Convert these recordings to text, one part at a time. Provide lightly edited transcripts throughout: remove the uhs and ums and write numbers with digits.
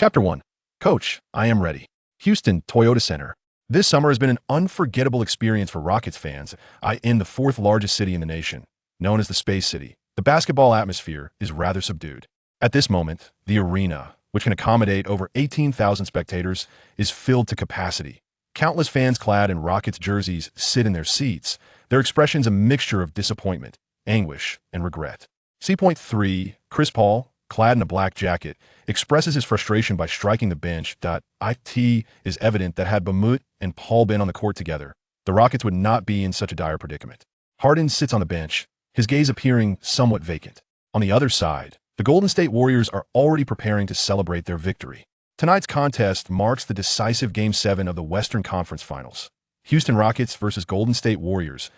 Chapter 1. Coach, I am ready. Houston Toyota Center. This summer has been an unforgettable experience for Rockets fans. In the fourth largest city in the nation, known as the Space City, the basketball atmosphere is rather subdued. At this moment, the arena, which can accommodate over 18,000 spectators, is filled to capacity. Countless fans clad in Rockets jerseys sit in their seats, their expressions a mixture of disappointment, anguish, and regret. C.3. Chris Paul, clad in a black jacket, expresses his frustration by striking the bench. It is evident that had Bamut and Paul been on the court together, the Rockets would not be in such a dire predicament. Harden sits on the bench, his gaze appearing somewhat vacant. On the other side, the Golden State Warriors are already preparing to celebrate their victory. Tonight's contest marks the decisive Game 7 of the Western Conference Finals. Houston Rockets versus Golden State Warriors,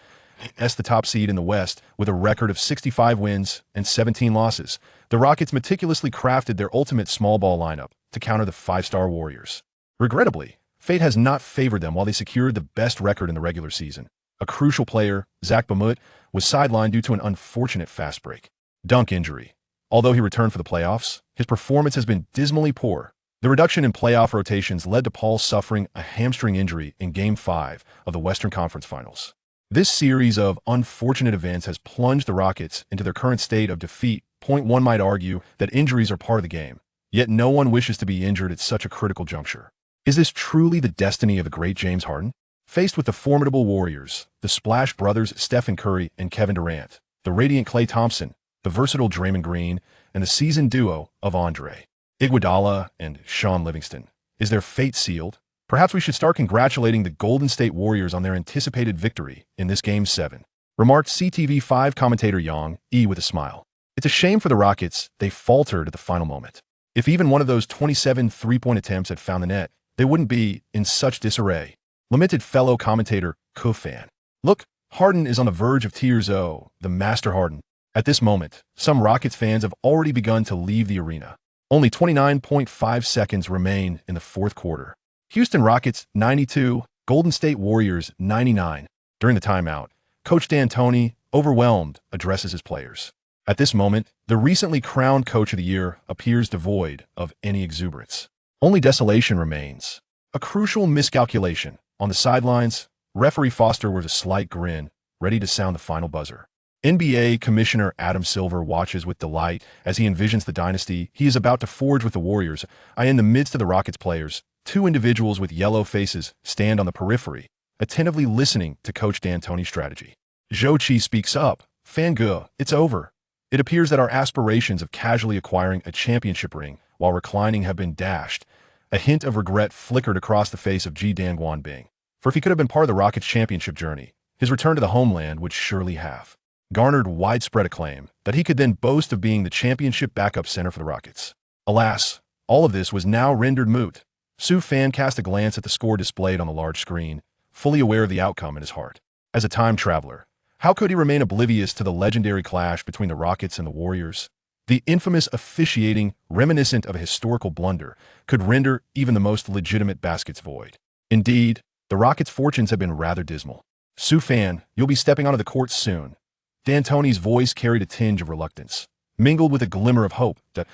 the top seed in the West with a record of 65 wins and 17 losses. The Rockets meticulously crafted their ultimate small ball lineup to counter the five-star Warriors. Regrettably, fate has not favored them while they secured the best record in the regular season. A crucial player, Zach Bamut, was sidelined due to an unfortunate fast break dunk injury. Although he returned for the playoffs, his performance has been dismally poor. The reduction in playoff rotations led to Paul suffering a hamstring injury in Game 5 of the Western Conference Finals. This series of unfortunate events has plunged the Rockets into their current state of defeat. One might argue that injuries are part of the game, yet no one wishes to be injured at such a critical juncture. Is this truly the destiny of the great James Harden? Faced with the formidable Warriors, the Splash Brothers Stephen Curry and Kevin Durant, the radiant Klay Thompson, the versatile Draymond Green, and the seasoned duo of Andre Iguodala and Sean Livingston, is their fate sealed? Perhaps we should start congratulating the Golden State Warriors on their anticipated victory in this Game 7, remarked CTV5 commentator Yang E with a smile. It's a shame for the Rockets they faltered at the final moment. If even one of those 27 three-point attempts had found the net, they wouldn't be in such disarray, lamented fellow commentator Kufan. Look, Harden is on the verge of tears. Oh, the Master Harden. At this moment, some Rockets fans have already begun to leave the arena. Only 29.5 seconds remain in the fourth quarter. Houston Rockets 92, Golden State Warriors 99. During the timeout, Coach D'Antoni, overwhelmed, addresses his players. At this moment, the recently crowned Coach of the Year appears devoid of any exuberance. Only desolation remains. A crucial miscalculation. On the sidelines, referee Foster with a slight grin, ready to sound the final buzzer. NBA Commissioner Adam Silver watches with delight as he envisions the dynasty he is about to forge with the Warriors. In the midst of the Rockets players, two individuals with yellow faces stand on the periphery, attentively listening to Coach D'Antoni's strategy. Zhou Qi speaks up. Fangue, it's over. It appears that our aspirations of casually acquiring a championship ring while reclining have been dashed. A hint of regret flickered across the face of Ji Danguanbing. For if he could have been part of the Rockets' championship journey, his return to the homeland would surely have garnered widespread acclaim that he could then boast of being the championship backup center for the Rockets. Alas, all of this was now rendered moot. Su Fan cast a glance at the score displayed on the large screen, fully aware of the outcome in his heart. As a time traveler, how could he remain oblivious to the legendary clash between the Rockets and the Warriors? The infamous officiating, reminiscent of a historical blunder, could render even the most legitimate baskets void. Indeed, the Rockets' fortunes have been rather dismal. Su Fan, you'll be stepping onto the court soon. D'Antoni's voice carried a tinge of reluctance, mingled with a glimmer of hope that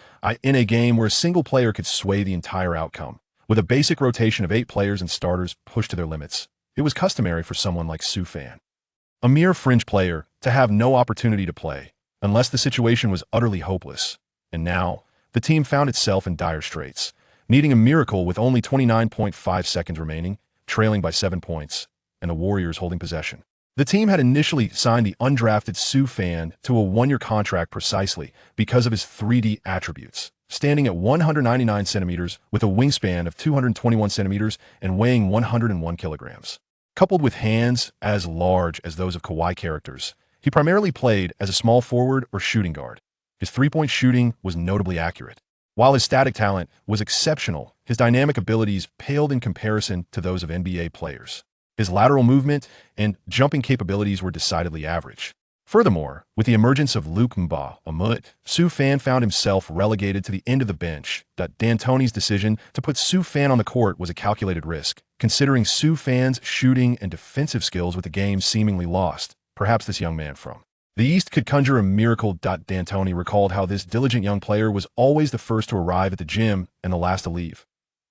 in a game where a single player could sway the entire outcome, with a basic rotation of 8 players and starters pushed to their limits, it was customary for someone like Su Fan, a mere fringe player, to have no opportunity to play, unless the situation was utterly hopeless. And now, the team found itself in dire straits, needing a miracle with only 29.5 seconds remaining, trailing by 7 points, and the Warriors holding possession. The team had initially signed the undrafted Su Fan to a 1-year contract precisely because of his 3D attributes, standing at 199 centimeters with a wingspan of 221 centimeters and weighing 101 kilograms. Coupled with hands as large as those of Kawhi characters, he primarily played as a small forward or shooting guard. His three-point shooting was notably accurate. While his static talent was exceptional, his dynamic abilities paled in comparison to those of NBA players. His lateral movement and jumping capabilities were decidedly average. Furthermore, with the emergence of Luke Mbah, Su Fan found himself relegated to the end of the bench. D'Antoni's decision to put Su Fan on the court was a calculated risk, considering Su Fan's shooting and defensive skills with the game seemingly lost. Perhaps this young man from The East could conjure a miracle. D'Antoni recalled how this diligent young player was always the first to arrive at the gym and the last to leave.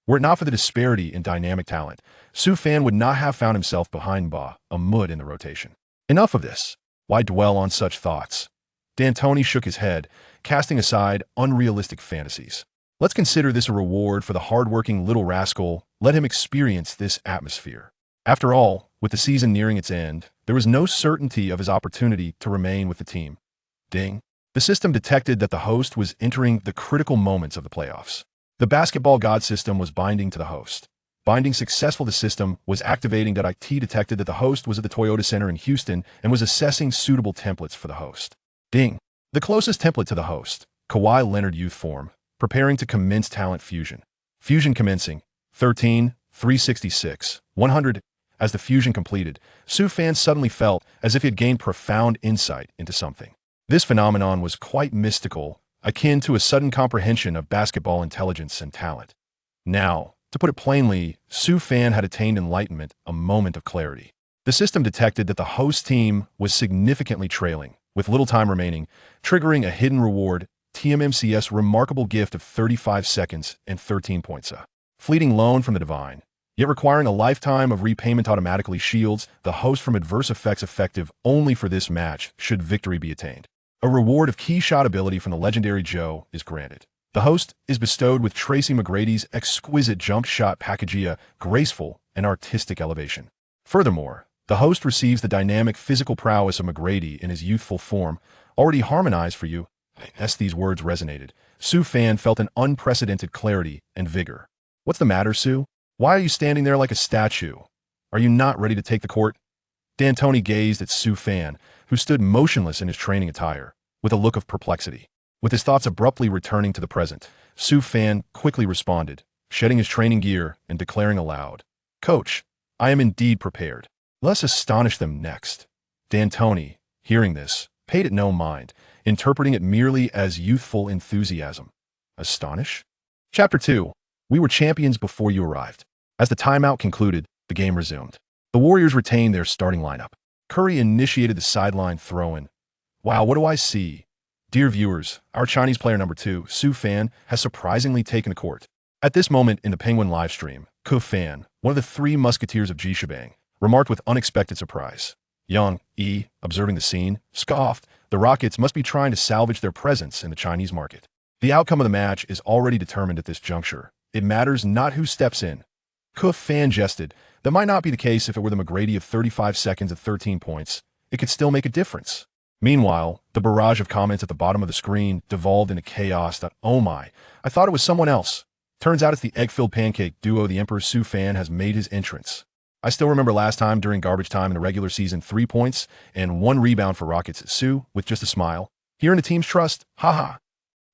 Were it not for the disparity in dynamic talent, Su Fan would not have found himself behind Ba, a mud in the rotation. Enough of this. Why dwell on such thoughts? D'Antoni shook his head, casting aside unrealistic fantasies. Let's consider this a reward for the hard-working little rascal. Let him experience this atmosphere. After all, with the season nearing its end, there was no certainty of his opportunity to remain with the team. Ding. The system detected that the host was entering the critical moments of the playoffs. The basketball god system was binding to the host. Binding successful, the system was activating. IT detected that the host was at the Toyota Center in Houston and was assessing suitable templates for the host. Ding. The closest template to the host, Kawhi Leonard youth form, preparing to commence talent fusion. Fusion commencing, 13/366, 100. As the fusion completed, Su Fan suddenly felt as if he had gained profound insight into something. This phenomenon was quite mystical, akin to a sudden comprehension of basketball intelligence and talent. Now, to put it plainly, Su Fan had attained enlightenment, a moment of clarity. The system detected that the host team was significantly trailing, with little time remaining, triggering a hidden reward, TMMC's remarkable gift of 35 seconds and 13 points. A fleeting loan from the divine, yet requiring a lifetime of repayment, automatically shields the host from adverse effects, effective only for this match should victory be attained. A reward of key shot ability from the legendary Joe is granted. The host is bestowed with Tracy McGrady's exquisite jump shot package, graceful and artistic elevation. Furthermore, the host receives the dynamic physical prowess of McGrady in his youthful form, already harmonized for you. As these words resonated, Su Fan felt an unprecedented clarity and vigor. What's the matter, Su? Why are you standing there like a statue? Are you not ready to take the court? D'Antoni gazed at Su Fan, who stood motionless in his training attire, with a look of perplexity. With his thoughts abruptly returning to the present, Su Fan quickly responded, shedding his training gear and declaring aloud, "Coach, I am indeed prepared. Let's astonish them next." D'Antoni, hearing this, paid it no mind, interpreting it merely as youthful enthusiasm. Astonish? Chapter 2. We were champions before you arrived. As the timeout concluded, the game resumed. The Warriors retained their starting lineup. Curry initiated the sideline throw-in. Wow, what do I see? Dear viewers, our Chinese player number 2, Su Fan, has surprisingly taken the court. At this moment in the Penguin livestream, Ku Fan, one of the 3 musketeers of Ji Shebang, remarked with unexpected surprise. Young E, observing the scene, scoffed, the Rockets must be trying to salvage their presence in the Chinese market. The outcome of the match is already determined at this juncture. It matters not who steps in. Ku Fan jested. That might not be the case if it were the McGrady of 35 seconds and 13 points. It could still make a difference. Meanwhile, the barrage of comments at the bottom of the screen devolved into chaos. Oh my, I thought it was someone else. Turns out it's the egg-filled pancake duo. The Emperor Su Fan has made his entrance. I still remember last time during garbage time in the regular season, 3 points and 1 rebound for Rockets. Su, with just a smile. Here in the team's trust, haha.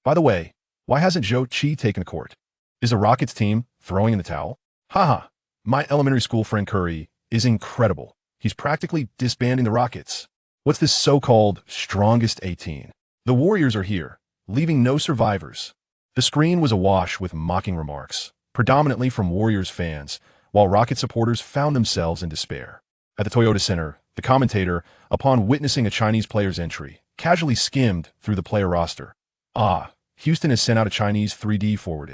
By the way, why hasn't Zhou Qi taken the court? Is the Rockets team throwing in the towel? Haha. My elementary school friend Curry is incredible. He's practically disbanding the Rockets. What's this so-called strongest 18? The Warriors are here, leaving no survivors. The screen was awash with mocking remarks, predominantly from Warriors fans, while Rocket supporters found themselves in despair. At the Toyota Center, the commentator, upon witnessing a Chinese player's entry, casually skimmed through the player roster. Ah, Houston has sent out a Chinese 3D forward.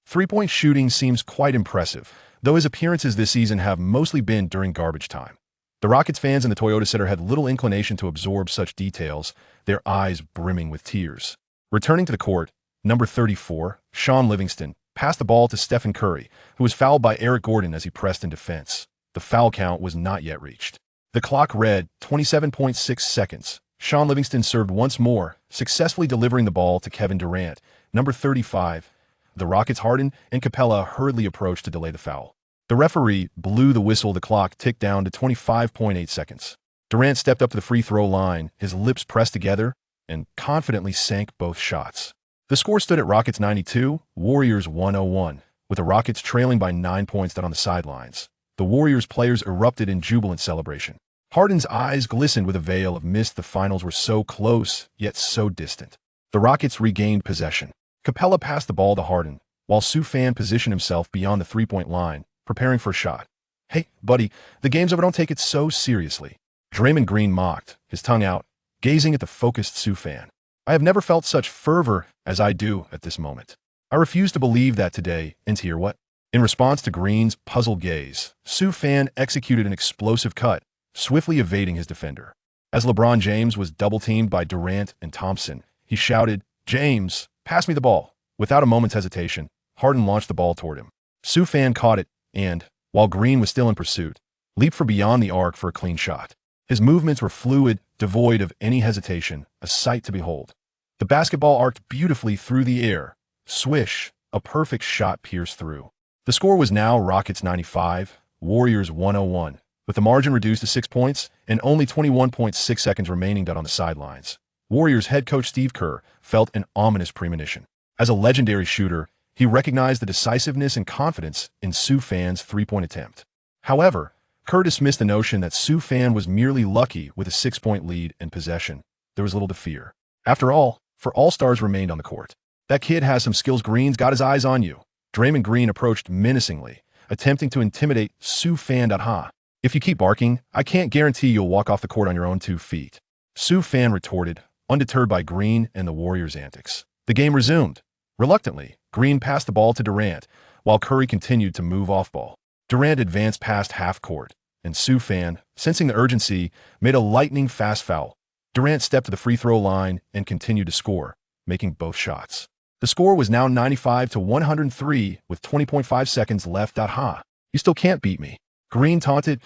Three-point shooting seems quite impressive, though his appearances this season have mostly been during garbage time. The Rockets fans in the Toyota Center had little inclination to absorb such details, their eyes brimming with tears. Returning to the court, number 34, Sean Livingston, passed the ball to Stephen Curry, who was fouled by Eric Gordon as he pressed in defense. The foul count was not yet reached. The clock read 27.6 seconds. Sean Livingston served once more, successfully delivering the ball to Kevin Durant, number 35. The Rockets' Harden and Capella hurriedly approached to delay the foul. The referee blew the whistle. The clock ticked down to 25.8 seconds. Durant stepped up to the free throw line, his lips pressed together, and confidently sank both shots. The score stood at Rockets 92, Warriors 101, with the Rockets trailing by 9 points on the sidelines. The Warriors players erupted in jubilant celebration. Harden's eyes glistened with a veil of mist. The finals were so close, yet so distant. The Rockets regained possession. Capella passed the ball to Harden, while Su Fan positioned himself beyond the three-point line, preparing for a shot. Hey, buddy, the game's over, don't take it so seriously. Draymond Green mocked, his tongue out. gazing at the focused Sioux fan. I have never felt such fervor as I do at this moment. I refuse to believe that today, and hear what? In response to Green's puzzled gaze, Sioux fan executed an explosive cut, swiftly evading his defender. As LeBron James was double-teamed by Durant and Thompson, he shouted, "James, pass me the ball." Without a moment's hesitation, Harden launched the ball toward him. Sioux fan caught it and, while Green was still in pursuit, leaped for beyond the arc for a clean shot. His movements were fluid, devoid of any hesitation, a sight to behold. The basketball arced beautifully through the air. Swish, a perfect shot pierced through. The score was now Rockets 95, Warriors 101, with the margin reduced to 6 points and only 21.6 seconds remaining on the sidelines. Warriors head coach Steve Kerr felt an ominous premonition. As a legendary shooter, he recognized the decisiveness and confidence in Sioux fan's three-point attempt. However, Kerr dismissed the notion that Sioux fan was merely lucky with a 6-point lead and possession. There was little to fear. After all, for all-stars remained on the court. That kid has some skills. Green's got his eyes on you. Draymond Green approached menacingly, attempting to intimidate Sioux fan. If you keep barking, I can't guarantee you'll walk off the court on your own 2 feet. Sioux fan retorted, undeterred by Green and the Warriors' antics. The game resumed. Reluctantly, Green passed the ball to Durant, while Curry continued to move off ball. Durant advanced past half court, and Sioux fan, sensing the urgency, made a lightning-fast foul. Durant stepped to the free throw line and continued to score, making both shots. The score was now 95-103 with 20.5 seconds left. You still can't beat me. Green taunted.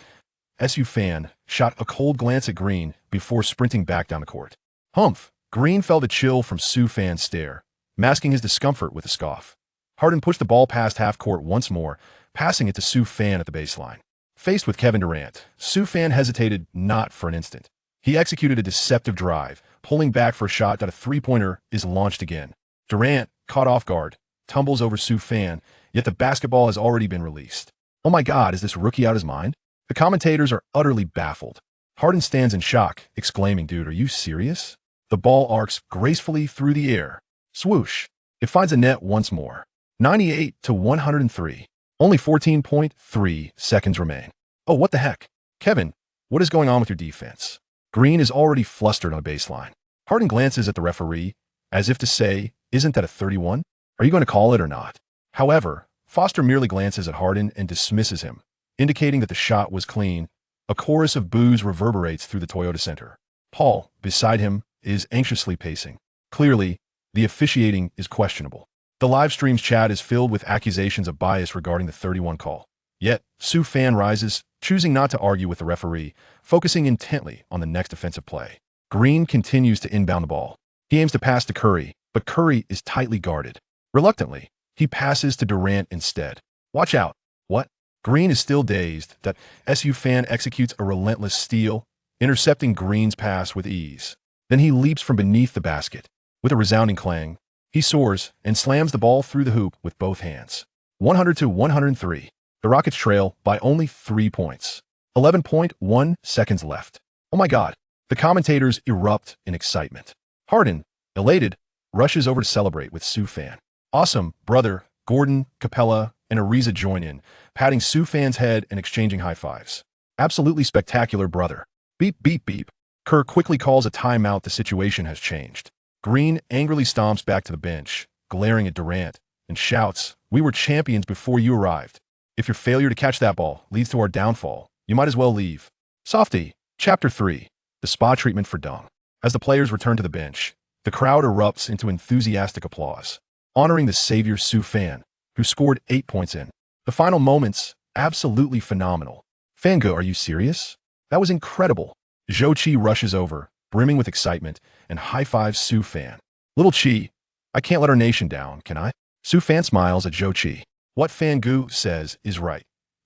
Sioux fan shot a cold glance at Green before sprinting back down the court. Humph! Green felt a chill from Sioux fan's stare, masking his discomfort with a scoff. Harden pushed the ball past half court once more, passing it to Sioux fan at the baseline. Faced with Kevin Durant, Sioux fan hesitated not for an instant. He executed a deceptive drive, pulling back for a shot that a three-pointer is launched again. Durant, caught off guard, tumbles over Sioux fan, yet the basketball has already been released. Oh my God, is this rookie out of his mind? The commentators are utterly baffled. Harden stands in shock, exclaiming, "Dude, are you serious?" The ball arcs gracefully through the air. Swoosh. It finds a net once more. 98-103. Only 14.3 seconds remain. Oh, what the heck? Kevin, what is going on with your defense? Green is already flustered on a baseline. Harden glances at the referee, as if to say, "Isn't that a 31? Are you going to call it or not?" However, Foster merely glances at Harden and dismisses him, indicating that the shot was clean. A chorus of boos reverberates through the Toyota Center. Paul, beside him, is anxiously pacing. Clearly, the officiating is questionable. The live stream's chat is filled with accusations of bias regarding the 31 call. Yet, Sioux fan rises, choosing not to argue with the referee, focusing intently on the next offensive play. Green continues to inbound the ball. He aims to pass to Curry, but Curry is tightly guarded. Reluctantly, he passes to Durant instead. Watch out. What? Green is still dazed that Sioux fan executes a relentless steal, intercepting Green's pass with ease. Then he leaps from beneath the basket. With a resounding clang, he soars and slams the ball through the hoop with both hands. 100-103. The Rockets trail by only 3 points. 11.1 seconds left. Oh my God. The commentators erupt in excitement. Harden, elated, rushes over to celebrate with Sioux fan. Awesome, brother. Gordon, Capella, and Ariza join in, patting Sioux fan's head and exchanging high fives. Absolutely spectacular, brother. Beep, beep, beep. Kerr quickly calls a timeout. The situation has changed. Green angrily stomps back to the bench, glaring at Durant, and shouts, "We were champions before you arrived. If your failure to catch that ball leads to our downfall, you might as well leave." Softy, Chapter 3, The Spa Treatment for Dung. As the players return to the bench, the crowd erupts into enthusiastic applause, honoring the savior Sioux fan, who scored 8 points in the final moments. Absolutely phenomenal. Fanga, are you serious? That was incredible. Zhou Qi rushes over, brimming with excitement, and high-fives Sioux fan. Little Qi, I can't let our nation down, can I? Sioux fan smiles at Zhou Qi. What Fangu says is right.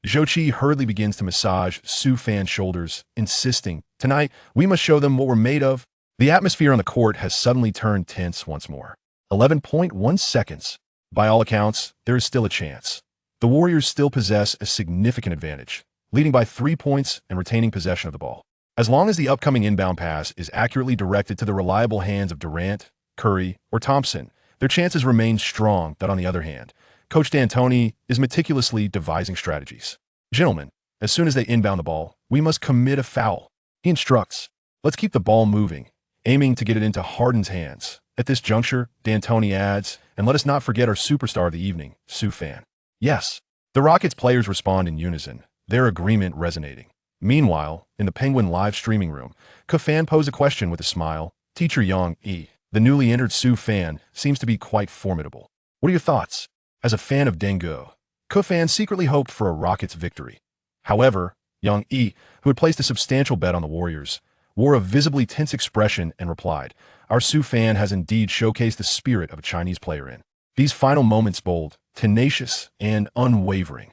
Zhou Qi hurriedly begins to massage Sioux fan's shoulders, insisting, "Tonight, we must show them what we're made of." The atmosphere on the court has suddenly turned tense once more. 11.1 seconds. By all accounts, there is still a chance. The Warriors still possess a significant advantage, leading by 3 points and retaining possession of the ball. As long as the upcoming inbound pass is accurately directed to the reliable hands of Durant, Curry, or Thompson, their chances remain strong. That on the other hand, Coach D'Antoni is meticulously devising strategies. "Gentlemen, as soon as they inbound the ball, we must commit a foul." He instructs, "Let's keep the ball moving, aiming to get it into Harden's hands. At this juncture, D'Antoni adds, and let us not forget our superstar of the evening, Su Fan. Yes. The Rockets players respond in unison, their agreement resonating. Meanwhile, in the Penguin live streaming room, Kafan posed a question with a smile. Teacher Yang E. The newly entered Su Fan seems to be quite formidable. What are your thoughts? As a fan of Dengo, Kafan secretly hoped for a Rockets victory. However, Yang E, who had placed a substantial bet on the Warriors, wore a visibly tense expression and replied, Our Su Fan has indeed showcased the spirit of a Chinese player in these final moments bold, tenacious, and unwavering.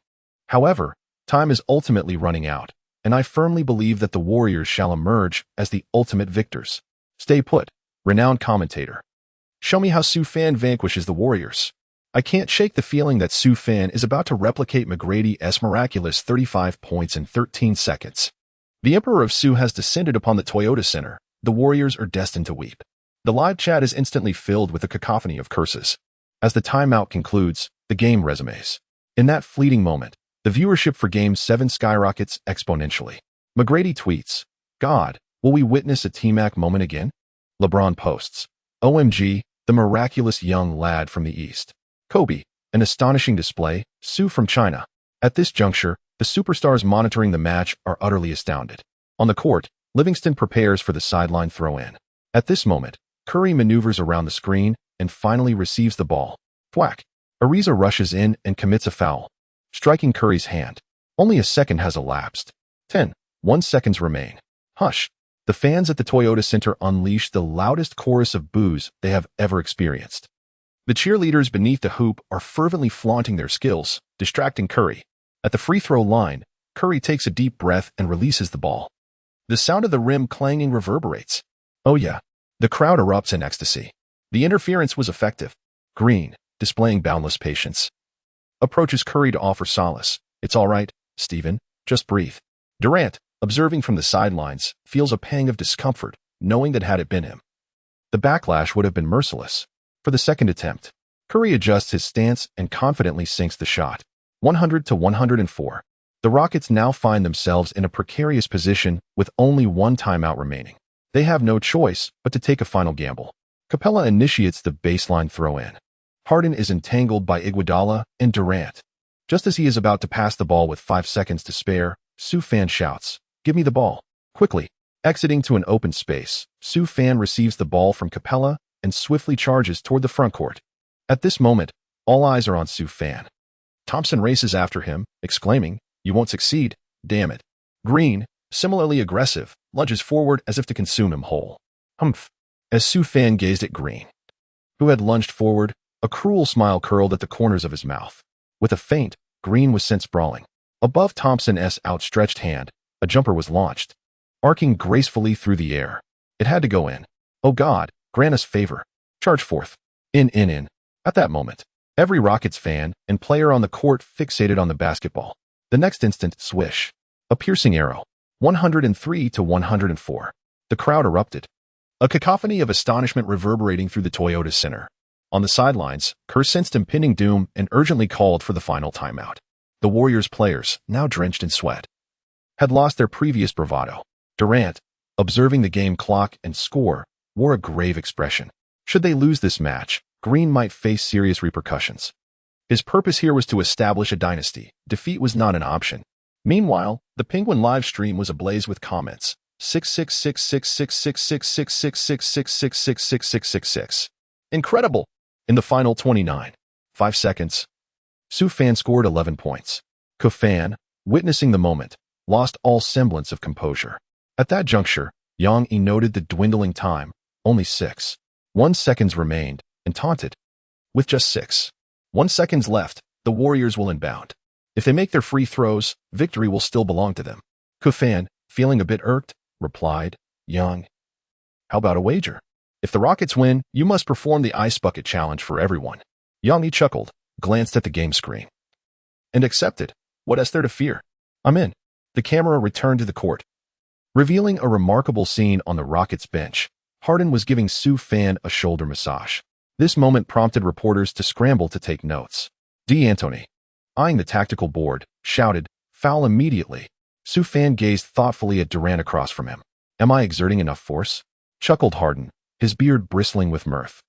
However, time is ultimately running out, and I firmly believe that the Warriors shall emerge as the ultimate victors. Stay put, renowned commentator. Show me how Su Fan vanquishes the Warriors. I can't shake the feeling that Su Fan is about to replicate McGrady's miraculous 35 points in 13 seconds. The Emperor of Su has descended upon the Toyota Center. The Warriors are destined to weep. The live chat is instantly filled with a cacophony of curses. As the timeout concludes, the game resumes. In that fleeting moment, the viewership for Game 7 skyrockets exponentially. McGrady tweets, God, will we witness a T-Mac moment again? LeBron posts, OMG, the miraculous young lad from the East. Kobe, an astonishing display, Su from China. At this juncture, the superstars monitoring the match are utterly astounded. On the court, Livingston prepares for the sideline throw-in. At this moment, Curry maneuvers around the screen and finally receives the ball. Thwack. Ariza rushes in and commits a foul, striking Curry's hand. Only a second has elapsed. 1 seconds remain. Hush. The fans at the Toyota Center unleash the loudest chorus of boos they have ever experienced. The cheerleaders beneath the hoop are fervently flaunting their skills, distracting Curry. At the free throw line, Curry takes a deep breath and releases the ball. The sound of the rim clanging reverberates. Oh yeah. The crowd erupts in ecstasy. The interference was effective. Green, displaying boundless patience, approaches Curry to offer solace. It's all right, Steven. Just breathe. Durant, observing from the sidelines, feels a pang of discomfort, knowing that had it been him, the backlash would have been merciless. For the second attempt, Curry adjusts his stance and confidently sinks the shot. 100-104. The Rockets now find themselves in a precarious position with only one timeout remaining. They have no choice but to take a final gamble. Capella initiates the baseline throw-in. Harden is entangled by Iguodala and Durant. Just as he is about to pass the ball with 5 seconds to spare, Su Fan shouts, Give me the ball. Quickly. Exiting to an open space, Su Fan receives the ball from Capella and swiftly charges toward the frontcourt. At this moment, all eyes are on Su Fan. Thompson races after him, exclaiming, You won't succeed, damn it. Green, similarly aggressive, lunges forward as if to consume him whole. Humph. As Su Fan gazed at Green, who had lunged forward, a cruel smile curled at the corners of his mouth. With a feint, Green was sent sprawling. Above Thompson's outstretched hand, a jumper was launched, arcing gracefully through the air. It had to go in. Oh God, grant us favor. Charge forth. In. At that moment, every Rockets fan and player on the court fixated on the basketball. The next instant, swish. A piercing arrow. 103-104. The crowd erupted. A cacophony of astonishment reverberating through the Toyota Center. On the sidelines, Kerr sensed impending doom and urgently called for the final timeout. The Warriors players, now drenched in sweat, had lost their previous bravado. Durant, observing the game clock and score, wore a grave expression. Should they lose this match, Green might face serious repercussions. His purpose here was to establish a dynasty. Defeat was not an option. Meanwhile, the Penguin live stream was ablaze with comments. 66666666666666666. Incredible! In the final 5 seconds, Su Fan scored 11 points. Kafan, witnessing the moment, lost all semblance of composure. At that juncture, Yang E noted the dwindling time, only 1 seconds remained, and taunted. With just 1 seconds left, the Warriors will inbound. If they make their free throws, victory will still belong to them. Kafan, feeling a bit irked, replied, Yang, how about a wager? If the Rockets win, you must perform the ice bucket challenge for everyone. Yang E chuckled, glanced at the game screen, and accepted. What is there to fear? I'm in. The camera returned to the court, revealing a remarkable scene on the Rockets bench. Harden was giving Su Fan a shoulder massage. This moment prompted reporters to scramble to take notes. D'Antoni, eyeing the tactical board, shouted, Foul immediately. Su Fan gazed thoughtfully at Durant across from him. Am I exerting enough force? chuckled Harden, his beard bristling with mirth.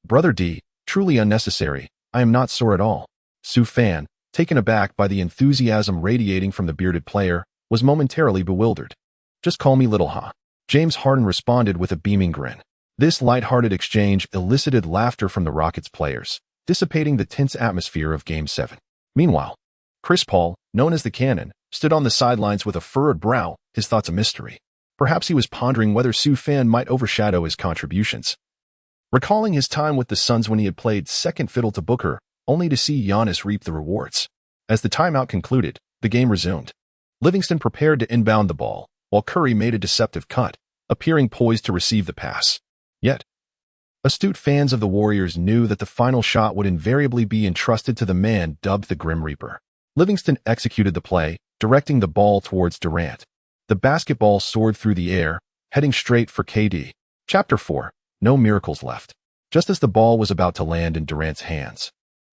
Brother D, truly unnecessary. I am not sore at all. Su Fan, taken aback by the enthusiasm radiating from the bearded player, was momentarily bewildered. Just call me Little Ha. James Harden responded with a beaming grin. This light-hearted exchange elicited laughter from the Rockets players, dissipating the tense atmosphere of Game 7. Meanwhile, Chris Paul, known as the Cannon, stood on the sidelines with a furrowed brow, his thoughts a mystery. Perhaps he was pondering whether Su Fan might overshadow his contributions. Recalling his time with the Suns when he had played second fiddle to Booker, only to see Giannis reap the rewards. As the timeout concluded, the game resumed. Livingston prepared to inbound the ball, while Curry made a deceptive cut, appearing poised to receive the pass. Yet, astute fans of the Warriors knew that the final shot would invariably be entrusted to the man dubbed the Grim Reaper. Livingston executed the play, directing the ball towards Durant. The basketball soared through the air, heading straight for KD. Chapter 4. No miracles left. Just as the ball was about to land in Durant's hands,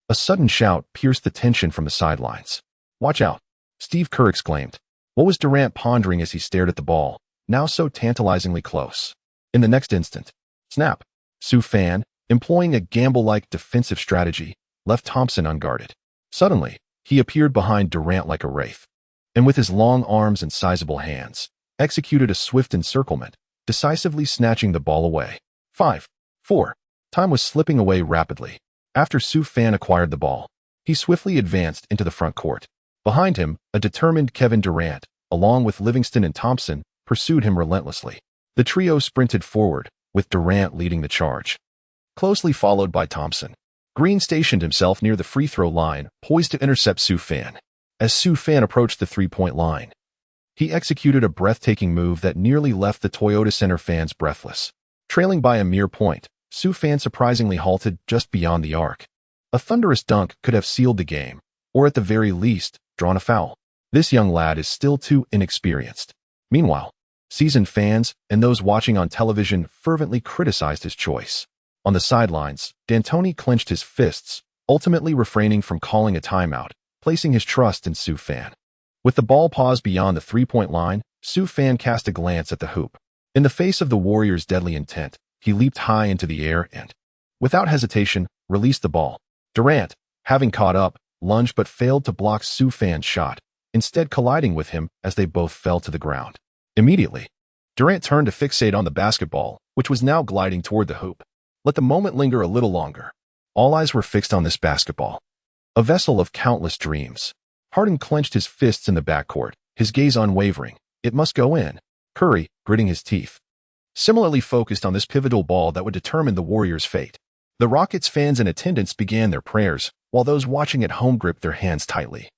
a sudden shout pierced the tension from the sidelines. Watch out, Steve Kerr exclaimed. What was Durant pondering as he stared at the ball, now so tantalizingly close? In the next instant, snap. Su Fan, employing a gamble-like defensive strategy, left Thompson unguarded. Suddenly, he appeared behind Durant like a wraith, and with his long arms and sizable hands, executed a swift encirclement, decisively snatching the ball away. 5, 4. Time was slipping away rapidly. After Su Fan acquired the ball, he swiftly advanced into the front court. Behind him, a determined Kevin Durant, along with Livingston and Thompson, pursued him relentlessly. The trio sprinted forward, with Durant leading the charge, closely followed by Thompson. Green stationed himself near the free throw line, poised to intercept Su Fan. As Su Fan approached the three-point line, he executed a breathtaking move that nearly left the Toyota Center fans breathless. Trailing by a mere point, Su Fan surprisingly halted just beyond the arc. A thunderous dunk could have sealed the game, or at the very least, drawn a foul. This young lad is still too inexperienced. Meanwhile, seasoned fans and those watching on television fervently criticized his choice. On the sidelines, D'Antoni clenched his fists, ultimately refraining from calling a timeout, placing his trust in Su Fan. With the ball paused beyond the three-point line, Su Fan cast a glance at the hoop. In the face of the Warriors' deadly intent, he leaped high into the air and, without hesitation, released the ball. Durant, having caught up, lunged but failed to block Su Fan's shot, instead colliding with him as they both fell to the ground. Immediately, Durant turned to fixate on the basketball, which was now gliding toward the hoop. Let the moment linger a little longer. All eyes were fixed on this basketball, a vessel of countless dreams. Harden clenched his fists in the backcourt, his gaze unwavering. It must go in. Curry, gritting his teeth, similarly focused on this pivotal ball that would determine the Warriors' fate. The Rockets fans in attendance began their prayers, while those watching at home gripped their hands tightly,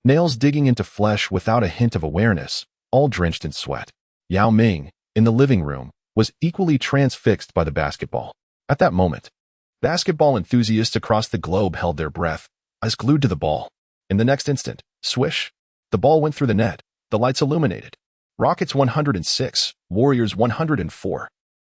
nails digging into flesh without a hint of awareness, all drenched in sweat. Yao Ming, in the living room, was equally transfixed by the basketball. At that moment, basketball enthusiasts across the globe held their breath, eyes glued to the ball. In the next instant, swish, the ball went through the net, the lights illuminated. Rockets 106, Warriors 104.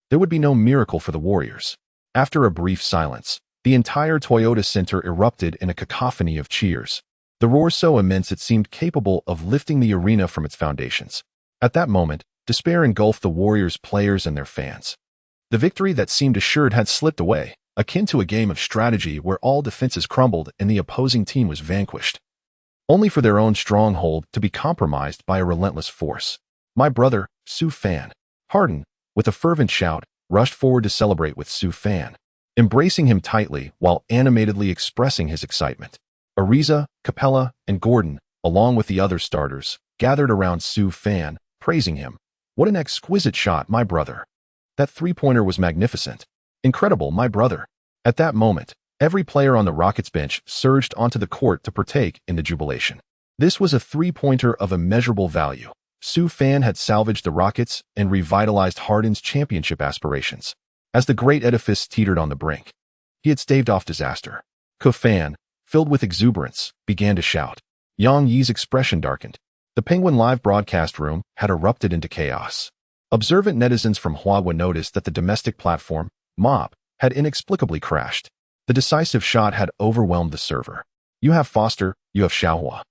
There would be no miracle for the Warriors. After a brief silence, the entire Toyota Center erupted in a cacophony of cheers. The roar so immense it seemed capable of lifting the arena from its foundations. At that moment, despair engulfed the Warriors players and their fans. The victory that seemed assured had slipped away, akin to a game of strategy where all defenses crumbled and the opposing team was vanquished, only for their own stronghold to be compromised by a relentless force. My brother, Su Fan. Harden, with a fervent shout, rushed forward to celebrate with Su Fan, embracing him tightly while animatedly expressing his excitement. Ariza, Capella, and Gordon, along with the other starters, gathered around Su Fan, praising him. What an exquisite shot, my brother. That three-pointer was magnificent. Incredible, my brother. At that moment, every player on the Rockets bench surged onto the court to partake in the jubilation. This was a three-pointer of immeasurable value. Su Fan had salvaged the Rockets and revitalized Harden's championship aspirations. As the great edifice teetered on the brink, he had staved off disaster. Ku Fan, filled with exuberance, began to shout. Yang Yi's expression darkened. The Penguin Live broadcast room had erupted into chaos. Observant netizens from Huawei noticed that the domestic platform, MOP, had inexplicably crashed. The decisive shot had overwhelmed the server. You have Foster, you have Xiaohua.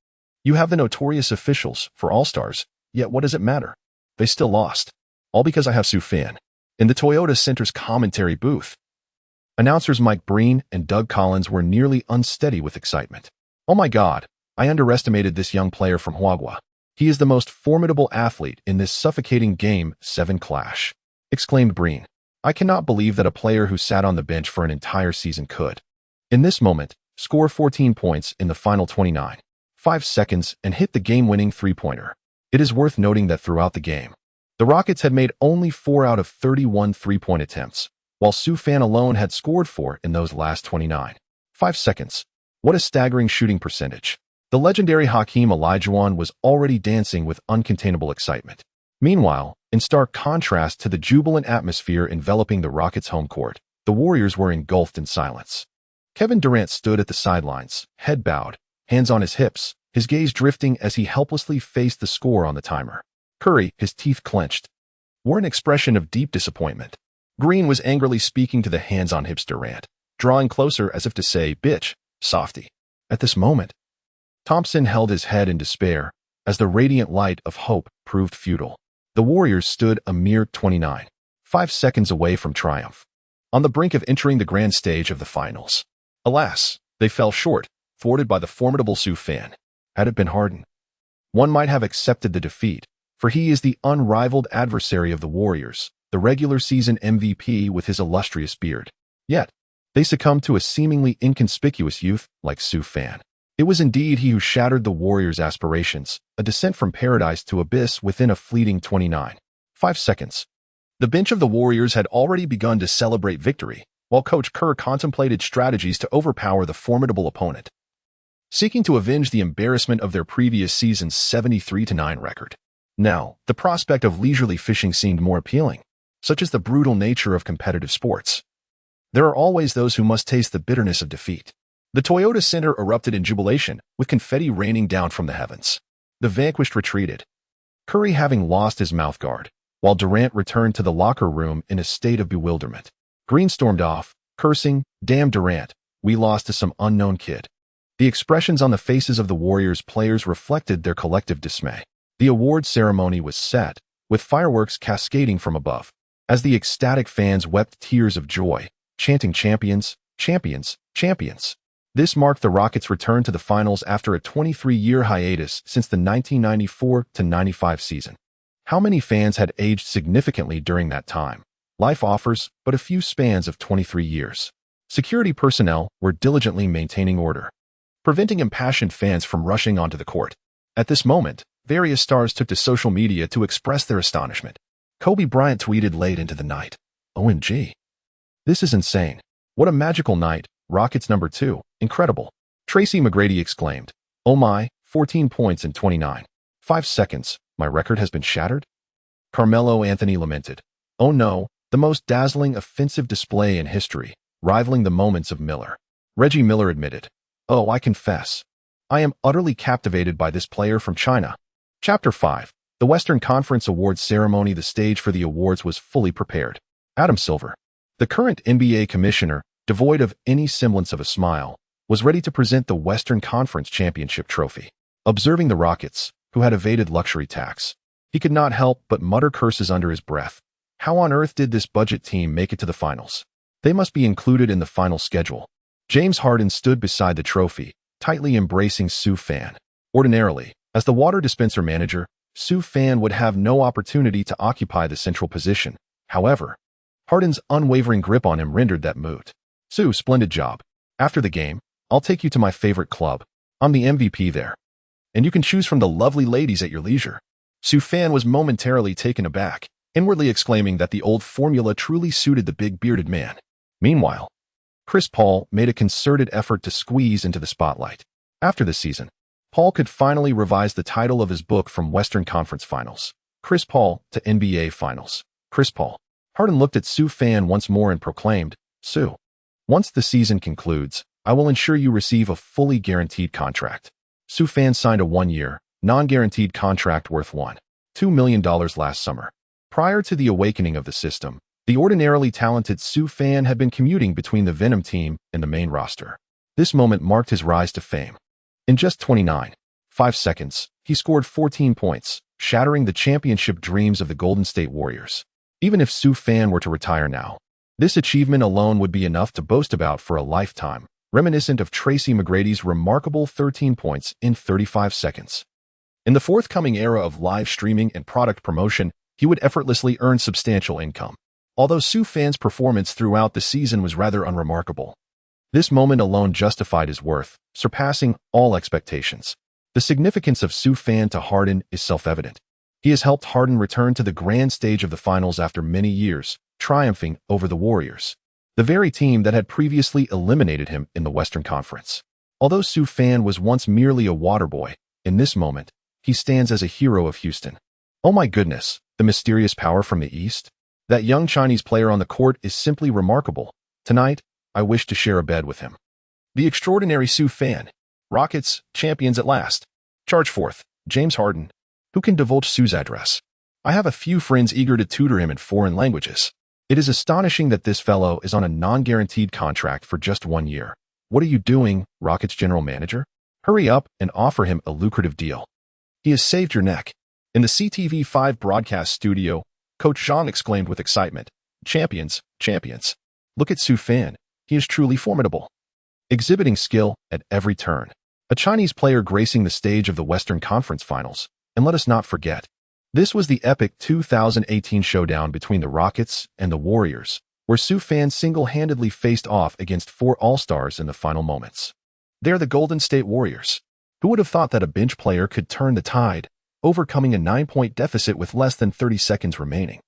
You have the notorious officials for All-Stars, yet what does it matter? They still lost. All because I have Su Fan. In the Toyota Center's commentary booth, announcers Mike Breen and Doug Collins were nearly unsteady with excitement. Oh my God, I underestimated this young player from Huagua. He is the most formidable athlete in this suffocating Game 7 clash, exclaimed Breen. I cannot believe that a player who sat on the bench for an entire season could, in this moment, score 14 points in the final 5 seconds and hit the game-winning three-pointer. It is worth noting that throughout the game, the Rockets had made only 4 out of 31 three-point attempts, while Su Fan alone had scored 4 in those last 5 seconds. What a staggering shooting percentage. The legendary Hakeem Olajuwon was already dancing with uncontainable excitement. Meanwhile, in stark contrast to the jubilant atmosphere enveloping the Rockets' home court, the Warriors were engulfed in silence. Kevin Durant stood at the sidelines, head bowed, hands on his hips, his gaze drifting as he helplessly faced the score on the timer. Curry, his teeth clenched, wore an expression of deep disappointment. Green was angrily speaking to the hands-on hips Durant, drawing closer as if to say, "Bitch, softy." At this moment, Thompson held his head in despair as the radiant light of hope proved futile. The Warriors stood a mere 5 seconds away from triumph, on the brink of entering the grand stage of the finals. Alas, they fell short, thwarted by the formidable Su Fan. Had it been Harden, one might have accepted the defeat, for he is the unrivaled adversary of the Warriors, the regular season MVP with his illustrious beard. Yet, they succumbed to a seemingly inconspicuous youth like Su Fan. It was indeed he who shattered the Warriors' aspirations, a descent from paradise to abyss within a fleeting 5 seconds. The bench of the Warriors had already begun to celebrate victory, while Coach Kerr contemplated strategies to overpower the formidable opponent, seeking to avenge the embarrassment of their previous season's 73-9 record. Now, the prospect of leisurely fishing seemed more appealing, such as the brutal nature of competitive sports. There are always those who must taste the bitterness of defeat. The Toyota Center erupted in jubilation, with confetti raining down from the heavens. The vanquished retreated, Curry having lost his mouthguard, while Durant returned to the locker room in a state of bewilderment. Green stormed off, cursing, "Damn Durant, we lost to some unknown kid." The expressions on the faces of the Warriors players reflected their collective dismay. The award ceremony was set, with fireworks cascading from above, as the ecstatic fans wept tears of joy, chanting "Champions, champions, champions." This marked the Rockets' return to the finals after a 23-year hiatus since the 1994-95 season. How many fans had aged significantly during that time? Life offers but a few spans of 23 years. Security personnel were diligently maintaining order, preventing impassioned fans from rushing onto the court. At this moment, various stars took to social media to express their astonishment. Kobe Bryant tweeted late into the night, "OMG. This is insane. What a magical night. Rockets number 2. Incredible." Tracy McGrady exclaimed, "Oh my, 14 points in 5 seconds. My record has been shattered?" Carmelo Anthony lamented, "Oh no, the most dazzling offensive display in history, rivaling the moments of Miller." Reggie Miller admitted, "Oh, I confess, I am utterly captivated by this player from China." Chapter 5. The Western Conference Awards Ceremony. The stage for the awards was fully prepared. Adam Silver, the current NBA commissioner, devoid of any semblance of a smile, was ready to present the Western Conference Championship trophy. Observing the Rockets, who had evaded luxury tax, he could not help but mutter curses under his breath. How on earth did this budget team make it to the finals? They must be included in the final schedule. James Harden stood beside the trophy, tightly embracing Su Fan. Ordinarily, as the water dispenser manager, Su Fan would have no opportunity to occupy the central position. However, Harden's unwavering grip on him rendered that moot. "Su, splendid job. After the game, I'll take you to my favorite club. I'm the MVP there. And you can choose from the lovely ladies at your leisure." Su Fan was momentarily taken aback, inwardly exclaiming that the old formula truly suited the big bearded man. Meanwhile, Chris Paul made a concerted effort to squeeze into the spotlight. After the season, Paul could finally revise the title of his book from Western Conference Finals, Chris Paul, to NBA Finals, Chris Paul. Harden looked at Su Fan once more and proclaimed, "Su, once the season concludes, I will ensure you receive a fully guaranteed contract." Su Fan signed a 1-year, non-guaranteed contract worth $1.2 million last summer. Prior to the awakening of the system, the ordinarily talented Su Fan had been commuting between the Venom team and the main roster. This moment marked his rise to fame. In just 5 seconds, he scored 14 points, shattering the championship dreams of the Golden State Warriors. Even if Su Fan were to retire now, this achievement alone would be enough to boast about for a lifetime, reminiscent of Tracy McGrady's remarkable 13 points in 35 seconds. In the forthcoming era of live streaming and product promotion, he would effortlessly earn substantial income. Although Su Fan's performance throughout the season was rather unremarkable, this moment alone justified his worth, surpassing all expectations. The significance of Su Fan to Harden is self-evident. He has helped Harden return to the grand stage of the finals after many years, triumphing over the Warriors, the very team that had previously eliminated him in the Western Conference. Although Su Fan was once merely a water boy, in this moment, he stands as a hero of Houston. Oh my goodness, the mysterious power from the East? That young Chinese player on the court is simply remarkable. Tonight, I wish to share a bed with him. The extraordinary Su Fan. Rockets, champions at last. Charge forth, James Harden. Who can divulge Su's address? I have a few friends eager to tutor him in foreign languages. It is astonishing that this fellow is on a non-guaranteed contract for just 1 year. What are you doing, Rockets general manager? Hurry up and offer him a lucrative deal. He has saved your neck. In the CTV5 broadcast studio, Coach Zhang exclaimed with excitement, "Champions, champions. Look at Su Fan. He is truly formidable." Exhibiting skill at every turn. A Chinese player gracing the stage of the Western Conference Finals. And let us not forget, this was the epic 2018 showdown between the Rockets and the Warriors, where Su Fan single-handedly faced off against 4 All-Stars in the final moments. They're the Golden State Warriors. Who would have thought that a bench player could turn the tide, overcoming a 9-point deficit with less than 30 seconds remaining?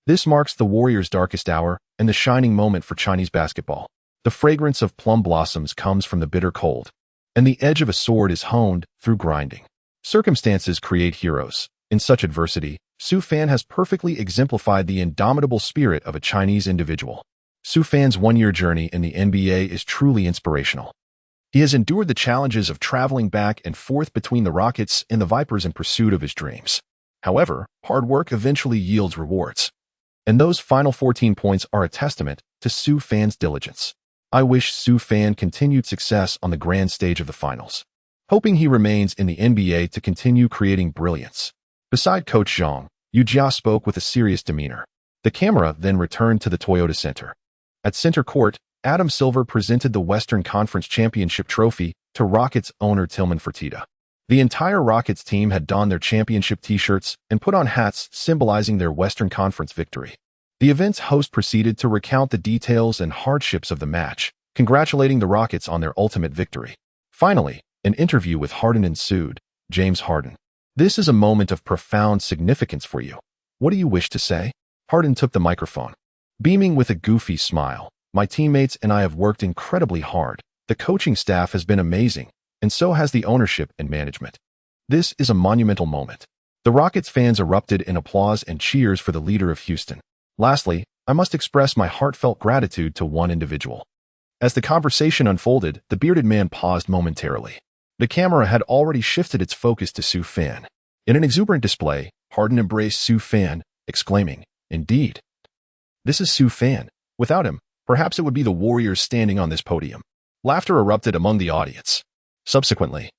This marks the Warriors' darkest hour and the shining moment for Chinese basketball. The fragrance of plum blossoms comes from the bitter cold, and the edge of a sword is honed through grinding. Circumstances create heroes. In such adversity, Su Fan has perfectly exemplified the indomitable spirit of a Chinese individual. Su Fan's 1-year journey in the NBA is truly inspirational. He has endured the challenges of traveling back and forth between the Rockets and the Vipers in pursuit of his dreams. However, hard work eventually yields rewards. And those final 14 points are a testament to Su Fan's diligence. I wish Su Fan continued success on the grand stage of the finals, hoping he remains in the NBA to continue creating brilliance. Beside Coach Zhang, Yu Jia spoke with a serious demeanor. The camera then returned to the Toyota Center. At center court, Adam Silver presented the Western Conference Championship trophy to Rockets owner Tillman Fertitta. The entire Rockets team had donned their championship t-shirts and put on hats symbolizing their Western Conference victory. The event's host proceeded to recount the details and hardships of the match, congratulating the Rockets on their ultimate victory. Finally, an interview with Harden ensued. James Harden. This is a moment of profound significance for you. What do you wish to say? Harden took the microphone, beaming with a goofy smile. My teammates and I have worked incredibly hard. The coaching staff has been amazing, and so has the ownership and management. This is a monumental moment. The Rockets fans erupted in applause and cheers for the leader of Houston. Lastly, I must express my heartfelt gratitude to one individual. As the conversation unfolded, the bearded man paused momentarily. The camera had already shifted its focus to Su Fan. In an exuberant display, Harden embraced Su Fan, exclaiming, "Indeed. This is Su Fan. Without him, perhaps it would be the Warriors standing on this podium." Laughter erupted among the audience. Subsequently,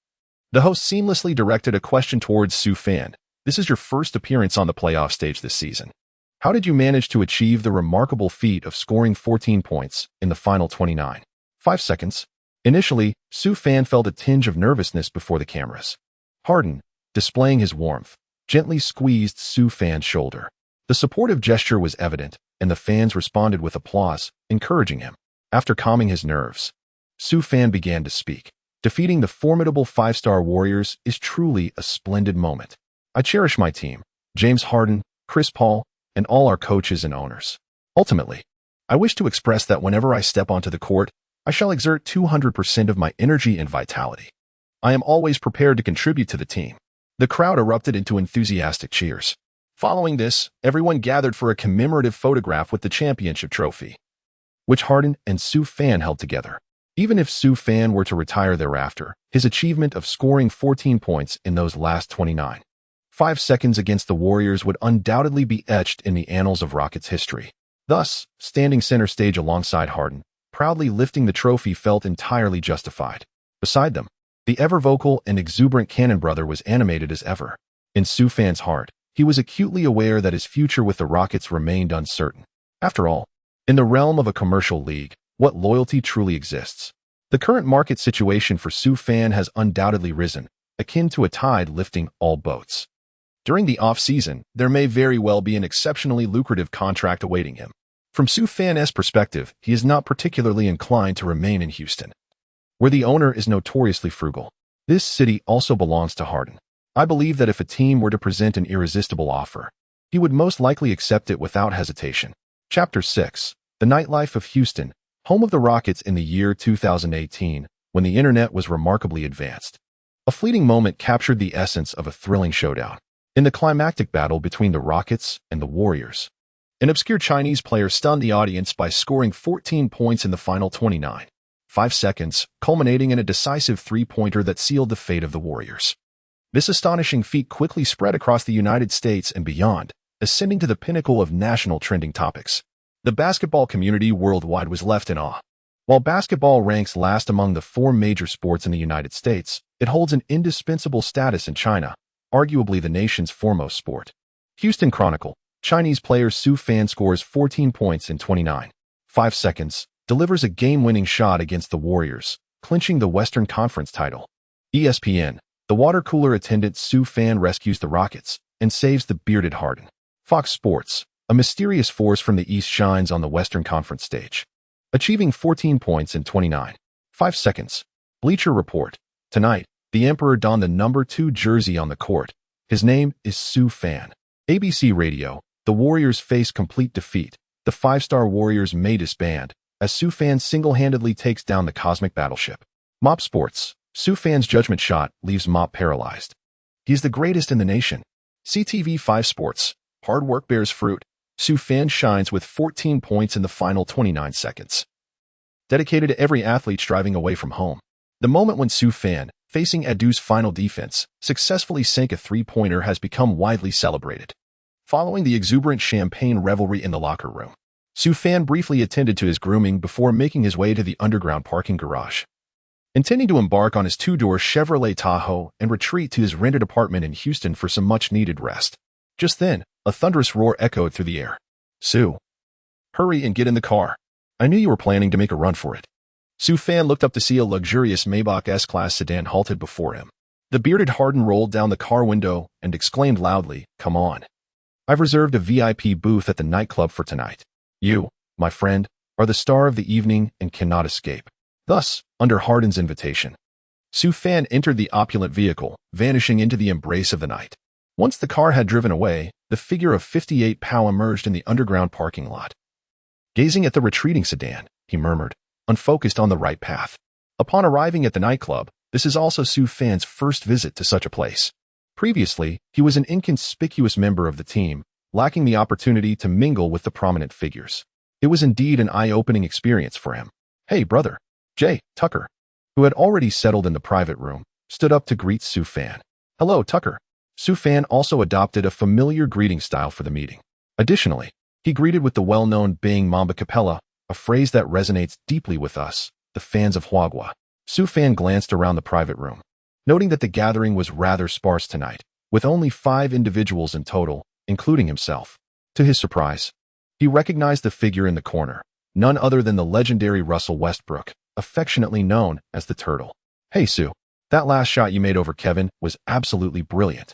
the host seamlessly directed a question towards Su Fan. This is your first appearance on the playoff stage this season. How did you manage to achieve the remarkable feat of scoring 14 points in the final 29.5 seconds? Initially, Su Fan felt a tinge of nervousness before the cameras. Harden, displaying his warmth, gently squeezed Su Fan's shoulder. The supportive gesture was evident, and the fans responded with applause, encouraging him. After calming his nerves, Su Fan began to speak. Defeating the formidable 5-star Warriors is truly a splendid moment. I cherish my team, James Harden, Chris Paul, and all our coaches and owners. Ultimately, I wish to express that whenever I step onto the court, I shall exert 200% of my energy and vitality. I am always prepared to contribute to the team. The crowd erupted into enthusiastic cheers. Following this, everyone gathered for a commemorative photograph with the championship trophy, which Harden and Su Fan held together. Even if Su Fan were to retire thereafter, his achievement of scoring 14 points in those last 29.5 seconds against the Warriors would undoubtedly be etched in the annals of Rockets history. Thus, standing center stage alongside Harden, proudly lifting the trophy felt entirely justified. Beside them, the ever-vocal and exuberant Cannon brother was animated as ever. In Su Fan's heart, he was acutely aware that his future with the Rockets remained uncertain. After all, in the realm of a commercial league, what loyalty truly exists? The current market situation for Su Fan has undoubtedly risen, akin to a tide lifting all boats. During the off-season, there may very well be an exceptionally lucrative contract awaiting him. From Su Fan's perspective, he is not particularly inclined to remain in Houston, where the owner is notoriously frugal. This city also belongs to Harden. I believe that if a team were to present an irresistible offer, he would most likely accept it without hesitation. Chapter 6. The Nightlife of Houston, home of the Rockets in the year 2018, when the internet was remarkably advanced. A fleeting moment captured the essence of a thrilling showdown. In the climactic battle between the Rockets and the Warriors, an obscure Chinese player stunned the audience by scoring 14 points in the final 29.5 seconds, culminating in a decisive three-pointer that sealed the fate of the Warriors. This astonishing feat quickly spread across the United States and beyond, ascending to the pinnacle of national trending topics. The basketball community worldwide was left in awe. While basketball ranks last among the 4 major sports in the United States, it holds an indispensable status in China, arguably the nation's foremost sport. Houston Chronicle. Chinese player Su Fan scores 14 points in 29.5 seconds, delivers a game-winning shot against the Warriors, clinching the Western Conference title. ESPN. The water cooler attendant Su Fan rescues the Rockets and saves the bearded Harden. Fox Sports. A mysterious force from the East shines on the Western Conference stage, achieving 14 points in 29.5 seconds. Bleacher Report. Tonight, the Emperor donned the number 2 jersey on the court. His name is Su Fan. ABC Radio. The Warriors face complete defeat. The 5-star Warriors may disband, as Su Fan single-handedly takes down the cosmic battleship. Mop Sports. Su Fan's judgment shot leaves Mop paralyzed. He is the greatest in the nation. CTV5 Sports. Hard work bears fruit. Su Fan shines with 14 points in the final 29 seconds. Dedicated to every athlete striving away from home. The moment when Su Fan, facing Adu's final defense, successfully sank a three-pointer has become widely celebrated. Following the exuberant champagne revelry in the locker room, Su Fan briefly attended to his grooming before making his way to the underground parking garage, intending to embark on his 2-door Chevrolet Tahoe and retreat to his rented apartment in Houston for some much-needed rest. Just then, a thunderous roar echoed through the air. Su, hurry and get in the car. I knew you were planning to make a run for it. Su Fan looked up to see a luxurious Maybach S-Class sedan halted before him. The bearded Harden rolled down the car window and exclaimed loudly, "Come on. I've reserved a VIP booth at the nightclub for tonight. You, my friend, are the star of the evening and cannot escape." Thus, under Harden's invitation, Su Fan entered the opulent vehicle, vanishing into the embrace of the night. Once the car had driven away, the figure of 58 Pow emerged in the underground parking lot. Gazing at the retreating sedan, he murmured, unfocused on the right path. Upon arriving at the nightclub, this is also Su Fan's first visit to such a place. Previously, he was an inconspicuous member of the team, lacking the opportunity to mingle with the prominent figures. It was indeed an eye-opening experience for him. "Hey, brother." Jay, Tucker, who had already settled in the private room, stood up to greet Su Fan. "Hello, Tucker." Su Fan also adopted a familiar greeting style for the meeting. Additionally, he greeted with the well-known Bang Mamba Capella, a phrase that resonates deeply with us, the fans of Huagua. Su Fan glanced around the private room, noting that the gathering was rather sparse tonight, with only 5 individuals in total, including himself. To his surprise, he recognized the figure in the corner, none other than the legendary Russell Westbrook, affectionately known as the Turtle. "Hey, Su, that last shot you made over Kevin was absolutely brilliant,"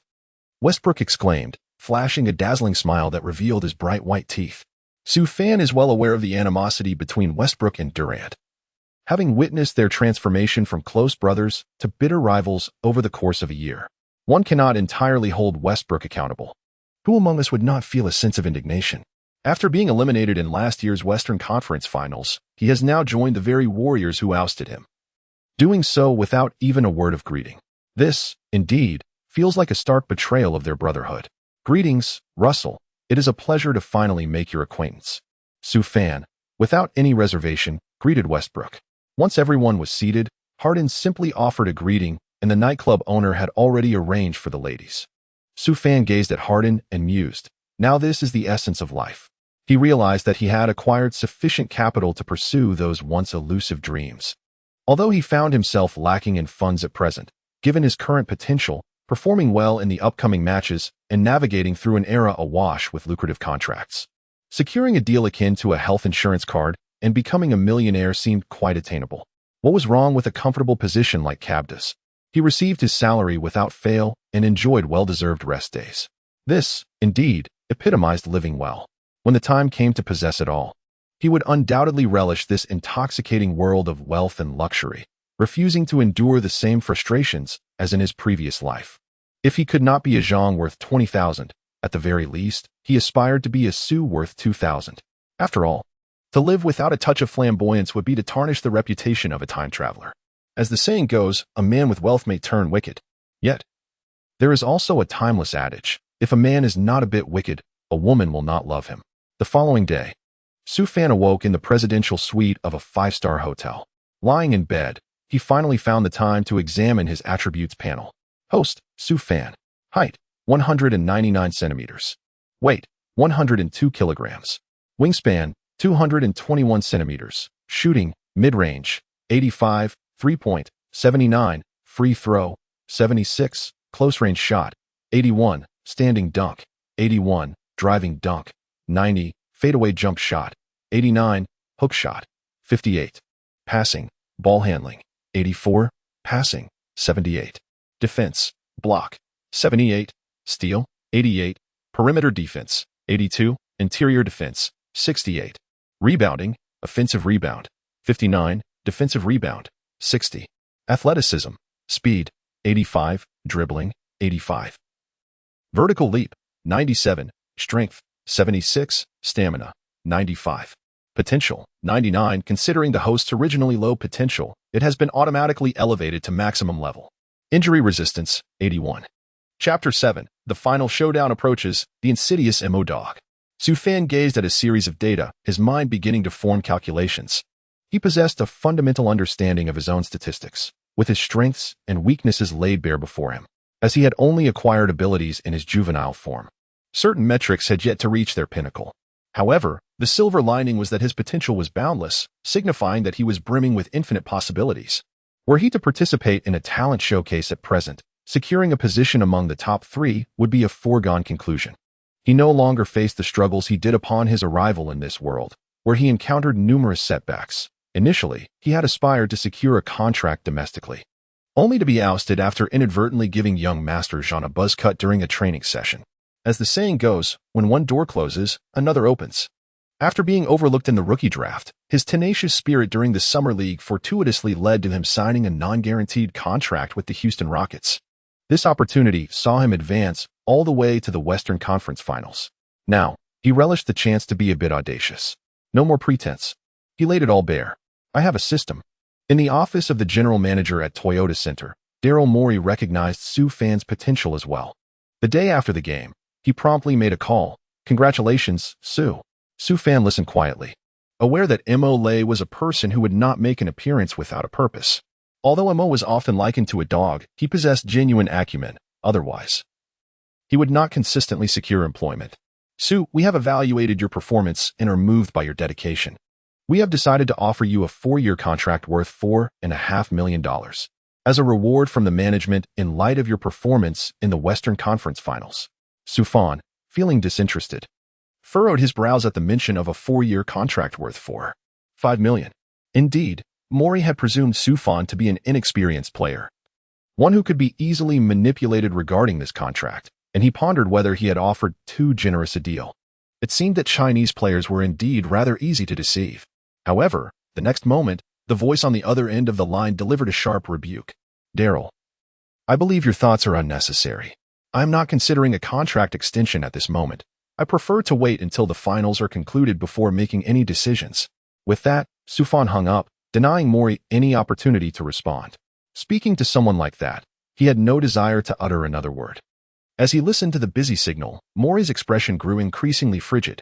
Westbrook exclaimed, flashing a dazzling smile that revealed his bright white teeth. Su Fan is well aware of the animosity between Westbrook and Durant, having witnessed their transformation from close brothers to bitter rivals over the course of a year. One cannot entirely hold Westbrook accountable. Who among us would not feel a sense of indignation? After being eliminated in last year's Western Conference Finals, he has now joined the very Warriors who ousted him, doing so without even a word of greeting. This, indeed, feels like a stark betrayal of their brotherhood. "Greetings, Russell. It is a pleasure to finally make your acquaintance." Su Fan, without any reservation, greeted Westbrook. Once everyone was seated, Harden simply offered a greeting, and the nightclub owner had already arranged for the ladies. Su Fan gazed at Harden and mused. Now this is the essence of life. He realized that he had acquired sufficient capital to pursue those once elusive dreams. Although he found himself lacking in funds at present, given his current potential, performing well in the upcoming matches and navigating through an era awash with lucrative contracts. Securing a deal akin to a health insurance card and becoming a millionaire seemed quite attainable. What was wrong with a comfortable position like Cabda's? He received his salary without fail and enjoyed well-deserved rest days. This, indeed, epitomized living well. When the time came to possess it all, he would undoubtedly relish this intoxicating world of wealth and luxury, refusing to endure the same frustrations as in his previous life. If he could not be a Zhang worth 20,000, at the very least, he aspired to be a Su worth 2,000. After all, to live without a touch of flamboyance would be to tarnish the reputation of a time traveler. As the saying goes, a man with wealth may turn wicked. Yet, there is also a timeless adage: if a man is not a bit wicked, a woman will not love him. The following day, Su Fan awoke in the presidential suite of a 5-star hotel. Lying in bed, he finally found the time to examine his attributes panel. Host, Su Fan. Height, 199 centimeters. Weight, 102 kilograms. Wingspan, 221 centimeters. Shooting, mid-range, 85, 3-point, 79, free throw, 76, close-range shot, 81, standing dunk, 81, driving dunk, 90, fadeaway jump shot, 89, hook shot, 58, passing, ball handling, 84, passing, 78, defense, block, 78, steal, 88, perimeter defense, 82, interior defense, 68, rebounding, offensive rebound, 59, defensive rebound, 60, athleticism, speed, 85, dribbling, 85, vertical leap, 97, strength, 76, stamina, 95, potential, 99. Considering the host's originally low potential, it has been automatically elevated to maximum level. Injury resistance, 81. Chapter 7. The final showdown approaches, the insidious MO dog. Su Fan gazed at a series of data, his mind beginning to form calculations. He possessed a fundamental understanding of his own statistics, with his strengths and weaknesses laid bare before him, as he had only acquired abilities in his juvenile form. Certain metrics had yet to reach their pinnacle. However, the silver lining was that his potential was boundless, signifying that he was brimming with infinite possibilities. Were he to participate in a talent showcase at present, securing a position among the top 3 would be a foregone conclusion. He no longer faced the struggles he did upon his arrival in this world, where he encountered numerous setbacks. Initially, he had aspired to secure a contract domestically, only to be ousted after inadvertently giving young Master Jean a buzz cut during a training session. As the saying goes, when one door closes, another opens. After being overlooked in the rookie draft, his tenacious spirit during the Summer League fortuitously led to him signing a non-guaranteed contract with the Houston Rockets. This opportunity saw him advance all the way to the Western Conference Finals. Now, he relished the chance to be a bit audacious. No more pretense. He laid it all bare. I have a system. In the office of the general manager at Toyota Center, Daryl Morey recognized Su Fan's potential as well. The day after the game, he promptly made a call. Congratulations, Su. Su Fan listened quietly, aware that Mo Lei was a person who would not make an appearance without a purpose. Although Mo was often likened to a dog, he possessed genuine acumen. Otherwise, he would not consistently secure employment. Su, we have evaluated your performance and are moved by your dedication. We have decided to offer you a 4-year contract worth $4.5 million as a reward from the management in light of your performance in the Western Conference Finals. Su Fan, feeling disinterested, furrowed his brows at the mention of a 4-year contract worth $4.5 million. Indeed, Morey had presumed Su Fan to be an inexperienced player, one who could be easily manipulated regarding this contract, and he pondered whether he had offered too generous a deal. It seemed that Chinese players were indeed rather easy to deceive. However, the next moment, the voice on the other end of the line delivered a sharp rebuke. Daryl, I believe your thoughts are unnecessary. I am not considering a contract extension at this moment. I prefer to wait until the finals are concluded before making any decisions. With that, Su Fan hung up, denying Morey any opportunity to respond. Speaking to someone like that, he had no desire to utter another word. As he listened to the busy signal, Morey's expression grew increasingly frigid.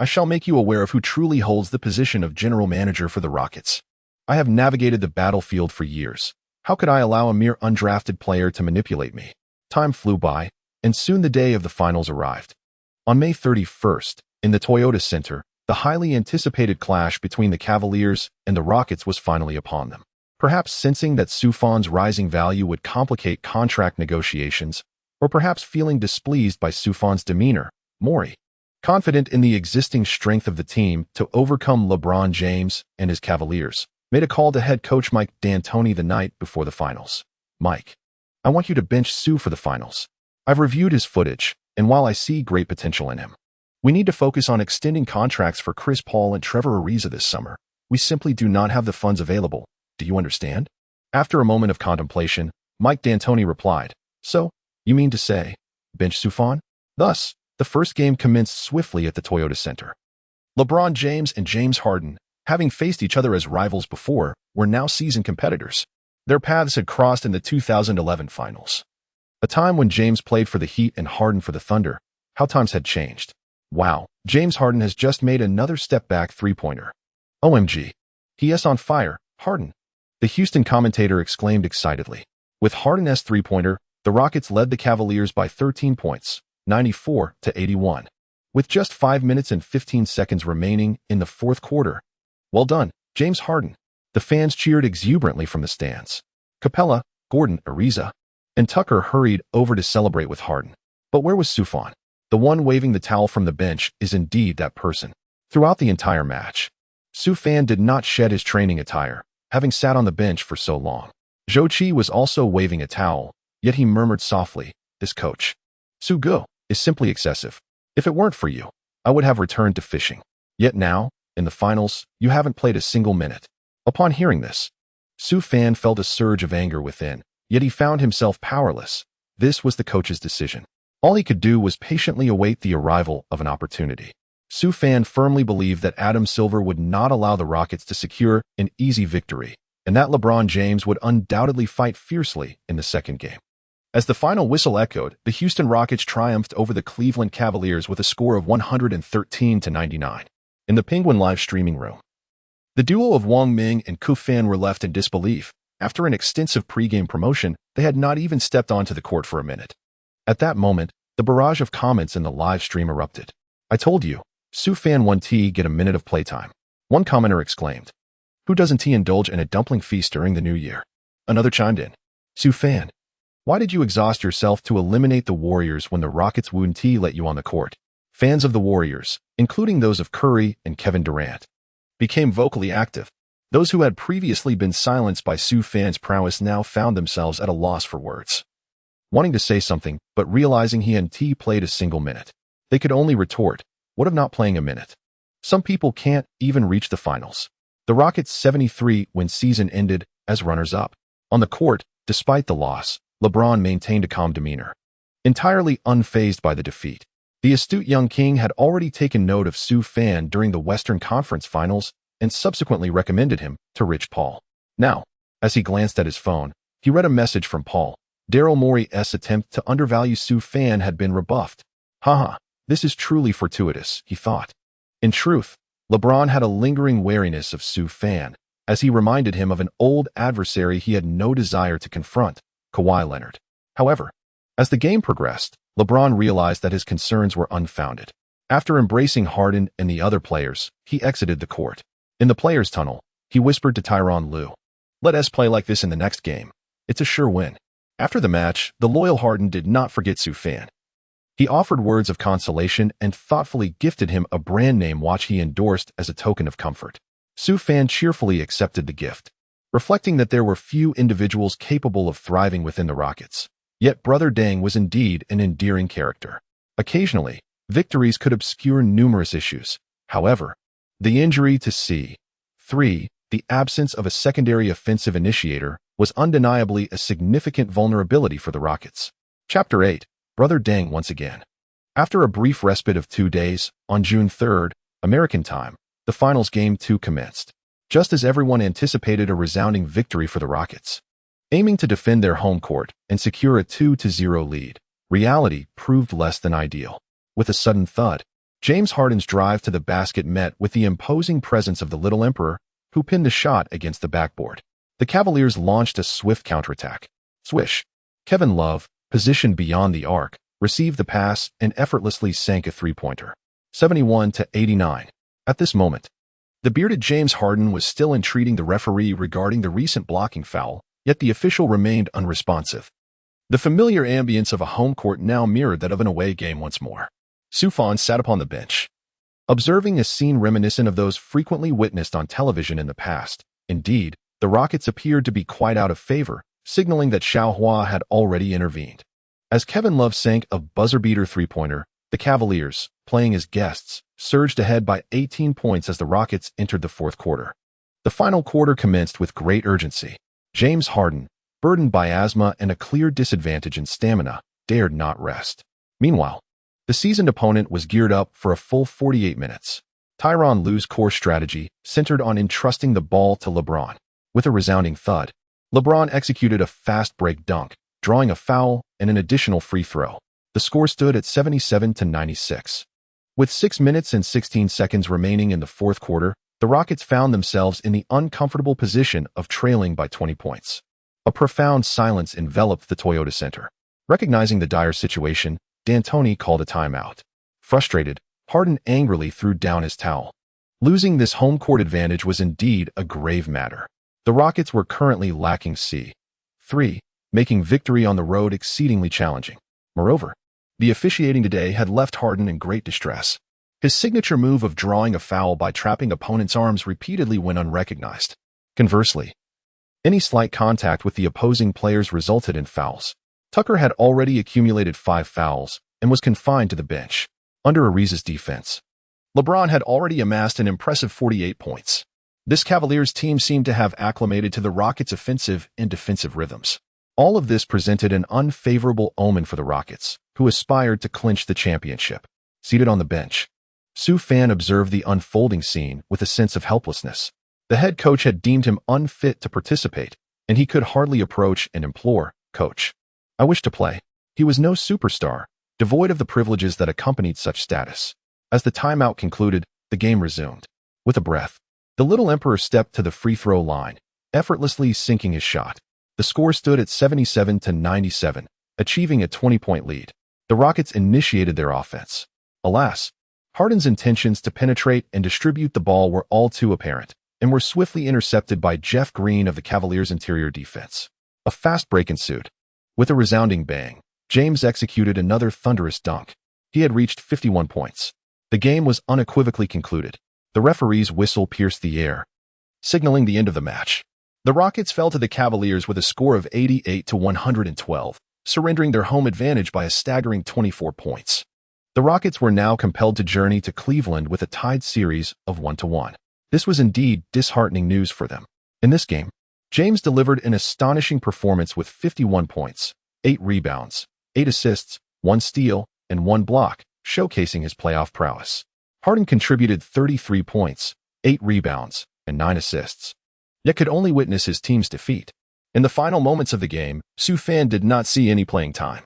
I shall make you aware of who truly holds the position of general manager for the Rockets. I have navigated the battlefield for years. How could I allow a mere undrafted player to manipulate me? Time flew by, and soon the day of the finals arrived. On May 31st, in the Toyota Center, the highly anticipated clash between the Cavaliers and the Rockets was finally upon them. Perhaps sensing that Sufan's rising value would complicate contract negotiations, or perhaps feeling displeased by Sufan's demeanor, Morey, confident in the existing strength of the team to overcome LeBron James and his Cavaliers, made a call to head coach Mike D'Antoni the night before the finals. "Mike, I want you to bench Su for the finals. I've reviewed his footage, and while I see great potential in him, we need to focus on extending contracts for Chris Paul and Trevor Ariza this summer. We simply do not have the funds available. Do you understand?" After a moment of contemplation, Mike D'Antoni replied, "So, you mean to say, bench Sufan?" Thus, the first game commenced swiftly at the Toyota Center. LeBron James and James Harden, having faced each other as rivals before, were now seasoned competitors. Their paths had crossed in the 2011 finals, a time when James played for the Heat and Harden for the Thunder. How times had changed. Wow, James Harden has just made another step-back three-pointer. OMG. He is on fire, Harden. The Houston commentator exclaimed excitedly. With Harden's three-pointer, the Rockets led the Cavaliers by 13 points, 94-81, with just 5 minutes and 15 seconds remaining in the fourth quarter. "Well done, James Harden." The fans cheered exuberantly from the stands. Capella, Gordon, Ariza, and Tucker hurried over to celebrate with Harden. But where was Sufan? The one waving the towel from the bench is indeed that person. Throughout the entire match, Sufan did not shed his training attire, having sat on the bench for so long. Zhou Qi was also waving a towel, yet he murmured softly, "This coach, Su-Go, is simply excessive. If it weren't for you, I would have returned to fishing. Yet now, in the finals, you haven't played a single minute." Upon hearing this, Sufan felt a surge of anger within, yet he found himself powerless. This was the coach's decision. All he could do was patiently await the arrival of an opportunity. Sufan firmly believed that Adam Silver would not allow the Rockets to secure an easy victory, and that LeBron James would undoubtedly fight fiercely in the second game. As the final whistle echoed, the Houston Rockets triumphed over the Cleveland Cavaliers with a score of 113-99. In the Penguin live streaming room, the duo of Wang Ming and Ku Fan were left in disbelief. After an extensive pregame promotion, they had not even stepped onto the court for a minute. At that moment, the barrage of comments in the live stream erupted. "I told you, Sufan won T get a minute of playtime." One commenter exclaimed. "Who doesn't T indulge in a dumpling feast during the new year?" Another chimed in. "Sufan, why did you exhaust yourself to eliminate the Warriors when the Rockets wouldn't T let you on the court?" Fans of the Warriors, including those of Curry and Kevin Durant, became vocally active. Those who had previously been silenced by Sufan's prowess now found themselves at a loss for words. Wanting to say something, but realizing he hadn't played a single minute, they could only retort, "What of not playing a minute? Some people can't even reach the finals." The Rockets' 73-win season ended as runners-up. On the court, despite the loss, LeBron maintained a calm demeanor, entirely unfazed by the defeat. The astute young king had already taken note of Sufan during the Western Conference Finals and subsequently recommended him to Rich Paul. Now, as he glanced at his phone, he read a message from Paul. Daryl Morey's attempt to undervalue Sufan had been rebuffed. "Haha, this is truly fortuitous," he thought. In truth, LeBron had a lingering wariness of Sufan, as he reminded him of an old adversary he had no desire to confront, Kawhi Leonard. However, as the game progressed, LeBron realized that his concerns were unfounded. After embracing Harden and the other players, he exited the court. In the players' tunnel, he whispered to Tyronn Lue, "Let us play like this in the next game. It's a sure win." After the match, the loyal Harden did not forget Sufan. He offered words of consolation and thoughtfully gifted him a brand name watch he endorsed as a token of comfort. Sufan cheerfully accepted the gift, reflecting that there were few individuals capable of thriving within the Rockets. Yet Brother Deng was indeed an endearing character. Occasionally, victories could obscure numerous issues. However, the injury to C3, the absence of a secondary offensive initiator, was undeniably a significant vulnerability for the Rockets. Chapter 8, Brother Deng once again. After a brief respite of 2 days, on June 3rd, American time, the Finals Game 2 commenced. Just as everyone anticipated a resounding victory for the Rockets, aiming to defend their home court and secure a 2-0 lead, reality proved less than ideal. With a sudden thud, James Harden's drive to the basket met with the imposing presence of the Little Emperor, who pinned the shot against the backboard. The Cavaliers launched a swift counterattack. Swish. Kevin Love, positioned beyond the arc, received the pass and effortlessly sank a three-pointer. 71-89. At this moment, The bearded James Harden was still entreating the referee regarding the recent blocking foul, yet the official remained unresponsive. The familiar ambience of a home court now mirrored that of an away game once more. Sufjan sat upon the bench, observing a scene reminiscent of those frequently witnessed on television in the past. Indeed, the Rockets appeared to be quite out of favor, signaling that Kawhi had already intervened. As Kevin Love sank a buzzer-beater three-pointer, the Cavaliers, playing as guests, surged ahead by 18 points as the Rockets entered the fourth quarter. The final quarter commenced with great urgency. James Harden, burdened by asthma and a clear disadvantage in stamina, dared not rest. Meanwhile, the seasoned opponent was geared up for a full 48 minutes. Tyronn Lue's core strategy centered on entrusting the ball to LeBron. With a resounding thud, LeBron executed a fast break dunk, drawing a foul and an additional free throw. The score stood at 77-96. With 6 minutes and 16 seconds remaining in the fourth quarter, the Rockets found themselves in the uncomfortable position of trailing by 20 points. A profound silence enveloped the Toyota Center. Recognizing the dire situation, D'Antoni called a timeout. Frustrated, Harden angrily threw down his towel. Losing this home court advantage was indeed a grave matter. The Rockets were currently lacking C3, making victory on the road exceedingly challenging. Moreover, the officiating today had left Harden in great distress. His signature move of drawing a foul by trapping opponents' arms repeatedly went unrecognized. Conversely, any slight contact with the opposing players resulted in fouls. Tucker had already accumulated 5 fouls and was confined to the bench. Under Ariza's defense, LeBron had already amassed an impressive 48 points. This Cavaliers team seemed to have acclimated to the Rockets' offensive and defensive rhythms. All of this presented an unfavorable omen for the Rockets, who aspired to clinch the championship. Seated on the bench, Sufjan observed the unfolding scene with a sense of helplessness. The head coach had deemed him unfit to participate, and he could hardly approach and implore, "Coach, I wish to play." He was no superstar, devoid of the privileges that accompanied such status. As the timeout concluded, the game resumed. With a breath, the Little Emperor stepped to the free throw line, effortlessly sinking his shot. The score stood at 77-97, achieving a 20-point lead. The Rockets initiated their offense. Alas, Harden's intentions to penetrate and distribute the ball were all too apparent, and were swiftly intercepted by Jeff Green of the Cavaliers' interior defense. A fast break ensued. With a resounding bang, James executed another thunderous dunk. He had reached 51 points. The game was unequivocally concluded. The referee's whistle pierced the air, signaling the end of the match. The Rockets fell to the Cavaliers with a score of 88-112, surrendering their home advantage by a staggering 24 points. The Rockets were now compelled to journey to Cleveland with a tied series of 1-1. This was indeed disheartening news for them. In this game, James delivered an astonishing performance with 51 points, 8 rebounds, 8 assists, 1 steal, and 1 block, showcasing his playoff prowess. Harden contributed 33 points, 8 rebounds, and 9 assists, yet could only witness his team's defeat. In the final moments of the game, Sufjan did not see any playing time.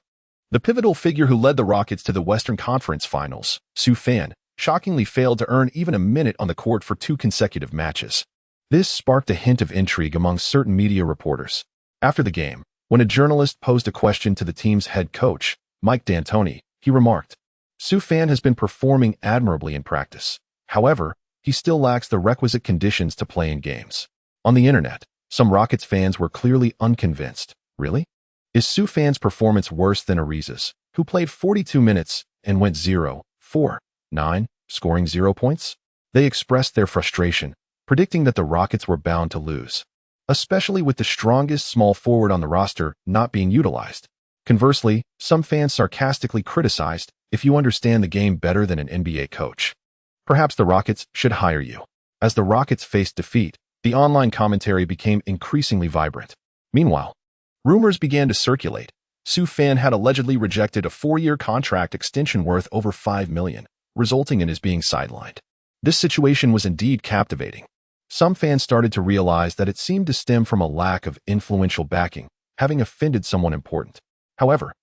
The pivotal figure who led the Rockets to the Western Conference Finals, Sufjan, shockingly failed to earn even a minute on the court for 2 consecutive matches. This sparked a hint of intrigue among certain media reporters. After the game, when a journalist posed a question to the team's head coach, Mike D'Antoni, he remarked, "Sufjan has been performing admirably in practice. However, he still lacks the requisite conditions to play in games." On the internet, some Rockets fans were clearly unconvinced. Really? Is Sufjan's performance worse than Ariza's, who played 42 minutes and went 0-4-9, scoring 0 points? They expressed their frustration, predicting that the Rockets were bound to lose, especially with the strongest small forward on the roster not being utilized. Conversely, some fans sarcastically criticized, "If you understand the game better than an NBA coach, perhaps the Rockets should hire you." As the Rockets faced defeat, the online commentary became increasingly vibrant. Meanwhile, rumors began to circulate. Sufjan had allegedly rejected a 4-year contract extension worth over $5 million, resulting in his being sidelined. This situation was indeed captivating. Some fans started to realize that it seemed to stem from a lack of influential backing, having offended someone important. However,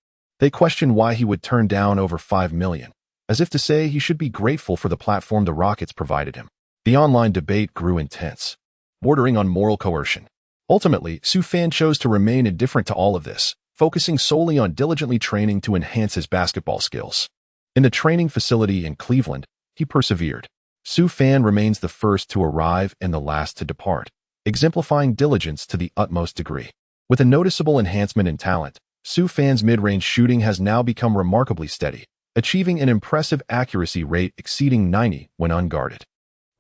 they questioned why he would turn down over $5 million, as if to say he should be grateful for the platform the Rockets provided him. The online debate grew intense, bordering on moral coercion. Ultimately, Sufjan chose to remain indifferent to all of this, focusing solely on diligently training to enhance his basketball skills. In the training facility in Cleveland, he persevered, Su Fan remains the first to arrive and the last to depart, exemplifying diligence to the utmost degree. With a noticeable enhancement in talent, Su Fan's mid-range shooting has now become remarkably steady, achieving an impressive accuracy rate exceeding 90 when unguarded.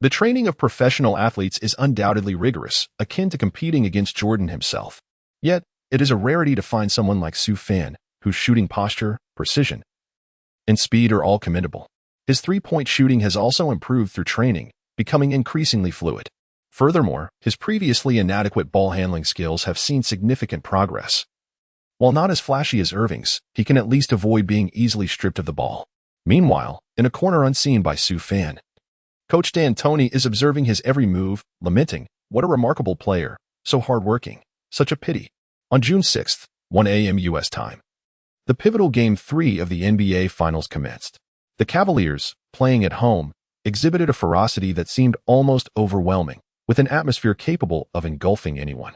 The training of professional athletes is undoubtedly rigorous, akin to competing against Jordan himself. Yet, it is a rarity to find someone like Su Fan, whose shooting posture, precision, and speed are all commendable. His three-point shooting has also improved through training, becoming increasingly fluid. Furthermore, his previously inadequate ball handling skills have seen significant progress. While not as flashy as Irving's, he can at least avoid being easily stripped of the ball. Meanwhile, in a corner unseen by Su Fan, Coach D'Antoni is observing his every move, lamenting, "What a remarkable player, so hardworking, such a pity." On June 6th, 1 a.m. U.S. time, the pivotal Game 3 of the NBA Finals commenced. The Cavaliers, playing at home, exhibited a ferocity that seemed almost overwhelming, with an atmosphere capable of engulfing anyone.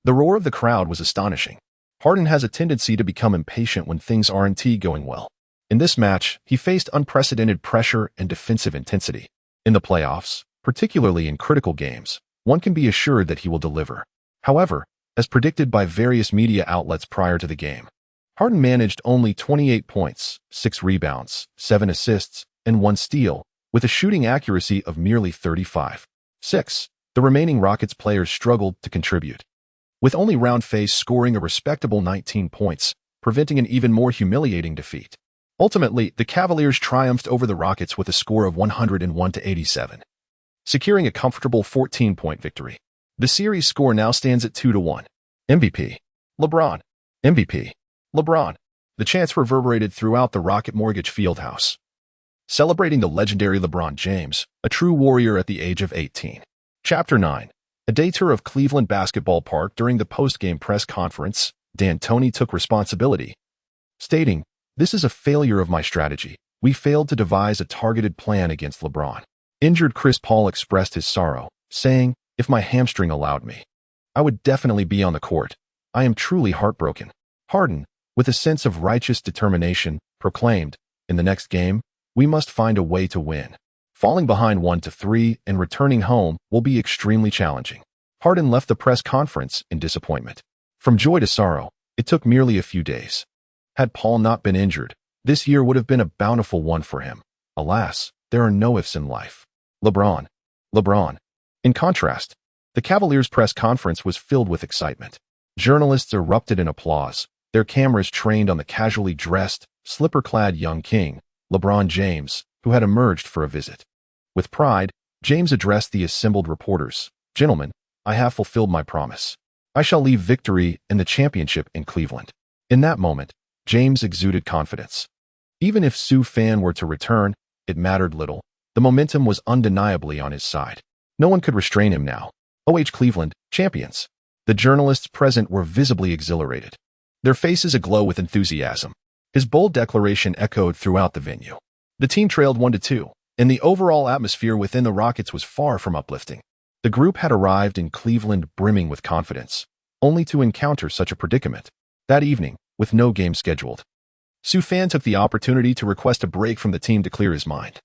The roar of the crowd was astonishing. Harden has a tendency to become impatient when things aren't going well. In this match, he faced unprecedented pressure and defensive intensity. In the playoffs, particularly in critical games, one can be assured that he will deliver. However, as predicted by various media outlets prior to the game, Harden managed only 28 points, 6 rebounds, 7 assists, and 1 steal, with a shooting accuracy of merely 35.6. The remaining Rockets players struggled to contribute, with only Roundface scoring a respectable 19 points, preventing an even more humiliating defeat. Ultimately, the Cavaliers triumphed over the Rockets with a score of 101-87, securing a comfortable 14-point victory. The series score now stands at 2-1. MVP. LeBron. MVP. LeBron. The chants reverberated throughout the Rocket Mortgage Fieldhouse, celebrating the legendary LeBron James, a true warrior at the age of 18. Chapter 9. A day tour of Cleveland Basketball Park. During the post-game press conference, D'Antoni took responsibility, stating, "This is a failure of my strategy. We failed to devise a targeted plan against LeBron." Injured Chris Paul expressed his sorrow, saying, "If my hamstring allowed me, I would definitely be on the court. I am truly heartbroken." Harden, with a sense of righteous determination, proclaimed, "In the next game, we must find a way to win. Falling behind 1-3 and returning home will be extremely challenging." Harden left the press conference in disappointment. From joy to sorrow, it took merely a few days. Had Paul not been injured, this year would have been a bountiful one for him. Alas, there are no ifs in life. LeBron. LeBron. In contrast, the Cavaliers' press conference was filled with excitement. Journalists erupted in applause, their cameras trained on the casually dressed, slipper-clad young king, LeBron James, who had emerged for a visit. With pride, James addressed the assembled reporters, "Gentlemen, I have fulfilled my promise. I shall leave victory and the championship in Cleveland." In that moment, James exuded confidence. Even if Su Fan were to return, it mattered little. The momentum was undeniably on his side. No one could restrain him now. Cleveland, champions. The journalists present were visibly exhilarated, their faces aglow with enthusiasm. His bold declaration echoed throughout the venue. The team trailed 1-2, and the overall atmosphere within the Rockets was far from uplifting. The group had arrived in Cleveland brimming with confidence, only to encounter such a predicament. That evening, with no game scheduled, Su Fan took the opportunity to request a break from the team to clear his mind.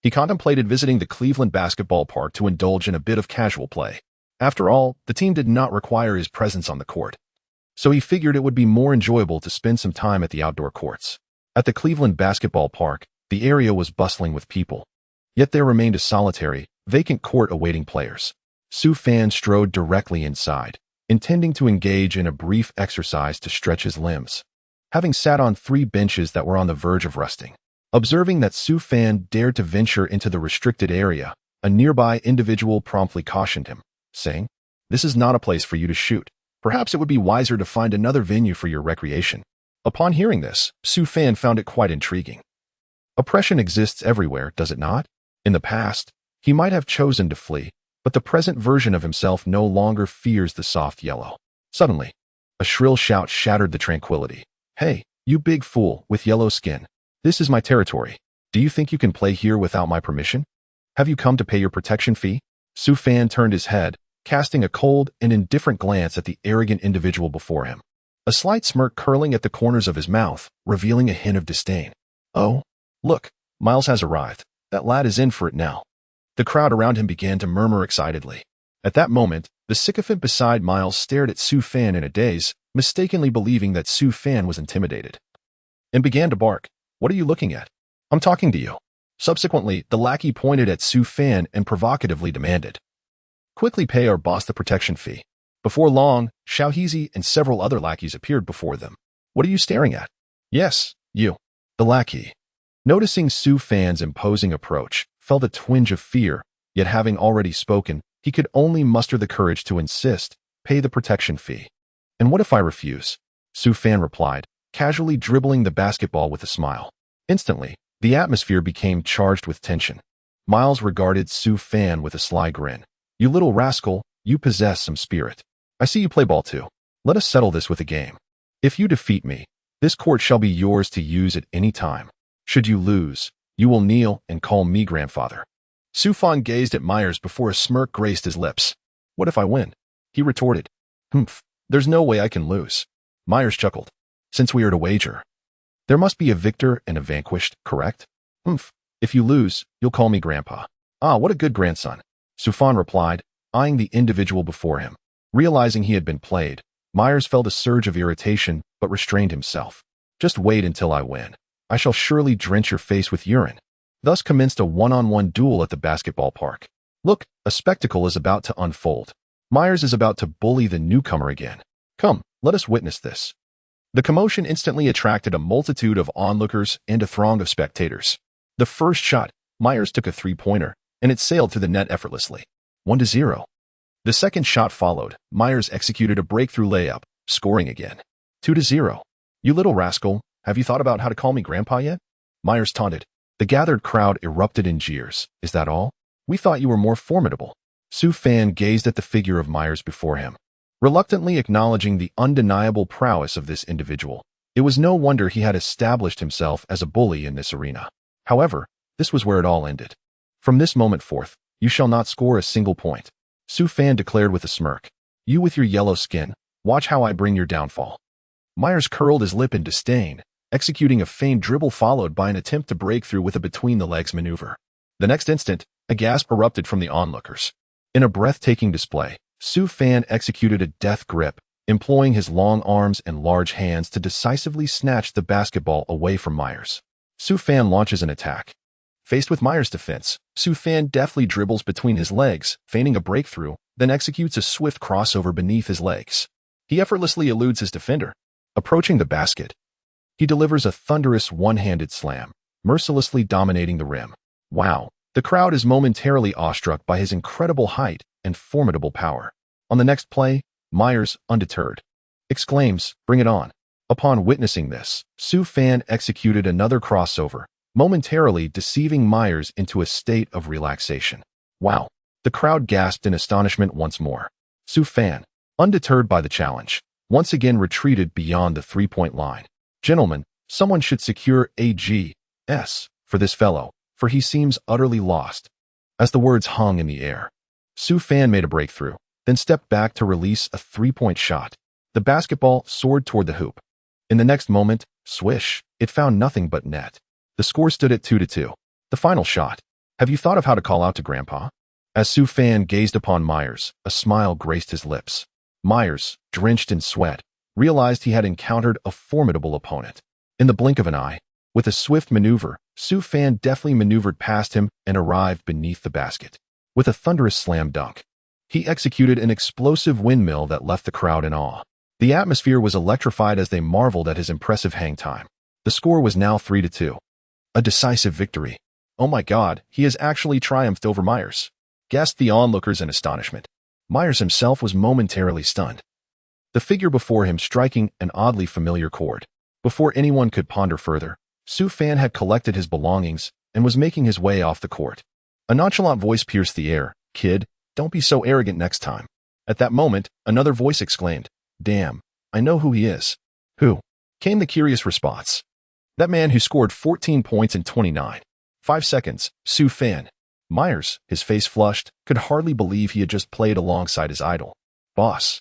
He contemplated visiting the Cleveland Basketball Park to indulge in a bit of casual play. After all, the team did not require his presence on the court, so he figured it would be more enjoyable to spend some time at the outdoor courts. At the Cleveland Basketball Park, the area was bustling with people, yet there remained a solitary, vacant court awaiting players. Su Fan strode directly inside, intending to engage in a brief exercise to stretch his limbs. Having sat on 3 benches that were on the verge of rusting, observing that Su Fan dared to venture into the restricted area, a nearby individual promptly cautioned him, saying, "This is not a place for you to shoot. Perhaps it would be wiser to find another venue for your recreation." Upon hearing this, Su Fan found it quite intriguing. Oppression exists everywhere, does it not? In the past, he might have chosen to flee, but the present version of himself no longer fears the soft yellow. Suddenly, a shrill shout shattered the tranquility. "Hey, you big fool with yellow skin. This is my territory. Do you think you can play here without my permission? Have you come to pay your protection fee?" Su Fan turned his head, casting a cold and indifferent glance at the arrogant individual before him, a slight smirk curling at the corners of his mouth, revealing a hint of disdain. "Oh, look, Miles has arrived. That lad is in for it now." The crowd around him began to murmur excitedly. At that moment, the sycophant beside Miles stared at Su Fan in a daze, mistakenly believing that Su Fan was intimidated, and began to bark. "What are you looking at? I'm talking to you." Subsequently, the lackey pointed at Su Fan and provocatively demanded, "Quickly pay our boss the protection fee." Before long, Xiaohizi and several other lackeys appeared before them. "What are you staring at?" "Yes, you." The lackey, noticing Su Fan's imposing approach, felt a twinge of fear, yet having already spoken, he could only muster the courage to insist, "Pay the protection fee." "And what if I refuse?" Su Fan replied, casually dribbling the basketball with a smile. Instantly, the atmosphere became charged with tension. Miles regarded Su Fan with a sly grin. "You little rascal, you possess some spirit. I see you play ball too. Let us settle this with a game. If you defeat me, this court shall be yours to use at any time. Should you lose, you will kneel and call me grandfather." Su Fan gazed at Myers before a smirk graced his lips. "What if I win?" he retorted. "Humph, there's no way I can lose." Myers chuckled. "Since we are to wager, there must be a victor and a vanquished, correct?" "Humph, if you lose, you'll call me grandpa." "Ah, what a good grandson," Su Fan replied, eyeing the individual before him. Realizing he had been played, Myers felt a surge of irritation but restrained himself. "Just wait until I win. I shall surely drench your face with urine." Thus commenced a one-on-one duel at the basketball park. Look, a spectacle is about to unfold. Myers is about to bully the newcomer again. Come, let us witness this. The commotion instantly attracted a multitude of onlookers and a throng of spectators. The first shot, Myers took a three-pointer, and it sailed through the net effortlessly. 1-0. The second shot followed. Myers executed a breakthrough layup, scoring again. 2-0. "You little rascal, have you thought about how to call me grandpa yet?" Myers taunted. The gathered crowd erupted in jeers. "Is that all? We thought you were more formidable." Su Fan gazed at the figure of Myers before him, reluctantly acknowledging the undeniable prowess of this individual. It was no wonder he had established himself as a bully in this arena. However, this was where it all ended. "From this moment forth, you shall not score a single point," Su Fan declared with a smirk. "You with your yellow skin, watch how I bring your downfall." Myers curled his lip in disdain, executing a feigned dribble followed by an attempt to break through with a between-the-legs maneuver. The next instant, a gasp erupted from the onlookers. In a breathtaking display, Su Fan executed a death grip, employing his long arms and large hands to decisively snatch the basketball away from Myers. Su Fan launches an attack. Faced with Myers' defense, Su Fan deftly dribbles between his legs, feigning a breakthrough, then executes a swift crossover beneath his legs. He effortlessly eludes his defender. Approaching the basket, he delivers a thunderous one-handed slam, mercilessly dominating the rim. Wow, the crowd is momentarily awestruck by his incredible height and formidable power. On the next play, Myers, undeterred, exclaims, "Bring it on." Upon witnessing this, Su Fan executed another crossover, momentarily deceiving Myers into a state of relaxation. Wow, the crowd gasped in astonishment once more. Su Fan, undeterred by the challenge, once again retreated beyond the three-point line. "Gentlemen, someone should secure AGS for this fellow, for he seems utterly lost." As the words hung in the air, Su Fan made a breakthrough, then stepped back to release a three-point shot. The basketball soared toward the hoop. In the next moment, swish, it found nothing but net. The score stood at 2-2. The final shot. "Have you thought of how to call out to Grandpa?" As Su Fan gazed upon Myers, a smile graced his lips. Myers, drenched in sweat, realized he had encountered a formidable opponent. In the blink of an eye, with a swift maneuver, Su Fan deftly maneuvered past him and arrived beneath the basket. With a thunderous slam dunk, he executed an explosive windmill that left the crowd in awe. The atmosphere was electrified as they marveled at his impressive hang time. The score was now 3-2. A decisive victory. "Oh my God, he has actually triumphed over Myers," gasped the onlookers in astonishment. Myers himself was momentarily stunned, the figure before him striking an oddly familiar chord. Before anyone could ponder further, Su Fan had collected his belongings and was making his way off the court. A nonchalant voice pierced the air. "Kid, don't be so arrogant next time." At that moment, another voice exclaimed, "Damn, I know who he is." "Who?" came the curious response. "That man who scored 14 points in 29.5 seconds, Su Fan." Myers, his face flushed, could hardly believe he had just played alongside his idol. "Boss,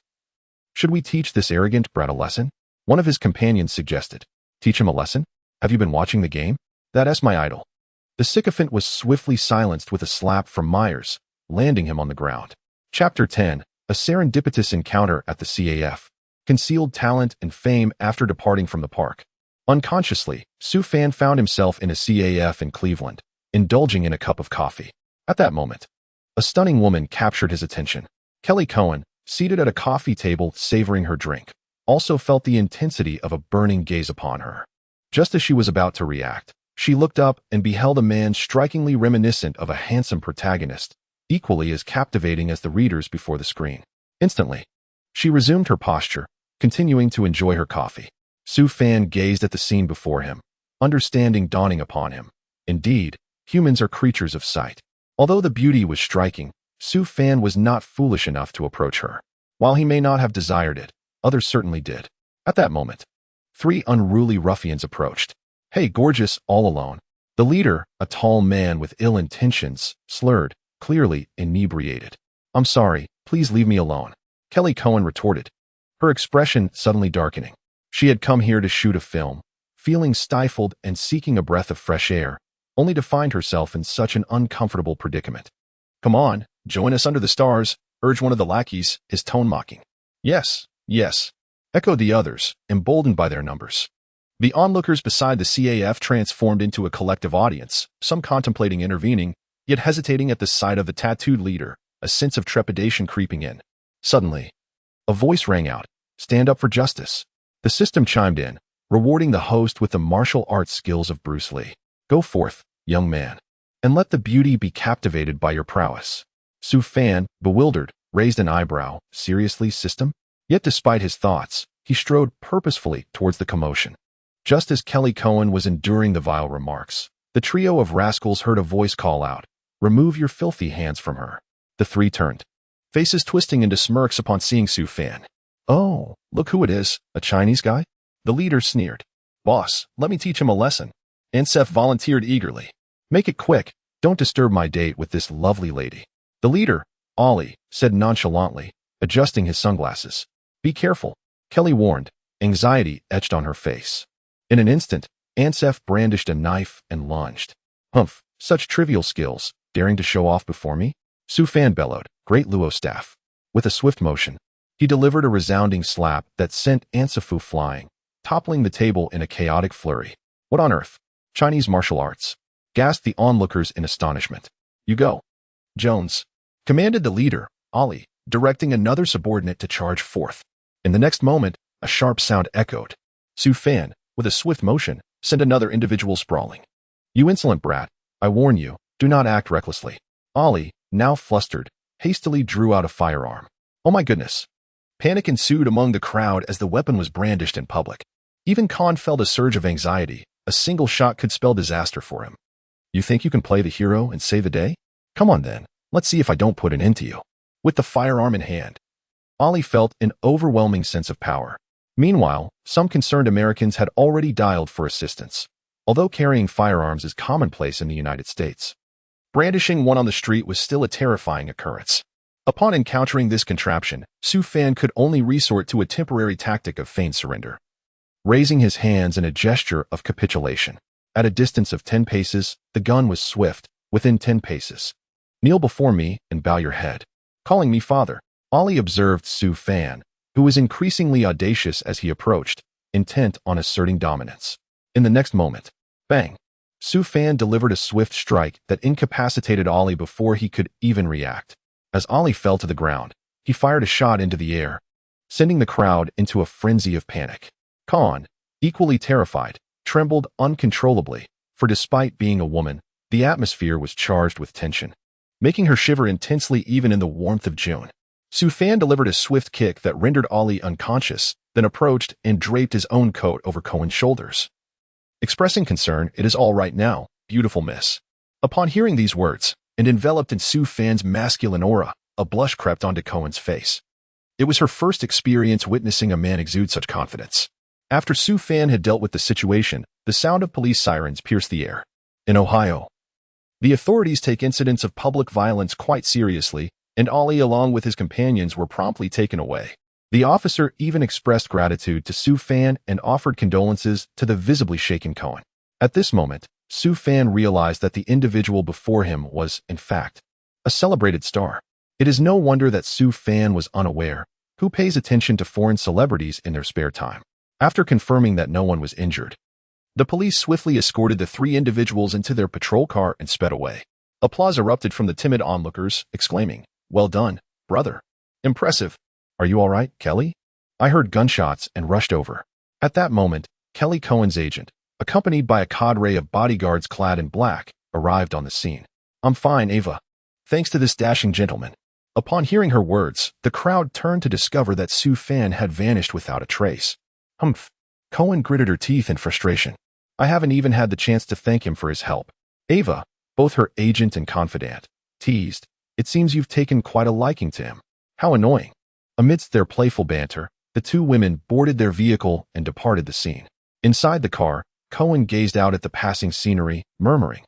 should we teach this arrogant brat a lesson?" One of his companions suggested. "Teach him a lesson? Have you been watching the game?" "That's my idol." The sycophant was swiftly silenced with a slap from Myers, landing him on the ground. Chapter 10. A serendipitous encounter at the CAF. Concealed talent and fame after departing from the park. Unconsciously, Soo Fan found himself in a CAF in Cleveland, indulging in a cup of coffee. At that moment, a stunning woman captured his attention. Kelly Cohen, seated at a coffee table savoring her drink, also felt the intensity of a burning gaze upon her. Just as she was about to react, she looked up and beheld a man strikingly reminiscent of a handsome protagonist, equally as captivating as the readers before the screen. Instantly, she resumed her posture, continuing to enjoy her coffee. Soo Fan gazed at the scene before him, understanding dawning upon him. Indeed, humans are creatures of sight. Although the beauty was striking, Soo Fan was not foolish enough to approach her. While he may not have desired it, others certainly did. At that moment, 3 unruly ruffians approached. "Hey, gorgeous, all alone." The leader, a tall man with ill intentions, slurred, clearly inebriated. "I'm sorry, please leave me alone," Kelly Cohen retorted, her expression suddenly darkening. She had come here to shoot a film, feeling stifled and seeking a breath of fresh air, only to find herself in such an uncomfortable predicament. "Come on, join us under the stars," urged one of the lackeys, his tone mocking. "Yes, yes," echoed the others, emboldened by their numbers. The onlookers beside the CAF transformed into a collective audience, some contemplating intervening, yet hesitating at the sight of the tattooed leader, a sense of trepidation creeping in. Suddenly, a voice rang out, "Stand up for justice." The system chimed in, rewarding the host with the martial arts skills of Bruce Lee. "Go forth, young man, and let the beauty be captivated by your prowess." Soo Fan, bewildered, raised an eyebrow. "Seriously, system?" Yet despite his thoughts, he strode purposefully towards the commotion. Just as Kelly Cohen was enduring the vile remarks, the trio of rascals heard a voice call out, "Remove your filthy hands from her." The 3 turned, faces twisting into smirks upon seeing Soo Fan. "Oh, look who it is, a Chinese guy?" The leader sneered. "Boss, let me teach him a lesson." Ansef volunteered eagerly. "Make it quick, don't disturb my date with this lovely lady." The leader, Ollie, said nonchalantly, adjusting his sunglasses. "Be careful," Kelly warned, anxiety etched on her face. In an instant, Ansef brandished a knife and lunged. "Humph, such trivial skills, daring to show off before me?" Soo Fan bellowed, "Great Luo staff." With a swift motion, he delivered a resounding slap that sent Ansefu flying, toppling the table in a chaotic flurry. "What on earth? Chinese martial arts?" gasped the onlookers in astonishment. "You go, Jones," commanded the leader, Ollie, directing another subordinate to charge forth. In the next moment, a sharp sound echoed. Soo Fan, with a swift motion, sent another individual sprawling. "You insolent brat, I warn you, do not act recklessly." Ollie, now flustered, hastily drew out a firearm. "Oh my goodness." Panic ensued among the crowd as the weapon was brandished in public. Even Khan felt a surge of anxiety. A single shot could spell disaster for him. "You think you can play the hero and save the day? Come on then, let's see if I don't put an end to you." With the firearm in hand, Ollie felt an overwhelming sense of power. Meanwhile, some concerned Americans had already dialed for assistance, although carrying firearms is commonplace in the United States. Brandishing one on the street was still a terrifying occurrence. Upon encountering this contraption, Soo Fan could only resort to a temporary tactic of feigned surrender, raising his hands in a gesture of capitulation. At a distance of 10 paces, the gun was swift. Within 10 paces, "Kneel before me and bow your head." Calling me father, Ollie observed Soo Fan, who was increasingly audacious as he approached, intent on asserting dominance. In the next moment, bang! Soo Fan delivered a swift strike that incapacitated Ollie before he could even react. As Ollie fell to the ground, he fired a shot into the air, sending the crowd into a frenzy of panic. Khan, equally terrified, trembled uncontrollably, for despite being a woman, the atmosphere was charged with tension, making her shiver intensely even in the warmth of June. Soo Fan delivered a swift kick that rendered Ollie unconscious, then approached and draped his own coat over Cohen's shoulders. Expressing concern, "It is all right now, beautiful miss." Upon hearing these words, and enveloped in Soo Fan's masculine aura, a blush crept onto Cohen's face. It was her first experience witnessing a man exude such confidence. After Soo Fan had dealt with the situation, the sound of police sirens pierced the air. In Ohio, the authorities take incidents of public violence quite seriously, and Ollie along with his companions were promptly taken away. The officer even expressed gratitude to Soo Fan and offered condolences to the visibly shaken Cohen. At this moment, Su Fan realized that the individual before him was, in fact, a celebrated star. It is no wonder that Su Fan was unaware. Who pays attention to foreign celebrities in their spare time? After confirming that no one was injured, the police swiftly escorted the three individuals into their patrol car and sped away. Applause erupted from the timid onlookers, exclaiming, "Well done, brother. Impressive. Are you all right, Kelly?" I heard gunshots and rushed over. At that moment, Kelly Cohen's agent, accompanied by a cadre of bodyguards clad in black, arrived on the scene. "I'm fine, Ava. Thanks to this dashing gentleman." Upon hearing her words, the crowd turned to discover that Su Fan had vanished without a trace. Humph. Cohen gritted her teeth in frustration. I haven't even had the chance to thank him for his help. Ava, both her agent and confidant, teased, "It seems you've taken quite a liking to him. How annoying." Amidst their playful banter, the two women boarded their vehicle and departed the scene. Inside the car, Cohen gazed out at the passing scenery, murmuring,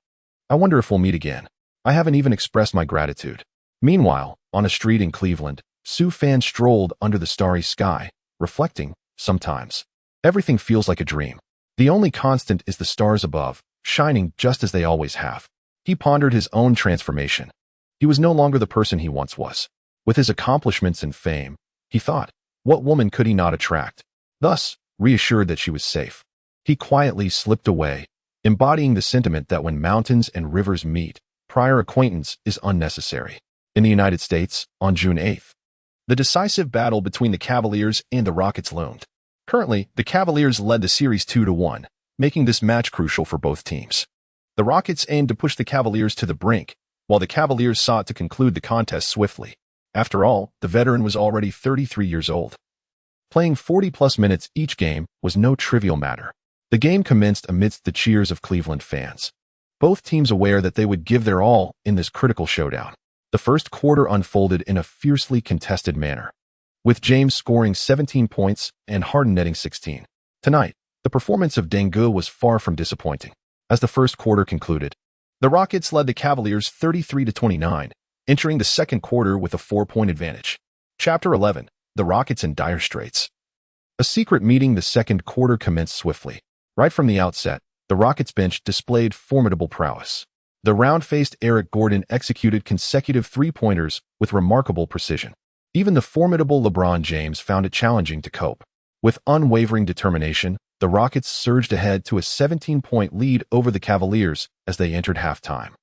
"I wonder if we'll meet again. I haven't even expressed my gratitude." Meanwhile, on a street in Cleveland, Su Fan strolled under the starry sky, reflecting, "Sometimes everything feels like a dream. The only constant is the stars above, shining just as they always have." He pondered his own transformation. He was no longer the person he once was. With his accomplishments and fame, he thought, what woman could he not attract? Thus, reassured that she was safe, he quietly slipped away, embodying the sentiment that when mountains and rivers meet, prior acquaintance is unnecessary. In the United States, on June 8th, the decisive battle between the Cavaliers and the Rockets loomed. Currently, the Cavaliers led the series 2-1, making this match crucial for both teams. The Rockets aimed to push the Cavaliers to the brink, while the Cavaliers sought to conclude the contest swiftly. After all, the veteran was already 33 years old. Playing 40-plus minutes each game was no trivial matter. The game commenced amidst the cheers of Cleveland fans, both teams aware that they would give their all in this critical showdown. The first quarter unfolded in a fiercely contested manner, with James scoring 17 points and Harden netting 16. Tonight, the performance of Dengue was far from disappointing. As the first quarter concluded, the Rockets led the Cavaliers 33-29, entering the second quarter with a 4-point advantage. Chapter 11, The Rockets in Dire Straits. A secret meeting. The second quarter commenced swiftly. Right from the outset, the Rockets bench displayed formidable prowess. The round-faced Eric Gordon executed consecutive three-pointers with remarkable precision. Even the formidable LeBron James found it challenging to cope. With unwavering determination, the Rockets surged ahead to a 17-point lead over the Cavaliers as they entered halftime.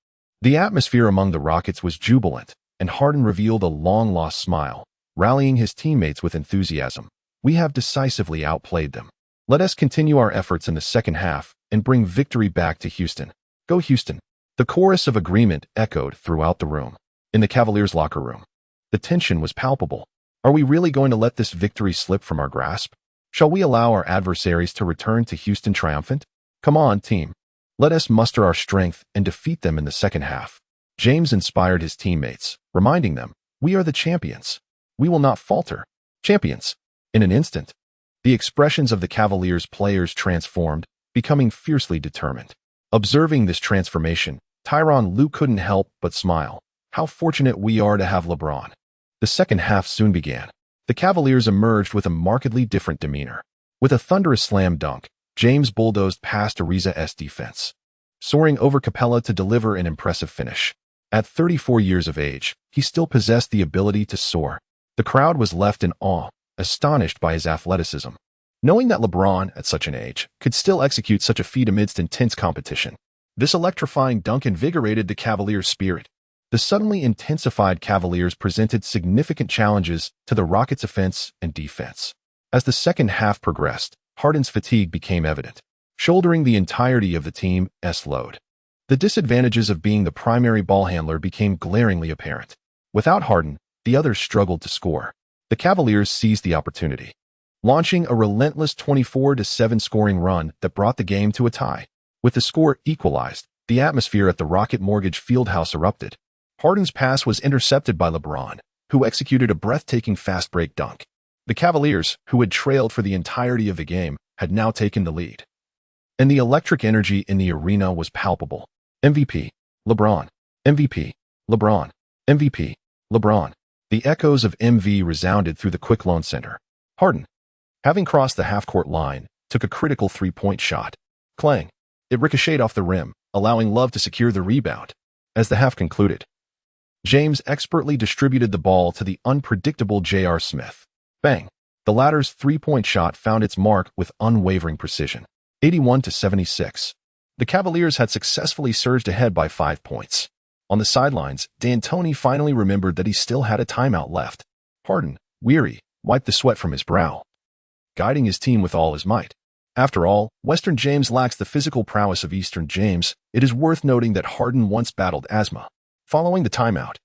The atmosphere among the Rockets was jubilant, and Harden revealed a long-lost smile, rallying his teammates with enthusiasm. "We have decisively outplayed them. Let us continue our efforts in the second half and bring victory back to Houston. Go Houston." The chorus of agreement echoed throughout the room. In the Cavaliers' locker room, the tension was palpable. Are we really going to let this victory slip from our grasp? Shall we allow our adversaries to return to Houston triumphant? Come on, team. Let us muster our strength and defeat them in the second half. James inspired his teammates, reminding them, "We are the champions. We will not falter." Champions. In an instant, the expressions of the Cavaliers players transformed, becoming fiercely determined. Observing this transformation, Tyronn Lue couldn't help but smile. How fortunate we are to have LeBron. The second half soon began. The Cavaliers emerged with a markedly different demeanor. With a thunderous slam dunk, James bulldozed past Ariza's defense, soaring over Capella to deliver an impressive finish. At 34 years of age, he still possessed the ability to soar. The crowd was left in awe, astonished by his athleticism. Knowing that LeBron, at such an age, could still execute such a feat amidst intense competition. This electrifying dunk invigorated the Cavaliers' spirit. The suddenly intensified Cavaliers presented significant challenges to the Rockets' offense and defense. As the second half progressed, Harden's fatigue became evident, shouldering the entirety of the team's load. The disadvantages of being the primary ball handler became glaringly apparent. Without Harden, the others struggled to score. The Cavaliers seized the opportunity, launching a relentless 24-7 scoring run that brought the game to a tie. With the score equalized, the atmosphere at the Rocket Mortgage Fieldhouse erupted. Harden's pass was intercepted by LeBron, who executed a breathtaking fast break dunk. The Cavaliers, who had trailed for the entirety of the game, had now taken the lead. And the electric energy in the arena was palpable. MVP, LeBron. MVP, LeBron. MVP, LeBron. The echoes of MV resounded through the Quick Loan Center. Harden, having crossed the half-court line, took a critical three-point shot. Clang! It ricocheted off the rim, allowing Love to secure the rebound. As the half concluded, James expertly distributed the ball to the unpredictable J.R. Smith. Bang! The latter's three-point shot found its mark with unwavering precision. 81-76. The Cavaliers had successfully surged ahead by 5 points. On the sidelines, D'Antoni finally remembered that he still had a timeout left. Harden, weary, wiped the sweat from his brow, guiding his team with all his might. After all, Western James lacks the physical prowess of Eastern James. It is worth noting that Harden once battled asthma. Following the timeout,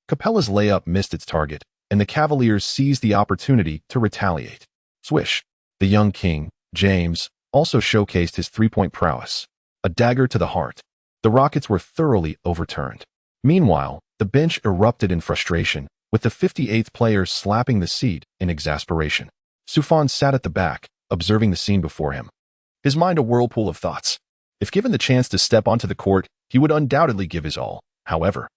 Capella's layup missed its target, and the Cavaliers seized the opportunity to retaliate. Swish! The young king, James, also showcased his three-point prowess. A dagger to the heart. The Rockets were thoroughly overturned. Meanwhile, the bench erupted in frustration, with the 58th player slapping the seat in exasperation. Soufan sat at the back, observing the scene before him, his mind a whirlpool of thoughts. If given the chance to step onto the court, he would undoubtedly give his all. However,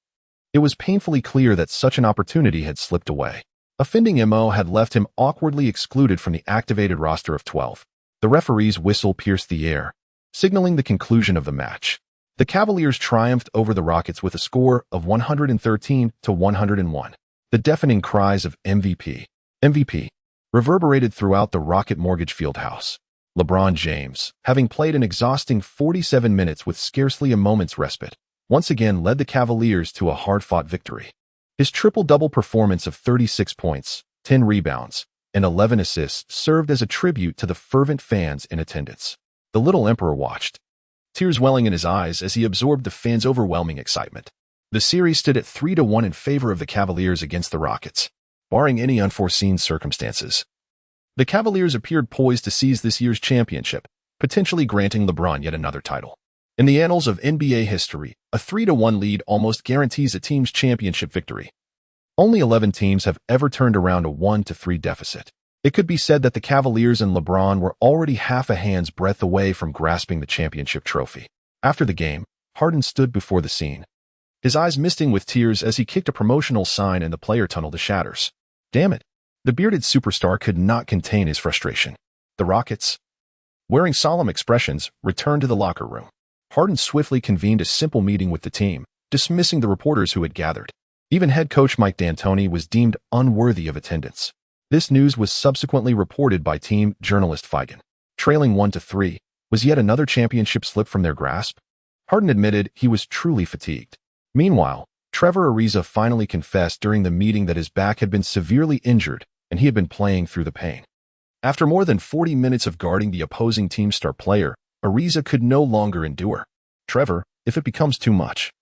it was painfully clear that such an opportunity had slipped away. Offending MO had left him awkwardly excluded from the activated roster of 12. The referee's whistle pierced the air, signaling the conclusion of the match. The Cavaliers triumphed over the Rockets with a score of 113-101. The deafening cries of MVP, MVP, reverberated throughout the Rocket Mortgage Fieldhouse. LeBron James, having played an exhausting 47 minutes with scarcely a moment's respite, once again led the Cavaliers to a hard-fought victory. His triple-double performance of 36 points, 10 rebounds, and 11 assists served as a tribute to the fervent fans in attendance. The Little Emperor watched, tears welling in his eyes as he absorbed the fans' overwhelming excitement. The series stood at 3-1 in favor of the Cavaliers against the Rockets, barring any unforeseen circumstances. The Cavaliers appeared poised to seize this year's championship, potentially granting LeBron yet another title. In the annals of NBA history, a 3-1 lead almost guarantees a team's championship victory. Only 11 teams have ever turned around a 1-3 deficit. It could be said that the Cavaliers and LeBron were already half a hand's breadth away from grasping the championship trophy. After the game, Harden stood before the scene, his eyes misting with tears as he kicked a promotional sign in the player tunnel to shatters. Damn it! The bearded superstar could not contain his frustration. The Rockets, wearing solemn expressions, returned to the locker room. Harden swiftly convened a simple meeting with the team, dismissing the reporters who had gathered. Even head coach Mike D'Antoni was deemed unworthy of attendance. This news was subsequently reported by team journalist Feigen. Trailing 1-3, was yet another championship slip from their grasp? Harden admitted he was truly fatigued. Meanwhile, Trevor Ariza finally confessed during the meeting that his back had been severely injured and he had been playing through the pain. After more than 40 minutes of guarding the opposing team's star player, Ariza could no longer endure. Trevor, if it becomes too much,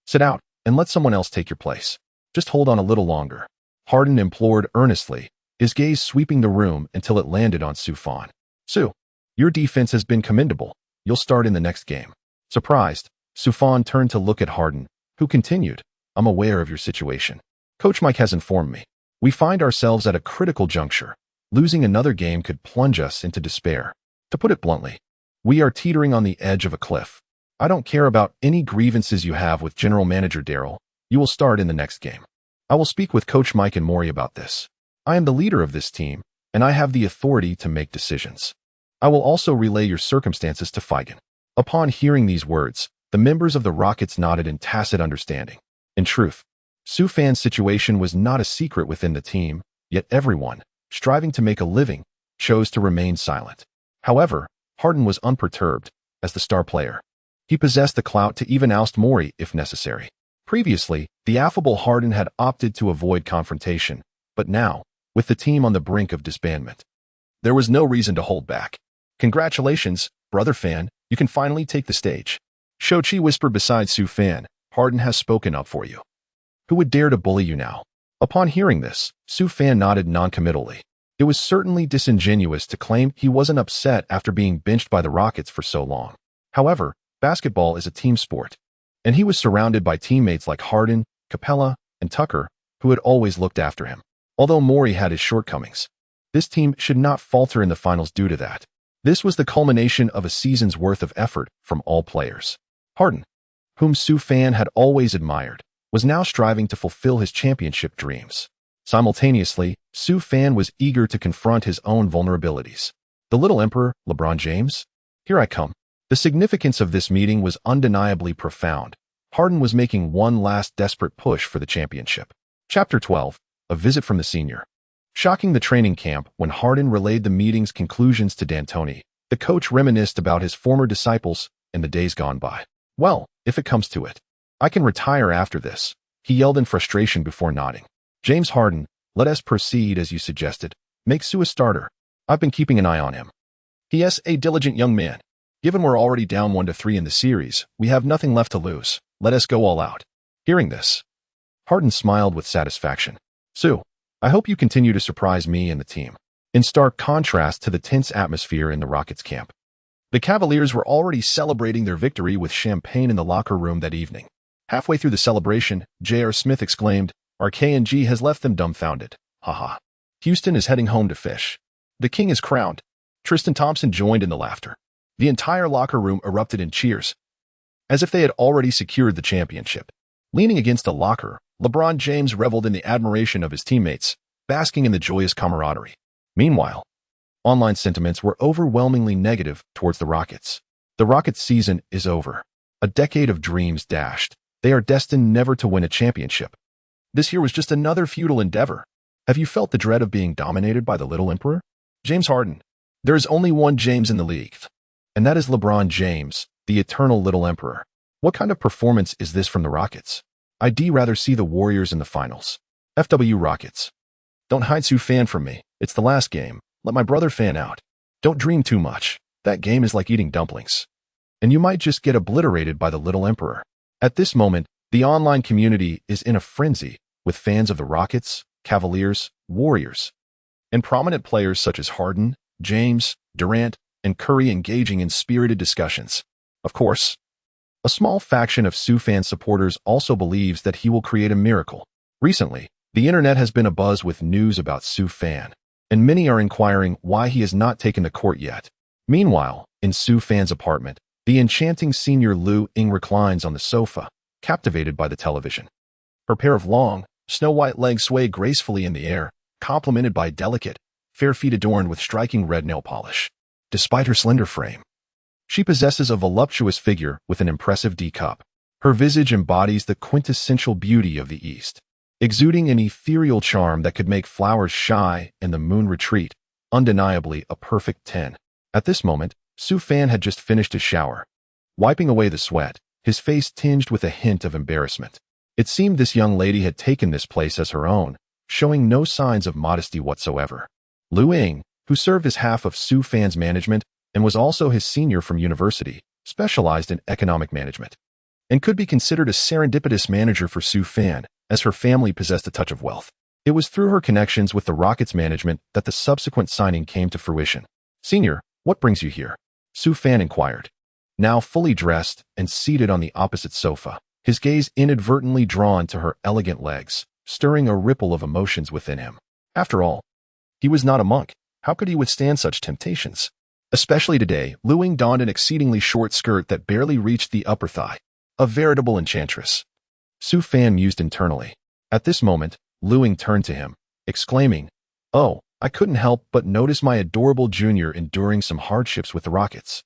sit out and let someone else take your place. Just hold on a little longer, Harden implored earnestly, his gaze sweeping the room until it landed on Soufan. Sue, your defense has been commendable. You'll start in the next game. Surprised, Soufan turned to look at Harden, who continued, I'm aware of your situation. Coach Mike has informed me. We find ourselves at a critical juncture. Losing another game could plunge us into despair. To put it bluntly, we are teetering on the edge of a cliff. I don't care about any grievances you have with General Manager Darryl. You will start in the next game. I will speak with Coach Mike and Morey about this. I am the leader of this team, and I have the authority to make decisions. I will also relay your circumstances to Feigen. Upon hearing these words, the members of the Rockets nodded in tacit understanding. In truth, Soufan's situation was not a secret within the team, yet everyone, striving to make a living, chose to remain silent. However, Harden was unperturbed. As the star player, he possessed the clout to even oust Morey if necessary. Previously, the affable Harden had opted to avoid confrontation, but now, with the team on the brink of disbandment, there was no reason to hold back. Congratulations, brother fan, you can finally take the stage. Shochi whispered beside Soufan, Harden has spoken up for you. Who would dare to bully you now? Upon hearing this, Soufan nodded noncommittally. It was certainly disingenuous to claim he wasn't upset after being benched by the Rockets for so long. However, basketball is a team sport, and he was surrounded by teammates like Harden, Capella, and Tucker, who had always looked after him. Although Morey had his shortcomings, this team should not falter in the finals due to that. This was the culmination of a season's worth of effort from all players. Harden, whom Soufan had always admired, was now striving to fulfill his championship dreams. Simultaneously, Soufan was eager to confront his own vulnerabilities. The Little Emperor, LeBron James? Here I come. The significance of this meeting was undeniably profound. Harden was making one last desperate push for the championship. Chapter 12. A visit from the senior. Shocking the training camp when Harden relayed the meeting's conclusions to D'Antoni, the coach reminisced about his former disciples and the days gone by. Well, if it comes to it, I can retire after this, he yelled in frustration before nodding. James Harden, let us proceed as you suggested. Make Sue a starter. I've been keeping an eye on him. He is a diligent young man. Given we're already down 1-3 in the series, we have nothing left to lose. Let us go all out. Hearing this, Harden smiled with satisfaction. Sue, I hope you continue to surprise me and the team. In stark contrast to the tense atmosphere in the Rockets camp, the Cavaliers were already celebrating their victory with champagne in the locker room that evening. Halfway through the celebration, J.R. Smith exclaimed, "Our K&G has left them dumbfounded. Haha. Houston is heading home to fish. The king is crowned." Tristan Thompson joined in the laughter. The entire locker room erupted in cheers, as if they had already secured the championship. Leaning against a locker, LeBron James reveled in the admiration of his teammates, basking in the joyous camaraderie. Meanwhile, online sentiments were overwhelmingly negative towards the Rockets. The Rockets' season is over. A decade of dreams dashed. They are destined never to win a championship. This year was just another futile endeavor. Have you felt the dread of being dominated by the Little Emperor? James Harden. There is only one James in the league, and that is LeBron James, the eternal Little Emperor. What kind of performance is this from the Rockets? I'd rather see the Warriors in the finals. FW Rockets. Don't hide Sue fan from me. It's the last game. Let my brother fan out. Don't dream too much. That game is like eating dumplings. And you might just get obliterated by the Little Emperor. At this moment, the online community is in a frenzy, with fans of the Rockets, Cavaliers, Warriors, and prominent players such as Harden, James, Durant, and Curry engaging in spirited discussions. Of course, a small faction of Sue fan supporters also believes that he will create a miracle. Recently, the internet has been abuzz with news about Sue fan, and many are inquiring why he has not taken the court yet. Meanwhile, in Sue fan's apartment, the enchanting senior Lu Ying reclines on the sofa, captivated by the television. Her pair of long, snow-white legs sway gracefully in the air, complemented by delicate, fair feet adorned with striking red nail polish. Despite her slender frame, she possesses a voluptuous figure with an impressive D-cup. Her visage embodies the quintessential beauty of the East, exuding an ethereal charm that could make flowers shy and the moon retreat, undeniably a perfect 10. At this moment, Sue fan had just finished his shower. Wiping away the sweat, his face tinged with a hint of embarrassment. It seemed this young lady had taken this place as her own, showing no signs of modesty whatsoever. Lu Ying, who served as half of Sue fan's management and was also his senior from university, specialized in economic management, and could be considered a serendipitous manager for Sue fan, as her family possessed a touch of wealth. It was through her connections with the Rockets management that the subsequent signing came to fruition. "Senior, what brings you here?" Sue fan inquired. Now fully dressed and seated on the opposite sofa, his gaze inadvertently drawn to her elegant legs, stirring a ripple of emotions within him. After all, he was not a monk. How could he withstand such temptations? Especially today, Lu Ying donned an exceedingly short skirt that barely reached the upper thigh. A veritable enchantress. Sue fan mused internally. At this moment, Lu Ying turned to him, exclaiming, "Oh, I couldn't help but notice my adorable junior enduring some hardships with the Rockets.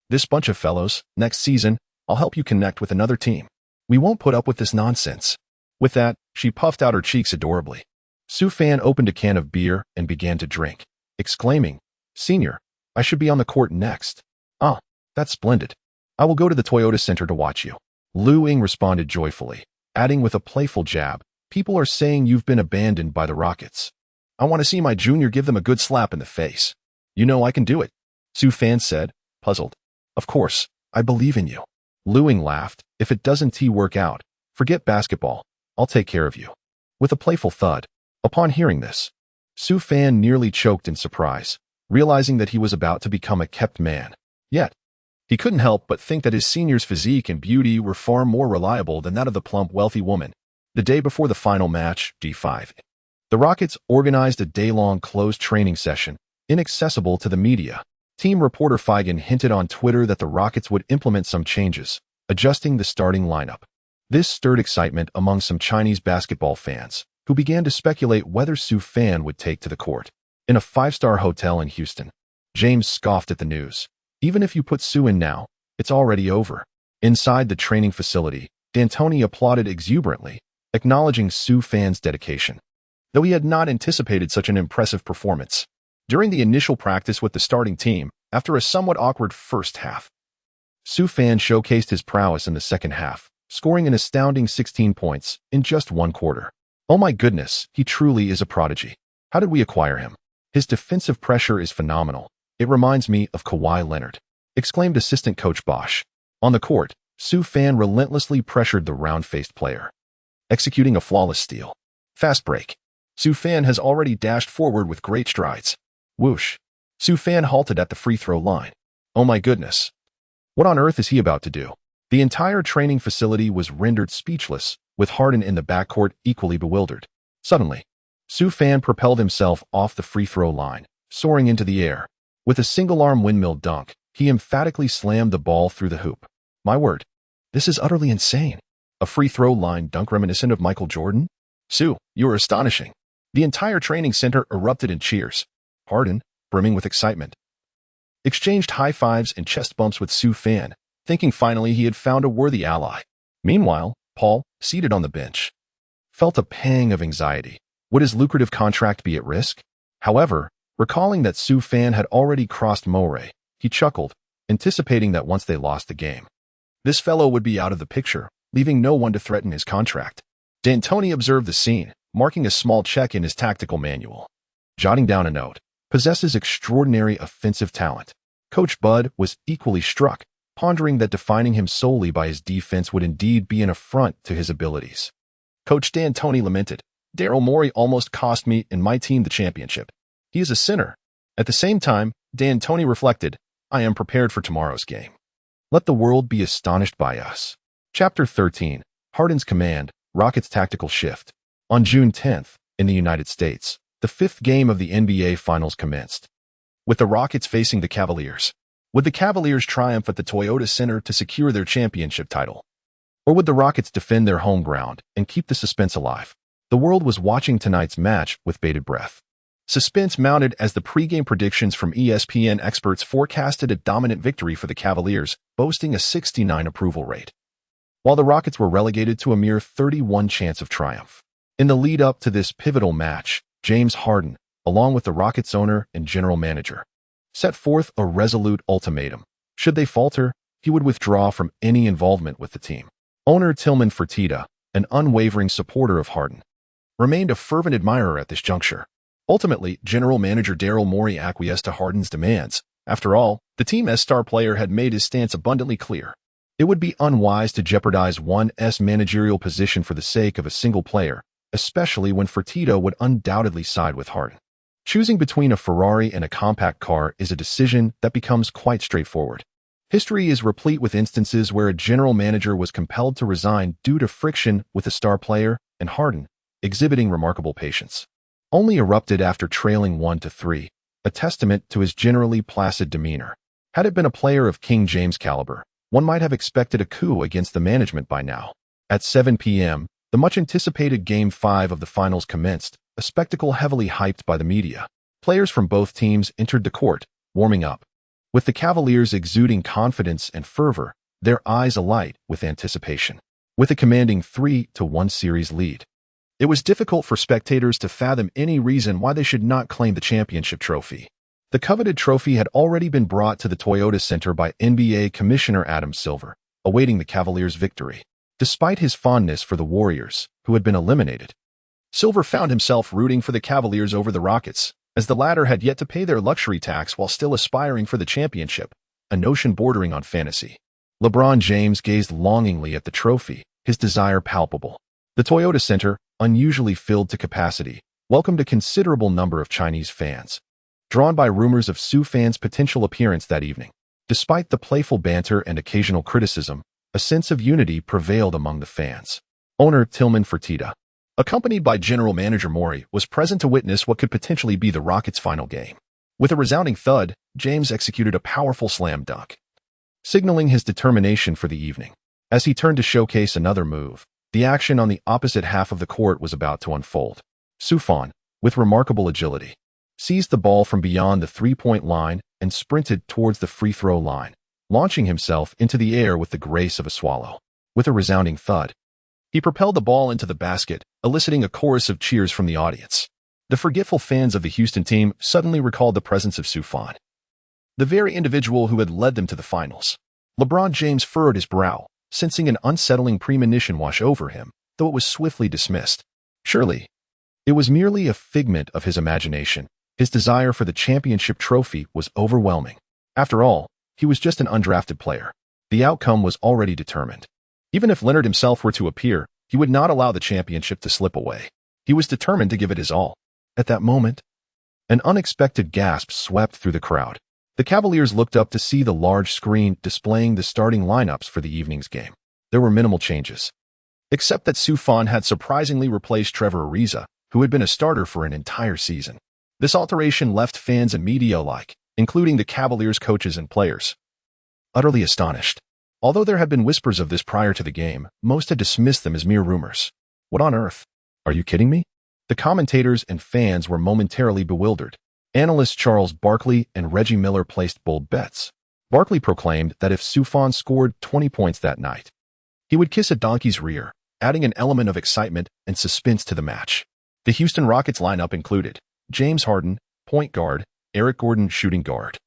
This bunch of fellows, next season, I'll help you connect with another team. We won't put up with this nonsense." With that, she puffed out her cheeks adorably. Sue fan opened a can of beer and began to drink, exclaiming, "Senior, I should be on the court next." "Ah, that's splendid. I will go to the Toyota Center to watch you." Lu Ying responded joyfully, adding with a playful jab, "People are saying you've been abandoned by the Rockets. I want to see my junior give them a good slap in the face. You know I can do it," Sue fan said, puzzled. "Of course, I believe in you." Lu Ying laughed. "If it doesn't work out, forget basketball. I'll take care of you." With a playful thud, upon hearing this, Sue fan nearly choked in surprise, realizing that he was about to become a kept man. Yet, he couldn't help but think that his senior's physique and beauty were far more reliable than that of the plump, wealthy woman. The day before the final match, G5, the Rockets organized a day-long closed training session, inaccessible to the media. Team reporter Feigen hinted on Twitter that the Rockets would implement some changes, adjusting the starting lineup. This stirred excitement among some Chinese basketball fans, who began to speculate whether Sue fan would take to the court. In a five-star hotel in Houston, James scoffed at the news. "Even if you put Sue in now, It's already over. Inside the training facility, D'Antoni applauded exuberantly, acknowledging Sioux fans' dedication. Though he had not anticipated such an impressive performance. During the initial practice with the starting team, after a somewhat awkward first half, Sioux fan showcased his prowess in the second half, scoring an astounding 16 points in just one quarter. Oh my goodness, he truly is a prodigy. How did we acquire him? His defensive pressure is phenomenal. It reminds me of Kawhi Leonard, exclaimed assistant coach Bosch. On the court, Sioux fan relentlessly pressured the round-faced player, executing a flawless steal. Fast break. Sioux fan has already dashed forward with great strides. Whoosh. Sioux fan halted at the free throw line. Oh my goodness. What on earth is he about to do? The entire training facility was rendered speechless, with Harden in the backcourt equally bewildered. Suddenly, Sioux fan propelled himself off the free throw line, soaring into the air. With a single-arm windmill dunk, he emphatically slammed the ball through the hoop. My word, this is utterly insane. A free throw line dunk reminiscent of Michael Jordan? Sioux, you are astonishing. The entire training center erupted in cheers. Harden, brimming with excitement, exchanged high fives and chest bumps with Sioux fan, thinking finally he had found a worthy ally. Meanwhile, Paul, seated on the bench, felt a pang of anxiety. Would his lucrative contract be at risk? However, recalling that Sioux fan had already crossed Morey, he chuckled, anticipating that once they lost the game, this fellow would be out of the picture, leaving no one to threaten his contract. D'Antoni observed the scene, marking a small check in his tactical manual. Jotting down a note, possesses extraordinary offensive talent. Coach Bud was equally struck, pondering that defining him solely by his defense would indeed be an affront to his abilities. Coach D'Antoni lamented, Daryl Morey almost cost me and my team the championship. He is a sinner. At the same time, D'Antoni reflected, I am prepared for tomorrow's game. Let the world be astonished by us. Chapter 13, Harden's Command, Rockets Tactical Shift. On June 10th, in the United States, the fifth game of the NBA Finals commenced, with the Rockets facing the Cavaliers. Would the Cavaliers triumph at the Toyota Center to secure their championship title? Or would the Rockets defend their home ground and keep the suspense alive? The world was watching tonight's match with bated breath. Suspense mounted as the pregame predictions from ESPN experts forecasted a dominant victory for the Cavaliers, boasting a 69% approval rate, while the Rockets were relegated to a mere 31% chance of triumph. In the lead-up to this pivotal match, James Harden, along with the Rockets owner and general manager, set forth a resolute ultimatum. Should they falter, he would withdraw from any involvement with the team. Owner Tillman Fertitta, an unwavering supporter of Harden, remained a fervent admirer at this juncture. Ultimately, general manager Daryl Morey acquiesced to Harden's demands. After all, the team's star player had made his stance abundantly clear. It would be unwise to jeopardize one's managerial position for the sake of a single player, especially when Fertitta would undoubtedly side with Harden. Choosing between a Ferrari and a compact car is a decision that becomes quite straightforward. History is replete with instances where a general manager was compelled to resign due to friction with a star player, and Harden, exhibiting remarkable patience, only erupted after trailing 1-3, a testament to his generally placid demeanor. Had it been a player of King James caliber, one might have expected a coup against the management by now. At 7 p.m., the much-anticipated Game 5 of the Finals commenced, a spectacle heavily hyped by the media. Players from both teams entered the court, warming up, with the Cavaliers exuding confidence and fervor, their eyes alight with anticipation. With a commanding 3-1 series lead, it was difficult for spectators to fathom any reason why they should not claim the championship trophy. The coveted trophy had already been brought to the Toyota Center by NBA Commissioner Adam Silver, awaiting the Cavaliers' victory. Despite his fondness for the Warriors, who had been eliminated, Silver found himself rooting for the Cavaliers over the Rockets, as the latter had yet to pay their luxury tax while still aspiring for the championship, a notion bordering on fantasy. LeBron James gazed longingly at the trophy, his desire palpable. The Toyota Center, unusually filled to capacity, welcomed a considerable number of Chinese fans, drawn by rumors of Sioux fans' potential appearance that evening. Despite the playful banter and occasional criticism, a sense of unity prevailed among the fans. Owner Tillman Fertitta, accompanied by General Manager Morey, was present to witness what could potentially be the Rockets' final game. With a resounding thud, James executed a powerful slam dunk, signaling his determination for the evening. As he turned to showcase another move, the action on the opposite half of the court was about to unfold. Sufan, with remarkable agility, seized the ball from beyond the three-point line and sprinted towards the free throw line, launching himself into the air with the grace of a swallow. With a resounding thud, he propelled the ball into the basket, eliciting a chorus of cheers from the audience. The forgetful fans of the Houston team suddenly recalled the presence of Sufjan, the very individual who had led them to the finals. LeBron James furrowed his brow, sensing an unsettling premonition wash over him, though it was swiftly dismissed. Surely, it was merely a figment of his imagination. His desire for the championship trophy was overwhelming. After all, he was just an undrafted player. The outcome was already determined. Even if Leonard himself were to appear, he would not allow the championship to slip away. He was determined to give it his all. At that moment, an unexpected gasp swept through the crowd. The Cavaliers looked up to see the large screen displaying the starting lineups for the evening's game. There were minimal changes, except that Sufjan had surprisingly replaced Trevor Ariza, who had been a starter for an entire season. This alteration left fans and media alike, including the Cavaliers' coaches and players, utterly astonished. Although there had been whispers of this prior to the game, most had dismissed them as mere rumors. What on earth? Are you kidding me? The commentators and fans were momentarily bewildered. Analysts Charles Barkley and Reggie Miller placed bold bets. Barkley proclaimed that if Sufjan scored 20 points that night, he would kiss a donkey's rear, adding an element of excitement and suspense to the match. The Houston Rockets lineup included James Harden, point guard, Eric Gordon, shooting guard,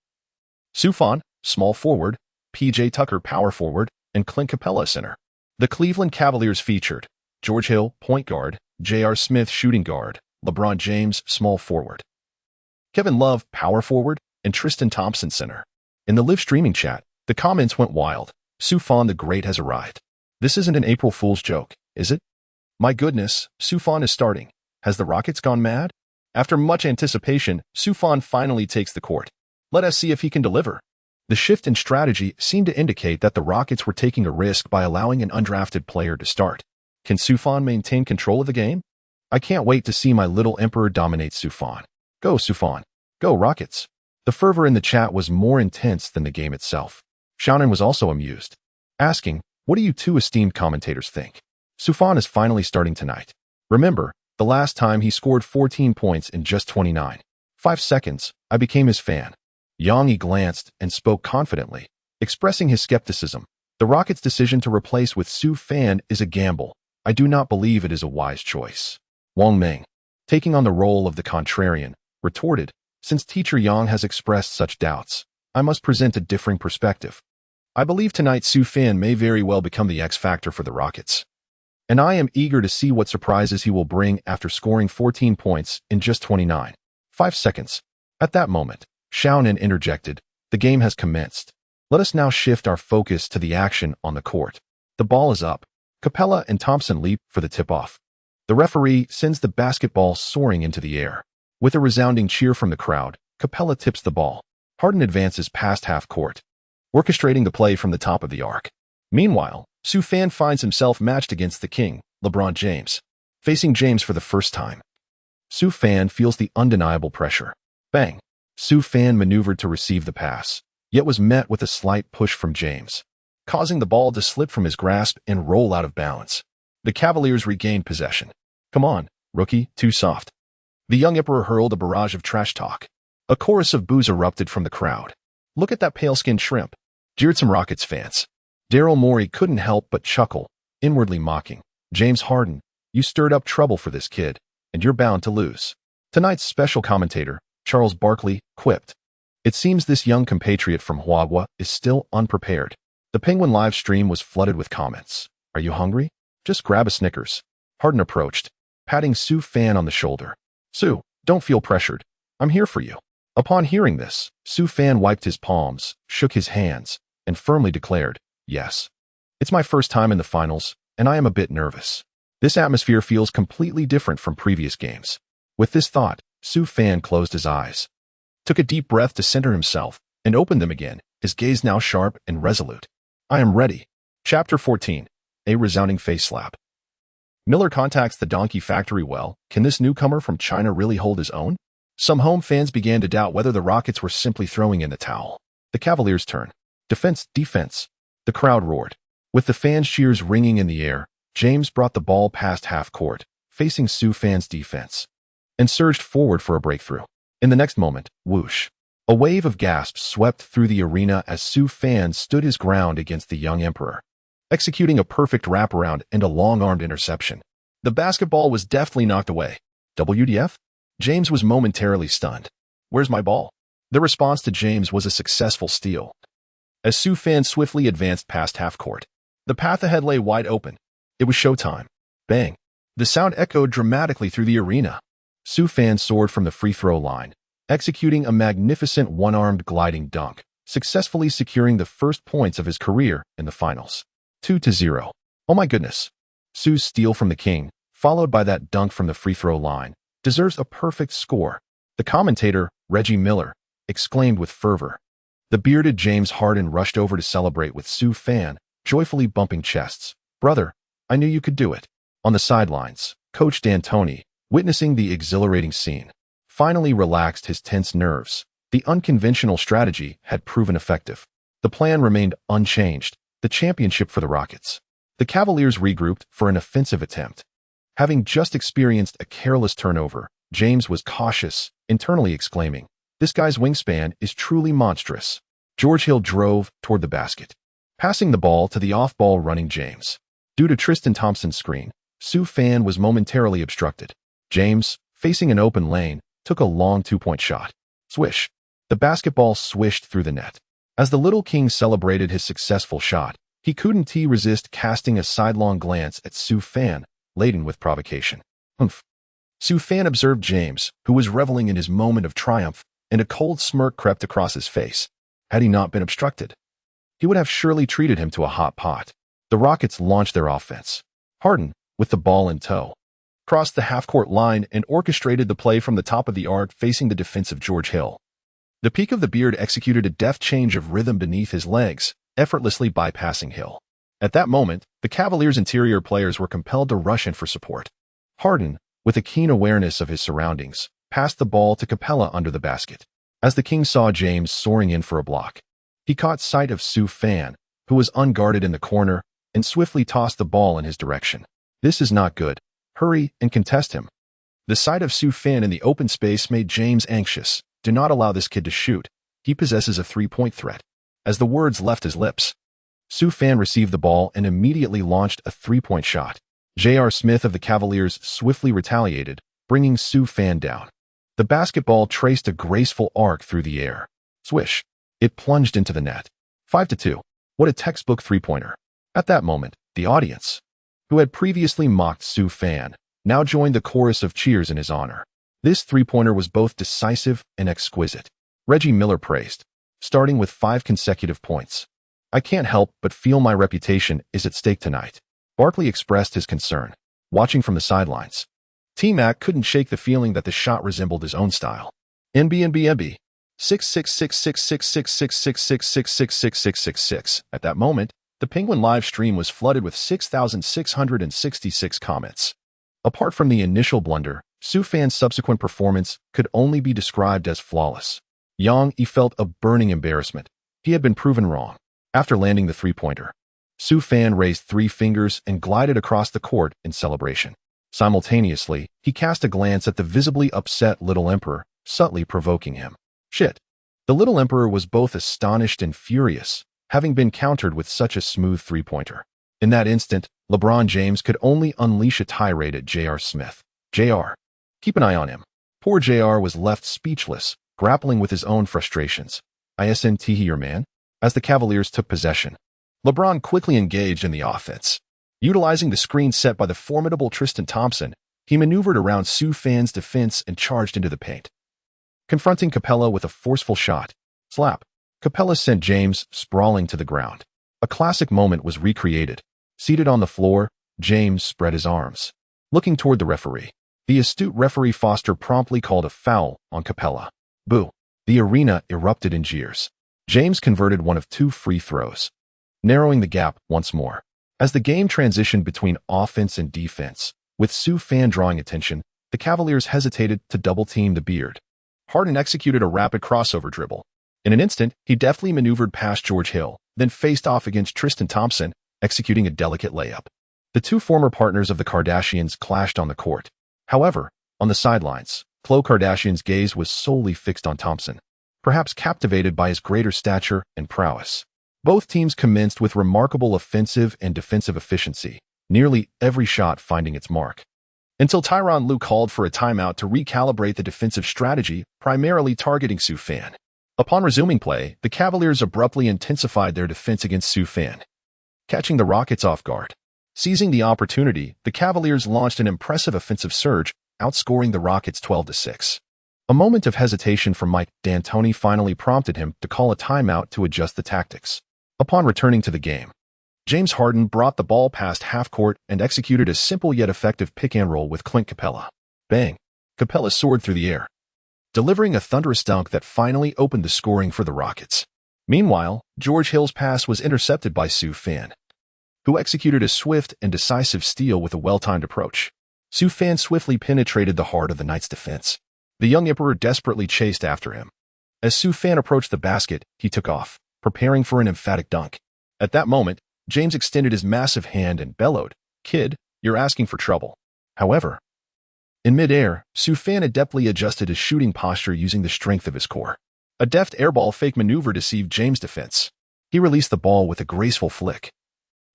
Sufjan, small forward, P.J. Tucker, power forward, and Clint Capella, center. The Cleveland Cavaliers featured George Hill, point guard, J.R. Smith, shooting guard, LeBron James, small forward, Kevin Love, power forward, and Tristan Thompson, center. In the live streaming chat, the comments went wild. Sufjan the Great has arrived. This isn't an April Fool's joke, is it? My goodness, Sufjan is starting. Has the Rockets gone mad? After much anticipation, Sufjan finally takes the court. Let us see if he can deliver. The shift in strategy seemed to indicate that the Rockets were taking a risk by allowing an undrafted player to start. Can Sufjan maintain control of the game? I can't wait to see my little emperor dominate Sufjan. Go, Sufjan. Go, Rockets. The fervor in the chat was more intense than the game itself. Shattering was also amused, asking, what do you two esteemed commentators think? Sufjan is finally starting tonight. Remember, the last time he scored 14 points in just 5 seconds, I became his fan. Yangi glanced and spoke confidently, expressing his skepticism. The Rockets' decision to replace with Sufjan is a gamble. I do not believe it is a wise choice. Wang Meng, taking on the role of the contrarian, retorted, since Teacher Yang has expressed such doubts, I must present a differing perspective. I believe tonight Sufjan may very well become the X factor for the Rockets. And I am eager to see what surprises he will bring after scoring 14 points in just 5 seconds. At that moment, Shaonan interjected, the game has commenced. Let us now shift our focus to the action on the court. The ball is up. Capella and Thompson leap for the tip-off. The referee sends the basketball soaring into the air. With a resounding cheer from the crowd, Capella tips the ball. Harden advances past half court, orchestrating the play from the top of the arc. Meanwhile, Sufjan finds himself matched against the king, LeBron James. Facing James for the first time, Sufjan feels the undeniable pressure. Bang! Sufjan maneuvered to receive the pass, yet was met with a slight push from James, causing the ball to slip from his grasp and roll out of bounds. The Cavaliers regained possession. Come on, rookie, too soft. The young emperor hurled a barrage of trash talk. A chorus of boos erupted from the crowd. Look at that pale-skinned shrimp, jeered some Rockets fans. Daryl Morey couldn't help but chuckle, inwardly mocking. James Harden, you stirred up trouble for this kid, and you're bound to lose. Tonight's special commentator, Charles Barkley, quipped, it seems this young compatriot from Huagua is still unprepared. The Penguin live stream was flooded with comments. Are you hungry? Just grab a Snickers. Harden approached, patting Sufjan on the shoulder. Su, don't feel pressured. I'm here for you. Upon hearing this, Sufjan wiped his palms, shook his hands, and firmly declared, yes. It's my first time in the finals, and I am a bit nervous. This atmosphere feels completely different from previous games. With this thought, Sufjan closed his eyes, took a deep breath to center himself, and opened them again, his gaze now sharp and resolute. I am ready. Chapter 14. A resounding face slap. Miller contacts the Donkey Factory. Well, can this newcomer from China really hold his own? Some home fans began to doubt whether the Rockets were simply throwing in the towel. The Cavaliers' turn. Defense, defense. The crowd roared. With the fans' cheers ringing in the air, James brought the ball past half court, facing Sufjan's defense, and surged forward for a breakthrough. In the next moment, whoosh. A wave of gasps swept through the arena as Su Fan stood his ground against the young emperor, executing a perfect wraparound and a long-armed interception. The basketball was deftly knocked away. WTF? James was momentarily stunned. Where's my ball? The response to James was a successful steal. As Su Fan swiftly advanced past half-court, the path ahead lay wide open. It was showtime. Bang. The sound echoed dramatically through the arena. Su Fan soared from the free throw line, executing a magnificent one-armed gliding dunk, successfully securing the first points of his career in the finals. 2-0. Oh my goodness. Su's steal from the king, followed by that dunk from the free throw line, deserves a perfect score. The commentator, Reggie Miller, exclaimed with fervor. The bearded James Harden rushed over to celebrate with Su Fan, joyfully bumping chests. Brother, I knew you could do it. On the sidelines, Coach D'Antoni, witnessing the exhilarating scene, finally relaxed his tense nerves. The unconventional strategy had proven effective. The plan remained unchanged, the championship for the Rockets. The Cavaliers regrouped for an offensive attempt. Having just experienced a careless turnover, James was cautious, internally exclaiming, "This guy's wingspan is truly monstrous." George Hill drove toward the basket, passing the ball to the off-ball running James. Due to Tristan Thompson's screen, Su Fan was momentarily obstructed. James, facing an open lane, took a long two-point shot. Swish. The basketball swished through the net. As the Little King celebrated his successful shot, he couldn't resist casting a sidelong glance at Su Fan, laden with provocation. Humph. Su Fan observed James, who was reveling in his moment of triumph, and a cold smirk crept across his face. Had he not been obstructed, he would have surely treated him to a hot pot. The Rockets launched their offense. Harden, with the ball in tow, crossed the half-court line and orchestrated the play from the top of the arc facing the defensive George Hill. The peak of the beard executed a deft change of rhythm beneath his legs, effortlessly bypassing Hill. At that moment, the Cavaliers' interior players were compelled to rush in for support. Harden, with a keen awareness of his surroundings, passed the ball to Capella under the basket. As the King saw James soaring in for a block, he caught sight of Su Fan, who was unguarded in the corner, and swiftly tossed the ball in his direction. "This is not good. Hurry and contest him." The sight of Su Fan in the open space made James anxious. "Do not allow this kid to shoot. He possesses a three-point threat." As the words left his lips, Su Fan received the ball and immediately launched a three-point shot. J.R. Smith of the Cavaliers swiftly retaliated, bringing Su Fan down. The basketball traced a graceful arc through the air. Swish. It plunged into the net. 5-2. What a textbook three-pointer. At that moment, the audience, who had previously mocked Su Fan, now joined the chorus of cheers in his honor. This three-pointer was both decisive and exquisite. Reggie Miller praised, starting with 5 consecutive points. "I can't help but feel my reputation is at stake tonight." Barkley expressed his concern, watching from the sidelines. T-Mac couldn't shake the feeling that the shot resembled his own style. NB 666666666666666. At that moment, the Penguin live stream was flooded with 6,666 comments. Apart from the initial blunder, Su Fan's subsequent performance could only be described as flawless. He felt a burning embarrassment. He had been proven wrong. After landing the three-pointer, Su Fan raised 3 fingers and glided across the court in celebration. Simultaneously, he cast a glance at the visibly upset Little Emperor, subtly provoking him. Shit. The Little Emperor was both astonished and furious, having been countered with such a smooth three-pointer. In that instant, LeBron James could only unleash a tirade at J.R. Smith. "J.R. Keep an eye on him." Poor J.R. was left speechless, grappling with his own frustrations. "Isn't he your man?" As the Cavaliers took possession, LeBron quickly engaged in the offense. Utilizing the screen set by the formidable Tristan Thompson, he maneuvered around Su Fan's defense and charged into the paint, confronting Capella with a forceful shot. Slap. Capella sent James sprawling to the ground. A classic moment was recreated. Seated on the floor, James spread his arms, looking toward the referee. The astute referee Foster promptly called a foul on Capella. Boo. The arena erupted in jeers. James converted one of 2 free throws, narrowing the gap once more. As the game transitioned between offense and defense, with Su Fan drawing attention, the Cavaliers hesitated to double-team the beard. Harden executed a rapid crossover dribble. In an instant, he deftly maneuvered past George Hill, then faced off against Tristan Thompson, executing a delicate layup. The 2 former partners of the Kardashians clashed on the court. However, on the sidelines, Khloe Kardashian's gaze was solely fixed on Thompson, perhaps captivated by his greater stature and prowess. Both teams commenced with remarkable offensive and defensive efficiency, nearly every shot finding its mark. Until Tyronn Lue called for a timeout to recalibrate the defensive strategy, primarily targeting Sue Fan. Upon resuming play, the Cavaliers abruptly intensified their defense against Sue Fan, catching the Rockets off guard. Seizing the opportunity, the Cavaliers launched an impressive offensive surge, outscoring the Rockets 12-6. A moment of hesitation from Mike D'Antoni finally prompted him to call a timeout to adjust the tactics. Upon returning to the game, James Harden brought the ball past half-court and executed a simple yet effective pick-and-roll with Clint Capella. Bang! Capella soared through the air, delivering a thunderous dunk that finally opened the scoring for the Rockets. Meanwhile, George Hill's pass was intercepted by Sue Fan, who executed a swift and decisive steal with a well-timed approach. Sue Fan swiftly penetrated the heart of the Knights' defense. The young Emperor desperately chased after him. As Sue Fan approached the basket, he took off, preparing for an emphatic dunk. At that moment, James extended his massive hand and bellowed, "Kid, you're asking for trouble." However, in midair, Sue Fan adeptly adjusted his shooting posture using the strength of his core. A deft airball fake maneuver deceived James' defense. He released the ball with a graceful flick,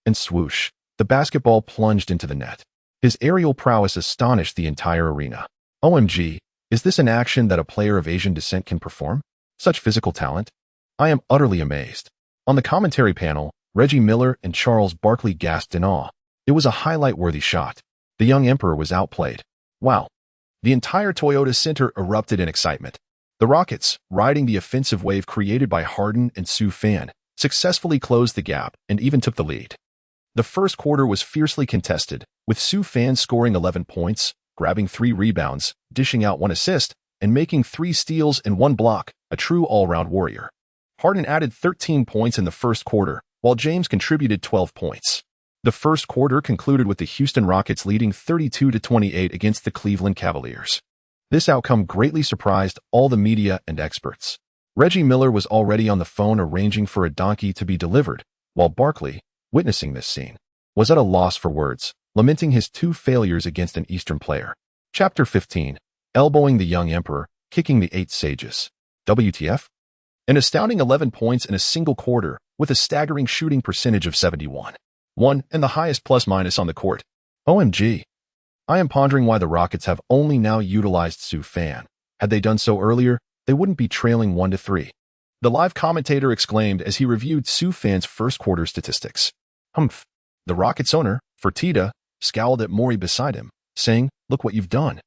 and swoosh, the basketball plunged into the net. His aerial prowess astonished the entire arena. OMG, is this an action that a player of Asian descent can perform? Such physical talent? I am utterly amazed. On the commentary panel, Reggie Miller and Charles Barkley gasped in awe. It was a highlight-worthy shot. The young Emperor was outplayed. Wow. The entire Toyota Center erupted in excitement. The Rockets, riding the offensive wave created by Harden and Sue Fan, successfully closed the gap and even took the lead. The first quarter was fiercely contested, with Sue Fan scoring 11 points, grabbing 3 rebounds, dishing out 1 assist, and making 3 steals and 1 block, a true all-round warrior. Harden added 13 points in the first quarter, while James contributed 12 points. The first quarter concluded with the Houston Rockets leading 32-28 against the Cleveland Cavaliers. This outcome greatly surprised all the media and experts. Reggie Miller was already on the phone arranging for a donkey to be delivered, while Barkley, witnessing this scene, was at a loss for words, lamenting his 2 failures against an Eastern player. Chapter 15, Elbowing the Young Emperor, Kicking the 8 Sages. WTF? An astounding 11 points in a single quarter, with a staggering shooting percentage of 71.1 and the highest plus-minus on the court. OMG. I am pondering why the Rockets have only now utilized Sue Fan. Had they done so earlier, they wouldn't be trailing 1-3. The live commentator exclaimed as he reviewed Sue Fan's first quarter statistics. Humph. The Rockets owner, Fertitta, scowled at Morey beside him, saying, "Look what you've done."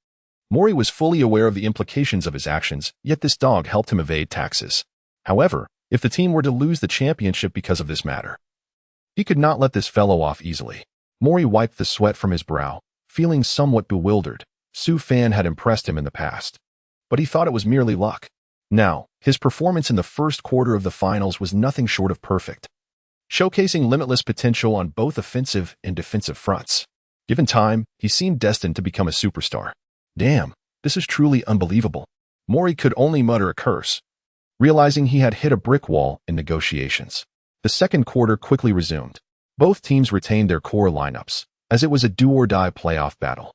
Morey was fully aware of the implications of his actions, yet this dog helped him evade taxes. However, if the team were to lose the championship because of this matter, he could not let this fellow off easily. Morey wiped the sweat from his brow, feeling somewhat bewildered. Sue Fan had impressed him in the past, but he thought it was merely luck. Now, his performance in the first quarter of the finals was nothing short of perfect, showcasing limitless potential on both offensive and defensive fronts. Given time, he seemed destined to become a superstar. Damn, this is truly unbelievable. Morey could only mutter a curse, realizing he had hit a brick wall in negotiations. The second quarter quickly resumed. Both teams retained their core lineups, as it was a do-or-die playoff battle.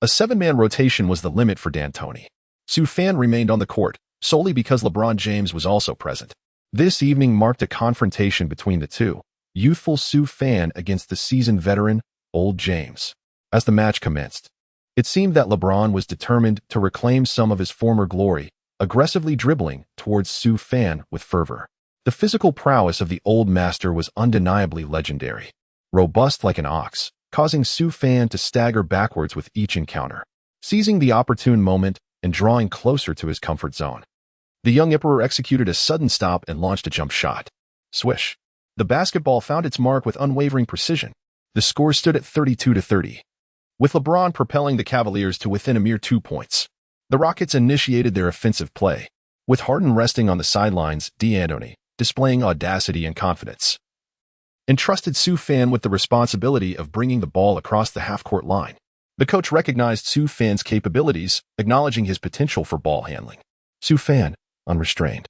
A 7-man rotation was the limit for D'Antoni. Sue Fan remained on the court, solely because LeBron James was also present. This evening marked a confrontation between the two, youthful Sue Fan against the seasoned veteran, Old James. As the match commenced, it seemed that LeBron was determined to reclaim some of his former glory, aggressively dribbling towards Sue Fan with fervor. The physical prowess of the old master was undeniably legendary, robust like an ox, causing Sue Fan to stagger backwards with each encounter. Seizing the opportune moment and drawing closer to his comfort zone, the young Emperor executed a sudden stop and launched a jump shot. Swish. The basketball found its mark with unwavering precision. The score stood at 32-30, with LeBron propelling the Cavaliers to within a mere 2 points. The Rockets initiated their offensive play, with Harden resting on the sidelines. D'Antoni, displaying audacity and confidence, entrusted Sue Fan with the responsibility of bringing the ball across the half-court line. The coach recognized Sue Fan's capabilities, acknowledging his potential for ball handling. Sue Fan, unrestrained,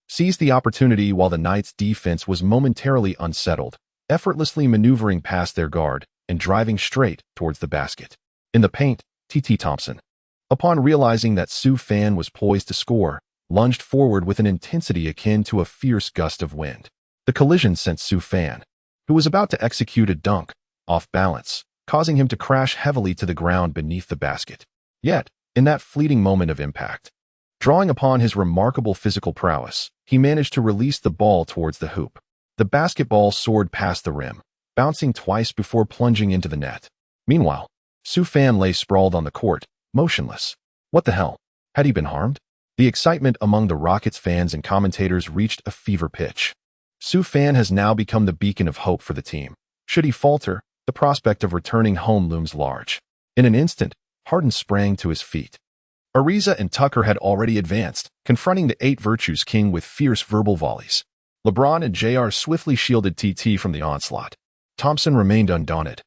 seized the opportunity while the Knights' defense was momentarily unsettled, effortlessly maneuvering past their guard and driving straight towards the basket. In the paint, T.T. Thompson, upon realizing that Sue Fan was poised to score, lunged forward with an intensity akin to a fierce gust of wind. The collision sent Su Fan, who was about to execute a dunk, off balance, causing him to crash heavily to the ground beneath the basket. Yet, in that fleeting moment of impact, drawing upon his remarkable physical prowess, he managed to release the ball towards the hoop. The basketball soared past the rim, bouncing twice before plunging into the net. Meanwhile, Su Fan lay sprawled on the court, motionless. What the hell? Had he been harmed? The excitement among the Rockets fans and commentators reached a fever pitch. Su Fan has now become the beacon of hope for the team. Should he falter, the prospect of returning home looms large. In an instant, Harden sprang to his feet. Ariza and Tucker had already advanced, confronting the Eight Virtues King with fierce verbal volleys. LeBron and JR swiftly shielded TT from the onslaught. Thompson remained undaunted,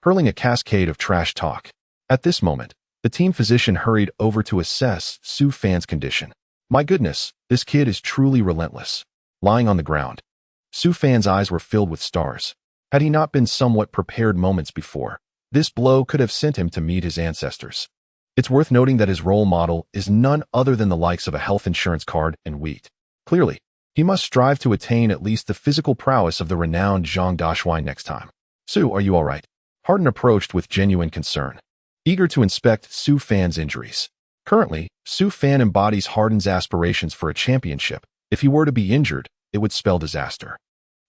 hurling a cascade of trash talk. At this moment, the team physician hurried over to assess Su Fan's condition. My goodness, this kid is truly relentless. Lying on the ground, Su Fan's eyes were filled with stars. Had he not been somewhat prepared moments before, this blow could have sent him to meet his ancestors. It's worth noting that his role model is none other than the likes of a health insurance card and wheat. Clearly, he must strive to attain at least the physical prowess of the renowned Zhang Dashuai next time. Su, are you all right? Harden approached with genuine concern, eager to inspect Su Fan's injuries. Currently, Su Fan embodies Harden's aspirations for a championship. If he were to be injured, it would spell disaster.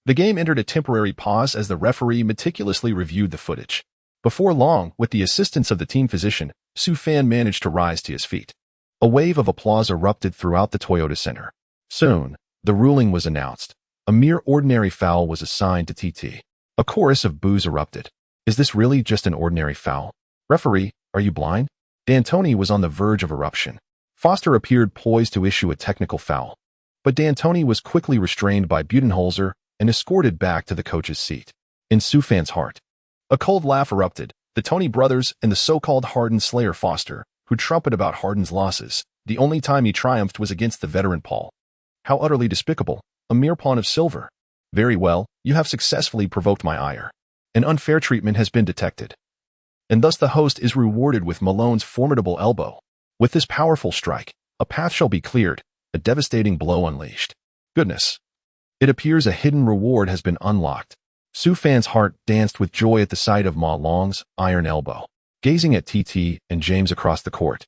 The game entered a temporary pause as the referee meticulously reviewed the footage. Before long, with the assistance of the team physician, Su Fan managed to rise to his feet. A wave of applause erupted throughout the Toyota Center. Soon, the ruling was announced. A mere ordinary foul was assigned to TT. A chorus of boos erupted. Is this really just an ordinary foul? Referee, are you blind? D'Antoni was on the verge of eruption. Foster appeared poised to issue a technical foul. But D'Antoni was quickly restrained by Budenholzer and escorted back to the coach's seat. In Su Fan's heart, a cold laugh erupted. The Tony brothers and the so-called Harden slayer Foster, who trumpeted about Harden's losses. The only time he triumphed was against the veteran Paul. How utterly despicable, a mere pawn of silver. Very well, you have successfully provoked my ire. An unfair treatment has been detected. And thus the host is rewarded with Malone's formidable elbow. With this powerful strike, a path shall be cleared, a devastating blow unleashed. Goodness. It appears a hidden reward has been unlocked. Su Fan's heart danced with joy at the sight of Ma Long's iron elbow. Gazing at TT and James across the court,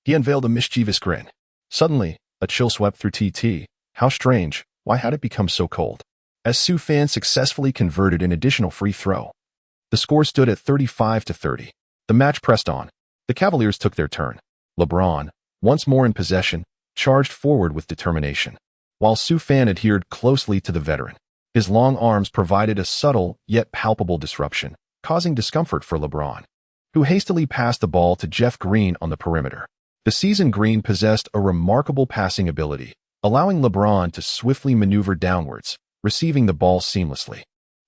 he unveiled a mischievous grin. Suddenly, a chill swept through TT. How strange, why had it become so cold? As Su Fan successfully converted an additional free throw. The score stood at 35-30. The match pressed on. The Cavaliers took their turn. LeBron, once more in possession, charged forward with determination, while Su Fan adhered closely to the veteran. His long arms provided a subtle yet palpable disruption, causing discomfort for LeBron, who hastily passed the ball to Jeff Green on the perimeter. The seasoned Green possessed a remarkable passing ability, allowing LeBron to swiftly maneuver downwards, receiving the ball seamlessly.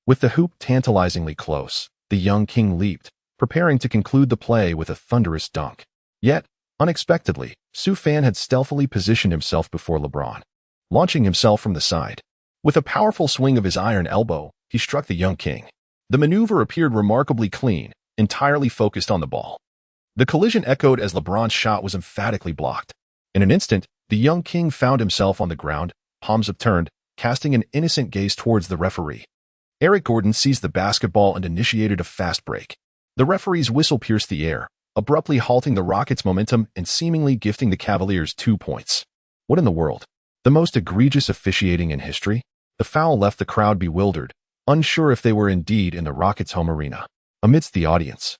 With the hoop tantalizingly close, the young king leaped, preparing to conclude the play with a thunderous dunk. Yet, unexpectedly, Su Fan had stealthily positioned himself before LeBron, launching himself from the side. With a powerful swing of his iron elbow, he struck the young king. The maneuver appeared remarkably clean, entirely focused on the ball. The collision echoed as LeBron's shot was emphatically blocked. In an instant, the young king found himself on the ground, palms upturned, casting an innocent gaze towards the referee. Eric Gordon seized the basketball and initiated a fast break. The referee's whistle pierced the air, abruptly halting the Rockets' momentum and seemingly gifting the Cavaliers 2 points. What in the world? The most egregious officiating in history? The foul left the crowd bewildered, unsure if they were indeed in the Rockets' home arena. Amidst the audience,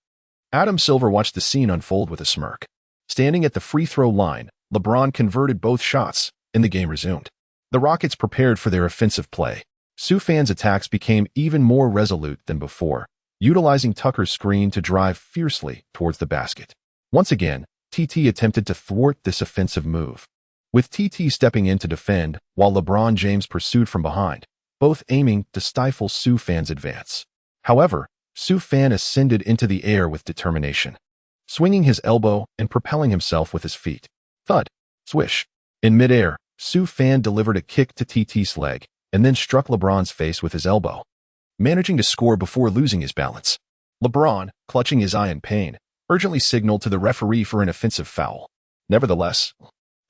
Adam Silver watched the scene unfold with a smirk. Standing at the free throw line, LeBron converted both shots, and the game resumed. The Rockets prepared for their offensive play. Su Fan's attacks became even more resolute than before, utilizing Tucker's screen to drive fiercely towards the basket. Once again, TT attempted to thwart this offensive move, with TT stepping in to defend while LeBron James pursued from behind, both aiming to stifle Su Fan's advance. However, Su Fan ascended into the air with determination, swinging his elbow and propelling himself with his feet. Thud, swish. In midair, Su Fan delivered a kick to TT's leg and then struck LeBron's face with his elbow, managing to score before losing his balance. LeBron, clutching his eye in pain, urgently signaled to the referee for an offensive foul. Nevertheless,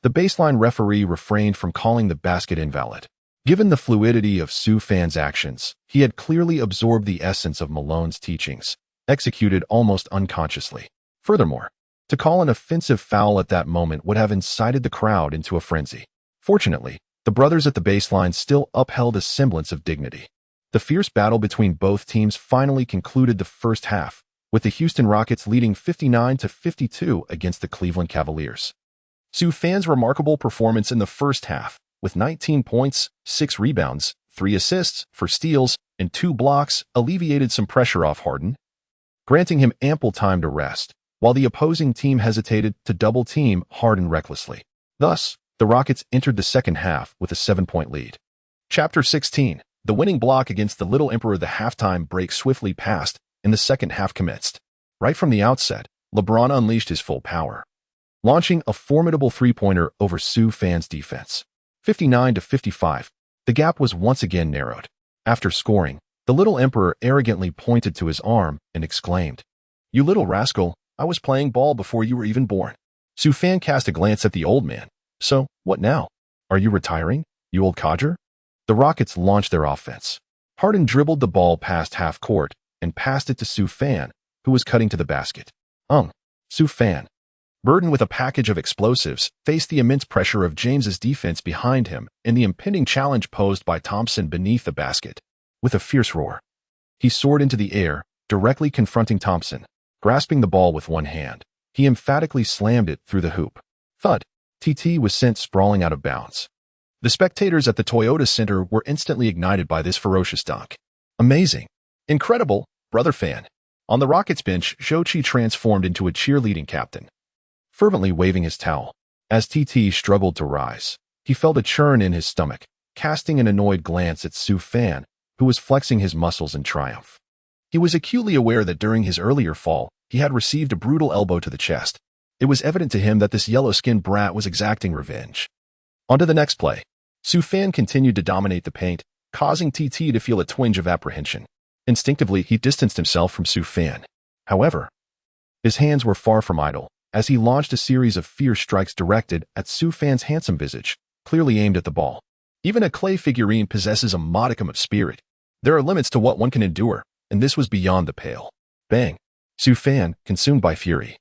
The baseline referee refrained from calling the basket invalid. Given the fluidity of Sue Fan's actions, he had clearly absorbed the essence of Malone's teachings, executed almost unconsciously. Furthermore, to call an offensive foul at that moment would have incited the crowd into a frenzy. Fortunately, the brothers at the baseline still upheld a semblance of dignity. The fierce battle between both teams finally concluded the first half, with the Houston Rockets leading 59-52 against the Cleveland Cavaliers. Sue Fan's remarkable performance in the first half, with 19 points, 6 rebounds, 3 assists for steals, and 2 blocks, alleviated some pressure off Harden, granting him ample time to rest, while the opposing team hesitated to double-team Harden recklessly. Thus, the Rockets entered the second half with a 7-point lead. Chapter 16. The winning block against the Little Emperor. The halftime break swiftly passed, and the second half commenced. Right from the outset, LeBron unleashed his full power, launching a formidable three-pointer over Sue Fan's defense. 59-55, the gap was once again narrowed. After scoring, the Little Emperor arrogantly pointed to his arm and exclaimed, "You little rascal, I was playing ball before you were even born." Sue Fan cast a glance at the old man. "So, what now? Are you retiring, you old codger?" The Rockets launched their offense. Harden dribbled the ball past half court and passed it to Sue Fan, who was cutting to the basket. Sue Fan, burdened with a package of explosives, faced the immense pressure of James's defense behind him and the impending challenge posed by Thompson beneath the basket. With a fierce roar, he soared into the air, directly confronting Thompson. Grasping the ball with one hand, he emphatically slammed it through the hoop. Thud! TT was sent sprawling out of bounds. The spectators at the Toyota Center were instantly ignited by this ferocious dunk. Amazing! Incredible, brother Fan! On the Rockets bench, Shochi transformed into a cheerleading captain, fervently waving his towel. As TT struggled to rise, he felt a churn in his stomach, casting an annoyed glance at Sue Fan, who was flexing his muscles in triumph. He was acutely aware that during his earlier fall, he had received a brutal elbow to the chest. It was evident to him that this yellow-skinned brat was exacting revenge. On to the next play. Sue Fan continued to dominate the paint, causing TT to feel a twinge of apprehension. Instinctively, he distanced himself from Sue Fan. However, his hands were far from idle, as he launched a series of fierce strikes directed at Sue Fan's handsome visage, clearly aimed at the ball. Even a clay figurine possesses a modicum of spirit. There are limits to what one can endure, and this was beyond the pale. Bang! Sue Fan, consumed by fury,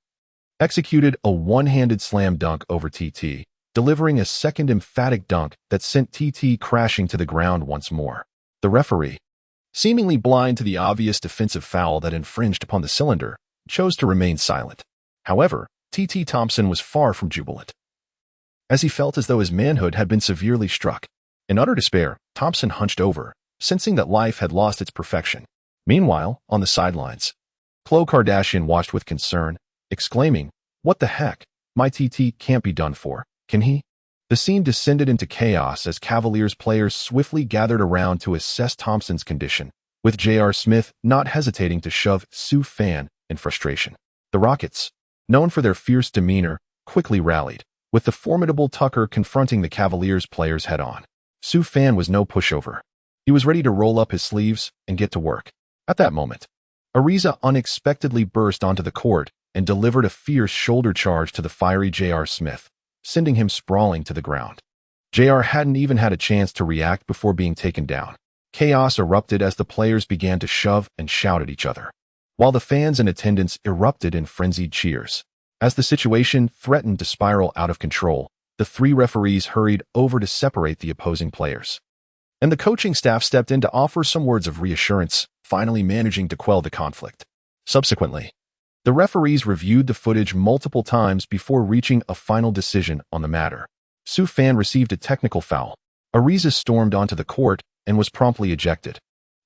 executed a one-handed slam dunk over TT, delivering a second emphatic dunk that sent TT crashing to the ground once more. The referee, seemingly blind to the obvious defensive foul that infringed upon the cylinder, chose to remain silent. However, TT Thompson was far from jubilant, as he felt as though his manhood had been severely struck. In utter despair, Thompson hunched over, sensing that life had lost its perfection. Meanwhile, on the sidelines, Khloe Kardashian watched with concern, exclaiming, "What the heck? My TT can't be done for, can he?" The scene descended into chaos as Cavaliers players swiftly gathered around to assess Thompson's condition, with J.R. Smith not hesitating to shove Sue Fan in frustration. The Rockets, known for their fierce demeanor, quickly rallied, with the formidable Tucker confronting the Cavaliers players head-on. Sue Fan was no pushover. He was ready to roll up his sleeves and get to work. At that moment, Ariza unexpectedly burst onto the court and delivered a fierce shoulder charge to the fiery J.R. Smith, sending him sprawling to the ground. J.R. hadn't even had a chance to react before being taken down. Chaos erupted as the players began to shove and shout at each other, while the fans in attendance erupted in frenzied cheers. As the situation threatened to spiral out of control, the three referees hurried over to separate the opposing players, and the coaching staff stepped in to offer some words of reassurance, finally managing to quell the conflict. Subsequently, the referees reviewed the footage multiple times before reaching a final decision on the matter. Sue Fan received a technical foul. Ariza stormed onto the court and was promptly ejected,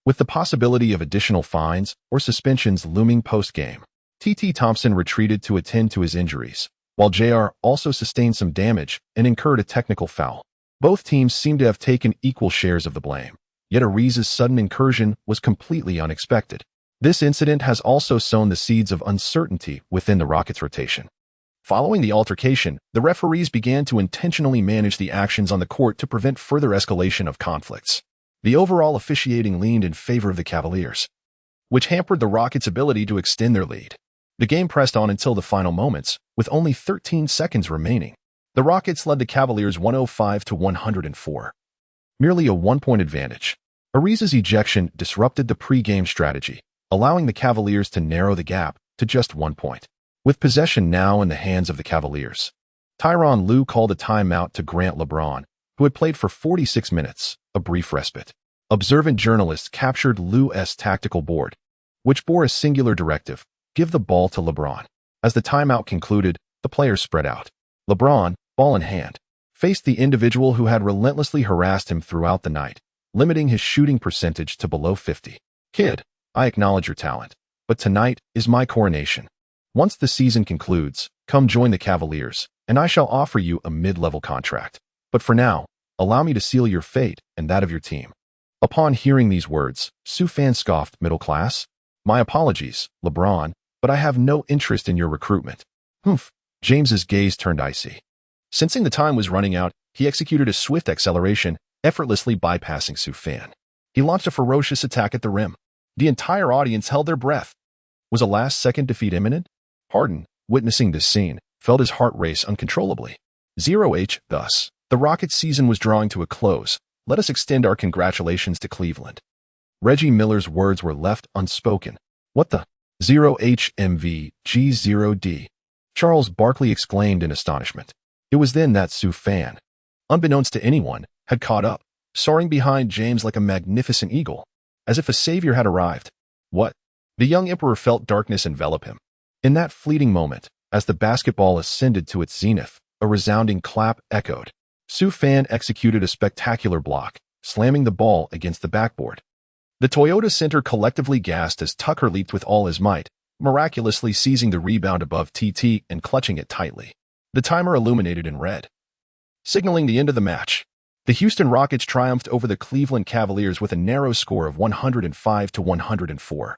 with the possibility of additional fines or suspensions looming post-game. TT Thompson retreated to attend to his injuries, while JR also sustained some damage and incurred a technical foul. Both teams seemed to have taken equal shares of the blame, yet Ariza's sudden incursion was completely unexpected. This incident has also sown the seeds of uncertainty within the Rockets' rotation. Following the altercation, the referees began to intentionally manage the actions on the court to prevent further escalation of conflicts. The overall officiating leaned in favor of the Cavaliers, which hampered the Rockets' ability to extend their lead. The game pressed on until the final moments, with only 13 seconds remaining. The Rockets led the Cavaliers 105 to 104. Merely a one-point advantage. Ariza's ejection disrupted the pre-game strategy, allowing the Cavaliers to narrow the gap to just 1 point. With possession now in the hands of the Cavaliers, Tyronn Lue called a timeout to grant LeBron, who had played for 46 minutes, a brief respite. Observant journalists captured Lue's tactical board, which bore a singular directive: give the ball to LeBron. As the timeout concluded, the players spread out. LeBron, ball in hand, faced the individual who had relentlessly harassed him throughout the night, limiting his shooting percentage to below 50. Kid, I acknowledge your talent, but tonight is my coronation. Once the season concludes, come join the Cavaliers, and I shall offer you a mid-level contract. But for now, allow me to seal your fate and that of your team. Upon hearing these words, Sioux fans scoffed. Middle class? My apologies, LeBron, but I have no interest in your recruitment. Humph. James's gaze turned icy. Sensing the time was running out, he executed a swift acceleration, effortlessly bypassing Sioux fan. He launched a ferocious attack at the rim. The entire audience held their breath. Was a last-second defeat imminent? Harden, witnessing this scene, felt his heart race uncontrollably. 0H. Thus, the Rockets' season was drawing to a close. Let us extend our congratulations to Cleveland. Reggie Miller's words were left unspoken. What the? 0HMV G0D. Charles Barkley exclaimed in astonishment. It was then that Sioux fan, unbeknownst to anyone, had caught up, soaring behind James like a magnificent eagle, as if a savior had arrived. What? The young emperor felt darkness envelop him. In that fleeting moment, as the basketball ascended to its zenith, a resounding clap echoed. Sioux fan executed a spectacular block, slamming the ball against the backboard. The Toyota Center collectively gasped as Tucker leaped with all his might, miraculously seizing the rebound above TT and clutching it tightly. The timer illuminated in red, signaling the end of the match. The Houston Rockets triumphed over the Cleveland Cavaliers with a narrow score of 105 to 104,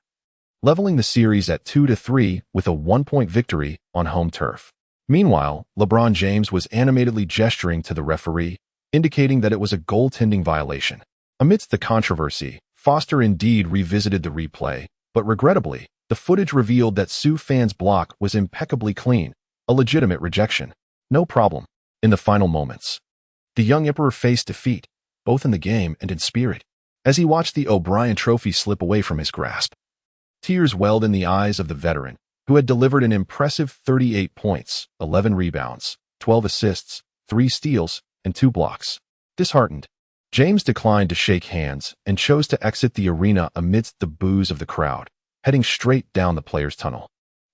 leveling the series at 2-3 with a one-point victory on home turf. Meanwhile, LeBron James was animatedly gesturing to the referee, indicating that it was a goaltending violation. Amidst the controversy, Foster indeed revisited the replay, but regrettably, the footage revealed that Sioux fans' block was impeccably clean, a legitimate rejection. No problem. In the final moments, the young emperor faced defeat, both in the game and in spirit, as he watched the O'Brien Trophy slip away from his grasp. Tears welled in the eyes of the veteran, who had delivered an impressive 38 points, 11 rebounds, 12 assists, 3 steals, and 2 blocks. Disheartened, James declined to shake hands and chose to exit the arena amidst the boos of the crowd, heading straight down the players' tunnel.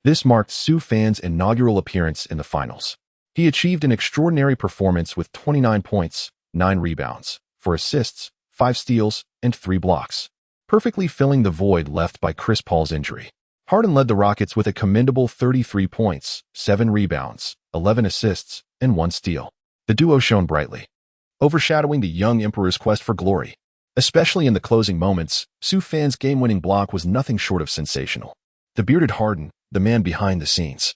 This marked Sioux fans' inaugural appearance in the finals. He achieved an extraordinary performance with 29 points, 9 rebounds, 4 assists, 5 steals, and 3 blocks, perfectly filling the void left by Chris Paul's injury. Harden led the Rockets with a commendable 33 points, 7 rebounds, 11 assists, and 1 steal. The duo shone brightly, overshadowing the young emperor's quest for glory. Especially in the closing moments, Sioux fans' game-winning block was nothing short of sensational. The bearded Harden, the man behind the scenes,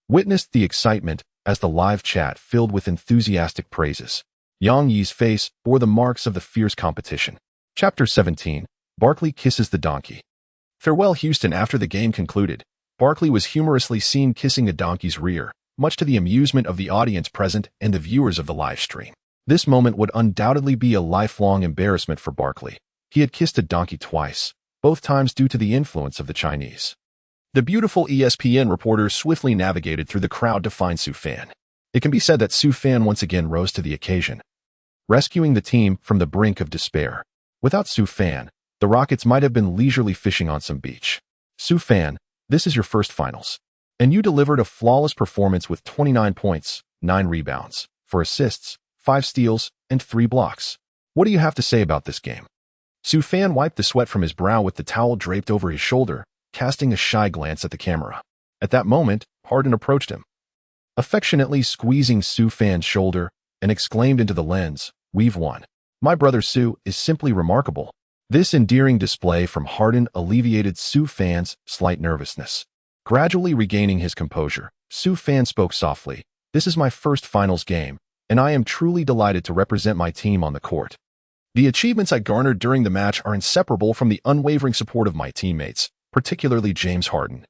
witnessed the excitement as the live chat filled with enthusiastic praises. Yang Yi's face bore the marks of the fierce competition. Chapter 17. Barkley kisses the donkey. Farewell Houston. After the game concluded, Barkley was humorously seen kissing a donkey's rear, much to the amusement of the audience present and the viewers of the live stream. This moment would undoubtedly be a lifelong embarrassment for Barkley. He had kissed a donkey twice, both times due to the influence of the Chinese. The beautiful ESPN reporter swiftly navigated through the crowd to find Sioux fan. It can be said that Sioux fan once again rose to the occasion, rescuing the team from the brink of despair. Without Sioux fan, the Rockets might have been leisurely fishing on some beach. Sioux fan, this is your first finals, and you delivered a flawless performance with 29 points, 9 rebounds, 4 assists, 5 steals, and 3 blocks. What do you have to say about this game? Sioux fan wiped the sweat from his brow with the towel draped over his shoulder, casting a shy glance at the camera. At that moment, Harden approached him, affectionately squeezing Sioux fan's shoulder, and exclaimed into the lens, "We've won. My brother Sioux is simply remarkable." This endearing display from Harden alleviated Sioux fan's slight nervousness. Gradually regaining his composure, Sioux fan spoke softly, "This is my first finals game, and I am truly delighted to represent my team on the court. The achievements I garnered during the match are inseparable from the unwavering support of my teammates, particularly James Harden,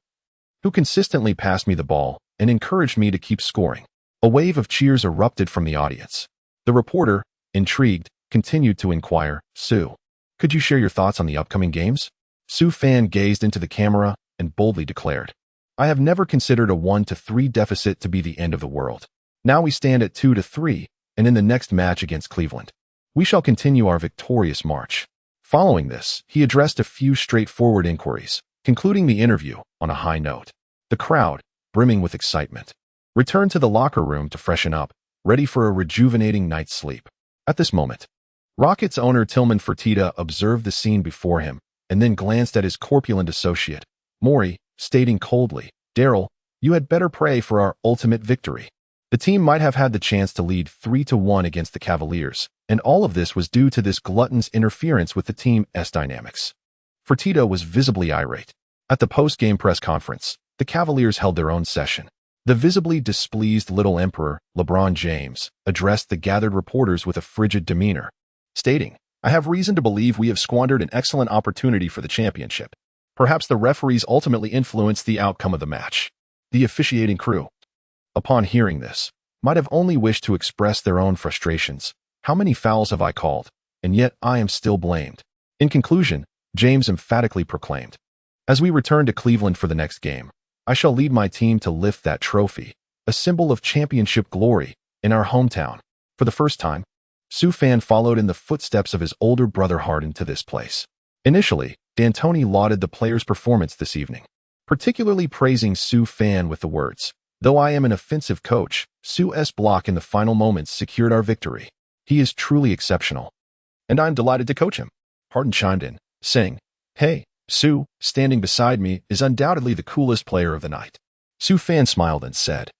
who consistently passed me the ball and encouraged me to keep scoring. A wave of cheers erupted from the audience. The reporter, intrigued, continued to inquire, "Sue, could you share your thoughts on the upcoming games?" Sue Fan gazed into the camera and boldly declared, "I have never considered a 1-3 deficit to be the end of the world. Now we stand at 2-3, and in the next match against Cleveland, we shall continue our victorious march." Following this, he addressed a few straightforward inquiries, concluding the interview on a high note. The crowd, brimming with excitement, returned to the locker room to freshen up, ready for a rejuvenating night's sleep. At this moment, Rockets owner Tillman Fertitta observed the scene before him and then glanced at his corpulent associate, Morey, stating coldly, "Daryl, you had better pray for our ultimate victory." The team might have had the chance to lead 3-1 against the Cavaliers, and all of this was due to this glutton's interference with the team's dynamics. Fertitta was visibly irate. At the post-game press conference, the Cavaliers held their own session. The visibly displeased Little Emperor, LeBron James, addressed the gathered reporters with a frigid demeanor, stating, "I have reason to believe we have squandered an excellent opportunity for the championship. Perhaps the referees ultimately influenced the outcome of the match." The officiating crew, upon hearing this, might have only wished to express their own frustrations. "How many fouls have I called? And yet I am still blamed." In conclusion, James emphatically proclaimed, "As we return to Cleveland for the next game, I shall lead my team to lift that trophy, a symbol of championship glory, in our hometown." For the first time, Sue Fan followed in the footsteps of his older brother Harden to this place. Initially, D'Antoni lauded the players' performance this evening, particularly praising Sue Fan with the words, "Though I am an offensive coach, Sue's block in the final moments secured our victory. He is truly exceptional, and I'm delighted to coach him." Harden chimed in, saying, "Hey, Sue, standing beside me, is undoubtedly the coolest player of the night." Sue Fan smiled and said,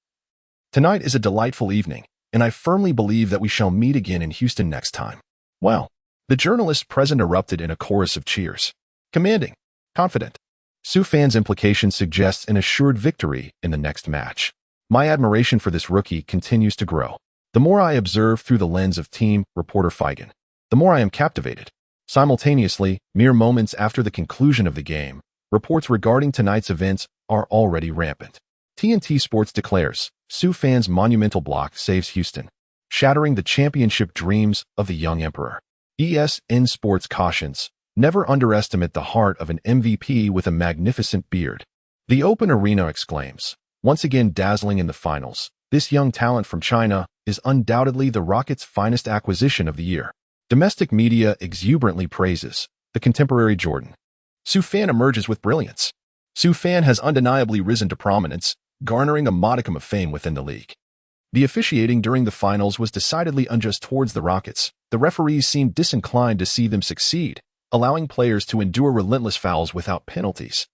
"Tonight is a delightful evening, and I firmly believe that we shall meet again in Houston next time." Well, the journalists present erupted in a chorus of cheers. Commanding, confident. Sue Fan's implication suggests an assured victory in the next match. My admiration for this rookie continues to grow. The more I observe through the lens of team reporter Feigen, the more I am captivated. Simultaneously, mere moments after the conclusion of the game, reports regarding tonight's events are already rampant. TNT Sports declares, Sue Fan's monumental block saves Houston, shattering the championship dreams of the young emperor. ESN Sports cautions, never underestimate the heart of an MVP with a magnificent beard. The Open Arena exclaims, once again dazzling in the finals, this young talent from China is undoubtedly the Rockets' finest acquisition of the year. Domestic media exuberantly praises the contemporary Jordan. Sue Fan emerges with brilliance. Sue Fan has undeniably risen to prominence, garnering a modicum of fame within the league. The officiating during the finals was decidedly unjust towards the Rockets. The referees seemed disinclined to see them succeed, allowing players to endure relentless fouls without penalties.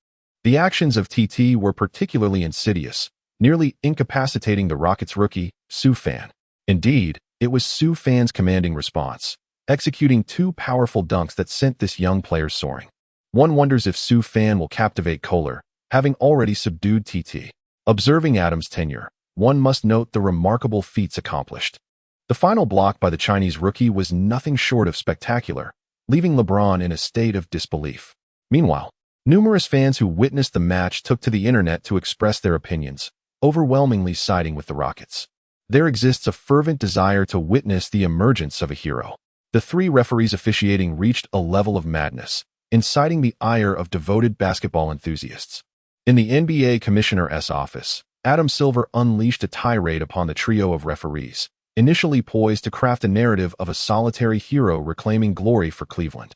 The actions of TT were particularly insidious, nearly incapacitating the Rockets' rookie, Sue Fan. Indeed, it was Sue Fan's commanding response, executing two powerful dunks that sent this young player soaring. One wonders if Sue Fan will captivate Kohler, having already subdued TT. Observing Adams' tenure, one must note the remarkable feats accomplished. The final block by the Chinese rookie was nothing short of spectacular, leaving LeBron in a state of disbelief. Meanwhile, numerous fans who witnessed the match took to the internet to express their opinions, overwhelmingly siding with the Rockets. There exists a fervent desire to witness the emergence of a hero. The three referees officiating reached a level of madness, inciting the ire of devoted basketball enthusiasts. In the NBA Commissioner's office, Adam Silver unleashed a tirade upon the trio of referees, initially poised to craft a narrative of a solitary hero reclaiming glory for Cleveland.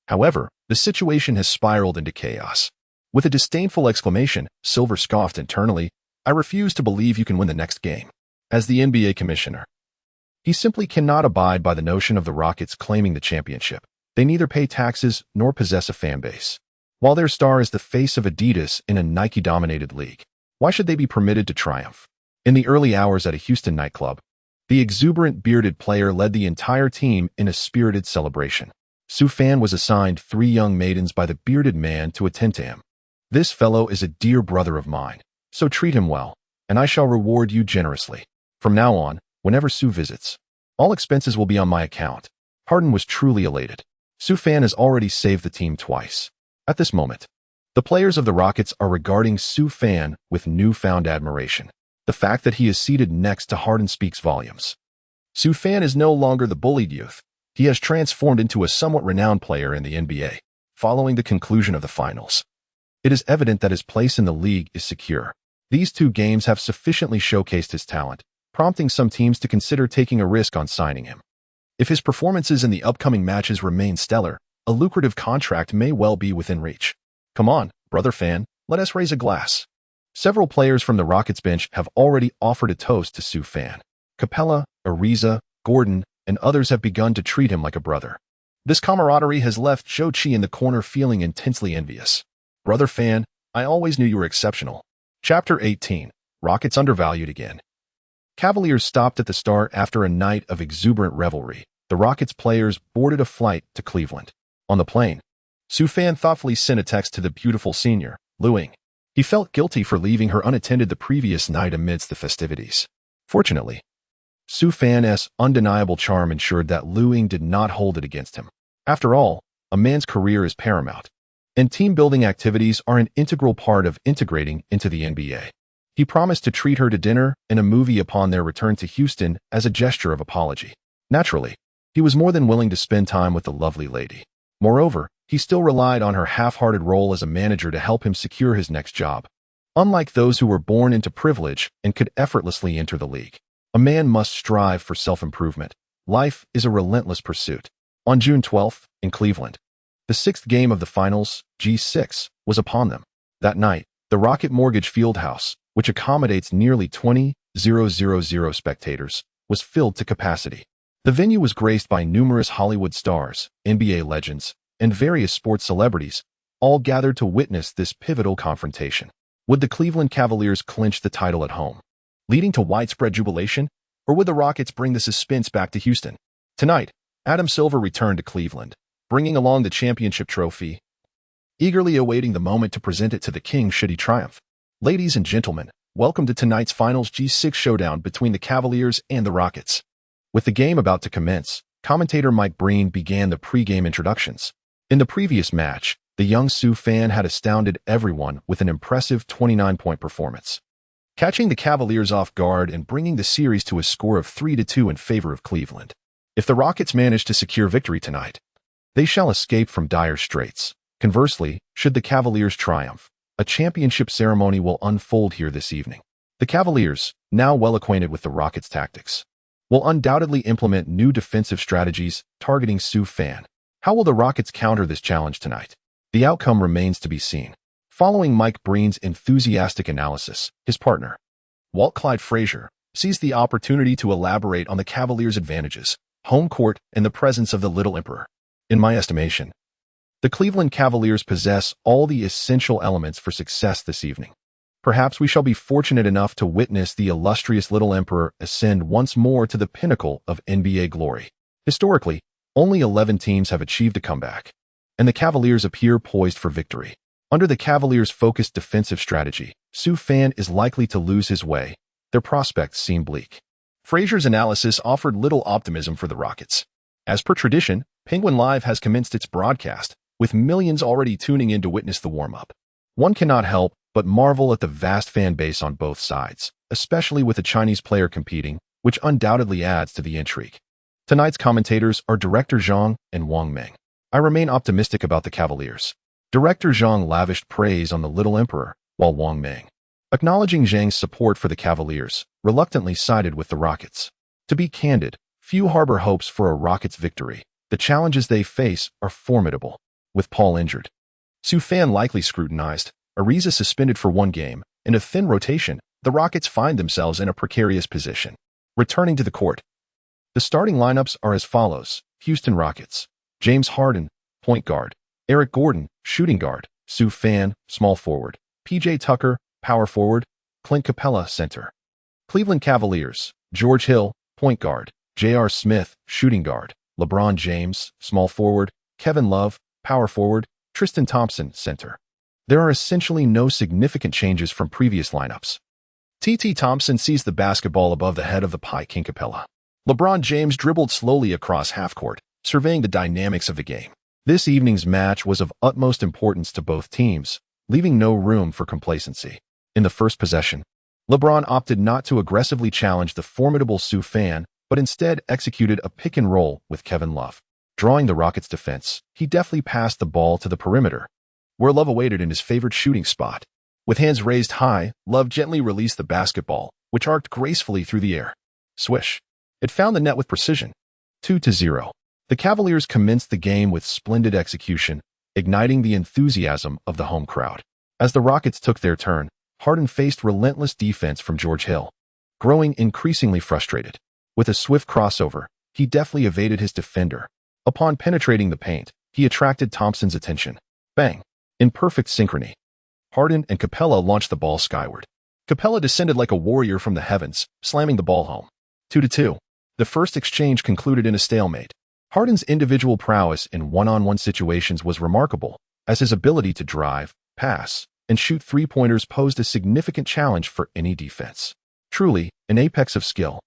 However, the situation has spiraled into chaos. With a disdainful exclamation, Silver scoffed internally, "I refuse to believe you can win the next game." As the NBA commissioner, he simply cannot abide by the notion of the Rockets claiming the championship. They neither pay taxes nor possess a fan base. While their star is the face of Adidas in a Nike-dominated league, why should they be permitted to triumph? In the early hours at a Houston nightclub, the exuberant bearded player led the entire team in a spirited celebration. Sue Fan was assigned 3 young maidens by the bearded man to attend to him. "This fellow is a dear brother of mine, so treat him well, and I shall reward you generously. From now on, whenever Sue visits, all expenses will be on my account." Harden was truly elated. Sue Fan has already saved the team twice. At this moment, the players of the Rockets are regarding Sue Fan with newfound admiration. The fact that he is seated next to Harden speaks volumes. Su Fan is no longer the bullied youth. He has transformed into a somewhat renowned player in the NBA. Following the conclusion of the finals, it is evident that his place in the league is secure. These two games have sufficiently showcased his talent, prompting some teams to consider taking a risk on signing him. If his performances in the upcoming matches remain stellar, a lucrative contract may well be within reach. Come on, brother fan, let us raise a glass. Several players from the Rockets bench have already offered a toast to Su Fan. Capella, Ariza, Gordon, and others have begun to treat him like a brother. This camaraderie has left Cho-Chi in the corner feeling intensely envious. Brother fan, I always knew you were exceptional. Chapter 18. Rockets undervalued again. Cavaliers stopped at the start after a night of exuberant revelry. The Rockets players boarded a flight to Cleveland. On the plane, Su Fan thoughtfully sent a text to the beautiful senior, Lu Ying. He felt guilty for leaving her unattended the previous night amidst the festivities. Fortunately, Su Fan's undeniable charm ensured that Lu Ying did not hold it against him. After all, a man's career is paramount, and team-building activities are an integral part of integrating into the NBA. He promised to treat her to dinner and a movie upon their return to Houston as a gesture of apology. Naturally, he was more than willing to spend time with the lovely lady. Moreover, he still relied on her half-hearted role as a manager to help him secure his next job. Unlike those who were born into privilege and could effortlessly enter the league, a man must strive for self-improvement. Life is a relentless pursuit. On June 12th, in Cleveland, the sixth game of the finals, G6, was upon them. That night, the Rocket Mortgage Fieldhouse, which accommodates nearly 20,000 spectators, was filled to capacity. The venue was graced by numerous Hollywood stars, NBA legends, and various sports celebrities, all gathered to witness this pivotal confrontation. Would the Cleveland Cavaliers clinch the title at home, leading to widespread jubilation, or would the Rockets bring the suspense back to Houston? Tonight, Adam Silver returned to Cleveland, bringing along the championship trophy, eagerly awaiting the moment to present it to the king should he triumph. Ladies and gentlemen, welcome to tonight's finals G6 showdown between the Cavaliers and the Rockets. With the game about to commence, commentator Mike Breen began the pre-game introductions. In the previous match, the young Su Fan had astounded everyone with an impressive 29-point performance, catching the Cavaliers off guard and bringing the series to a score of 3-2 in favor of Cleveland. If the Rockets manage to secure victory tonight, they shall escape from dire straits. Conversely, should the Cavaliers triumph, a championship ceremony will unfold here this evening. The Cavaliers, now well acquainted with the Rockets' tactics, will undoubtedly implement new defensive strategies targeting Su Fan. How will the Rockets counter this challenge tonight? The outcome remains to be seen. Following Mike Breen's enthusiastic analysis, his partner, Walt Clyde Frazier, seized the opportunity to elaborate on the Cavaliers' advantages, home court, and the presence of the Little Emperor. In my estimation, the Cleveland Cavaliers possess all the essential elements for success this evening. Perhaps we shall be fortunate enough to witness the illustrious Little Emperor ascend once more to the pinnacle of NBA glory. Historically, only 11 teams have achieved a comeback, and the Cavaliers appear poised for victory. Under the Cavaliers' focused defensive strategy, Su Fan is likely to lose his way. Their prospects seem bleak. Frazier's analysis offered little optimism for the Rockets. As per tradition, Penguin Live has commenced its broadcast, with millions already tuning in to witness the warm-up. One cannot help but marvel at the vast fan base on both sides, especially with a Chinese player competing, which undoubtedly adds to the intrigue. Tonight's commentators are Director Zhang and Wang Meng. I remain optimistic about the Cavaliers. Director Zhang lavished praise on the Little Emperor, while Wang Meng, acknowledging Zhang's support for the Cavaliers, reluctantly sided with the Rockets. To be candid, few harbor hopes for a Rockets victory. The challenges they face are formidable. With Paul injured, Su Fan likely scrutinized, Ariza suspended for one game, and a thin rotation, the Rockets find themselves in a precarious position. Returning to the court, the starting lineups are as follows: Houston Rockets, James Harden, point guard; Eric Gordon, shooting guard; Su Fan, small forward; PJ Tucker, power forward; Clint Capella, center. Cleveland Cavaliers, George Hill, point guard; J.R. Smith, shooting guard; LeBron James, small forward; Kevin Love, power forward; Tristan Thompson, center. There are essentially no significant changes from previous lineups. T.T. Thompson sees the basketball above the head of the Pi King Capella. LeBron James dribbled slowly across half-court, surveying the dynamics of the game. This evening's match was of utmost importance to both teams, leaving no room for complacency. In the first possession, LeBron opted not to aggressively challenge the formidable Su Fan, but instead executed a pick-and-roll with Kevin Love. Drawing the Rockets' defense, he deftly passed the ball to the perimeter, where Love awaited in his favorite shooting spot. With hands raised high, Love gently released the basketball, which arced gracefully through the air. Swish. It found the net with precision. 2-0. The Cavaliers commenced the game with splendid execution, igniting the enthusiasm of the home crowd. As the Rockets took their turn, Harden faced relentless defense from George Hill. Growing increasingly frustrated, with a swift crossover, he deftly evaded his defender. Upon penetrating the paint, he attracted Thompson's attention. Bang! In perfect synchrony, Harden and Capella launched the ball skyward. Capella descended like a warrior from the heavens, slamming the ball home. 2-2. The first exchange concluded in a stalemate. Harden's individual prowess in one-on-one situations was remarkable, as his ability to drive, pass, and shoot three-pointers posed a significant challenge for any defense. Truly, an apex of skill.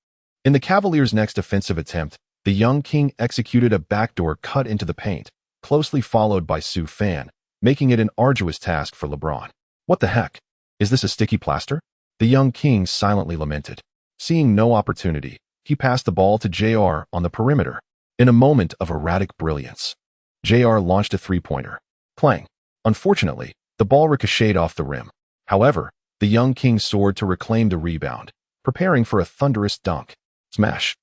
In the Cavaliers' next offensive attempt, the young king executed a backdoor cut into the paint, closely followed by Su Fan, making it an arduous task for LeBron. What the heck? Is this a sticky plaster? The young king silently lamented. Seeing no opportunity, he passed the ball to JR on the perimeter. In a moment of erratic brilliance, JR launched a three-pointer. Clang. Unfortunately, the ball ricocheted off the rim. However, the young king soared to reclaim the rebound, preparing for a thunderous dunk. Smash.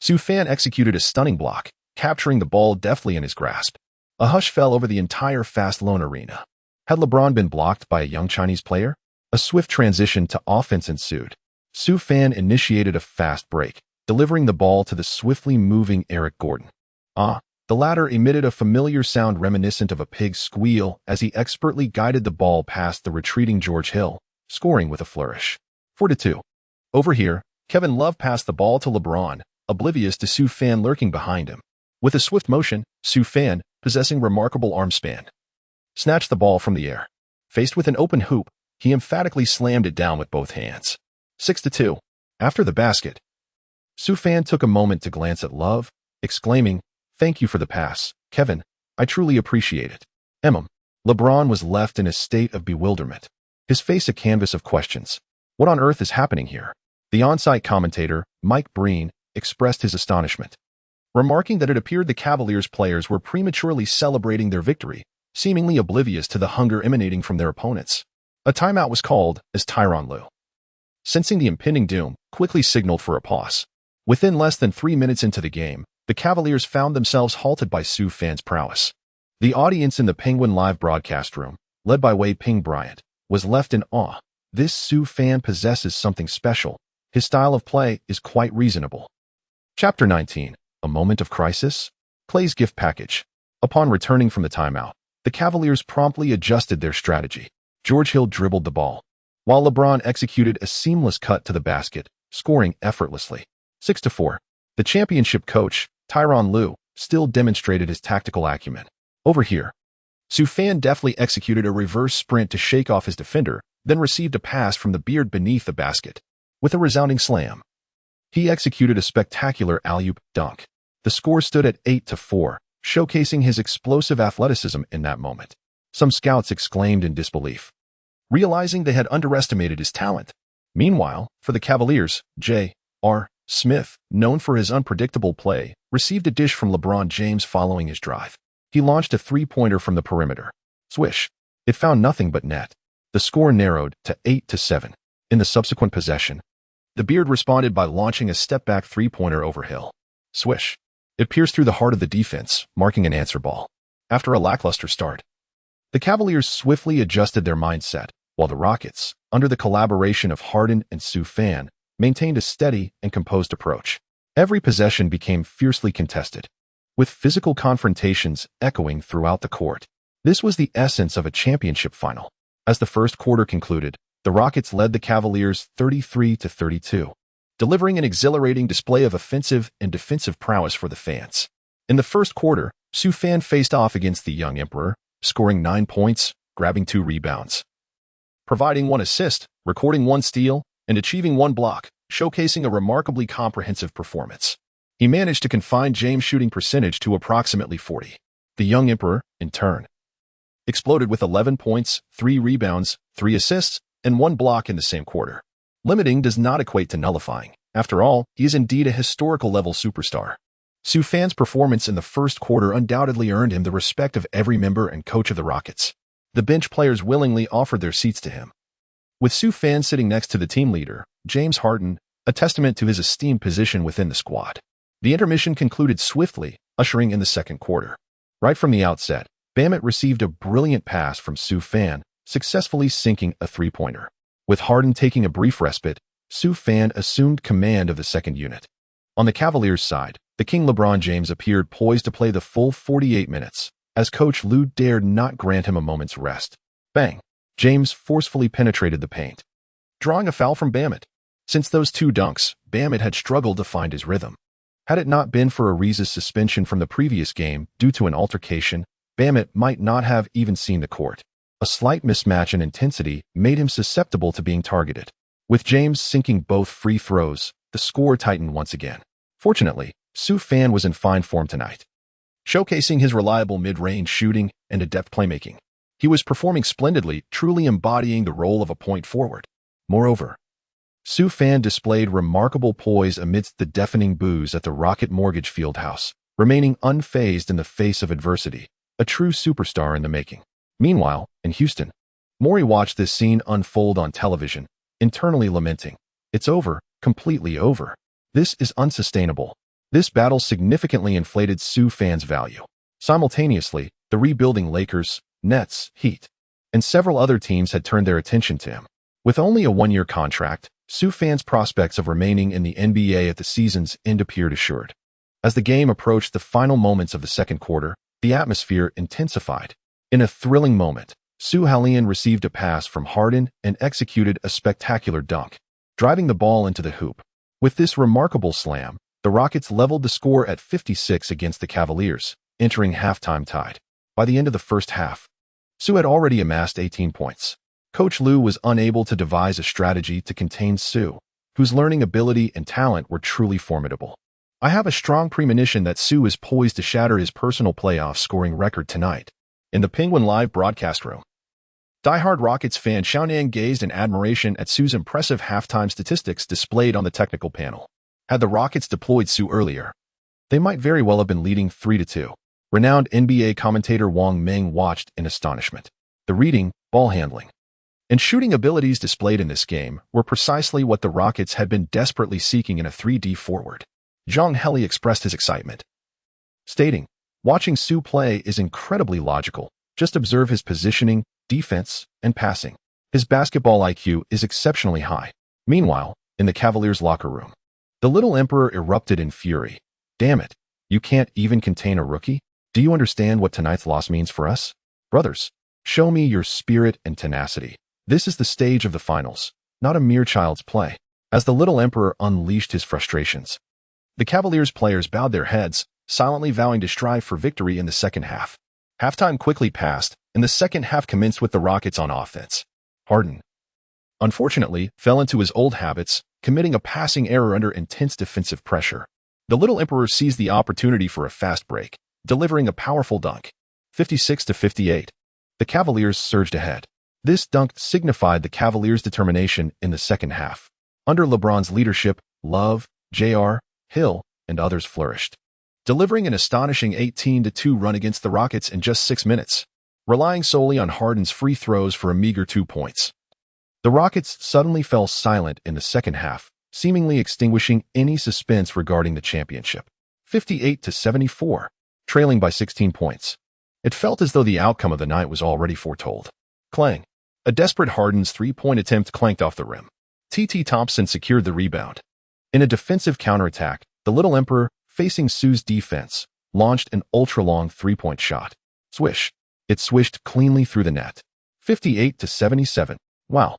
Su Fan executed a stunning block, capturing the ball deftly in his grasp. A hush fell over the entire fast-loan arena. Had LeBron been blocked by a young Chinese player? A swift transition to offense ensued. Su Fan initiated a fast break, delivering the ball to the swiftly moving Eric Gordon. The latter emitted a familiar sound reminiscent of a pig's squeal as he expertly guided the ball past the retreating George Hill, scoring with a flourish. 4-2. Over here, Kevin Love passed the ball to LeBron, oblivious to Su Fan lurking behind him. With a swift motion, Su Fan, possessing remarkable arm span, snatched the ball from the air. Faced with an open hoop, he emphatically slammed it down with both hands. 6-2. After the basket, Su Fan took a moment to glance at Love, exclaiming, "Thank you for the pass, Kevin. I truly appreciate it." LeBron was left in a state of bewilderment, his face a canvas of questions. What on earth is happening here? The on-site commentator, Mike Breen, expressed his astonishment, remarking that it appeared the Cavaliers players were prematurely celebrating their victory, seemingly oblivious to the hunger emanating from their opponents. A timeout was called as Tyronn Lue, sensing the impending doom, quickly signaled for a pause. Within less than 3 minutes into the game, the Cavaliers found themselves halted by Su Fan's prowess. The audience in the Penguin Live broadcast room, led by Wei Ping Bryant, was left in awe. This Su Fan possesses something special. His style of play is quite reasonable. Chapter 19. A Moment of Crisis? Clay's Gift Package. Upon returning from the timeout, the Cavaliers promptly adjusted their strategy. George Hill dribbled the ball, while LeBron executed a seamless cut to the basket, scoring effortlessly. 6-4. The championship coach, Tyronn Lue, still demonstrated his tactical acumen. Over here, Su Fan deftly executed a reverse sprint to shake off his defender, then received a pass from the beard beneath the basket. With a resounding slam, he executed a spectacular alley-oop dunk. The score stood at 8-4, showcasing his explosive athleticism in that moment. Some scouts exclaimed in disbelief, realizing they had underestimated his talent. Meanwhile, for the Cavaliers, J.R. Smith, known for his unpredictable play, received a dish from LeBron James following his drive. He launched a three-pointer from the perimeter. Swish. It found nothing but net. The score narrowed to 8-7. In the subsequent possession, the Beard responded by launching a step-back three-pointer over Hill. Swish. It pierced through the heart of the defense, marking an answer ball. After a lackluster start, the Cavaliers swiftly adjusted their mindset, while the Rockets, under the collaboration of Harden and Su Fan, maintained a steady and composed approach. Every possession became fiercely contested, with physical confrontations echoing throughout the court. This was the essence of a championship final. As the first quarter concluded, the Rockets led the Cavaliers 33-32, delivering an exhilarating display of offensive and defensive prowess for the fans. In the first quarter, Su Fan faced off against the young Emperor, scoring 9 points, grabbing 2 rebounds, providing 1 assist, recording 1 steal, and achieving 1 block, showcasing a remarkably comprehensive performance. He managed to confine James' shooting percentage to approximately 40. The young Emperor, in turn, exploded with 11 points, 3 rebounds, 3 assists, and 1 block in the same quarter. Limiting does not equate to nullifying. After all, he is indeed a historical-level superstar. Su Fan's performance in the first quarter undoubtedly earned him the respect of every member and coach of the Rockets. The bench players willingly offered their seats to him. With Su Fan sitting next to the team leader, James Harden, a testament to his esteemed position within the squad. The intermission concluded swiftly, ushering in the second quarter. Right from the outset, Bam received a brilliant pass from Su Fan, successfully sinking a three-pointer. With Harden taking a brief respite, Su Fan assumed command of the second unit. On the Cavaliers' side, the King LeBron James appeared poised to play the full 48 minutes, as Coach Lue dared not grant him a moment's rest. Bang! James forcefully penetrated the paint, drawing a foul from Bam. Since those two dunks, Bam had struggled to find his rhythm. Had it not been for Ariza's suspension from the previous game due to an altercation, Bam might not have even seen the court. A slight mismatch in intensity made him susceptible to being targeted. With James sinking both free throws, the score tightened once again. Fortunately, Su Fan was in fine form tonight, showcasing his reliable mid-range shooting and adept playmaking. He was performing splendidly, truly embodying the role of a point forward. Moreover, Su Fan displayed remarkable poise amidst the deafening boos at the Rocket Mortgage Fieldhouse, remaining unfazed in the face of adversity, a true superstar in the making. Meanwhile, in Houston, Morey watched this scene unfold on television, internally lamenting, "It's over, completely over. This is unsustainable." This battle significantly inflated Su Fan's value. Simultaneously, the rebuilding Lakers, Nets, Heat, and several other teams had turned their attention to him. With only a one-year contract, Su Fan's prospects of remaining in the NBA at the season's end appeared assured. As the game approached the final moments of the second quarter, the atmosphere intensified. In a thrilling moment, Su Halian received a pass from Harden and executed a spectacular dunk, driving the ball into the hoop. With this remarkable slam, the Rockets leveled the score at 56 against the Cavaliers, entering halftime tied. By the end of the first half, Su had already amassed 18 points. Coach Lue was unable to devise a strategy to contain Su, whose learning ability and talent were truly formidable. I have a strong premonition that Su is poised to shatter his personal playoff scoring record tonight. In the Penguin Live broadcast room, diehard Rockets fan Xiaonan gazed in admiration at Su's impressive halftime statistics displayed on the technical panel. Had the Rockets deployed Su earlier, they might very well have been leading 3-2. Renowned NBA commentator Wang Meng watched in astonishment. The reading, ball handling, and shooting abilities displayed in this game were precisely what the Rockets had been desperately seeking in a 3D forward. Zhang Heli expressed his excitement, stating, "Watching Su play is incredibly logical. Just observe his positioning, defense, and passing. His basketball IQ is exceptionally high." Meanwhile, in the Cavaliers' locker room, the Little Emperor erupted in fury. "Damn it, you can't even contain a rookie? Do you understand what tonight's loss means for us? Brothers, show me your spirit and tenacity. This is the stage of the finals, not a mere child's play." As the Little Emperor unleashed his frustrations, the Cavaliers players bowed their heads, silently vowing to strive for victory in the second half. Halftime quickly passed, and the second half commenced with the Rockets on offense. Harden, unfortunately, fell into his old habits, committing a passing error under intense defensive pressure. The Little Emperor seized the opportunity for a fast break, delivering a powerful dunk. 56-58. The Cavaliers surged ahead. This dunk signified the Cavaliers' determination in the second half. Under LeBron's leadership, Love, J.R., Hill, and others flourished, delivering an astonishing 18-2 run against the Rockets in just 6 minutes, relying solely on Harden's free throws for a meager 2 points. The Rockets suddenly fell silent in the second half, seemingly extinguishing any suspense regarding the championship. 58-74, trailing by 16 points. It felt as though the outcome of the night was already foretold. Clang. A desperate Harden's three-point attempt clanked off the rim. T.T. Thompson secured the rebound. In a defensive counterattack, the Little Emperor, facing Su's defense, launched an ultra-long three-point shot. Swish. It swished cleanly through the net. 58-77. Wow.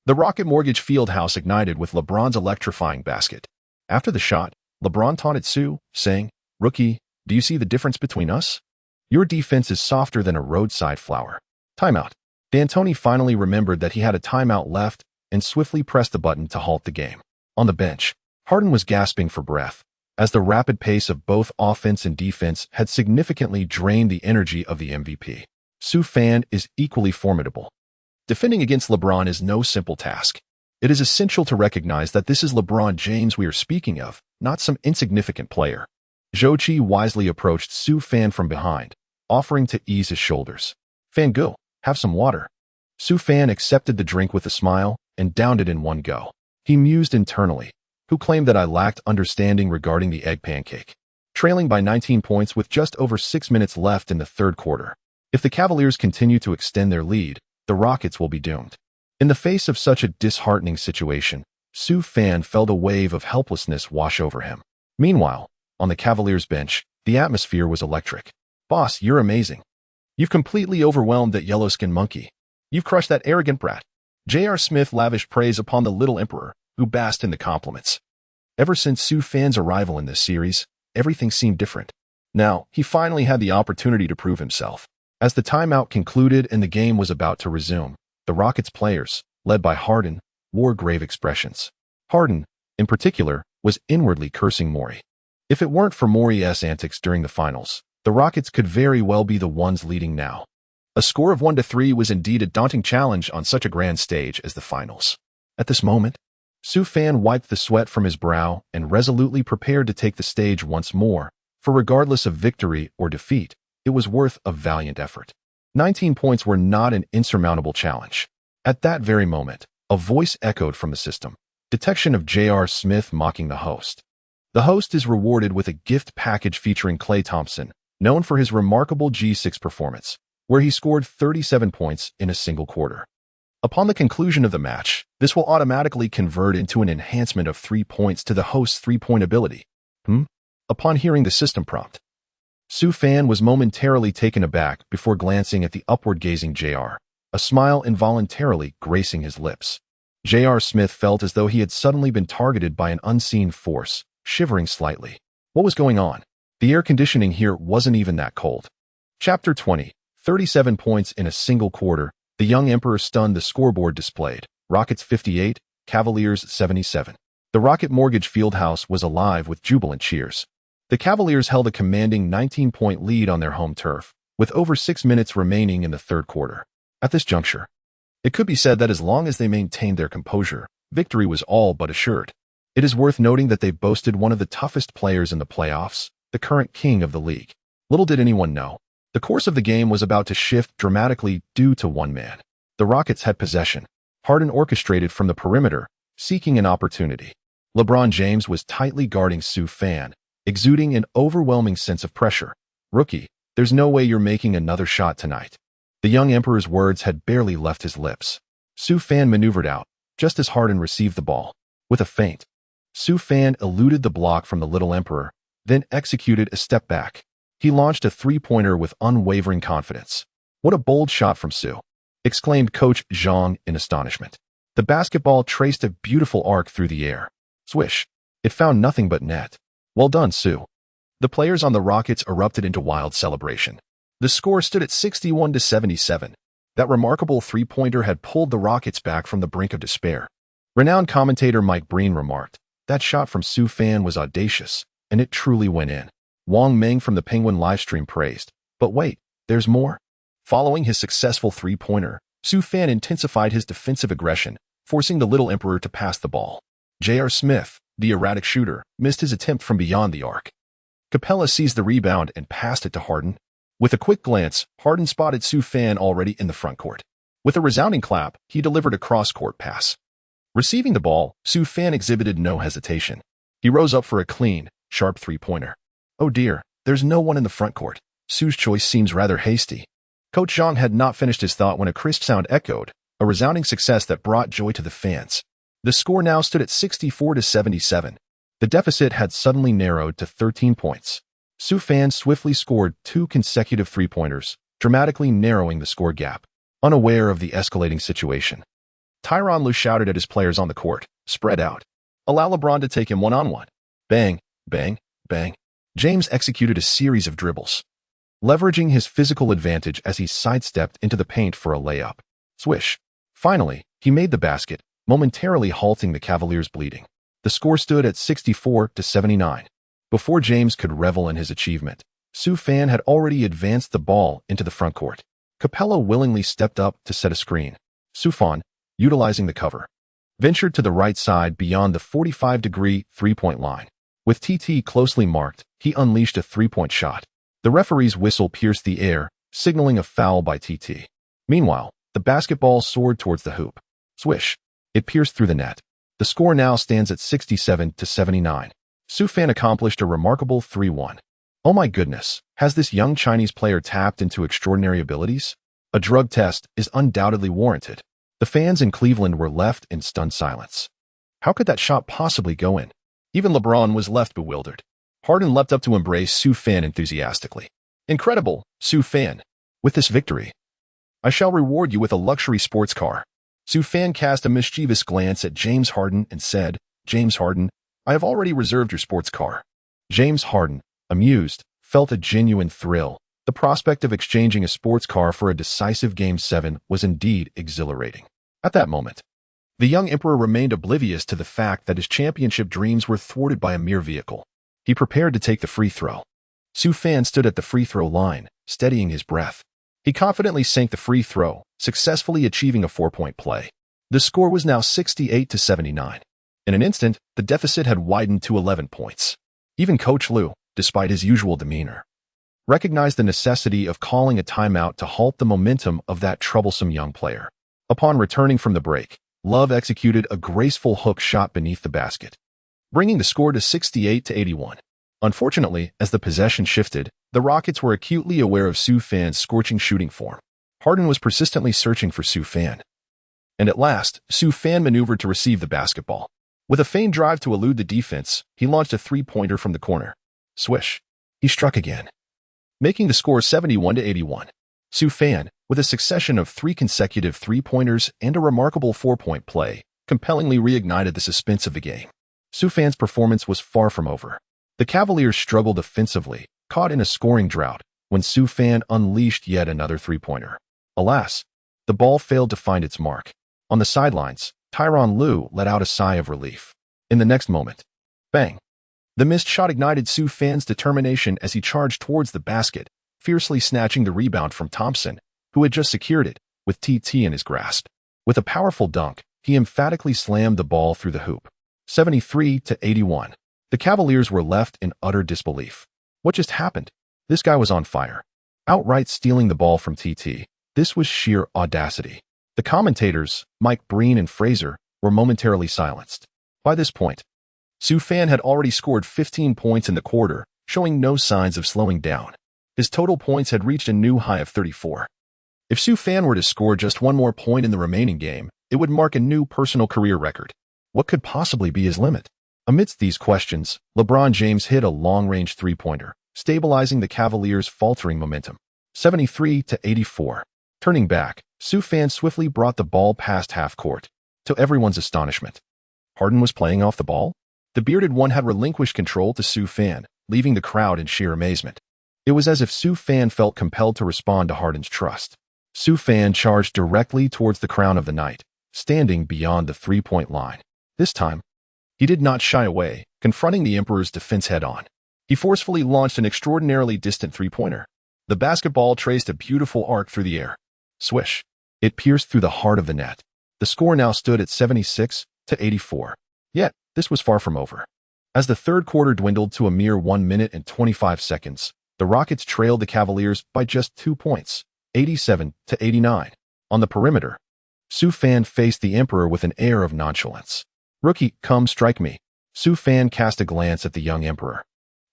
The Rocket Mortgage Fieldhouse ignited with LeBron's electrifying basket. After the shot, LeBron taunted Su, saying, "Rookie, do you see the difference between us? Your defense is softer than a roadside flower." Timeout. D'Antoni finally remembered that he had a timeout left and swiftly pressed the button to halt the game. On the bench, Harden was gasping for breath, as the rapid pace of both offense and defense had significantly drained the energy of the MVP. Su Fan is equally formidable. Defending against LeBron is no simple task. It is essential to recognize that this is LeBron James we are speaking of, not some insignificant player. Zhou Qi wisely approached Su Fan from behind, offering to ease his shoulders. "Fan go, have some water." Su Fan accepted the drink with a smile and downed it in one go. He mused internally. Who claimed that I lacked understanding regarding the egg pancake? Trailing by 19 points with just over 6 minutes left in the third quarter. If the Cavaliers continue to extend their lead, the Rockets will be doomed. In the face of such a disheartening situation, Su Fan felt a wave of helplessness wash over him. Meanwhile, on the Cavaliers bench, the atmosphere was electric. "Boss, you're amazing. You've completely overwhelmed that yellow-skinned monkey. You've crushed that arrogant brat." J.R. Smith lavished praise upon the little emperor, who basked in the compliments. Ever since Su Fan's arrival in this series, everything seemed different. Now, he finally had the opportunity to prove himself. As the timeout concluded and the game was about to resume, the Rockets players, led by Harden, wore grave expressions. Harden, in particular, was inwardly cursing Morey. If it weren't for Morey's antics during the finals, the Rockets could very well be the ones leading now. A score of 1-3 was indeed a daunting challenge on such a grand stage as the finals. At this moment, Su Fan wiped the sweat from his brow and resolutely prepared to take the stage once more, for regardless of victory or defeat, it was worth a valiant effort. 19 points were not an insurmountable challenge. At that very moment, a voice echoed from the system. Detection of J.R. Smith mocking the host. The host is rewarded with a gift package featuring Klay Thompson, known for his remarkable G6 performance, where he scored 37 points in a single quarter. Upon the conclusion of the match, this will automatically convert into an enhancement of 3 points to the host's three-point ability. Upon hearing the system prompt, Su Fan was momentarily taken aback before glancing at the upward-gazing J.R., a smile involuntarily gracing his lips. J.R. Smith felt as though he had suddenly been targeted by an unseen force, shivering slightly. What was going on? The air conditioning here wasn't even that cold. Chapter 20. 37 points in a single quarter. The young emperor stunned the scoreboard displayed. Rockets 58, Cavaliers 77. The Rocket Mortgage Fieldhouse was alive with jubilant cheers. The Cavaliers held a commanding 19-point lead on their home turf, with over 6 minutes remaining in the third quarter. At this juncture, it could be said that as long as they maintained their composure, victory was all but assured. It is worth noting that they boasted one of the toughest players in the playoffs, the current king of the league. Little did anyone know, the course of the game was about to shift dramatically due to one man. The Rockets had possession. Harden orchestrated from the perimeter, seeking an opportunity. LeBron James was tightly guarding Su Fan, exuding an overwhelming sense of pressure. "Rookie, there's no way you're making another shot tonight." The young emperor's words had barely left his lips. Su Fan maneuvered out, just as Harden received the ball. With a feint, Su Fan eluded the block from the little emperor, then executed a step back. He launched a three-pointer with unwavering confidence. "What a bold shot from Su!" exclaimed Coach Zhang in astonishment. The basketball traced a beautiful arc through the air. Swish. It found nothing but net. "Well done, Su." The players on the Rockets erupted into wild celebration. The score stood at 61-77. That remarkable three-pointer had pulled the Rockets back from the brink of despair. Renowned commentator Mike Breen remarked, "That shot from Su Fan was audacious, and it truly went in." Wang Meng from the Penguin livestream praised. But wait, there's more. Following his successful three-pointer, Su Fan intensified his defensive aggression, forcing the little emperor to pass the ball. J.R. Smith, the erratic shooter, missed his attempt from beyond the arc. Capella seized the rebound and passed it to Harden. With a quick glance, Harden spotted Su Fan already in the front court. With a resounding clap, he delivered a cross-court pass. Receiving the ball, Su Fan exhibited no hesitation. He rose up for a clean, sharp three-pointer. "Oh dear, there's no one in the front court. Su's choice seems rather hasty." Coach Zhang had not finished his thought when a crisp sound echoed, a resounding success that brought joy to the fans. The score now stood at 64-77. The deficit had suddenly narrowed to 13 points. Su Fan swiftly scored 2 consecutive three-pointers, dramatically narrowing the score gap. Unaware of the escalating situation, Tyronn Lue shouted at his players on the court, "Spread out. Allow LeBron to take him one-on-one." Bang, bang, bang. James executed a series of dribbles, leveraging his physical advantage as he sidestepped into the paint for a layup. Swish. Finally, he made the basket, momentarily halting the Cavaliers' bleeding. The score stood at 64-79. Before James could revel in his achievement, Su Fan had already advanced the ball into the front court. Capella willingly stepped up to set a screen. Su Fan, utilizing the cover, ventured to the right side beyond the 45-degree three-point line. With TT closely marked, he unleashed a three-point shot. The referee's whistle pierced the air, signaling a foul by TT. Meanwhile, the basketball soared towards the hoop. Swish. It pierced through the net. The score now stands at 67-79. Su Fan accomplished a remarkable 3-1. Oh my goodness, has this young Chinese player tapped into extraordinary abilities? A drug test is undoubtedly warranted. The fans in Cleveland were left in stunned silence. How could that shot possibly go in? Even LeBron was left bewildered. Harden leapt up to embrace Su Fan enthusiastically. Incredible, Su Fan. With this victory, I shall reward you with a luxury sports car. Su Fan cast a mischievous glance at James Harden and said, James Harden, I have already reserved your sports car. James Harden, amused, felt a genuine thrill. The prospect of exchanging a sports car for a decisive Game 7 was indeed exhilarating. At that moment, the young emperor remained oblivious to the fact that his championship dreams were thwarted by a mere vehicle. He prepared to take the free throw. Su Fan stood at the free throw line, steadying his breath. He confidently sank the free throw, successfully achieving a 4-point play. The score was now 68-79. In an instant, the deficit had widened to 11 points. Even Coach Lu, despite his usual demeanor, recognized the necessity of calling a timeout to halt the momentum of that troublesome young player. Upon returning from the break, Love executed a graceful hook shot beneath the basket, bringing the score to 68-81. Unfortunately, as the possession shifted, the Rockets were acutely aware of Su Fan's scorching shooting form. Harden was persistently searching for Su Fan. And at last, Su Fan maneuvered to receive the basketball. With a feigned drive to elude the defense, he launched a three-pointer from the corner. Swish. He struck again, making the score 71-81. Su Fan, with a succession of 3 consecutive three-pointers and a remarkable 4-point play, compellingly reignited the suspense of the game. Su Fan's performance was far from over. The Cavaliers struggled offensively, caught in a scoring drought, when Su Fan unleashed yet another three-pointer. Alas, the ball failed to find its mark. On the sidelines, Tyronn Lue let out a sigh of relief. In the next moment, bang! The missed shot ignited Su Fan's determination as he charged towards the basket, fiercely snatching the rebound from Thompson, who had just secured it, with TT in his grasp. With a powerful dunk, he emphatically slammed the ball through the hoop. 73-81. The Cavaliers were left in utter disbelief. What just happened? This guy was on fire. Outright stealing the ball from TT. This was sheer audacity. The commentators, Mike Breen and Fraser, were momentarily silenced. By this point, Su Fan had already scored 15 points in the quarter, showing no signs of slowing down. His total points had reached a new high of 34. If Su Fan were to score just one more point in the remaining game, it would mark a new personal career record. What could possibly be his limit? Amidst these questions, LeBron James hit a long-range three-pointer, stabilizing the Cavaliers' faltering momentum. 73-84. Turning back, Su Fan swiftly brought the ball past half-court. To everyone's astonishment, Harden was playing off the ball? The bearded one had relinquished control to Su Fan, leaving the crowd in sheer amazement. It was as if Su Fan felt compelled to respond to Harden's trust. Su Fan charged directly towards the crown of the night, standing beyond the three-point line. This time, he did not shy away, confronting the Emperor's defense head-on. He forcefully launched an extraordinarily distant three-pointer. The basketball traced a beautiful arc through the air. Swish. It pierced through the heart of the net. The score now stood at 76-84. Yet, this was far from over. As the third quarter dwindled to a mere 1 minute and 25 seconds, the Rockets trailed the Cavaliers by just 2 points, 87-89. On the perimeter, Su Fan faced the Emperor with an air of nonchalance. Rookie, come strike me. Su Fan cast a glance at the young Emperor,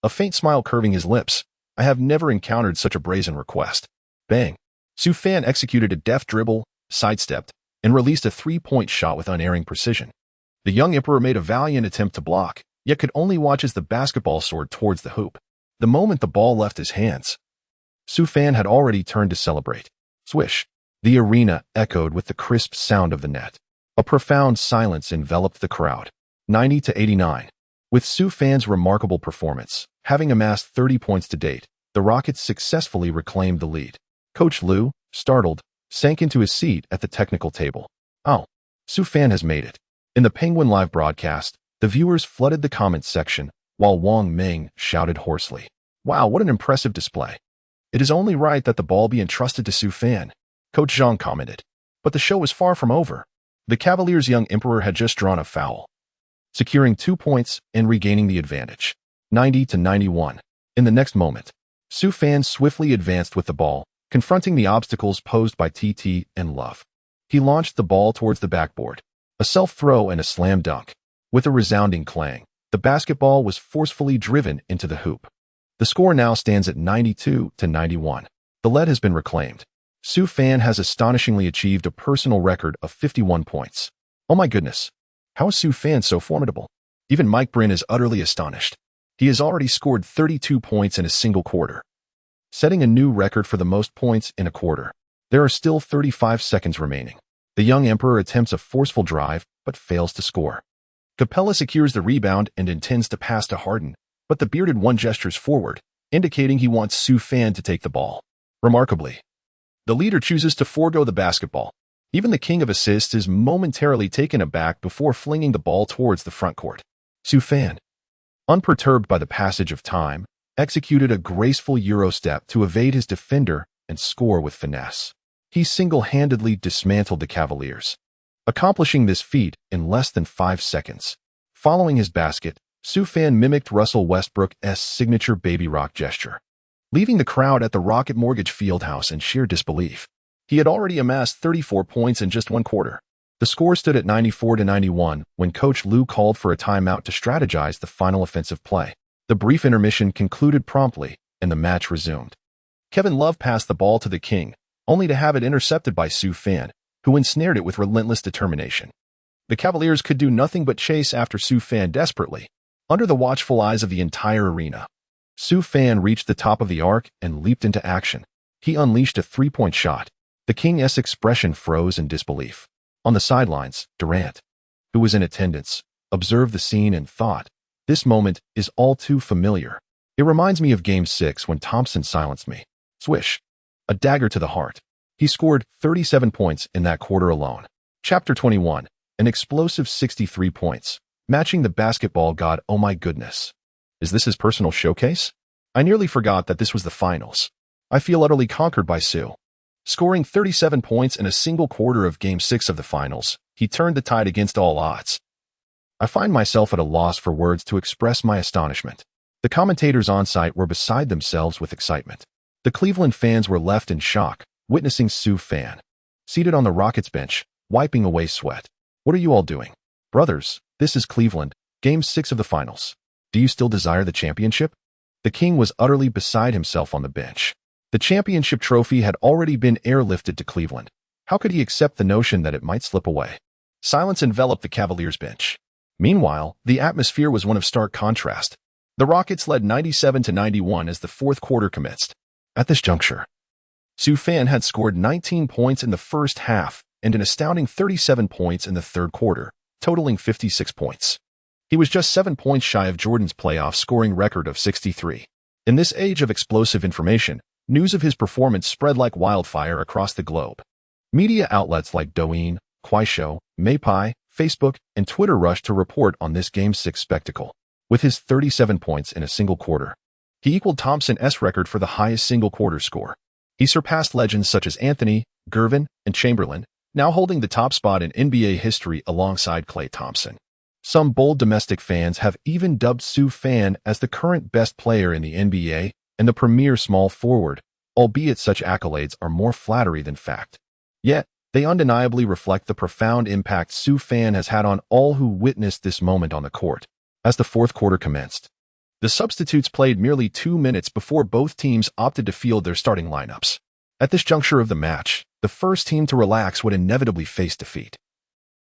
a faint smile curving his lips. I have never encountered such a brazen request. Bang. Su Fan executed a deft dribble, sidestepped, and released a three-point shot with unerring precision. The young Emperor made a valiant attempt to block, yet could only watch as the basketball soared towards the hoop. The moment the ball left his hands, Su Fan had already turned to celebrate. Swish. The arena echoed with the crisp sound of the net. A profound silence enveloped the crowd. 90-89. With Su Fan's remarkable performance, having amassed 30 points to date, the Rockets successfully reclaimed the lead. Coach Lu, startled, sank into his seat at the technical table. Oh, Su Fan has made it. In the Penguin Live broadcast, the viewers flooded the comments section, while Wang Ming shouted hoarsely, "Wow, what an impressive display. It is only right that the ball be entrusted to Su Fan," Coach Zhang commented. But the show was far from over. The Cavaliers' young emperor had just drawn a foul, securing 2 points and regaining the advantage, 90-91. In the next moment, Su Fan swiftly advanced with the ball, confronting the obstacles posed by TT and Love. He launched the ball towards the backboard, a self-throw and a slam dunk. With a resounding clang, the basketball was forcefully driven into the hoop. The score now stands at 92-91. The lead has been reclaimed. Su Fan has astonishingly achieved a personal record of 51 points. Oh my goodness. How is Su Fan so formidable? Even Mike Bryn is utterly astonished. He has already scored 32 points in a single quarter, setting a new record for the most points in a quarter. There are still 35 seconds remaining. The young emperor attempts a forceful drive, but fails to score. Capella secures the rebound and intends to pass to Harden, but the bearded one gestures forward, indicating he wants Su Fan to take the ball. Remarkably, the leader chooses to forego the basketball. Even the king of assists is momentarily taken aback before flinging the ball towards the front court. Su Fan, unperturbed by the passage of time, executed a graceful Euro step to evade his defender and score with finesse. He single-handedly dismantled the Cavaliers, accomplishing this feat in less than 5 seconds. Following his basket, Su Fan mimicked Russell Westbrook's signature baby rock gesture, leaving the crowd at the Rocket Mortgage Fieldhouse in sheer disbelief. He had already amassed 34 points in just one quarter. The score stood at 94-91 when Coach Lou called for a timeout to strategize the final offensive play. The brief intermission concluded promptly, and the match resumed. Kevin Love passed the ball to the king, only to have it intercepted by Su Fan, who ensnared it with relentless determination. The Cavaliers could do nothing but chase after Su Fan desperately, under the watchful eyes of the entire arena. Su Fan reached the top of the arc and leaped into action. He unleashed a three-point shot. The king's expression froze in disbelief. On the sidelines, Durant, who was in attendance, observed the scene and thought, "This moment is all too familiar. It reminds me of Game 6 when Thompson silenced me." Swish. A dagger to the heart. He scored 37 points in that quarter alone. Chapter 21. An explosive 63 points, matching the basketball god. Oh my goodness. Is this his personal showcase? I nearly forgot that this was the finals. I feel utterly conquered by Su. Scoring 37 points in a single quarter of Game 6 of the finals, he turned the tide against all odds. I find myself at a loss for words to express my astonishment. The commentators on site were beside themselves with excitement. The Cleveland fans were left in shock, witnessing Su Fan, seated on the Rockets bench, wiping away sweat. What are you all doing? Brothers, this is Cleveland, Game 6 of the finals. Do you still desire the championship? The king was utterly beside himself on the bench. The championship trophy had already been airlifted to Cleveland. How could he accept the notion that it might slip away? Silence enveloped the Cavaliers bench. Meanwhile, the atmosphere was one of stark contrast. The Rockets led 97-91 as the fourth quarter commenced. At this juncture, Su Fan had scored 19 points in the first half and an astounding 37 points in the third quarter, totaling 56 points. He was just 7 points shy of Jordan's playoff scoring record of 63. In this age of explosive information, news of his performance spread like wildfire across the globe. Media outlets like Douyin, Kuaishou, Meipai, Facebook, and Twitter rushed to report on this Game 6 spectacle. With his 37 points in a single quarter, he equaled Thompson's record for the highest single quarter score. He surpassed legends such as Anthony, Gervin, and Chamberlain, now holding the top spot in NBA history alongside Klay Thompson. Some bold domestic fans have even dubbed Su Fan as the current best player in the NBA and the premier small forward, albeit such accolades are more flattery than fact. Yet, they undeniably reflect the profound impact Su Fan has had on all who witnessed this moment on the court. As the fourth quarter commenced, the substitutes played merely 2 minutes before both teams opted to field their starting lineups. At this juncture of the match, the first team to relax would inevitably face defeat.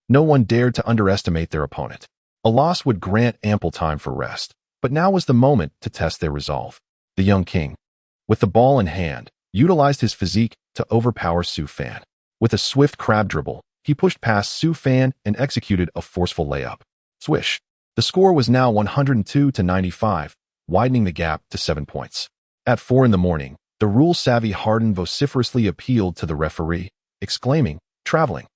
No one dared to underestimate their opponent. A loss would grant ample time for rest, but now was the moment to test their resolve. The young king, with the ball in hand, utilized his physique to overpower Su Fan. With a swift crab dribble, he pushed past Su Fan and executed a forceful layup. Swish. The score was now 102-95, widening the gap to 7 points. At 4 a.m, the rule-savvy Harden vociferously appealed to the referee, exclaiming, "Traveling."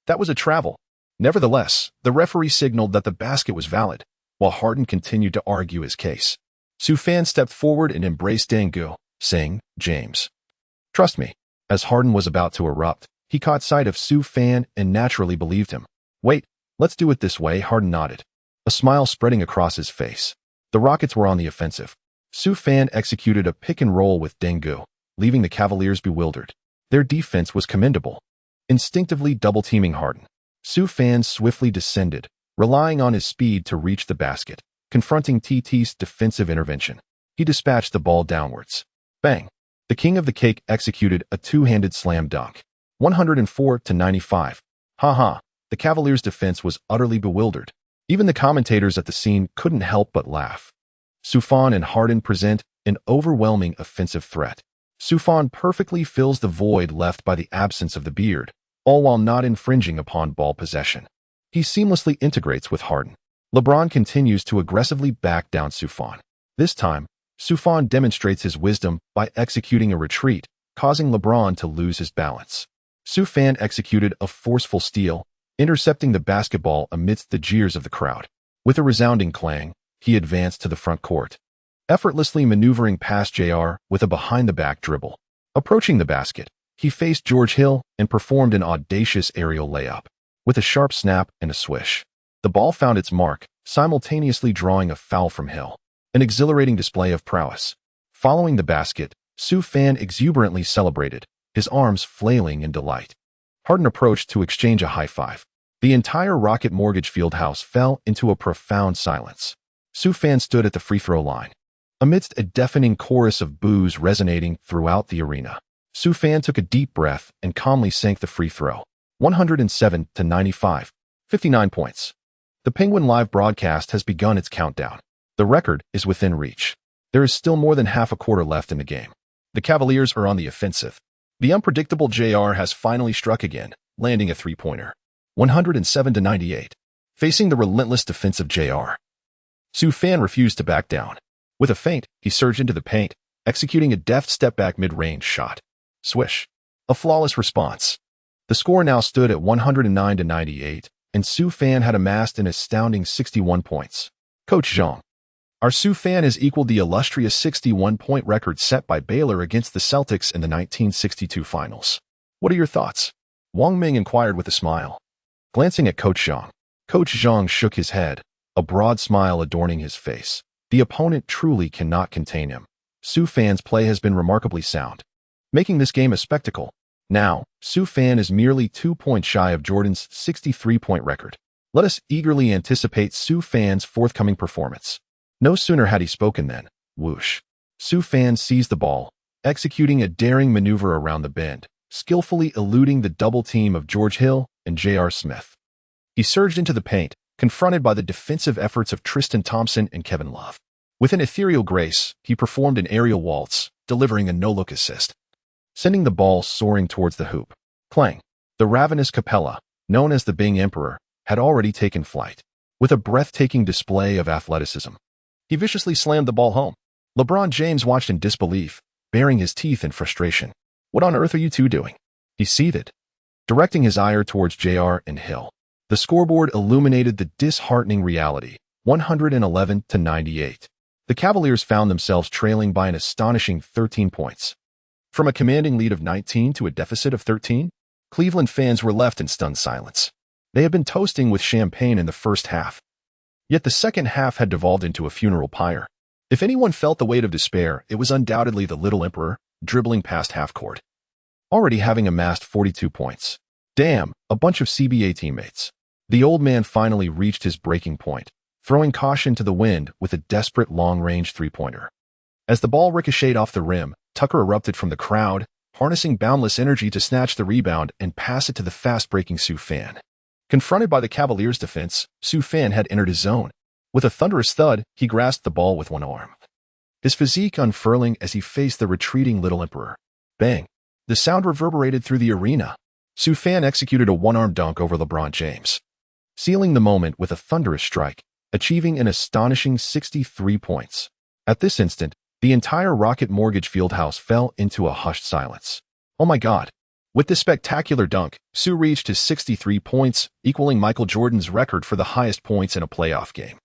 That was a travel. Nevertheless, the referee signaled that the basket was valid, while Harden continued to argue his case. Su Fan stepped forward and embraced Dangu, saying, "James, trust me." As Harden was about to erupt, he caught sight of Su Fan and naturally believed him. Wait, let's do it this way, Harden nodded, a smile spreading across his face. The Rockets were on the offensive. Su Fan executed a pick and roll with Dengu, leaving the Cavaliers bewildered. Their defense was commendable. Instinctively double-teaming Harden, Su Fan swiftly descended, relying on his speed to reach the basket. Confronting TT's defensive intervention, he dispatched the ball downwards. Bang! The king of the cake executed a two-handed slam dunk. 104-95. Haha, the Cavaliers' defense was utterly bewildered. Even the commentators at the scene couldn't help but laugh. Sufan and Harden present an overwhelming offensive threat. Sufan perfectly fills the void left by the absence of the beard, all while not infringing upon ball possession. He seamlessly integrates with Harden. LeBron continues to aggressively back down Sufan. This time, Sufan demonstrates his wisdom by executing a retreat, causing LeBron to lose his balance. Sufan executed a forceful steal, intercepting the basketball amidst the jeers of the crowd. With a resounding clang, he advanced to the front court, effortlessly maneuvering past JR with a behind-the-back dribble. Approaching the basket, he faced George Hill and performed an audacious aerial layup. With a sharp snap and a swish, the ball found its mark, simultaneously drawing a foul from Hill. An exhilarating display of prowess. Following the basket, Su Fan exuberantly celebrated, his arms flailing in delight. Harden approached to exchange a high five. The entire Rocket Mortgage Fieldhouse fell into a profound silence. Su Fan stood at the free throw line. Amidst a deafening chorus of boos resonating throughout the arena, Su Fan took a deep breath and calmly sank the free throw. 107-95. 59 points. The Penguin Live broadcast has begun its countdown. The record is within reach. There is still more than half a quarter left in the game. The Cavaliers are on the offensive. The unpredictable JR has finally struck again, landing a three-pointer. 107-98. Facing the relentless defensive JR, Su Fan refused to back down. With a feint, he surged into the paint, executing a deft step-back mid-range shot. Swish. A flawless response. The score now stood at 109-98, and Su Fan had amassed an astounding 61 points. Coach Zhang. Our Su Fan has equaled the illustrious 61-point record set by Baylor against the Celtics in the 1962 finals. What are your thoughts? Wang Ming inquired with a smile. Glancing at Coach Zhang shook his head, a broad smile adorning his face. The opponent truly cannot contain him. Su Fan's play has been remarkably sound, making this game a spectacle. Now, Su Fan is merely 2 points shy of Jordan's 63-point record. Let us eagerly anticipate Su Fan's forthcoming performance. No sooner had he spoken than, whoosh, Su Fan seized the ball, executing a daring maneuver around the bend, skillfully eluding the double team of George Hill and J.R. Smith. He surged into the paint, confronted by the defensive efforts of Tristan Thompson and Kevin Love. With an ethereal grace, he performed an aerial waltz, delivering a no-look assist, sending the ball soaring towards the hoop. Clang! The ravenous Capella, known as the Bing Emperor, had already taken flight. With a breathtaking display of athleticism, he viciously slammed the ball home. LeBron James watched in disbelief, baring his teeth in frustration. What on earth are you two doing? He seethed, directing his ire towards JR and Hill. The scoreboard illuminated the disheartening reality, 111-98. The Cavaliers found themselves trailing by an astonishing 13 points. From a commanding lead of 19 to a deficit of 13, Cleveland fans were left in stunned silence. They had been toasting with champagne in the first half. Yet the second half had devolved into a funeral pyre. If anyone felt the weight of despair, it was undoubtedly the Little Emperor, dribbling past half-court, already having amassed 42 points. Damn, a bunch of CBA teammates. The old man finally reached his breaking point, throwing caution to the wind with a desperate long-range three-pointer. As the ball ricocheted off the rim, Tucker erupted from the crowd, harnessing boundless energy to snatch the rebound and pass it to the fast-breaking Su Fan. Confronted by the Cavaliers' defense, Su Fan had entered his zone. With a thunderous thud, he grasped the ball with one arm, his physique unfurling as he faced the retreating Little Emperor. Bang! The sound reverberated through the arena. Su Fan executed a one-arm dunk over LeBron James, sealing the moment with a thunderous strike, achieving an astonishing 63 points. At this instant, the entire Rocket Mortgage Fieldhouse fell into a hushed silence. Oh my God! With this spectacular dunk, Su reached his 63 points, equaling Michael Jordan's record for the highest points in a playoff game.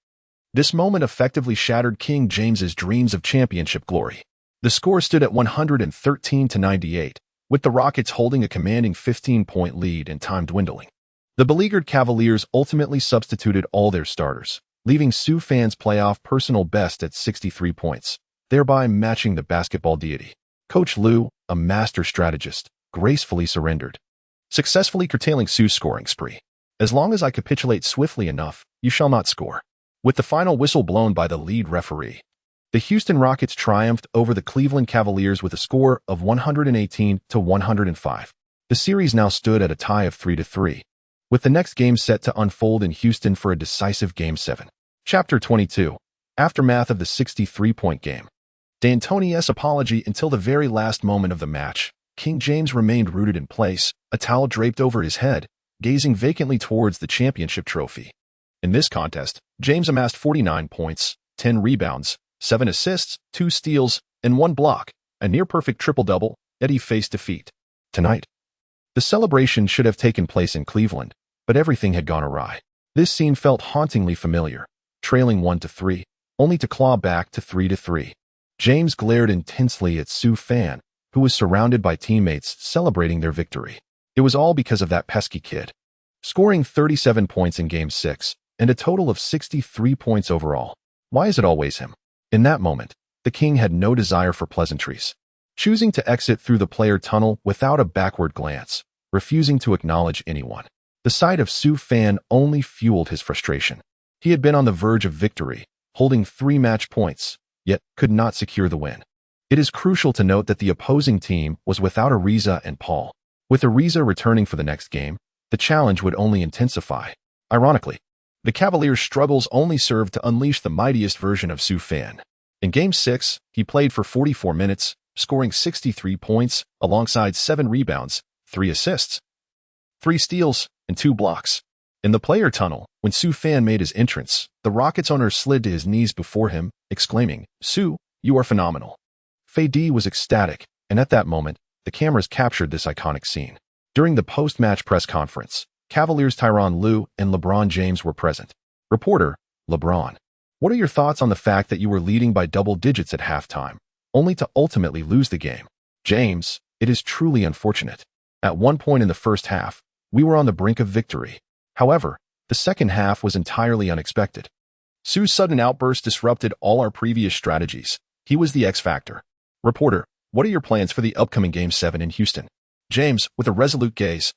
This moment effectively shattered King James's dreams of championship glory. The score stood at 113-98, with the Rockets holding a commanding 15-point lead and time dwindling. The beleaguered Cavaliers ultimately substituted all their starters, leaving Sioux fans' playoff personal best at 63 points, thereby matching the basketball deity. Coach Lue, a master strategist, gracefully surrendered, successfully curtailing Sioux's scoring spree. As long as I capitulate swiftly enough, you shall not score. With the final whistle blown by the lead referee, the Houston Rockets triumphed over the Cleveland Cavaliers with a score of 118-105. The series now stood at a tie of 3-3, with the next game set to unfold in Houston for a decisive Game 7. Chapter 22. Aftermath of the 63-point game. D'Antoni's apology. Until the very last moment of the match, King James remained rooted in place, a towel draped over his head, gazing vacantly towards the championship trophy. In this contest, James amassed 49 points, 10 rebounds, 7 assists, 2 steals, and 1 block, a near-perfect triple-double, yet he faced defeat. Tonight, the celebration should have taken place in Cleveland, but everything had gone awry. This scene felt hauntingly familiar, trailing 1-3, only to claw back to 3-3. James glared intensely at Sioux fan, who was surrounded by teammates celebrating their victory. It was all because of that pesky kid. Scoring 37 points in Game 6, and a total of 63 points overall. Why is it always him? In that moment, the king had no desire for pleasantries. Choosing to exit through the player tunnel without a backward glance, refusing to acknowledge anyone. The sight of Sioux fan only fueled his frustration. He had been on the verge of victory, holding 3 match points, yet could not secure the win. It is crucial to note that the opposing team was without Ariza and Paul. With Ariza returning for the next game, the challenge would only intensify. Ironically, the Cavaliers' struggles only served to unleash the mightiest version of Sioux fan. In Game 6, he played for 44 minutes, scoring 63 points alongside 7 rebounds, 3 assists, 3 steals, and 2 blocks. In the player tunnel, when Sioux fan made his entrance, the Rockets owner slid to his knees before him, exclaiming, "Sioux, you are phenomenal." Fade was ecstatic, and at that moment, the cameras captured this iconic scene. During the post-match press conference, Cavaliers Tyronn Lue and LeBron James were present. Reporter, LeBron, what are your thoughts on the fact that you were leading by double digits at halftime, only to ultimately lose the game? James, it is truly unfortunate. At one point in the first half, we were on the brink of victory. However, the second half was entirely unexpected. Sioux's sudden outburst disrupted all our previous strategies. He was the X factor. Reporter, what are your plans for the upcoming Game 7 in Houston? James, with a resolute gaze,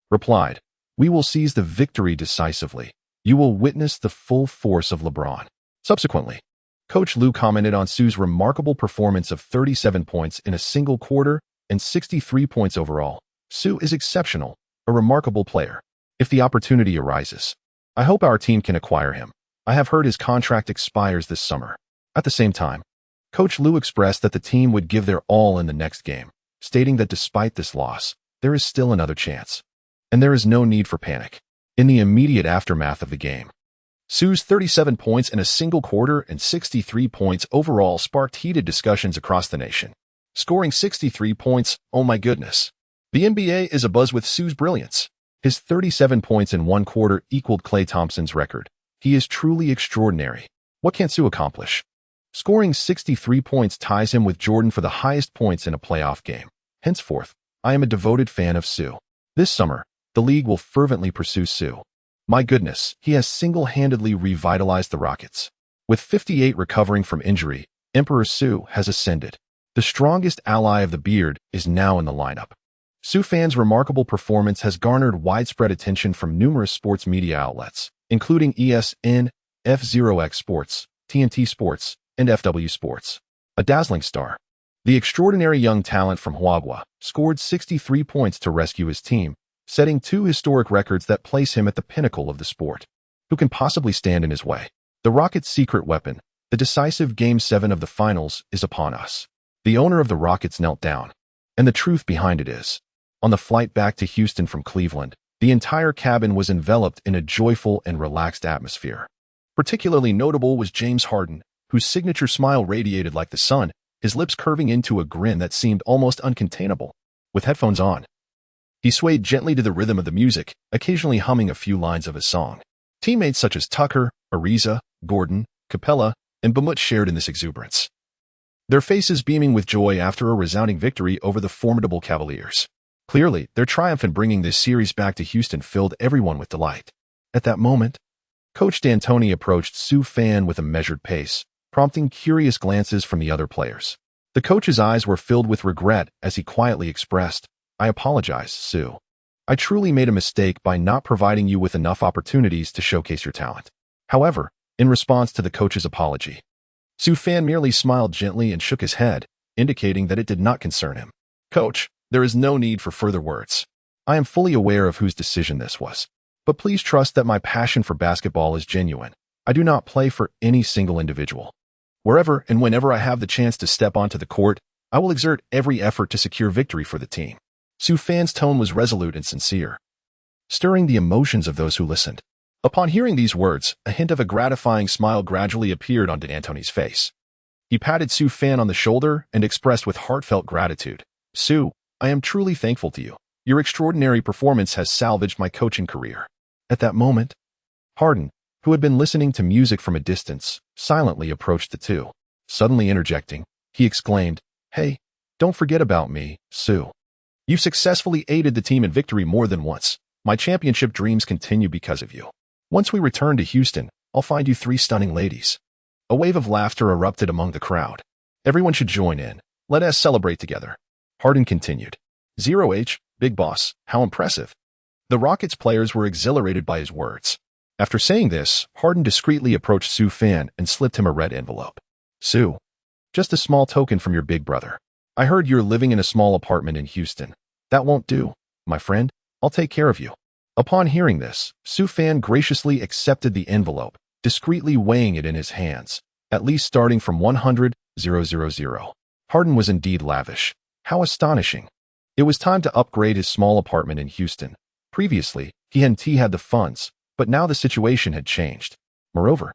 replied, "We will seize the victory decisively. You will witness the full force of LeBron." Subsequently, Coach Lue commented on Sioux's remarkable performance of 37 points in a single quarter and 63 points overall. Sioux is exceptional, a remarkable player. If the opportunity arises, I hope our team can acquire him. I have heard his contract expires this summer. At the same time, Coach Lue expressed that the team would give their all in the next game, stating that despite this loss, there is still another chance. And there is no need for panic. In the immediate aftermath of the game, Sioux's 37 points in a single quarter and 63 points overall sparked heated discussions across the nation. Scoring 63 points, oh my goodness. The NBA is abuzz with Sioux's brilliance. His 37 points in one quarter equaled Klay Thompson's record. He is truly extraordinary. What can Sioux accomplish? Scoring 63 points ties him with Jordan for the highest points in a playoff game. Henceforth, I am a devoted fan of Sioux. This summer, the league will fervently pursue Sioux. My goodness, he has single-handedly revitalized the Rockets. With 58 recovering from injury, Emperor Sioux has ascended. The strongest ally of the Beard is now in the lineup. Sioux fans' remarkable performance has garnered widespread attention from numerous sports media outlets, including ESN, F0X Sports, TNT Sports, and FW Sports. A dazzling star, the extraordinary young talent from Huagua scored 63 points to rescue his team, setting 2 historic records that place him at the pinnacle of the sport. Who can possibly stand in his way? The Rockets' secret weapon, the decisive Game 7 of the finals, is upon us. The owner of the Rockets knelt down, and the truth behind it is, on the flight back to Houston from Cleveland, the entire cabin was enveloped in a joyful and relaxed atmosphere. Particularly notable was James Harden, whose signature smile radiated like the sun, his lips curving into a grin that seemed almost uncontainable. With headphones on, he swayed gently to the rhythm of the music, occasionally humming a few lines of his song. Teammates such as Tucker, Ariza, Gordon, Capella, and Bamut shared in this exuberance, their faces beaming with joy after a resounding victory over the formidable Cavaliers. Clearly, their triumph in bringing this series back to Houston filled everyone with delight. At that moment, Coach D'Antoni approached Sue Fan with a measured pace, prompting curious glances from the other players. The coach's eyes were filled with regret as he quietly expressed, "I apologize, Sue. I truly made a mistake by not providing you with enough opportunities to showcase your talent." However, in response to the coach's apology, Sue Fan merely smiled gently and shook his head, indicating that it did not concern him. "Coach, there is no need for further words. I am fully aware of whose decision this was. But please trust that my passion for basketball is genuine. I do not play for any single individual. Wherever and whenever I have the chance to step onto the court, I will exert every effort to secure victory for the team." Sue Fan's tone was resolute and sincere, stirring the emotions of those who listened. Upon hearing these words, a hint of a gratifying smile gradually appeared on D'Antoni's face. He patted Sue Fan on the shoulder and expressed with heartfelt gratitude, "Sue, I am truly thankful to you. Your extraordinary performance has salvaged my coaching career." At that moment, Harden, who had been listening to music from a distance, silently approached the two. Suddenly interjecting, he exclaimed, "Hey, don't forget about me, Sue. You've successfully aided the team in victory more than once. My championship dreams continue because of you. Once we return to Houston, I'll find you 3 stunning ladies." A wave of laughter erupted among the crowd. "Everyone should join in. Let us celebrate together." Harden continued, 0H, Big Boss, how impressive." The Rockets players were exhilarated by his words. After saying this, Harden discreetly approached Sue Fan and slipped him a red envelope. "Sue, just a small token from your big brother. I heard you're living in a small apartment in Houston. That won't do, my friend. I'll take care of you." Upon hearing this, Sue Fan graciously accepted the envelope, discreetly weighing it in his hands, at least starting from 100,000. Harden was indeed lavish. How astonishing. It was time to upgrade his small apartment in Houston. Previously, he had the funds, but now the situation had changed. Moreover,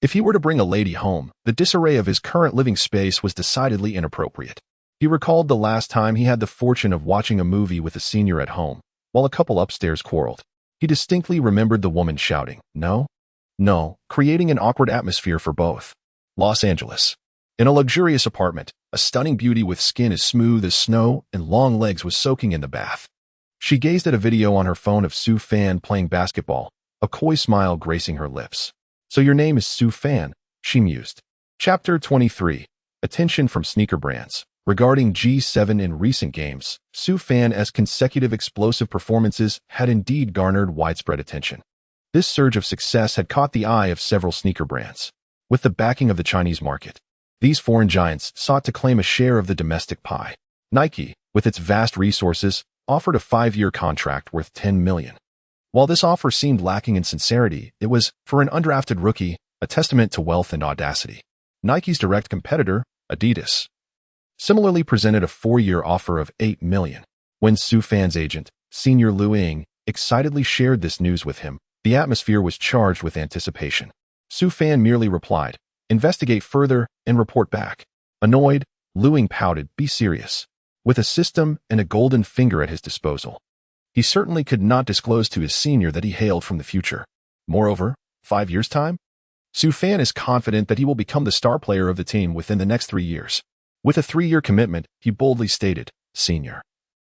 if he were to bring a lady home, the disarray of his current living space was decidedly inappropriate. He recalled the last time he had the fortune of watching a movie with a senior at home, while a couple upstairs quarreled. He distinctly remembered the woman shouting, "No, no," creating an awkward atmosphere for both. Los Angeles. In a luxurious apartment, a stunning beauty with skin as smooth as snow and long legs was soaking in the bath. She gazed at a video on her phone of Sue Fan playing basketball, a coy smile gracing her lips. "So your name is Sue Fan," she mused. Chapter 23. Attention from sneaker brands. Regarding G7 in recent games, Sue Fan's consecutive explosive performances had indeed garnered widespread attention. This surge of success had caught the eye of several sneaker brands. With the backing of the Chinese market, these foreign giants sought to claim a share of the domestic pie. Nike, with its vast resources, offered a 5-year contract worth $10 million. While this offer seemed lacking in sincerity, it was, for an undrafted rookie, a testament to wealth and audacity. Nike's direct competitor, Adidas, similarly presented a 4-year offer of $8 million. When Sue Fan's agent, Senior Lu Ying, excitedly shared this news with him, the atmosphere was charged with anticipation. Sue Fan merely replied, "Investigate further and report back." Annoyed, Lu Ying pouted, "Be serious." With a system and a golden finger at his disposal, he certainly could not disclose to his senior that he hailed from the future. Moreover, 5 years' time? Sue Fan is confident that he will become the star player of the team within the next 3 years. With a 3-year commitment, he boldly stated, "Senior,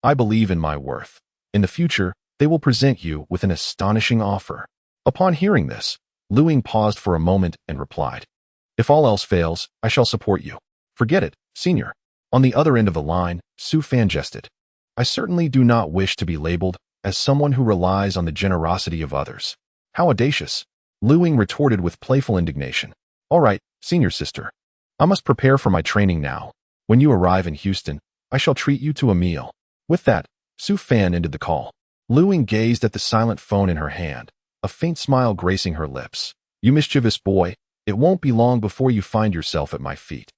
I believe in my worth. In the future, they will present you with an astonishing offer." Upon hearing this, Lu Ying paused for a moment and replied, "If all else fails, I shall support you. Forget it, Senior." On the other end of the line, Sue Fan jested, "I certainly do not wish to be labeled as someone who relies on the generosity of others." "How audacious," Lu Ying retorted with playful indignation. "All right, Senior sister. I must prepare for my training now. When you arrive in Houston, I shall treat you to a meal." With that, Sue Fan ended the call. Lu Ying gazed at the silent phone in her hand, a faint smile gracing her lips. "You mischievous boy, it won't be long before you find yourself at my feet."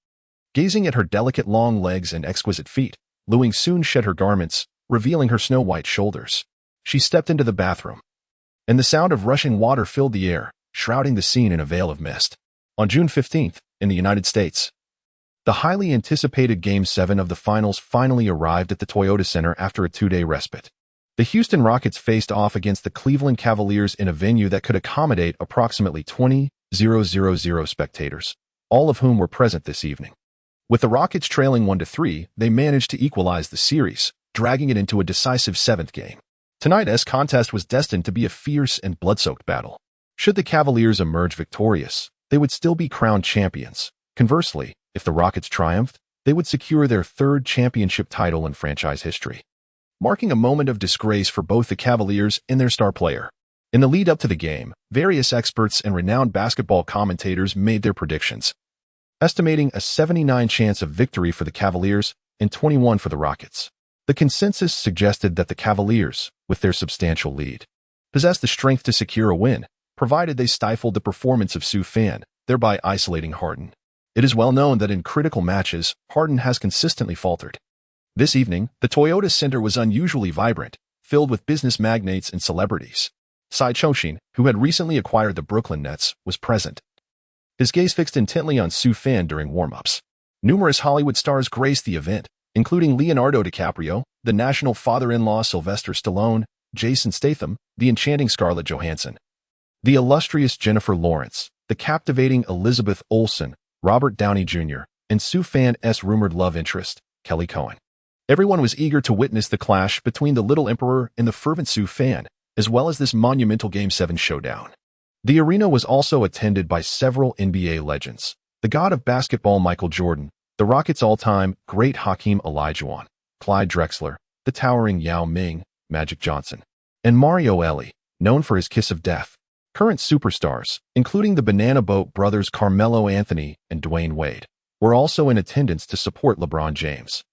Gazing at her delicate long legs and exquisite feet, Lu Ying soon shed her garments, revealing her snow-white shoulders. She stepped into the bathroom, and the sound of rushing water filled the air, shrouding the scene in a veil of mist. On June 15th, in the United States, the highly anticipated Game 7 of the Finals finally arrived at the Toyota Center after a 2-day respite. The Houston Rockets faced off against the Cleveland Cavaliers in a venue that could accommodate approximately 20,000 spectators, all of whom were present this evening. With the Rockets trailing 1-3, they managed to equalize the series, dragging it into a decisive seventh game. Tonight's contest was destined to be a fierce and blood-soaked battle. Should the Cavaliers emerge victorious, they would still be crowned champions. Conversely, if the Rockets triumphed, they would secure their third championship title in franchise history, marking a moment of disgrace for both the Cavaliers and their star player. In the lead-up to the game, various experts and renowned basketball commentators made their predictions, estimating a 79% chance of victory for the Cavaliers and 21% for the Rockets. The consensus suggested that the Cavaliers, with their substantial lead, possessed the strength to secure a win, provided they stifled the performance of Sue Fan, thereby isolating Harden. It is well known that in critical matches, Harden has consistently faltered. This evening, the Toyota Center was unusually vibrant, filled with business magnates and celebrities. Cy Choshin, who had recently acquired the Brooklyn Nets, was present, his gaze fixed intently on Sue Fan during warm-ups. Numerous Hollywood stars graced the event, including Leonardo DiCaprio, the national father-in-law Sylvester Stallone, Jason Statham, the enchanting Scarlett Johansson, the illustrious Jennifer Lawrence, the captivating Elizabeth Olsen, Robert Downey Jr., and Sue Fan's rumored love interest, Kelly Cohen. Everyone was eager to witness the clash between the Little Emperor and the fervent Sue Fan, as well as this monumental Game 7 showdown. The arena was also attended by several NBA legends, the god of basketball Michael Jordan, the Rockets' all-time great Hakeem Olajuwon, Clyde Drexler, the towering Yao Ming, Magic Johnson, and Mario Elie, known for his kiss of death. Current superstars, including the Banana Boat brothers Carmelo Anthony and Dwayne Wade, were also in attendance to support LeBron James,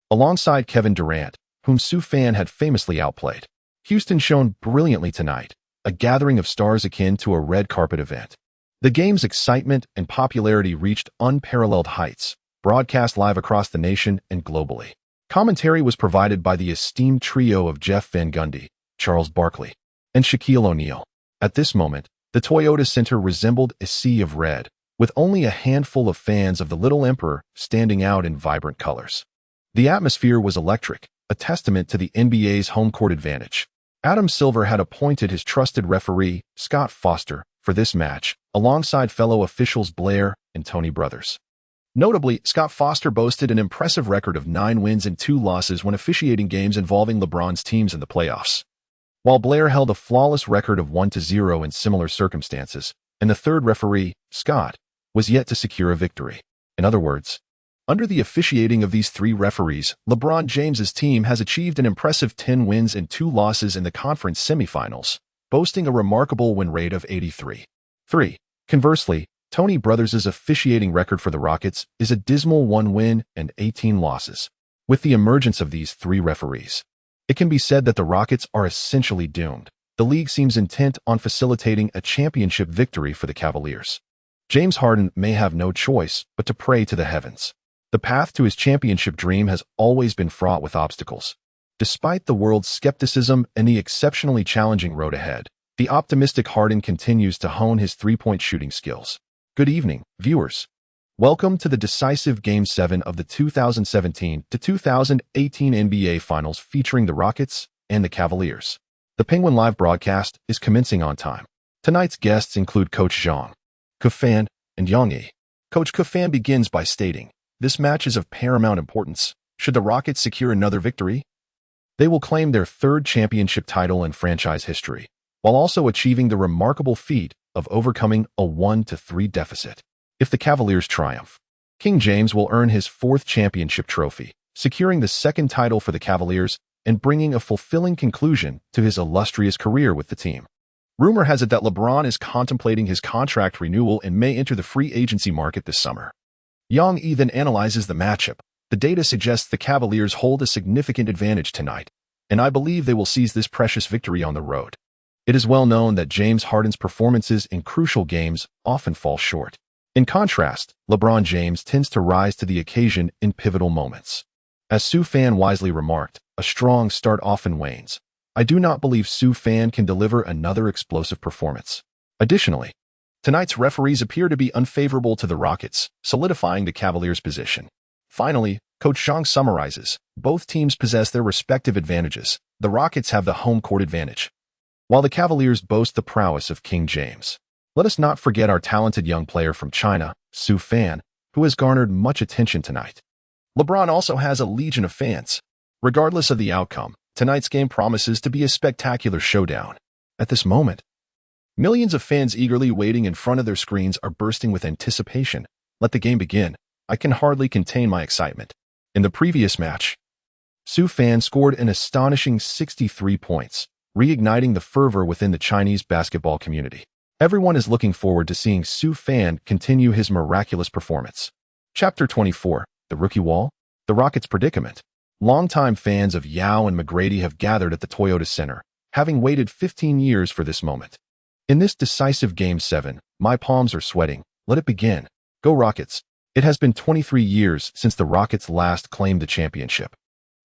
alongside Kevin Durant, whom Sue Fan had famously outplayed. Houston shone brilliantly tonight, a gathering of stars akin to a red carpet event. The game's excitement and popularity reached unparalleled heights, broadcast live across the nation and globally. Commentary was provided by the esteemed trio of Jeff Van Gundy, Charles Barkley, and Shaquille O'Neal. At this moment, the Toyota Center resembled a sea of red, with only a handful of fans of the Little Emperor standing out in vibrant colors. The atmosphere was electric, a testament to the NBA's home court advantage. Adam Silver had appointed his trusted referee, Scott Foster, for this match, alongside fellow officials Blair and Tony Brothers. Notably, Scott Foster boasted an impressive record of 9 wins and 2 losses when officiating games involving LeBron's teams in the playoffs, while Blair held a flawless record of 1-0 in similar circumstances, and the third referee, Scott, was yet to secure a victory. In other words, under the officiating of these 3 referees, LeBron James's team has achieved an impressive 10 wins and 2 losses in the conference semifinals, boasting a remarkable win rate of 83.3. Conversely, Tony Brothers' officiating record for the Rockets is a dismal 1 win and 18 losses. With the emergence of these 3 referees, it can be said that the Rockets are essentially doomed. The league seems intent on facilitating a championship victory for the Cavaliers. James Harden may have no choice but to pray to the heavens. The path to his championship dream has always been fraught with obstacles. Despite the world's skepticism and the exceptionally challenging road ahead, the optimistic Harden continues to hone his three-point shooting skills. Good evening, viewers. Welcome to the decisive Game 7 of the 2017-2018 NBA Finals featuring the Rockets and the Cavaliers. The Penguin Live broadcast is commencing on time. Tonight's guests include Coach Zhang Kufan and Yang Yi. Coach Kufan begins by stating, "This match is of paramount importance. Should the Rockets secure another victory, they will claim their 3rd championship title in franchise history, while also achieving the remarkable feat of overcoming a 1-3 deficit. If the Cavaliers triumph, King James will earn his 4th championship trophy, securing the 2nd title for the Cavaliers and bringing a fulfilling conclusion to his illustrious career with the team." Rumor has it that LeBron is contemplating his contract renewal and may enter the free agency market this summer. Yang Yi then analyzes the matchup. The data suggests the Cavaliers hold a significant advantage tonight, and I believe they will seize this precious victory on the road. It is well known that James Harden's performances in crucial games often fall short. In contrast, LeBron James tends to rise to the occasion in pivotal moments. As Sue Fan wisely remarked, a strong start often wanes. I do not believe Sue Fan can deliver another explosive performance. Additionally, tonight's referees appear to be unfavorable to the Rockets, solidifying the Cavaliers' position. Finally, Coach Zhang summarizes, both teams possess their respective advantages. The Rockets have the home court advantage, while the Cavaliers boast the prowess of King James. Let us not forget our talented young player from China, Sue Fan, who has garnered much attention tonight. LeBron also has a legion of fans. Regardless of the outcome, tonight's game promises to be a spectacular showdown. At this moment, millions of fans eagerly waiting in front of their screens are bursting with anticipation. Let the game begin. I can hardly contain my excitement. In the previous match, Su Fan scored an astonishing 63 points, reigniting the fervor within the Chinese basketball community. Everyone is looking forward to seeing Su Fan continue his miraculous performance. Chapter 24, The Rookie Wall, The Rockets' Predicament. Longtime fans of Yao and McGrady have gathered at the Toyota Center, having waited 15 years for this moment. In this decisive Game 7, my palms are sweating. Let it begin. Go Rockets. It has been 23 years since the Rockets last claimed the championship.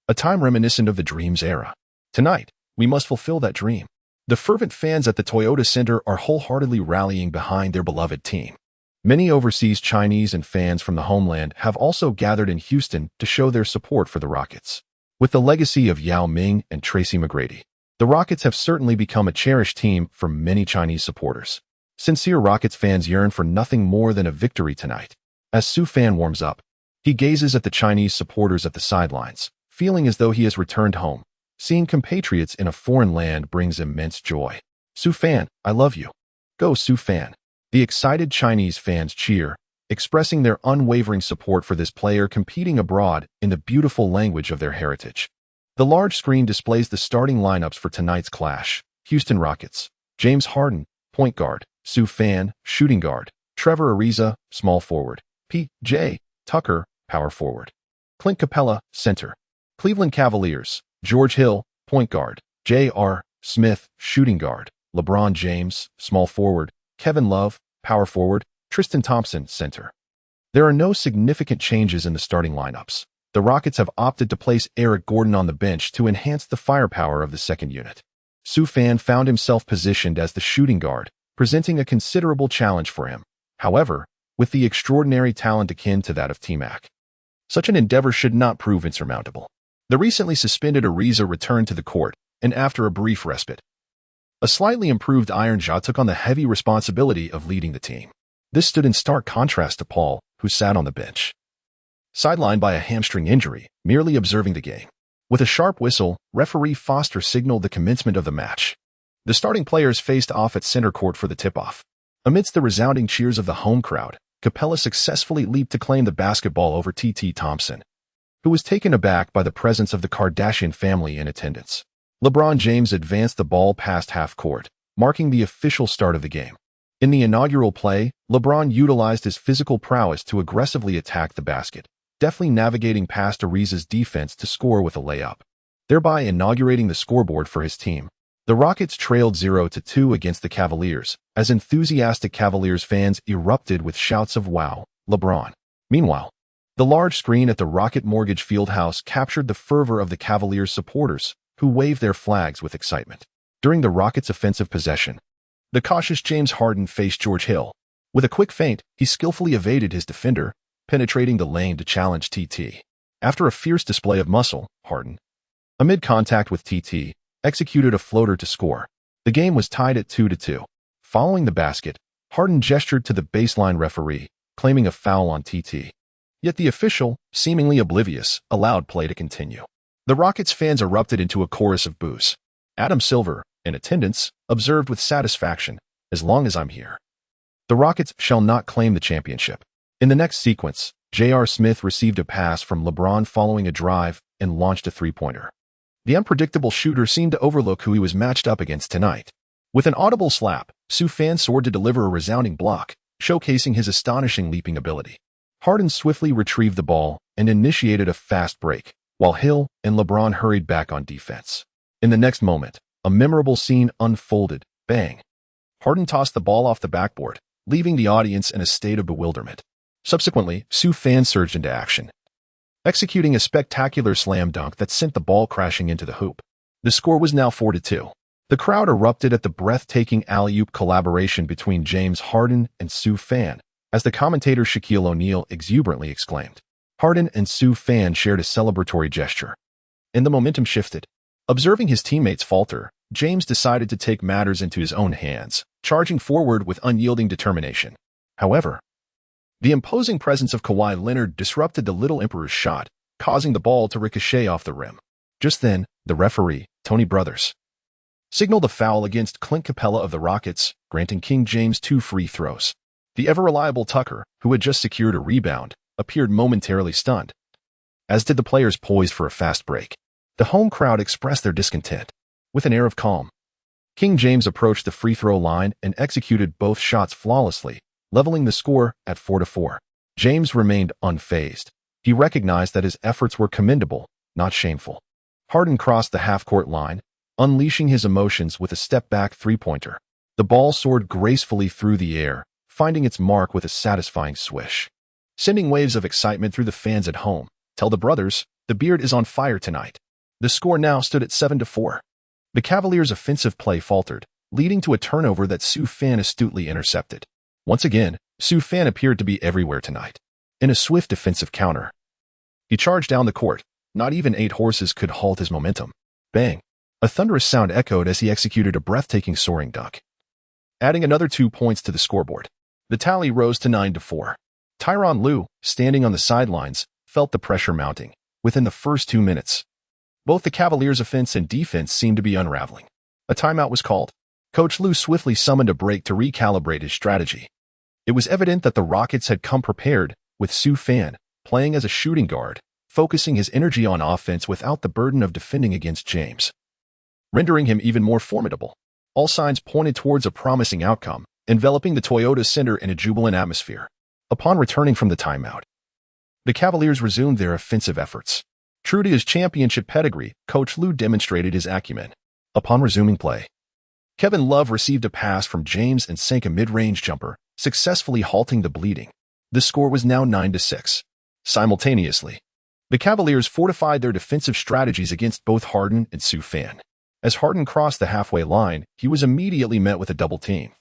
A time reminiscent of the Dream's era. Tonight, we must fulfill that dream. The fervent fans at the Toyota Center are wholeheartedly rallying behind their beloved team. Many overseas Chinese and fans from the homeland have also gathered in Houston to show their support for the Rockets. With the legacy of Yao Ming and Tracy McGrady, the Rockets have certainly become a cherished team for many Chinese supporters. Sincere Rockets fans yearn for nothing more than a victory tonight. As Su Fan warms up, he gazes at the Chinese supporters at the sidelines, feeling as though he has returned home. Seeing compatriots in a foreign land brings immense joy. Su Fan, I love you. Go Su Fan. The excited Chinese fans cheer, expressing their unwavering support for this player competing abroad in the beautiful language of their heritage. The large screen displays the starting lineups for tonight's clash. Houston Rockets. James Harden, point guard. Su Fan, shooting guard. Trevor Ariza, small forward. P.J. Tucker, power forward. Clint Capella, center. Cleveland Cavaliers. George Hill, point guard. J.R. Smith, shooting guard. LeBron James, small forward. Kevin Love, power forward. Tristan Thompson, center. There are no significant changes in the starting lineups. The Rockets have opted to place Eric Gordon on the bench to enhance the firepower of the second unit. Su Fan found himself positioned as the shooting guard, presenting a considerable challenge for him. However, with the extraordinary talent akin to that of T-Mac, such an endeavor should not prove insurmountable. The recently suspended Ariza returned to the court, and after a brief respite, a slightly improved Iron Ja took on the heavy responsibility of leading the team. This stood in stark contrast to Paul, who sat on the bench, sidelined by a hamstring injury, merely observing the game. With a sharp whistle, referee Foster signaled the commencement of the match. The starting players faced off at center court for the tip-off. Amidst the resounding cheers of the home crowd, Capella successfully leaped to claim the basketball over T.T. Thompson, who was taken aback by the presence of the Kardashian family in attendance. LeBron James advanced the ball past half court, marking the official start of the game. In the inaugural play, LeBron utilized his physical prowess to aggressively attack the basket, deftly navigating past Ariza's defense to score with a layup, thereby inaugurating the scoreboard for his team. The Rockets trailed 0-2 against the Cavaliers, as enthusiastic Cavaliers fans erupted with shouts of "Wow, LeBron." Meanwhile, the large screen at the Rocket Mortgage Fieldhouse captured the fervor of the Cavaliers supporters, who waved their flags with excitement. During the Rockets' offensive possession, the cautious James Harden faced George Hill. With a quick feint, he skillfully evaded his defender, penetrating the lane to challenge TT. After a fierce display of muscle, Harden, amid contact with TT, executed a floater to score. The game was tied at 2-2. Following the basket, Harden gestured to the baseline referee, claiming a foul on TT. Yet the official, seemingly oblivious, allowed play to continue. The Rockets fans erupted into a chorus of boos. Adam Silver, in attendance, observed with satisfaction, "As long as I'm here, the Rockets shall not claim the championship." In the next sequence, J.R. Smith received a pass from LeBron following a drive and launched a three-pointer. The unpredictable shooter seemed to overlook who he was matched up against tonight. With an audible slap, Su Fan soared to deliver a resounding block, showcasing his astonishing leaping ability. Harden swiftly retrieved the ball and initiated a fast break, while Hill and LeBron hurried back on defense. In the next moment, a memorable scene unfolded. Bang! Harden tossed the ball off the backboard, leaving the audience in a state of bewilderment. Subsequently, Su Fan surged into action, executing a spectacular slam dunk that sent the ball crashing into the hoop. The score was now 4-2. The crowd erupted at the breathtaking alley-oop collaboration between James Harden and Su Fan, as the commentator Shaquille O'Neal exuberantly exclaimed. Harden and Su Fan shared a celebratory gesture, and the momentum shifted. Observing his teammates falter, James decided to take matters into his own hands, charging forward with unyielding determination. However, the imposing presence of Kawhi Leonard disrupted the Little Emperor's shot, causing the ball to ricochet off the rim. Just then, the referee, Tony Brothers, signaled a foul against Clint Capella of the Rockets, granting King James 2 free throws. The ever-reliable Tucker, who had just secured a rebound, appeared momentarily stunned, as did the players poised for a fast break. The home crowd expressed their discontent. With an air of calm, King James approached the free throw line and executed both shots flawlessly, leveling the score at 4-4. James remained unfazed. He recognized that his efforts were commendable, not shameful. Harden crossed the half-court line, unleashing his emotions with a step-back three-pointer. The ball soared gracefully through the air, finding its mark with a satisfying swish, sending waves of excitement through the fans at home. Tell the brothers, the beard is on fire tonight. The score now stood at 7-4. The Cavaliers' offensive play faltered, leading to a turnover that Sue Fan astutely intercepted. Once again, Sue Fan appeared to be everywhere tonight. In a swift defensive counter, he charged down the court. Not even 8 horses could halt his momentum. Bang! A thunderous sound echoed as he executed a breathtaking soaring dunk, adding another 2 points to the scoreboard. The tally rose to 9-4. Tyronn Lue, standing on the sidelines, felt the pressure mounting. Within the first 2 minutes, both the Cavaliers' offense and defense seemed to be unraveling. A timeout was called. Coach Lue swiftly summoned a break to recalibrate his strategy. It was evident that the Rockets had come prepared, with Sue Fan playing as a shooting guard, focusing his energy on offense without the burden of defending against James, rendering him even more formidable. All signs pointed towards a promising outcome, enveloping the Toyota Center in a jubilant atmosphere. Upon returning from the timeout, the Cavaliers resumed their offensive efforts. True to his championship pedigree, Coach Lue demonstrated his acumen. Upon resuming play, Kevin Love received a pass from James and sank a mid-range jumper, successfully halting the bleeding. The score was now 9-6. Simultaneously, the Cavaliers fortified their defensive strategies against both Harden and Sue Fan. As Harden crossed the halfway line, he was immediately met with a double team,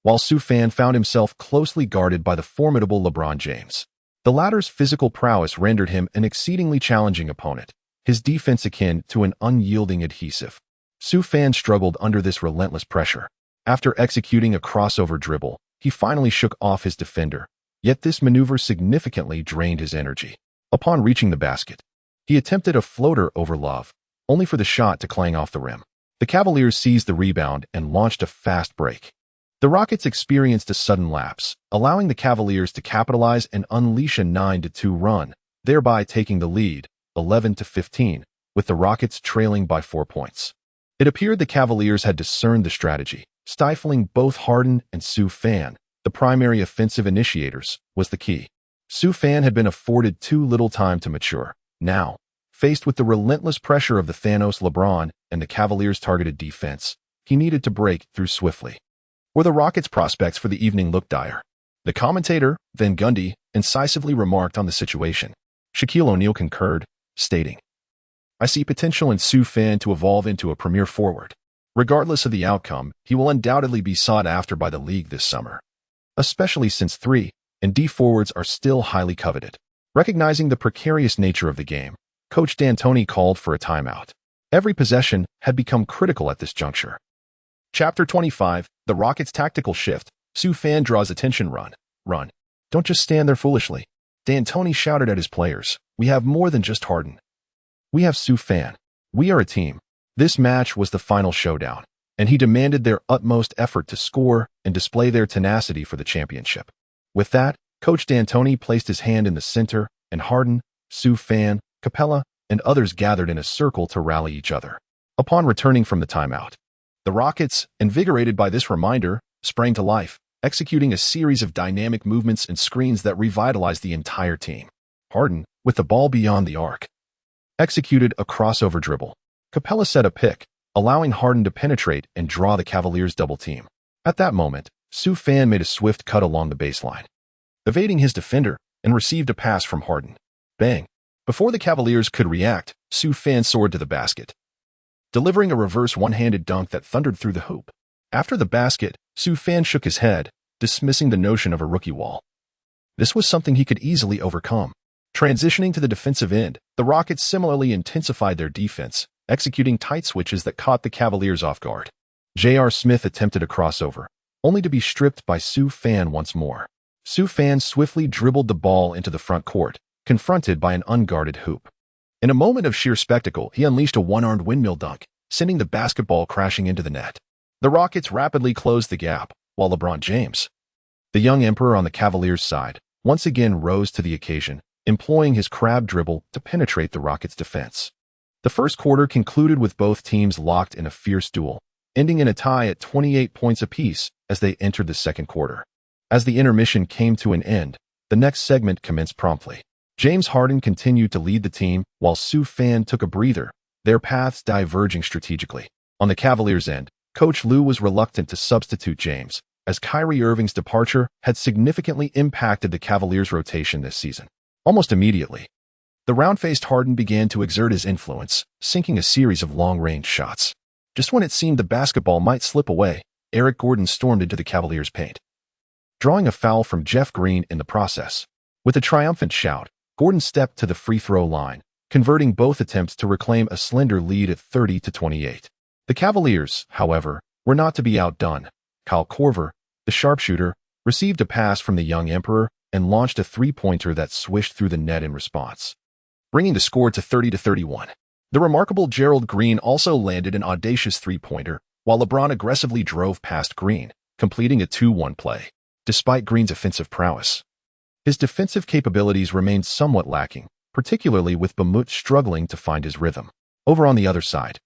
while Sue Fan found himself closely guarded by the formidable LeBron James. The latter's physical prowess rendered him an exceedingly challenging opponent, his defense akin to an unyielding adhesive. Sue Fan struggled under this relentless pressure. After executing a crossover dribble, he finally shook off his defender, yet this maneuver significantly drained his energy. Upon reaching the basket, he attempted a floater over Love, only for the shot to clang off the rim. The Cavaliers seized the rebound and launched a fast break. The Rockets experienced a sudden lapse, allowing the Cavaliers to capitalize and unleash a 9-2 run, thereby taking the lead, 11-15, with the Rockets trailing by 4 points. It appeared the Cavaliers had discerned the strategy. Stifling both Harden and Sue Fan, the primary offensive initiators, was the key. Sue Fan had been afforded too little time to mature. Now, faced with the relentless pressure of the Thanos LeBron and the Cavaliers' targeted defense, he needed to break through swiftly. Where the Rockets' prospects for the evening looked dire, the commentator, Van Gundy, incisively remarked on the situation. Shaquille O'Neal concurred, stating, "I see potential in Sue Fan to evolve into a premier forward. Regardless of the outcome, he will undoubtedly be sought after by the league this summer, especially since 3 and D forwards are still highly coveted." Recognizing the precarious nature of the game, Coach D'Antoni called for a timeout. Every possession had become critical at this juncture. Chapter 25, The Rockets' Tactical Shift. Sue Fan draws attention. Run. Don't just stand there foolishly. D'Antoni shouted at his players. We have more than just Harden. We have Sue Fan. We are a team. This match was the final showdown, and he demanded their utmost effort to score and display their tenacity for the championship. With that, Coach D'Antoni placed his hand in the center, and Harden, Sue Fan, Capella, and others gathered in a circle to rally each other. Upon returning from the timeout, the Rockets, invigorated by this reminder, sprang to life, executing a series of dynamic movements and screens that revitalized the entire team. Harden, with the ball beyond the arc, executed a crossover dribble. Capella set a pick, allowing Harden to penetrate and draw the Cavaliers' double team. At that moment, Sue Fan made a swift cut along the baseline, evading his defender, and received a pass from Harden. Bang! Before the Cavaliers could react, Sue Fan soared to the basket, delivering a reverse one-handed dunk that thundered through the hoop. After the basket, Sue Fan shook his head, dismissing the notion of a rookie wall. This was something he could easily overcome. Transitioning to the defensive end, the Rockets similarly intensified their defense, executing tight switches that caught the Cavaliers off guard. J.R. Smith attempted a crossover, only to be stripped by Sue Fan once more. Sue Fan swiftly dribbled the ball into the front court, confronted by an unguarded hoop. In a moment of sheer spectacle, he unleashed a one-armed windmill dunk, sending the basketball crashing into the net. The Rockets rapidly closed the gap, while LeBron James, the young emperor on the Cavaliers' side, once again rose to the occasion, employing his crab dribble to penetrate the Rockets' defense. The first quarter concluded with both teams locked in a fierce duel, ending in a tie at 28 points apiece as they entered the second quarter. As the intermission came to an end, the next segment commenced promptly. James Harden continued to lead the team, while Sue Fan took a breather, their paths diverging strategically. On the Cavaliers' end, Coach Lue was reluctant to substitute James, as Kyrie Irving's departure had significantly impacted the Cavaliers' rotation this season. Almost immediately, the round-faced Harden began to exert his influence, sinking a series of long-range shots. Just when it seemed the basketball might slip away, Eric Gordon stormed into the Cavaliers' paint, drawing a foul from Jeff Green in the process. With a triumphant shout, Gordon stepped to the free throw line, converting both attempts to reclaim a slender lead at 30-28. The Cavaliers, however, were not to be outdone. Kyle Korver, the sharpshooter, received a pass from the young emperor and launched a three-pointer that swished through the net in response, bringing the score to 30-31. The remarkable Gerald Green also landed an audacious three-pointer, while LeBron aggressively drove past Green, completing a 2-1 play. Despite Green's offensive prowess, his defensive capabilities remained somewhat lacking, particularly with Bamut struggling to find his rhythm. Over on the other side,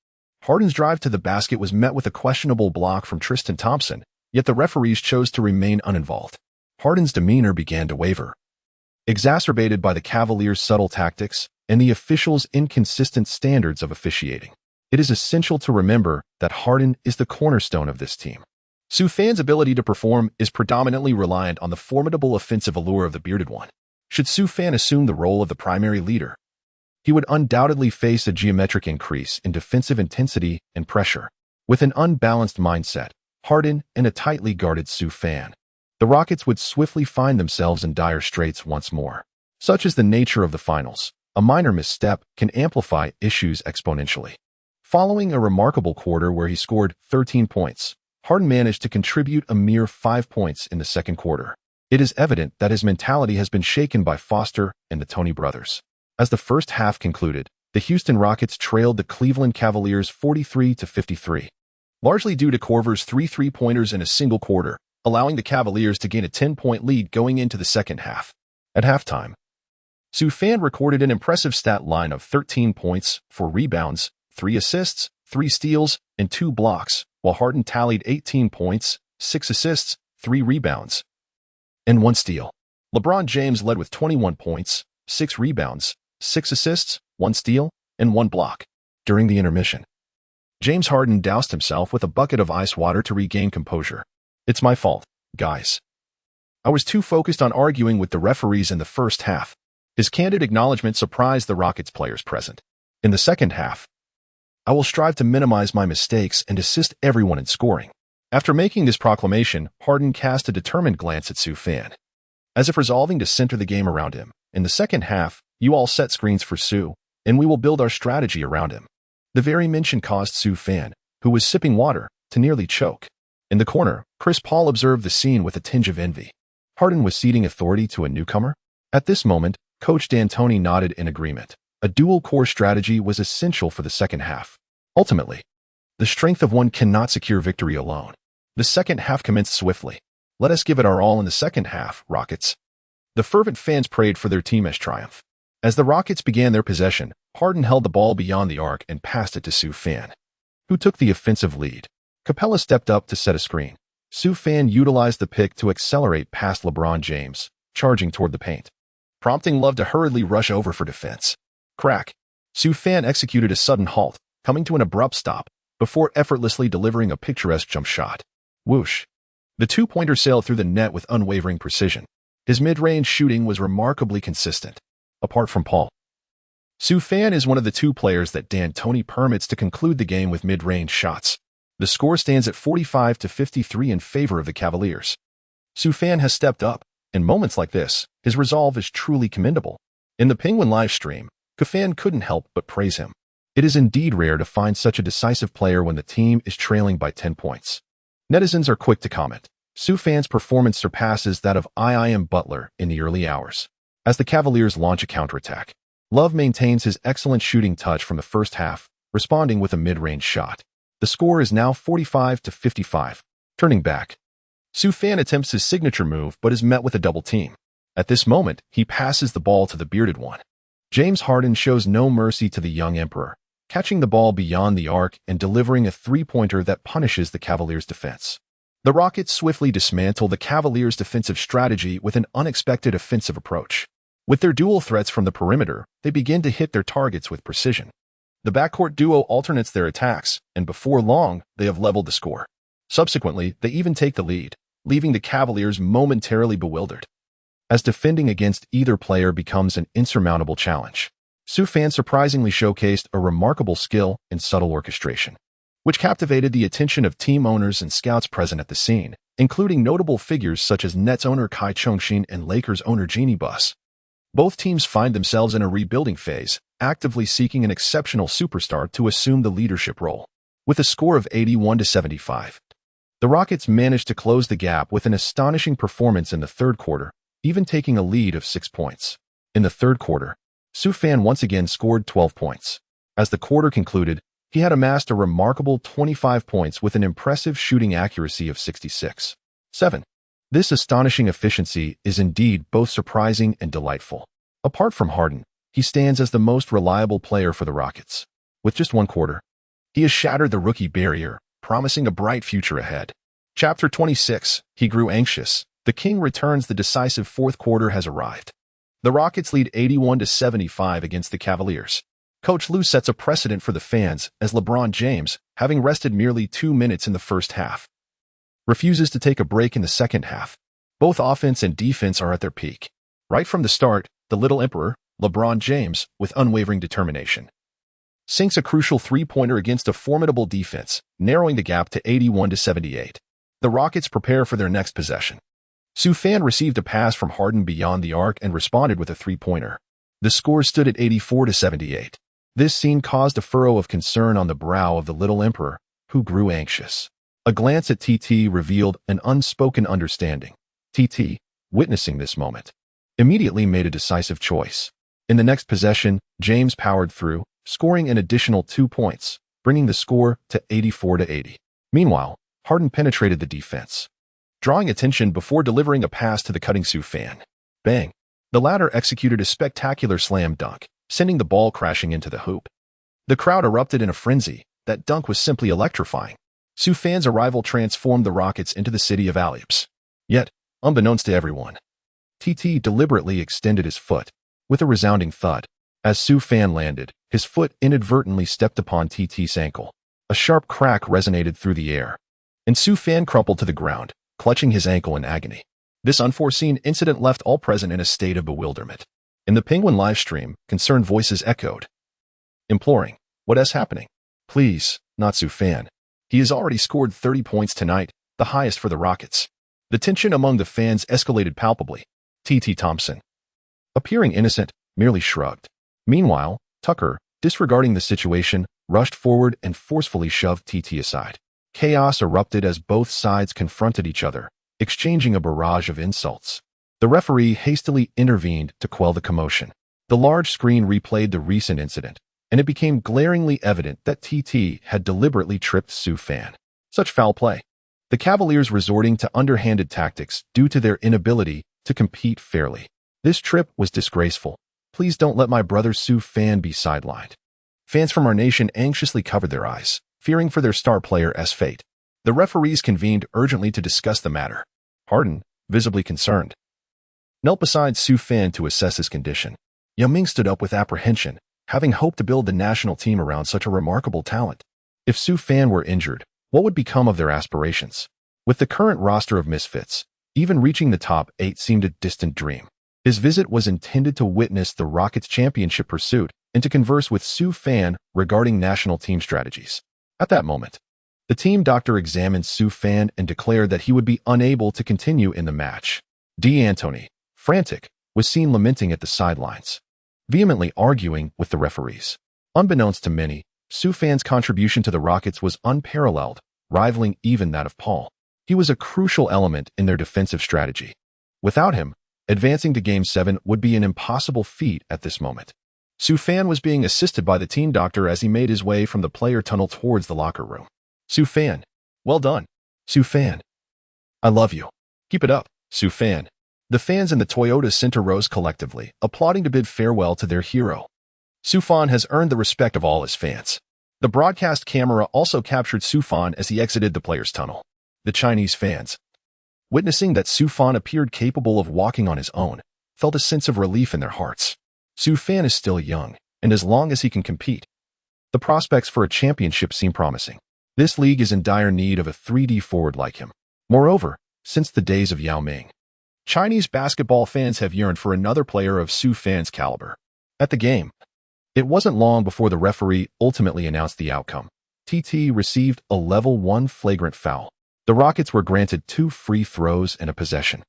Harden's drive to the basket was met with a questionable block from Tristan Thompson, yet the referees chose to remain uninvolved. Harden's demeanor began to waver, exacerbated by the Cavaliers' subtle tactics and the officials' inconsistent standards of officiating. It is essential to remember that Harden is the cornerstone of this team. Sue Fan's ability to perform is predominantly reliant on the formidable offensive allure of the bearded one. Should Sue Fan assume the role of the primary leader, he would undoubtedly face a geometric increase in defensive intensity and pressure. With an unbalanced mindset, Harden, and a tightly guarded Sue Fan, the Rockets would swiftly find themselves in dire straits once more. Such is the nature of the finals. A minor misstep can amplify issues exponentially. Following a remarkable quarter where he scored 13 points, Harden managed to contribute a mere 5 points in the second quarter. It is evident that his mentality has been shaken by Foster and the Tony brothers. As the first half concluded, the Houston Rockets trailed the Cleveland Cavaliers 43-53, largely due to Korver's three three-pointers in a single quarter, allowing the Cavaliers to gain a 10-point lead going into the second half. At halftime, Sue Fan recorded an impressive stat line of 13 points, 4 rebounds, 3 assists, 3 steals, and 2 blocks, while Harden tallied 18 points, 6 assists, 3 rebounds, and 1 steal. LeBron James led with 21 points, 6 rebounds, 6 assists, 1 steal, and 1 block. During the intermission, James Harden doused himself with a bucket of ice water to regain composure. "It's my fault, guys. I was too focused on arguing with the referees in the first half." His candid acknowledgement surprised the Rockets players present. In the second half, "I will strive to minimize my mistakes and assist everyone in scoring." After making this proclamation, Harden cast a determined glance at Sue Fan, as if resolving to center the game around him. "In the second half, you all set screens for Sue, and we will build our strategy around him." The very mention caused Sue Fan, who was sipping water, to nearly choke. In the corner, Chris Paul observed the scene with a tinge of envy. Harden was ceding authority to a newcomer? At this moment, Coach D'Antoni nodded in agreement. A dual-core strategy was essential for the second half. Ultimately, the strength of one cannot secure victory alone. The second half commenced swiftly. "Let us give it our all in the second half, Rockets." The fervent fans prayed for their team's triumph. As the Rockets began their possession, Harden held the ball beyond the arc and passed it to Sue Fan, who took the offensive lead. Capella stepped up to set a screen. Sue Fan utilized the pick to accelerate past LeBron James, charging toward the paint, prompting Love to hurriedly rush over for defense. Crack. Sue Fan executed a sudden halt, coming to an abrupt stop, before effortlessly delivering a picturesque jump shot. Whoosh. The two-pointer sailed through the net with unwavering precision. His mid-range shooting was remarkably consistent. Apart from Paul, Sue Fan is one of the 2 players that D'Antoni permits to conclude the game with mid-range shots. The score stands at 45-53 in favor of the Cavaliers. Sue Fan has stepped up. In moments like this, his resolve is truly commendable. In the Penguin live stream, Fan couldn't help but praise him. It is indeed rare to find such a decisive player when the team is trailing by 10 points. Netizens are quick to comment. Sue Fan's performance surpasses that of I.I.M. Butler in the early hours, as the Cavaliers launch a counterattack. Love maintains his excellent shooting touch from the first half, responding with a mid-range shot. The score is now 45-55. Turning back, Sufjan attempts his signature move but is met with a double team. At this moment, he passes the ball to the bearded one. James Harden shows no mercy to the young emperor, catching the ball beyond the arc and delivering a three-pointer that punishes the Cavaliers' defense. The Rockets swiftly dismantle the Cavaliers' defensive strategy with an unexpected offensive approach. With their dual threats from the perimeter, they begin to hit their targets with precision. The backcourt duo alternates their attacks, and before long, they have leveled the score. Subsequently, they even take the lead, leaving the Cavaliers momentarily bewildered, as defending against either player becomes an insurmountable challenge. Sufjan surprisingly showcased a remarkable skill in subtle orchestration, which captivated the attention of team owners and scouts present at the scene, including notable figures such as Nets owner Kai Chong-shin and Lakers owner Jeannie Buss. Both teams find themselves in a rebuilding phase, actively seeking an exceptional superstar to assume the leadership role. With a score of 81-75, the Rockets managed to close the gap with an astonishing performance in the third quarter, even taking a lead of 6 points. In the third quarter, Sufjan once again scored 12 points. As the quarter concluded, he had amassed a remarkable 25 points with an impressive shooting accuracy of 66.7. This astonishing efficiency is indeed both surprising and delightful. Apart from Harden, he stands as the most reliable player for the Rockets. With just one quarter, he has shattered the rookie barrier, promising a bright future ahead. Chapter 26, He Grew Anxious. The King returns. The decisive fourth quarter has arrived. The Rockets lead 81-75 against the Cavaliers. Coach Lue sets a precedent for the fans as LeBron James, having rested merely 2 minutes in the first half, refuses to take a break in the second half. Both offense and defense are at their peak. Right from the start, the Little Emperor, LeBron James, with unwavering determination, sinks a crucial three-pointer against a formidable defense, narrowing the gap to 81-78. The Rockets prepare for their next possession. Sufjan received a pass from Harden beyond the arc and responded with a three-pointer. The score stood at 84-78. This scene caused a furrow of concern on the brow of the Little Emperor, who grew anxious. A glance at TT revealed an unspoken understanding. TT, witnessing this moment, immediately made a decisive choice. In the next possession, James powered through, scoring an additional 2 points, bringing the score to 84-80. Meanwhile, Harden penetrated the defense, drawing attention before delivering a pass to the cutting Sufjan. Bang! The latter executed a spectacular slam dunk, sending the ball crashing into the hoop. The crowd erupted in a frenzy. That dunk was simply electrifying. Sufjan's arrival transformed the Rockets into the city of alley-oops. Yet, unbeknownst to everyone, TT deliberately extended his foot, with a resounding thud. As Sufjan landed, his foot inadvertently stepped upon TT's ankle. A sharp crack resonated through the air, and Sufjan crumpled to the ground, clutching his ankle in agony. This unforeseen incident left all present in a state of bewilderment. In the Penguin livestream, concerned voices echoed, imploring, "What is happening? Please, not Sufjan. He has already scored 30 points tonight, the highest for the Rockets." The tension among the fans escalated palpably. TT Thompson, appearing innocent, merely shrugged. Meanwhile, Tucker, disregarding the situation, rushed forward and forcefully shoved TT aside. Chaos erupted as both sides confronted each other, exchanging a barrage of insults. The referee hastily intervened to quell the commotion. The large screen replayed the recent incident, and it became glaringly evident that TT had deliberately tripped Sufjan. Such foul play. The Cavaliers resorting to underhanded tactics due to their inability to compete fairly. This trip was disgraceful. Please don't let my brother Sufjan be sidelined. Fans from our nation anxiously covered their eyes, fearing for their star player's fate. The referees convened urgently to discuss the matter. Harden, visibly concerned, knelt beside Sufjan to assess his condition. Yao Ming stood up with apprehension, having hoped to build the national team around such a remarkable talent. If Sufjan were injured, what would become of their aspirations? With the current roster of misfits, even reaching the top 8 seemed a distant dream. His visit was intended to witness the Rockets' championship pursuit and to converse with Sufjan regarding national team strategies. At that moment, the team doctor examined Sufjan and declared that he would be unable to continue in the match. D'Antoni, frantic, was seen lamenting at the sidelines, vehemently arguing with the referees. Unbeknownst to many, Sufjan's contribution to the Rockets was unparalleled, rivaling even that of Paul. He was a crucial element in their defensive strategy. Without him, advancing to Game 7 would be an impossible feat at this moment. Su Fan was being assisted by the team doctor as he made his way from the player tunnel towards the locker room. Su Fan. Well done. Su Fan. I love you. Keep it up, Su Fan. The fans in the Toyota Center rose collectively, applauding to bid farewell to their hero. Su Fan has earned the respect of all his fans. The broadcast camera also captured Su Fan as he exited the players' tunnel. The Chinese fans, witnessing that Su Fan appeared capable of walking on his own, felt a sense of relief in their hearts. Su Fan is still young, and as long as he can compete, the prospects for a championship seem promising. This league is in dire need of a 3D forward like him. Moreover, since the days of Yao Ming, Chinese basketball fans have yearned for another player of Su Fan's caliber. At the game, it wasn't long before the referee ultimately announced the outcome. TT received a level 1 flagrant foul. The Rockets were granted 2 free throws and a possession,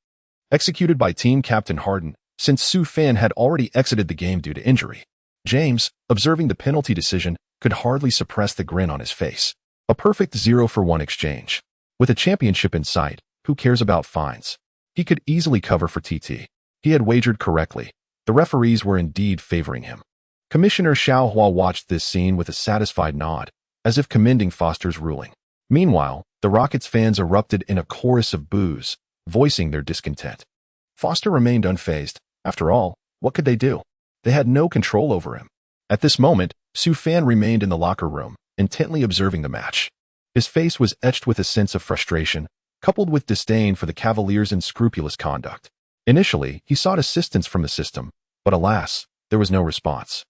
executed by team captain Harden, since Su Fan had already exited the game due to injury. James, observing the penalty decision, could hardly suppress the grin on his face. A perfect 0-for-1 exchange. With a championship in sight, who cares about fines? He could easily cover for TT. He had wagered correctly. The referees were indeed favoring him. Commissioner Xiaohua watched this scene with a satisfied nod, as if commending Foster's ruling. Meanwhile, the Rockets fans erupted in a chorus of boos, voicing their discontent. Foster remained unfazed. After all, what could they do? They had no control over him. At this moment, Su Fan remained in the locker room, intently observing the match. His face was etched with a sense of frustration, coupled with disdain for the Cavaliers' unscrupulous conduct. Initially, he sought assistance from the system, but alas, there was no response.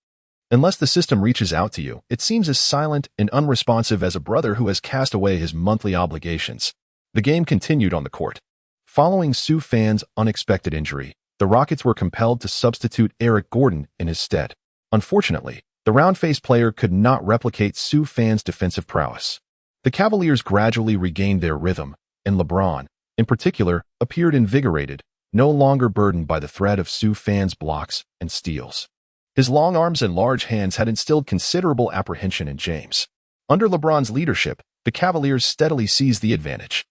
Unless the system reaches out to you, it seems as silent and unresponsive as a brother who has cast away his monthly obligations. The game continued on the court. Following Su Fan's unexpected injury, the Rockets were compelled to substitute Eric Gordon in his stead. Unfortunately, the round-faced player could not replicate Su Fan's defensive prowess. The Cavaliers gradually regained their rhythm, and LeBron, in particular, appeared invigorated, no longer burdened by the threat of Su Fan's blocks and steals. His long arms and large hands had instilled considerable apprehension in James. Under LeBron's leadership, the Cavaliers steadily seized the advantage.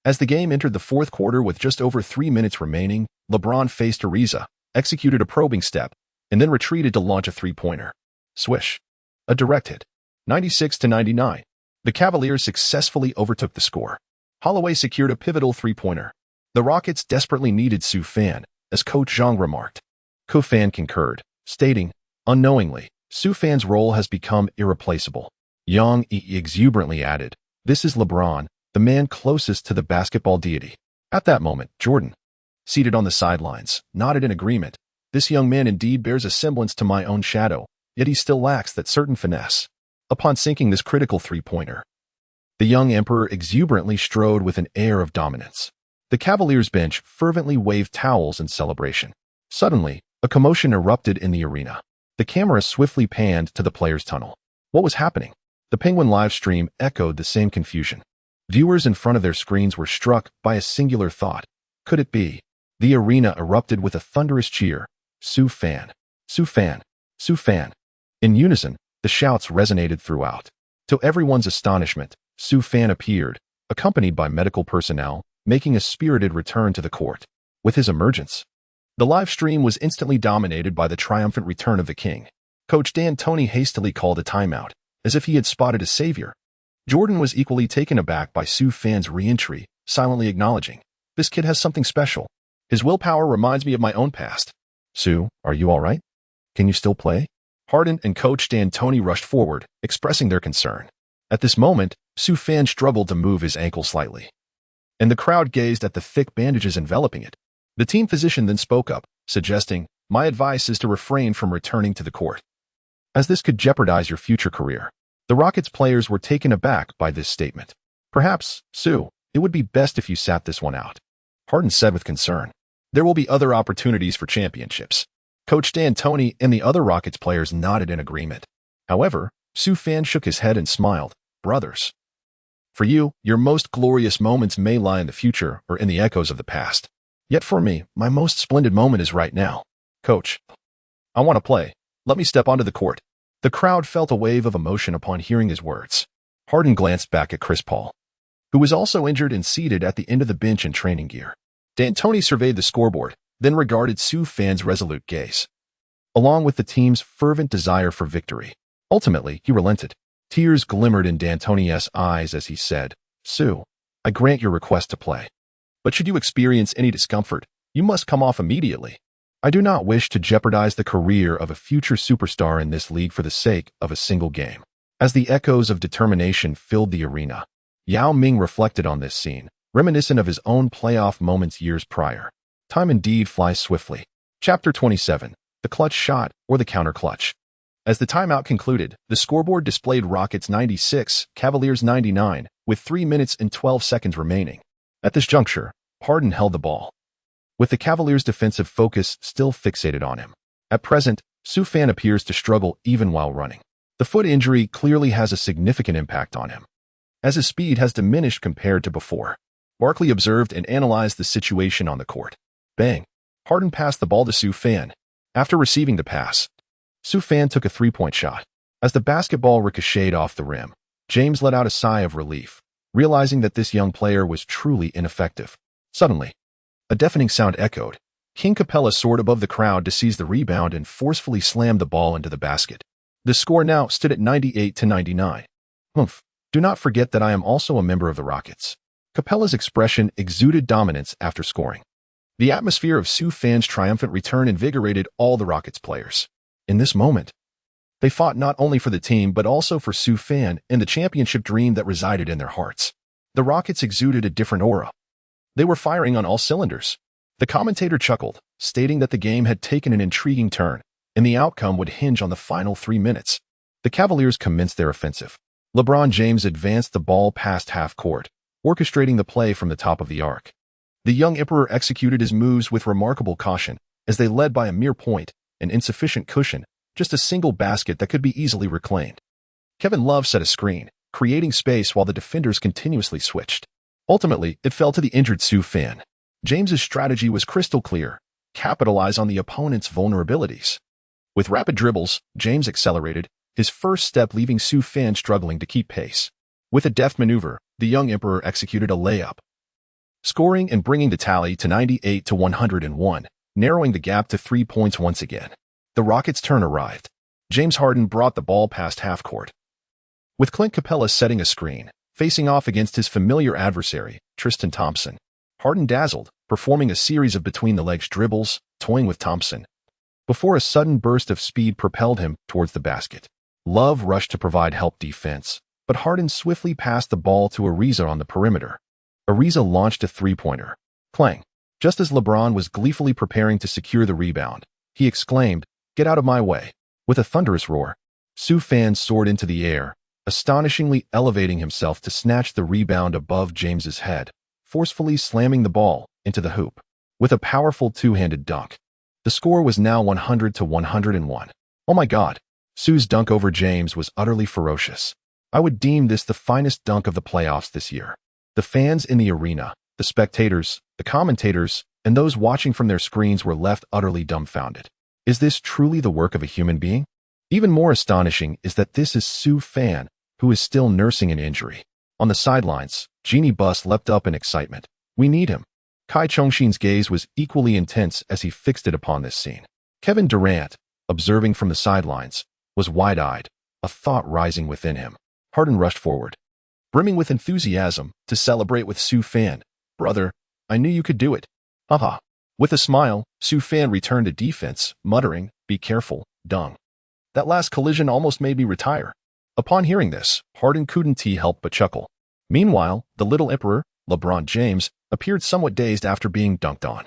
As the game entered the fourth quarter with just over 3 minutes remaining, LeBron faced Ariza, executed a probing step, and then retreated to launch a three-pointer. Swish. A direct hit. 96-99. The Cavaliers successfully overtook the score. Holloway secured a pivotal three-pointer. The Rockets desperately needed Su Fan, as Coach Zhang remarked. Ko Fan concurred, stating, unknowingly, Su Fan's role has become irreplaceable. Yang exuberantly added, this is LeBron, the man closest to the basketball deity. At that moment, Jordan, seated on the sidelines, nodded in agreement. This young man indeed bears a semblance to my own shadow, yet he still lacks that certain finesse. Upon sinking this critical three-pointer, the young emperor exuberantly strode with an air of dominance. The Cavaliers bench fervently waved towels in celebration. Suddenly, a commotion erupted in the arena. The camera swiftly panned to the players' tunnel. What was happening? The Penguin live stream echoed the same confusion. Viewers in front of their screens were struck by a singular thought. Could it be? The arena erupted with a thunderous cheer. Su Fan. Su Fan. Su Fan. In unison, the shouts resonated throughout. To everyone's astonishment, Su Fan appeared, accompanied by medical personnel, making a spirited return to the court. With his emergence, the live stream was instantly dominated by the triumphant return of the king. Coach D'Antoni hastily called a timeout, as if he had spotted a savior. Jordan was equally taken aback by Su Fan's re-entry, silently acknowledging, this kid has something special. His willpower reminds me of my own past. Su, are you all right? Can you still play? Harden and Coach D'Antoni rushed forward, expressing their concern. At this moment, Su Fan struggled to move his ankle slightly, and the crowd gazed at the thick bandages enveloping it. The team physician then spoke up, suggesting, my advice is to refrain from returning to the court, as this could jeopardize your future career. The Rockets players were taken aback by this statement. Perhaps, Su, it would be best if you sat this one out, Harden said with concern. There will be other opportunities for championships. Coach D'Antoni and the other Rockets players nodded in agreement. However, Su Fan shook his head and smiled. Brothers, for you, your most glorious moments may lie in the future or in the echoes of the past. Yet for me, my most splendid moment is right now. Coach, I want to play. Let me step onto the court. The crowd felt a wave of emotion upon hearing his words. Harden glanced back at Chris Paul, who was also injured and seated at the end of the bench in training gear. D'Antoni surveyed the scoreboard, then regarded Su Fan's resolute gaze. along with the team's fervent desire for victory. Ultimately, he relented. Tears glimmered in D'Antoni's eyes as he said, "Sue, I grant your request to play. But should you experience any discomfort, you must come off immediately. I do not wish to jeopardize the career of a future superstar in this league for the sake of a single game." As the echoes of determination filled the arena, Yao Ming reflected on this scene, reminiscent of his own playoff moments years prior. Time indeed flies swiftly. Chapter 27, The Clutch Shot or the Counter Clutch. As the timeout concluded, the scoreboard displayed Rockets 96, Cavaliers 99, with 3 minutes and 12 seconds remaining. At this juncture, Harden held the ball, with the Cavaliers' defensive focus still fixated on him. At present, Sue Fan appears to struggle even while running. The foot injury clearly has a significant impact on him, as his speed has diminished compared to before. Barkley observed and analyzed the situation on the court. Bang! Harden passed the ball to Sue Fan. After receiving the pass, Sue Fan took a three-point shot. As the basketball ricocheted off the rim, James let out a sigh of relief, realizing that this young player was truly ineffective. Suddenly, a deafening sound echoed. King Capella soared above the crowd to seize the rebound and forcefully slammed the ball into the basket. The score now stood at 98-99. Humph. Do not forget that I am also a member of the Rockets. Capella's expression exuded dominance after scoring. The atmosphere of Sue Fan's triumphant return invigorated all the Rockets players. In this moment, they fought not only for the team but also for Sue Fan and the championship dream that resided in their hearts. The Rockets exuded a different aura. They were firing on all cylinders. The commentator chuckled, stating that the game had taken an intriguing turn, and the outcome would hinge on the final 3 minutes. The Cavaliers commenced their offensive. LeBron James advanced the ball past half court, orchestrating the play from the top of the arc. The young Emperor executed his moves with remarkable caution, as they led by a mere point, an insufficient cushion, just a single basket that could be easily reclaimed. Kevin Love set a screen, creating space while the defenders continuously switched. Ultimately, it fell to the injured Sue Fan. James's strategy was crystal clear: capitalize on the opponent's vulnerabilities. With rapid dribbles, James accelerated, his first step leaving Sue Fan struggling to keep pace. With a deft maneuver, the young Emperor executed a layup, scoring and bringing the tally to 98-101, narrowing the gap to 3 points once again. The Rockets' turn arrived. James Harden brought the ball past half court, with Clint Capella setting a screen, facing off against his familiar adversary, Tristan Thompson. Harden dazzled, performing a series of between-the-legs dribbles, toying with Thompson, before a sudden burst of speed propelled him towards the basket. Love rushed to provide help defense, but Harden swiftly passed the ball to Ariza on the perimeter. Ariza launched a three-pointer. Clang! Just as LeBron was gleefully preparing to secure the rebound, he exclaimed, "Get out of my way." With a thunderous roar, Sue Fan soared into the air, astonishingly elevating himself to snatch the rebound above James's head, forcefully slamming the ball into the hoop. With a powerful two-handed dunk, the score was now 100-101. Oh my God! Sue's dunk over James was utterly ferocious. I would deem this the finest dunk of the playoffs this year. The fans in the arena, the spectators, the commentators, and those watching from their screens were left utterly dumbfounded. Is this truly the work of a human being? Even more astonishing is that this is Sue Fan, who is still nursing an injury. On the sidelines, Jeannie Buss leapt up in excitement. "We need him." Kai Chongxin's gaze was equally intense as he fixed it upon this scene. Kevin Durant, observing from the sidelines, was wide-eyed, a thought rising within him. Harden rushed forward, brimming with enthusiasm, to celebrate with Sue Fan. "Brother, I knew you could do it." Haha. With a smile, Sue Fan returned to defense, muttering, "Be careful, dung. That last collision almost made me retire." Upon hearing this, Harden couldn't help but chuckle. Meanwhile, the little Emperor, LeBron James, appeared somewhat dazed after being dunked on.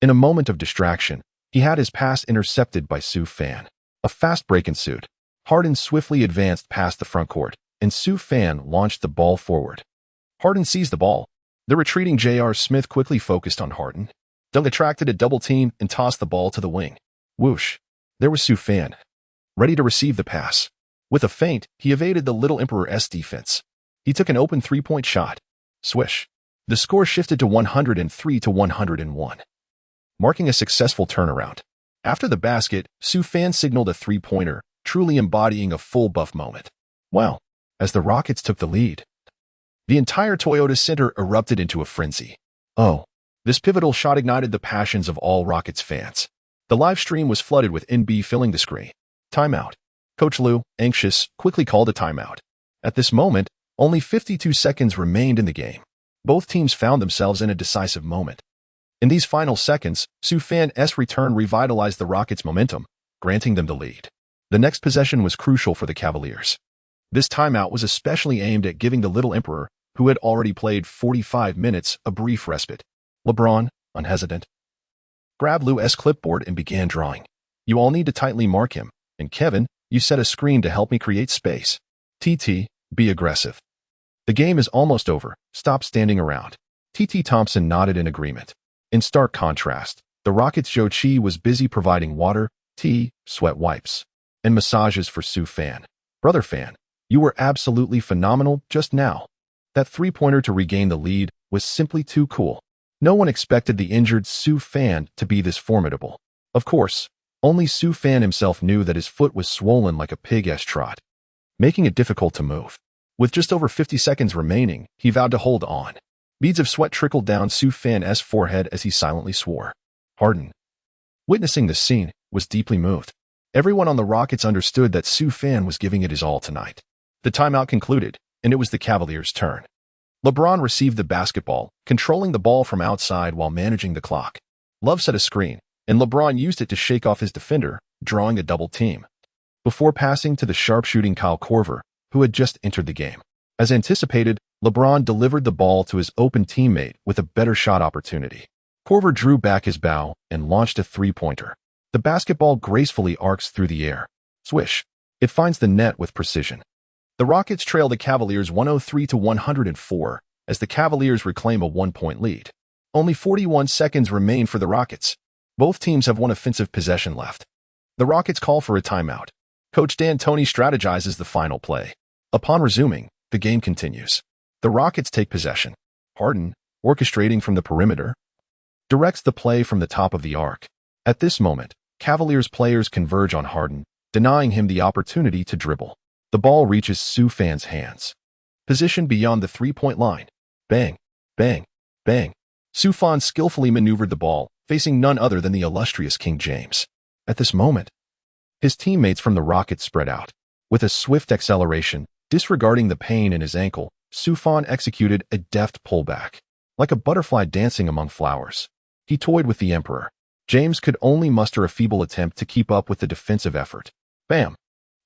In a moment of distraction, he had his pass intercepted by Sue Fan. A fast break ensued. Harden swiftly advanced past the front court, and Sue Fan launched the ball forward. Harden seized the ball. The retreating J.R. Smith quickly focused on Harden. Dunk attracted a double team and tossed the ball to the wing. Whoosh! There was Sue Fan, ready to receive the pass. With a feint, he evaded the Little Emperor's defense. He took an open three-point shot. Swish! The score shifted to 103-101, marking a successful turnaround. After the basket, Sue Fan signaled a three-pointer, truly embodying a full buff moment. Wow! As the Rockets took the lead, the entire Toyota Center erupted into a frenzy. Oh! This pivotal shot ignited the passions of all Rockets fans. The live stream was flooded with NB filling the screen. Timeout. Coach Lue, anxious, quickly called a timeout. At this moment, only 52 seconds remained in the game. Both teams found themselves in a decisive moment. In these final seconds, Sufan's return revitalized the Rockets' momentum, granting them the lead. The next possession was crucial for the Cavaliers. This timeout was especially aimed at giving the Little Emperor, who had already played 45 minutes, a brief respite. LeBron, unhesitant, grabbed Lue's clipboard and began drawing. You all need to tightly mark him, and Kevin, you set a screen to help me create space. TT, be aggressive. The game is almost over. Stop standing around. TT Thompson nodded in agreement. In stark contrast, the Rockets' Joe Chi was busy providing water, tea, sweat wipes, and massages for Sufan. Brother Fan, you were absolutely phenomenal just now. That three-pointer to regain the lead was simply too cool. No one expected the injured Sufan to be this formidable. Of course, only Sufan himself knew that his foot was swollen like a pig's trot, making it difficult to move. With just over 50 seconds remaining, he vowed to hold on. Beads of sweat trickled down Sufan's forehead as he silently swore. Harden, witnessing this scene, was deeply moved. Everyone on the Rockets understood that Sufan was giving it his all tonight. The timeout concluded, and it was the Cavaliers' turn. LeBron received the basketball, controlling the ball from outside while managing the clock. Love set a screen, and LeBron used it to shake off his defender, drawing a double team, before passing to the sharpshooting Kyle Korver, who had just entered the game. As anticipated, LeBron delivered the ball to his open teammate with a better shot opportunity. Korver drew back his bow and launched a three-pointer. The basketball gracefully arcs through the air. Swish. It finds the net with precision. The Rockets trail the Cavaliers 103-104 as the Cavaliers reclaim a one-point lead. Only 41 seconds remain for the Rockets. Both teams have one offensive possession left. The Rockets call for a timeout. Coach D'Antoni strategizes the final play. Upon resuming, the game continues. The Rockets take possession. Harden, orchestrating from the perimeter, directs the play from the top of the arc. At this moment, Cavaliers players converge on Harden, denying him the opportunity to dribble. The ball reaches Sufan's hands. Positioned beyond the three-point line. Bang, bang, bang. Sufan skillfully maneuvered the ball, facing none other than the illustrious King James. At this moment, his teammates from the Rockets spread out. With a swift acceleration, disregarding the pain in his ankle, Sufan executed a deft pullback. Like a butterfly dancing among flowers, he toyed with the Emperor. James could only muster a feeble attempt to keep up with the defensive effort. Bam!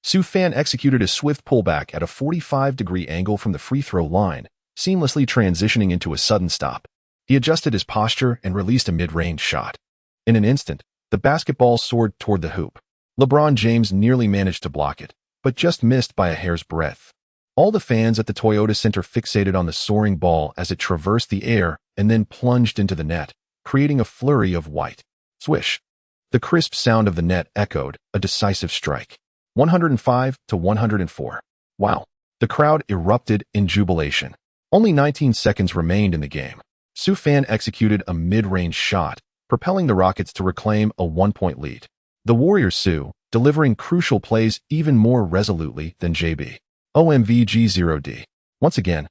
Sufan executed a swift pullback at a 45-degree angle from the free throw line, seamlessly transitioning into a sudden stop. He adjusted his posture and released a mid-range shot. In an instant, the basketball soared toward the hoop. LeBron James nearly managed to block it, but just missed by a hair's breadth. All the fans at the Toyota Center fixated on the soaring ball as it traversed the air and then plunged into the net, creating a flurry of white. Swish. The crisp sound of the net echoed, a decisive strike. 105-104. Wow. The crowd erupted in jubilation. Only 19 seconds remained in the game. Sufan executed a mid-range shot, propelling the Rockets to reclaim a one-point lead. The Warriors Sue, delivering crucial plays even more resolutely than JB. OMVG0D. Once again,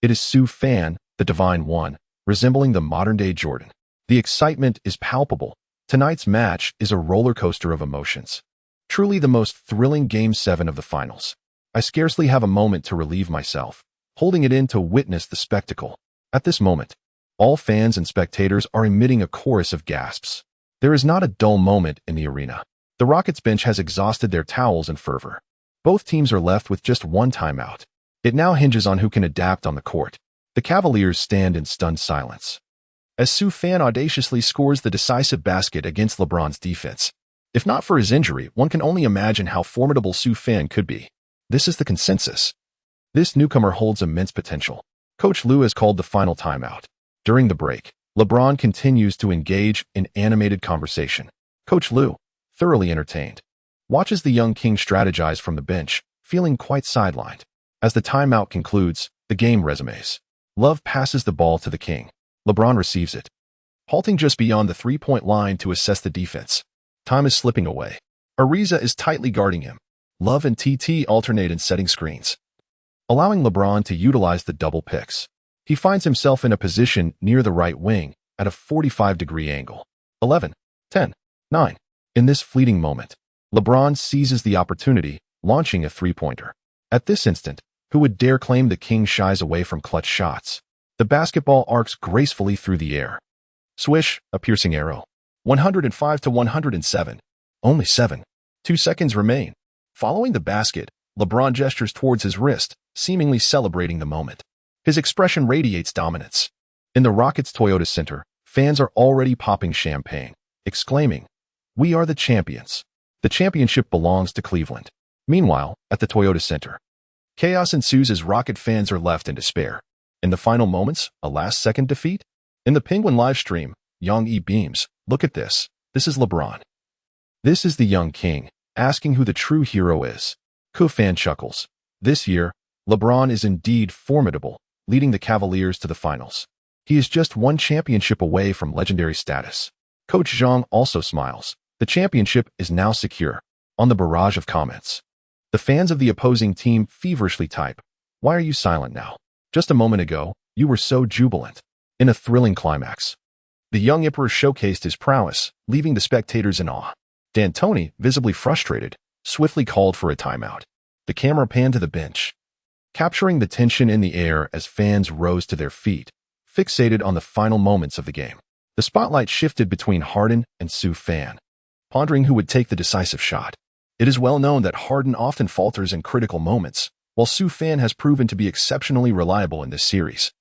it is Sufan, the Divine One, resembling the modern-day Jordan. The excitement is palpable. Tonight's match is a roller coaster of emotions. Truly the most thrilling Game 7 of the finals. I scarcely have a moment to relieve myself, holding it in to witness the spectacle. At this moment, all fans and spectators are emitting a chorus of gasps. There is not a dull moment in the arena. The Rockets bench has exhausted their towels in fervor. Both teams are left with just one timeout. It now hinges on who can adapt on the court. The Cavaliers stand in stunned silence as Sufan audaciously scores the decisive basket against LeBron's defense. If not for his injury, one can only imagine how formidable Sufan could be. This is the consensus. This newcomer holds immense potential. Coach Lue has called the final timeout. During the break, LeBron continues to engage in animated conversation. Coach Lue, thoroughly entertained, watches the young king strategize from the bench, feeling quite sidelined. As the timeout concludes, the game resumes. Love passes the ball to the king. LeBron receives it, halting just beyond the three-point line to assess the defense. Time is slipping away. Ariza is tightly guarding him. Love and TT alternate in setting screens, allowing LeBron to utilize the double picks. He finds himself in a position near the right wing at a 45-degree angle. 11, 10, 9. In this fleeting moment, LeBron seizes the opportunity, launching a three-pointer. At this instant, who would dare claim the king shies away from clutch shots? The basketball arcs gracefully through the air. Swish, a piercing arrow. 105 to 107. Only 7. 2 seconds remain. Following the basket, LeBron gestures towards his wrist, seemingly celebrating the moment. His expression radiates dominance. In the Rockets' Toyota Center, fans are already popping champagne, exclaiming, "We are the champions." The championship belongs to Cleveland. Meanwhile, at the Toyota Center, chaos ensues as Rocket fans are left in despair. In the final moments, a last-second defeat? In the Penguin live stream, Young E beams, "Look at this. This is LeBron. This is the young king, asking who the true hero is." Co-fan chuckles. This year, LeBron is indeed formidable, leading the Cavaliers to the finals. He is just one championship away from legendary status. Coach Zhang also smiles. The championship is now secure. On the barrage of comments, the fans of the opposing team feverishly type, "Why are you silent now? Just a moment ago, you were so jubilant." In a thrilling climax, the young emperor showcased his prowess, leaving the spectators in awe. D'Antoni, visibly frustrated, swiftly called for a timeout. The camera panned to the bench, capturing the tension in the air as fans rose to their feet, fixated on the final moments of the game. The spotlight shifted between Harden and Sue Fan, pondering who would take the decisive shot. It is well known that Harden often falters in critical moments, while Sue Fan has proven to be exceptionally reliable in this series,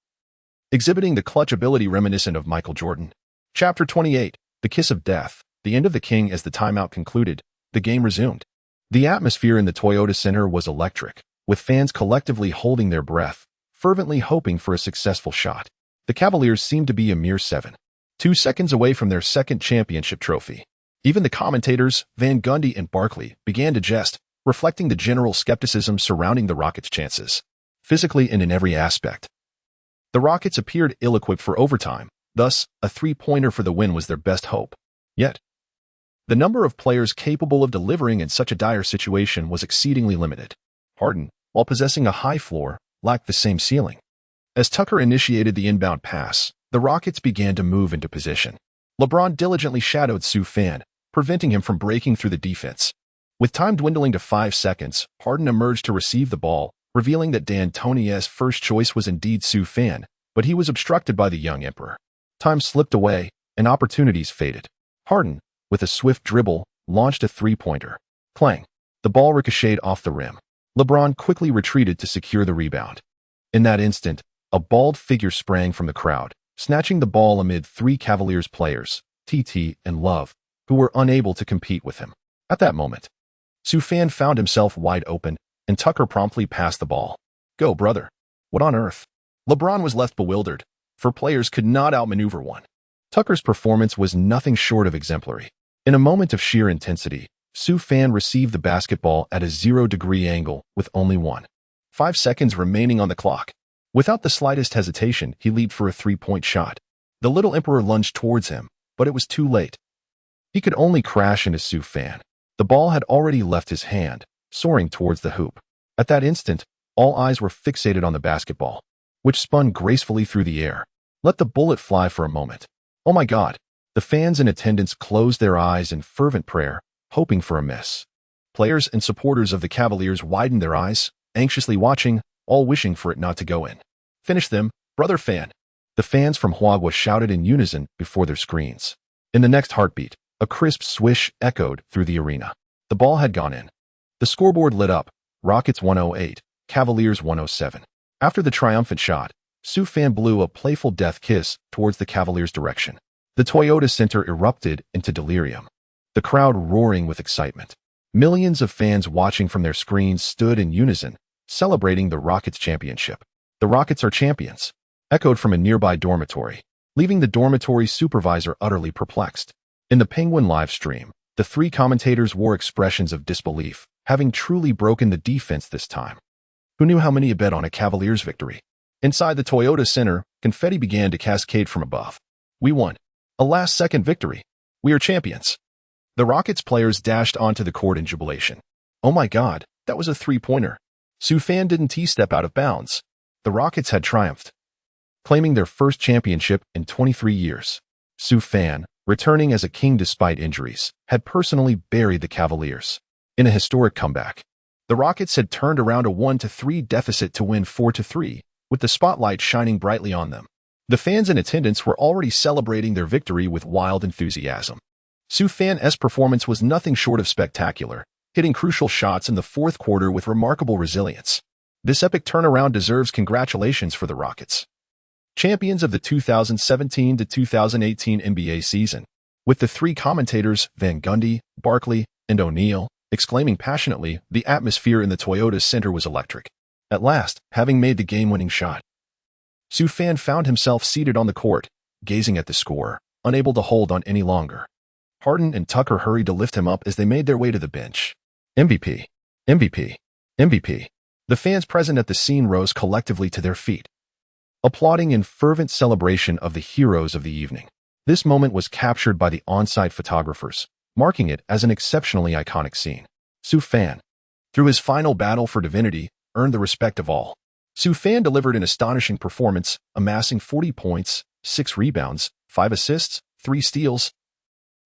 exhibiting the clutch ability reminiscent of Michael Jordan. Chapter 28, The Kiss of Death, the end of the king. As the timeout concluded, the game resumed. The atmosphere in the Toyota Center was electric, with fans collectively holding their breath, fervently hoping for a successful shot. The Cavaliers seemed to be a mere 2 seconds away from their second championship trophy. Even the commentators, Van Gundy and Barkley, began to jest, reflecting the general skepticism surrounding the Rockets' chances, physically and in every aspect. The Rockets appeared ill-equipped for overtime, thus, a three-pointer for the win was their best hope. Yet, the number of players capable of delivering in such a dire situation was exceedingly limited. Harden, while possessing a high floor, lacked the same ceiling. As Tucker initiated the inbound pass, the Rockets began to move into position. LeBron diligently shadowed Sue Fan, preventing him from breaking through the defense. With time dwindling to 5 seconds, Harden emerged to receive the ball, revealing that D'Antoni's first choice was indeed Sue Fan, but he was obstructed by the young emperor. Time slipped away, and opportunities faded. Harden, with a swift dribble, launched a three-pointer. Clang! The ball ricocheted off the rim. LeBron quickly retreated to secure the rebound. In that instant, a bald figure sprang from the crowd, snatching the ball amid 3 Cavaliers players, TT and Love, who were unable to compete with him. At that moment, Sue Fan found himself wide open, and Tucker promptly passed the ball. "Go, brother." What on earth? LeBron was left bewildered, for players could not outmaneuver one. Tucker's performance was nothing short of exemplary. In a moment of sheer intensity, Sue Fan received the basketball at a 0-degree angle with only 5 seconds remaining on the clock. Without the slightest hesitation, he leaped for a three-point shot. The little emperor lunged towards him, but it was too late. He could only crash into Sue Fan. The ball had already left his hand, soaring towards the hoop. At that instant, all eyes were fixated on the basketball, which spun gracefully through the air. Let the bullet fly for a moment. Oh my God! The fans in attendance closed their eyes in fervent prayer, hoping for a miss. Players and supporters of the Cavaliers widened their eyes, anxiously watching, all wishing for it not to go in. "Finish them, brother Fan!" The fans from Huagua shouted in unison before their screens. In the next heartbeat, a crisp swish echoed through the arena. The ball had gone in. The scoreboard lit up, Rockets 108, Cavaliers 107. After the triumphant shot, Sue Fan blew a playful death kiss towards the Cavaliers' direction. The Toyota Center erupted into delirium, the crowd roaring with excitement. Millions of fans watching from their screens stood in unison, celebrating the Rockets' championship. "The Rockets are champions," echoed from a nearby dormitory, leaving the dormitory supervisor utterly perplexed. In the Penguin live stream, the 3 commentators wore expressions of disbelief, having truly broken the defense this time. Who knew how many had bet on a Cavaliers victory? Inside the Toyota Center, confetti began to cascade from above. "We won. A last-second victory. We are champions." The Rockets players dashed onto the court in jubilation. "Oh my God, that was a three-pointer." Sue Fan didn't step out of bounds. The Rockets had triumphed, claiming their first championship in 23 years. Sue Fan, returning as a king despite injuries, had personally buried the Cavaliers. In a historic comeback, the Rockets had turned around a 1-3 deficit to win 4-3, with the spotlight shining brightly on them. The fans in attendance were already celebrating their victory with wild enthusiasm. Sufan's performance was nothing short of spectacular, hitting crucial shots in the fourth quarter with remarkable resilience. This epic turnaround deserves congratulations for the Rockets, champions of the 2017-2018 NBA season, with the three commentators, Van Gundy, Barkley, and O'Neal, exclaiming passionately. The atmosphere in the Toyota Center was electric. At last, having made the game-winning shot, Sufan found himself seated on the court, gazing at the score, unable to hold on any longer. Harden and Tucker hurried to lift him up as they made their way to the bench. MVP, MVP, MVP. The fans present at the scene rose collectively to their feet, applauding in fervent celebration of the heroes of the evening. This moment was captured by the on-site photographers, marking it as an exceptionally iconic scene. Sufan, through his final battle for divinity, earned the respect of all. Sufan delivered an astonishing performance, amassing 40 points, 6 rebounds, 5 assists, 3 steals,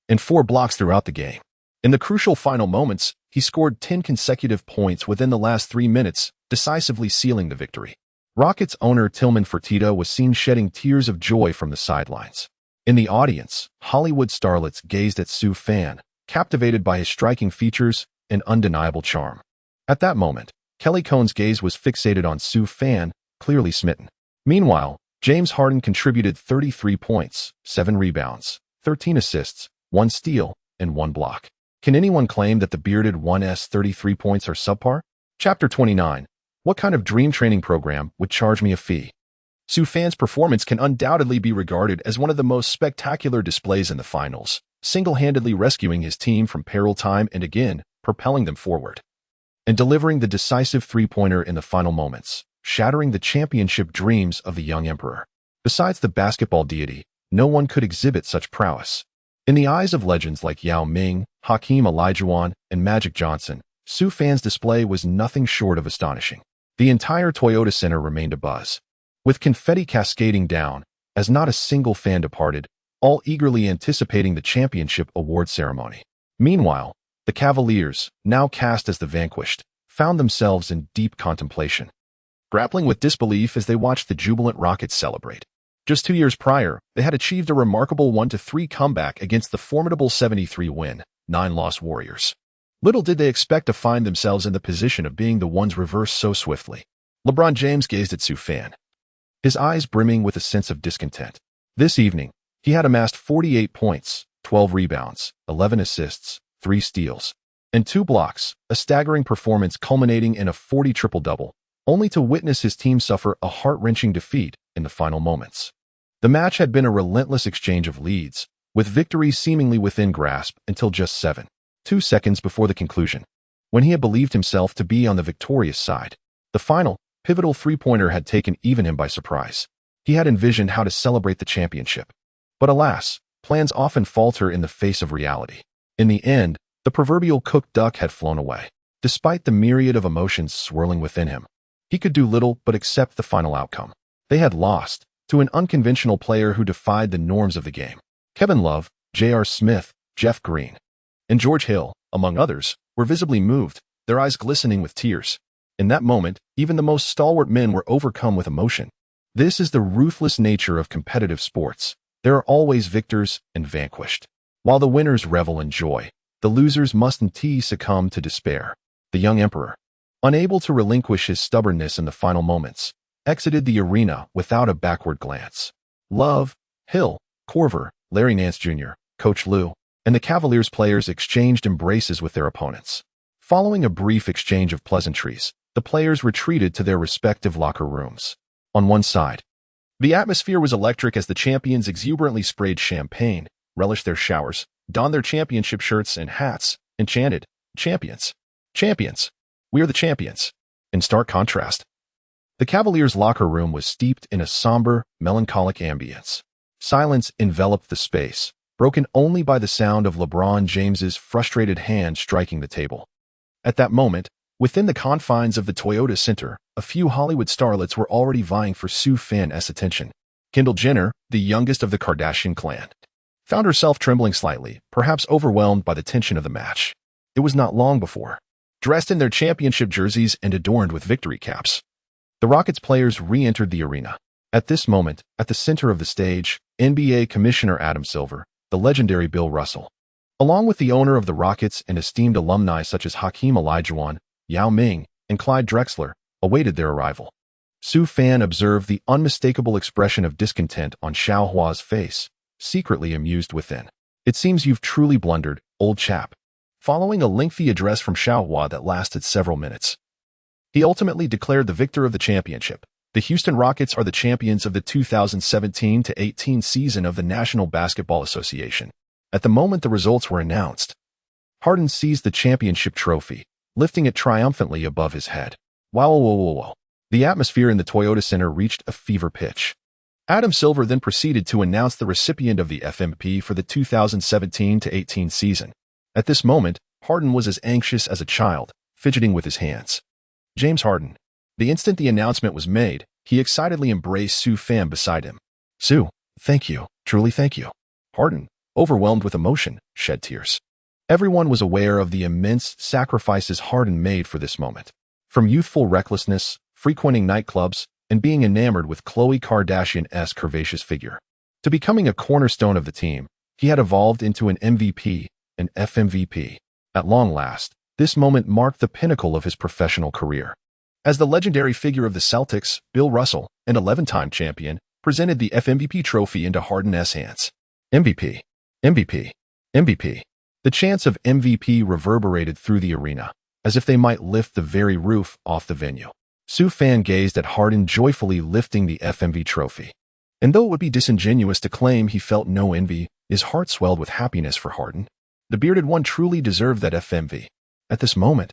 and 4 blocks throughout the game. In the crucial final moments, he scored 10 consecutive points within the last 3 minutes, decisively sealing the victory. Rockets owner Tillman Fertitta was seen shedding tears of joy from the sidelines. In the audience, Hollywood starlets gazed at Sufan, captivated by his striking features and undeniable charm. At that moment, Kelly Cohn's gaze was fixated on Sufan, clearly smitten. Meanwhile, James Harden contributed 33 points, 7 rebounds, 13 assists, 1 steal, and 1 block. Can anyone claim that the bearded one's 33 points are subpar? Chapter 29. What kind of dream training program would charge me a fee? Sufan's performance can undoubtedly be regarded as one of the most spectacular displays in the finals, single-handedly rescuing his team from peril time and again, propelling them forward, and delivering the decisive three-pointer in the final moments, shattering the championship dreams of the young emperor. Besides the basketball deity, no one could exhibit such prowess. In the eyes of legends like Yao Ming, Hakeem Olajuwon, and Magic Johnson, Sufan's display was nothing short of astonishing. The entire Toyota Center remained abuzz, with confetti cascading down, as not a single fan departed, all eagerly anticipating the championship award ceremony. Meanwhile, the Cavaliers, now cast as the vanquished, found themselves in deep contemplation, grappling with disbelief as they watched the jubilant Rockets celebrate. Just 2 years prior, they had achieved a remarkable 1-3 comeback against the formidable 73-win, 9-loss Warriors. Little did they expect to find themselves in the position of being the ones reversed so swiftly. LeBron James gazed at Sufan, his eyes brimming with a sense of discontent. This evening, he had amassed 48 points, 12 rebounds, 11 assists, 3 steals, and 2 blocks, a staggering performance culminating in a 40 triple-double, only to witness his team suffer a heart-wrenching defeat in the final moments. The match had been a relentless exchange of leads, with victory seemingly within grasp until just 2 seconds before the conclusion, when he had believed himself to be on the victorious side. The final, pivotal three-pointer had taken even him by surprise. He had envisioned how to celebrate the championship. But alas, plans often falter in the face of reality. In the end, the proverbial cooked duck had flown away. Despite the myriad of emotions swirling within him, he could do little but accept the final outcome. They had lost to an unconventional player who defied the norms of the game. Kevin Love, J.R. Smith, Jeff Green, and George Hill, among others, were visibly moved, their eyes glistening with tears. In that moment, even the most stalwart men were overcome with emotion. This is the ruthless nature of competitive sports. There are always victors and vanquished. While the winners revel in joy, the losers must indeed succumb to despair. The young emperor, unable to relinquish his stubbornness in the final moments, exited the arena without a backward glance. Love, Hill, Korver, Larry Nance Jr., Coach Lue, and the Cavaliers players exchanged embraces with their opponents. Following a brief exchange of pleasantries, the players retreated to their respective locker rooms. On one side, the atmosphere was electric as the champions exuberantly sprayed champagne, relished their showers, donned their championship shirts and hats, and chanted, "Champions! Champions! We are the champions!" In stark contrast, the Cavaliers' locker room was steeped in a somber, melancholic ambience. Silence enveloped the space, broken only by the sound of LeBron James's frustrated hand striking the table. At that moment, within the confines of the Toyota Center, a few Hollywood starlets were already vying for Sufan's attention. Kendall Jenner, the youngest of the Kardashian clan, found herself trembling slightly, perhaps overwhelmed by the tension of the match. It was not long before, dressed in their championship jerseys and adorned with victory caps, the Rockets players re-entered the arena. At this moment, at the center of the stage, NBA Commissioner Adam Silver, the legendary Bill Russell, along with the owner of the Rockets and esteemed alumni such as Hakeem Olajuwon, Yao Ming, and Clyde Drexler, awaited their arrival. Su Fan observed the unmistakable expression of discontent on Xiao Hua's face, secretly amused within. "It seems you've truly blundered, old chap." Following a lengthy address from Xiao Hua that lasted several minutes, he ultimately declared the victor of the championship. The Houston Rockets are the champions of the 2017-18 season of the National Basketball Association. At the moment the results were announced, Harden seized the championship trophy, lifting it triumphantly above his head. Wow. The atmosphere in the Toyota Center reached a fever pitch. Adam Silver then proceeded to announce the recipient of the FMP for the 2017-18 season. At this moment, Harden was as anxious as a child, fidgeting with his hands. James Harden. The instant the announcement was made, he excitedly embraced Su Fan beside him. "Su, thank you, truly thank you." Harden, overwhelmed with emotion, shed tears. Everyone was aware of the immense sacrifices Harden made for this moment. From youthful recklessness, frequenting nightclubs, and being enamored with Khloe Kardashian-esque curvaceous figure, to becoming a cornerstone of the team, he had evolved into an MVP, an FMVP. At long last, this moment marked the pinnacle of his professional career. As the legendary figure of the Celtics, Bill Russell, an 11-time champion, presented the FMVP trophy into Harden's hands. MVP. MVP. MVP. The chants of MVP reverberated through the arena, as if they might lift the very roof off the venue. Su Fan gazed at Harden joyfully lifting the FMV trophy. And though it would be disingenuous to claim he felt no envy, his heart swelled with happiness for Harden. The bearded one truly deserved that FMV. At this moment,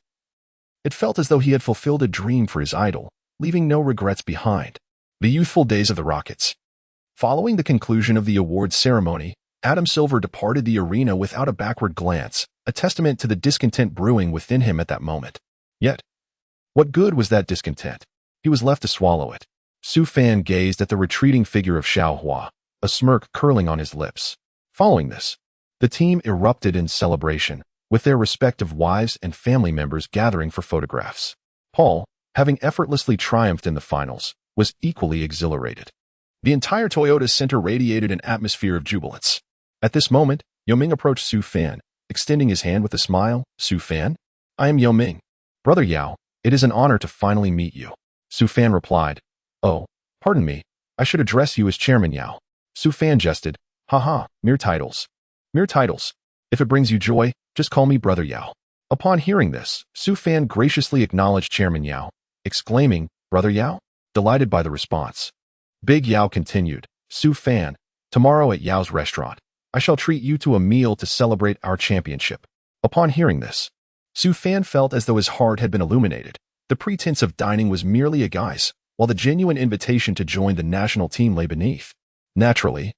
it felt as though he had fulfilled a dream for his idol, leaving no regrets behind. The youthful days of the Rockets. Following the conclusion of the awards ceremony, Adam Silver departed the arena without a backward glance, a testament to the discontent brewing within him at that moment. Yet, what good was that discontent? He was left to swallow it. Su Fan gazed at the retreating figure of Xiao Hua, a smirk curling on his lips. Following this, the team erupted in celebration, with their respective wives and family members gathering for photographs. Paul, having effortlessly triumphed in the finals, was equally exhilarated. The entire Toyota Center radiated an atmosphere of jubilance. At this moment, Yao Ming approached Su Fan, extending his hand with a smile. "Su Fan? I am Yao Ming. Brother Yao, it is an honor to finally meet you." Su Fan replied, "Oh, pardon me, I should address you as Chairman Yao." Su Fan jested, "Haha, mere titles. Mere titles. If it brings you joy, just call me Brother Yao." Upon hearing this, Su Fan graciously acknowledged Chairman Yao, exclaiming, "Brother Yao?" delighted by the response. Big Yao continued, "Su Fan, tomorrow at Yao's restaurant, I shall treat you to a meal to celebrate our championship." Upon hearing this, Su Fan felt as though his heart had been illuminated. The pretense of dining was merely a guise, while the genuine invitation to join the national team lay beneath. Naturally,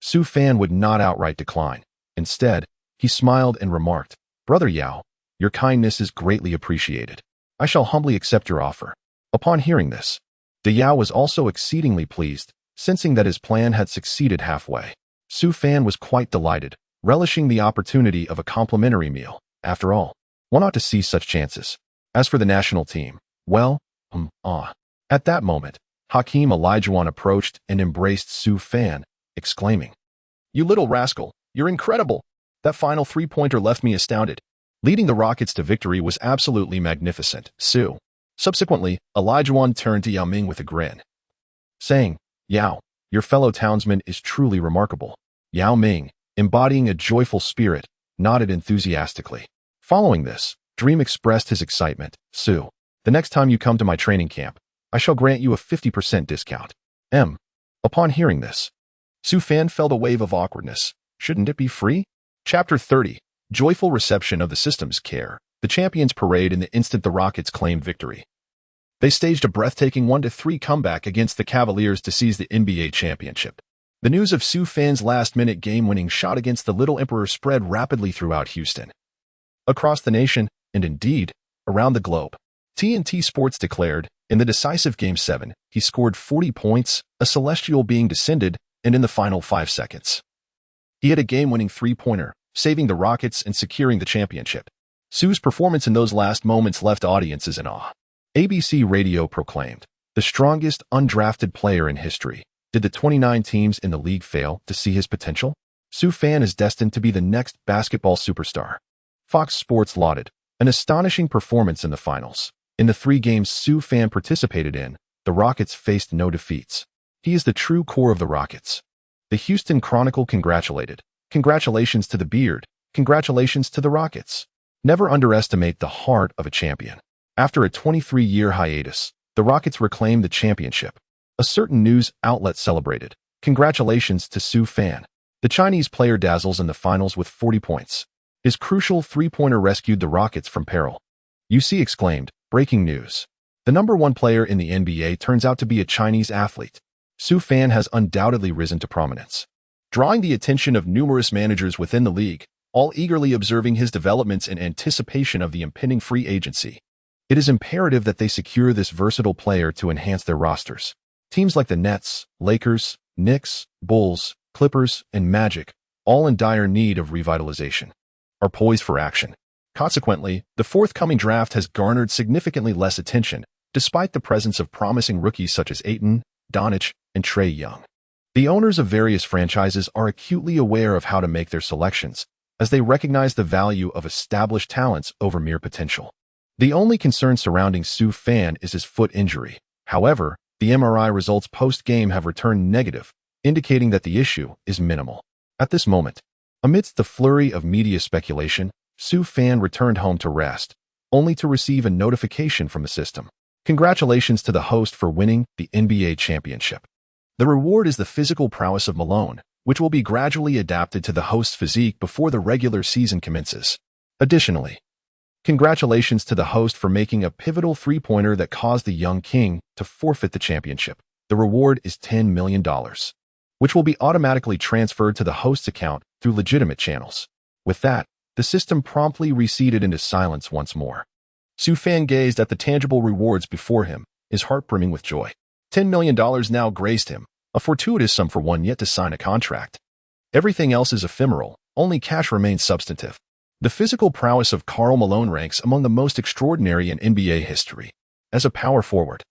Su Fan would not outright decline. Instead, he smiled and remarked, "Brother Yao, your kindness is greatly appreciated. I shall humbly accept your offer." Upon hearing this, De Yao was also exceedingly pleased, sensing that his plan had succeeded halfway. Su Fan was quite delighted, relishing the opportunity of a complimentary meal. After all, one ought to seize such chances. As for the national team, well, At that moment, Hakeem Olajuwon approached and embraced Su Fan, exclaiming, "You little rascal, you're incredible. That final three-pointer left me astounded." Leading the Rockets to victory was absolutely magnificent. Subsequently, Olajuwon turned to Yao Ming with a grin, saying, "Yao, your fellow townsman is truly remarkable." Yao Ming, embodying a joyful spirit, nodded enthusiastically. Following this, Dream expressed his excitement. "Su, the next time you come to my training camp, I shall grant you a 50% discount." Upon hearing this, Su Fan felt a wave of awkwardness. Shouldn't it be free? Chapter 30. Joyful reception of the system's care. The champions parade in the instant the Rockets claimed victory. They staged a breathtaking 1-3 comeback against the Cavaliers to seize the NBA championship. The news of Su Fan's last-minute game-winning shot against the Little Emperor spread rapidly throughout Houston, across the nation, and indeed, around the globe. TNT Sports declared, in the decisive Game 7, he scored 40 points, a celestial being descended, and in the final 5 seconds. He hit a game-winning three-pointer, saving the Rockets and securing the championship. Su's performance in those last moments left audiences in awe. ABC Radio proclaimed, "The strongest undrafted player in history. Did the 29 teams in the league fail to see his potential? Su Fan is destined to be the next basketball superstar." Fox Sports lauded, "An astonishing performance in the finals. In the 3 games Su Fan participated in, the Rockets faced no defeats. He is the true core of the Rockets." The Houston Chronicle congratulated, "Congratulations to the Beard. Congratulations to the Rockets. Never underestimate the heart of a champion." After a 23-year hiatus, the Rockets reclaimed the championship. A certain news outlet celebrated, "Congratulations to Su Fan. The Chinese player dazzles in the finals with 40 points. His crucial three-pointer rescued the Rockets from peril." UC exclaimed, "Breaking news. The #1 player in the NBA turns out to be a Chinese athlete." Su Fan has undoubtedly risen to prominence, drawing the attention of numerous managers within the league, all eagerly observing his developments in anticipation of the impending free agency. It is imperative that they secure this versatile player to enhance their rosters. Teams like the Nets, Lakers, Knicks, Bulls, Clippers, and Magic, all in dire need of revitalization, are poised for action. Consequently, the forthcoming draft has garnered significantly less attention, despite the presence of promising rookies such as Ayton, Doncic, and Trae Young. The owners of various franchises are acutely aware of how to make their selections, as they recognize the value of established talents over mere potential. The only concern surrounding Su Fan is his foot injury. However, the MRI results post-game have returned negative, indicating that the issue is minimal. At this moment, amidst the flurry of media speculation, Su Fan returned home to rest, only to receive a notification from the system. "Congratulations to the host for winning the NBA championship. The reward is the physical prowess of Malone, which will be gradually adapted to the host's physique before the regular season commences. Additionally, congratulations to the host for making a pivotal three-pointer that caused the young king to forfeit the championship. The reward is $10 million, which will be automatically transferred to the host's account through legitimate channels." With that, the system promptly receded into silence once more. Su Fan gazed at the tangible rewards before him, his heart brimming with joy. $10 million now graced him, a fortuitous sum for one yet to sign a contract. Everything else is ephemeral, only cash remains substantive. The physical prowess of Karl Malone ranks among the most extraordinary in NBA history. As a power forward,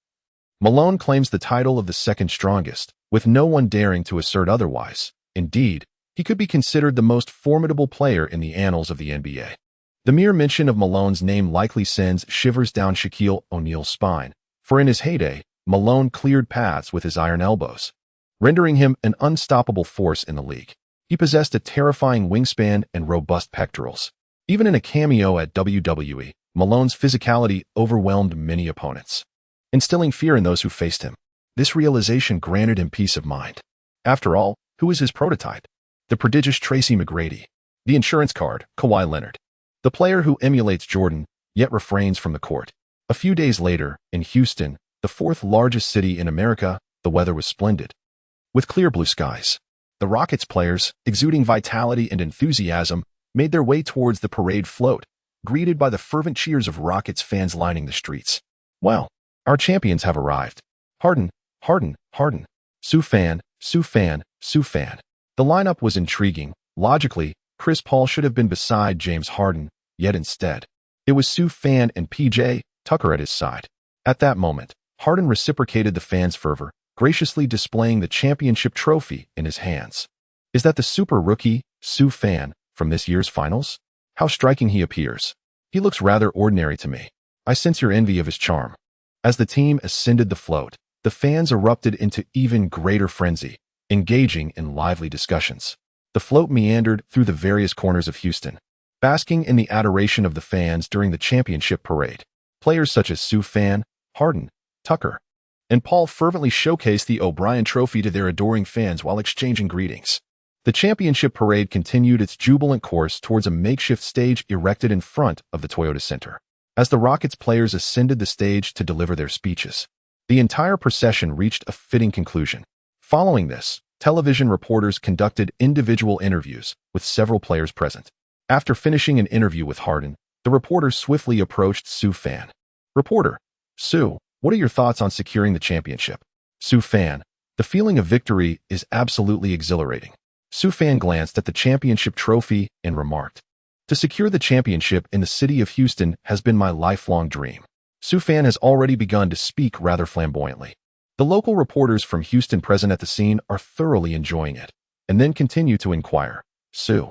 Malone claims the title of the second strongest, with no one daring to assert otherwise. Indeed, he could be considered the most formidable player in the annals of the NBA. The mere mention of Malone's name likely sends shivers down Shaquille O'Neal's spine, for in his heyday, Malone cleared paths with his iron elbows, rendering him an unstoppable force in the league. He possessed a terrifying wingspan and robust pectorals. Even in a cameo at WWE, Malone's physicality overwhelmed many opponents, instilling fear in those who faced him. This realization granted him peace of mind. After all, who is his prototype? The prodigious Tracy McGrady. The insurance card, Kawhi Leonard. The player who emulates Jordan, yet refrains from the court. A few days later, in Houston, the 4th largest city in America, the weather was splendid, with clear blue skies. The Rockets players, exuding vitality and enthusiasm, made their way towards the parade float, greeted by the fervent cheers of Rockets fans lining the streets. "Well, our champions have arrived. Harden, Harden, Harden. Su Fan, Su Fan, Su Fan." The lineup was intriguing. Logically, Chris Paul should have been beside James Harden, yet instead, it was Su Fan and PJ Tucker at his side. At that moment, Harden reciprocated the fans' fervor, graciously displaying the championship trophy in his hands. Is that the super rookie, Su Fan, from this year's finals? How striking he appears. He looks rather ordinary to me. I sense your envy of his charm. As the team ascended the float, the fans erupted into even greater frenzy, engaging in lively discussions. The float meandered through the various corners of Houston, basking in the adoration of the fans during the championship parade. Players such as Su Fan, Harden, Tucker, and Paul fervently showcased the O'Brien Trophy to their adoring fans while exchanging greetings. The championship parade continued its jubilant course towards a makeshift stage erected in front of the Toyota Center. As the Rockets players ascended the stage to deliver their speeches, the entire procession reached a fitting conclusion. Following this, television reporters conducted individual interviews with several players present. After finishing an interview with Harden, the reporter swiftly approached Su Fan. "Reporter, Su, what are your thoughts on securing the championship?" Su Fan, "The feeling of victory is absolutely exhilarating. Su Fan glanced at the championship trophy and remarked, "To secure the championship in the city of Houston has been my lifelong dream." Su Fan has already begun to speak rather flamboyantly. The local reporters from Houston present at the scene are thoroughly enjoying it, and then continue to inquire, "Su,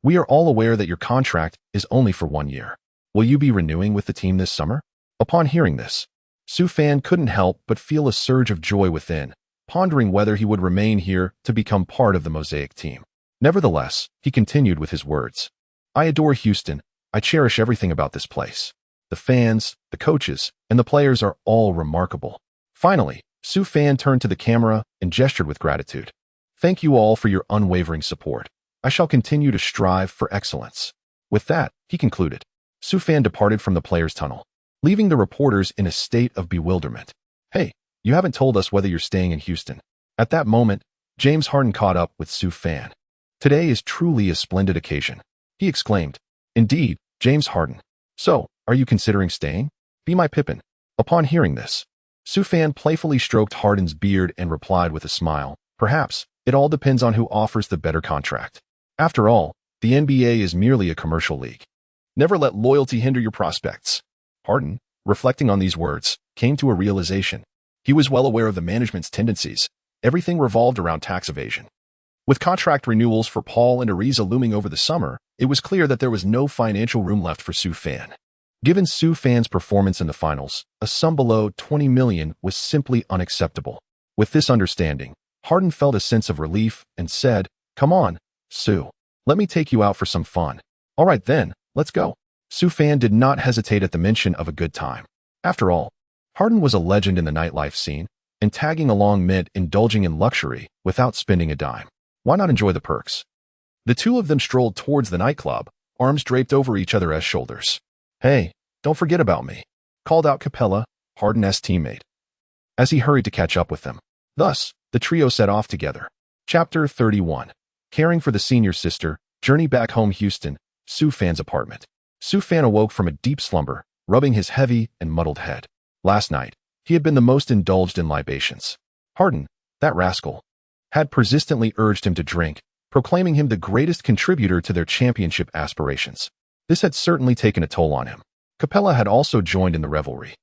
we are all aware that your contract is only for 1 year. Will you be renewing with the team this summer?" Upon hearing this, Su Fan couldn't help but feel a surge of joy within, pondering whether he would remain here to become part of the Mosaic team. Nevertheless, he continued with his words, "I adore Houston. I cherish everything about this place. The fans, the coaches, and the players are all remarkable." Finally, Su Fan turned to the camera and gestured with gratitude. "Thank you all for your unwavering support. I shall continue to strive for excellence." With that, he concluded. Su Fan departed from the players' tunnel, leaving the reporters in a state of bewilderment. "Hey, you haven't told us whether you're staying in Houston." At that moment, James Harden caught up with Su Fan. "Today is truly a splendid occasion," he exclaimed. "Indeed, James Harden. So, are you considering staying? Be my Pippin." Upon hearing this, Su Fan playfully stroked Harden's beard and replied with a smile, "Perhaps, it all depends on who offers the better contract. After all, the NBA is merely a commercial league. Never let loyalty hinder your prospects." Harden, reflecting on these words, came to a realization. He was well aware of the management's tendencies. Everything revolved around tax evasion. With contract renewals for Paul and Ariza looming over the summer, it was clear that there was no financial room left for Su Fan. Given Su Fan's performance in the finals, a sum below $20 million was simply unacceptable. With this understanding, Harden felt a sense of relief and said, "Come on, Su. Let me take you out for some fun." "All right then, let's go." Su Fan did not hesitate at the mention of a good time. After all, Harden was a legend in the nightlife scene, and tagging along meant indulging in luxury without spending a dime. Why not enjoy the perks? The two of them strolled towards the nightclub, arms draped over each other's shoulders. "Hey, don't forget about me," called out Capella, Harden's teammate, as he hurried to catch up with them. Thus, the trio set off together. Chapter 31. Caring for the senior sister, journey back home Houston, Su Fan's apartment. Su Fan awoke from a deep slumber, rubbing his heavy and muddled head. Last night, he had been the most indulged in libations. Harden, that rascal, had persistently urged him to drink, proclaiming him the greatest contributor to their championship aspirations. This had certainly taken a toll on him. Capella had also joined in the revelry,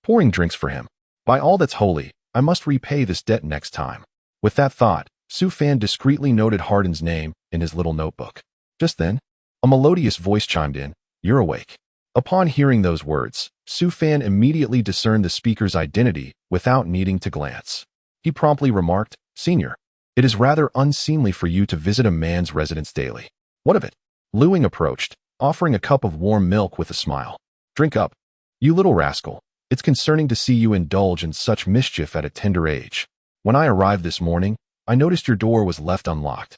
pouring drinks for him. "By all that's holy, I must repay this debt next time." With that thought, Su Fan discreetly noted Harden's name in his little notebook. Just then, a melodious voice chimed in, "You're awake." Upon hearing those words, Su Fan immediately discerned the speaker's identity without needing to glance. He promptly remarked, "Senior, it is rather unseemly for you to visit a man's residence daily." "What of it?" Luing approached, offering a cup of warm milk with a smile. "Drink up, you little rascal. It's concerning to see you indulge in such mischief at a tender age. When I arrived this morning, I noticed your door was left unlocked.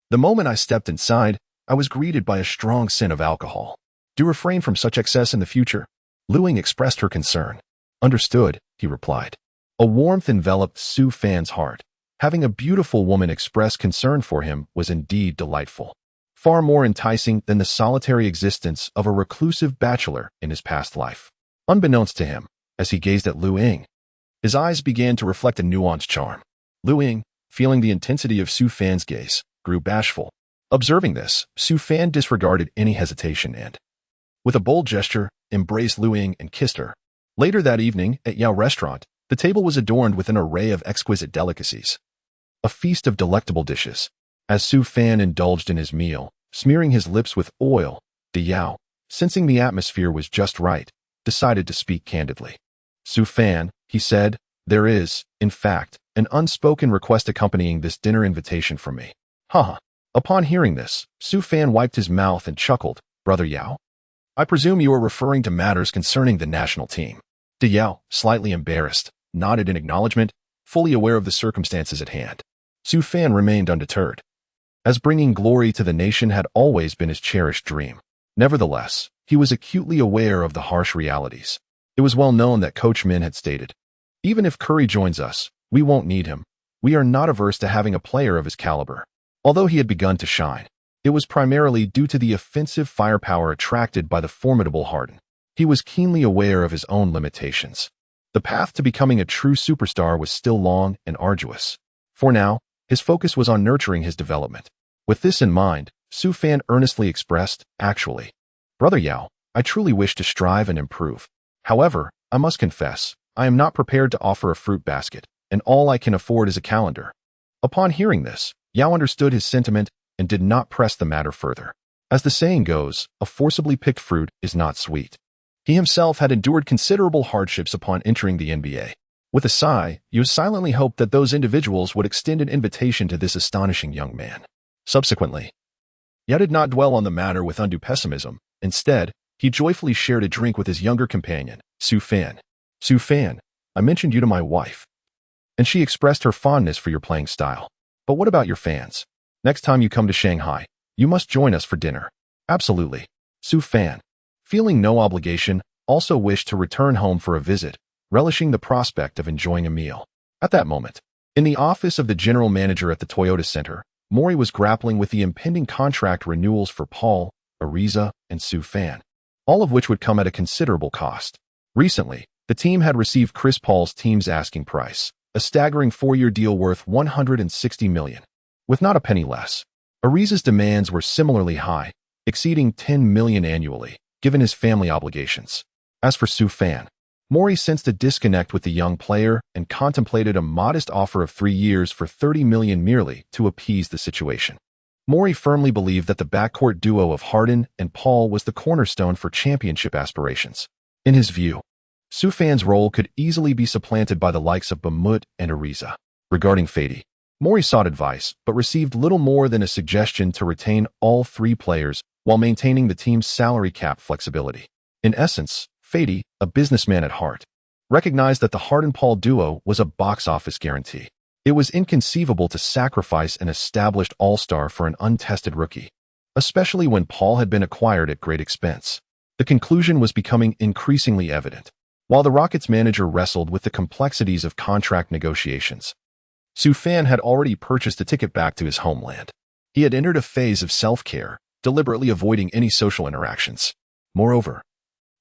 The moment I stepped inside, I was greeted by a strong scent of alcohol. Do refrain from such excess in the future." Luing expressed her concern. "Understood," he replied. A warmth enveloped Su Fan's heart. Having a beautiful woman express concern for him was indeed delightful. Far more enticing than the solitary existence of a reclusive bachelor in his past life. Unbeknownst to him, as he gazed at Luing, his eyes began to reflect a nuanced charm. Luing, feeling the intensity of Su Fan's gaze, grew bashful. Observing this, Su Fan disregarded any hesitation and, with a bold gesture, embraced Luing and kissed her. Later that evening, at Yao Restaurant, the table was adorned with an array of exquisite delicacies. A feast of delectable dishes. As Su Fan indulged in his meal, smearing his lips with oil, De Yao, sensing the atmosphere was just right, decided to speak candidly. "Su Fan," he said, "there is, in fact, an unspoken request accompanying this dinner invitation from me." Haha. Upon hearing this, Su Fan wiped his mouth and chuckled. "Brother Yao? I presume you are referring to matters concerning the national team." De Yao, slightly embarrassed, nodded in acknowledgement, fully aware of the circumstances at hand. Su Fan remained undeterred, as bringing glory to the nation had always been his cherished dream. Nevertheless, he was acutely aware of the harsh realities. It was well known that Coach Min had stated, "Even if Curry joins us, we won't need him. We are not averse to having a player of his caliber." Although he had begun to shine, it was primarily due to the offensive firepower attracted by the formidable Harden. He was keenly aware of his own limitations. The path to becoming a true superstar was still long and arduous. For now, his focus was on nurturing his development. With this in mind, Su Fan earnestly expressed, "Actually, Brother Yao, I truly wish to strive and improve. However, I must confess, I am not prepared to offer a fruit basket, and all I can afford is a calendar." Upon hearing this, Yao understood his sentiment and did not press the matter further. As the saying goes, a forcibly picked fruit is not sweet. He himself had endured considerable hardships upon entering the NBA. With a sigh, Yu silently hoped that those individuals would extend an invitation to this astonishing young man. Subsequently, Yao did not dwell on the matter with undue pessimism. Instead, he joyfully shared a drink with his younger companion, Su Fan. "Su Fan, I mentioned you to my wife, and she expressed her fondness for your playing style. But what about your fans? Next time you come to Shanghai, you must join us for dinner." "Absolutely." Su Fan, feeling no obligation, also wished to return home for a visit, relishing the prospect of enjoying a meal. At that moment, in the office of the general manager at the Toyota Center, Mori was grappling with the impending contract renewals for Paul, Ariza, and Su Fan, all of which would come at a considerable cost. Recently, the team had received Chris Paul's team's asking price, a staggering 4-year deal worth $160 million, with not a penny less. Ariza's demands were similarly high, exceeding $10 million annually, given his family obligations. As for Su Fan, Mori sensed a disconnect with the young player and contemplated a modest offer of 3 years for $30 million merely to appease the situation. Mori firmly believed that the backcourt duo of Harden and Paul was the cornerstone for championship aspirations. In his view, Su Fan's role could easily be supplanted by the likes of Bamut and Ariza. Regarding Fady, Mori sought advice but received little more than a suggestion to retain all 3 players while maintaining the team's salary cap flexibility. In essence, Fady, a businessman at heart, recognized that the Harden-Paul duo was a box office guarantee. It was inconceivable to sacrifice an established all-star for an untested rookie, especially when Paul had been acquired at great expense. The conclusion was becoming increasingly evident. While the Rockets manager wrestled with the complexities of contract negotiations, Su Fan had already purchased a ticket back to his homeland. He had entered a phase of self-care, deliberately avoiding any social interactions. Moreover,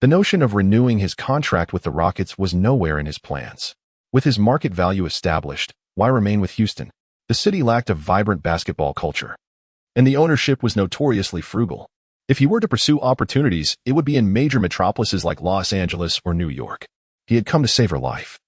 the notion of renewing his contract with the Rockets was nowhere in his plans. With his market value established, why remain with Houston? The city lacked a vibrant basketball culture, and the ownership was notoriously frugal. If he were to pursue opportunities, it would be in major metropolises like Los Angeles or New York. He had come to save her life,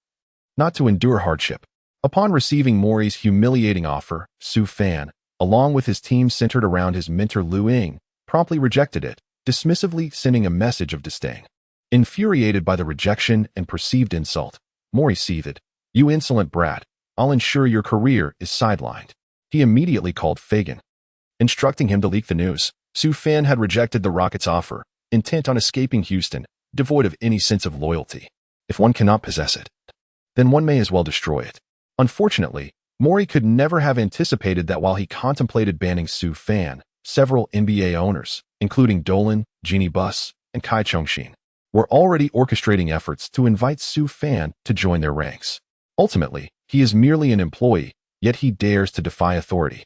not to endure hardship. Upon receiving Mori's humiliating offer, Su Fan, along with his team centered around his mentor Lu Ying, promptly rejected it, dismissively sending a message of disdain. Infuriated by the rejection and perceived insult, Mori seethed, "You insolent brat, I'll ensure your career is sidelined." He immediately called Fagan, instructing him to leak the news. Su Fan had rejected the Rockets' offer, intent on escaping Houston, devoid of any sense of loyalty. If one cannot possess it, then one may as well destroy it. Unfortunately, Mori could never have anticipated that while he contemplated banning Su Fan, several NBA owners, including Dolan, Jeannie Buss, and Kai Chongqing, were already orchestrating efforts to invite Su Fan to join their ranks. Ultimately, he is merely an employee, yet he dares to defy authority.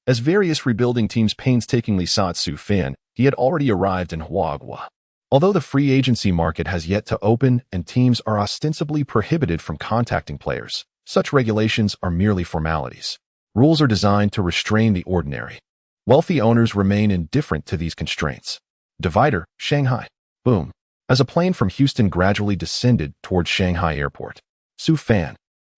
As various rebuilding teams painstakingly sought Su Fan, he had already arrived in Huagua. Although the free agency market has yet to open and teams are ostensibly prohibited from contacting players, such regulations are merely formalities. Rules are designed to restrain the ordinary. Wealthy owners remain indifferent to these constraints. Divider, Shanghai. Boom. As a plane from Houston gradually descended toward Shanghai Airport, Su Fan,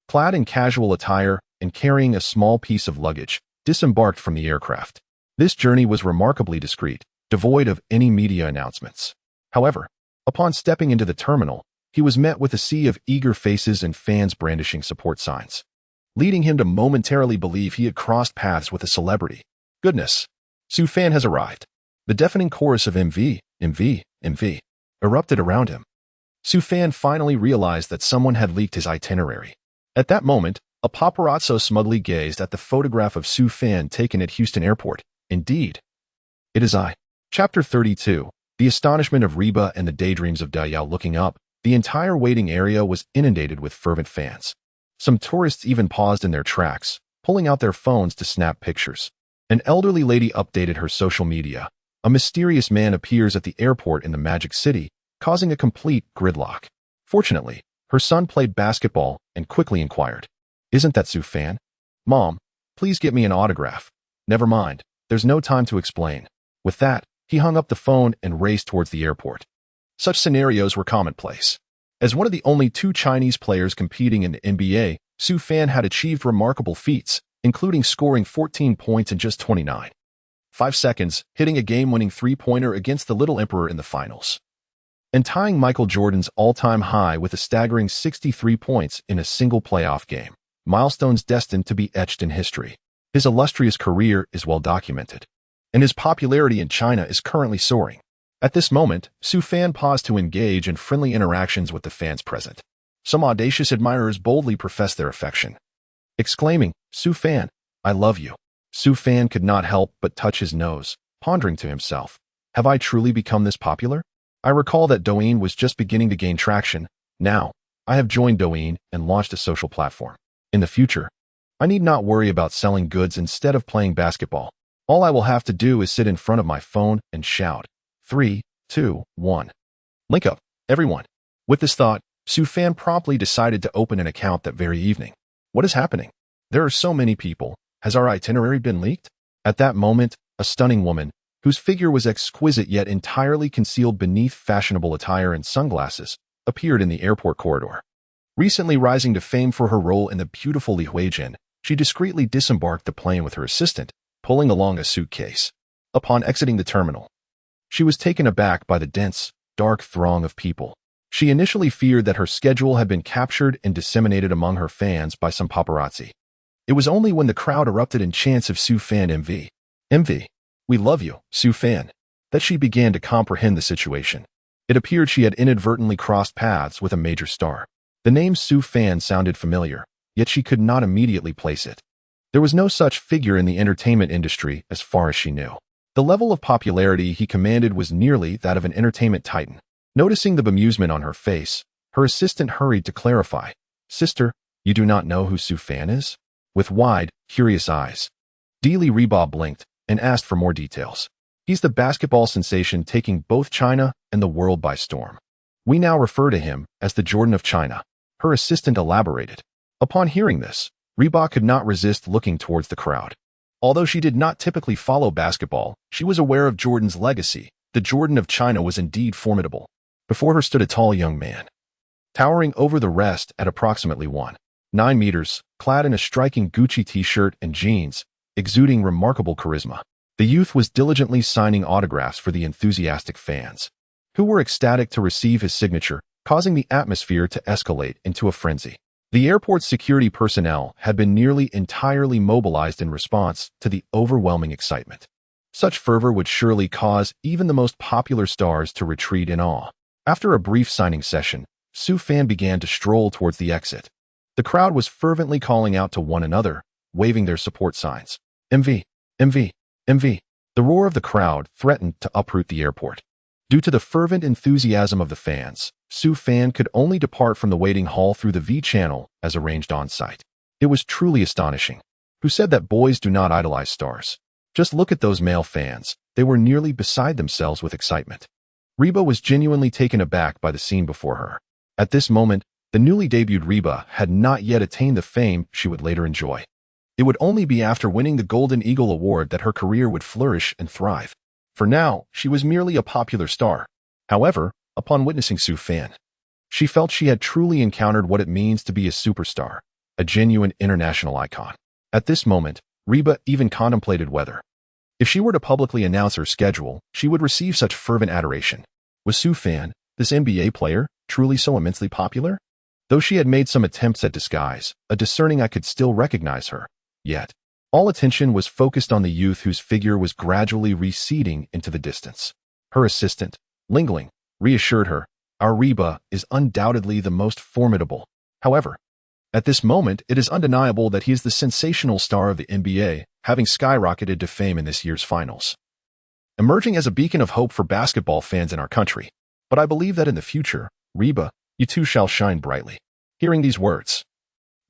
clad in casual attire and carrying a small piece of luggage, disembarked from the aircraft. This journey was remarkably discreet, devoid of any media announcements. However, upon stepping into the terminal, he was met with a sea of eager faces and fans brandishing support signs, leading him to momentarily believe he had crossed paths with a celebrity. Goodness! Su Fan has arrived. The deafening chorus of MV, MV, MV erupted around him. Su Fan finally realized that someone had leaked his itinerary. At that moment, a paparazzo smugly gazed at the photograph of Su Fan taken at Houston Airport. Indeed, it is I. Chapter 32. The astonishment of Reba and the daydreams of Dayao. Looking up, the entire waiting area was inundated with fervent fans. Some tourists even paused in their tracks, pulling out their phones to snap pictures. An elderly lady updated her social media. A mysterious man appears at the airport in the Magic City, causing a complete gridlock. Fortunately, her son played basketball and quickly inquired, "Isn't that Su Fan? Mom, please get me an autograph." Never mind, There's no time to explain. With that, he hung up the phone and raced towards the airport. Such scenarios were commonplace. As one of the only two Chinese players competing in the NBA, Su Fan had achieved remarkable feats, including scoring 14 points in just 29.5 seconds, hitting a game-winning three-pointer against the Little Emperor in the finals, and tying Michael Jordan's all-time high with a staggering 63 points in a single playoff game. Milestones destined to be etched in history. His illustrious career is well documented, and his popularity in China is currently soaring. At this moment, Su Fan paused to engage in friendly interactions with the fans present. Some audacious admirers boldly professed their affection, exclaiming, "Su Fan, I love you." Su Fan could not help but touch his nose, pondering to himself, "Have I truly become this popular? I recall that Douyin was just beginning to gain traction. Now, I have joined Douyin and launched a social platform. In the future, I need not worry about selling goods instead of playing basketball. All I will have to do is sit in front of my phone and shout, 3, 2, 1. Link up, everyone." With this thought, Su Fan promptly decided to open an account that very evening. What is happening? There are so many people. Has our itinerary been leaked? At that moment, a stunning woman, whose figure was exquisite yet entirely concealed beneath fashionable attire and sunglasses, appeared in the airport corridor. Recently rising to fame for her role in the beautiful Li Huijin, she discreetly disembarked the plane with her assistant, pulling along a suitcase. Upon exiting the terminal, she was taken aback by the dense, dark throng of people. She initially feared that her schedule had been captured and disseminated among her fans by some paparazzi. It was only when the crowd erupted in chants of "Su Fan MV, MV, we love you, Su Fan," that she began to comprehend the situation. It appeared she had inadvertently crossed paths with a major star. The name Su Fan sounded familiar, yet she could not immediately place it. There was no such figure in the entertainment industry as far as she knew. The level of popularity he commanded was nearly that of an entertainment titan. Noticing the bemusement on her face, her assistant hurried to clarify, "Sister, you do not know who Su Fan is?" With wide, curious eyes, Li Reba blinked and asked for more details. "He's the basketball sensation taking both China and the world by storm. We now refer to him as the Jordan of China," her assistant elaborated. Upon hearing this, Reba could not resist looking towards the crowd. Although she did not typically follow basketball, she was aware of Jordan's legacy. The Jordan of China was indeed formidable. Before her stood a tall young man, towering over the rest at approximately 1.9 meters, clad in a striking Gucci t-shirt and jeans, exuding remarkable charisma. The youth was diligently signing autographs for the enthusiastic fans, who were ecstatic to receive his signature, causing the atmosphere to escalate into a frenzy. The airport's security personnel had been nearly entirely mobilized in response to the overwhelming excitement. Such fervor would surely cause even the most popular stars to retreat in awe. After a brief signing session, Su Fan began to stroll towards the exit. The crowd was fervently calling out to one another, waving their support signs. "MV, MV, MV." The roar of the crowd threatened to uproot the airport. Due to the fervent enthusiasm of the fans, Su Fan could only depart from the waiting hall through the V channel as arranged on site. It was truly astonishing. Who said that boys do not idolize stars? Just look at those male fans. They were nearly beside themselves with excitement. Reba was genuinely taken aback by the scene before her. At this moment, the newly debuted Reba had not yet attained the fame she would later enjoy. It would only be after winning the Golden Eagle Award that her career would flourish and thrive. For now, she was merely a popular star. However, upon witnessing Su Fan, she felt she had truly encountered what it means to be a superstar, a genuine international icon. At this moment, Reba even contemplated whether, if she were to publicly announce her schedule, she would receive such fervent adoration. Was Su Fan, this NBA player, truly so immensely popular? Though she had made some attempts at disguise, a discerning eye could still recognize her. Yet, all attention was focused on the youth whose figure was gradually receding into the distance. Her assistant, Lingling, reassured her, "Our Reba is undoubtedly the most formidable. However, at this moment, it is undeniable that he is the sensational star of the NBA, having skyrocketed to fame in this year's finals, emerging as a beacon of hope for basketball fans in our country. But I believe that in the future, Reba, you too shall shine brightly." Hearing these words,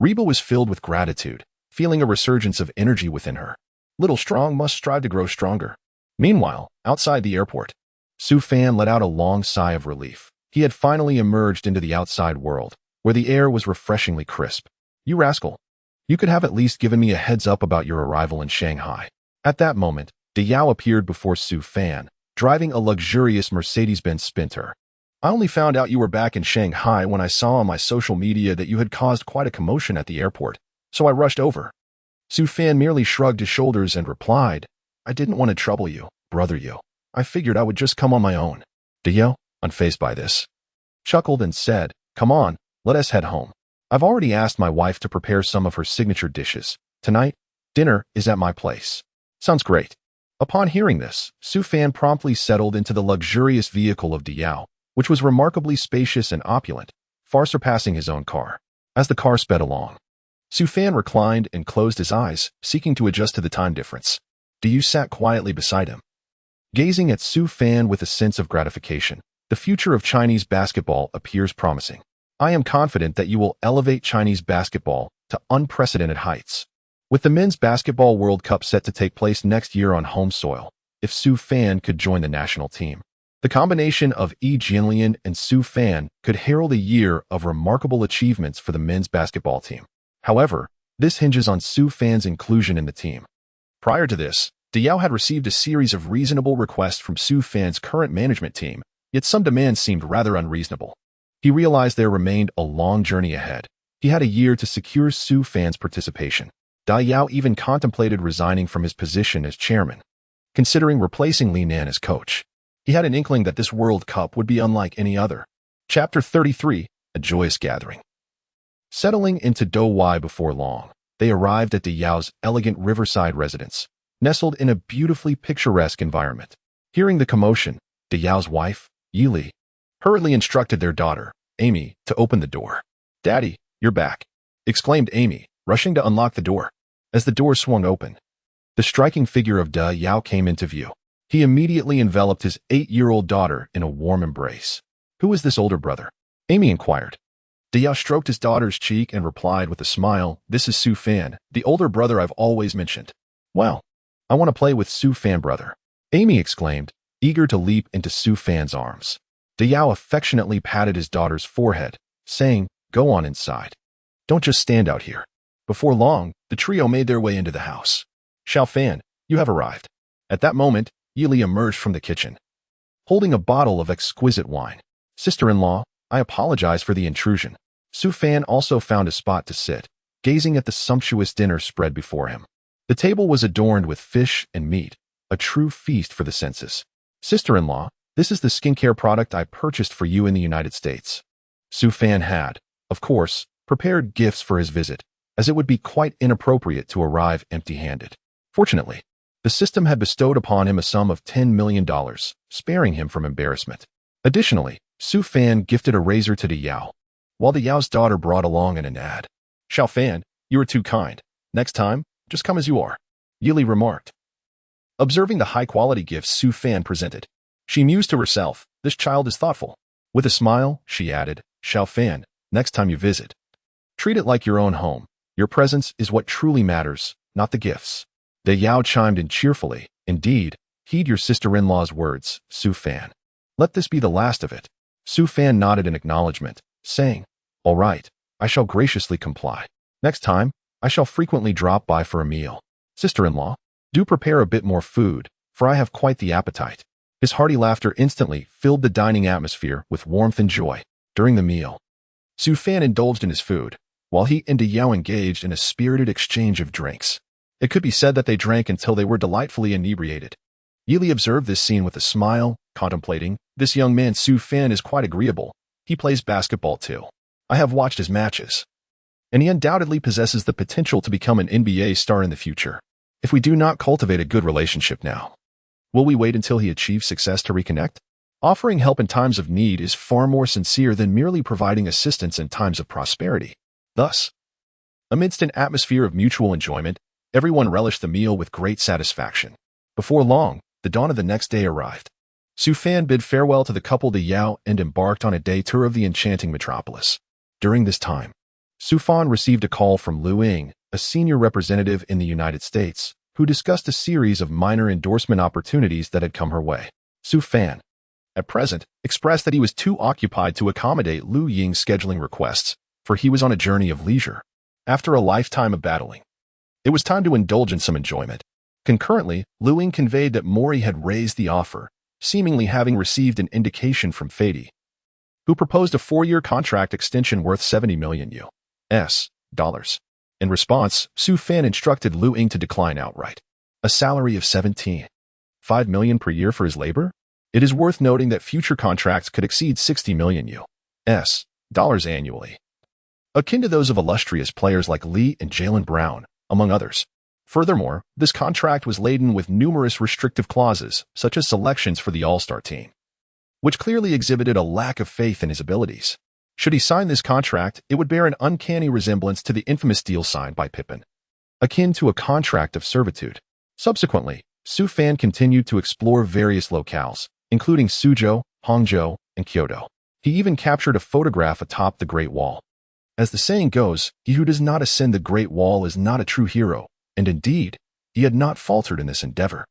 Reba was filled with gratitude, feeling a resurgence of energy within her. Little strong must strive to grow stronger. Meanwhile, outside the airport, Su Fan let out a long sigh of relief. He had finally emerged into the outside world, where the air was refreshingly crisp. "You rascal. You could have at least given me a heads up about your arrival in Shanghai." At that moment, Yao appeared before Su Fan, driving a luxurious Mercedes-Benz Sprinter. I only found out you were back in Shanghai when I saw on my social media that you had caused quite a commotion at the airport, so I rushed over. Su Fan merely shrugged his shoulders and replied, I didn't want to trouble you, brother Yo. I figured I would just come on my own. Yao, unfazed by this, chuckled and said, come on, let us head home. I've already asked my wife to prepare some of her signature dishes. Tonight, dinner is at my place. Sounds great. Upon hearing this, Su Fan promptly settled into the luxurious vehicle of Yao, which was remarkably spacious and opulent, far surpassing his own car. As the car sped along, Su Fan reclined and closed his eyes, seeking to adjust to the time difference. Yao sat quietly beside him, gazing at Su Fan with a sense of gratification. The future of Chinese basketball appears promising. I am confident that you will elevate Chinese basketball to unprecedented heights. With the Men's Basketball World Cup set to take place next year on home soil, if Su Fan could join the national team, the combination of Yi Jianlian and Su Fan could herald a year of remarkable achievements for the men's basketball team. However, this hinges on Su Fan's inclusion in the team. Prior to this, Yao had received a series of reasonable requests from Su Fan's current management team, yet some demands seemed rather unreasonable. He realized there remained a long journey ahead. He had a year to secure Su Fan's participation. Yao even contemplated resigning from his position as chairman, considering replacing Li Nan as coach. He had an inkling that this World Cup would be unlike any other. Chapter 33, A Joyous Gathering. Settling into Douai before long, they arrived at Yao's elegant riverside residence, nestled in a beautifully picturesque environment. Hearing the commotion, Yao's wife, Yili, hurriedly instructed their daughter, Amy, to open the door. Daddy, you're back, exclaimed Amy, rushing to unlock the door. As the door swung open, the striking figure of Yao came into view. He immediately enveloped his 8-year-old daughter in a warm embrace. Who is this older brother? Amy inquired. Yao stroked his daughter's cheek and replied with a smile, This is Su Fan, the older brother I've always mentioned. Well, I want to play with Su Fan, brother, Amy exclaimed, eager to leap into Su Fan's arms. Yao affectionately patted his daughter's forehead, saying, Go on inside. Don't just stand out here. Before long, the trio made their way into the house. Xiao Fan, you have arrived. At that moment, Yili emerged from the kitchen, holding a bottle of exquisite wine. Sister-in-law, I apologize for the intrusion. Su Fan also found a spot to sit, gazing at the sumptuous dinner spread before him. The table was adorned with fish and meat, a true feast for the senses. Sister-in-law, this is the skincare product I purchased for you in the United States. Su Fan had, of course, prepared gifts for his visit, as it would be quite inappropriate to arrive empty-handed. Fortunately, the system had bestowed upon him a sum of $10 million, sparing him from embarrassment. Additionally, Su Fan gifted a razor to Yao, while Yao's daughter brought along an ad. Xiao Fan, you are too kind. Next time, just come as you are, Yili remarked. Observing the high-quality gifts Su Fan presented, she mused to herself, this child is thoughtful. With a smile, she added, Xiao Fan, next time you visit, treat it like your own home. Your presence is what truly matters, not the gifts. Yao chimed in cheerfully, Indeed, heed your sister-in-law's words, Su Fan. Let this be the last of it. Su Fan nodded in acknowledgement, saying, All right, I shall graciously comply. Next time, I shall frequently drop by for a meal. Sister-in-law, do prepare a bit more food, for I have quite the appetite. His hearty laughter instantly filled the dining atmosphere with warmth and joy. During the meal, Su Fan indulged in his food, while he and Yao engaged in a spirited exchange of drinks. It could be said that they drank until they were delightfully inebriated. Yili observed this scene with a smile, contemplating, This young man Su Fan is quite agreeable. He plays basketball too. I have watched his matches, and he undoubtedly possesses the potential to become an NBA star in the future. If we do not cultivate a good relationship now, will we wait until he achieves success to reconnect? Offering help in times of need is far more sincere than merely providing assistance in times of prosperity. Thus, amidst an atmosphere of mutual enjoyment, everyone relished the meal with great satisfaction. Before long, the dawn of the next day arrived. Su Fan bid farewell to the couple Yao and embarked on a day tour of the enchanting metropolis. During this time, Su Fan received a call from Lu Ying, a senior representative in the United States, who discussed a series of minor endorsement opportunities that had come her way. Su Fan, at present, expressed that he was too occupied to accommodate Lu Ying's scheduling requests, for he was on a journey of leisure. After a lifetime of battling, it was time to indulge in some enjoyment. Concurrently, Liu Ying conveyed that Mori had raised the offer, seemingly having received an indication from Fady, who proposed a 4-year contract extension worth $70 million US dollars. In response, Su Fan instructed Liu Ying to decline outright. A salary of $17.5 million per year for his labor? It is worth noting that future contracts could exceed $60 million US dollars annually, akin to those of illustrious players like Lee and Jaylen Brown, among others. Furthermore, this contract was laden with numerous restrictive clauses, such as selections for the All-Star team, which clearly exhibited a lack of faith in his abilities. Should he sign this contract, it would bear an uncanny resemblance to the infamous deal signed by Pippen, akin to a contract of servitude. Subsequently, Su Fan continued to explore various locales, including Suzhou, Hangzhou, and Kyoto. He even captured a photograph atop the Great Wall. As the saying goes, he who does not ascend the Great Wall is not a true hero, and indeed, he had not faltered in this endeavor.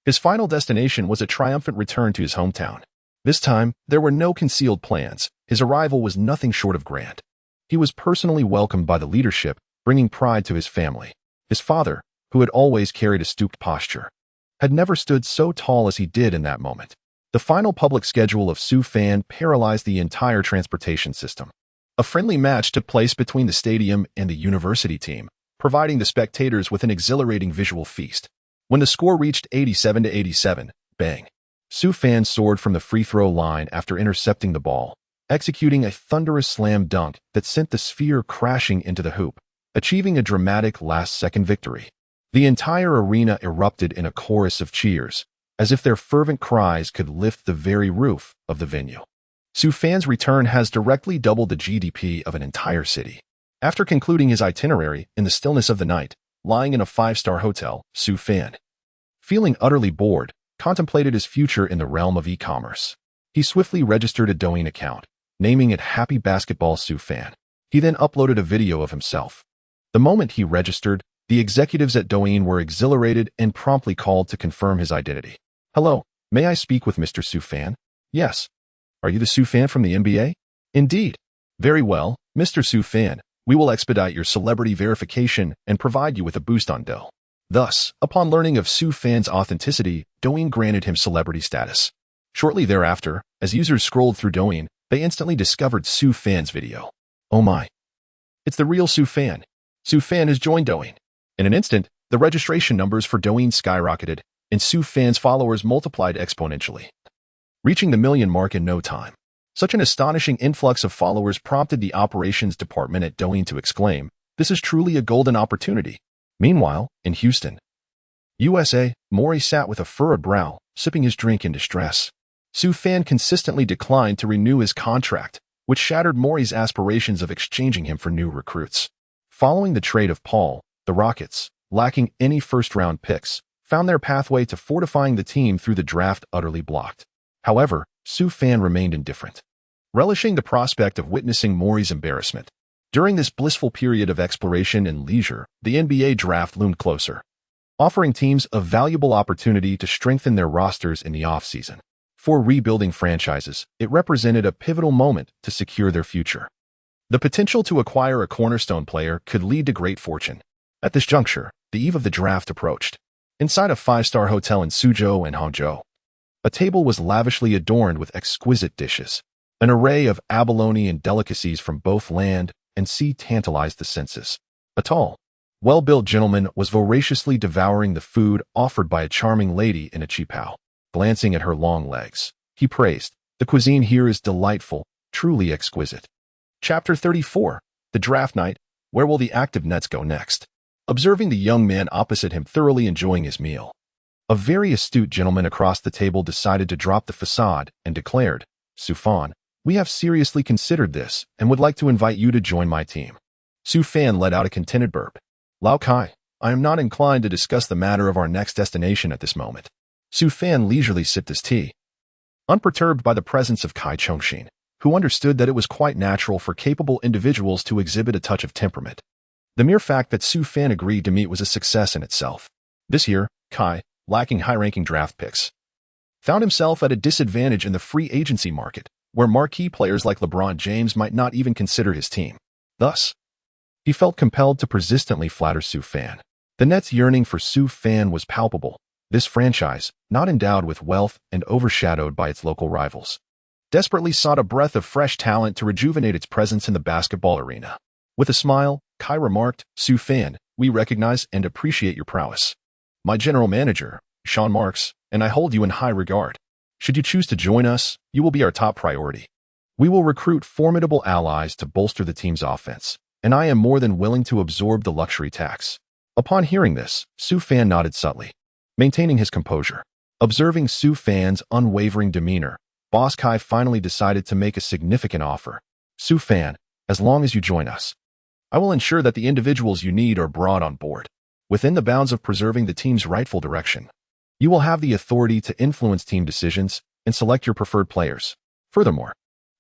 His final destination was a triumphant return to his hometown. This time, there were no concealed plans. His arrival was nothing short of grand. He was personally welcomed by the leadership, bringing pride to his family. His father, who had always carried a stooped posture, had never stood so tall as he did in that moment. The final public schedule of Su Fan paralyzed the entire transportation system. A friendly match took place between the stadium and the university team, providing the spectators with an exhilarating visual feast. When the score reached 87-87, bang! Su Fan soared from the free throw line after intercepting the ball, executing a thunderous slam dunk that sent the sphere crashing into the hoop, achieving a dramatic last-second victory. The entire arena erupted in a chorus of cheers, as if their fervent cries could lift the very roof of the venue. Su Fan's return has directly doubled the GDP of an entire city. After concluding his itinerary in the stillness of the night, lying in a 5-star hotel, Su Fan, feeling utterly bored, contemplated his future in the realm of e-commerce. He swiftly registered a Douyin account, naming it Happy Basketball Su Fan. He then uploaded a video of himself. The moment he registered, the executives at Douyin were exhilarated and promptly called to confirm his identity. Hello, may I speak with Mr. Su Fan? Yes. Are you the Su Fan from the NBA? Indeed. Very well, Mr. Su Fan. We will expedite your celebrity verification and provide you with a boost on Douyin. Thus, upon learning of Su Fan's authenticity, Douyin granted him celebrity status. Shortly thereafter, as users scrolled through Douyin, they instantly discovered Su Fan's video. Oh my. It's the real Su Fan. Su Fan has joined Douyin. In an instant, the registration numbers for Douyin skyrocketed, and Su Fan's followers multiplied exponentially, reaching the million mark in no time. Such an astonishing influx of followers prompted the operations department at Douyin to exclaim, "This is truly a golden opportunity." Meanwhile, in Houston, USA, Mori sat with a furrowed brow, sipping his drink in distress. Su Fan consistently declined to renew his contract, which shattered Mori's aspirations of exchanging him for new recruits. Following the trade of Paul, the Rockets, lacking any first-round picks, found their pathway to fortifying the team through the draft utterly blocked. However, Su Fan remained indifferent, relishing the prospect of witnessing Mori's embarrassment. During this blissful period of exploration and leisure, the NBA draft loomed closer, offering teams a valuable opportunity to strengthen their rosters in the offseason. For rebuilding franchises, it represented a pivotal moment to secure their future. The potential to acquire a cornerstone player could lead to great fortune. At this juncture, the eve of the draft approached. Inside a 5-star hotel in Suzhou and Hangzhou, a table was lavishly adorned with exquisite dishes. An array of abalone and delicacies from both land and sea tantalized the senses. A tall, well-built gentleman was voraciously devouring the food offered by a charming lady in a qipao. Glancing at her long legs, he praised, "The cuisine here is delightful, truly exquisite." Chapter 34. The Draft Night. Where will the active Nets go next? Observing the young man opposite him thoroughly enjoying his meal, a very astute gentleman across the table decided to drop the facade and declared, "Su Fan, we have seriously considered this and would like to invite you to join my team." Su Fan let out a contented burp. "Lao Kai, I am not inclined to discuss the matter of our next destination at this moment." Su Fan leisurely sipped his tea, unperturbed by the presence of Kai Chongxin, who understood that it was quite natural for capable individuals to exhibit a touch of temperament. The mere fact that Su Fan agreed to meet was a success in itself. This year, Kai, lacking high-ranking draft picks, found himself at a disadvantage in the free agency market, where marquee players like LeBron James might not even consider his team. Thus, he felt compelled to persistently flatter Su Fan. The Nets' yearning for Su Fan was palpable. This franchise, not endowed with wealth and overshadowed by its local rivals, desperately sought a breath of fresh talent to rejuvenate its presence in the basketball arena. With a smile, Kai remarked, "Su Fan, we recognize and appreciate your prowess. My general manager, Sean Marks, and I hold you in high regard. Should you choose to join us, you will be our top priority. We will recruit formidable allies to bolster the team's offense, and I am more than willing to absorb the luxury tax." Upon hearing this, Su Fan nodded subtly, maintaining his composure. Observing Su Fan's unwavering demeanor, Boss Kai finally decided to make a significant offer. "Su Fan, as long as you join us, I will ensure that the individuals you need are brought on board, within the bounds of preserving the team's rightful direction. You will have the authority to influence team decisions and select your preferred players. Furthermore,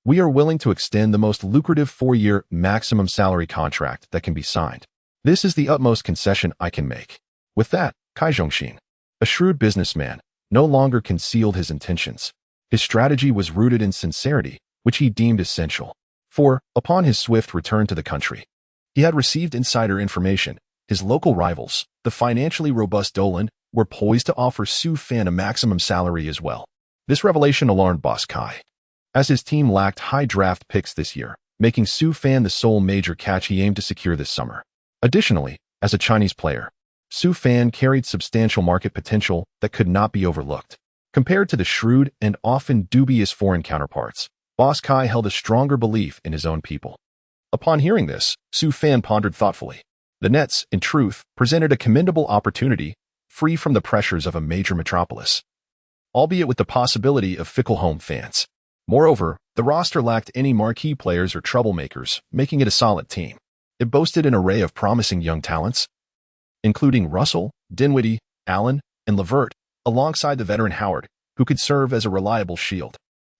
we are willing to extend the most lucrative 4-year maximum salary contract that can be signed. This is the utmost concession I can make." With that, Kai Zhongxin, a shrewd businessman, no longer concealed his intentions. His strategy was rooted in sincerity, which he deemed essential. For, upon his swift return to the country, he had received insider information. His local rivals, the financially robust Dolan, were poised to offer Su Fan a maximum salary as well. This revelation alarmed Boss Kai, as his team lacked high draft picks this year, making Su Fan the sole major catch he aimed to secure this summer. Additionally, as a Chinese player, Su Fan carried substantial market potential that could not be overlooked. Compared to the shrewd and often dubious foreign counterparts, Boss Kai held a stronger belief in his own people. Upon hearing this, Su Fan pondered thoughtfully. The Nets, in truth, presented a commendable opportunity, free from the pressures of a major metropolis, albeit with the possibility of fickle home fans. Moreover, the roster lacked any marquee players or troublemakers, making it a solid team. It boasted an array of promising young talents, including Russell, Dinwiddie, Allen, and LeVert, alongside the veteran Howard, who could serve as a reliable shield.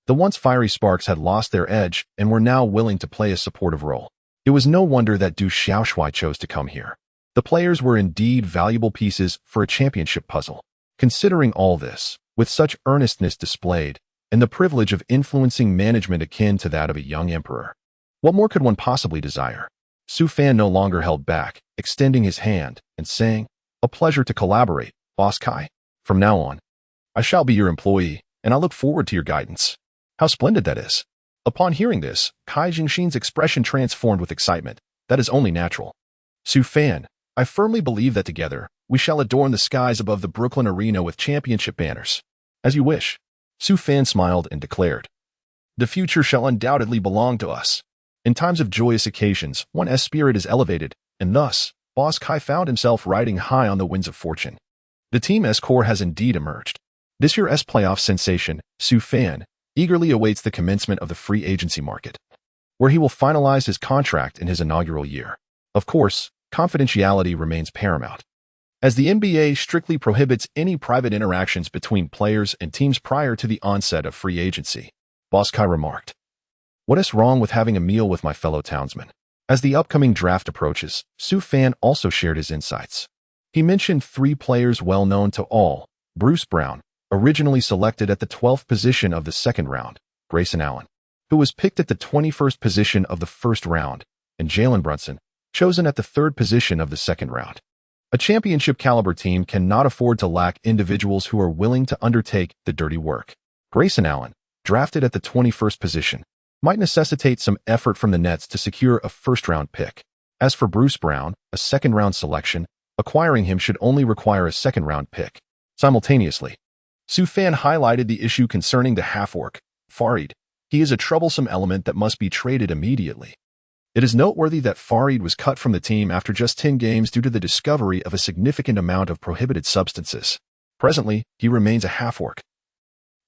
The once fiery Sparks had lost their edge and were now willing to play a supportive role. It was no wonder that Du Xiaoshui chose to come here. The players were indeed valuable pieces for a championship puzzle. Considering all this, with such earnestness displayed, and the privilege of influencing management akin to that of a young emperor, what more could one possibly desire? Su Fan no longer held back, extending his hand and saying, "A pleasure to collaborate, Boss Kai. From now on, I shall be your employee, and I look forward to your guidance." How splendid that is! Upon hearing this, Kai Jingxin's expression transformed with excitement. That is only natural. "Su Fan, I firmly believe that together, we shall adorn the skies above the Brooklyn Arena with championship banners." "As you wish." Su Fan smiled and declared, "The future shall undoubtedly belong to us." In times of joyous occasions, one's spirit is elevated, and thus, Boss Kai found himself riding high on the winds of fortune. The team's core has indeed emerged. This year's playoff sensation, Su Fan, eagerly awaits the commencement of the free agency market, where he will finalize his contract in his inaugural year. Of course, confidentiality remains paramount, as the NBA strictly prohibits any private interactions between players and teams prior to the onset of free agency. Boss Kai remarked, "What is wrong with having a meal with my fellow townsmen?" As the upcoming draft approaches, Su Fan also shared his insights. He mentioned 3 players well known to all: Bruce Brown, originally selected at the 12th position of the second round, Grayson Allen, who was picked at the 21st position of the first round, and Jalen Brunson, chosen at the 3rd position of the second round. A championship-caliber team cannot afford to lack individuals who are willing to undertake the dirty work. Grayson Allen, drafted at the 21st position, might necessitate some effort from the Nets to secure a first-round pick. As for Bruce Brown, a second-round selection, acquiring him should only require a second-round pick. Simultaneously, Su Fan highlighted the issue concerning the half-orc, Farid. He is a troublesome element that must be traded immediately. It is noteworthy that Farid was cut from the team after just 10 games due to the discovery of a significant amount of prohibited substances. Presently, he remains a half-orc,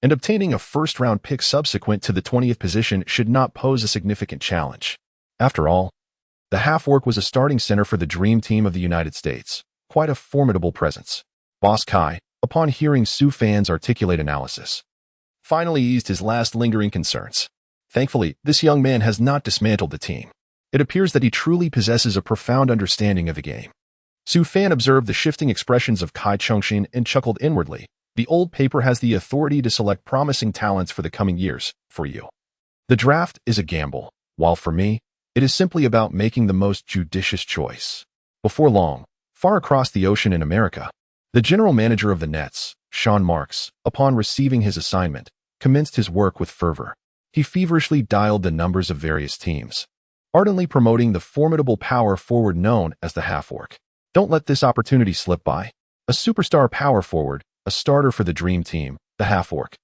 and obtaining a first-round pick subsequent to the 20th position should not pose a significant challenge. After all, the half-orc was a starting center for the Dream Team of the United States, quite a formidable presence. Boss Kai, upon hearing Su Fan's articulate analysis, finally eased his last lingering concerns. Thankfully, this young man has not dismantled the team. It appears that he truly possesses a profound understanding of the game. Su Fan observed the shifting expressions of Kai Chongxin and chuckled inwardly. The old paper has the authority to select promising talents for the coming years. For you, the draft is a gamble, while for me, it is simply about making the most judicious choice. Before long, Far across the ocean in America, the general manager of the Nets, Sean Marks, upon receiving his assignment, commenced his work with fervor. He feverishly dialed the numbers of various teams, ardently promoting the formidable power forward known as the half-orc. Don't let this opportunity slip by. A superstar power forward, a starter for the dream team, the half-orc.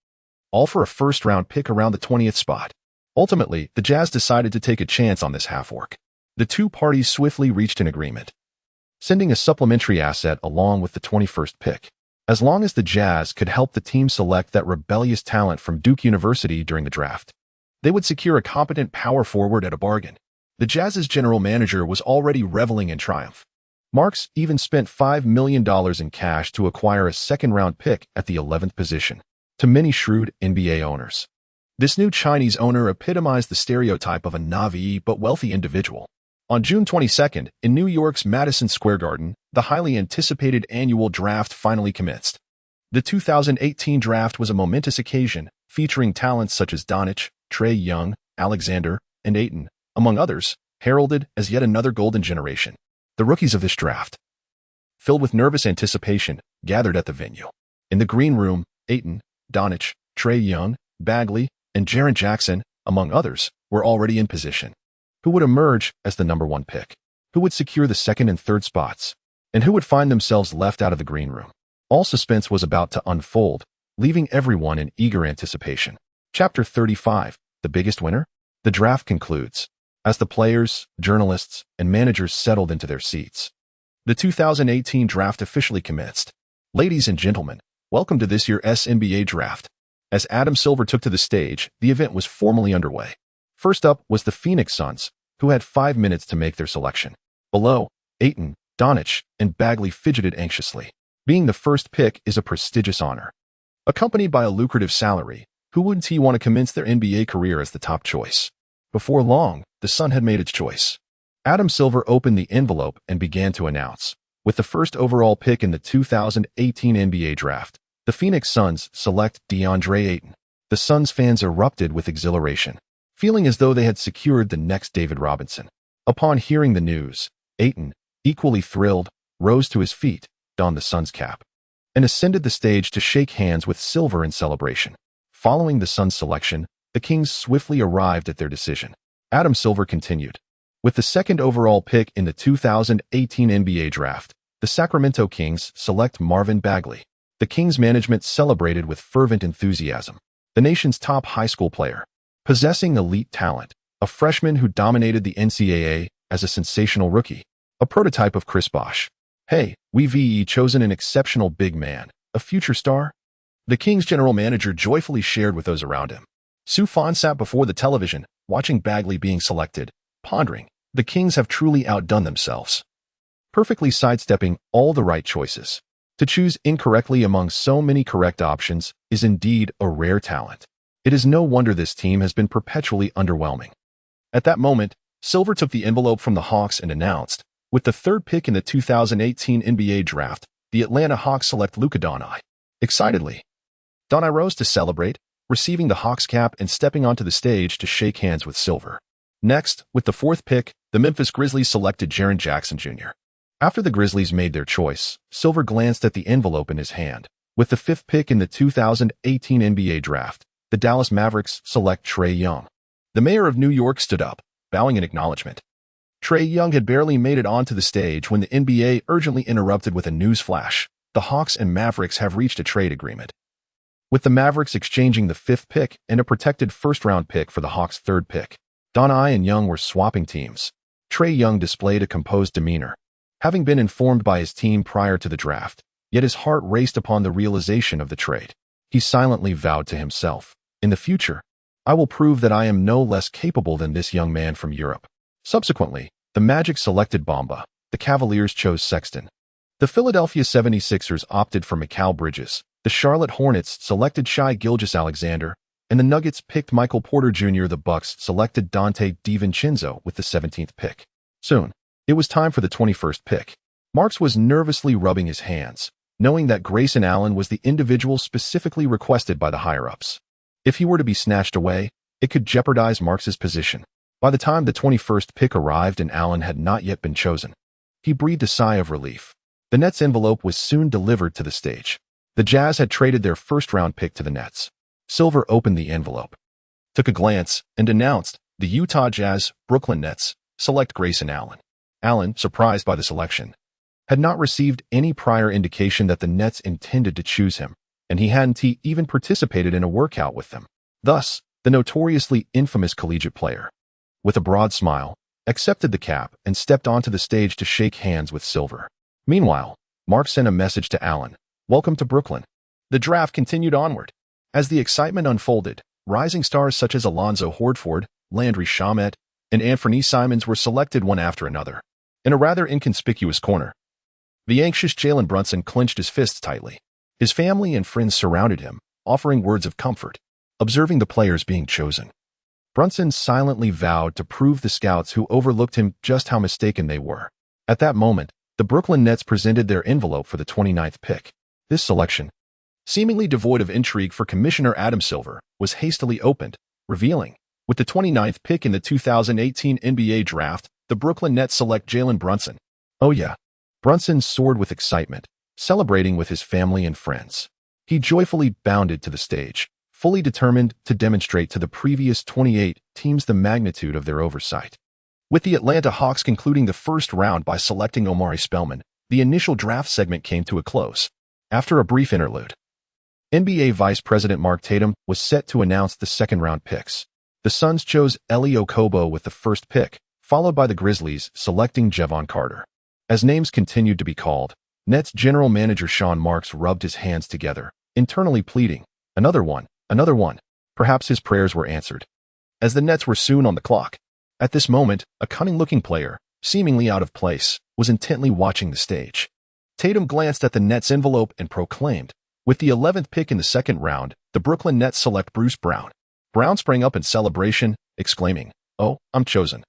All for a first-round pick around the 20th spot. Ultimately, the Jazz decided to take a chance on this half-orc. The two parties swiftly reached an agreement, sending a supplementary asset along with the 21st pick. As long as the Jazz could help the team select that rebellious talent from Duke University during the draft, they would secure a competent power forward at a bargain. The Jazz's general manager was already reveling in triumph. Marks even spent $5 million in cash to acquire a second-round pick at the 11th position. To many shrewd NBA owners, this new Chinese owner epitomized the stereotype of a naive but wealthy individual. On June 22nd, in New York's Madison Square Garden, the highly anticipated annual draft finally commenced. The 2018 draft was a momentous occasion, featuring talents such as Doncic, Trae Young, Alexander, and Ayton, among others, heralded as yet another golden generation. The rookies of this draft, filled with nervous anticipation, gathered at the venue. In the green room, Ayton, Doncic, Trae Young, Bagley, and Jaren Jackson, among others, were already in position. Who would emerge as the number one pick? Who would secure the second and third spots? And who would find themselves left out of the green room? All suspense was about to unfold, leaving everyone in eager anticipation. Chapter 35, The Biggest Winner? The draft concludes. As the players, journalists, and managers settled into their seats, the 2018 draft officially commenced. Ladies and gentlemen, welcome to this year's NBA draft. As Adam Silver took to the stage, the event was formally underway. First up was the Phoenix Suns, who had 5 minutes to make their selection. Below, Ayton, Doncic, and Bagley fidgeted anxiously. Being the first pick is a prestigious honor. Accompanied by a lucrative salary, who wouldn't he want to commence their NBA career as the top choice? Before long, the Sun had made its choice. Adam Silver opened the envelope and began to announce. With the first overall pick in the 2018 NBA draft, the Phoenix Suns select DeAndre Ayton. The Suns fans erupted with exhilaration, feeling as though they had secured the next David Robinson. Upon hearing the news, Ayton, equally thrilled, rose to his feet, donned the Suns cap, and ascended the stage to shake hands with Silver in celebration. Following the Suns' selection, the Kings swiftly arrived at their decision. Adam Silver continued. With the second overall pick in the 2018 NBA draft, the Sacramento Kings select Marvin Bagley. The Kings management celebrated with fervent enthusiasm. The nation's top high school player, possessing elite talent, a freshman who dominated the NCAA as a sensational rookie, a prototype of Chris Bosh. Hey, we've chosen an exceptional big man, a future star. The Kings general manager joyfully shared with those around him. Sue Fawn sat before the television, watching Bagley being selected, pondering, the Kings have truly outdone themselves, perfectly sidestepping all the right choices. To choose incorrectly among so many correct options is indeed a rare talent. It is no wonder this team has been perpetually underwhelming. At that moment, Silver took the envelope from the Hawks and announced, with the third pick in the 2018 NBA draft, the Atlanta Hawks select Luka Doncic. Excitedly, Doncic rose to celebrate, receiving the Hawks cap and stepping onto the stage to shake hands with Silver. Next, with the fourth pick, the Memphis Grizzlies selected Jaren Jackson Jr. After the Grizzlies made their choice, Silver glanced at the envelope in his hand. With the fifth pick in the 2018 NBA draft, the Dallas Mavericks select Trae Young. The mayor of New York stood up, bowing in acknowledgement. Trae Young had barely made it onto the stage when the NBA urgently interrupted with a news flash. The Hawks and Mavericks have reached a trade agreement, with the Mavericks exchanging the fifth pick and a protected first-round pick for the Hawks' third pick. Doncic and Young were swapping teams. Trae Young displayed a composed demeanor, having been informed by his team prior to the draft, yet his heart raced upon the realization of the trade. He silently vowed to himself, in the future, I will prove that I am no less capable than this young man from Europe. Subsequently, the Magic selected Bamba, the Cavaliers chose Sexton. The Philadelphia 76ers opted for Mikal Bridges, the Charlotte Hornets selected Shai Gilgeous-Alexander, and the Nuggets picked Michael Porter Jr. The Bucks selected Dante DiVincenzo with the 17th pick. Soon, it was time for the 21st pick. Marks was nervously rubbing his hands, knowing that Grayson Allen was the individual specifically requested by the higher-ups. If he were to be snatched away, it could jeopardize Marks's position. By the time the 21st pick arrived and Allen had not yet been chosen, he breathed a sigh of relief. The Nets envelope was soon delivered to the stage. The Jazz had traded their first-round pick to the Nets. Silver opened the envelope, took a glance, and announced, the Utah Jazz, Brooklyn Nets, select Grayson Allen. Allen, surprised by the selection, had not received any prior indication that the Nets intended to choose him, and he hadn't even participated in a workout with them. Thus, the notoriously infamous collegiate player, with a broad smile, accepted the cap and stepped onto the stage to shake hands with Silver. Meanwhile, Mark sent a message to Allen, "Welcome to Brooklyn." The draft continued onward. As the excitement unfolded, rising stars such as Alonzo Horford, Landry Shamet, and Anthony Simons were selected one after another. In a rather inconspicuous corner, the anxious Jalen Brunson clenched his fists tightly. His family and friends surrounded him, offering words of comfort. Observing the players being chosen, Brunson silently vowed to prove the scouts who overlooked him just how mistaken they were. At that moment, the Brooklyn Nets presented their envelope for the 29th pick. This selection, seemingly devoid of intrigue for Commissioner Adam Silver, was hastily opened, revealing, with the 29th pick in the 2018 NBA Draft, the Brooklyn Nets select Jalen Brunson. Oh yeah. Brunson soared with excitement, celebrating with his family and friends. He joyfully bounded to the stage, fully determined to demonstrate to the previous 28 teams the magnitude of their oversight. With the Atlanta Hawks concluding the first round by selecting Omari Spellman, the initial draft segment came to a close. After a brief interlude, NBA Vice President Mark Tatum was set to announce the second-round picks. The Suns chose Eli Okobo with the first pick, followed by the Grizzlies selecting Jevon Carter. As names continued to be called, Nets general manager Sean Marks rubbed his hands together, internally pleading, another one. Perhaps his prayers were answered, as the Nets were soon on the clock. At this moment, a cunning-looking player, seemingly out of place, was intently watching the stage. Tatum glanced at the Nets envelope and proclaimed, with the 11th pick in the second round, the Brooklyn Nets select Bruce Brown. Brown sprang up in celebration, exclaiming, "Oh, I'm chosen."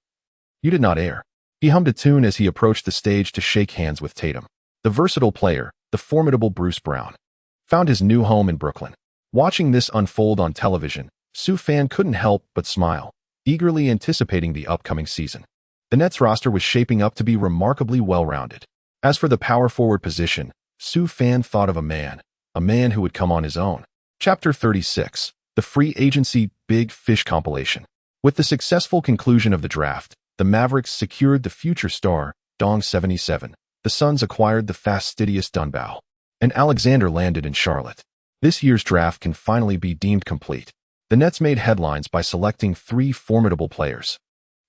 "You did not err." He hummed a tune as he approached the stage to shake hands with Tatum. The versatile player, the formidable Bruce Brown, found his new home in Brooklyn. Watching this unfold on television, Sioux fan couldn't help but smile, eagerly anticipating the upcoming season. The Nets roster was shaping up to be remarkably well-rounded. As for the power forward position, Sioux fan thought of a man who would come on his own. Chapter 36, the Free Agency Big Fish Compilation. With the successful conclusion of the draft, the Mavericks secured the future star, Dong 77. The Suns acquired the fastidious Dunbow, and Alexander landed in Charlotte. This year's draft can finally be deemed complete. The Nets made headlines by selecting 3 formidable players,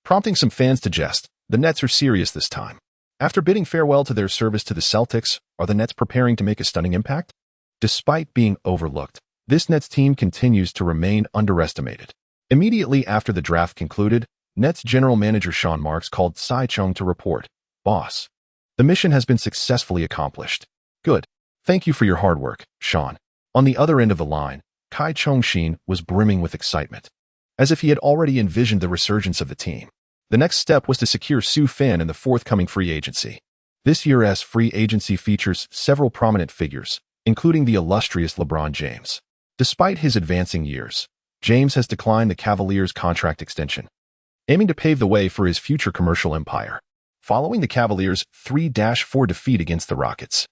prompting some fans to jest. The Nets are serious this time. After bidding farewell to their service to the Celtics, are the Nets preparing to make a stunning impact? Despite being overlooked, this Nets team continues to remain underestimated. Immediately after the draft concluded, Nets general manager Sean Marks called Cy Chung to report, "Boss, the mission has been successfully accomplished." "Good. Thank you for your hard work, Sean." On the other end of the line, Kai Chong-shin was brimming with excitement, as if he had already envisioned the resurgence of the team. The next step was to secure Sioux Fan in the forthcoming free agency. This year's free agency features several prominent figures, including the illustrious LeBron James. Despite his advancing years, James has declined the Cavaliers' contract extension, aiming to pave the way for his future commercial empire. Following the Cavaliers' 3-4 defeat against the Rockets,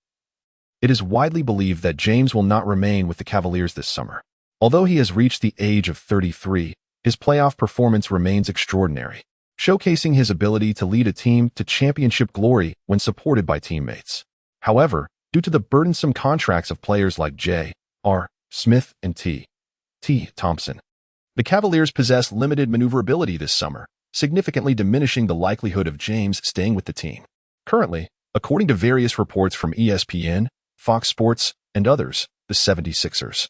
it is widely believed that James will not remain with the Cavaliers this summer. Although he has reached the age of 33, his playoff performance remains extraordinary, showcasing his ability to lead a team to championship glory when supported by teammates. However, due to the burdensome contracts of players like J.R. Smith and T. Thompson, the Cavaliers possess limited maneuverability this summer, significantly diminishing the likelihood of James staying with the team. Currently, according to various reports from ESPN, Fox Sports, and others, the 76ers,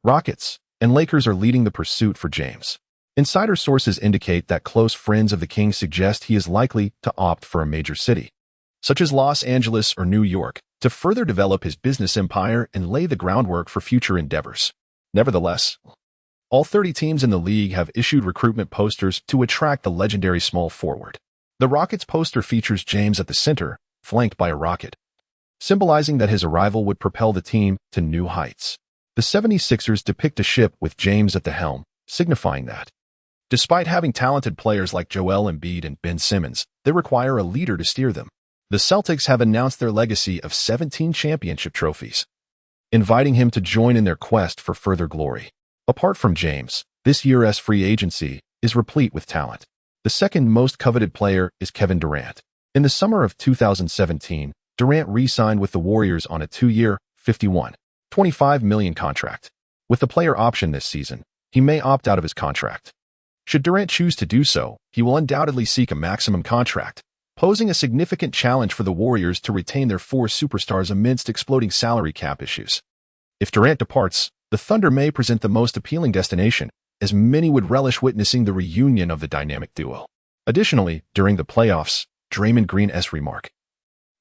Rockets, and Lakers are leading the pursuit for James. Insider sources indicate that close friends of the King suggest he is likely to opt for a major city, such as Los Angeles or New York, to further develop his business empire and lay the groundwork for future endeavors. Nevertheless, all 30 teams in the league have issued recruitment posters to attract the legendary small forward. The Rockets poster features James at the center, flanked by a rocket, symbolizing that his arrival would propel the team to new heights. The 76ers depict a ship with James at the helm, signifying that, despite having talented players like Joel Embiid and Ben Simmons, they require a leader to steer them. The Celtics have announced their legacy of 17 championship trophies, inviting him to join in their quest for further glory. Apart from James, this year's free agency is replete with talent. The second most coveted player is Kevin Durant. In the summer of 2017, Durant re-signed with the Warriors on a 2-year, $51.25 million contract. With the player option this season, he may opt out of his contract. Should Durant choose to do so, he will undoubtedly seek a maximum contract, posing a significant challenge for the Warriors to retain their 4 superstars amidst exploding salary cap issues. If Durant departs, the Thunder may present the most appealing destination, as many would relish witnessing the reunion of the dynamic duo. Additionally, during the playoffs, Draymond Green's remark,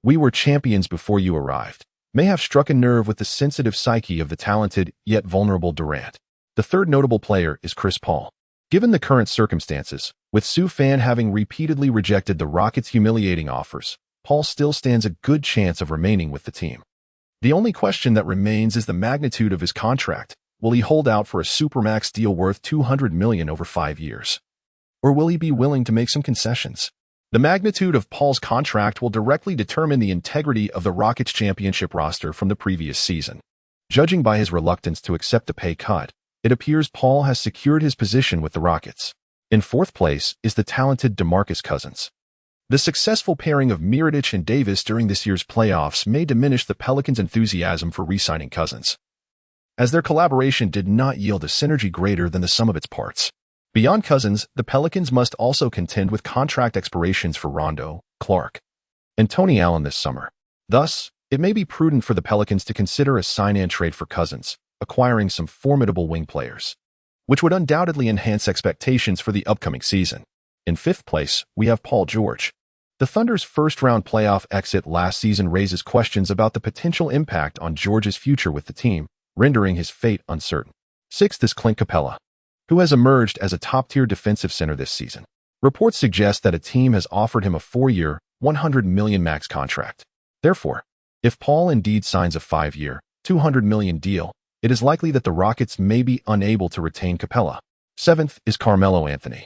"We were champions before you arrived," may have struck a nerve with the sensitive psyche of the talented yet vulnerable Durant. The third notable player is Chris Paul. Given the current circumstances, with Sioux fan having repeatedly rejected the Rockets' humiliating offers, Paul still stands a good chance of remaining with the team. The only question that remains is the magnitude of his contract. Will he hold out for a supermax deal worth $200 million over 5 years? Or will he be willing to make some concessions? The magnitude of Paul's contract will directly determine the integrity of the Rockets' championship roster from the previous season. Judging by his reluctance to accept the pay cut, it appears Paul has secured his position with the Rockets. In fourth place is the talented DeMarcus Cousins. The successful pairing of Miraculous and Davis during this year's playoffs may diminish the Pelicans' enthusiasm for re-signing Cousins, as their collaboration did not yield a synergy greater than the sum of its parts. Beyond Cousins, the Pelicans must also contend with contract expirations for Rondo, Clark, and Tony Allen this summer. Thus, it may be prudent for the Pelicans to consider a sign-and trade for Cousins, acquiring some formidable wing players, which would undoubtedly enhance expectations for the upcoming season. In fifth place, we have Paul George. The Thunder's first-round playoff exit last season raises questions about the potential impact on George's future with the team, rendering his fate uncertain. Sixth is Clint Capella, who has emerged as a top-tier defensive center this season. Reports suggest that a team has offered him a 4-year, $100 million max contract. Therefore, if Paul indeed signs a 5-year, $200 million deal, it is likely that the Rockets may be unable to retain Capella. Seventh is Carmelo Anthony,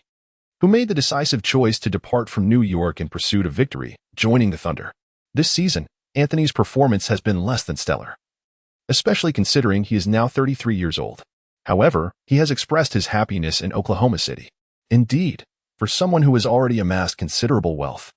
who made the decisive choice to depart from New York in pursuit of victory, joining the Thunder. This season, Anthony's performance has been less than stellar, especially considering he is now 33 years old. However, he has expressed his happiness in Oklahoma City. Indeed, for someone who has already amassed considerable wealth,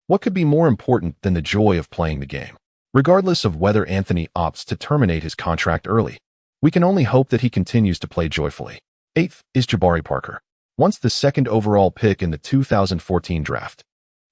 what could be more important than the joy of playing the game? Regardless of whether Anthony opts to terminate his contract early, we can only hope that he continues to play joyfully. Eighth is Jabari Parker. Once the second overall pick in the 2014 draft,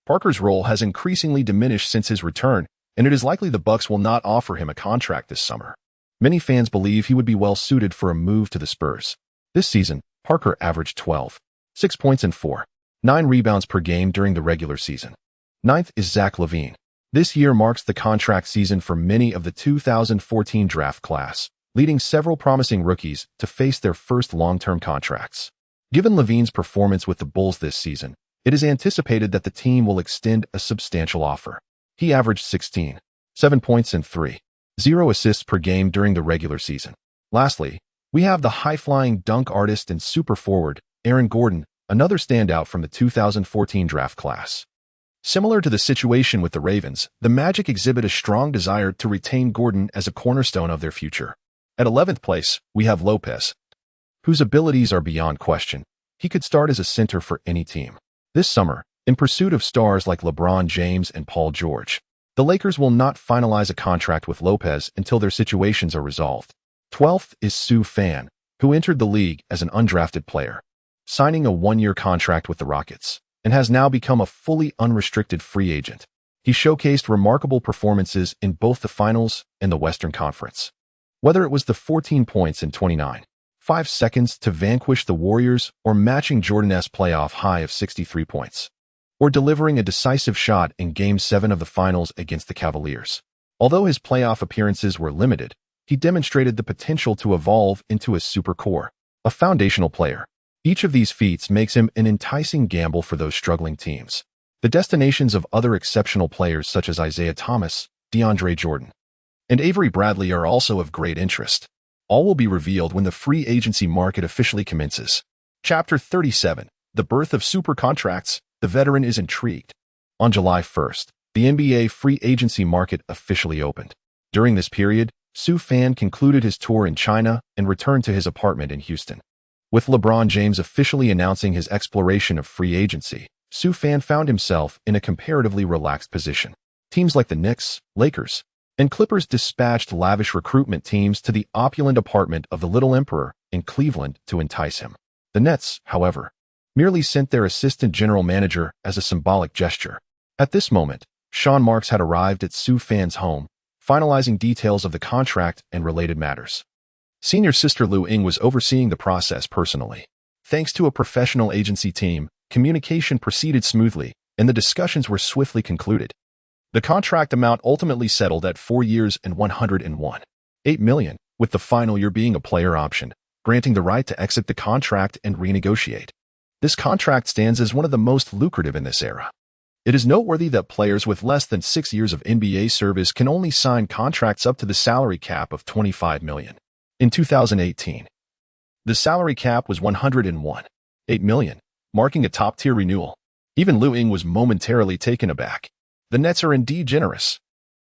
Parker's role has increasingly diminished since his return, and it is likely the Bucks will not offer him a contract this summer. Many fans believe he would be well suited for a move to the Spurs. This season, Parker averaged 12.6 points and 4.9 rebounds per game during the regular season. Ninth is Zach LaVine. This year marks the contract season for many of the 2014 draft class, leading several promising rookies to face their first long-term contracts. Given LaVine's performance with the Bulls this season, it is anticipated that the team will extend a substantial offer. He averaged 16.7 points and 3.0 assists per game during the regular season. Lastly, we have the high-flying dunk artist and super forward, Aaron Gordon, another standout from the 2014 draft class. Similar to the situation with the Ravens, the Magic exhibit a strong desire to retain Gordon as a cornerstone of their future. At 11th place, we have Lopez, whose abilities are beyond question. He could start as a center for any team. This summer, in pursuit of stars like LeBron James and Paul George, the Lakers will not finalize a contract with Lopez until their situations are resolved. 12th is Sioux Fan, who entered the league as an undrafted player, signing a 1-year contract with the Rockets, and has now become a fully unrestricted free agent. He showcased remarkable performances in both the finals and the Western Conference. Whether it was the 14 points in 29.5 seconds to vanquish the Warriors, or matching Jordan's playoff high of 63 points, or delivering a decisive shot in Game 7 of the finals against the Cavaliers. Although his playoff appearances were limited, he demonstrated the potential to evolve into a supercore, a foundational player. Each of these feats makes him an enticing gamble for those struggling teams. The destinations of other exceptional players such as Isaiah Thomas, DeAndre Jordan, and Avery Bradley are also of great interest. All will be revealed when the free agency market officially commences. Chapter 37. The Birth of Super Contracts. The veteran is intrigued. On July 1st, the NBA free agency market officially opened. During this period, Su Fan concluded his tour in China and returned to his apartment in Houston. With LeBron James officially announcing his exploration of free agency, Su Fan found himself in a comparatively relaxed position. Teams like the Knicks, Lakers, and Clippers dispatched lavish recruitment teams to the opulent apartment of the Little Emperor in Cleveland to entice him. The Nets, however, merely sent their assistant general manager as a symbolic gesture. At this moment, Sean Marks had arrived at Su Fan's home, finalizing details of the contract and related matters. Senior sister Lu Ying was overseeing the process personally. Thanks to a professional agency team, communication proceeded smoothly, and the discussions were swiftly concluded. The contract amount ultimately settled at 4 years and $101.8 million, with the final year being a player option, granting the right to exit the contract and renegotiate. This contract stands as one of the most lucrative in this era. It is noteworthy that players with less than 6 years of NBA service can only sign contracts up to the salary cap of $25 million. In 2018, the salary cap was $101.8 million, marking a top-tier renewal. Even Lu Ying was momentarily taken aback. The Nets are indeed generous.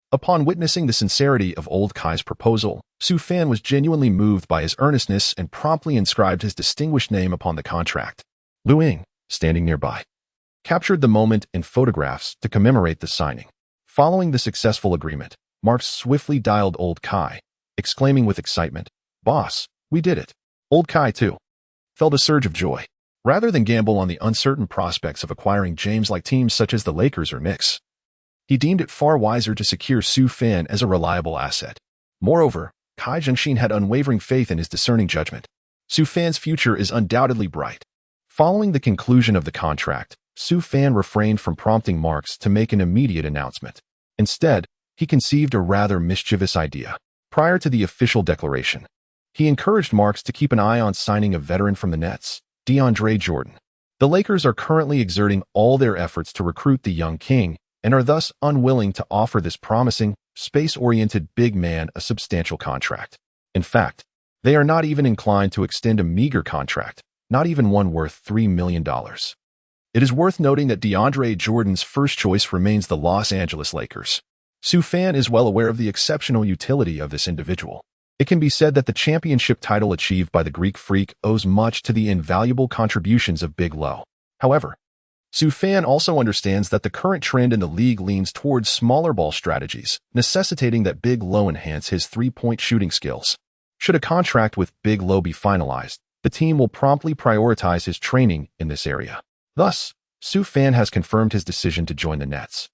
Upon witnessing the sincerity of Old Kai's proposal, Su Fan was genuinely moved by his earnestness and promptly inscribed his distinguished name upon the contract. Lu Ying, standing nearby, captured the moment in photographs to commemorate the signing. Following the successful agreement, Marks swiftly dialed Old Kai, exclaiming with excitement, "Boss, we did it." Old Kai, too, felt a surge of joy. Rather than gamble on the uncertain prospects of acquiring James-like teams such as the Lakers or Knicks, he deemed it far wiser to secure Su Fan as a reliable asset. Moreover, Kai Zhengxin had unwavering faith in his discerning judgment. Su Fan's future is undoubtedly bright. Following the conclusion of the contract, Su Fan refrained from prompting Marks to make an immediate announcement. Instead, he conceived a rather mischievous idea. Prior to the official declaration, he encouraged Marks to keep an eye on signing a veteran from the Nets, DeAndre Jordan. The Lakers are currently exerting all their efforts to recruit the young king and are thus unwilling to offer this promising, space-oriented big man a substantial contract. In fact, they are not even inclined to extend a meager contract, not even one worth $3 million. It is worth noting that DeAndre Jordan's first choice remains the Los Angeles Lakers. Su Fan is well aware of the exceptional utility of this individual. It can be said that the championship title achieved by the Greek Freak owes much to the invaluable contributions of Big Lo. However, Su Fan also understands that the current trend in the league leans towards smaller ball strategies, necessitating that Big Lo enhance his three-point shooting skills. Should a contract with Big Lo be finalized, the team will promptly prioritize his training in this area. Thus, Su Fan has confirmed his decision to join the Nets,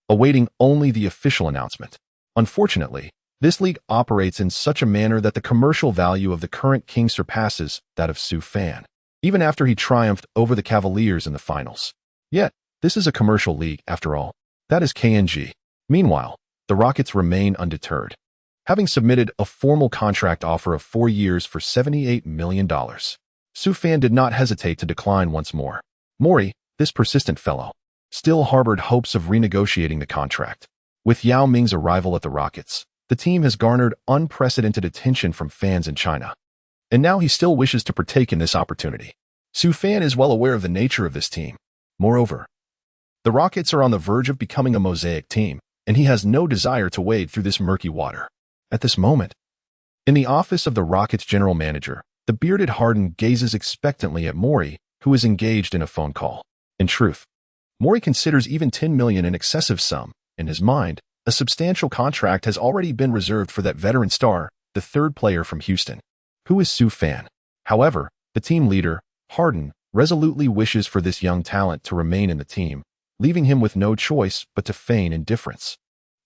awaiting only the official announcement. Unfortunately, this league operates in such a manner that the commercial value of the current king surpasses that of Su Fan, even after he triumphed over the Cavaliers in the finals. Yet, this is a commercial league, after all. That is KNG. Meanwhile, the Rockets remain undeterred, having submitted a formal contract offer of 4 years for $78 million. Su Fan did not hesitate to decline once more. Mori, this persistent fellow, still harbored hopes of renegotiating the contract. With Yao Ming's arrival at the Rockets, the team has garnered unprecedented attention from fans in China. And now he still wishes to partake in this opportunity. Su Fan is well aware of the nature of this team. Moreover, the Rockets are on the verge of becoming a mosaic team, and he has no desire to wade through this murky water. At this moment, in the office of the Rockets general manager, the bearded Harden gazes expectantly at Mori, who is engaged in a phone call. In truth, Mori considers even $10 million an excessive sum. In his mind, a substantial contract has already been reserved for that veteran star, the third player from Houston. Who is Su Fan? However, the team leader, Harden, resolutely wishes for this young talent to remain in the team, leaving him with no choice but to feign indifference.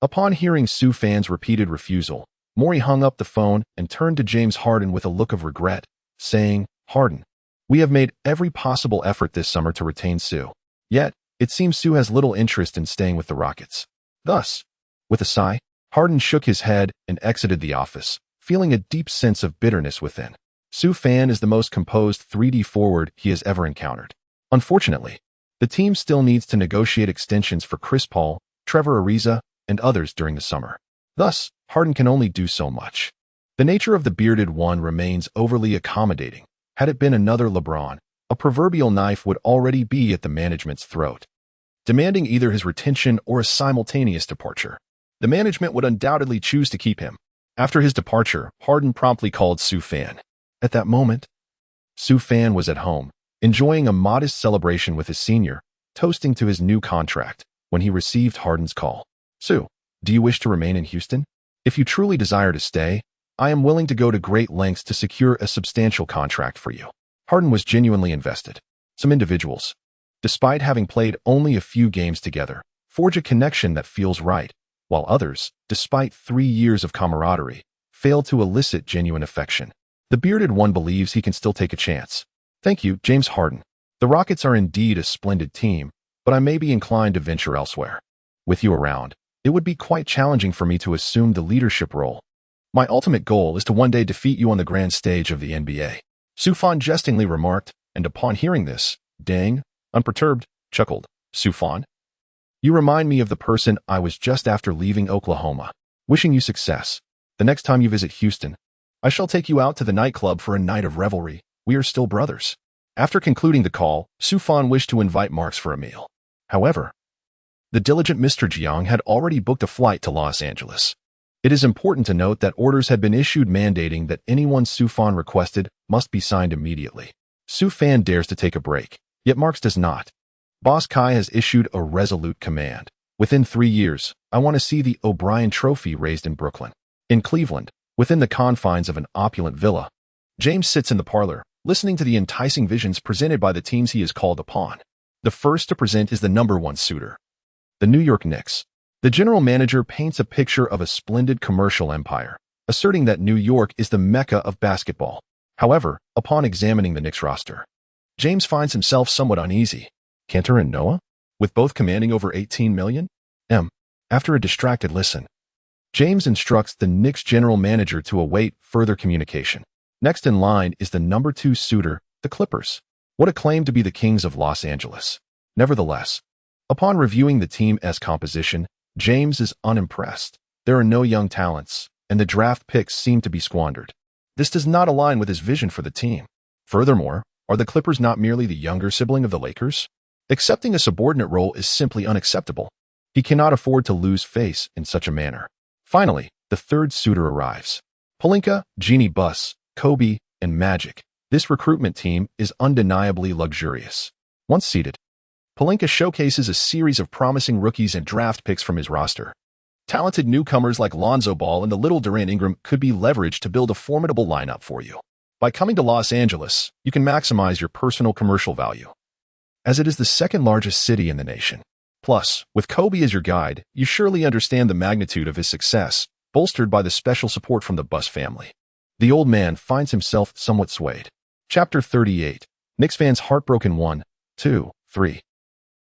Upon hearing Su Fan's repeated refusal, Mori hung up the phone and turned to James Harden with a look of regret, saying, "Harden, we have made every possible effort this summer to retain Su. Yet, it seems Su has little interest in staying with the Rockets." Thus, with a sigh, Harden shook his head and exited the office, feeling a deep sense of bitterness within. Su Fan is the most composed 3D forward he has ever encountered. Unfortunately, the team still needs to negotiate extensions for Chris Paul, Trevor Ariza, and others during the summer. Thus, Harden can only do so much. The nature of the bearded one remains overly accommodating. Had it been another LeBron, a proverbial knife would already be at the management's throat. demanding either his retention or a simultaneous departure. The management would undoubtedly choose to keep him. After his departure, Harden promptly called Sue Fan. At that moment, Sue Fan was at home, enjoying a modest celebration with his senior, toasting to his new contract, when he received Harden's call. "Sue, do you wish to remain in Houston? If you truly desire to stay, I am willing to go to great lengths to secure a substantial contract for you." Harden was genuinely invested. Some individuals, despite having played only a few games together, forge a connection that feels right, while others, despite 3 years of camaraderie, fail to elicit genuine affection. The bearded one believes he can still take a chance. "Thank you, James Harden. The Rockets are indeed a splendid team, but I may be inclined to venture elsewhere. With you around, it would be quite challenging for me to assume the leadership role. My ultimate goal is to one day defeat you on the grand stage of the NBA." Sue Fan jestingly remarked, and upon hearing this, Dang, unperturbed, chuckled. "Sue Fan? You remind me of the person I was just after leaving Oklahoma. Wishing you success. The next time you visit Houston, I shall take you out to the nightclub for a night of revelry. We are still brothers." After concluding the call, Sue Fan wished to invite Marks for a meal. However, the diligent Mr. Jiang had already booked a flight to Los Angeles. It is important to note that orders had been issued mandating that anyone Sue Fan requested must be signed immediately. Sue Fan dares to take a break, yet Marks does not. Boss Kai has issued a resolute command. "Within 3 years, I want to see the O'Brien Trophy raised in Brooklyn." In Cleveland, within the confines of an opulent villa, James sits in the parlor, listening to the enticing visions presented by the teams he is called upon. The first to present is the #1 suitor, the New York Knicks. The general manager paints a picture of a splendid commercial empire, asserting that New York is the mecca of basketball. However, upon examining the Knicks roster, James finds himself somewhat uneasy. Cantor and Noah, with both commanding over $18 million? After a distracted listen, James instructs the Knicks general manager to await further communication. Next in line is the #2 suitor, the Clippers. What a claim to be the kings of Los Angeles. Nevertheless, upon reviewing the team's composition, James is unimpressed. There are no young talents, and the draft picks seem to be squandered. This does not align with his vision for the team. Furthermore, are the Clippers not merely the younger sibling of the Lakers? Accepting a subordinate role is simply unacceptable. He cannot afford to lose face in such a manner. Finally, the third suitor arrives. Pelinka, Jeannie Buss, Kobe, and Magic. This recruitment team is undeniably luxurious. Once seated, Pelinka showcases a series of promising rookies and draft picks from his roster. Talented newcomers like Lonzo Ball and the little Durant Ingram could be leveraged to build a formidable lineup for you. By coming to Los Angeles, you can maximize your personal commercial value, as it is the second largest city in the nation. Plus, with Kobe as your guide, you surely understand the magnitude of his success, bolstered by the special support from the Buss family. The old man finds himself somewhat swayed. Chapter 38. Knicks fans heartbroken 1, 2, 3.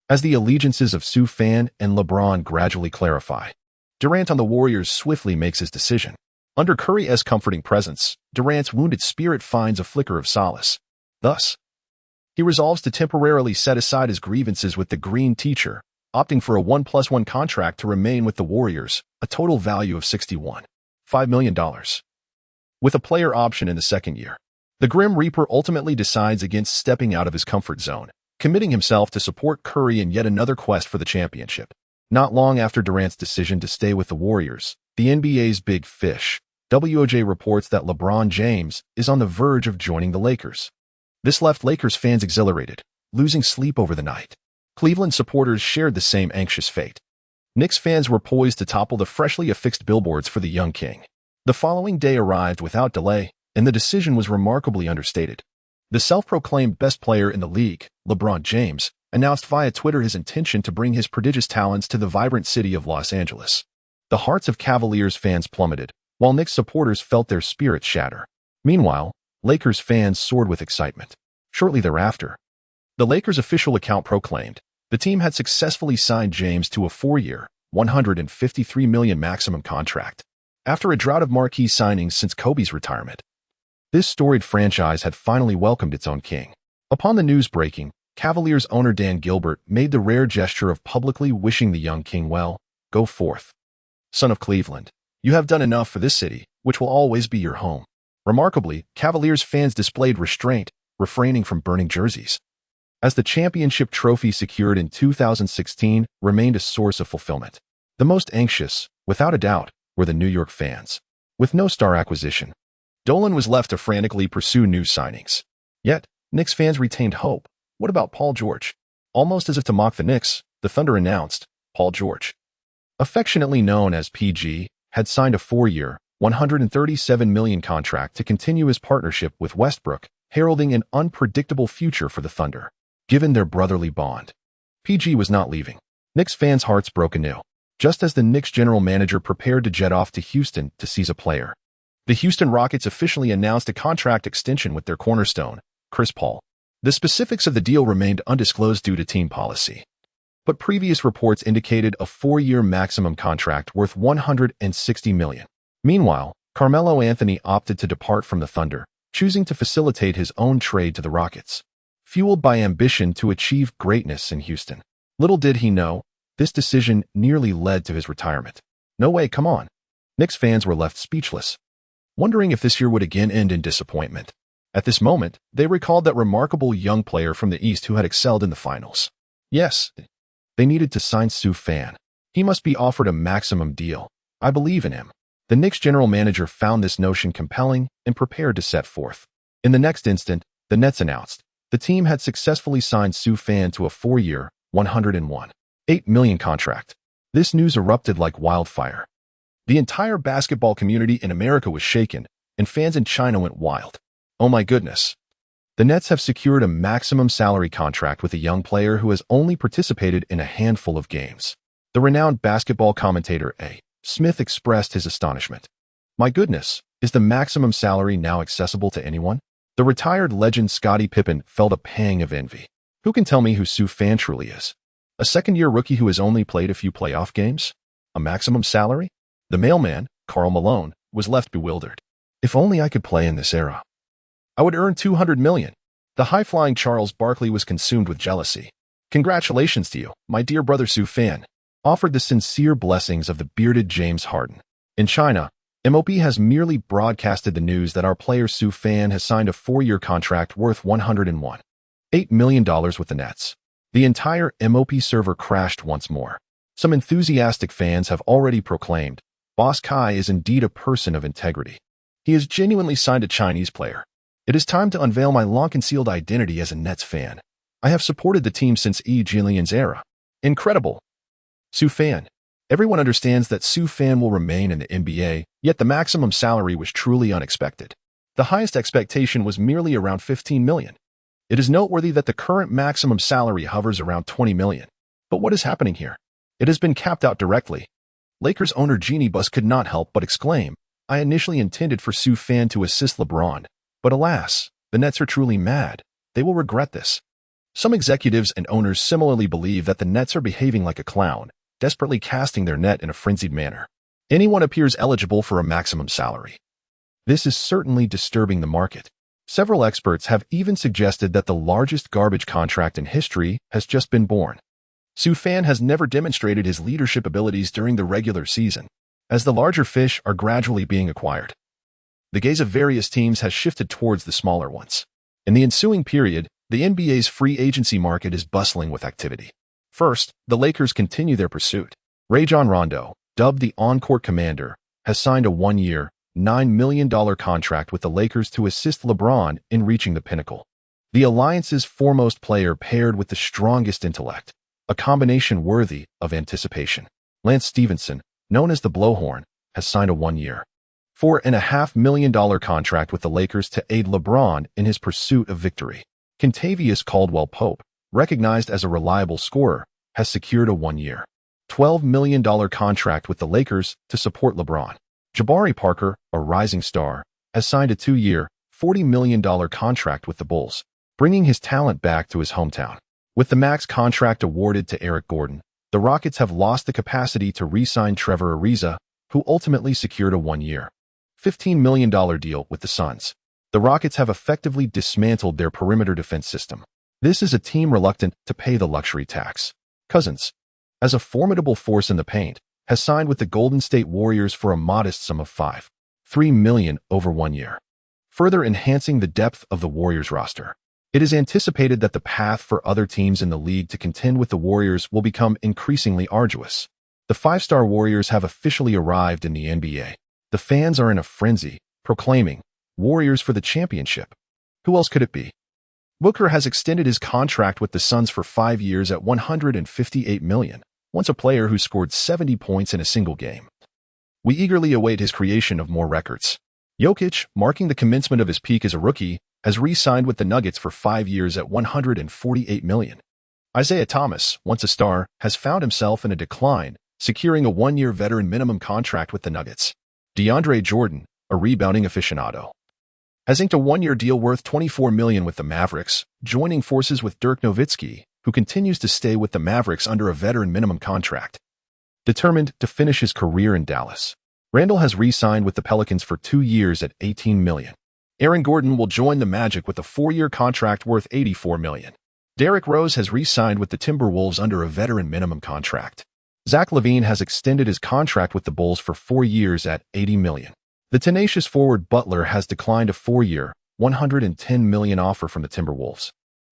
As the allegiances of Sue Fan and LeBron gradually clarify, Durant on the Warriors swiftly makes his decision. Under Curry's comforting presence, Durant's wounded spirit finds a flicker of solace. Thus, he resolves to temporarily set aside his grievances with the Green Teacher, opting for a 1+1 contract to remain with the Warriors, a total value of $61.5 million. With a player option in the second year, the Grim Reaper ultimately decides against stepping out of his comfort zone, committing himself to support Curry in yet another quest for the championship. Not long after Durant's decision to stay with the Warriors, the NBA's Big Fish, WOJ, reports that LeBron James is on the verge of joining the Lakers. This left Lakers fans exhilarated, losing sleep over the night. Cleveland supporters shared the same anxious fate. Knicks fans were poised to topple the freshly affixed billboards for the young king. The following day arrived without delay, and the decision was remarkably understated. The self-proclaimed best player in the league, LeBron James, announced via Twitter his intention to bring his prodigious talents to the vibrant city of Los Angeles. The hearts of Cavaliers fans plummeted, while Knicks supporters felt their spirits shatter. Meanwhile, Lakers fans soared with excitement. Shortly thereafter, the Lakers' official account proclaimed the team had successfully signed James to a 4-year, $153 million maximum contract. After a drought of marquee signings since Kobe's retirement, this storied franchise had finally welcomed its own king. Upon the news breaking, Cavaliers owner Dan Gilbert made the rare gesture of publicly wishing the young king well. "Go forth, son of Cleveland. You have done enough for this city, which will always be your home." Remarkably, Cavaliers fans displayed restraint, refraining from burning jerseys. as the championship trophy secured in 2016 remained a source of fulfillment. The most anxious, without a doubt, were the New York fans. With no star acquisition, Dolan was left to frantically pursue new signings. Yet, Knicks fans retained hope. What about Paul George? Almost as if to mock the Knicks, the Thunder announced Paul George, affectionately known as PG, had signed a 4-year, $137 million contract to continue his partnership with Westbrook, heralding an unpredictable future for the Thunder. Given their brotherly bond, PG was not leaving. Knicks fans' hearts broke anew, just as the Knicks general manager prepared to jet off to Houston to seize a player. The Houston Rockets officially announced a contract extension with their cornerstone, Chris Paul. The specifics of the deal remained undisclosed due to team policy, but previous reports indicated a 4-year maximum contract worth $160 million. Meanwhile, Carmelo Anthony opted to depart from the Thunder, choosing to facilitate his own trade to the Rockets, fueled by ambition to achieve greatness in Houston. Little did he know, this decision nearly led to his retirement. No way, come on. Knicks fans were left speechless, wondering if this year would again end in disappointment. At this moment, they recalled that remarkable young player from the East who had excelled in the finals. Yes, they needed to sign Sue Fan. He must be offered a maximum deal. I believe in him. The Knicks general manager found this notion compelling and prepared to set forth. In the next instant, the Nets announced the team had successfully signed Sue Fan to a 4-year, $101.8 million contract. This news erupted like wildfire. The entire basketball community in America was shaken, and fans in China went wild. Oh my goodness. The Nets have secured a maximum salary contract with a young player who has only participated in a handful of games. The renowned basketball commentator A. Smith expressed his astonishment. My goodness, is the maximum salary now accessible to anyone? The retired legend Scottie Pippen felt a pang of envy. Who can tell me who Sue Fan truly is? A second-year rookie who has only played a few playoff games? A maximum salary? The mailman, Karl Malone, was left bewildered. If only I could play in this era, I would earn $200 million. The high-flying Charles Barkley was consumed with jealousy. Congratulations to you, my dear brother Sue Fan, offered the sincere blessings of the bearded James Harden. In China, MOP has merely broadcasted the news that our player Sue Fan has signed a 4-year contract worth $101.8 million with the Nets. The entire MOP server crashed once more. Some enthusiastic fans have already proclaimed, Boss Kai is indeed a person of integrity. He has genuinely signed a Chinese player. It is time to unveil my long-concealed identity as a Nets fan. I have supported the team since E. Jillian's era. Incredible. Sue Fan. Everyone understands that Sue Fan will remain in the NBA, yet the maximum salary was truly unexpected. The highest expectation was merely around $15 million. It is noteworthy that the current maximum salary hovers around $20 million. But what is happening here? It has been capped out directly. Lakers owner Jeannie Buss could not help but exclaim, I initially intended for Sue Fan to assist LeBron. But alas, the Nets are truly mad. They will regret this. Some executives and owners similarly believe that the Nets are behaving like a clown, desperately casting their net in a frenzied manner. Anyone appears eligible for a maximum salary. This is certainly disturbing the market. Several experts have even suggested that the largest garbage contract in history has just been born. Sue Fan has never demonstrated his leadership abilities during the regular season, as the larger fish are gradually being acquired. The gaze of various teams has shifted towards the smaller ones. In the ensuing period, the NBA's free agency market is bustling with activity. First, the Lakers continue their pursuit. Rajon Rondo, dubbed the on-court commander, has signed a 1-year, $9 million contract with the Lakers to assist LeBron in reaching the pinnacle. The alliance's foremost player paired with the strongest intellect, a combination worthy of anticipation. Lance Stevenson, known as the Blowhorn, has signed a 1-year, $4.5 million contract with the Lakers to aid LeBron in his pursuit of victory. Kentavious Caldwell-Pope, recognized as a reliable scorer, has secured a 1-year, $12 million contract with the Lakers to support LeBron. Jabari Parker, a rising star, has signed a 2-year, $40 million contract with the Bulls, bringing his talent back to his hometown. With the max contract awarded to Eric Gordon, the Rockets have lost the capacity to re-sign Trevor Ariza, who ultimately secured a 1-year, $15 million deal with the Suns. The Rockets have effectively dismantled their perimeter defense system. This is a team reluctant to pay the luxury tax. Cousins, as a formidable force in the paint, has signed with the Golden State Warriors for a modest sum of $5.3 million over 1 year, further enhancing the depth of the Warriors roster. It is anticipated that the path for other teams in the league to contend with the Warriors will become increasingly arduous. The five-star Warriors have officially arrived in the NBA. The fans are in a frenzy, proclaiming, "Warriors for the championship." Who else could it be? Booker has extended his contract with the Suns for 5 years at $158 million, once a player who scored 70 points in a single game. We eagerly await his creation of more records. Jokic, marking the commencement of his peak as a rookie, has re-signed with the Nuggets for 5 years at $148 million. Isaiah Thomas, once a star, has found himself in a decline, securing a 1-year veteran minimum contract with the Nuggets. DeAndre Jordan, a rebounding aficionado, has inked a 1-year deal worth $24 million with the Mavericks, joining forces with Dirk Nowitzki, who continues to stay with the Mavericks under a veteran minimum contract. Determined to finish his career in Dallas, Randle has re-signed with the Pelicans for 2 years at $18 million. Aaron Gordon will join the Magic with a 4-year contract worth $84 million. Derrick Rose has re-signed with the Timberwolves under a veteran minimum contract. Zach LaVine has extended his contract with the Bulls for 4 years at $80 million. The tenacious forward Butler has declined a 4-year, $110 million offer from the Timberwolves.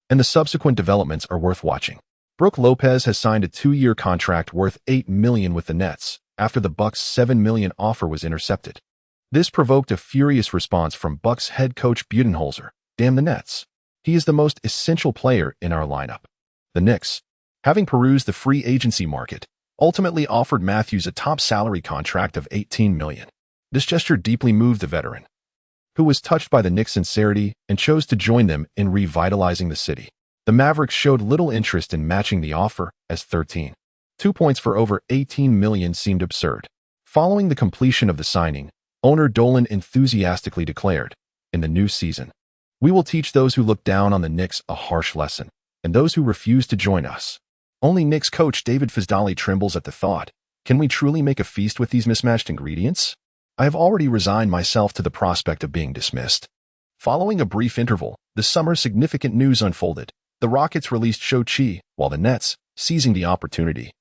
And the subsequent developments are worth watching. Brook Lopez has signed a 2-year contract worth $8 million with the Nets after the Bucks' $7 million offer was intercepted. This provoked a furious response from Bucks head coach Budenholzer. "Damn the Nets. He is the most essential player in our lineup." The Knicks, having perused the free agency market, ultimately offered Matthews a top salary contract of $18 million. This gesture deeply moved the veteran, who was touched by the Knicks' sincerity and chose to join them in revitalizing the city. The Mavericks showed little interest in matching the offer, as 2 points for over $18 million seemed absurd. Following the completion of the signing, owner Dolan enthusiastically declared, "In the new season, we will teach those who look down on the Knicks a harsh lesson, and those who refuse to join us." Only Knicks coach David Fizdali trembles at the thought, "Can we truly make a feast with these mismatched ingredients? I have already resigned myself to the prospect of being dismissed." Following a brief interval, the summer's significant news unfolded. The Rockets released Sho Chi, while the Nets, seizing the opportunity,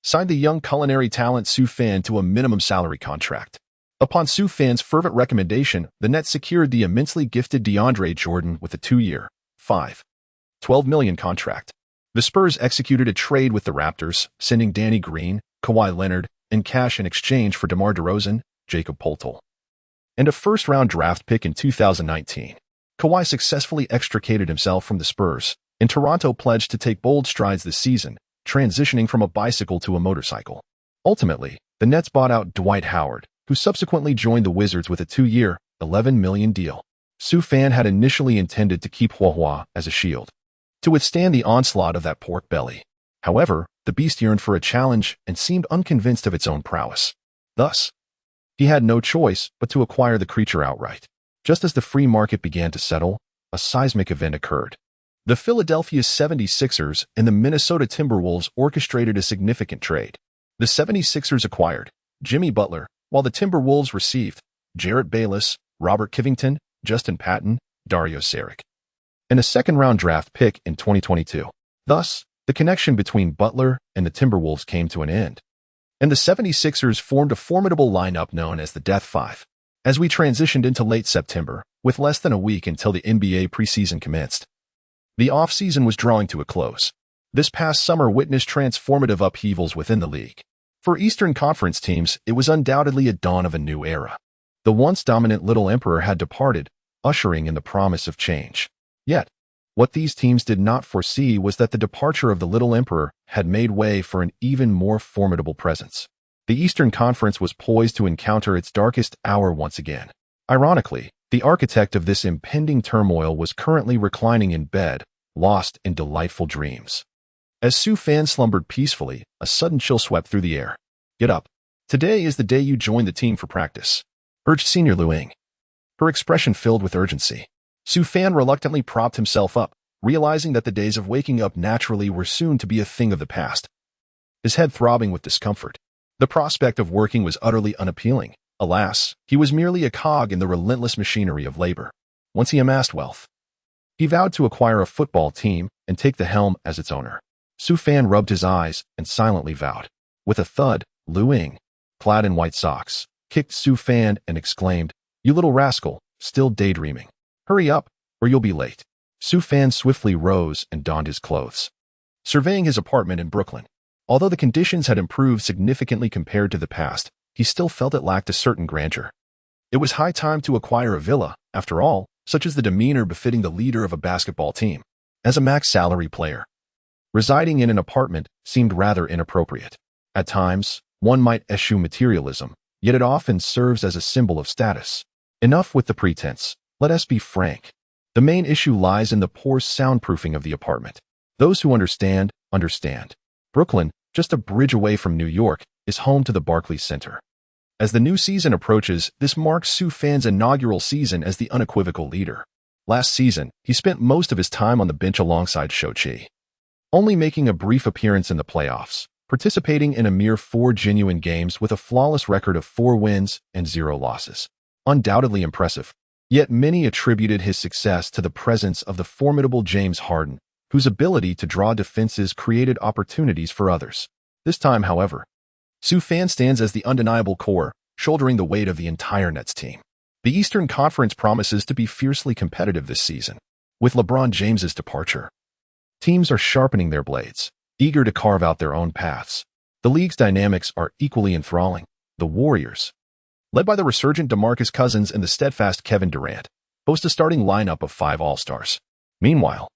signed the young culinary talent Sue Fan to a minimum salary contract. Upon Sue Fan's fervent recommendation, the Nets secured the immensely gifted DeAndre Jordan with a 2-year, $12 million contract. The Spurs executed a trade with the Raptors, sending Danny Green, Kawhi Leonard, and cash in exchange for DeMar DeRozan, Jakob Poeltl, and a first-round draft pick in 2019. Kawhi successfully extricated himself from the Spurs, and Toronto pledged to take bold strides this season, transitioning from a bicycle to a motorcycle. Ultimately, the Nets bought out Dwight Howard, who subsequently joined the Wizards with a 2-year, $11 million deal. Sue Fan had initially intended to keep Hua as a shield, to withstand the onslaught of that pork belly. However, the beast yearned for a challenge and seemed unconvinced of its own prowess. Thus, he had no choice but to acquire the creature outright. Just as the free market began to settle, a seismic event occurred. The Philadelphia 76ers and the Minnesota Timberwolves orchestrated a significant trade. The 76ers acquired Jimmy Butler, while the Timberwolves received Jarrett Bayless, Robert Covington, Justin Patton, Dario Saric, and a second-round draft pick in 2022. Thus, the connection between Butler and the Timberwolves came to an end, and the 76ers formed a formidable lineup known as the Death Five. As we transitioned into late September, with less than a week until the NBA preseason commenced, the off-season was drawing to a close. This past summer witnessed transformative upheavals within the league. For Eastern Conference teams, it was undoubtedly a dawn of a new era. The once dominant Little Emperor had departed, ushering in the promise of change. Yet, what these teams did not foresee was that the departure of the Little Emperor had made way for an even more formidable presence. The Eastern Conference was poised to encounter its darkest hour once again. Ironically, the architect of this impending turmoil was currently reclining in bed, lost in delightful dreams. As Sue Fan slumbered peacefully, a sudden chill swept through the air. "Get up. Today is the day you join the team for practice," urged Senior Lu Ying, her expression filled with urgency. Sue Fan reluctantly propped himself up, realizing that the days of waking up naturally were soon to be a thing of the past. His head throbbing with discomfort. The prospect of working was utterly unappealing. Alas, he was merely a cog in the relentless machinery of labor. Once he amassed wealth, he vowed to acquire a football team and take the helm as its owner. Sue Fan rubbed his eyes and silently vowed. With a thud, Lu Ying, clad in white socks, kicked Sue Fan and exclaimed, "You little rascal, still daydreaming. Hurry up, or you'll be late." Sue Fan swiftly rose and donned his clothes, surveying his apartment in Brooklyn. Although the conditions had improved significantly compared to the past, he still felt it lacked a certain grandeur. It was high time to acquire a villa, after all, such as the demeanor befitting the leader of a basketball team. As a max-salary player, residing in an apartment seemed rather inappropriate. At times, one might eschew materialism, yet it often serves as a symbol of status. Enough with the pretense. Let us be frank. The main issue lies in the poor soundproofing of the apartment. Those who understand, understand. Brooklyn, just a bridge away from New York, is home to the Barclays Center. As the new season approaches, this marks Sue Fan's inaugural season as the unequivocal leader. Last season, he spent most of his time on the bench alongside Shochi, only making a brief appearance in the playoffs, participating in a mere 4 genuine games with a flawless record of 4 wins and 0 losses. Undoubtedly impressive. Yet many attributed his success to the presence of the formidable James Harden, whose ability to draw defenses created opportunities for others. This time, however, Sue Fan stands as the undeniable core, shouldering the weight of the entire Nets team. The Eastern Conference promises to be fiercely competitive this season. With LeBron James's departure, teams are sharpening their blades, eager to carve out their own paths. The league's dynamics are equally enthralling. The Warriors, led by the resurgent DeMarcus Cousins and the steadfast Kevin Durant, boast a starting lineup of 5 All-Stars. Meanwhile,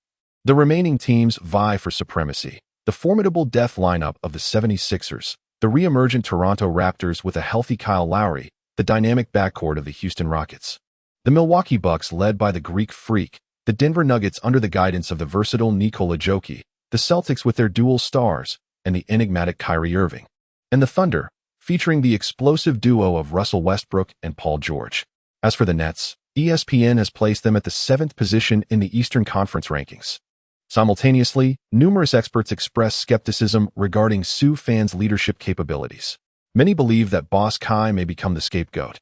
the remaining teams vie for supremacy. The formidable death lineup of the 76ers, the re-emergent Toronto Raptors with a healthy Kyle Lowry, the dynamic backcourt of the Houston Rockets, the Milwaukee Bucks led by the Greek Freak, the Denver Nuggets under the guidance of the versatile Nikola Jokic, the Celtics with their dual stars, and the enigmatic Kyrie Irving, and the Thunder, featuring the explosive duo of Russell Westbrook and Paul George. As for the Nets, ESPN has placed them at the 7th position in the Eastern Conference rankings. Simultaneously, numerous experts express skepticism regarding Sue Fan's leadership capabilities. Many believe that Boss Kai may become the scapegoat,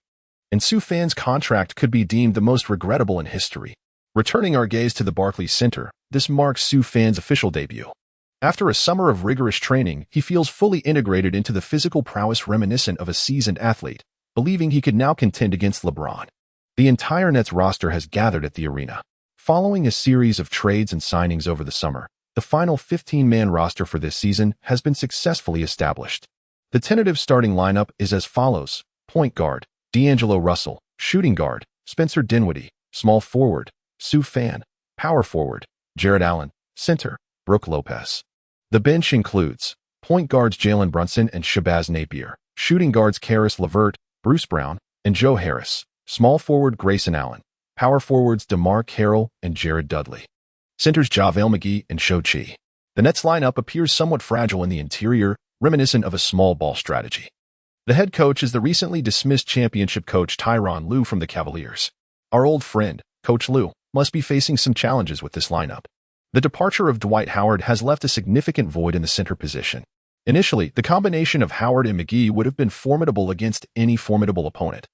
and Sue Fan's contract could be deemed the most regrettable in history. Returning our gaze to the Barclays Center, this marks Sue Fan's official debut. After a summer of rigorous training, he feels fully integrated into the physical prowess reminiscent of a seasoned athlete, believing he could now contend against LeBron. The entire Nets roster has gathered at the arena. Following a series of trades and signings over the summer, the final 15-man roster for this season has been successfully established. The tentative starting lineup is as follows: point guard, D'Angelo Russell; shooting guard, Spencer Dinwiddie; small forward, Sue Fan; power forward, Jared Allen; center, Brook Lopez. The bench includes point guards Jalen Brunson and Shabazz Napier; shooting guards Karis LeVert, Bruce Brown, and Joe Harris; small forward Grayson Allen; power forwards DeMar Carroll and Jared Dudley; centers JaVale McGee and Shochi. The Nets lineup appears somewhat fragile in the interior, reminiscent of a small ball strategy. The head coach is the recently dismissed championship coach Tyronn Lue from the Cavaliers. Our old friend, Coach Lue, must be facing some challenges with this lineup. The departure of Dwight Howard has left a significant void in the center position. Initially, the combination of Howard and McGee would have been formidable against any formidable opponent.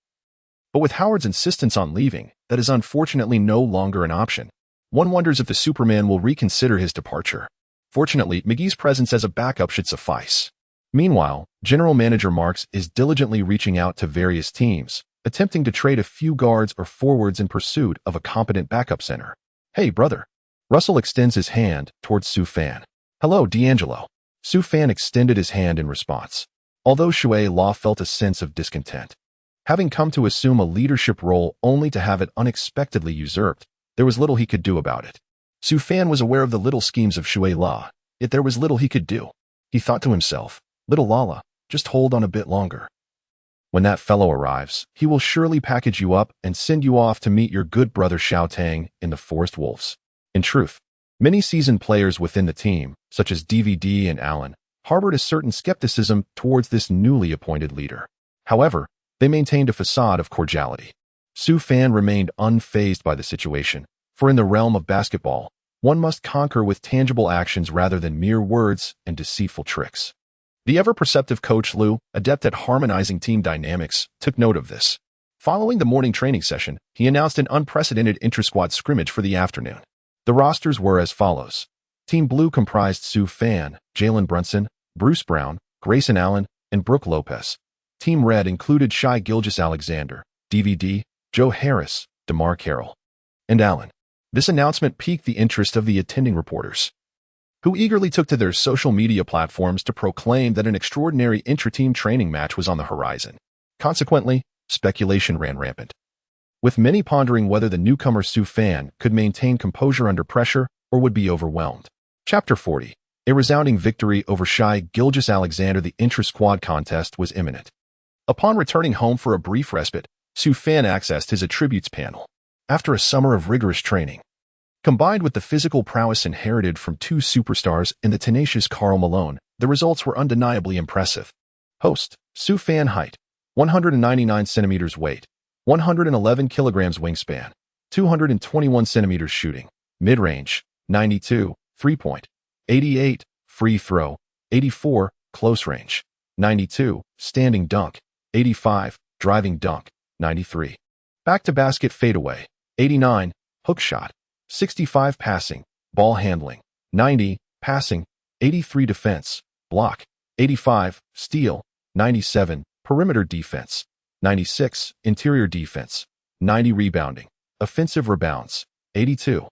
But with Howard's insistence on leaving, that is unfortunately no longer an option. One wonders if the Superman will reconsider his departure. Fortunately, McGee's presence as a backup should suffice. Meanwhile, General Manager Marks is diligently reaching out to various teams, attempting to trade a few guards or forwards in pursuit of a competent backup center. Hey, brother. Russell extends his hand towards Sue Fan. Hello, D'Angelo. Sue Fan extended his hand in response. Although Shuey Law felt a sense of discontent, having come to assume a leadership role only to have it unexpectedly usurped, there was little he could do about it. Sue Fan was aware of the little schemes of Shuey Law, yet there was little he could do. He thought to himself, "Little Lala, just hold on a bit longer. When that fellow arrives, he will surely package you up and send you off to meet your good brother Xiao Tang in the Forest Wolves." In truth, many seasoned players within the team, such as DVD and Allen, harbored a certain skepticism towards this newly appointed leader. However, they maintained a facade of cordiality. Sue Fan remained unfazed by the situation, for in the realm of basketball, one must conquer with tangible actions rather than mere words and deceitful tricks. The ever-perceptive Coach Lue, adept at harmonizing team dynamics, took note of this. Following the morning training session, he announced an unprecedented intra-squad scrimmage for the afternoon. The rosters were as follows. Team Blue comprised Sue Fan, Jalen Brunson, Bruce Brown, Grayson Allen, and Brook Lopez. Team Red included Shai Gilgeous-Alexander, DVD, Joe Harris, DeMar Carroll, and Allen. This announcement piqued the interest of the attending reporters, who eagerly took to their social media platforms to proclaim that an extraordinary intra-team training match was on the horizon. Consequently, speculation ran rampant, with many pondering whether the newcomer Sue Fan could maintain composure under pressure or would be overwhelmed. Chapter 40. A resounding victory over Shai Gilgeous-Alexander. The intra-squad contest was imminent. Upon returning home for a brief respite, Sue Fan accessed his attributes panel. After a summer of rigorous training, combined with the physical prowess inherited from two superstars in the tenacious Karl Malone, the results were undeniably impressive. Host: Sue Fan. Height: 199 centimeters. Weight: 111 kilograms. Wingspan: 221 centimeters. Shooting: mid-range: 92, 3-point, 88, free throw, 84, close range, 92, standing dunk, 85, driving dunk, 93, back-to-basket fadeaway, 89, hook shot, 65 passing, ball handling, 90, passing, 83 defense, block, 85, steal, 97, perimeter defense, 96, interior defense, 90 rebounding, offensive rebounds, 82,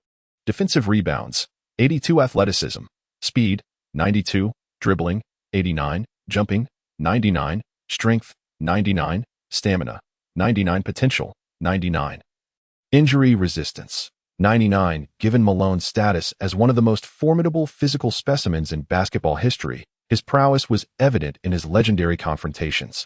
defensive rebounds, 82 athleticism, speed, 92, dribbling, 89, jumping, 99, strength, 99, stamina, 99, potential, 99, injury resistance, 99. Given Malone's status as one of the most formidable physical specimens in basketball history, his prowess was evident in his legendary confrontations,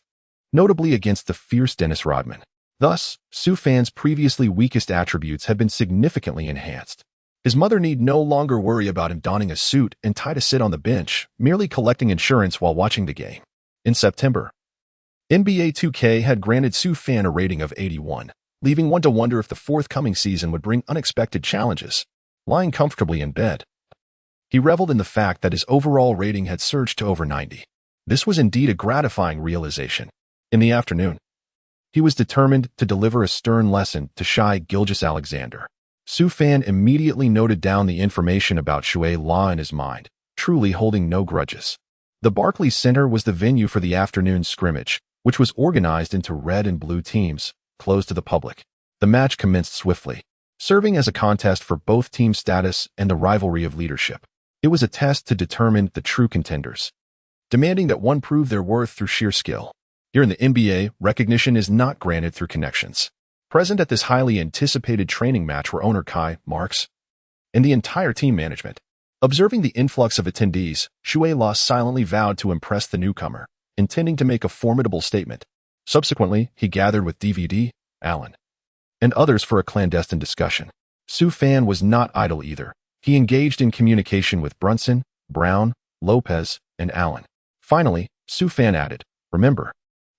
notably against the fierce Dennis Rodman. Thus, Sue Fan's previously weakest attributes have been significantly enhanced. His mother need no longer worry about him donning a suit and tie to sit on the bench, merely collecting insurance while watching the game. In September, NBA 2K had granted Sue Fan a rating of 81, leaving one to wonder if the forthcoming season would bring unexpected challenges. Lying comfortably in bed, he reveled in the fact that his overall rating had surged to over 90. This was indeed a gratifying realization. In the afternoon, he was determined to deliver a stern lesson to Shai Gilgeous-Alexander. Sue Fan immediately noted down the information about Shuai Law in his mind, truly holding no grudges. The Barclays Center was the venue for the afternoon scrimmage, which was organized into red and blue teams, closed to the public. The match commenced swiftly, serving as a contest for both team status and the rivalry of leadership. It was a test to determine the true contenders, demanding that one prove their worth through sheer skill. Here in the NBA, recognition is not granted through connections. Present at this highly anticipated training match were owner Kai Marks and the entire team management. Observing the influx of attendees, Shuai Law silently vowed to impress the newcomer, intending to make a formidable statement. Subsequently, he gathered with DVD, Allen, and others for a clandestine discussion. Sue Fan was not idle either. He engaged in communication with Brunson, Brown, Lopez, and Allen. Finally, Sue Fan added, "Remember,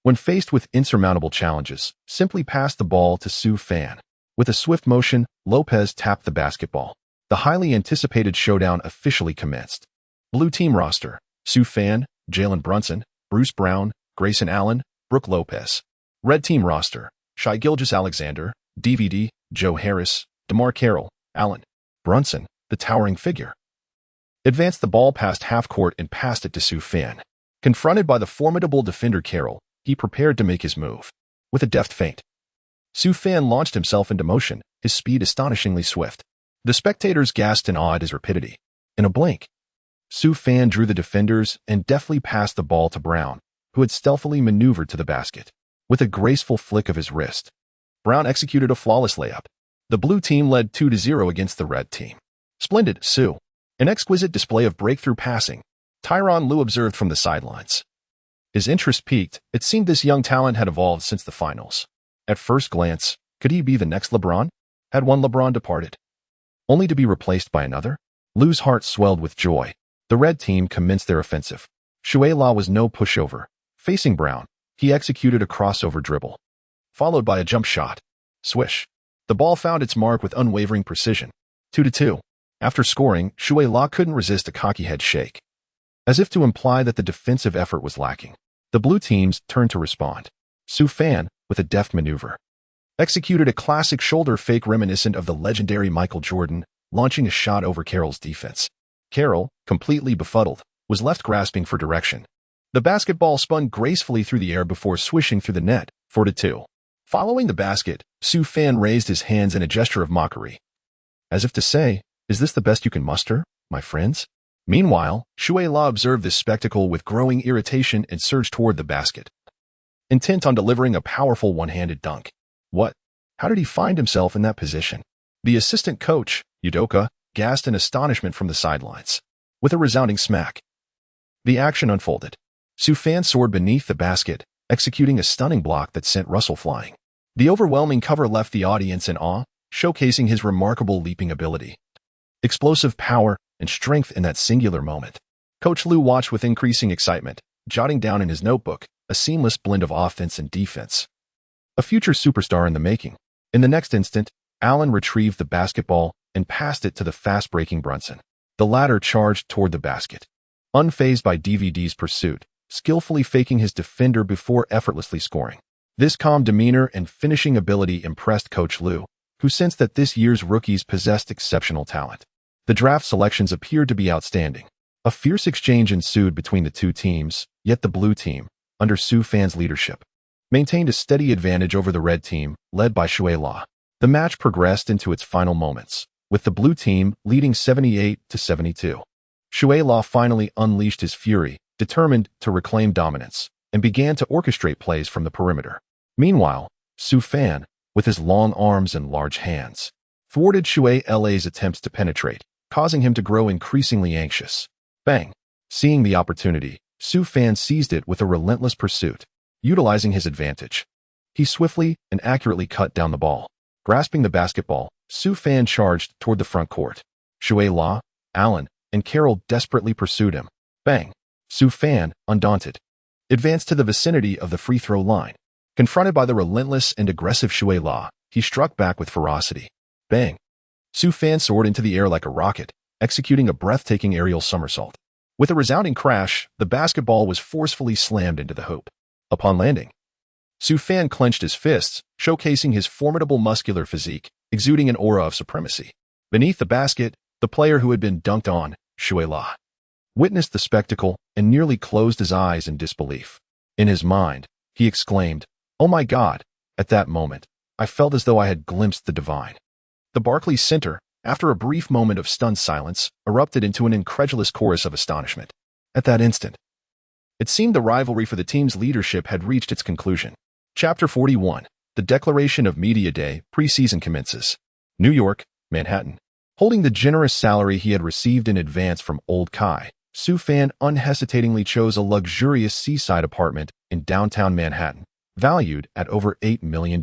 when faced with insurmountable challenges, simply pass the ball to Sue Fan." With a swift motion, Lopez tapped the basketball. The highly anticipated showdown officially commenced. Blue team roster: Sue Fan, Jalen Brunson, Bruce Brown, Grayson Allen, Brooke Lopez. Red team roster: Shai Gilgeous-Alexander, DVD, Joe Harris, DeMar Carroll, Allen. Brunson, the towering figure, advanced the ball past half court and passed it to Sue Fan. Confronted by the formidable defender Carroll, he prepared to make his move. With a deft feint, Sue Fan launched himself into motion, his speed astonishingly swift. The spectators gasped in awe at his rapidity. In a blink, Sue Fan drew the defenders and deftly passed the ball to Brown, who had stealthily maneuvered to the basket. With a graceful flick of his wrist, Brown executed a flawless layup. The blue team led 2-0 against the red team. "Splendid, Sue. An exquisite display of breakthrough passing," Tyronn Lue observed from the sidelines. His interest peaked. It seemed this young talent had evolved since the finals. At first glance, could he be the next LeBron? Had one LeBron departed, only to be replaced by another? Lue's heart swelled with joy. The red team commenced their offensive. Shuai Law was no pushover. Facing Brown, he executed a crossover dribble, followed by a jump shot. Swish. The ball found its mark with unwavering precision. 2-2. After scoring, Shuai Law couldn't resist a cocky head shake, as if to imply that the defensive effort was lacking. The blue teams turned to respond. Sue Fan, with a deft maneuver, executed a classic shoulder fake reminiscent of the legendary Michael Jordan, launching a shot over Carroll's defense. Carroll, completely befuddled, was left grasping for direction. The basketball spun gracefully through the air before swishing through the net, 4-2. Following the basket, Sue Fan raised his hands in a gesture of mockery. as if to say, "Is this the best you can muster, my friends?" Meanwhile, Shuai-La observed this spectacle with growing irritation and surged toward the basket, intent on delivering a powerful one-handed dunk. What? How did he find himself in that position? The assistant coach, Udoka, gasped in astonishment from the sidelines. With a resounding smack, the action unfolded. Su-Fan soared beneath the basket, executing a stunning block that sent Russell flying. The overwhelming cover left the audience in awe, showcasing his remarkable leaping ability, explosive power, and strength in that singular moment. Coach Liu watched with increasing excitement, jotting down in his notebook a seamless blend of offense and defense. A future superstar in the making. In the next instant, Allen retrieved the basketball and passed it to the fast-breaking Brunson. The latter charged toward the basket, unfazed by DVD's pursuit, skillfully faking his defender before effortlessly scoring. This calm demeanor and finishing ability impressed Coach Liu, who sensed that this year's rookies possessed exceptional talent. The draft selections appeared to be outstanding. A fierce exchange ensued between the two teams, yet the blue team, under Su-Fan's leadership, maintained a steady advantage over the red team, led by Shuai-La. The match progressed into its final moments, with the blue team leading 78-72. Shuai-La finally unleashed his fury, determined to reclaim dominance, and began to orchestrate plays from the perimeter. Meanwhile, Su-Fan, with his long arms and large hands, thwarted Shuai-La's attempts to penetrate, causing him to grow increasingly anxious. Bang! Seeing the opportunity, Su-Fan seized it with a relentless pursuit, utilizing his advantage. He swiftly and accurately cut down the ball. Grasping the basketball, Su-Fan charged toward the front court. Shuai-La, Allen, and Carroll desperately pursued him. Bang! Su-Fan, undaunted, advanced to the vicinity of the free throw line. Confronted by the relentless and aggressive Shuai-La, he struck back with ferocity. Bang! Su-Fan soared into the air like a rocket, executing a breathtaking aerial somersault. With a resounding crash, the basketball was forcefully slammed into the hoop. Upon landing, Su-Fan clenched his fists, showcasing his formidable muscular physique, exuding an aura of supremacy. Beneath the basket, the player who had been dunked on, Shuai-La, witnessed the spectacle and nearly closed his eyes in disbelief. In his mind, he exclaimed, "Oh my God!" At that moment, I felt as though I had glimpsed the divine. The Barclays Center, after a brief moment of stunned silence, erupted into an incredulous chorus of astonishment. At that instant, it seemed the rivalry for the team's leadership had reached its conclusion. Chapter 41. The Declaration of Media Day preseason commences. New York, Manhattan. Holding the generous salary he had received in advance from Old Kai, Su-Fan unhesitatingly chose a luxurious seaside apartment in downtown Manhattan, valued at over $8 million.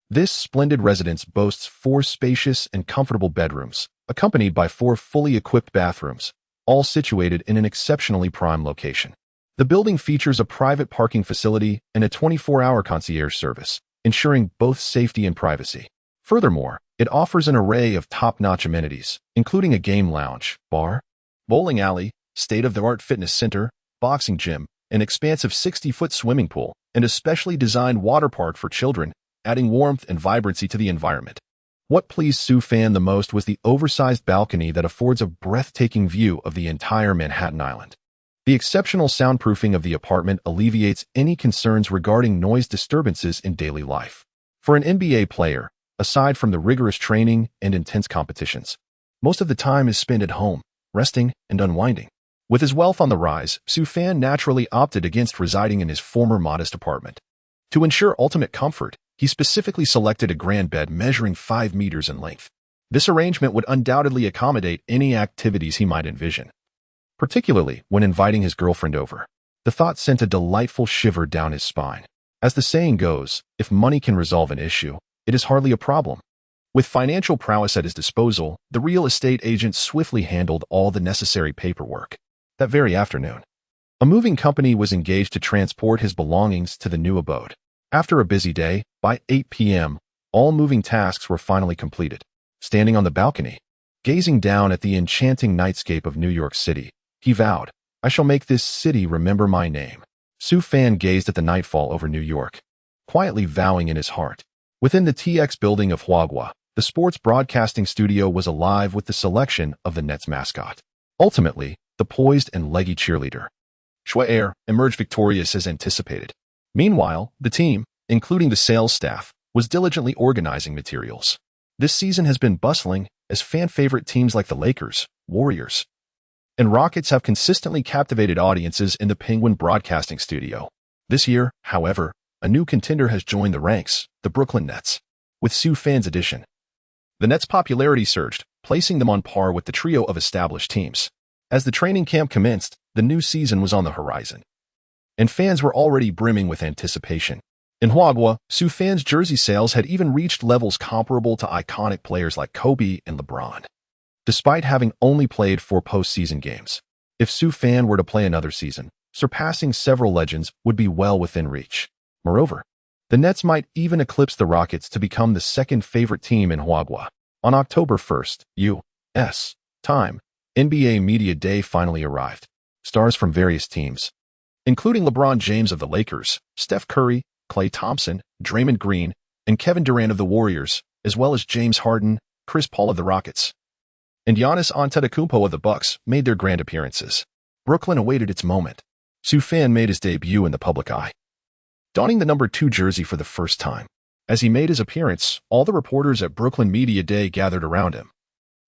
This splendid residence boasts 4 spacious and comfortable bedrooms, accompanied by 4 fully equipped bathrooms, all situated in an exceptionally prime location. The building features a private parking facility and a 24-hour concierge service, ensuring both safety and privacy. Furthermore, it offers an array of top-notch amenities, including a game lounge, bar, bowling alley, state-of-the-art fitness center, boxing gym, an expansive 60-foot swimming pool, and a specially designed water park for children, adding warmth and vibrancy to the environment. What pleased Su-Fan the most was the oversized balcony that affords a breathtaking view of the entire Manhattan Island. The exceptional soundproofing of the apartment alleviates any concerns regarding noise disturbances in daily life. For an NBA player, aside from the rigorous training and intense competitions, most of the time is spent at home, resting and unwinding. With his wealth on the rise, Su-Fan naturally opted against residing in his former modest apartment. To ensure ultimate comfort, he specifically selected a grand bed measuring 5 meters in length. This arrangement would undoubtedly accommodate any activities he might envision, particularly when inviting his girlfriend over. The thought sent a delightful shiver down his spine. As the saying goes, if money can resolve an issue, it is hardly a problem. With financial prowess at his disposal, the real estate agent swiftly handled all the necessary paperwork. That very afternoon, a moving company was engaged to transport his belongings to the new abode. After a busy day, by 8 p.m., all moving tasks were finally completed. Standing on the balcony, gazing down at the enchanting nightscape of New York City, he vowed, "I shall make this city remember my name." Su-Fan gazed at the nightfall over New York, quietly vowing in his heart. Within the TX building of Huagua, the sports broadcasting studio was alive with the selection of the Nets mascot. Ultimately, the poised and leggy cheerleader, Shuai-La, emerged victorious as anticipated. Meanwhile, the team, including the sales staff, was diligently organizing materials. This season has been bustling, as fan-favorite teams like the Lakers, Warriors, and Rockets have consistently captivated audiences in the Penguin Broadcasting Studio. This year, however, a new contender has joined the ranks, the Brooklyn Nets, with Sioux fans' edition. The Nets' popularity surged, placing them on par with the trio of established teams. As the training camp commenced, the new season was on the horizon, and fans were already brimming with anticipation. In Huagua, Sioux fans' jersey sales had even reached levels comparable to iconic players like Kobe and LeBron. Despite having only played 4 postseason games, if Sioux fan were to play another season, surpassing several legends would be well within reach. Moreover, the Nets might even eclipse the Rockets to become the second favorite team in Huagua. On October 1st, U.S. time, NBA Media Day finally arrived. Stars from various teams, including LeBron James of the Lakers, Steph Curry, Klay Thompson, Draymond Green, and Kevin Durant of the Warriors, as well as James Harden, Chris Paul of the Rockets, and Giannis Antetokounmpo of the Bucks made their grand appearances. Brooklyn awaited its moment. Sioux fan made his debut in the public eye, donning the number 2 jersey for the first time. As he made his appearance, all the reporters at Brooklyn Media Day gathered around him,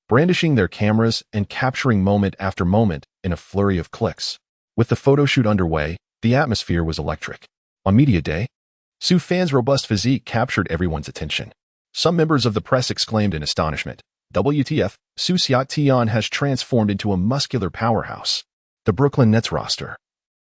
brandishing their cameras and capturing moment after moment in a flurry of clicks. With the photo shoot underway, the atmosphere was electric. On Media Day, Sioux fans' robust physique captured everyone's attention. Some members of the press exclaimed in astonishment, "WTF, Sioux Sion has transformed into a muscular powerhouse." The Brooklyn Nets roster,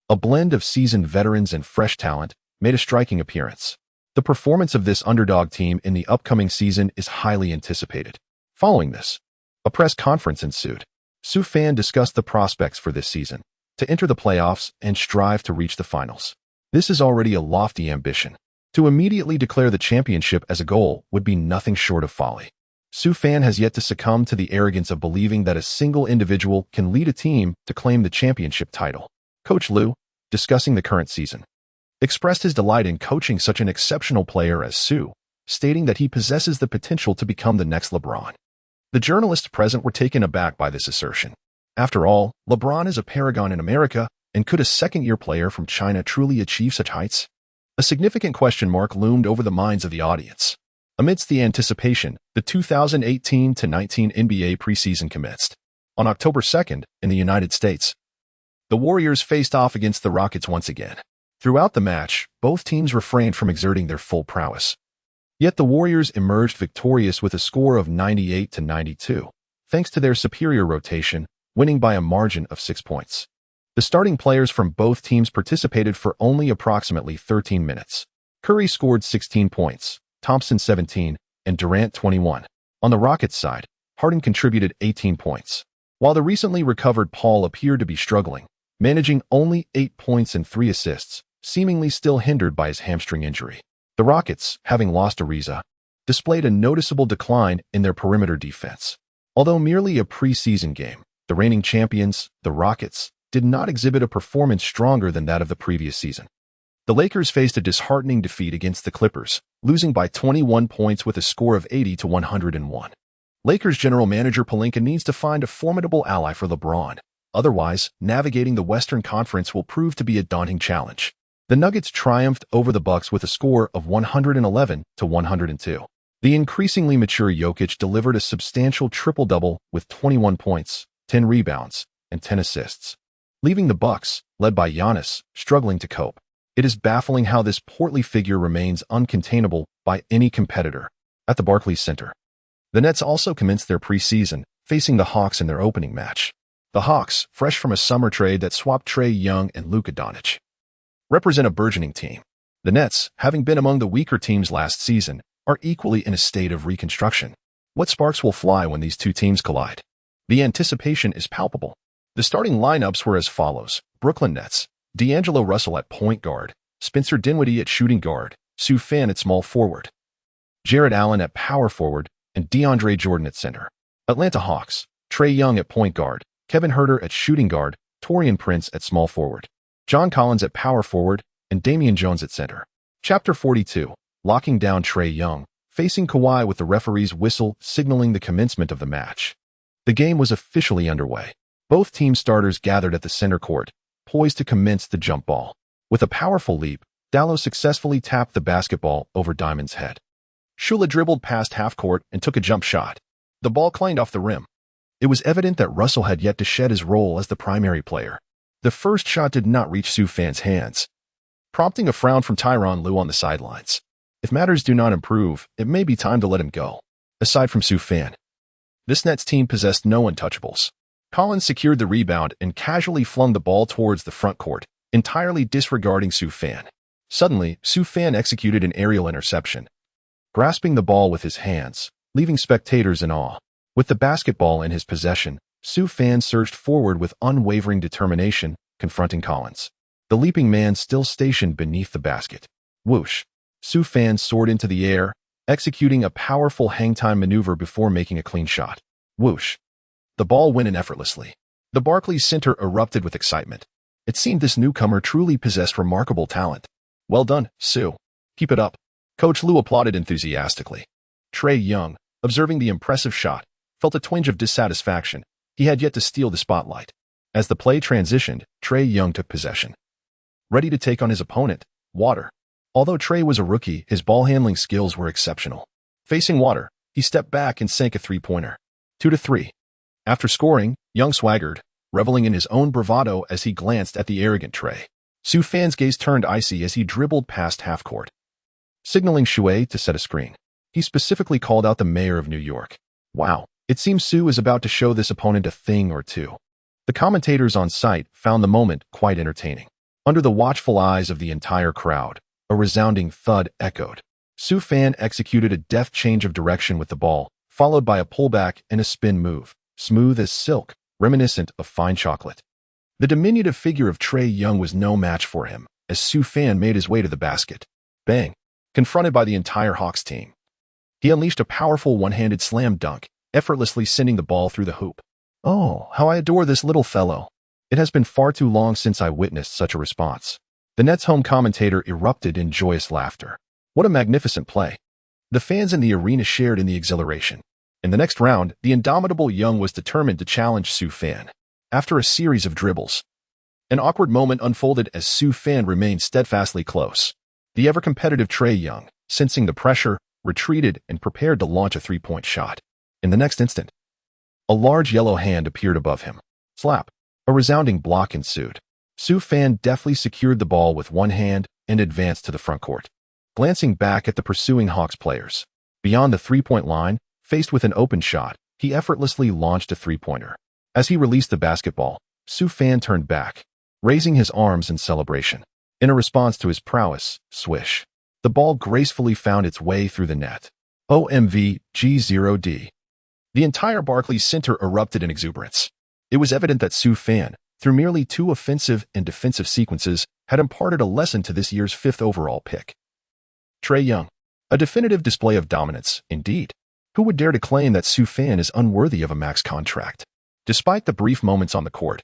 a blend of seasoned veterans and fresh talent, made a striking appearance. The performance of this underdog team in the upcoming season is highly anticipated. Following this, a press conference ensued. Sioux fan discussed the prospects for this season, to enter the playoffs and strive to reach the finals. This is already a lofty ambition. To immediately declare the championship as a goal would be nothing short of folly. Sioux fan has yet to succumb to the arrogance of believing that a single individual can lead a team to claim the championship title. Coach Lou, discussing the current season, expressed his delight in coaching such an exceptional player as Sioux, stating that he possesses the potential to become the next LeBron. The journalists present were taken aback by this assertion. After all, LeBron is a paragon in America, and could a second-year player from China truly achieve such heights? A significant question mark loomed over the minds of the audience. Amidst the anticipation, the 2018-19 NBA preseason commenced. On October 2nd, in the United States, the Warriors faced off against the Rockets once again. Throughout the match, both teams refrained from exerting their full prowess. Yet the Warriors emerged victorious with a score of 98-92, thanks to their superior rotation, winning by a margin of 6 points. The starting players from both teams participated for only approximately 13 minutes. Curry scored 16 points, Thompson 17, and Durant 21. On the Rockets side, Harden contributed 18 points, while the recently recovered Paul appeared to be struggling, managing only 8 points and 3 assists, seemingly still hindered by his hamstring injury. The Rockets, having lost Ariza, displayed a noticeable decline in their perimeter defense. Although merely a preseason game, the reigning champions, the Rockets, did not exhibit a performance stronger than that of the previous season. The Lakers faced a disheartening defeat against the Clippers, losing by 21 points with a score of 80-101. Lakers general manager Pelinka needs to find a formidable ally for LeBron. Otherwise, navigating the Western Conference will prove to be a daunting challenge. The Nuggets triumphed over the Bucks with a score of 111-102. The increasingly mature Jokic delivered a substantial triple-double with 21 points, 10 rebounds, and 10 assists, leaving the Bucks, led by Giannis, struggling to cope. It is baffling how this portly figure remains uncontainable by any competitor. At the Barclays Center, the Nets also commenced their preseason, facing the Hawks in their opening match. The Hawks, fresh from a summer trade that swapped Trae Young and Luka Doncic, represent a burgeoning team. The Nets, having been among the weaker teams last season, are equally in a state of reconstruction. What sparks will fly when these two teams collide? The anticipation is palpable. The starting lineups were as follows: Brooklyn Nets, D'Angelo Russell at point guard, Spencer Dinwiddie at shooting guard, Sue Fan at small forward, Jared Allen at power forward, and DeAndre Jordan at center. Atlanta Hawks, Trae Young at point guard, Kevin Huerter at shooting guard, Taurean Prince at small forward, John Collins at power forward, and Damian Jones at center. Chapter 42, locking down Trae Young, facing Kawhi with the referee's whistle signaling the commencement of the match. The game was officially underway. Both team starters gathered at the center court, poised to commence the jump ball. With a powerful leap, Dallo successfully tapped the basketball over Diamond's head. Shula dribbled past half court and took a jump shot. The ball clanged off the rim. It was evident that Russell had yet to shed his role as the primary player. The first shot did not reach Sue Fan's hands, prompting a frown from Tyronn Lue on the sidelines. If matters do not improve, it may be time to let him go. Aside from Sue Fan, this Nets team possessed no untouchables. Collins secured the rebound and casually flung the ball towards the front court, entirely disregarding Sue Fan. Suddenly, Sue Fan executed an aerial interception, grasping the ball with his hands, leaving spectators in awe. With the basketball in his possession, Sue Fan surged forward with unwavering determination, confronting Collins. The leaping man still stationed beneath the basket. Whoosh! Sue Fan soared into the air, executing a powerful hang-time maneuver before making a clean shot. Whoosh! The ball went in effortlessly. The Barclays Center erupted with excitement. It seemed this newcomer truly possessed remarkable talent. Well done, Sue. Keep it up. Coach Lue applauded enthusiastically. Trae Young, observing the impressive shot, felt a twinge of dissatisfaction. He had yet to steal the spotlight. As the play transitioned, Trae Young took possession, ready to take on his opponent, Water. Although Trae was a rookie, his ball-handling skills were exceptional. Facing Water, he stepped back and sank a three-pointer. 2-3. After scoring, Young swaggered, reveling in his own bravado as he glanced at the arrogant Trae. Sue Fan's gaze turned icy as he dribbled past half-court, signaling Shuey to set a screen. He specifically called out the mayor of New York. Wow, it seems Sue is about to show this opponent a thing or two. The commentators on site found the moment quite entertaining. Under the watchful eyes of the entire crowd, a resounding thud echoed. Sue Fan executed a deft change of direction with the ball, followed by a pullback and a spin move, smooth as silk, reminiscent of fine chocolate. The diminutive figure of Trae Young was no match for him, as Sue Fan made his way to the basket. Bang! Confronted by the entire Hawks team, he unleashed a powerful one-handed slam dunk, effortlessly sending the ball through the hoop. Oh, how I adore this little fellow. It has been far too long since I witnessed such a response. The Nets home commentator erupted in joyous laughter. What a magnificent play. The fans in the arena shared in the exhilaration. In the next round, the indomitable Young was determined to challenge Sue Fan. After a series of dribbles, an awkward moment unfolded as Sue Fan remained steadfastly close. The ever-competitive Trae Young, sensing the pressure, retreated and prepared to launch a three-point shot. In the next instant, a large yellow hand appeared above him. Slap! A resounding block ensued. Sue Fan deftly secured the ball with one hand and advanced to the front court. Glancing back at the pursuing Hawks players, beyond the three-point line, faced with an open shot, he effortlessly launched a three-pointer. As he released the basketball, Sue Fan turned back, raising his arms in celebration. In a response to his prowess, swish, the ball gracefully found its way through the net. OMG G0D. The entire Barclays Center erupted in exuberance. It was evident that Sue Fan, through merely 2 offensive and defensive sequences, had imparted a lesson to this year's 5th overall pick. Trae Young. A definitive display of dominance, indeed. Who would dare to claim that Sue Fan is unworthy of a max contract? Despite the brief moments on the court,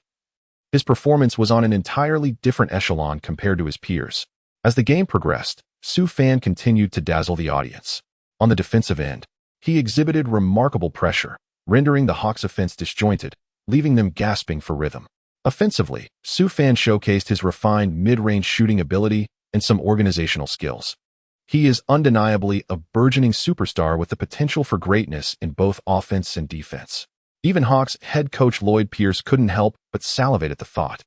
his performance was on an entirely different echelon compared to his peers. As the game progressed, Sue Fan continued to dazzle the audience. On the defensive end, he exhibited remarkable pressure, rendering the Hawks' offense disjointed, leaving them gasping for rhythm. Offensively, Sue Fan showcased his refined mid-range shooting ability and some organizational skills. He is undeniably a burgeoning superstar with the potential for greatness in both offense and defense. Even Hawks head coach Lloyd Pierce couldn't help but salivate at the thought,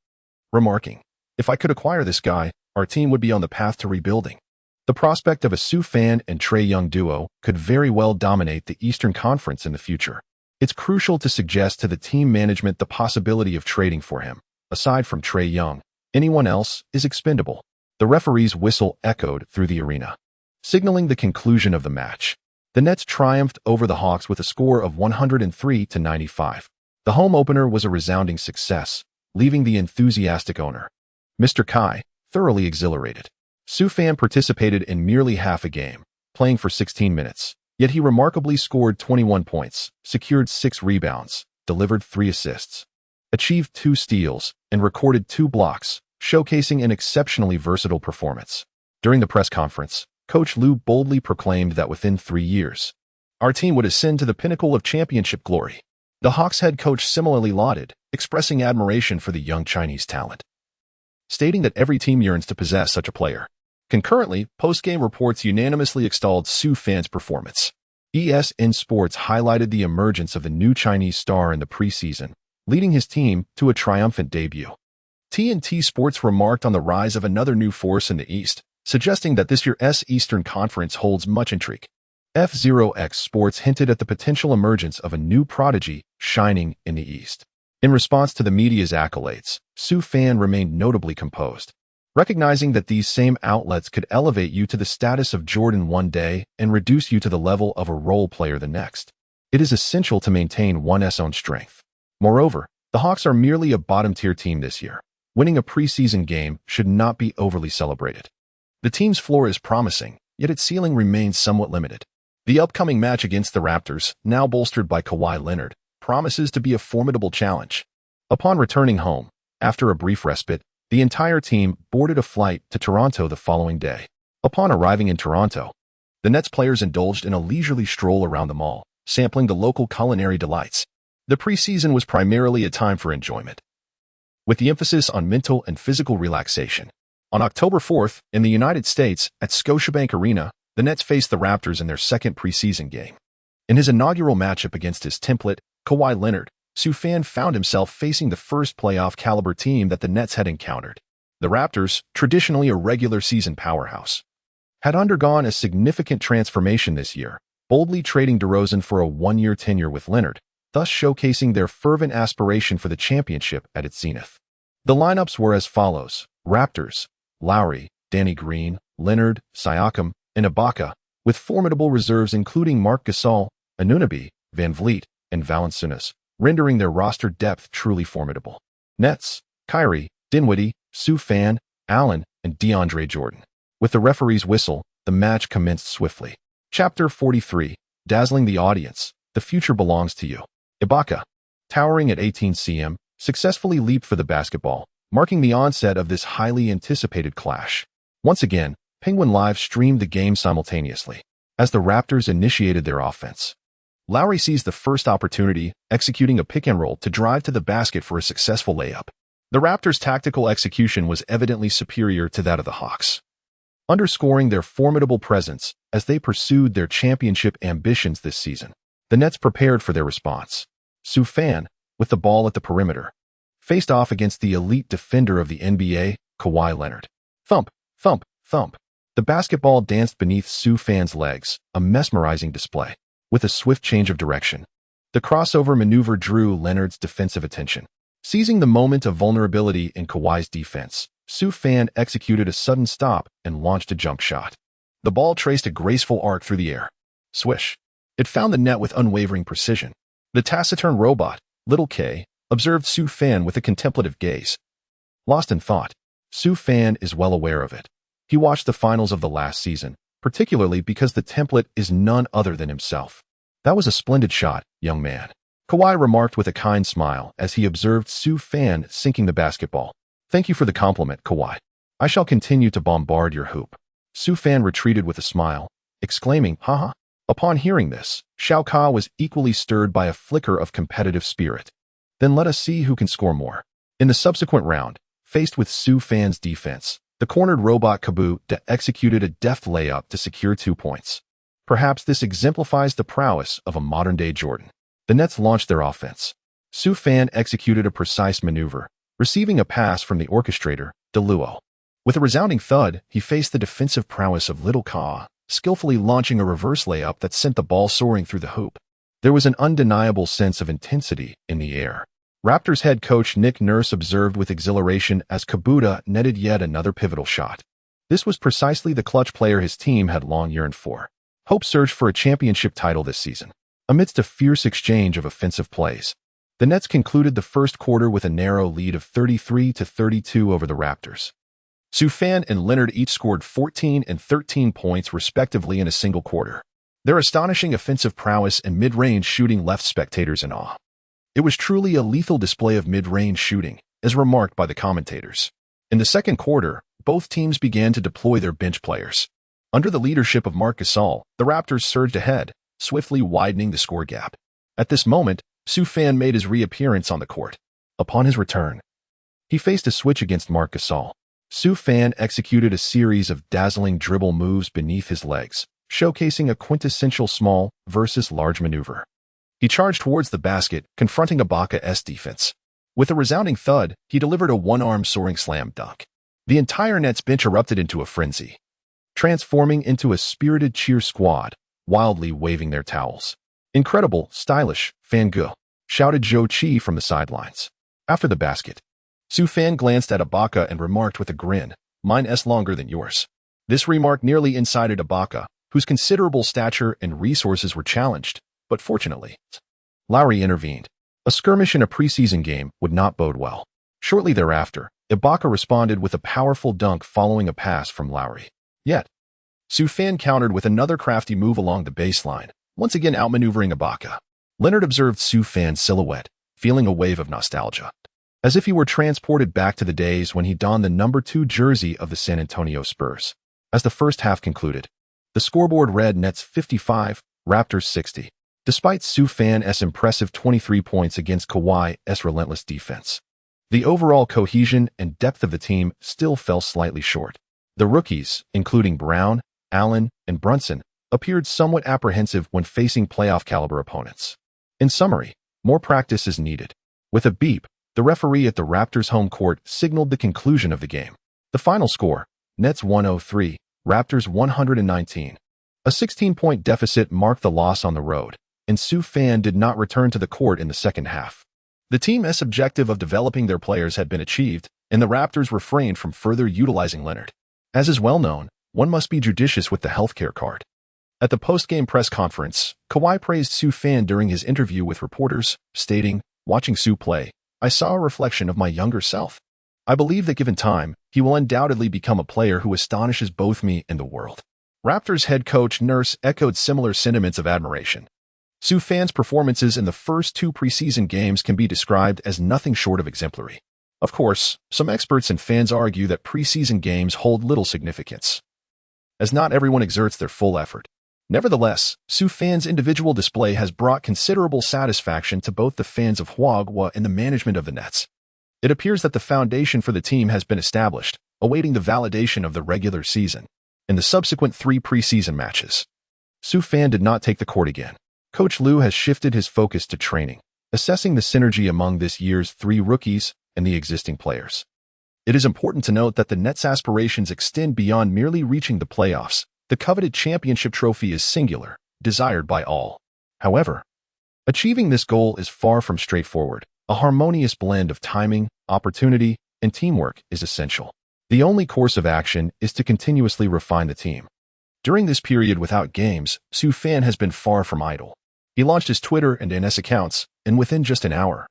remarking, "If I could acquire this guy, our team would be on the path to rebuilding." The prospect of a Sue Fan and Trae Young duo could very well dominate the Eastern Conference in the future. It's crucial to suggest to the team management the possibility of trading for him. Aside from Trae Young, anyone else is expendable. The referee's whistle echoed through the arena, signaling the conclusion of the match. The Nets triumphed over the Hawks with a score of 103-95. The home opener was a resounding success, leaving the enthusiastic owner, Mr. Kai, thoroughly exhilarated. Sue Fan participated in merely half a game, playing for 16 minutes, yet he remarkably scored 21 points, secured 6 rebounds, delivered 3 assists, achieved 2 steals, and recorded 2 blocks, showcasing an exceptionally versatile performance. During the press conference, Coach Lue boldly proclaimed that within 3 years, our team would ascend to the pinnacle of championship glory. The Hawks head coach similarly lauded, expressing admiration for the young Chinese talent, stating that every team yearns to possess such a player. Concurrently, post-game reports unanimously extolled Sue Fan's performance. ESN Sports highlighted the emergence of the new Chinese star in the preseason, leading his team to a triumphant debut. TNT Sports remarked on the rise of another new force in the East, suggesting that this year's Eastern Conference holds much intrigue. F0X Sports hinted at the potential emergence of a new prodigy shining in the East. In response to the media's accolades, Su Fan remained notably composed, recognizing that these same outlets could elevate you to the status of Jordan one day and reduce you to the level of a role player the next. It is essential to maintain one's own strength. Moreover, the Hawks are merely a bottom-tier team this year. Winning a preseason game should not be overly celebrated. The team's floor is promising, yet its ceiling remains somewhat limited. The upcoming match against the Raptors, now bolstered by Kawhi Leonard, promises to be a formidable challenge. Upon returning home, after a brief respite, the entire team boarded a flight to Toronto the following day. Upon arriving in Toronto, the Nets players indulged in a leisurely stroll around the mall, sampling the local culinary delights. The preseason was primarily a time for enjoyment, with the emphasis on mental and physical relaxation. On October 4th, in the United States, at Scotiabank Arena, the Nets faced the Raptors in their second preseason game. In his inaugural matchup against his template, Kawhi Leonard, Su Fan found himself facing the first playoff-caliber team that the Nets had encountered. The Raptors, traditionally a regular season powerhouse, had undergone a significant transformation this year, boldly trading DeRozan for a one-year tenure with Leonard, thus showcasing their fervent aspiration for the championship at its zenith. The lineups were as follows: Raptors, Lowry, Danny Green, Leonard, Siakam, and Ibaka, with formidable reserves including Marc Gasol, Anunoby, Van Vliet, and Valanciunas, rendering their roster depth truly formidable. Nets, Kyrie, Dinwiddie, Su Fan, Allen, and DeAndre Jordan. With the referee's whistle, the match commenced swiftly. Chapter 43, Dazzling the Audience, The Future Belongs to You. Ibaka, towering at 18 cm, successfully leaped for the basketball, marking the onset of this highly anticipated clash. Once again, Penguin Live streamed the game simultaneously. As the Raptors initiated their offense, Lowry seized the first opportunity, executing a pick-and-roll to drive to the basket for a successful layup. The Raptors' tactical execution was evidently superior to that of the Hawks, underscoring their formidable presence as they pursued their championship ambitions this season. The Nets prepared for their response. Su Fan, with the ball at the perimeter, faced off against the elite defender of the NBA, Kawhi Leonard. Thump, thump, thump. The basketball danced beneath Su Fan's legs, a mesmerizing display. With a swift change of direction, the crossover maneuver drew Leonard's defensive attention. Seizing the moment of vulnerability in Kawhi's defense, Su Fan executed a sudden stop and launched a jump shot. The ball traced a graceful arc through the air. Swish. It found the net with unwavering precision. The taciturn robot, Little K, observed Su Fan with a contemplative gaze. Lost in thought, Su Fan is well aware of it. He watched the finals of the last season, particularly because the template is none other than himself. That was a splendid shot, young man, Kawhi remarked with a kind smile as he observed Su Fan sinking the basketball. Thank you for the compliment, Kawhi. I shall continue to bombard your hoop. Su Fan retreated with a smile, exclaiming, haha. Upon hearing this, Shao Ka was equally stirred by a flicker of competitive spirit. Then let us see who can score more. In the subsequent round, faced with Su Fan's defense, the cornered robot Kabuta executed a deft layup to secure 2 points. Perhaps this exemplifies the prowess of a modern-day Jordan. The Nets launched their offense. Su Fan executed a precise maneuver, receiving a pass from the orchestrator, DeLuo. With a resounding thud, he faced the defensive prowess of Little Ka, skillfully launching a reverse layup that sent the ball soaring through the hoop. There was an undeniable sense of intensity in the air. Raptors head coach Nick Nurse observed with exhilaration as Kabuta netted yet another pivotal shot. This was precisely the clutch player his team had long yearned for. Hope surged for a championship title this season. Amidst a fierce exchange of offensive plays, the Nets concluded the first quarter with a narrow lead of 33-32 over the Raptors. Su Fan and Leonard each scored 14 and 13 points respectively in a single quarter. Their astonishing offensive prowess and mid-range shooting left spectators in awe. It was truly a lethal display of mid-range shooting, as remarked by the commentators. In the second quarter, both teams began to deploy their bench players. Under the leadership of Marc Gasol, the Raptors surged ahead, swiftly widening the score gap. At this moment, Su Fan made his reappearance on the court. Upon his return, he faced a switch against Marc Gasol. Su Fan executed a series of dazzling dribble moves beneath his legs, showcasing a quintessential small versus large maneuver. He charged towards the basket, confronting Ibaka's defense. With a resounding thud, he delivered a one-arm soaring slam dunk. The entire Nets bench erupted into a frenzy, transforming into a spirited cheer squad, wildly waving their towels. "Incredible, stylish, Fangirl," shouted Joe Chi from the sidelines. After the basket, Su Fan glanced at Ibaka and remarked with a grin, "Mine's longer than yours." This remark nearly incited Ibaka, whose considerable stature and resources were challenged, but fortunately, Lowry intervened. A skirmish in a preseason game would not bode well. Shortly thereafter, Ibaka responded with a powerful dunk following a pass from Lowry. Yet, Su Fan countered with another crafty move along the baseline, once again outmaneuvering Ibaka. Leonard observed Su Fan's silhouette, feeling a wave of nostalgia, as if he were transported back to the days when he donned the number 2 jersey of the San Antonio Spurs. As the first half concluded, the scoreboard read Nets 55, Raptors 60. Despite Su Fan's impressive 23 points against Kawhi's relentless defense, the overall cohesion and depth of the team still fell slightly short. The rookies, including Brown, Allen, and Brunson, appeared somewhat apprehensive when facing playoff-caliber opponents. In summary, more practice is needed. With a beep, the referee at the Raptors' home court signaled the conclusion of the game. The final score, Nets 103, Raptors 119. A 16-point deficit marked the loss on the road, and Su Fan did not return to the court in the second half. The team's objective of developing their players had been achieved, and the Raptors refrained from further utilizing Leonard. As is well known, one must be judicious with the healthcare card. At the post-game press conference, Kawhi praised Su Fan during his interview with reporters, stating, "Watching Su play, I saw a reflection of my younger self. I believe that given time, he will undoubtedly become a player who astonishes both me and the world." Raptors head coach Nurse echoed similar sentiments of admiration. Su Fan's performances in the first 2 preseason games can be described as nothing short of exemplary. Of course, some experts and fans argue that preseason games hold little significance, as not everyone exerts their full effort. Nevertheless, Su Fan's individual display has brought considerable satisfaction to both the fans of Hwagwa and the management of the Nets. It appears that the foundation for the team has been established, awaiting the validation of the regular season. In the subsequent 3 preseason matches, Su Fan did not take the court again. Coach Liu has shifted his focus to training, assessing the synergy among this year's 3 rookies and the existing players. It is important to note that the Nets' aspirations extend beyond merely reaching the playoffs. The coveted championship trophy is singular, desired by all. However, achieving this goal is far from straightforward. A harmonious blend of timing, opportunity, and teamwork is essential. The only course of action is to continuously refine the team. During this period without games, Su Fan has been far from idle. He launched his Twitter and NS accounts, and within just an hour,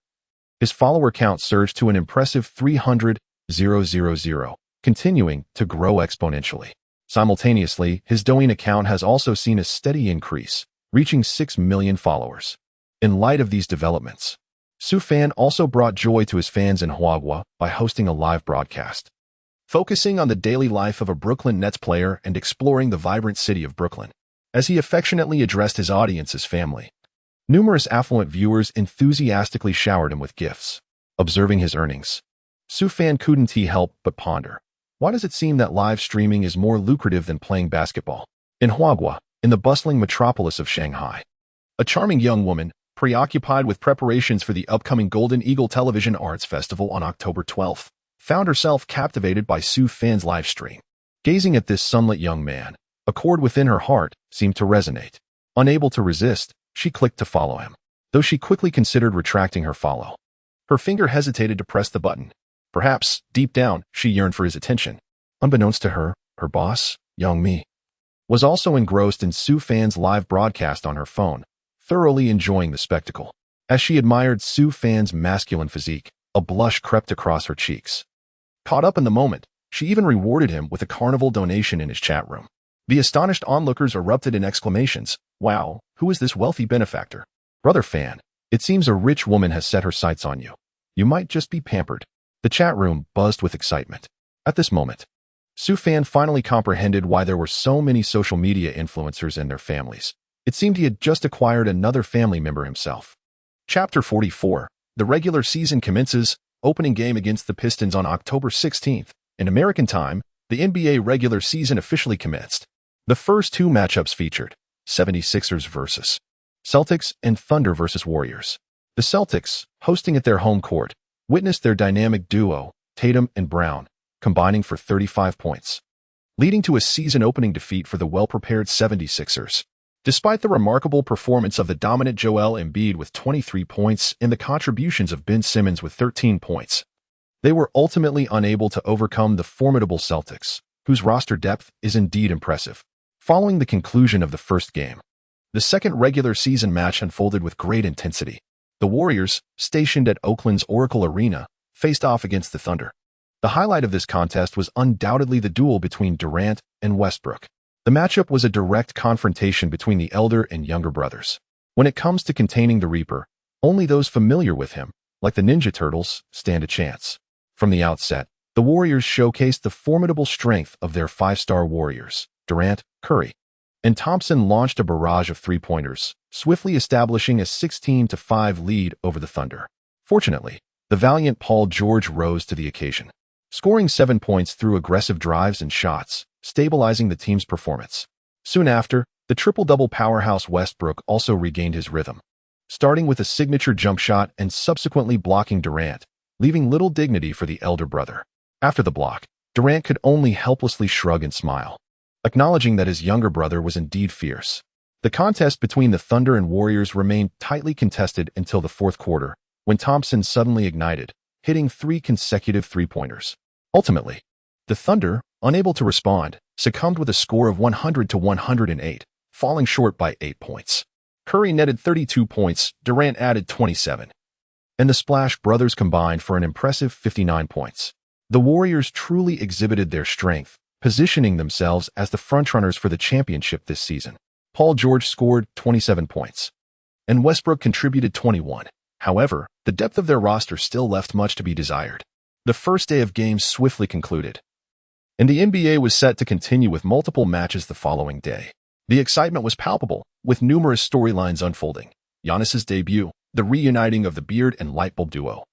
his follower count surged to an impressive 300,000, continuing to grow exponentially. Simultaneously, his Douyin account has also seen a steady increase, reaching 6 million followers. In light of these developments, Su Fan also brought joy to his fans in Hwagwa by hosting a live broadcast, focusing on the daily life of a Brooklyn Nets player and exploring the vibrant city of Brooklyn. As he affectionately addressed his audience as family, numerous affluent viewers enthusiastically showered him with gifts. Observing his earnings, Su Fan couldn't help but ponder, why does it seem that live streaming is more lucrative than playing basketball? In Hwagwa, in the bustling metropolis of Shanghai, a charming young woman, preoccupied with preparations for the upcoming Golden Eagle Television Arts Festival on October 12th, found herself captivated by Su Fan's live stream. Gazing at this sunlit young man, a chord within her heart seemed to resonate. Unable to resist, she clicked to follow him. Though she quickly considered retracting her follow, her finger hesitated to press the button. Perhaps, deep down, she yearned for his attention. Unbeknownst to her, her boss, Young Mi, was also engrossed in Su Fan's live broadcast on her phone, thoroughly enjoying the spectacle. As she admired Su Fan's masculine physique, a blush crept across her cheeks. Caught up in the moment, she even rewarded him with a carnival donation in his chat room. The astonished onlookers erupted in exclamations. "Wow, who is this wealthy benefactor? Brother Fan, it seems a rich woman has set her sights on you. You might just be pampered." The chat room buzzed with excitement. At this moment, Su Fan finally comprehended why there were so many social media influencers and their families. It seemed he had just acquired another family member himself. Chapter 44. The regular season commences, opening game against the Pistons on October 16th. In American time, the NBA regular season officially commenced. The first two matchups featured 76ers versus Celtics and Thunder versus Warriors. The Celtics, hosting at their home court, witnessed their dynamic duo, Tatum and Brown, combining for 35 points, leading to a season-opening defeat for the well-prepared 76ers. Despite the remarkable performance of the dominant Joel Embiid with 23 points and the contributions of Ben Simmons with 13 points, they were ultimately unable to overcome the formidable Celtics, whose roster depth is indeed impressive. Following the conclusion of the first game, the second regular season match unfolded with great intensity. The Warriors, stationed at Oakland's Oracle Arena, faced off against the Thunder. The highlight of this contest was undoubtedly the duel between Durant and Westbrook. The matchup was a direct confrontation between the elder and younger brothers. When it comes to containing the Reaper, only those familiar with him, like the Ninja Turtles, stand a chance. From the outset, the Warriors showcased the formidable strength of their five-star warriors. Durant, Curry, and Thompson launched a barrage of three-pointers, swiftly establishing a 16-5 lead over the Thunder. Fortunately, the valiant Paul George rose to the occasion, scoring 7 points through aggressive drives and shots, stabilizing the team's performance. Soon after, the triple-double powerhouse Westbrook also regained his rhythm, starting with a signature jump shot and subsequently blocking Durant, leaving little dignity for the elder brother. After the block, Durant could only helplessly shrug and smile, acknowledging that his younger brother was indeed fierce. The contest between the Thunder and Warriors remained tightly contested until the fourth quarter, when Thompson suddenly ignited, hitting 3 consecutive three-pointers. Ultimately, the Thunder, unable to respond, succumbed with a score of 100-108, falling short by 8 points. Curry netted 32 points, Durant added 27, and the Splash Brothers combined for an impressive 59 points. The Warriors truly exhibited their strength, positioning themselves as the frontrunners for the championship this season. Paul George scored 27 points, and Westbrook contributed 21. However, the depth of their roster still left much to be desired. The first day of games swiftly concluded, and the NBA was set to continue with multiple matches the following day. The excitement was palpable, with numerous storylines unfolding. Giannis's debut, the reuniting of the Beard and Lightbulb duo,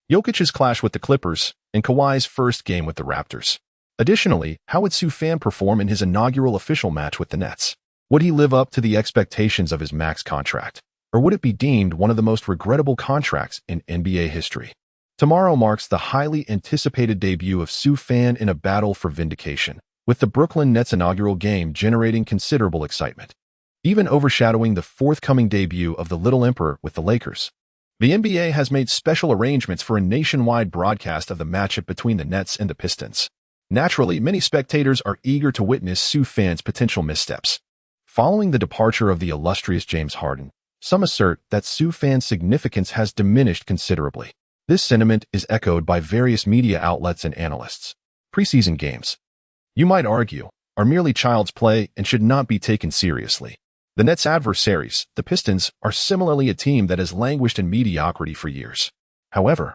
Jokic's clash with the Clippers, and Kawhi's first game with the Raptors. Additionally, how would Sue Fan perform in his inaugural official match with the Nets? Would he live up to the expectations of his max contract, or would it be deemed one of the most regrettable contracts in NBA history? Tomorrow marks the highly anticipated debut of Sue Fan in a battle for vindication, with the Brooklyn Nets' inaugural game generating considerable excitement, even overshadowing the forthcoming debut of the Little Emperor with the Lakers. The NBA has made special arrangements for a nationwide broadcast of the matchup between the Nets and the Pistons. Naturally, many spectators are eager to witness Sue Fan's potential missteps. Following the departure of the illustrious James Harden, some assert that Sue Fan's significance has diminished considerably. This sentiment is echoed by various media outlets and analysts. Preseason games, you might argue, are merely child's play and should not be taken seriously. The Nets' adversaries, the Pistons, are similarly a team that has languished in mediocrity for years. However,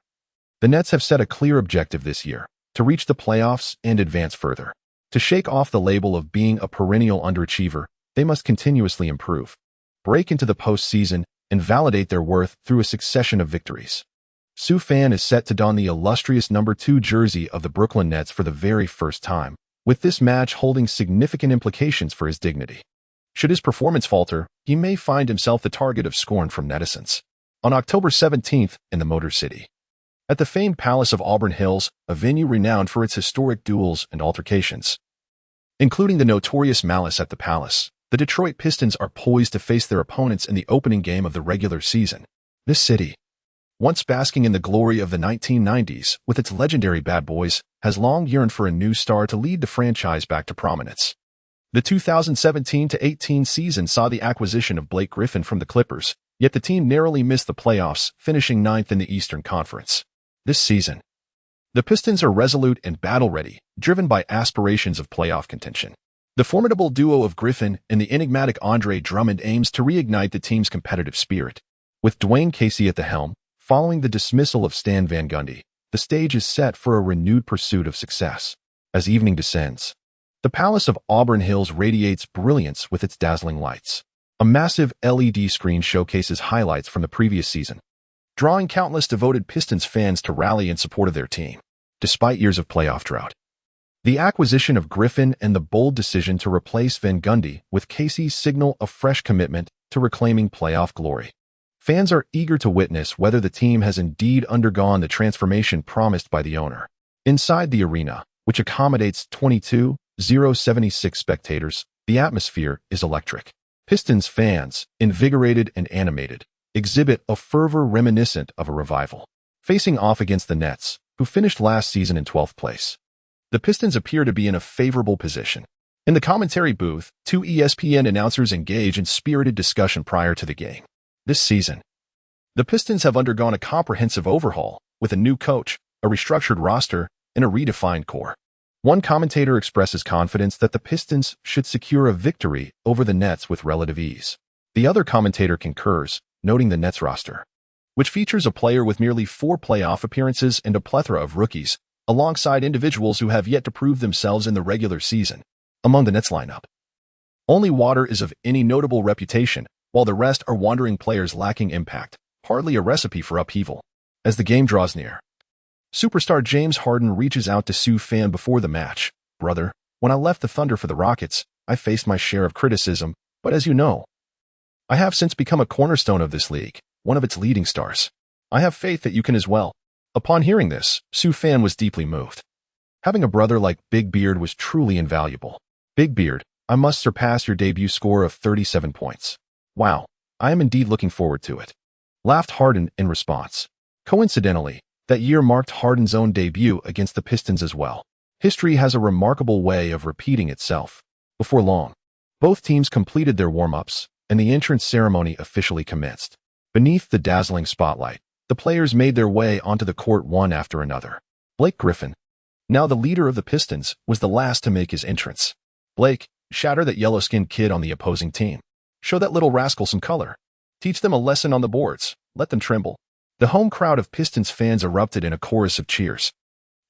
the Nets have set a clear objective this year: to reach the playoffs and advance further. To shake off the label of being a perennial underachiever, they must continuously improve, break into the postseason, and validate their worth through a succession of victories. Sue Fan is set to don the illustrious number 2 jersey of the Brooklyn Nets for the very first time, with this match holding significant implications for his dignity. Should his performance falter, he may find himself the target of scorn from netizens. On October 17th, in the Motor City, at the famed Palace of Auburn Hills, a venue renowned for its historic duels and altercations, including the notorious Malice at the Palace, the Detroit Pistons are poised to face their opponents in the opening game of the regular season. This city, once basking in the glory of the 1990s with its legendary Bad Boys, has long yearned for a new star to lead the franchise back to prominence. The 2017-18 season saw the acquisition of Blake Griffin from the Clippers, yet the team narrowly missed the playoffs, finishing 9th in the Eastern Conference. This season, the Pistons are resolute and battle-ready, driven by aspirations of playoff contention. The formidable duo of Griffin and the enigmatic Andre Drummond aims to reignite the team's competitive spirit. With Dwayne Casey at the helm, following the dismissal of Stan Van Gundy, the stage is set for a renewed pursuit of success. As evening descends, the Palace of Auburn Hills radiates brilliance with its dazzling lights. A massive LED screen showcases highlights from the previous season, drawing countless devoted Pistons fans to rally in support of their team. Despite years of playoff drought, The acquisition of Griffin and the bold decision to replace Van Gundy with Casey signal a fresh commitment to reclaiming playoff glory. Fans are eager to witness whether the team has indeed undergone the transformation promised by the owner. Inside the arena, which accommodates 22,076 spectators, the atmosphere is electric. Pistons fans, invigorated and animated, exhibit a fervor reminiscent of a revival. Facing off against the Nets, who finished last season in 12th place, the Pistons appear to be in a favorable position. In the commentary booth, two ESPN announcers engage in spirited discussion prior to the game. This season, the Pistons have undergone a comprehensive overhaul, with a new coach, a restructured roster, and a redefined core. One commentator expresses confidence that the Pistons should secure a victory over the Nets with relative ease. The other commentator concurs, noting the Nets roster, which features a player with merely 4 playoff appearances and a plethora of rookies, alongside individuals who have yet to prove themselves in the regular season. Among the Nets lineup, only Water is of any notable reputation, while the rest are wandering players lacking impact, hardly a recipe for upheaval. As the game draws near, superstar James Harden reaches out to Sue Fan before the match. "Brother, when I left the Thunder for the Rockets, I faced my share of criticism, but as you know, I have since become a cornerstone of this league, one of its leading stars. I have faith that you can as well." Upon hearing this, Sue Fan was deeply moved. Having a brother like Big Beard was truly invaluable. "Big Beard, I must surpass your debut score of 37 points. Wow, I am indeed looking forward to it," laughed Harden in response. Coincidentally, that year marked Harden's own debut against the Pistons as well. History has a remarkable way of repeating itself. Before long, both teams completed their warm-ups, and the entrance ceremony officially commenced. Beneath the dazzling spotlight, the players made their way onto the court one after another. Blake Griffin, now the leader of the Pistons, was the last to make his entrance. "Blake, shatter that yellow-skinned kid on the opposing team. Show that little rascal some color. Teach them a lesson on the boards. Let them tremble." The home crowd of Pistons fans erupted in a chorus of cheers.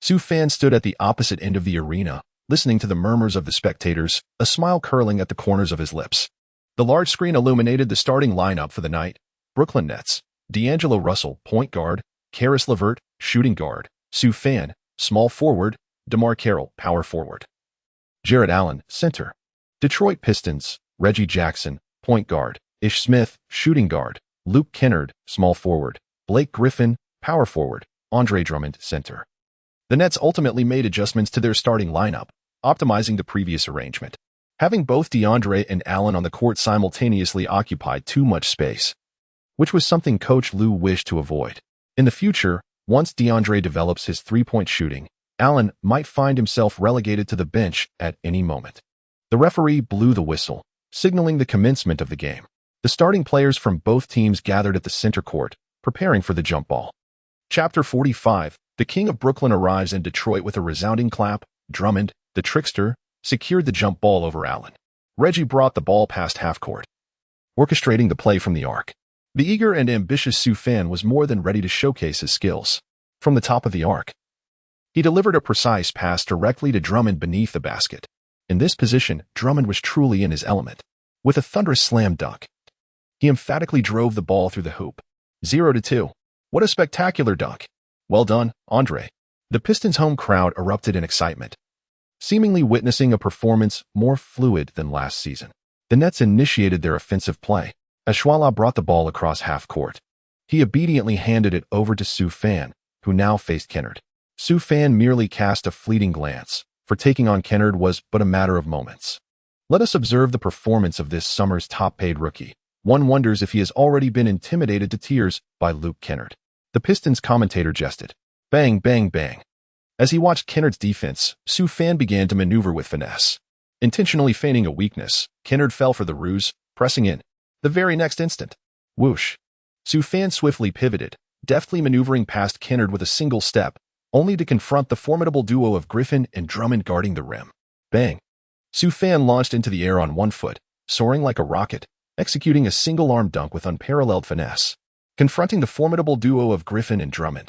Sue Fan stood at the opposite end of the arena, listening to the murmurs of the spectators, a smile curling at the corners of his lips. The large screen illuminated the starting lineup for the night. Brooklyn Nets: D'Angelo Russell, point guard; Karis LeVert, shooting guard; Sue Fan, small forward; DeMar Carroll, power forward; Jarrett Allen, center. Detroit Pistons: Reggie Jackson, point guard; Ish Smith, shooting guard; Luke Kennard, small forward; Blake Griffin, power forward; Andre Drummond, center. The Nets ultimately made adjustments to their starting lineup, optimizing the previous arrangement. Having both DeAndre and Allen on the court simultaneously occupied too much space, which was something Coach Lue wished to avoid. In the future, once DeAndre develops his three-point shooting, Allen might find himself relegated to the bench at any moment. The referee blew the whistle, signaling the commencement of the game. The starting players from both teams gathered at the center court, preparing for the jump ball. Chapter 45, the King of Brooklyn arrives in Detroit with a resounding clap. Drummond, the trickster, secured the jump ball over Allen. Reggie brought the ball past half court, orchestrating the play from the arc. The eager and ambitious Sue Fan was more than ready to showcase his skills. From the top of the arc, he delivered a precise pass directly to Drummond beneath the basket. In this position, Drummond was truly in his element. With a thunderous slam dunk, he emphatically drove the ball through the hoop. 0-2. What a spectacular dunk. Well done, Andre. The Pistons' home crowd erupted in excitement, seemingly witnessing a performance more fluid than last season. The Nets initiated their offensive play. Ashwala brought the ball across half court. He obediently handed it over to Sue Fan, who now faced Kennard. Sue Fan merely cast a fleeting glance, for taking on Kennard was but a matter of moments. Let us observe the performance of this summer's top-paid rookie. One wonders if he has already been intimidated to tears by Luke Kennard. The Pistons commentator jested. Bang, bang, bang. As he watched Kennard's defense, Sue Fan began to maneuver with finesse. Intentionally feigning a weakness, Kennard fell for the ruse, pressing in. The very next instant, whoosh, Sue Fan swiftly pivoted, deftly maneuvering past Kennard with a single step, only to confront the formidable duo of Griffin and Drummond guarding the rim. Bang. Sue Fan launched into the air on one foot, soaring like a rocket, executing a single-arm dunk with unparalleled finesse. Confronting the formidable duo of Griffin and Drummond,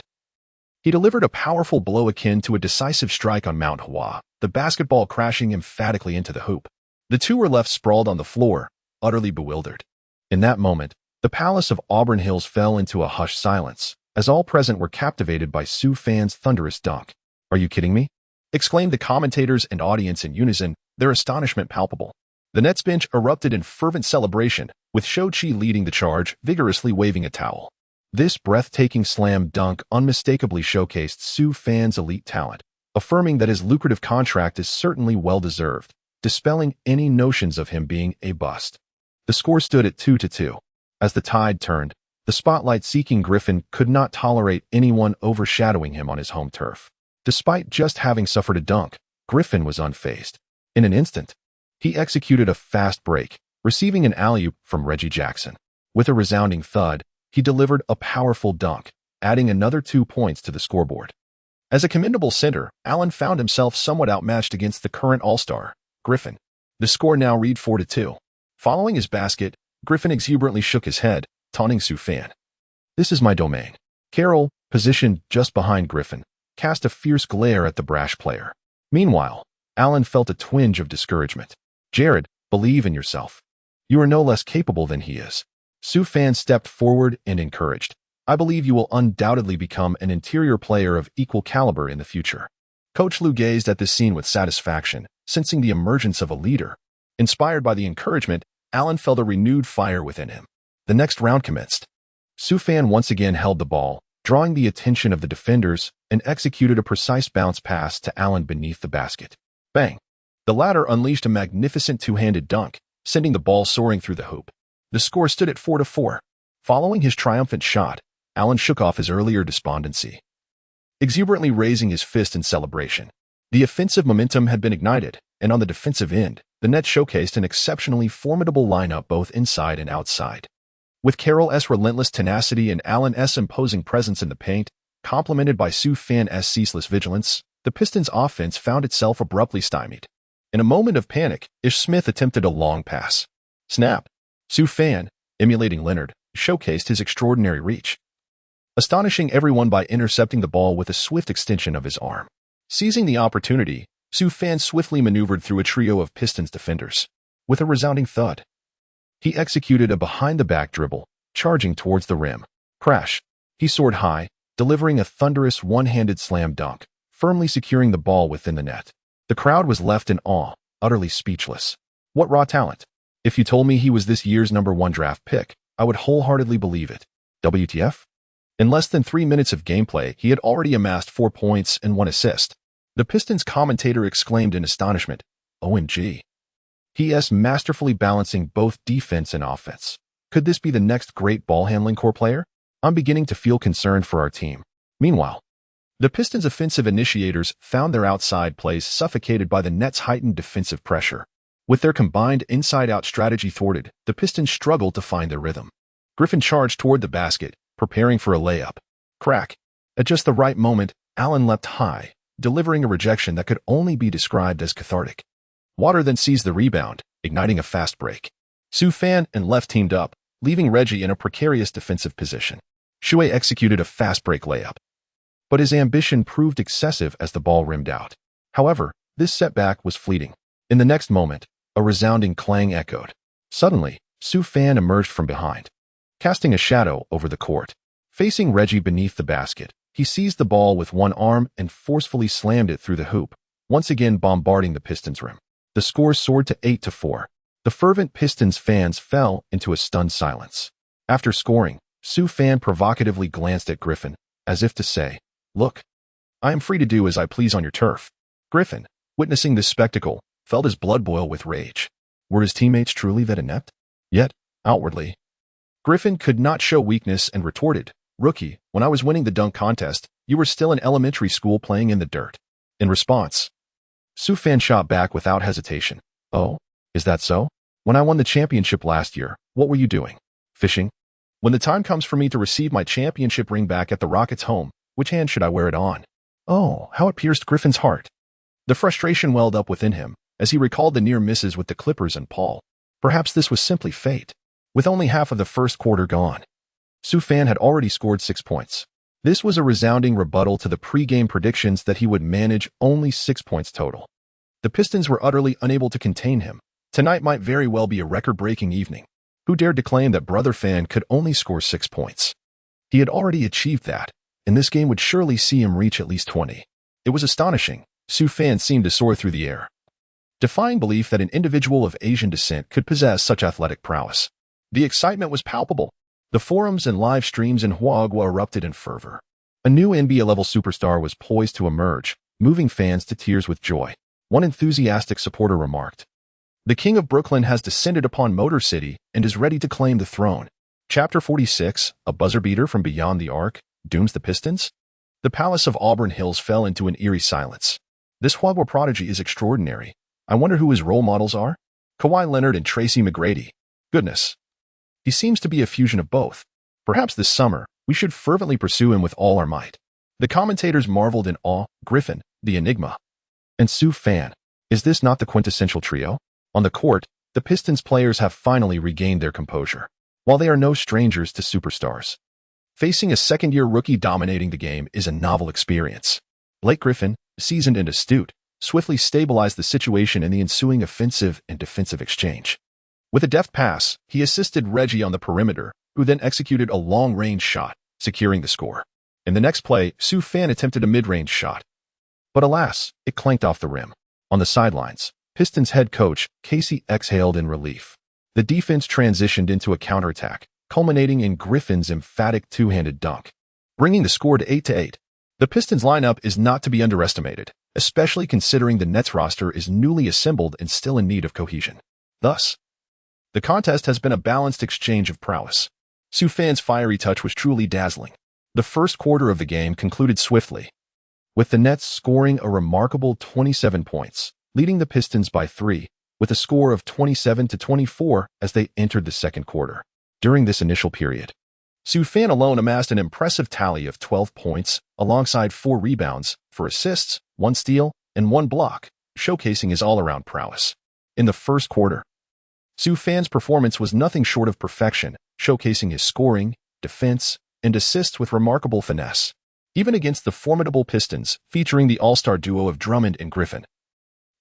he delivered a powerful blow akin to a decisive strike on Mount Hawa, the basketball crashing emphatically into the hoop. The two were left sprawled on the floor, utterly bewildered. In that moment, the palace of Auburn Hills fell into a hushed silence, as all present were captivated by Sue Fan's thunderous dunk. Are you kidding me? exclaimed the commentators and audience in unison, their astonishment palpable. The Nets bench erupted in fervent celebration, with Shochi leading the charge, vigorously waving a towel. This breathtaking slam dunk unmistakably showcased Sue Fan's elite talent, affirming that his lucrative contract is certainly well-deserved, dispelling any notions of him being a bust. The score stood at 2-2. As the tide turned, the spotlight-seeking Griffin could not tolerate anyone overshadowing him on his home turf. Despite just having suffered a dunk, Griffin was unfazed. In an instant, he executed a fast break, receiving an alley-oop from Reggie Jackson. With a resounding thud, he delivered a powerful dunk, adding another 2 points to the scoreboard. As a commendable center, Allen found himself somewhat outmatched against the current All-Star, Griffin. The score now read 4-2. Following his basket, Griffin exuberantly shook his head, taunting Sue Fan. "This is my domain." Carroll, positioned just behind Griffin, cast a fierce glare at the brash player. Meanwhile, Allen felt a twinge of discouragement. "Jared, believe in yourself. You are no less capable than he is." Sue Fan stepped forward and encouraged. "I believe you will undoubtedly become an interior player of equal caliber in the future." Coach Lou gazed at this scene with satisfaction, sensing the emergence of a leader. Inspired by the encouragement, Allen felt a renewed fire within him. The next round commenced. Sue Fan once again held the ball, drawing the attention of the defenders, and executed a precise bounce pass to Allen beneath the basket. Bang! The latter unleashed a magnificent two-handed dunk, sending the ball soaring through the hoop. The score stood at 4-4. Following his triumphant shot, Allen shook off his earlier despondency, exuberantly raising his fist in celebration. The offensive momentum had been ignited, and on the defensive end, the Nets showcased an exceptionally formidable lineup both inside and outside. With Carroll's relentless tenacity and Allen's imposing presence in the paint, complemented by Sue Fan's ceaseless vigilance, the Pistons' offense found itself abruptly stymied. In a moment of panic, Ish Smith attempted a long pass. Snap! Sue Fan, emulating Leonard, showcased his extraordinary reach, astonishing everyone by intercepting the ball with a swift extension of his arm. Seizing the opportunity, Sue Fan swiftly maneuvered through a trio of Pistons defenders. With a resounding thud, he executed a behind-the-back dribble, charging towards the rim. Crash! He soared high, delivering a thunderous one-handed slam dunk, firmly securing the ball within the net. The crowd was left in awe, utterly speechless. What raw talent! If you told me he was this year's #1 draft pick, I would wholeheartedly believe it. WTF? In less than 3 minutes of gameplay, he had already amassed 4 points and 1 assist. The Pistons commentator exclaimed in astonishment, "OMG. He is masterfully balancing both defense and offense. Could this be the next great ball-handling core player? I'm beginning to feel concerned for our team." Meanwhile, the Pistons' offensive initiators found their outside plays suffocated by the Nets' heightened defensive pressure. With their combined inside-out strategy thwarted, the Pistons struggled to find their rhythm. Griffin charged toward the basket, preparing for a layup. Crack! At just the right moment, Allen leapt high, delivering a rejection that could only be described as cathartic. Water then seized the rebound, igniting a fast break. Sue Fan and Left teamed up, leaving Reggie in a precarious defensive position. Shuey executed a fast break layup, but his ambition proved excessive as the ball rimmed out. However, this setback was fleeting. In the next moment, a resounding clang echoed. Suddenly, Sue Fan emerged from behind, casting a shadow over the court. Facing Reggie beneath the basket, he seized the ball with one arm and forcefully slammed it through the hoop, once again bombarding the Pistons' rim. The score soared to 8-4. The fervent Pistons fans fell into a stunned silence. After scoring, Sue Fan provocatively glanced at Griffin, as if to say, "Look, I am free to do as I please on your turf." Griffin, witnessing this spectacle, felt his blood boil with rage. Were his teammates truly that inept? Yet, outwardly, Griffin could not show weakness and retorted, "Rookie, when I was winning the dunk contest, you were still in elementary school playing in the dirt." In response, Sue Fan shot back without hesitation. "Oh, is that so? When I won the championship last year, what were you doing? Fishing? When the time comes for me to receive my championship ring back at the Rockets' home, which hand should I wear it on?" Oh, how it pierced Griffin's heart. The frustration welled up within him as he recalled the near misses with the Clippers and Paul. Perhaps this was simply fate. With only half of the first quarter gone, Sue Fan had already scored 6 points. This was a resounding rebuttal to the pre-game predictions that he would manage only 6 points total. The Pistons were utterly unable to contain him. Tonight might very well be a record-breaking evening. Who dared to claim that Brother Fan could only score 6 points? He had already achieved that, and this game would surely see him reach at least 20. It was astonishing, Sioux fans seemed to soar through the air, defying belief that an individual of Asian descent could possess such athletic prowess. The excitement was palpable. The forums and live streams in Huagua erupted in fervor. A new NBA-level superstar was poised to emerge, moving fans to tears with joy. One enthusiastic supporter remarked, "The King of Brooklyn has descended upon Motor City and is ready to claim the throne." Chapter 46, a buzzer beater from beyond the arc, dooms the Pistons? The Palace of Auburn Hills fell into an eerie silence. This Huagua prodigy is extraordinary. I wonder who his role models are? Kawhi Leonard and Tracy McGrady. Goodness. He seems to be a fusion of both. Perhaps this summer, we should fervently pursue him with all our might. The commentators marveled in awe. Griffin, the enigma, and Sioux fan. Is this not the quintessential trio? On the court, the Pistons players have finally regained their composure. While they are no strangers to superstars, facing a second-year rookie dominating the game is a novel experience. Blake Griffin, seasoned and astute, swiftly stabilized the situation in the ensuing offensive and defensive exchange. With a deft pass, he assisted Reggie on the perimeter, who then executed a long-range shot, securing the score. In the next play, Sioux fan attempted a mid-range shot, but alas, it clanked off the rim. On the sidelines, Pistons head coach Casey exhaled in relief. The defense transitioned into a counterattack, culminating in Griffin's emphatic two-handed dunk, bringing the score to 8-8. The Pistons lineup is not to be underestimated, especially considering the Nets roster is newly assembled and still in need of cohesion. Thus, the contest has been a balanced exchange of prowess. Sioux fans' fiery touch was truly dazzling. The first quarter of the game concluded swiftly, with the Nets scoring a remarkable 27 points, leading the Pistons by 3, with a score of 27-24 as they entered the second quarter. During this initial period, Sioux fan alone amassed an impressive tally of 12 points, alongside 4 rebounds, 4 assists, 1 steal, and 1 block, showcasing his all-around prowess. In the first quarter, Sioux fan's performance was nothing short of perfection, showcasing his scoring, defense, and assists with remarkable finesse, even against the formidable Pistons, featuring the all-star duo of Drummond and Griffin.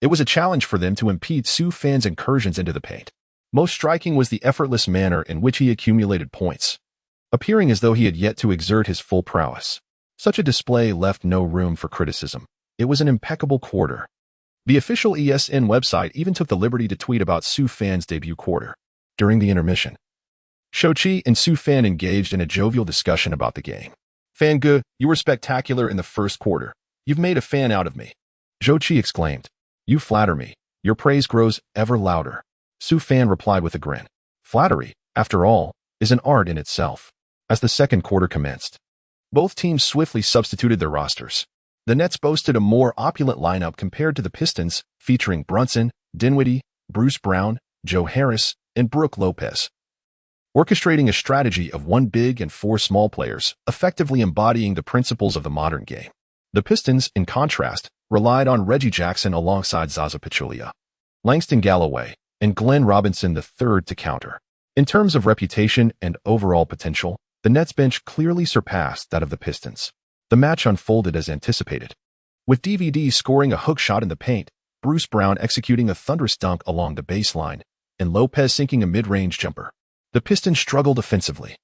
It was a challenge for them to impede Sioux fans' incursions into the paint. Most striking was the effortless manner in which he accumulated points, appearing as though he had yet to exert his full prowess. Such a display left no room for criticism. It was an impeccable quarter. The official ESN website even took the liberty to tweet about Sioux fan's debut quarter. During the intermission, Shochi and Sioux fan engaged in a jovial discussion about the game. "Fangu, you were spectacular in the first quarter. You've made a fan out of me," Shochi exclaimed. "You flatter me. Your praise grows ever louder." Sioux fan replied with a grin. Flattery, after all, is an art in itself. As the second quarter commenced, both teams swiftly substituted their rosters. The Nets boasted a more opulent lineup compared to the Pistons, featuring Brunson, Dinwiddie, Bruce Brown, Joe Harris, and Brook Lopez, orchestrating a strategy of 1 big and 4 small players, effectively embodying the principles of the modern game. The Pistons, in contrast, relied on Reggie Jackson alongside Zaza Pachulia, Langston Galloway, and Glenn Robinson III to counter. In terms of reputation and overall potential, the Nets bench clearly surpassed that of the Pistons. The match unfolded as anticipated, with DVD scoring a hook shot in the paint, Bruce Brown executing a thunderous dunk along the baseline, and Lopez sinking a mid-range jumper. The Pistons struggled offensively,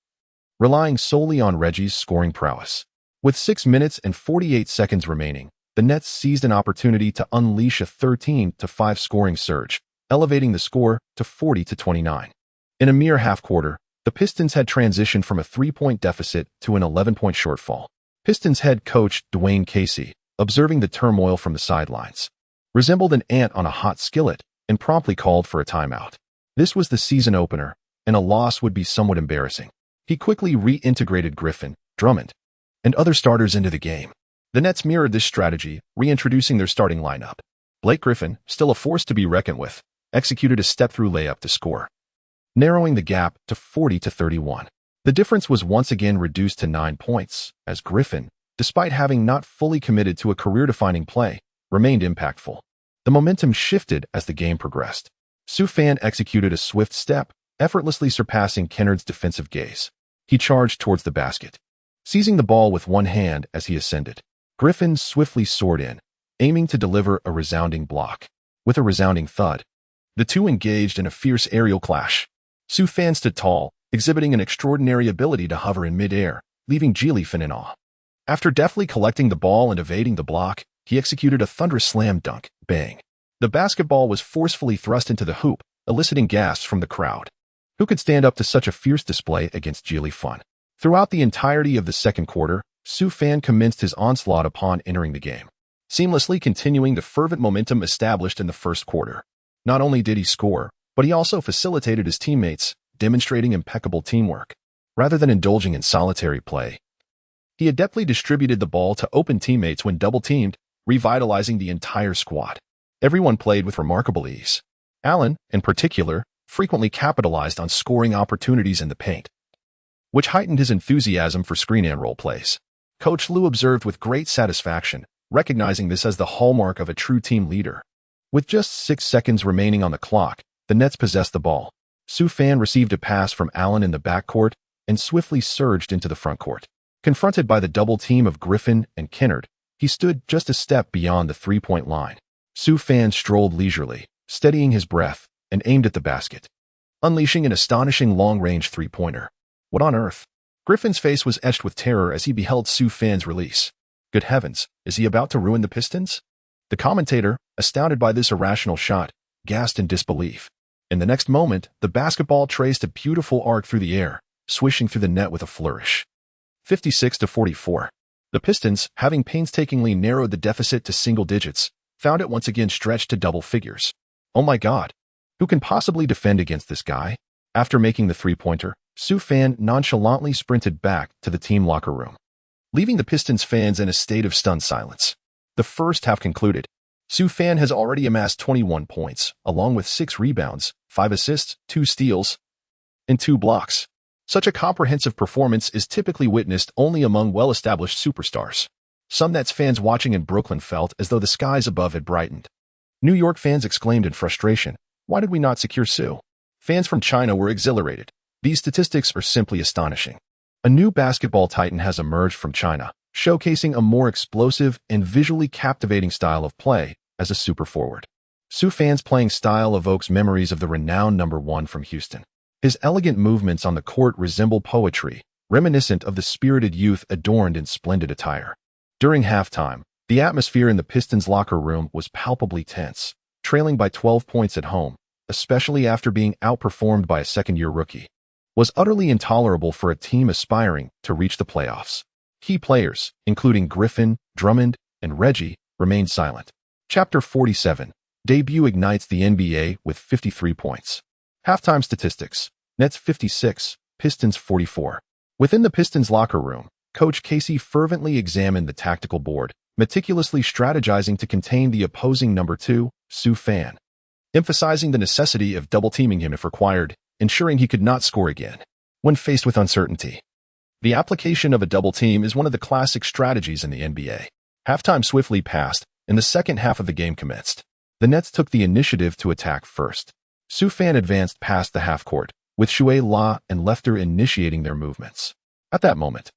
relying solely on Reggie's scoring prowess. With 6 minutes and 48 seconds remaining, the Nets seized an opportunity to unleash a 13-5 scoring surge, elevating the score to 40-29. In a mere half-quarter, the Pistons had transitioned from a 3-point deficit to an 11-point shortfall. Pistons head coach Dwayne Casey, observing the turmoil from the sidelines, resembled an ant on a hot skillet and promptly called for a timeout. This was the season opener, and a loss would be somewhat embarrassing. He quickly reintegrated Griffin, Drummond, and other starters into the game. The Nets mirrored this strategy, reintroducing their starting lineup. Blake Griffin, still a force to be reckoned with, executed a step-through layup to score, narrowing the gap to 40-31. The difference was once again reduced to 9 points, as Griffin, despite having not fully committed to a career-defining play, remained impactful. The momentum shifted as the game progressed. Sioux fan executed a swift step, effortlessly surpassing Kennard's defensive gaze. He charged towards the basket, seizing the ball with one hand as he ascended. Griffin swiftly soared in, aiming to deliver a resounding block. With a resounding thud, the two engaged in a fierce aerial clash. Sioux fan stood tall, exhibiting an extraordinary ability to hover in mid-air, leaving Gleafin in awe. After deftly collecting the ball and evading the block, he executed a thunderous slam dunk. Bang. The basketball was forcefully thrust into the hoop, eliciting gasps from the crowd. Who could stand up to such a fierce display against Geely Fun? Throughout the entirety of the second quarter, Su Fan commenced his onslaught upon entering the game, seamlessly continuing the fervent momentum established in the first quarter. Not only did he score, but he also facilitated his teammates, demonstrating impeccable teamwork. Rather than indulging in solitary play, he adeptly distributed the ball to open teammates when double-teamed, revitalizing the entire squad. Everyone played with remarkable ease. Allen, in particular, frequently capitalized on scoring opportunities in the paint, which heightened his enthusiasm for screen and roll plays. Coach Liu observed with great satisfaction, recognizing this as the hallmark of a true team leader. With just 6 seconds remaining on the clock, the Nets possessed the ball. Su Fan received a pass from Allen in the backcourt and swiftly surged into the frontcourt. Confronted by the double team of Griffin and Kennard, he stood just a step beyond the three-point line. Su Fan strolled leisurely, steadying his breath, and aimed at the basket, unleashing an astonishing long-range three-pointer. What on earth? Griffin's face was etched with terror as he beheld Su Fan's release. Good heavens, is he about to ruin the Pistons? The commentator, astounded by this irrational shot, gasped in disbelief. In the next moment, the basketball traced a beautiful arc through the air, swishing through the net with a flourish. 56-44. The Pistons, having painstakingly narrowed the deficit to single digits, found it once again stretched to double figures. Oh my God! Who can possibly defend against this guy? After making the three-pointer, Su Fan nonchalantly sprinted back to the team locker room, leaving the Pistons fans in a state of stunned silence. The first half concluded. Su Fan has already amassed 21 points, along with 6 rebounds, 5 assists, 2 steals, and 2 blocks. Such a comprehensive performance is typically witnessed only among well-established superstars. Some Nets fans watching in Brooklyn felt as though the skies above had brightened. New York fans exclaimed in frustration, "Why did we not secure Su?" Fans from China were exhilarated. These statistics are simply astonishing. A new basketball titan has emerged from China, showcasing a more explosive and visually captivating style of play as a super forward. Su Fan's playing style evokes memories of the renowned number 1 from Houston. His elegant movements on the court resemble poetry, reminiscent of the spirited youth adorned in splendid attire. During halftime, the atmosphere in the Pistons' locker room was palpably tense, trailing by 12 points at home, especially after being outperformed by a second-year rookie, was utterly intolerable for a team aspiring to reach the playoffs. Key players, including Griffin, Drummond, and Reggie, remained silent. Chapter 47. Debut ignites the NBA with 53 points. Halftime statistics. Nets 56, Pistons 44. Within the Pistons locker room, Coach Casey fervently examined the tactical board, meticulously strategizing to contain the opposing number 2, Su Fan, emphasizing the necessity of double-teaming him if required, ensuring he could not score again. When faced with uncertainty, the application of a double team is one of the classic strategies in the NBA. Halftime swiftly passed, and the second half of the game commenced. The Nets took the initiative to attack first. Su Fan advanced past the half-court, with Shuai La and Lefter initiating their movements. At that moment,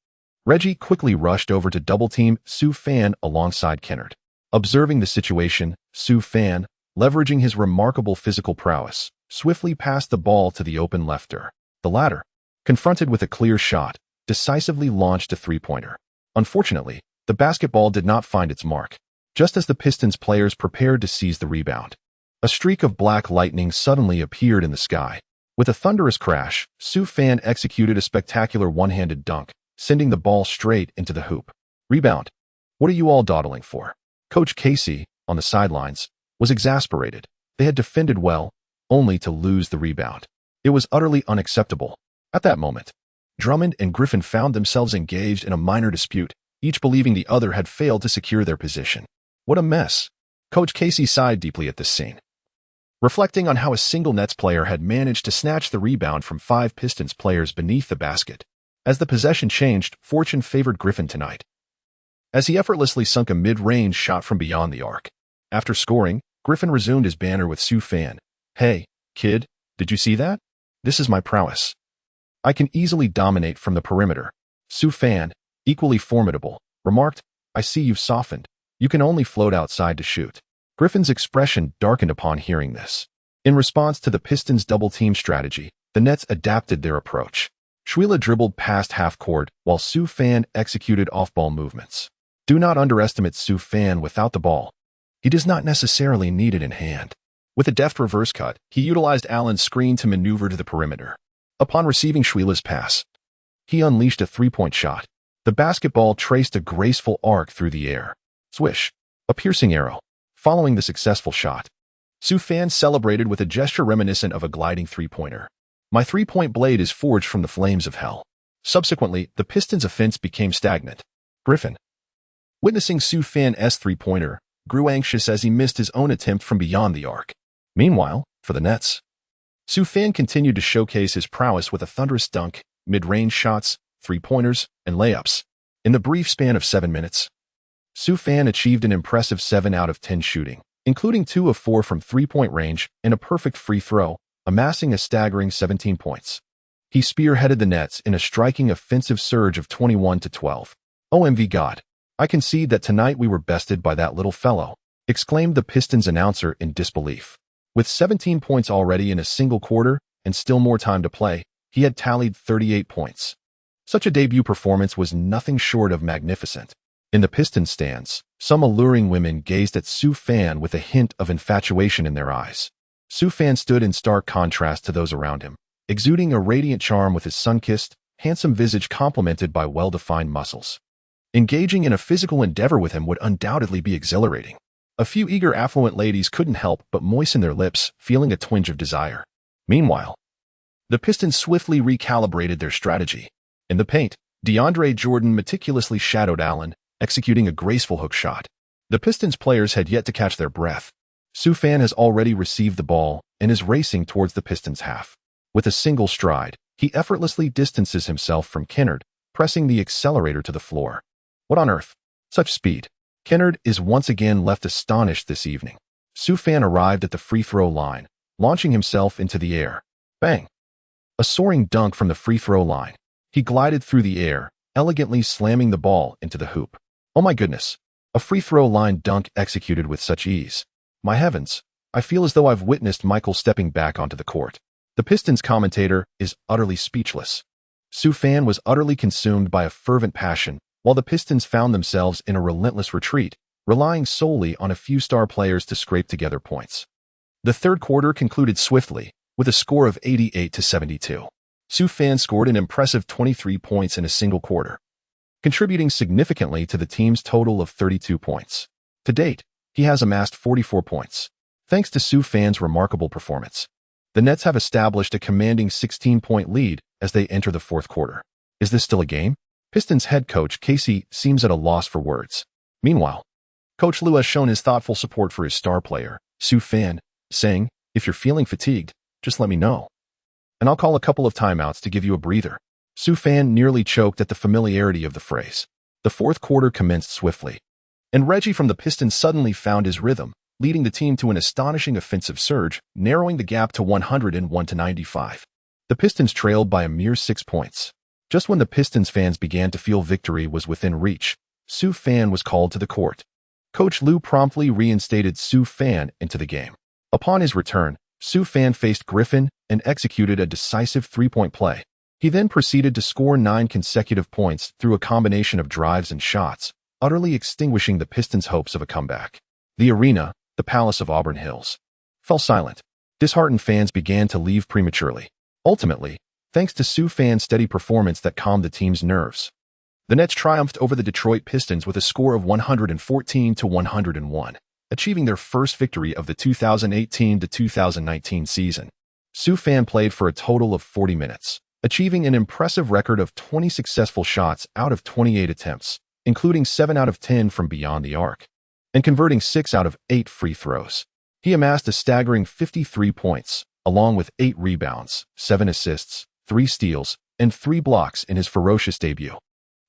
Reggie quickly rushed over to double-team Su Fan alongside Kennard. Observing the situation, Su Fan, leveraging his remarkable physical prowess, swiftly passed the ball to the open Lefter. The latter, confronted with a clear shot, decisively launched a three-pointer. Unfortunately, the basketball did not find its mark, just as the Pistons players prepared to seize the rebound. A streak of black lightning suddenly appeared in the sky. With a thunderous crash, Su Fan executed a spectacular one-handed dunk, sending the ball straight into the hoop. Rebound. What are you all dawdling for? Coach Casey, on the sidelines, was exasperated. They had defended well, only to lose the rebound. It was utterly unacceptable. At that moment, Drummond and Griffin found themselves engaged in a minor dispute, each believing the other had failed to secure their position. What a mess. Coach Casey sighed deeply at this scene, reflecting on how a single Nets player had managed to snatch the rebound from 5 Pistons players beneath the basket. As the possession changed, fortune favored Griffin tonight, as he effortlessly sunk a mid-range shot from beyond the arc. After scoring, Griffin resumed his banter with Su Fan. "Hey, kid, did you see that? This is my prowess. I can easily dominate from the perimeter." Su Fan, equally formidable, remarked, "I see you've softened. You can only float outside to shoot." Griffin's expression darkened upon hearing this. In response to the Pistons' double-team strategy, the Nets adapted their approach. Shuai La dribbled past half-court while Su Fan executed off-ball movements. Do not underestimate Su Fan without the ball. He does not necessarily need it in hand. With a deft reverse cut, he utilized Allen's screen to maneuver to the perimeter. Upon receiving Shwila's pass, he unleashed a three-point shot. The basketball traced a graceful arc through the air. Swish. A piercing arrow. Following the successful shot, Su Fan celebrated with a gesture reminiscent of a gliding three-pointer. My three-point blade is forged from the flames of hell. Subsequently, the Pistons' offense became stagnant. Griffin, witnessing Su Fan's three-pointer, grew anxious as he missed his own attempt from beyond the arc. Meanwhile, for the Nets, Su Fan continued to showcase his prowess with a thunderous dunk, mid-range shots, three-pointers, and layups. In the brief span of 7 minutes, Su Fan achieved an impressive 7 out of 10 shooting, including 2 of 4 from three-point range and a perfect free throw, amassing a staggering 17 points. He spearheaded the Nets in a striking offensive surge of 21-12. OMG God, I concede that tonight we were bested by that little fellow, exclaimed the Pistons announcer in disbelief. With 17 points already in a single quarter and still more time to play, he had tallied 38 points. Such a debut performance was nothing short of magnificent. In the Pistons stands, some alluring women gazed at Su Fan with a hint of infatuation in their eyes. Su Fan stood in stark contrast to those around him, exuding a radiant charm with his sun-kissed, handsome visage complemented by well-defined muscles. Engaging in a physical endeavor with him would undoubtedly be exhilarating. A few eager affluent ladies couldn't help but moisten their lips, feeling a twinge of desire. Meanwhile, the Pistons swiftly recalibrated their strategy. In the paint, DeAndre Jordan meticulously shadowed Allen, executing a graceful hook shot. The Pistons players had yet to catch their breath. Su Fan has already received the ball and is racing towards the Pistons' half. With a single stride, he effortlessly distances himself from Kennard, pressing the accelerator to the floor. What on earth? Such speed. Kennard is once again left astonished this evening. Su Fan arrived at the free throw line, launching himself into the air. Bang! A soaring dunk from the free throw line. He glided through the air, elegantly slamming the ball into the hoop. Oh my goodness! A free throw line dunk executed with such ease. My heavens, I feel as though I've witnessed Michael stepping back onto the court. The Pistons commentator is utterly speechless. Su Fan was utterly consumed by a fervent passion, while the Pistons found themselves in a relentless retreat, relying solely on a few star players to scrape together points. The third quarter concluded swiftly, with a score of 88-72. Su Fan scored an impressive 23 points in a single quarter, contributing significantly to the team's total of 32 points. To date, he has amassed 44 points. Thanks to Su Fan's remarkable performance, the Nets have established a commanding 16-point lead as they enter the fourth quarter. Is this still a game? Pistons head coach Casey seems at a loss for words. Meanwhile, Coach Lue has shown his thoughtful support for his star player, Su Fan, saying, "If you're feeling fatigued, just let me know, and I'll call a couple of timeouts to give you a breather." Su Fan nearly choked at the familiarity of the phrase. The fourth quarter commenced swiftly, and Reggie from the Pistons suddenly found his rhythm, leading the team to an astonishing offensive surge, narrowing the gap to 101-95. The Pistons trailed by a mere 6 points. Just when the Pistons fans began to feel victory was within reach, Su Fan was called to the court. Coach Lue promptly reinstated Su Fan into the game. Upon his return, Su Fan faced Griffin and executed a decisive three-point play. He then proceeded to score 9 consecutive points through a combination of drives and shots, utterly extinguishing the Pistons' hopes of a comeback. The arena, the Palace of Auburn Hills, fell silent. Disheartened fans began to leave prematurely. Ultimately, thanks to Su Fan's steady performance that calmed the team's nerves, the Nets triumphed over the Detroit Pistons with a score of 114-101, achieving their first victory of the 2018-2019 season. Su Fan played for a total of 40 minutes, achieving an impressive record of 20 successful shots out of 28 attempts, including 7 out of 10 from beyond the arc, and converting 6 out of 8 free throws. He amassed a staggering 53 points, along with 8 rebounds, 7 assists, 3 steals, and 3 blocks in his ferocious debut.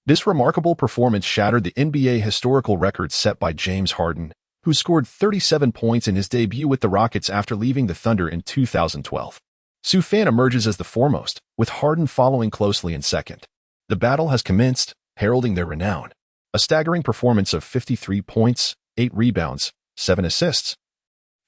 This remarkable performance shattered the NBA historical record set by James Harden, who scored 37 points in his debut with the Rockets after leaving the Thunder in 2012. Su Fan emerges as the foremost, with Harden following closely in second. The battle has commenced, heralding their renown. A staggering performance of 53 points, 8 rebounds, 7 assists,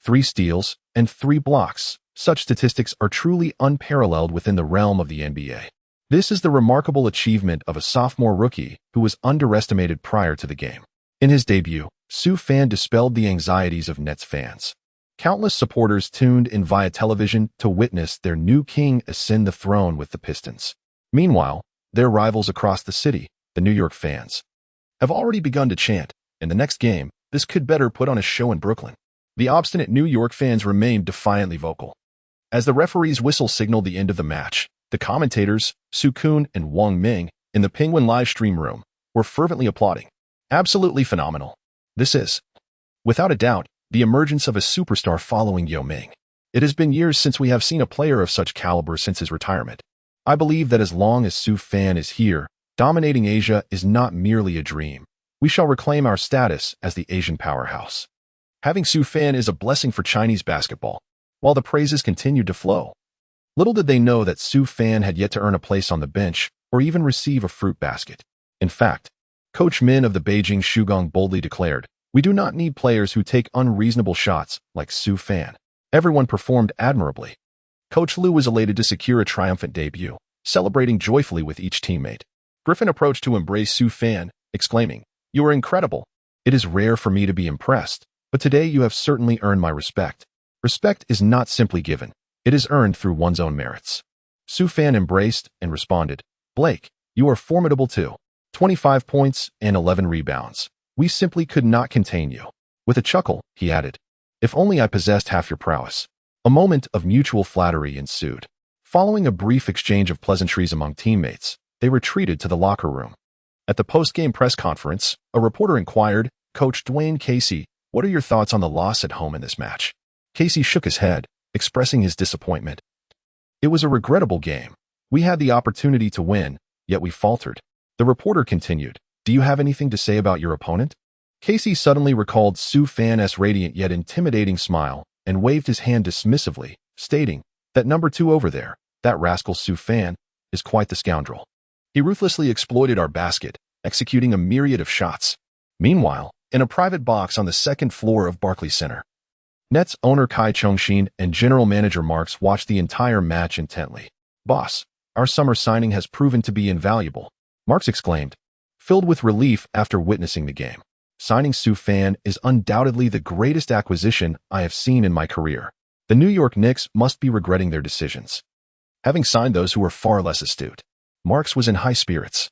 3 steals, and 3 blocks. Such statistics are truly unparalleled within the realm of the NBA. This is the remarkable achievement of a sophomore rookie who was underestimated prior to the game. In his debut, Su Fan dispelled the anxieties of Nets fans. Countless supporters tuned in via television to witness their new king ascend the throne with the Pistons. Meanwhile, their rivals across the city, the New York fans, have already begun to chant, in the next game, this could better put on a show in Brooklyn. The obstinate New York fans remained defiantly vocal. As the referee's whistle signaled the end of the match, the commentators, Su Kun and Wang Ming, in the Penguin live stream room, were fervently applauding. Absolutely phenomenal. This is, without a doubt, the emergence of a superstar following Yao Ming. It has been years since we have seen a player of such caliber since his retirement. I believe that as long as Su Fan is here, dominating Asia is not merely a dream. We shall reclaim our status as the Asian powerhouse. Having Su Fan is a blessing for Chinese basketball, while the praises continued to flow. Little did they know that Su Fan had yet to earn a place on the bench or even receive a fruit basket. In fact, Coach Min of the Beijing Shugong boldly declared, "We do not need players who take unreasonable shots like Su Fan." Everyone performed admirably. Coach Liu was elated to secure a triumphant debut, celebrating joyfully with each teammate. Griffin approached to embrace Su Fan, exclaiming, "You are incredible. It is rare for me to be impressed, but today you have certainly earned my respect." Respect is not simply given. It is earned through one's own merits. Su Fan embraced and responded, "Blake, you are formidable too. 25 points and 11 rebounds. We simply could not contain you." With a chuckle, he added, "If only I possessed half your prowess." A moment of mutual flattery ensued. Following a brief exchange of pleasantries among teammates, they retreated to the locker room. At the post-game press conference, a reporter inquired, "Coach Dwayne Casey, what are your thoughts on the loss at home in this match?" Casey shook his head, expressing his disappointment. "It was a regrettable game. We had the opportunity to win, yet we faltered." The reporter continued, "Do you have anything to say about your opponent?" Casey suddenly recalled Su Fan's radiant yet intimidating smile and waved his hand dismissively, stating, "That number 2 over there, that rascal Su Fan, is quite the scoundrel. He ruthlessly exploited our basket, executing a myriad of shots." Meanwhile, in a private box on the second floor of Barclays Center, Nets owner Kai Chongxin and general manager Marks watched the entire match intently. "Boss, our summer signing has proven to be invaluable," Marks exclaimed, filled with relief after witnessing the game. "Signing Su Fan is undoubtedly the greatest acquisition I have seen in my career. The New York Knicks must be regretting their decisions, having signed those who were far less astute." Marks was in high spirits,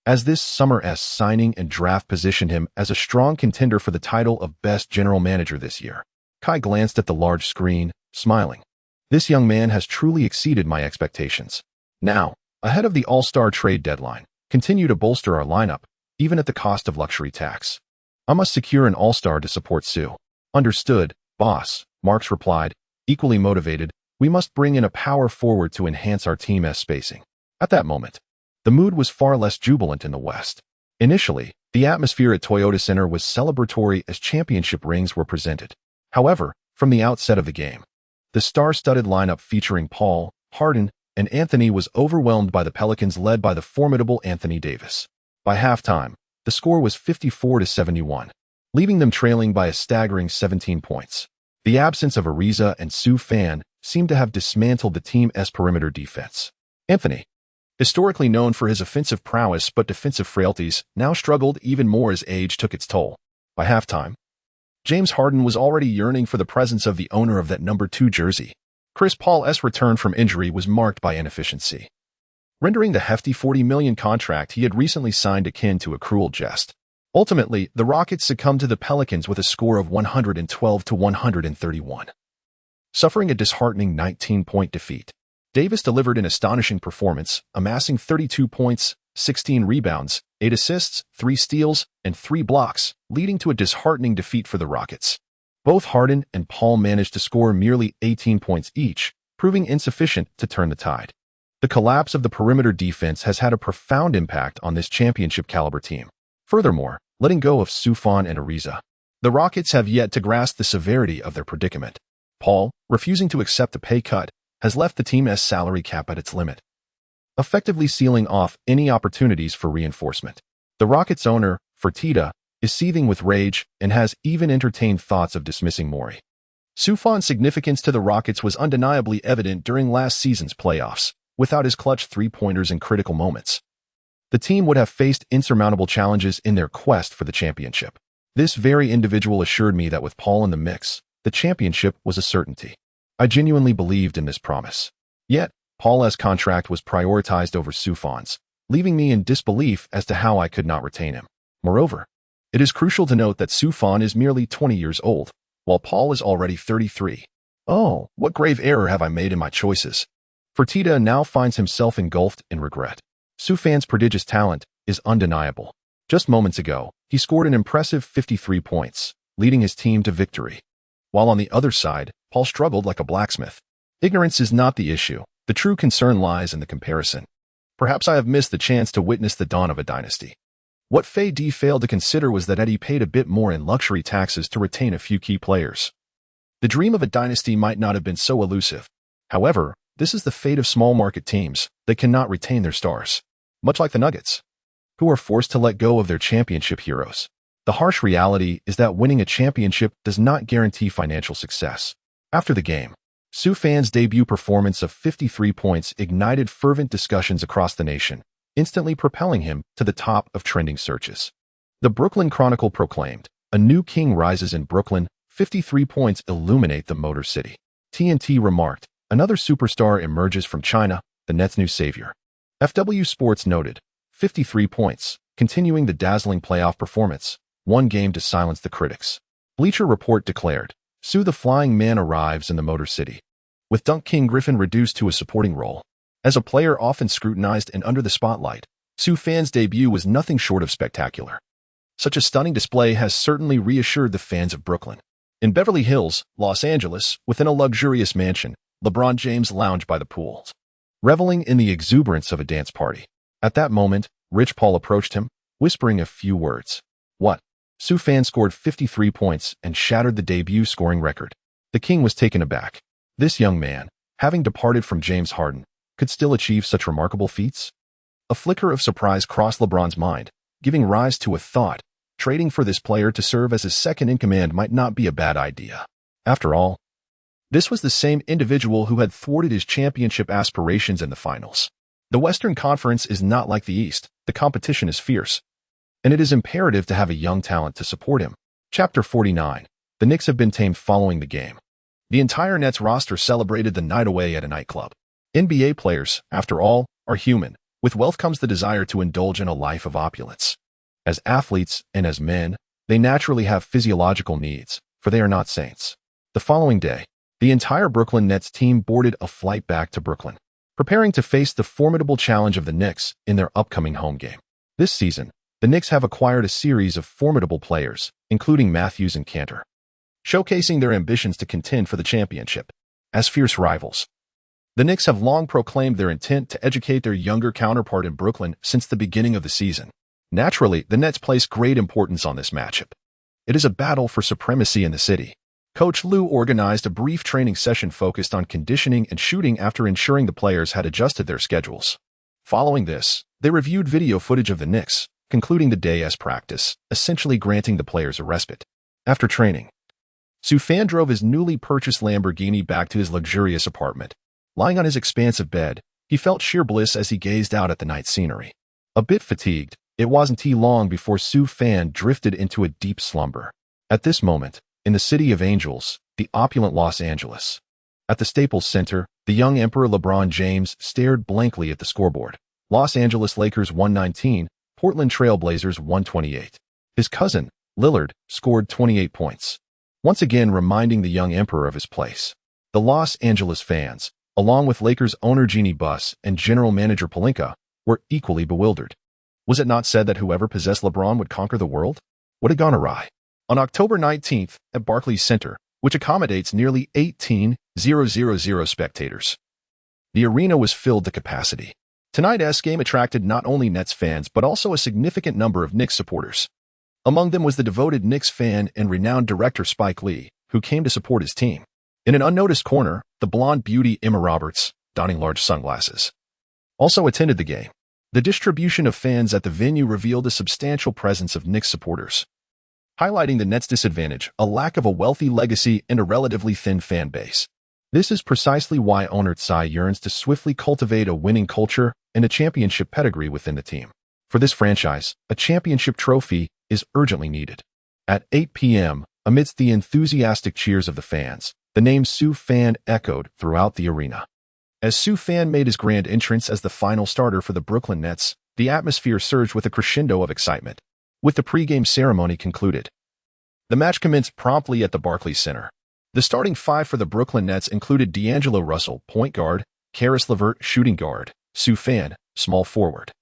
as this summer's signing and draft positioned him as a strong contender for the title of Best General Manager this year. Kai glanced at the large screen, smiling. "This young man has truly exceeded my expectations. Now, ahead of the All-Star trade deadline, continue to bolster our lineup, even at the cost of luxury tax. I must secure an All-Star to support Su." "Understood, boss," Marks replied, equally motivated. "We must bring in a power forward to enhance our team's spacing." At that moment, the mood was far less jubilant in the West. Initially, the atmosphere at Toyota Center was celebratory as championship rings were presented. However, from the outset of the game, the star-studded lineup featuring Paul, Harden, and Anthony was overwhelmed by the Pelicans led by the formidable Anthony Davis. By halftime, the score was 54-71, leaving them trailing by a staggering 17 points. The absence of Ariza and Su Fan seemed to have dismantled the team's perimeter defense. Anthony, historically known for his offensive prowess but defensive frailties, now struggled even more as age took its toll. By halftime, James Harden was already yearning for the presence of the owner of that number 2 jersey. Chris Paul's return from injury was marked by inefficiency, rendering the hefty $40 million contract he had recently signed akin to a cruel jest. Ultimately, the Rockets succumbed to the Pelicans with a score of 112-131, suffering a disheartening 19-point defeat. Davis delivered an astonishing performance, amassing 32 points, 16 rebounds, 8 assists, 3 steals, and 3 blocks, leading to a disheartening defeat for the Rockets. Both Harden and Paul managed to score merely 18 points each, proving insufficient to turn the tide. The collapse of the perimeter defense has had a profound impact on this championship-caliber team. Furthermore, letting go of Su Fan and Ariza, the Rockets have yet to grasp the severity of their predicament. Paul, refusing to accept a pay cut, has left the team's salary cap at its limit, effectively sealing off any opportunities for reinforcement. The Rockets' owner, Fertitta, is seething with rage and has even entertained thoughts of dismissing Morey. Su Fan's significance to the Rockets was undeniably evident during last season's playoffs. Without his clutch three-pointers in critical moments, the team would have faced insurmountable challenges in their quest for the championship. This very individual assured me that with Paul in the mix, the championship was a certainty. I genuinely believed in this promise. Yet, Paul's contract was prioritized over Sufan's, leaving me in disbelief as to how I could not retain him. Moreover, it is crucial to note that Sufan is merely 20 years old, while Paul is already 33. Oh, what grave error have I made in my choices? Fertitta now finds himself engulfed in regret. Sufan's prodigious talent is undeniable. Just moments ago, he scored an impressive 53 points, leading his team to victory. While on the other side, Paul struggled like a blacksmith. Ignorance is not the issue. The true concern lies in the comparison. Perhaps I have missed the chance to witness the dawn of a dynasty. What Fei D failed to consider was that Eddie paid a bit more in luxury taxes to retain a few key players. The dream of a dynasty might not have been so elusive. However, this is the fate of small market teams that cannot retain their stars. Much like the Nuggets, who are forced to let go of their championship heroes. The harsh reality is that winning a championship does not guarantee financial success. After the game, Sufan's debut performance of 53 points ignited fervent discussions across the nation, instantly propelling him to the top of trending searches. The Brooklyn Chronicle proclaimed, "A new king rises in Brooklyn, 53 points illuminate the Motor City." TNT remarked, "Another superstar emerges from China, the Nets' new savior." FW Sports noted, 53 points, continuing the dazzling playoff performance, one game to silence the critics. Bleacher Report declared, "Sue the Flying Man arrives in the Motor City." With Dunk King Griffin reduced to a supporting role. As a player often scrutinized and under the spotlight, Sufan's debut was nothing short of spectacular. Such a stunning display has certainly reassured the fans of Brooklyn. In Beverly Hills, Los Angeles, within a luxurious mansion, LeBron James lounged by the pool, reveling in the exuberance of a dance party. At that moment, Rich Paul approached him, whispering a few words. "What?" Sufan scored 53 points and shattered the debut scoring record. The king was taken aback. This young man, having departed from James Harden, could still achieve such remarkable feats? A flicker of surprise crossed LeBron's mind, giving rise to a thought. Trading for this player to serve as his second-in-command might not be a bad idea. After all, this was the same individual who had thwarted his championship aspirations in the finals. The Western Conference is not like the East. The competition is fierce, and it is imperative to have a young talent to support him. Chapter 49. The Knicks have been tamed following the game. The entire Nets roster celebrated the night away at a nightclub. NBA players, after all, are human. With wealth comes the desire to indulge in a life of opulence. As athletes and as men, they naturally have physiological needs, for they are not saints. The following day, the entire Brooklyn Nets team boarded a flight back to Brooklyn, preparing to face the formidable challenge of the Knicks in their upcoming home game. This season, the Knicks have acquired a series of formidable players, including Matthews and Cantor, showcasing their ambitions to contend for the championship. As fierce rivals, the Knicks have long proclaimed their intent to educate their younger counterpart in Brooklyn since the beginning of the season. Naturally, the Nets place great importance on this matchup. It is a battle for supremacy in the city. Coach Lou organized a brief training session focused on conditioning and shooting after ensuring the players had adjusted their schedules. Following this, they reviewed video footage of the Knicks, concluding the day as practice, essentially granting the players a respite. After training, Sufan drove his newly purchased Lamborghini back to his luxurious apartment. Lying on his expansive bed, he felt sheer bliss as he gazed out at the night scenery. A bit fatigued, it wasn't too long before Sufan drifted into a deep slumber. At this moment, in the City of Angels, the opulent Los Angeles. At the Staples Center, the young Emperor LeBron James stared blankly at the scoreboard. Los Angeles Lakers 119, Portland Trail Blazers 128. His cousin, Lillard, scored 28 points, once again reminding the young Emperor of his place. The Los Angeles fans, along with Lakers owner Jeannie Buss and general manager Pelinka, were equally bewildered. Was it not said that whoever possessed LeBron would conquer the world? What had gone awry? On October 19th, at Barclays Center, which accommodates nearly 18,000 spectators, the arena was filled to capacity. Tonight's game attracted not only Nets fans but also a significant number of Knicks supporters. Among them was the devoted Knicks fan and renowned director Spike Lee, who came to support his team. In an unnoticed corner, the blonde beauty Emma Roberts, donning large sunglasses, also attended the game. The distribution of fans at the venue revealed a substantial presence of Knicks supporters, highlighting the Nets' disadvantage, a lack of a wealthy legacy and a relatively thin fan base. This is precisely why owner Tsai yearns to swiftly cultivate a winning culture and a championship pedigree within the team. For this franchise, a championship trophy is urgently needed. At 8 p.m., amidst the enthusiastic cheers of the fans, the name Sue Fan echoed throughout the arena. As Sue Fan made his grand entrance as the final starter for the Brooklyn Nets, the atmosphere surged with a crescendo of excitement. With the pregame ceremony concluded, the match commenced promptly at the Barclays Center. The starting five for the Brooklyn Nets included D'Angelo Russell, point guard, Caris LeVert, shooting guard, Sue Fan, small forward,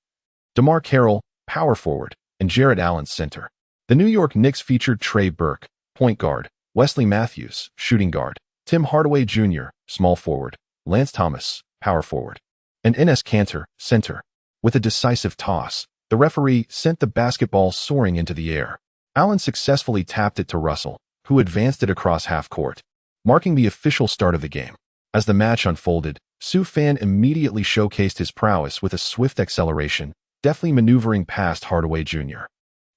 DeMar Carroll, power forward, and Jarrett Allen, center. The New York Knicks featured Trey Burke, point guard, Wesley Matthews, shooting guard, Tim Hardaway Jr., small forward, Lance Thomas, power forward, and Enes Kanter, center. With a decisive toss, the referee sent the basketball soaring into the air. Allen successfully tapped it to Russell, who advanced it across half court, marking the official start of the game. As the match unfolded, Sue Fan immediately showcased his prowess with a swift acceleration, deftly maneuvering past Hardaway Jr.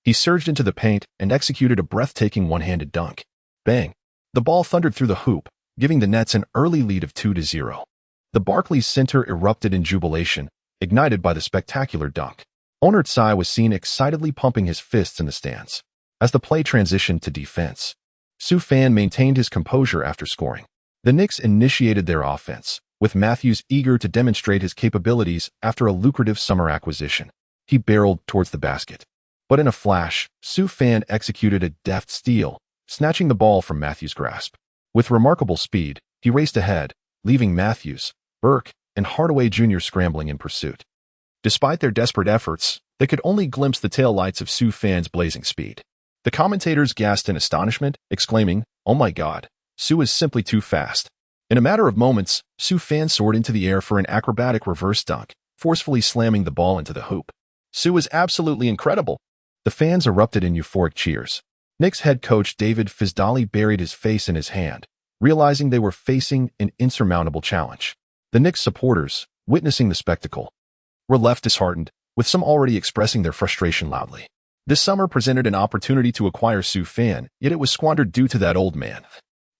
He surged into the paint and executed a breathtaking one-handed dunk. Bang! The ball thundered through the hoop, giving the Nets an early lead of 2-0. The Barclays Center erupted in jubilation, ignited by the spectacular dunk. Owner Tsai was seen excitedly pumping his fists in the stands. As the play transitioned to defense, Sue Fan maintained his composure after scoring. The Knicks initiated their offense, with Matthews eager to demonstrate his capabilities after a lucrative summer acquisition. He barreled towards the basket. But in a flash, Sue Fan executed a deft steal, snatching the ball from Matthews' grasp. With remarkable speed, he raced ahead, leaving Matthews, Burke, and Hardaway Jr. scrambling in pursuit. Despite their desperate efforts, they could only glimpse the taillights of Sue Fan's blazing speed. The commentators gasped in astonishment, exclaiming, "Oh my God, Sue is simply too fast." In a matter of moments, Sue Fan soared into the air for an acrobatic reverse dunk, forcefully slamming the ball into the hoop. "Sue is absolutely incredible." The fans erupted in euphoric cheers. Knicks head coach David Fizdali buried his face in his hand, realizing they were facing an insurmountable challenge. The Knicks supporters, witnessing the spectacle, were left disheartened, with some already expressing their frustration loudly. This summer presented an opportunity to acquire Sue Fan, yet it was squandered due to that old man,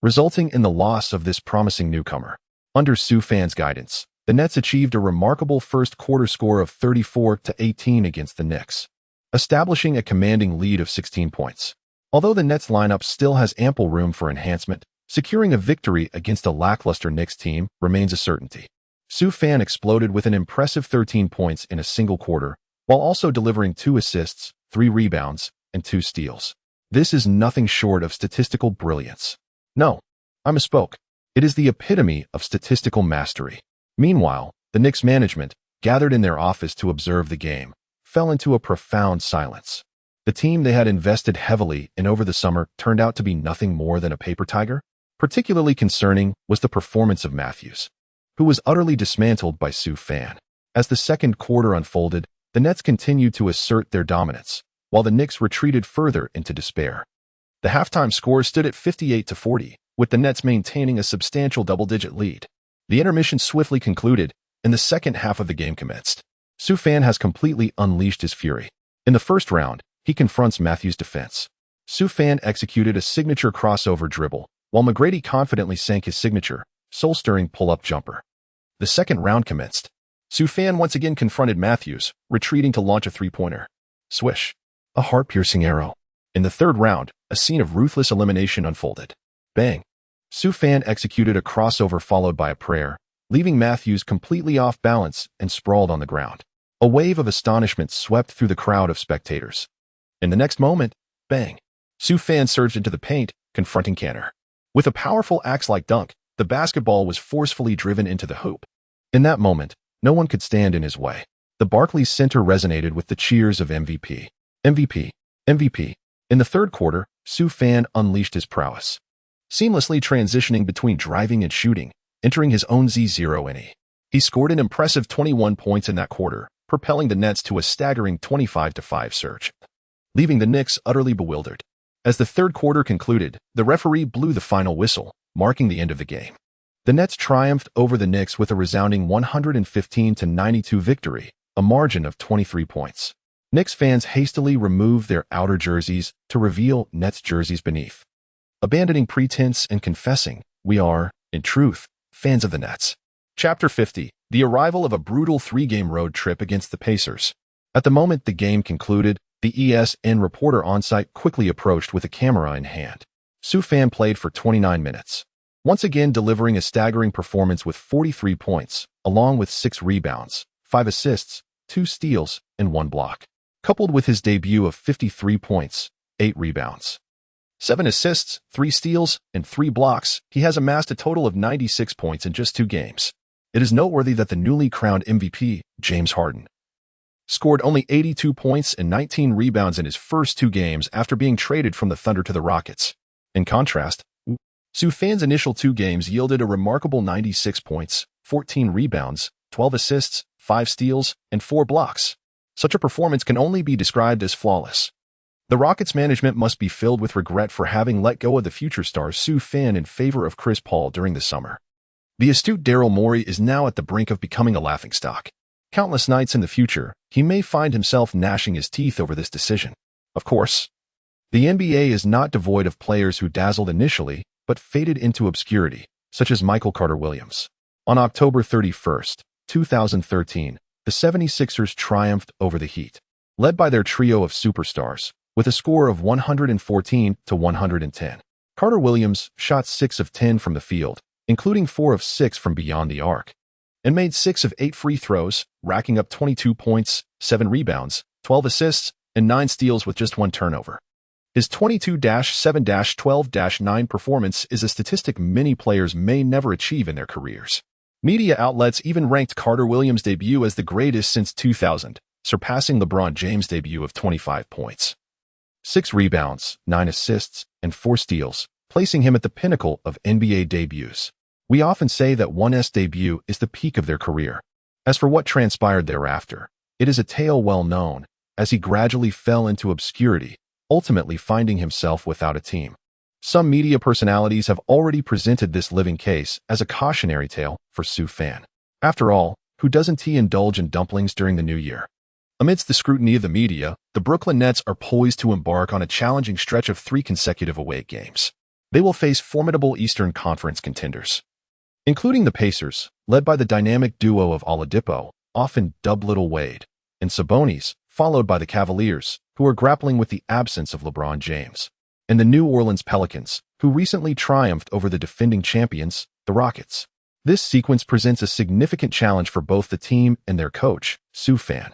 resulting in the loss of this promising newcomer. Under Sue Fan's guidance, the Nets achieved a remarkable first quarter score of 34-18 against the Knicks, establishing a commanding lead of 16 points. Although the Nets lineup still has ample room for enhancement, securing a victory against a lackluster Knicks team remains a certainty. Sue Fan exploded with an impressive 13 points in a single quarter, while also delivering 2 assists, 3 rebounds, and 2 steals. This is nothing short of statistical brilliance. No, I misspoke. It is the epitome of statistical mastery. Meanwhile, the Knicks management, gathered in their office to observe the game, fell into a profound silence. The team they had invested heavily in over the summer turned out to be nothing more than a paper tiger. Particularly concerning was the performance of Matthews, who was utterly dismantled by Sue Fan. As the second quarter unfolded, the Nets continued to assert their dominance, while the Knicks retreated further into despair. The halftime score stood at 58-40, with the Nets maintaining a substantial double-digit lead. The intermission swiftly concluded, and the second half of the game commenced. Sue Fan has completely unleashed his fury. In the first round, he confronts Matthews' defense. Sue Fan executed a signature crossover dribble, while McGrady confidently sank his signature, soul-stirring pull-up jumper. The second round commenced. Sue Fan once again confronted Matthews, retreating to launch a three-pointer. Swish. A heart-piercing arrow. In the third round, a scene of ruthless elimination unfolded. Bang. Sue Fan executed a crossover followed by a prayer, leaving Matthews completely off balance and sprawled on the ground. A wave of astonishment swept through the crowd of spectators. In the next moment, bang. Sue Fan surged into the paint, confronting Kanter. With a powerful axe-like dunk, the basketball was forcefully driven into the hoop. In that moment, no one could stand in his way. The Barclays Center resonated with the cheers of MVP. MVP. MVP. In the third quarter, Sue Fan unleashed his prowess, seamlessly transitioning between driving and shooting, entering his own Z0 inning. He scored an impressive 21 points in that quarter, propelling the Nets to a staggering 25-5 surge, leaving the Knicks utterly bewildered. As the third quarter concluded, the referee blew the final whistle, marking the end of the game. The Nets triumphed over the Knicks with a resounding 115-92 victory, a margin of 23 points. Knicks fans hastily removed their outer jerseys to reveal Nets jerseys beneath, abandoning pretense and confessing, we are, in truth, fans of the Nets. Chapter 50, the arrival of a brutal 3-game road trip against the Pacers. At the moment the game concluded, The ESN reporter on site quickly approached with a camera in hand. Soo Fan played for 29 minutes, once again delivering a staggering performance with 43 points, along with 6 rebounds, 5 assists, 2 steals, and 1 block. Coupled with his debut of 53 points, 8 rebounds, 7 assists, 3 steals, and 3 blocks, he has amassed a total of 96 points in just 2 games. It is noteworthy that the newly crowned MVP, James Harden, scored only 82 points and 19 rebounds in his first 2 games after being traded from the Thunder to the Rockets. In contrast, Soo Fan's initial 2 games yielded a remarkable 96 points, 14 rebounds, 12 assists, 5 steals, and 4 blocks. Such a performance can only be described as flawless. The Rockets' management must be filled with regret for having let go of the future star Soo Fan in favor of Chris Paul during the summer. The astute Daryl Morey is now at the brink of becoming a laughingstock. Countless nights in the future, he may find himself gnashing his teeth over this decision. Of course, the NBA is not devoid of players who dazzled initially, but faded into obscurity, such as Michael Carter-Williams. On October 31, 2013, the 76ers triumphed over the Heat, led by their trio of superstars, with a score of 114-110. Carter-Williams shot 6 of 10 from the field, including 4 of 6 from beyond the arc, and made 6 of 8 free throws, racking up 22 points, 7 rebounds, 12 assists, and 9 steals with just 1 turnover. His 22-7-12-9 performance is a statistic many players may never achieve in their careers. Media outlets even ranked Carter-Williams' debut as the greatest since 2000, surpassing LeBron James' debut of 25 points, 6 rebounds, 9 assists, and 4 steals, placing him at the pinnacle of NBA debuts. We often say that one's debut is the peak of their career. As for what transpired thereafter, it is a tale well known, as he gradually fell into obscurity, ultimately finding himself without a team. Some media personalities have already presented this living case as a cautionary tale for Soo Fan. After all, who doesn't indulge in dumplings during the new year? Amidst the scrutiny of the media, the Brooklyn Nets are poised to embark on a challenging stretch of 3 consecutive away games. They will face formidable Eastern Conference contenders, including the Pacers, led by the dynamic duo of Oladipo, often dubbed Little Wade, and Sabonis, followed by the Cavaliers, who are grappling with the absence of LeBron James, and the New Orleans Pelicans, who recently triumphed over the defending champions, the Rockets. This sequence presents a significant challenge for both the team and their coach, Soo Fan.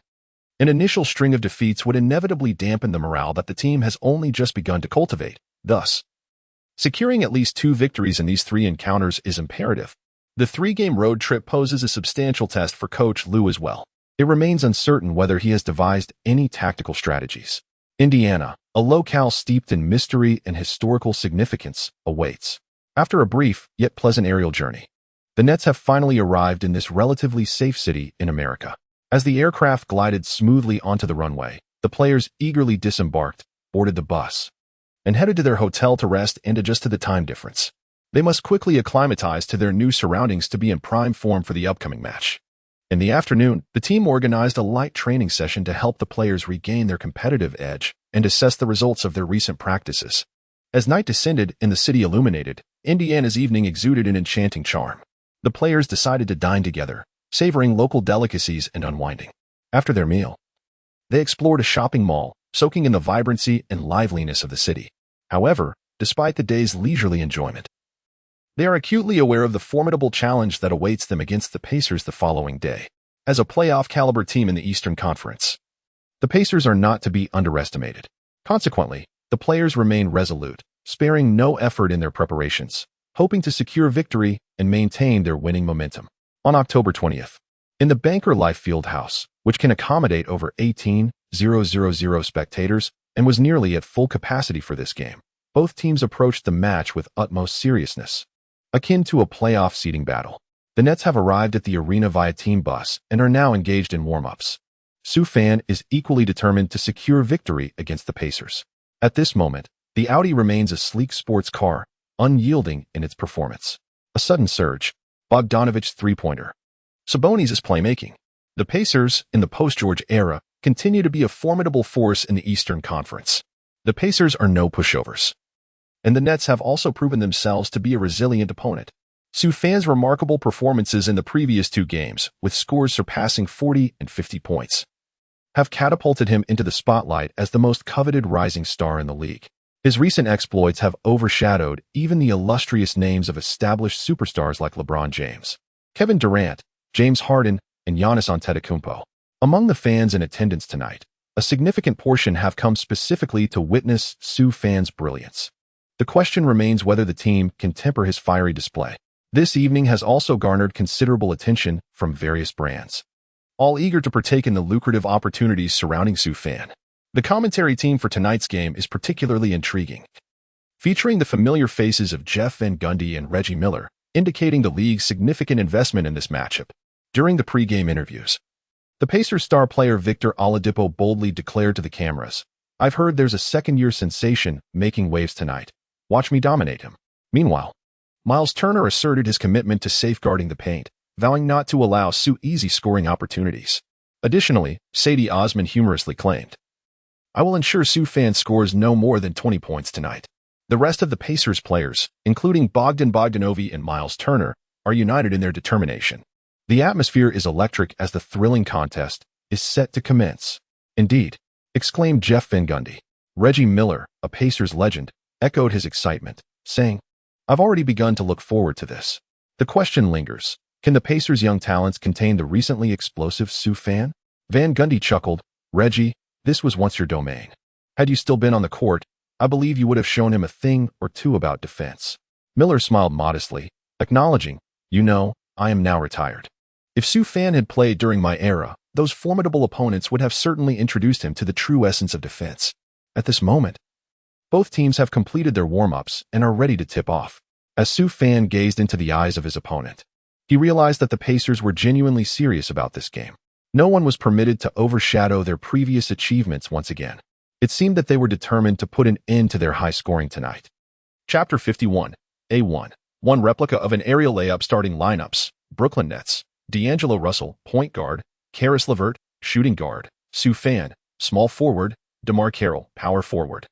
An initial string of defeats would inevitably dampen the morale that the team has only just begun to cultivate. Thus, securing at least 2 victories in these 3 encounters is imperative. The 3-game road trip poses a substantial test for Coach Lue as well. It remains uncertain whether he has devised any tactical strategies. Indiana, a locale steeped in mystery and historical significance, awaits. After a brief yet pleasant aerial journey, the Nets have finally arrived in this relatively safe city in America. As the aircraft glided smoothly onto the runway, the players eagerly disembarked, boarded the bus, and headed to their hotel to rest and adjust to the time difference. They must quickly acclimatize to their new surroundings to be in prime form for the upcoming match. In the afternoon, the team organized a light training session to help the players regain their competitive edge and assess the results of their recent practices. As night descended and the city illuminated, Indiana's evening exuded an enchanting charm. The players decided to dine together, savoring local delicacies and unwinding. After their meal, they explored a shopping mall, soaking in the vibrancy and liveliness of the city. However, despite the day's leisurely enjoyment, they are acutely aware of the formidable challenge that awaits them against the Pacers the following day. As a playoff-caliber team in the Eastern Conference, the Pacers are not to be underestimated. Consequently, the players remain resolute, sparing no effort in their preparations, hoping to secure victory and maintain their winning momentum. On October 20th, in the Banker Life Field House, which can accommodate over 18,000 spectators and was nearly at full capacity for this game, both teams approached the match with utmost seriousness. Akin to a playoff seeding battle, the Nets have arrived at the arena via team bus and are now engaged in warm-ups. Soo Fan is equally determined to secure victory against the Pacers. At this moment, the Audi remains a sleek sports car, unyielding in its performance. A sudden surge, Bogdanovic's three-pointer. Sabonis' playmaking. The Pacers, in the post-George era, continue to be a formidable force in the Eastern Conference. The Pacers are no pushovers, and the Nets have also proven themselves to be a resilient opponent. Soo Fan's remarkable performances in the previous 2 games, with scores surpassing 40 and 50 points, have catapulted him into the spotlight as the most coveted rising star in the league. His recent exploits have overshadowed even the illustrious names of established superstars like LeBron James, Kevin Durant, James Harden, and Giannis Antetokounmpo. Among the fans in attendance tonight, a significant portion have come specifically to witness Sue Fan's brilliance. The question remains whether the team can temper his fiery display. This evening has also garnered considerable attention from various brands, all eager to partake in the lucrative opportunities surrounding Sue Fan. The commentary team for tonight's game is particularly intriguing, featuring the familiar faces of Jeff Van Gundy and Reggie Miller, indicating the league's significant investment in this matchup. During the pre-game interviews, the Pacers star player Victor Oladipo boldly declared to the cameras, "I've heard there's a second-year sensation making waves tonight. Watch me dominate him." Meanwhile, Miles Turner asserted his commitment to safeguarding the paint, vowing not to allow Sue easy scoring opportunities. Additionally, Sadie Osman humorously claimed, "I will ensure Sue Fan scores no more than 20 points tonight." The rest of the Pacers players, including Bogdan Bogdanovic and Miles Turner, are united in their determination. The atmosphere is electric as the thrilling contest is set to commence. "Indeed," exclaimed Jeff Van Gundy. Reggie Miller, a Pacers legend, echoed his excitement, saying, "I've already begun to look forward to this." The question lingers, can the Pacers' young talents contain the recently explosive Sue Fan? Van Gundy chuckled, "Reggie, this was once your domain. Had you still been on the court, I believe you would have shown him a thing or two about defense." Miller smiled modestly, acknowledging, "You know, I am now retired. If Sue Fan had played during my era, those formidable opponents would have certainly introduced him to the true essence of defense." At this moment, both teams have completed their warm-ups and are ready to tip off. As Sue Fan gazed into the eyes of his opponent, he realized that the Pacers were genuinely serious about this game. No one was permitted to overshadow their previous achievements once again. It seemed that they were determined to put an end to their high scoring tonight. Chapter 51, A1. One replica of an aerial layup starting lineups. Brooklyn Nets. D'Angelo Russell, point guard. Caris LeVert, shooting guard. Sue Fan, small forward. DeMar Carroll, power forward.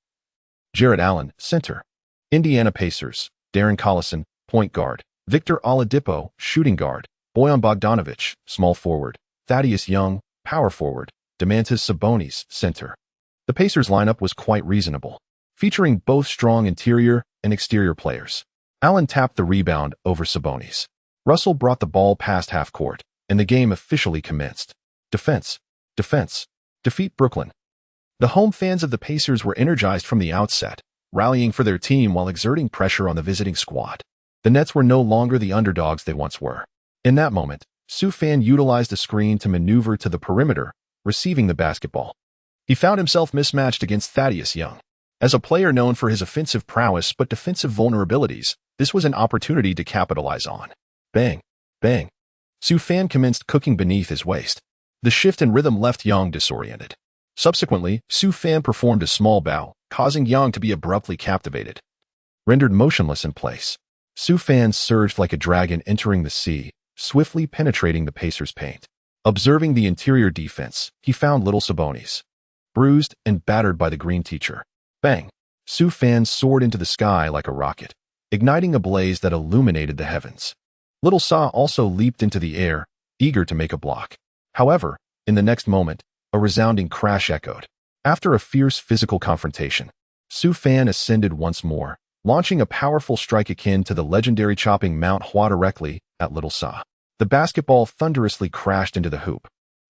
Jarrett Allen, center. Indiana Pacers. Darren Collison, point guard. Victor Oladipo, shooting guard. Bojan Bogdanovic, small forward. Thaddeus Young, power forward. Domantas Sabonis, center. The Pacers lineup was quite reasonable, featuring both strong interior and exterior players. Allen tapped the rebound over Sabonis. Russell brought the ball past half court, and the game officially commenced. Defense. Defeat Brooklyn. The home fans of the Pacers were energized from the outset, rallying for their team while exerting pressure on the visiting squad. The Nets were no longer the underdogs they once were. In that moment, Sue Fan utilized a screen to maneuver to the perimeter, receiving the basketball. He found himself mismatched against Thaddeus Young. As a player known for his offensive prowess but defensive vulnerabilities, this was an opportunity to capitalize on. Bang, bang. Sue Fan commenced cooking beneath his waist. The shift in rhythm left Young disoriented. Subsequently, Sue Fan performed a small bow, causing Young to be abruptly captivated. Rendered motionless in place, Sue Fan surged like a dragon entering the sea, swiftly penetrating the Pacers' paint. Observing the interior defense, he found little Sabonis, bruised and battered by the green teacher. Bang! Sue Fan soared into the sky like a rocket, igniting a blaze that illuminated the heavens. Little Sa also leaped into the air, eager to make a block. However, in the next moment, a resounding crash echoed. After a fierce physical confrontation, Sue Fan ascended once more, launching a powerful strike akin to the legendary chopping Mount Hua directly at Little Sa. The basketball thunderously crashed into the hoop,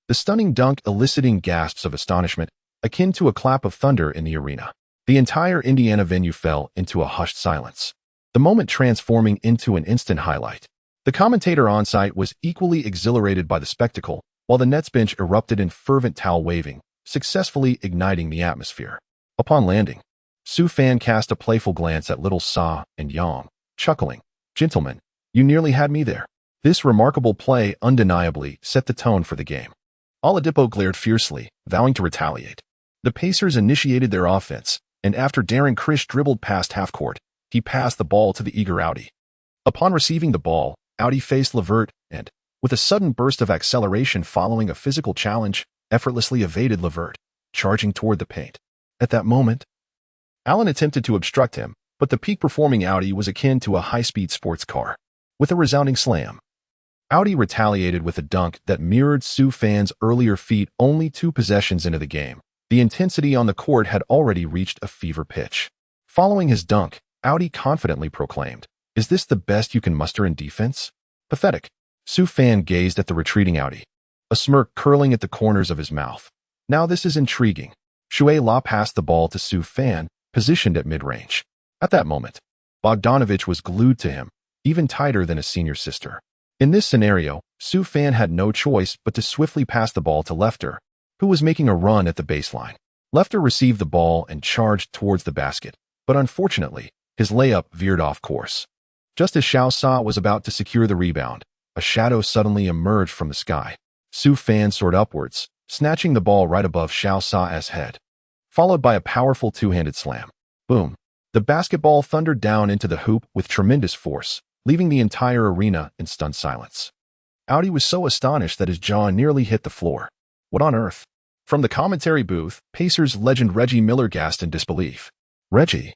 the stunning dunk eliciting gasps of astonishment, akin to a clap of thunder in the arena. The entire Indiana venue fell into a hushed silence, the moment transforming into an instant highlight. The commentator on site was equally exhilarated by the spectacle, while the Nets bench erupted in fervent towel waving, successfully igniting the atmosphere. Upon landing, Sue Fan cast a playful glance at Little Sa and Young, chuckling, "Gentlemen, you nearly had me there." This remarkable play undeniably set the tone for the game. Oladipo glared fiercely, vowing to retaliate. The Pacers initiated their offense, and after Darren Criss dribbled past half-court, he passed the ball to the eager Audi. Upon receiving the ball, Audi faced LeVert and, with a sudden burst of acceleration following a physical challenge, effortlessly evaded LeVert, charging toward the paint. At that moment, Allen attempted to obstruct him, but the peak-performing Audi was akin to a high-speed sports car. With a resounding slam, Audi retaliated with a dunk that mirrored Sioux fans' earlier feat only 2 possessions into the game. The intensity on the court had already reached a fever pitch. Following his dunk, Audi confidently proclaimed, "Is this the best you can muster in defense?" Pathetic. Sioux fan gazed at the retreating Audi, a smirk curling at the corners of his mouth. Now this is intriguing. Shuai La passed the ball to Sioux fan, positioned at mid-range. At that moment, Bogdanovich was glued to him, even tighter than a senior sister. In this scenario, Sioux fan had no choice but to swiftly pass the ball to Lefter, who was making a run at the baseline. Lefter received the ball and charged towards the basket, but unfortunately, his layup veered off course. Just as Xiao Sa was about to secure the rebound, a shadow suddenly emerged from the sky. Sioux fan soared upwards, snatching the ball right above Xiao Sa's head, followed by a powerful two-handed slam. Boom! The basketball thundered down into the hoop with tremendous force, leaving the entire arena in stunned silence. Audi was so astonished that his jaw nearly hit the floor. What on earth? From the commentary booth, Pacers legend Reggie Miller gasped in disbelief. "Reggie?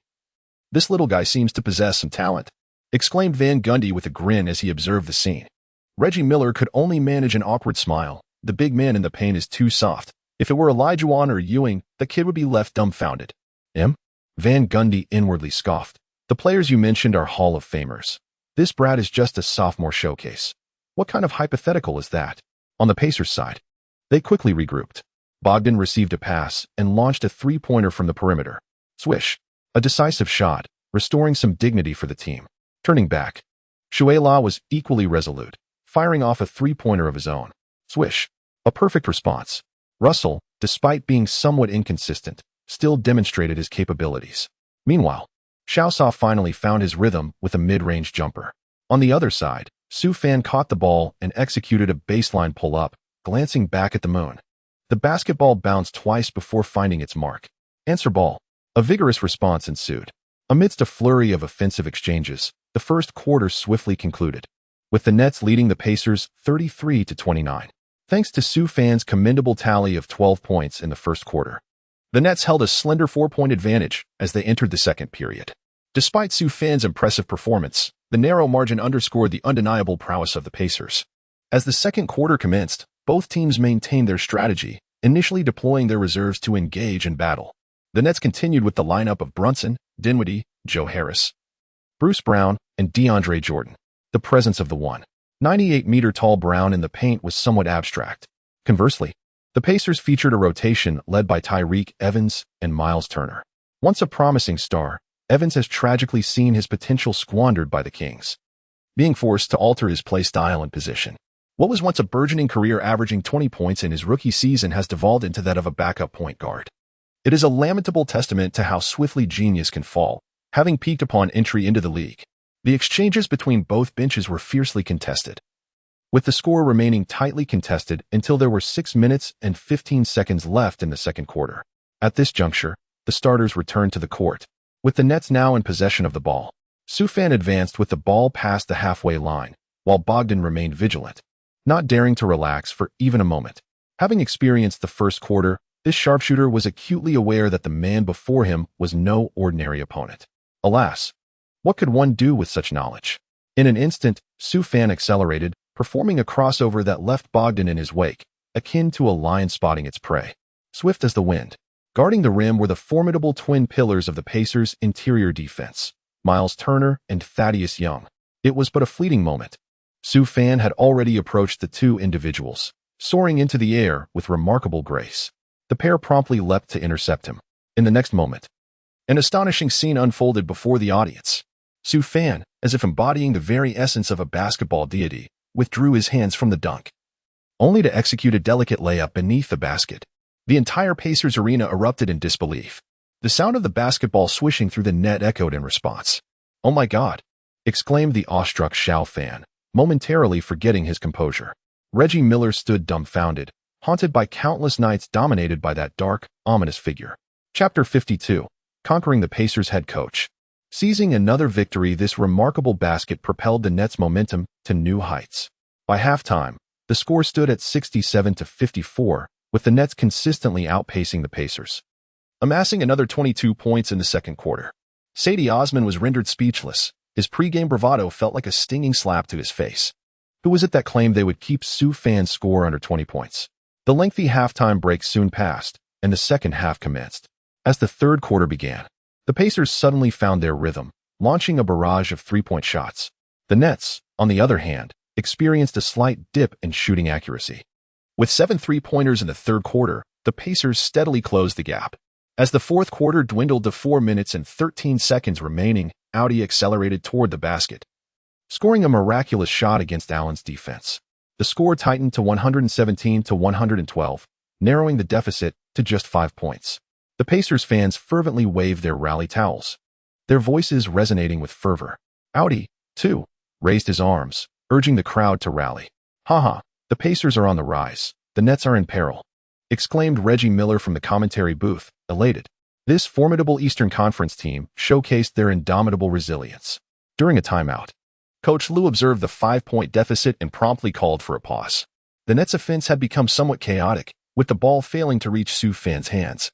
This little guy seems to possess some talent," exclaimed Van Gundy with a grin as he observed the scene. Reggie Miller could only manage an awkward smile. The big man in the paint is too soft. If it were Olajuwon or Ewing, the kid would be left dumbfounded. Van Gundy inwardly scoffed. "The players you mentioned are Hall of Famers. This brat is just a sophomore showcase. What kind of hypothetical is that?" On the Pacers side, they quickly regrouped. Bogdan received a pass and launched a three-pointer from the perimeter. Swish. A decisive shot, restoring some dignity for the team. Turning back, Shuai La was equally resolute, firing off a three-pointer of his own. Swish. A perfect response. Russell, despite being somewhat inconsistent, still demonstrated his capabilities. Meanwhile, Xiao Sa finally found his rhythm with a mid-range jumper. On the other side, Sioux fan caught the ball and executed a baseline pull-up, glancing back at the moon. The basketball bounced twice before finding its mark. Answer ball. A vigorous response ensued. Amidst a flurry of offensive exchanges, the first quarter swiftly concluded, with the Nets leading the Pacers 33-29. Thanks to Sioux fans' commendable tally of 12 points in the first quarter, the Nets held a slender 4-point advantage as they entered the second period. Despite Sioux fans' impressive performance, the narrow margin underscored the undeniable prowess of the Pacers. As the second quarter commenced, both teams maintained their strategy, initially deploying their reserves to engage in battle. The Nets continued with the lineup of Brunson, Dinwiddie, Joe Harris, Bruce Brown, and DeAndre Jordan. The presence of the 198-meter-tall Brown in the paint was somewhat abstract. Conversely, the Pacers featured a rotation led by Tyreke Evans and Miles Turner. Once a promising star, Evans has tragically seen his potential squandered by the Kings, being forced to alter his play style and position. What was once a burgeoning career averaging 20 points in his rookie season has devolved into that of a backup point guard. It is a lamentable testament to how swiftly genius can fall, having peaked upon entry into the league. The exchanges between both benches were fiercely contested, with the score remaining tightly contested until there were 6 minutes and 15 seconds left in the second quarter. At this juncture, the starters returned to the court, with the Nets now in possession of the ball. Sioux fan advanced with the ball past the halfway line, while Bogdan remained vigilant, not daring to relax for even a moment. Having experienced the first quarter, this sharpshooter was acutely aware that the man before him was no ordinary opponent. Alas, what could one do with such knowledge? In an instant, Sioux fan accelerated, performing a crossover that left Bogdan in his wake, akin to a lion spotting its prey. Swift as the wind, guarding the rim were the formidable twin pillars of the Pacers' interior defense, Miles Turner and Thaddeus Young. It was but a fleeting moment. Sioux fan had already approached the two individuals, soaring into the air with remarkable grace. The pair promptly leapt to intercept him. In the next moment, an astonishing scene unfolded before the audience. Sioux fan, as if embodying the very essence of a basketball deity, withdrew his hands from the dunk, only to execute a delicate layup beneath the basket. The entire Pacers arena erupted in disbelief. The sound of the basketball swishing through the net echoed in response. "Oh my God!" exclaimed the awestruck Xiao fan, momentarily forgetting his composure. Reggie Miller stood dumbfounded, haunted by countless nights dominated by that dark, ominous figure. Chapter 52. Conquering the Pacers head coach. Seizing another victory, this remarkable basket propelled the Nets' momentum to new heights. By halftime, the score stood at 67-54, with the Nets consistently outpacing the Pacers, amassing another 22 points in the second quarter. Sadie Osman was rendered speechless. His pregame bravado felt like a stinging slap to his face. Who was it that claimed they would keep Sioux fans' score under 20 points? The lengthy halftime break soon passed, and the second half commenced. As the third quarter began, the Pacers suddenly found their rhythm, launching a barrage of three-point shots. The Nets, on the other hand, experienced a slight dip in shooting accuracy. With 7 three-pointers in the third quarter, the Pacers steadily closed the gap. As the fourth quarter dwindled to 4 minutes and 13 seconds remaining, Audi accelerated toward the basket, scoring a miraculous shot against Allen's defense. The score tightened to 117-112, narrowing the deficit to just 5 points. The Pacers fans fervently waved their rally towels, their voices resonating with fervor. Audi, too, raised his arms, urging the crowd to rally. "Haha, the Pacers are on the rise. The Nets are in peril," exclaimed Reggie Miller from the commentary booth, elated. This formidable Eastern Conference team showcased their indomitable resilience. During a timeout, Coach Lue observed the 5-point deficit and promptly called for a pause. The Nets' offense had become somewhat chaotic, with the ball failing to reach Sioux fans' hands,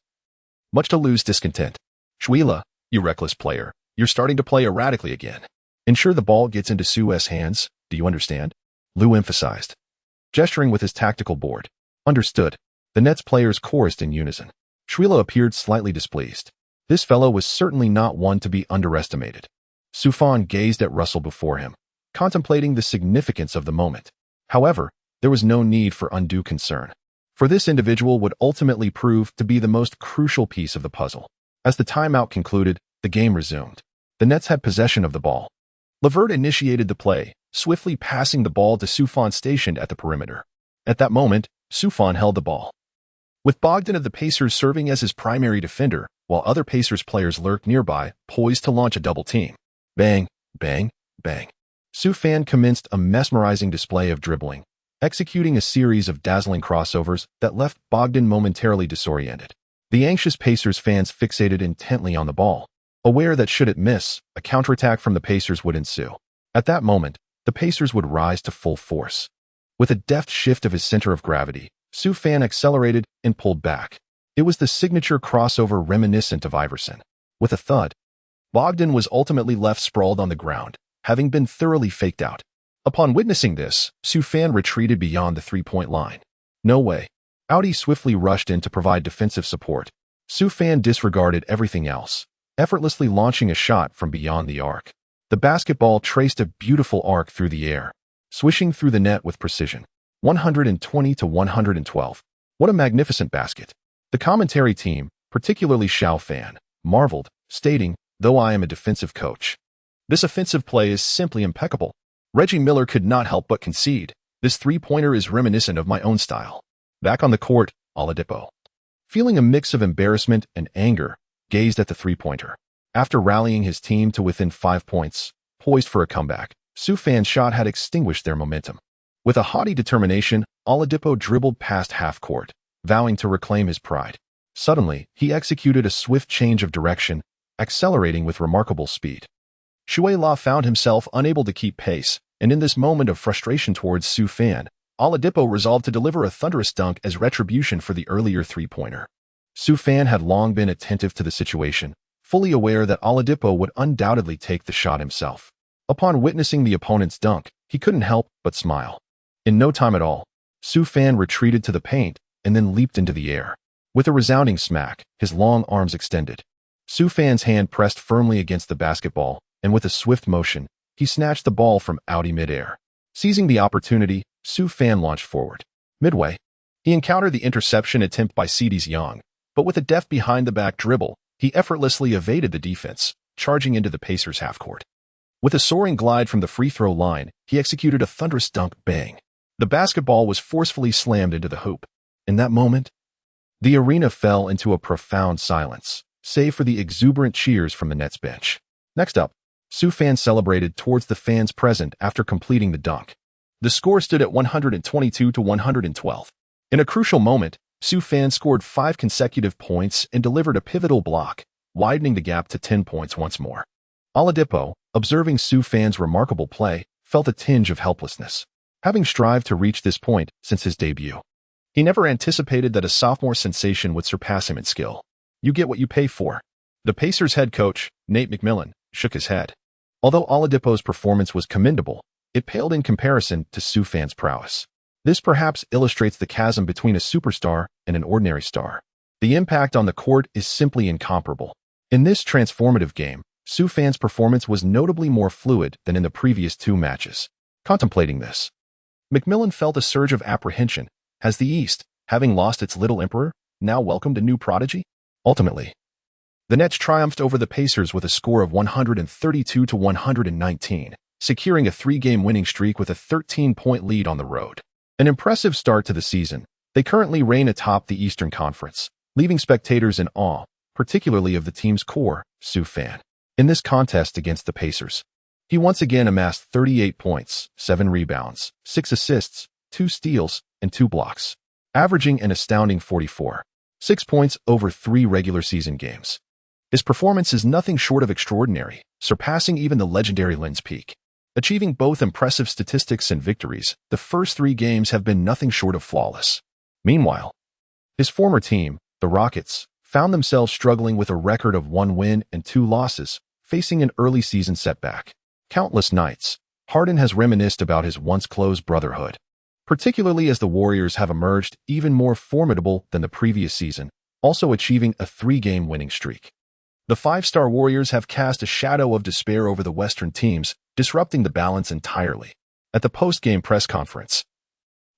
much to Lue's discontent. "Shwila, you reckless player, you're starting to play erratically again. Ensure the ball gets into Sioux's hands, do you understand?" Lue emphasized, gesturing with his tactical board. "Understood." The Nets players chorused in unison. Shwila appeared slightly displeased. This fellow was certainly not one to be underestimated. Soufan gazed at Russell before him, contemplating the significance of the moment. However, there was no need for undue concern, for this individual would ultimately prove to be the most crucial piece of the puzzle. As the timeout concluded, the game resumed. The Nets had possession of the ball. LeVert initiated the play, swiftly passing the ball to Soufan stationed at the perimeter. At that moment, Soufan held the ball, with Bogdan of the Pacers serving as his primary defender, while other Pacers players lurked nearby, poised to launch a double team. Bang, bang, bang. Soufan commenced a mesmerizing display of dribbling, executing a series of dazzling crossovers that left Bogdan momentarily disoriented. The anxious Pacers fans fixated intently on the ball, aware that should it miss, a counterattack from the Pacers would ensue. At that moment, the Pacers would rise to full force. With a deft shift of his center of gravity, Soufan accelerated and pulled back. It was the signature crossover reminiscent of Iverson. With a thud, Bogdan was ultimately left sprawled on the ground, having been thoroughly faked out. Upon witnessing this, Soufan retreated beyond the three-point line. "No way." Audi swiftly rushed in to provide defensive support. Soufan disregarded everything else, effortlessly launching a shot from beyond the arc. The basketball traced a beautiful arc through the air, swishing through the net with precision. 120-112. What a magnificent basket. The commentary team, particularly Xiao Fan, marveled, stating, "Though I am a defensive coach, this offensive play is simply impeccable." Reggie Miller could not help but concede, "This three-pointer is reminiscent of my own style." Back on the court, Oladipo, feeling a mix of embarrassment and anger, gazed at the three-pointer. After rallying his team to within 5 points, poised for a comeback, Soufan's shot had extinguished their momentum. With a haughty determination, Oladipo dribbled past half-court, vowing to reclaim his pride. Suddenly, he executed a swift change of direction, accelerating with remarkable speed. Shui La found himself unable to keep pace, and in this moment of frustration towards Soufan, Oladipo resolved to deliver a thunderous dunk as retribution for the earlier three-pointer. Soufan had long been attentive to the situation, fully aware that Oladipo would undoubtedly take the shot himself. Upon witnessing the opponent's dunk, he couldn't help but smile. In no time at all, Soufan retreated to the paint and then leaped into the air. With a resounding smack, his long arms extended. Soufan's hand pressed firmly against the basketball, and with a swift motion, he snatched the ball from Audi midair. Seizing the opportunity, Soufan launched forward. Midway, he encountered the interception attempt by CD's Young, but with a deft behind-the-back dribble, he effortlessly evaded the defense, charging into the Pacers' half-court. With a soaring glide from the free-throw line, he executed a thunderous dunk bang. The basketball was forcefully slammed into the hoop. In that moment, the arena fell into a profound silence, save for the exuberant cheers from the Nets bench. Next up, Soufan celebrated towards the fans present after completing the dunk. The score stood at 122-112. In a crucial moment, Soufan scored 5 consecutive points and delivered a pivotal block, widening the gap to 10 points once more. Oladipo, observing Soufan's remarkable play, felt a tinge of helplessness. Having strived to reach this point since his debut, he never anticipated that a sophomore sensation would surpass him in skill. You get what you pay for. The Pacers head coach, Nate McMillan, shook his head. Although Oladipo's performance was commendable, it paled in comparison to Sioux fans' prowess. This perhaps illustrates the chasm between a superstar and an ordinary star. The impact on the court is simply incomparable. In this transformative game, Sioux fans' performance was notably more fluid than in the previous two matches. Contemplating this, McMillan felt a surge of apprehension. Has the East, having lost its little emperor, now welcomed a new prodigy? Ultimately, the Nets triumphed over the Pacers with a score of 132-119, securing a three-game winning streak with a 13-point lead on the road. An impressive start to the season. They currently reign atop the Eastern Conference, leaving spectators in awe, particularly of the team's core, Sioux fan. In this contest against the Pacers, he once again amassed 38 points, 7 rebounds, 6 assists, 2 steals, and 2 blocks, averaging an astounding 44.6 points over 3 regular season games. His performance is nothing short of extraordinary, surpassing even the legendary Lynn's peak. Achieving both impressive statistics and victories, the first 3 games have been nothing short of flawless. Meanwhile, his former team, the Rockets, found themselves struggling with a record of 1 win and 2 losses, facing an early season setback. Countless nights, Harden has reminisced about his once close brotherhood, particularly as the Warriors have emerged even more formidable than the previous season, also achieving a 3-game winning streak. The 5-star Warriors have cast a shadow of despair over the Western teams, disrupting the balance entirely. At the post-game press conference,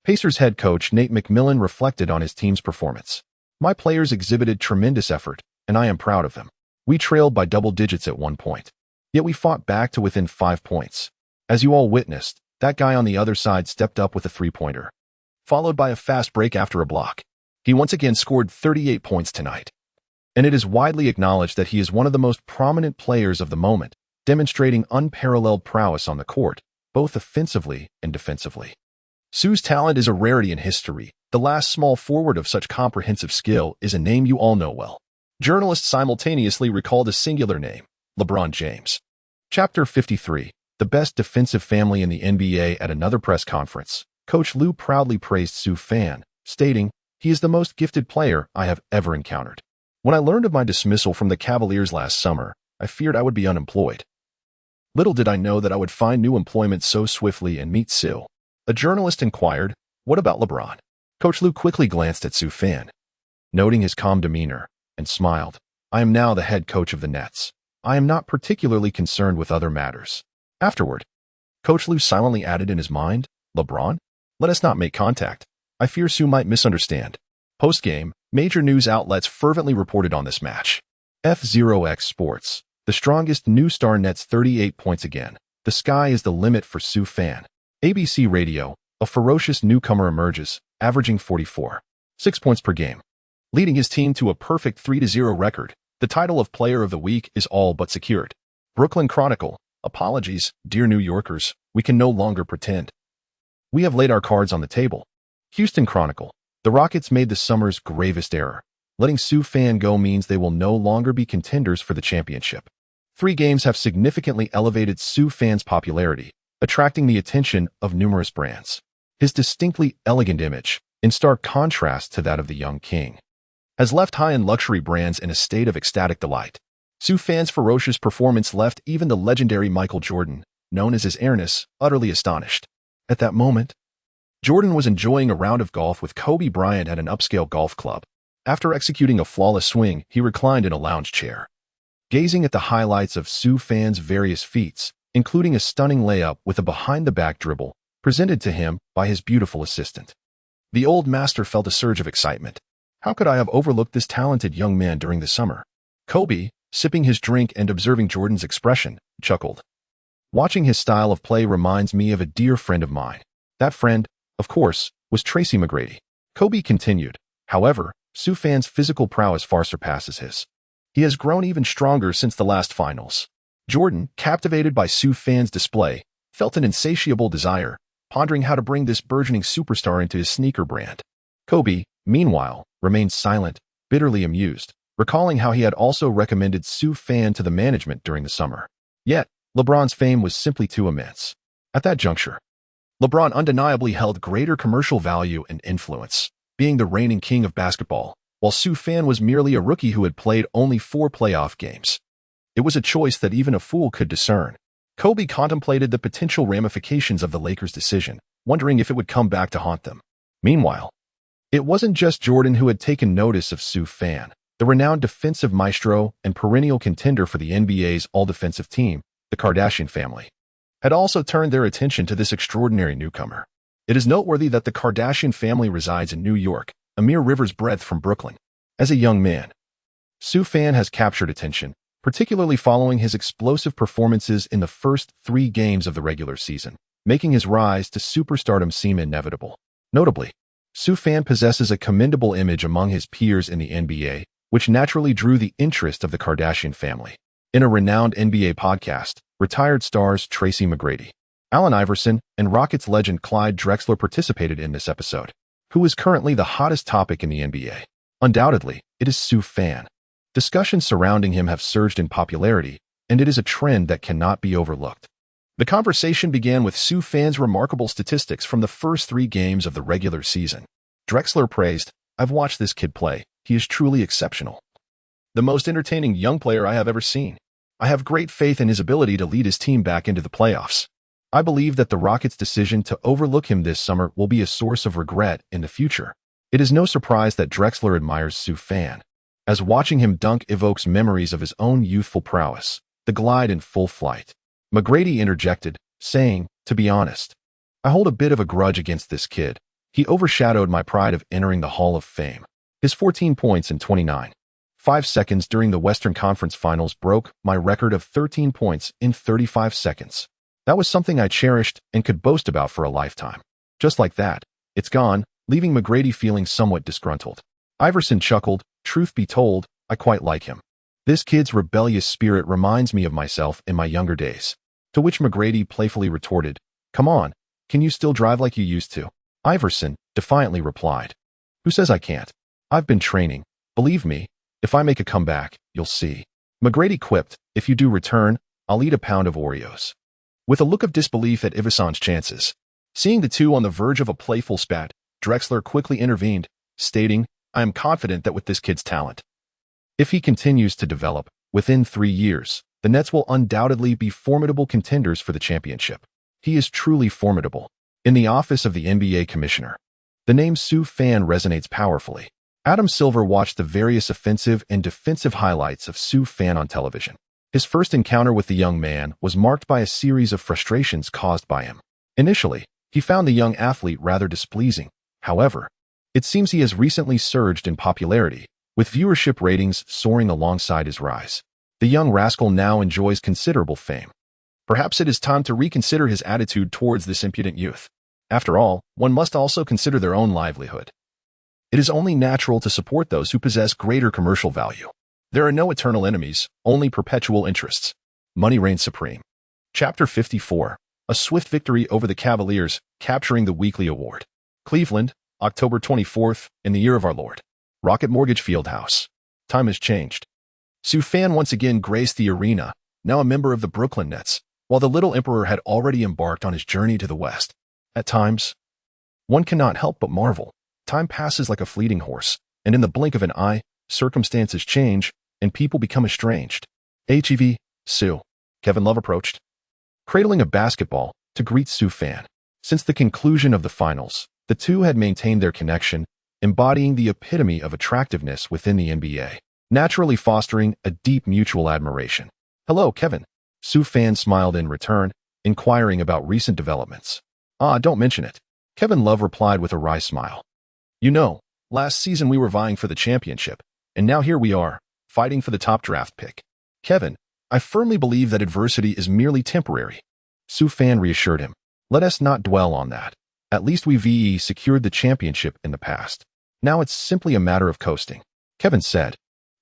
Pacers head coach Nate McMillan reflected on his team's performance. My players exhibited tremendous effort, and I am proud of them. We trailed by double digits at one point, yet we fought back to within 5 points. As you all witnessed, that guy on the other side stepped up with a 3-pointer, followed by a fast break after a block. He once again scored 38 points tonight, and it is widely acknowledged that he is one of the most prominent players of the moment, demonstrating unparalleled prowess on the court, both offensively and defensively. Sioux's talent is a rarity in history. The last small forward of such comprehensive skill is a name you all know well. Journalists simultaneously recalled a singular name, LeBron James. Chapter 53, the best defensive family in the NBA. At another press conference, Coach Lue proudly praised Sioux fan, stating, "He is the most gifted player I have ever encountered. When I learned of my dismissal from the Cavaliers last summer, I feared I would be unemployed. Little did I know that I would find new employment so swiftly and meet Sioux." A journalist inquired, "What about LeBron?" Coach Lue quickly glanced at Sioux fan, noting his calm demeanor, and smiled. "I am now the head coach of the Nets. I am not particularly concerned with other matters." Afterward, Coach Lue silently added in his mind, "LeBron? Let us not make contact. I fear Sioux might misunderstand." Post-game, major news outlets fervently reported on this match. F0X Sports, the strongest new star, nets 38 points again. The sky is the limit for Sioux fan. ABC Radio, a ferocious newcomer emerges, averaging 44.6 points per game, leading his team to a perfect 3-0 record. The title of Player of the Week is all but secured. Brooklyn Chronicle, apologies, dear New Yorkers, we can no longer pretend. We have laid our cards on the table. Houston Chronicle, the Rockets made the summer's gravest error. Letting Sioux fan go means they will no longer be contenders for the championship. 3 games have significantly elevated Sioux fans' popularity, attracting the attention of numerous brands. His distinctly elegant image, in stark contrast to that of the young king, has left high-end luxury brands in a state of ecstatic delight. Sioux fans' ferocious performance left even the legendary Michael Jordan, known as his airness, utterly astonished. At that moment, Jordan was enjoying a round of golf with Kobe Bryant at an upscale golf club. After executing a flawless swing, he reclined in a lounge chair, gazing at the highlights of Sioux fans' various feats, including a stunning layup with a behind-the-back dribble, presented to him by his beautiful assistant. The old master felt a surge of excitement. How could I have overlooked this talented young man during the summer? Kobe, sipping his drink and observing Jordan's expression, chuckled. Watching his style of play reminds me of a dear friend of mine. That friend, of course, was Tracy McGrady. Kobe continued. However, Sioux fans' physical prowess far surpasses his. He has grown even stronger since the last finals. Jordan, captivated by Sioux fans' display, felt an insatiable desire, pondering how to bring this burgeoning superstar into his sneaker brand. Kobe, meanwhile, remained silent, bitterly amused, recalling how he had also recommended Sioux fan to the management during the summer. Yet, LeBron's fame was simply too immense. At that juncture, LeBron undeniably held greater commercial value and influence, being the reigning king of basketball, while Sioux fan was merely a rookie who had played only 4 playoff games. It was a choice that even a fool could discern. Kobe contemplated the potential ramifications of the Lakers' decision, wondering if it would come back to haunt them. Meanwhile, it wasn't just Jordan who had taken notice of Sue Fan. The renowned defensive maestro and perennial contender for the NBA's all-defensive team, the Kardashian family, had also turned their attention to this extraordinary newcomer. It is noteworthy that the Kardashian family resides in New York, a mere river's breadth from Brooklyn. As a young man, Sue Fan has captured attention, particularly following his explosive performances in the first 3 games of the regular season, making his rise to superstardom seem inevitable. Notably, Sue Fan possesses a commendable image among his peers in the NBA, which naturally drew the interest of the Kardashian family. In a renowned NBA podcast, retired stars Tracy McGrady, Allen Iverson, and Rockets legend Clyde Drexler participated in this episode. Who is currently the hottest topic in the NBA? Undoubtedly, it is Sue Fan. Discussions surrounding him have surged in popularity, and it is a trend that cannot be overlooked. The conversation began with Sue Fan's remarkable statistics from the first 3 games of the regular season. Drexler praised, "I've watched this kid play. He is truly exceptional. The most entertaining young player I have ever seen. I have great faith in his ability to lead his team back into the playoffs. I believe that the Rockets' decision to overlook him this summer will be a source of regret in the future." It is no surprise that Drexler admires Sue Fan, as watching him dunk evokes memories of his own youthful prowess, the glide in full flight. McGrady interjected, saying, "To be honest, I hold a bit of a grudge against this kid. He overshadowed my pride of entering the Hall of Fame. His 14 points in 29.5 seconds during the Western Conference Finals broke my record of 13 points in 35 seconds. That was something I cherished and could boast about for a lifetime. Just like that, it's gone," leaving McGrady feeling somewhat disgruntled. Iverson chuckled, "Truth be told, I quite like him. This kid's rebellious spirit reminds me of myself in my younger days." To which McGrady playfully retorted, "Come on, can you still drive like you used to?" Iverson defiantly replied, "Who says I can't? I've been training. Believe me, if I make a comeback, you'll see." McGrady quipped, "If you do return, I'll eat a pound of Oreos." With a look of disbelief at Iverson's chances, seeing the two on the verge of a playful spat, Drexler quickly intervened, stating, "I am confident that with this kid's talent, if he continues to develop, within 3 years, the Nets will undoubtedly be formidable contenders for the championship. He is truly formidable." In the office of the NBA commissioner, the name Sue Fan resonates powerfully. Adam Silver watched the various offensive and defensive highlights of Sue Fan on television. His first encounter with the young man was marked by a series of frustrations caused by him. Initially, he found the young athlete rather displeasing. However, it seems he has recently surged in popularity, with viewership ratings soaring alongside his rise. The young rascal now enjoys considerable fame. Perhaps it is time to reconsider his attitude towards this impudent youth. After all, one must also consider their own livelihood. It is only natural to support those who possess greater commercial value. There are no eternal enemies, only perpetual interests. Money reigns supreme. Chapter 54. A swift victory over the Cavaliers, capturing the weekly award. Cleveland, October 24th, in the year of our Lord. Rocket Mortgage Fieldhouse. Time has changed. Sue Fan once again graced the arena, now a member of the Brooklyn Nets, while the Little Emperor had already embarked on his journey to the West. At times, one cannot help but marvel. Time passes like a fleeting horse, and in the blink of an eye, circumstances change, and people become estranged. HEV, Sue. Kevin Love approached, cradling a basketball, to greet Sue Fan. Since the conclusion of the finals, the two had maintained their connection, embodying the epitome of attractiveness within the NBA, naturally fostering a deep mutual admiration. "Hello, Kevin." Sue Fan smiled in return, inquiring about recent developments. Don't mention it." Kevin Love replied with a wry smile. "You know, last season we were vying for the championship, and now here we are, fighting for the top draft pick." "Kevin, I firmly believe that adversity is merely temporary." Sue Fan reassured him. "Let us not dwell on that. At least we secured the championship in the past. Now it's simply a matter of coasting," Kevin said,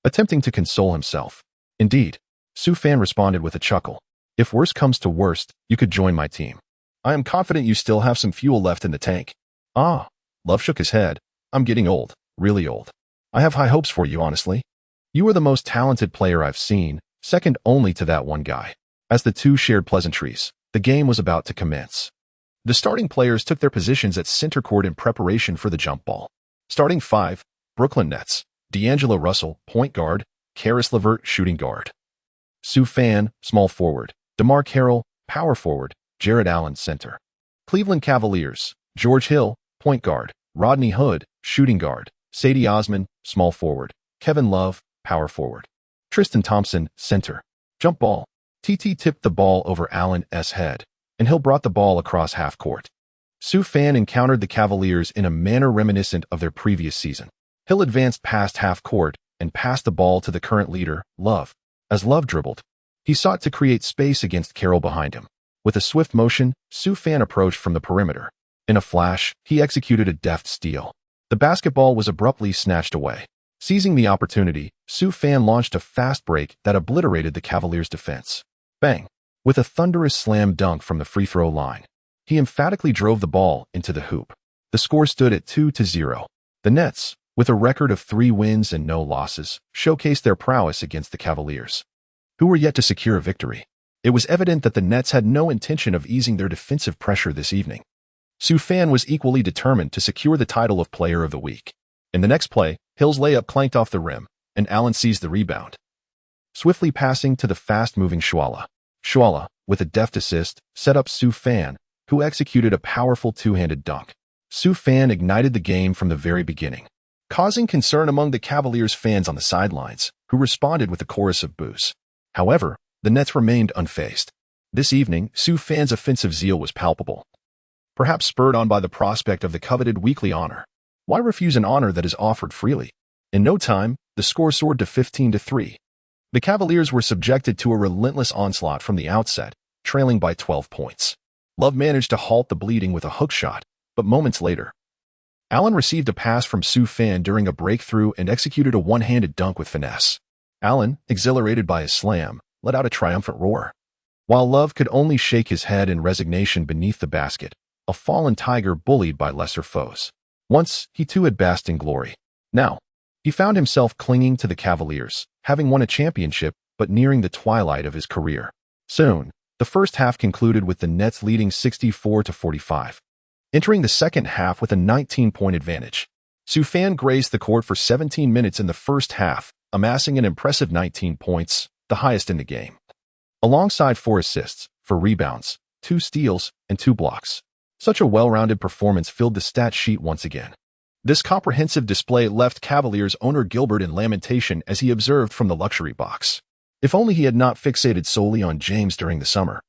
attempting to console himself. "Indeed," Sue Fan responded with a chuckle. "If worst comes to worst, you could join my team. I am confident you still have some fuel left in the tank." Love shook his head. "I'm getting old, really old. I have high hopes for you, honestly. You are the most talented player I've seen, second only to that one guy." As the two shared pleasantries, the game was about to commence. The starting players took their positions at center court in preparation for the jump ball. Starting 5, Brooklyn Nets, D'Angelo Russell, point guard, Karis LeVert, shooting guard. Sue Fan, small forward, DeMar Carroll, power forward, Jarrett Allen, center. Cleveland Cavaliers, George Hill, point guard, Rodney Hood, shooting guard, Sadie Osman, small forward, Kevin Love, power forward. Tristan Thompson, center. Jump ball. TT tipped the ball over Allen's head, and Hill brought the ball across half court. Sue Fan encountered the Cavaliers in a manner reminiscent of their previous season. Hill advanced past half court and passed the ball to the current leader, Love. As Love dribbled, he sought to create space against Carroll behind him. With a swift motion, Sue Fan approached from the perimeter. In a flash, he executed a deft steal. The basketball was abruptly snatched away. Seizing the opportunity, Sue Fan launched a fast break that obliterated the Cavaliers' defense. Bang! With a thunderous slam dunk from the free throw line, he emphatically drove the ball into the hoop. The score stood at 2-0. The Nets, with a record of 3 wins and no losses, showcased their prowess against the Cavaliers, who were yet to secure a victory. It was evident that the Nets had no intention of easing their defensive pressure this evening. Sue Fan was equally determined to secure the title of Player of the Week. In the next play, Hill's layup clanked off the rim, and Allen seized the rebound, swiftly passing to the fast-moving Shwala. Shwala, with a deft assist, set up Sue Fan, who executed a powerful two-handed dunk. Sue Fan ignited the game from the very beginning, causing concern among the Cavaliers fans on the sidelines, who responded with a chorus of boos. However, the Nets remained unfazed. This evening, Sue Fan's offensive zeal was palpable, perhaps spurred on by the prospect of the coveted weekly honor. Why refuse an honor that is offered freely? In no time, the score soared to 15-3. The Cavaliers were subjected to a relentless onslaught from the outset, trailing by 12 points. Love managed to halt the bleeding with a hook shot, but moments later, Allen received a pass from Sue Fan during a breakthrough and executed a one-handed dunk with finesse. Allen, exhilarated by his slam, let out a triumphant roar, while Love could only shake his head in resignation beneath the basket, a fallen tiger bullied by lesser foes. Once, he too had basked in glory. Now, he found himself clinging to the Cavaliers, having won a championship but nearing the twilight of his career. Soon, the first half concluded with the Nets leading 64-45. Entering the second half with a 19-point advantage, Sue Fan graced the court for 17 minutes in the first half, amassing an impressive 19 points, the highest in the game, alongside 4 assists, 4 rebounds, 2 steals, and 2 blocks. Such a well-rounded performance filled the stat sheet once again. This comprehensive display left Cavaliers owner Gilbert in lamentation as he observed from the luxury box. If only he had not fixated solely on James during the summer.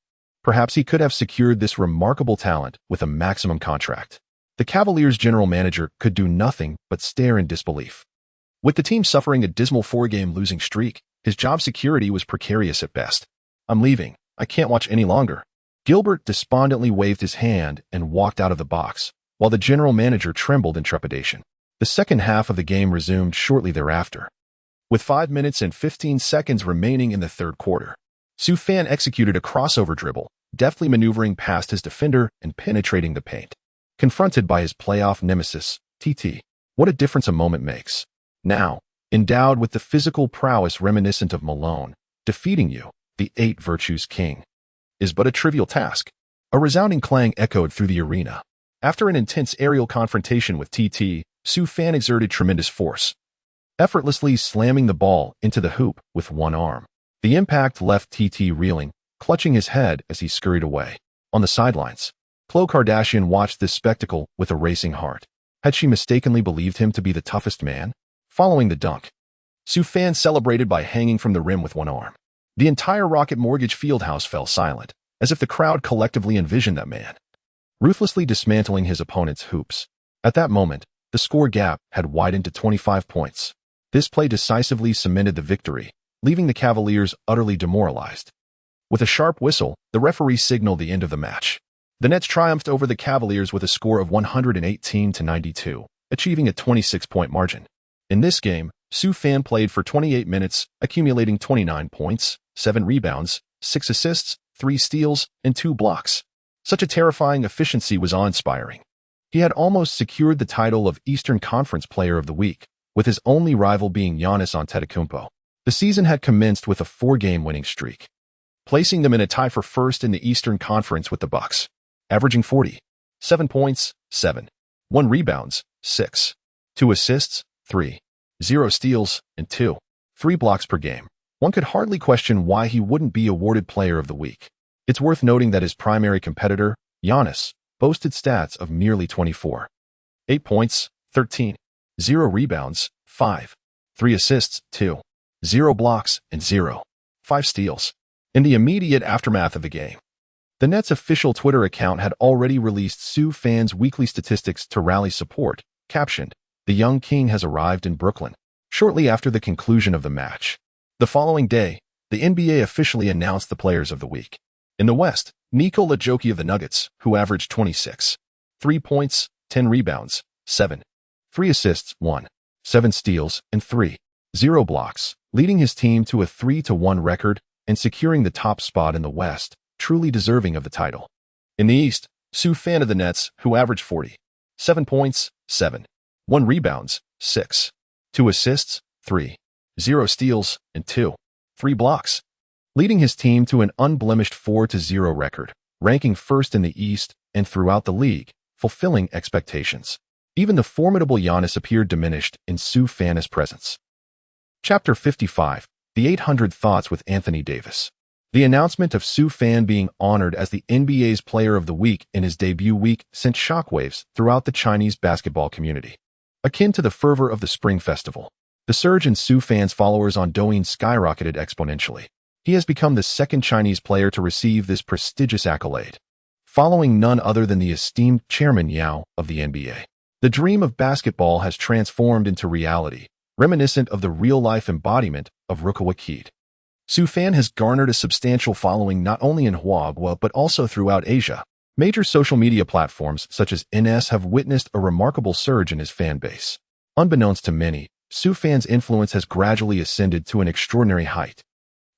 Perhaps he could have secured this remarkable talent with a maximum contract. The Cavaliers' general manager could do nothing but stare in disbelief. With the team suffering a dismal 4-game losing streak, his job security was precarious at best. "I'm leaving. I can't watch any longer." Gilbert despondently waved his hand and walked out of the box, while the general manager trembled in trepidation. The second half of the game resumed shortly thereafter. With 5 minutes and 15 seconds remaining in the third quarter, Sue Fan executed a crossover dribble, deftly maneuvering past his defender and penetrating the paint. Confronted by his playoff nemesis, TT, what a difference a moment makes. Now, endowed with the physical prowess reminiscent of Malone, defeating you, the 8 virtues king, is but a trivial task. A resounding clang echoed through the arena. After an intense aerial confrontation with TT, Sue Fan exerted tremendous force, effortlessly slamming the ball into the hoop with one arm. The impact left TT reeling, clutching his head as he scurried away. On the sidelines, Khloe Kardashian watched this spectacle with a racing heart. Had she mistakenly believed him to be the toughest man? Following the dunk, Sue Fan celebrated by hanging from the rim with one arm. The entire Rocket Mortgage Fieldhouse fell silent, as if the crowd collectively envisioned that man ruthlessly dismantling his opponent's hoops. At that moment, the score gap had widened to 25 points. This play decisively cemented the victory, leaving the Cavaliers utterly demoralized. With a sharp whistle, the referee signaled the end of the match. The Nets triumphed over the Cavaliers with a score of 118-92, achieving a 26-point margin. In this game, Sue Fan played for 28 minutes, accumulating 29 points, 7 rebounds, 6 assists, 3 steals, and 2 blocks. Such a terrifying efficiency was awe-inspiring. He had almost secured the title of Eastern Conference Player of the Week, with his only rival being Giannis Antetokounmpo. The season had commenced with a 4-game winning streak, placing them in a tie for first in the Eastern Conference with the Bucks, averaging 40, 7 points, 7, 1 rebounds, 6, 2 assists, 3, 0 steals, and 2, 3 blocks per game. One could hardly question why he wouldn't be awarded Player of the Week. It's worth noting that his primary competitor, Giannis, boasted stats of merely 24. 8 points, 13. 0 rebounds, 5. 3 assists, 2. 0 blocks, and 0. 5 steals. In the immediate aftermath of the game, the Nets' official Twitter account had already released Sioux fans' weekly statistics to rally support, captioned, "The young king has arrived in Brooklyn." Shortly after the conclusion of the match, the following day, the NBA officially announced the players of the week. In the West, Nikola Jokic of the Nuggets, who averaged 26. 3 points, 10 rebounds, 7. 3 assists, 1. 7 steals, and 3. 0 blocks, leading his team to a 3-1 record and securing the top spot in the West, truly deserving of the title. In the East, Sioux fan of the Nets, who averaged 40. 7 points, 7. 1 rebounds, 6. 2 assists, 3. 0 steals, and 2. 3 blocks, leading his team to an unblemished 4-0 record, ranking first in the East and throughout the league, fulfilling expectations. Even the formidable Giannis appeared diminished in Sioux fans' presence. Chapter 55, The 800 Thoughts with Anthony Davis. The announcement of Sioux Fan being honored as the NBA's Player of the Week in his debut week sent shockwaves throughout the Chinese basketball community. Akin to the fervor of the Spring Festival, the surge in Sioux fans' followers on Douyin skyrocketed exponentially. He has become the second Chinese player to receive this prestigious accolade, following none other than the esteemed Chairman Yao of the NBA. The dream of basketball has transformed into reality, reminiscent of the real-life embodiment of Rukawa Keed. Sioux Fan has garnered a substantial following not only in Huahua but also throughout Asia. Major social media platforms such as NS have witnessed a remarkable surge in his fan base. Unbeknownst to many, Sioux Fan's influence has gradually ascended to an extraordinary height.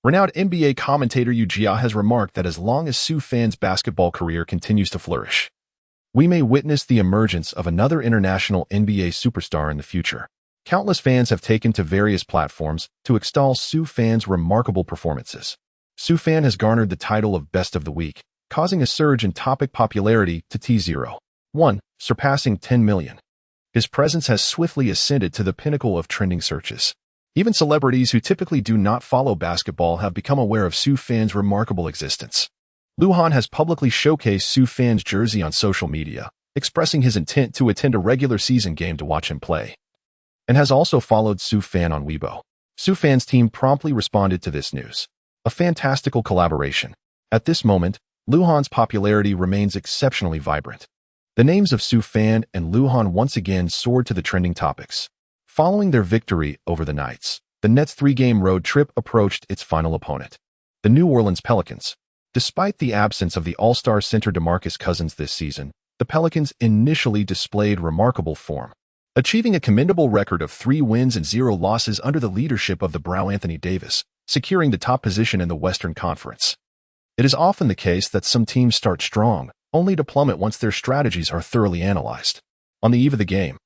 Renowned NBA commentator Yu Jia has remarked that as long as Sioux Fan's basketball career continues to flourish, we may witness the emergence of another international NBA superstar in the future. Countless fans have taken to various platforms to extol Sioux Fan's remarkable performances. Sioux Fan has garnered the title of Best of the Week, causing a surge in topic popularity to T01, surpassing 10 million. His presence has swiftly ascended to the pinnacle of trending searches. Even celebrities who typically do not follow basketball have become aware of Sioux Fan's remarkable existence. Luhan has publicly showcased Sioux Fan's jersey on social media, expressing his intent to attend a regular season game to watch him play, and has also followed Sioux Fan on Weibo. Sioux Fan's team promptly responded to this news. A fantastical collaboration. At this moment, Luhan's popularity remains exceptionally vibrant. The names of Sioux Fan and Luhan once again soared to the trending topics. Following their victory over the Knights, the Nets' 3-game road trip approached its final opponent, the New Orleans Pelicans. Despite the absence of the All-Star center DeMarcus Cousins this season, the Pelicans initially displayed remarkable form, achieving a commendable record of 3 wins and 0 losses under the leadership of the Brow Anthony Davis, securing the top position in the Western Conference. It is often the case that some teams start strong, only to plummet once their strategies are thoroughly analyzed. On the eve of the game,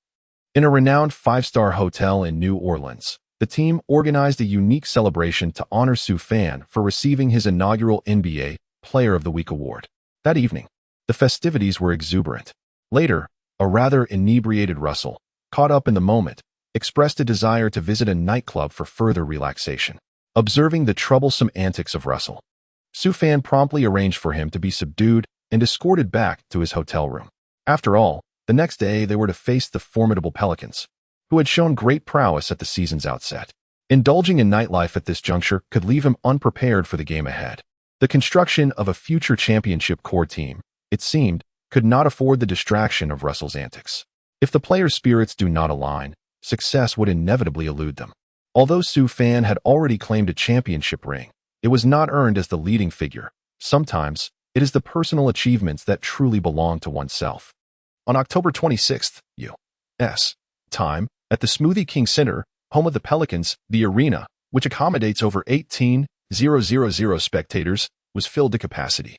in a renowned 5-star hotel in New Orleans, the team organized a unique celebration to honor Sioux Fan for receiving his inaugural NBA Player of the Week award. That evening, the festivities were exuberant. Later, a rather inebriated Russell, caught up in the moment, expressed a desire to visit a nightclub for further relaxation. Observing the troublesome antics of Russell, Sioux Fan promptly arranged for him to be subdued and escorted back to his hotel room. After all, the next day they were to face the formidable Pelicans, who had shown great prowess at the season's outset. Indulging in nightlife at this juncture could leave him unprepared for the game ahead. The construction of a future championship core team, it seemed, could not afford the distraction of Russell's antics. If the players' spirits do not align, success would inevitably elude them. Although Sioux Fan had already claimed a championship ring, it was not earned as the leading figure. Sometimes, it is the personal achievements that truly belong to oneself. On October 26th, U.S. time, at the Smoothie King Center, home of the Pelicans, the arena, which accommodates over 18,000 spectators, was filled to capacity.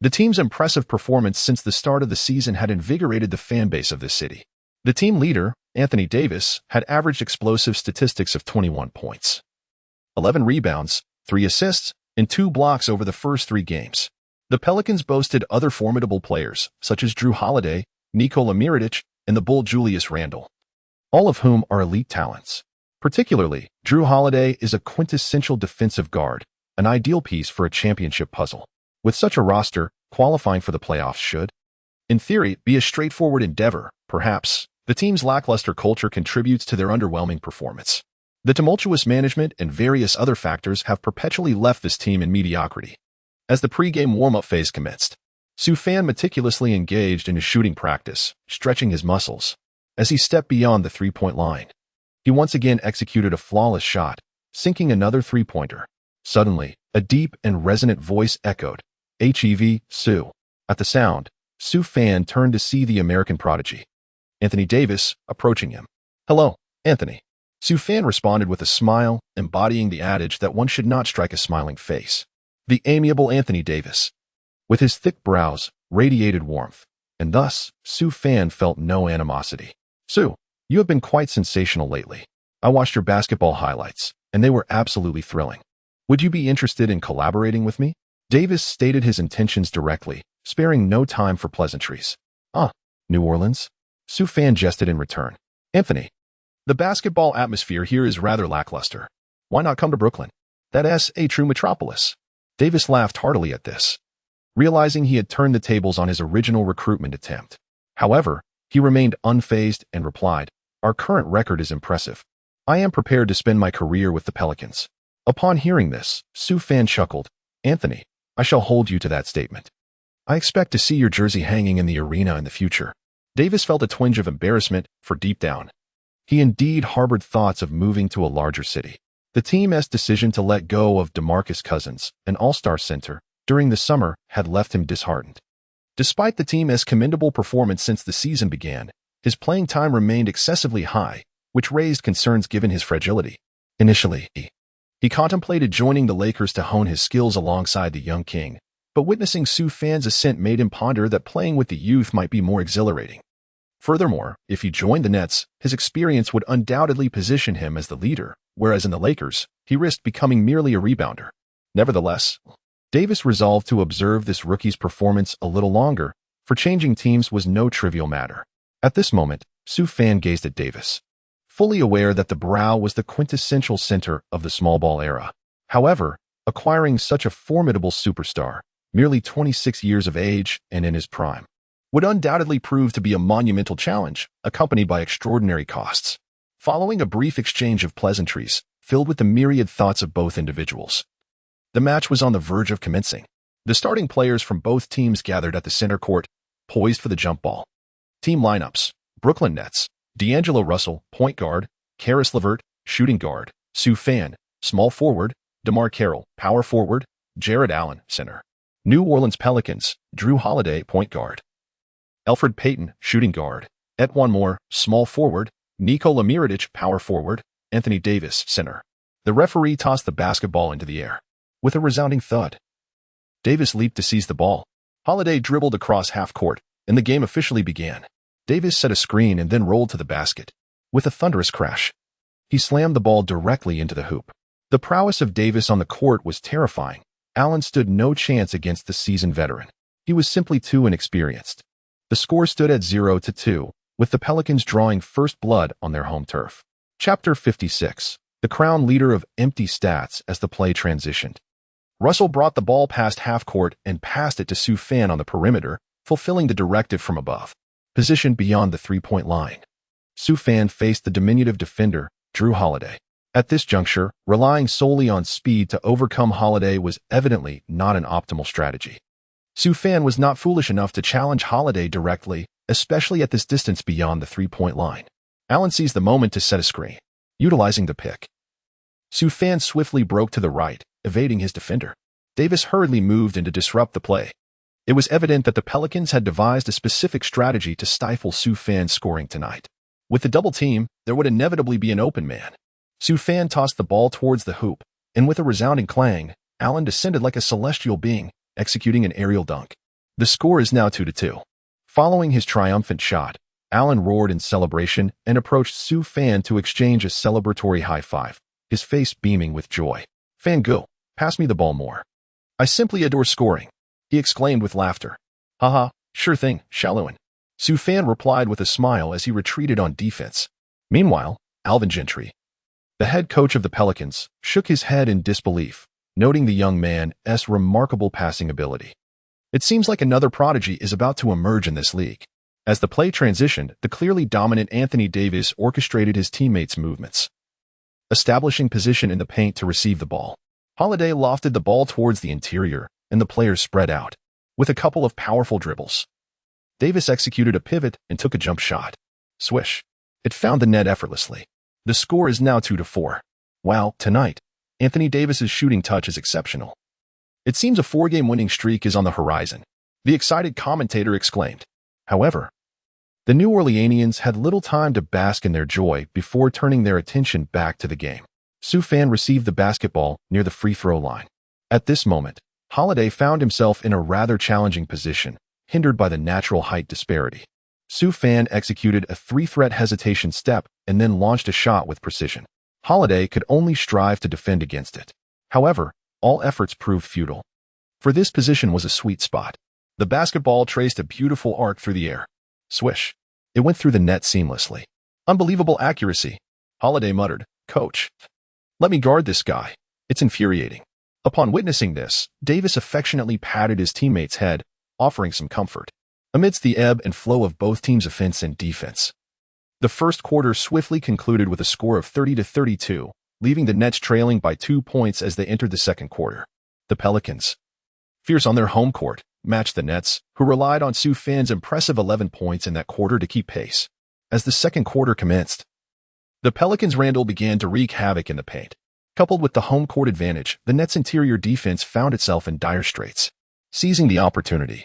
The team's impressive performance since the start of the season had invigorated the fan base of this city. The team leader, Anthony Davis, had averaged explosive statistics of 21 points, 11 rebounds, 3 assists, and 2 blocks over the first 3 games. The Pelicans boasted other formidable players, such as Drew Holiday, Nikola Mirotic, and the Bull Julius Randle, all of whom are elite talents. Particularly, Drew Holiday is a quintessential defensive guard, an ideal piece for a championship puzzle. With such a roster, qualifying for the playoffs should, in theory, be a straightforward endeavor. Perhaps the team's lackluster culture contributes to their underwhelming performance. The tumultuous management and various other factors have perpetually left this team in mediocrity. As the pre-game warm-up phase commenced, Su Fan meticulously engaged in his shooting practice, stretching his muscles. As he stepped beyond the three-point line, he once again executed a flawless shot, sinking another three-pointer. Suddenly, a deep and resonant voice echoed, "Hev, Su." At the sound, Su Fan turned to see the American prodigy, Anthony Davis, approaching him. "Hello, Anthony." Su Fan responded with a smile, embodying the adage that one should not strike a smiling face. The amiable Anthony Davis, with his thick brows, radiated warmth, and thus Su Fan felt no animosity. "Su, you have been quite sensational lately. I watched your basketball highlights, and they were absolutely thrilling. Would you be interested in collaborating with me?" Davis stated his intentions directly, sparing no time for pleasantries. New Orleans?" Su Fan jested in return. "Anthony, the basketball atmosphere here is rather lackluster. Why not come to Brooklyn? That's a true metropolis." Davis laughed heartily at this, realizing he had turned the tables on his original recruitment attempt. However, he remained unfazed and replied, "Our current record is impressive. I am prepared to spend my career with the Pelicans." Upon hearing this, Su Fan chuckled. "Anthony, I shall hold you to that statement. I expect to see your jersey hanging in the arena in the future." Davis felt a twinge of embarrassment, for deep down, he indeed harbored thoughts of moving to a larger city. The team's decision to let go of DeMarcus Cousins, an all-star center, during the summer had left him disheartened. Despite the team's commendable performance since the season began, his playing time remained excessively high, which raised concerns given his fragility. Initially, he contemplated joining the Lakers to hone his skills alongside the young king, but witnessing Su Fan's ascent made him ponder that playing with the youth might be more exhilarating. Furthermore, if he joined the Nets, his experience would undoubtedly position him as the leader, whereas in the Lakers, he risked becoming merely a rebounder. Nevertheless, Davis resolved to observe this rookie's performance a little longer, for changing teams was no trivial matter. At this moment, Su Fan gazed at Davis, fully aware that the brow was the quintessential center of the small ball era. However, acquiring such a formidable superstar, merely 26 years of age and in his prime, would undoubtedly prove to be a monumental challenge, accompanied by extraordinary costs. Following a brief exchange of pleasantries, filled with the myriad thoughts of both individuals, the match was on the verge of commencing. The starting players from both teams gathered at the center court, poised for the jump ball. Team lineups: Brooklyn Nets, D'Angelo Russell, point guard; Karis LeVert, shooting guard; Su Fan, small forward; DeMar Carroll, power forward; Jared Allen, center. New Orleans Pelicans, Drew Holiday, point guard; Elfrid Payton, shooting guard; Etwan Moore, small forward; Nikola Mirotic, power forward; Anthony Davis, center. The referee tossed the basketball into the air. With a resounding thud, Davis leaped to seize the ball. Holiday dribbled across half court, and the game officially began. Davis set a screen and then rolled to the basket. With a thunderous crash, he slammed the ball directly into the hoop. The prowess of Davis on the court was terrifying. Allen stood no chance against the seasoned veteran. He was simply too inexperienced. The score stood at 0-2, with the Pelicans drawing first blood on their home turf. Chapter 56. The crown leader of empty stats as the play transitioned. Russell brought the ball past half court and passed it to Su Fan on the perimeter, fulfilling the directive from above. Positioned beyond the three-point line, Su Fan faced the diminutive defender, Drew Holiday. At this juncture, relying solely on speed to overcome Holiday was evidently not an optimal strategy. Su Fan was not foolish enough to challenge Holiday directly, especially at this distance beyond the three-point line. Allen seized the moment to set a screen. Utilizing the pick, Su Fan swiftly broke to the right, evading his defender. Davis hurriedly moved in to disrupt the play. It was evident that the Pelicans had devised a specific strategy to stifle Su Fan's scoring tonight. With the double team, there would inevitably be an open man. Su Fan tossed the ball towards the hoop, and with a resounding clang, Allen descended like a celestial being, executing an aerial dunk. The score is now 2-2. Following his triumphant shot, Allen roared in celebration and approached Su Fan to exchange a celebratory high five, his face beaming with joy. "Fan, go. Pass me the ball more. I simply adore scoring," he exclaimed with laughter. "Haha, sure thing, Shallowan." Su Fan replied with a smile as he retreated on defense. Meanwhile, Alvin Gentry, the head coach of the Pelicans, shook his head in disbelief. noting the young man's remarkable passing ability. It seems like another prodigy is about to emerge in this league. As the play transitioned, the clearly dominant Anthony Davis orchestrated his teammates' movements, establishing position in the paint to receive the ball. Holiday lofted the ball towards the interior, and the players spread out. With a couple of powerful dribbles, Davis executed a pivot and took a jump shot. Swish. It found the net effortlessly. The score is now 2-4. Wow, tonight, Anthony Davis's shooting touch is exceptional. It seems a 4-game winning streak is on the horizon, the excited commentator exclaimed. However, the New Orleanians had little time to bask in their joy before turning their attention back to the game. Sue Fan received the basketball near the free throw line. At this moment, Holiday found himself in a rather challenging position, hindered by the natural height disparity. Sue Fan executed a 3-threat hesitation step and then launched a shot with precision. Holiday could only strive to defend against it. However, all efforts proved futile. For this position was a sweet spot. The basketball traced a beautiful arc through the air. Swish. It went through the net seamlessly. Unbelievable accuracy. Holiday muttered, "Coach, let me guard this guy. It's infuriating." Upon witnessing this, Davis affectionately patted his teammate's head, offering some comfort. Amidst the ebb and flow of both teams' offense and defense, the first quarter swiftly concluded with a score of 30-32, leaving the Nets trailing by 2 points as they entered the second quarter. The Pelicans, fierce on their home court, matched the Nets, who relied on Sue Fan's impressive 11 points in that quarter to keep pace. As the second quarter commenced, the Pelicans' Randle began to wreak havoc in the paint. Coupled with the home court advantage, the Nets' interior defense found itself in dire straits. Seizing the opportunity,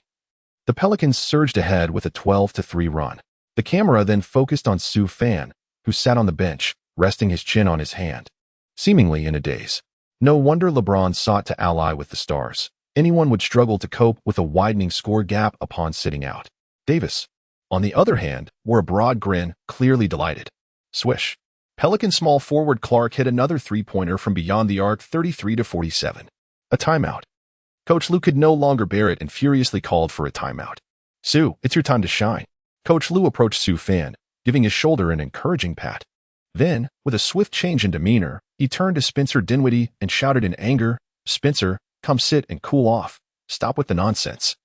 the Pelicans surged ahead with a 12-3 run. The camera then focused on Sue Fan, who sat on the bench, resting his chin on his hand, seemingly in a daze. No wonder LeBron sought to ally with the stars. Anyone would struggle to cope with a widening score gap upon sitting out. Davis, on the other hand, wore a broad grin, clearly delighted. Swish. Pelican small forward Clark hit another three-pointer from beyond the arc, 33-47. A timeout. Coach Lue could no longer bear it and furiously called for a timeout. "Sue, it's your time to shine." Coach Lue approached Sue Fan, giving his shoulder an encouraging pat. Then, with a swift change in demeanor, he turned to Spencer Dinwiddie and shouted in anger, "Spencer, come sit and cool off. Stop with the nonsense."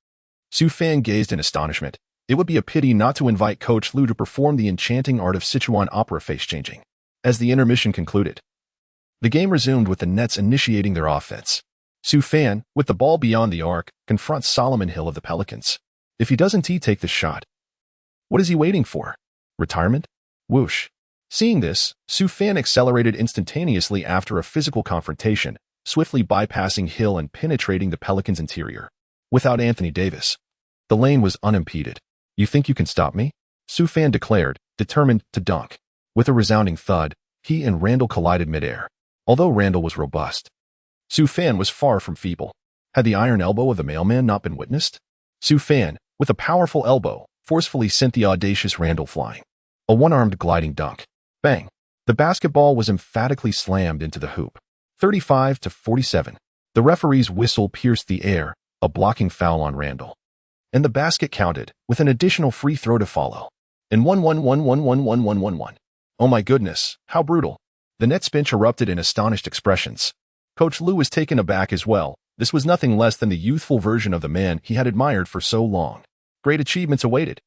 Sue Fan gazed in astonishment. It would be a pity not to invite Coach Lue to perform the enchanting art of Sichuan opera face-changing. As the intermission concluded, the game resumed with the Nets initiating their offense. Sue Fan, with the ball beyond the arc, confronts Solomon Hill of the Pelicans. If he doesn't take the shot, what is he waiting for? Retirement? Whoosh. Seeing this, Sue Fan accelerated instantaneously after a physical confrontation, swiftly bypassing Hill and penetrating the Pelicans' interior. Without Anthony Davis, the lane was unimpeded. "You think you can stop me?" Sue Fan declared, determined to dunk. With a resounding thud, he and Randle collided midair. Although Randle was robust, Sue Fan was far from feeble. Had the iron elbow of the mailman not been witnessed? Sue Fan, with a powerful elbow, forcefully sent the audacious Randle flying. A one-armed gliding dunk. Bang! The basketball was emphatically slammed into the hoop. 35-47. The referee's whistle pierced the air, a blocking foul on Randle. And the basket counted, with an additional free throw to follow. And 1-1-1-1-1-1-1-1-1. Oh my goodness, how brutal. The Nets bench erupted in astonished expressions. Coach Lue was taken aback as well. This was nothing less than the youthful version of the man he had admired for so long. Great achievements awaited.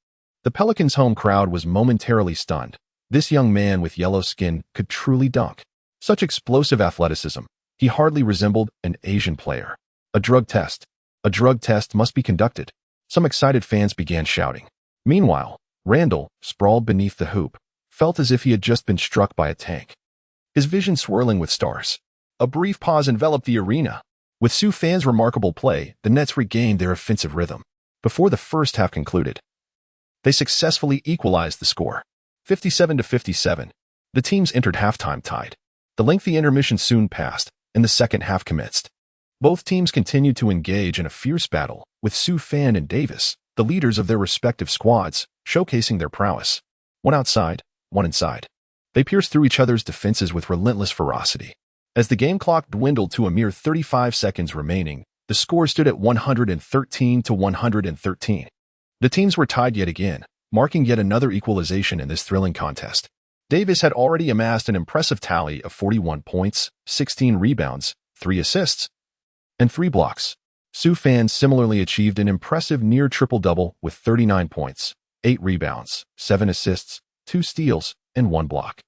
The Pelicans' home crowd was momentarily stunned. This young man with yellow skin could truly dunk. Such explosive athleticism. He hardly resembled an Asian player. A drug test. A drug test must be conducted. Some excited fans began shouting. Meanwhile, Randle, sprawled beneath the hoop, felt as if he had just been struck by a tank. His vision swirling with stars. A brief pause enveloped the arena. With Sue Fan's remarkable play, the Nets regained their offensive rhythm. Before the first half concluded, they successfully equalized the score. 57-57. The teams entered halftime tied. The lengthy intermission soon passed, and the second half commenced. Both teams continued to engage in a fierce battle, with Sue Fan and Davis, the leaders of their respective squads, showcasing their prowess. One outside, one inside. They pierced through each other's defenses with relentless ferocity. As the game clock dwindled to a mere 35 seconds remaining, the score stood at 113-113. The teams were tied yet again, marking yet another equalization in this thrilling contest. Davis had already amassed an impressive tally of 41 points, 16 rebounds, 3 assists, and 3 blocks. Sioux fans similarly achieved an impressive near triple-double with 39 points, 8 rebounds, 7 assists, 2 steals, and 1 block.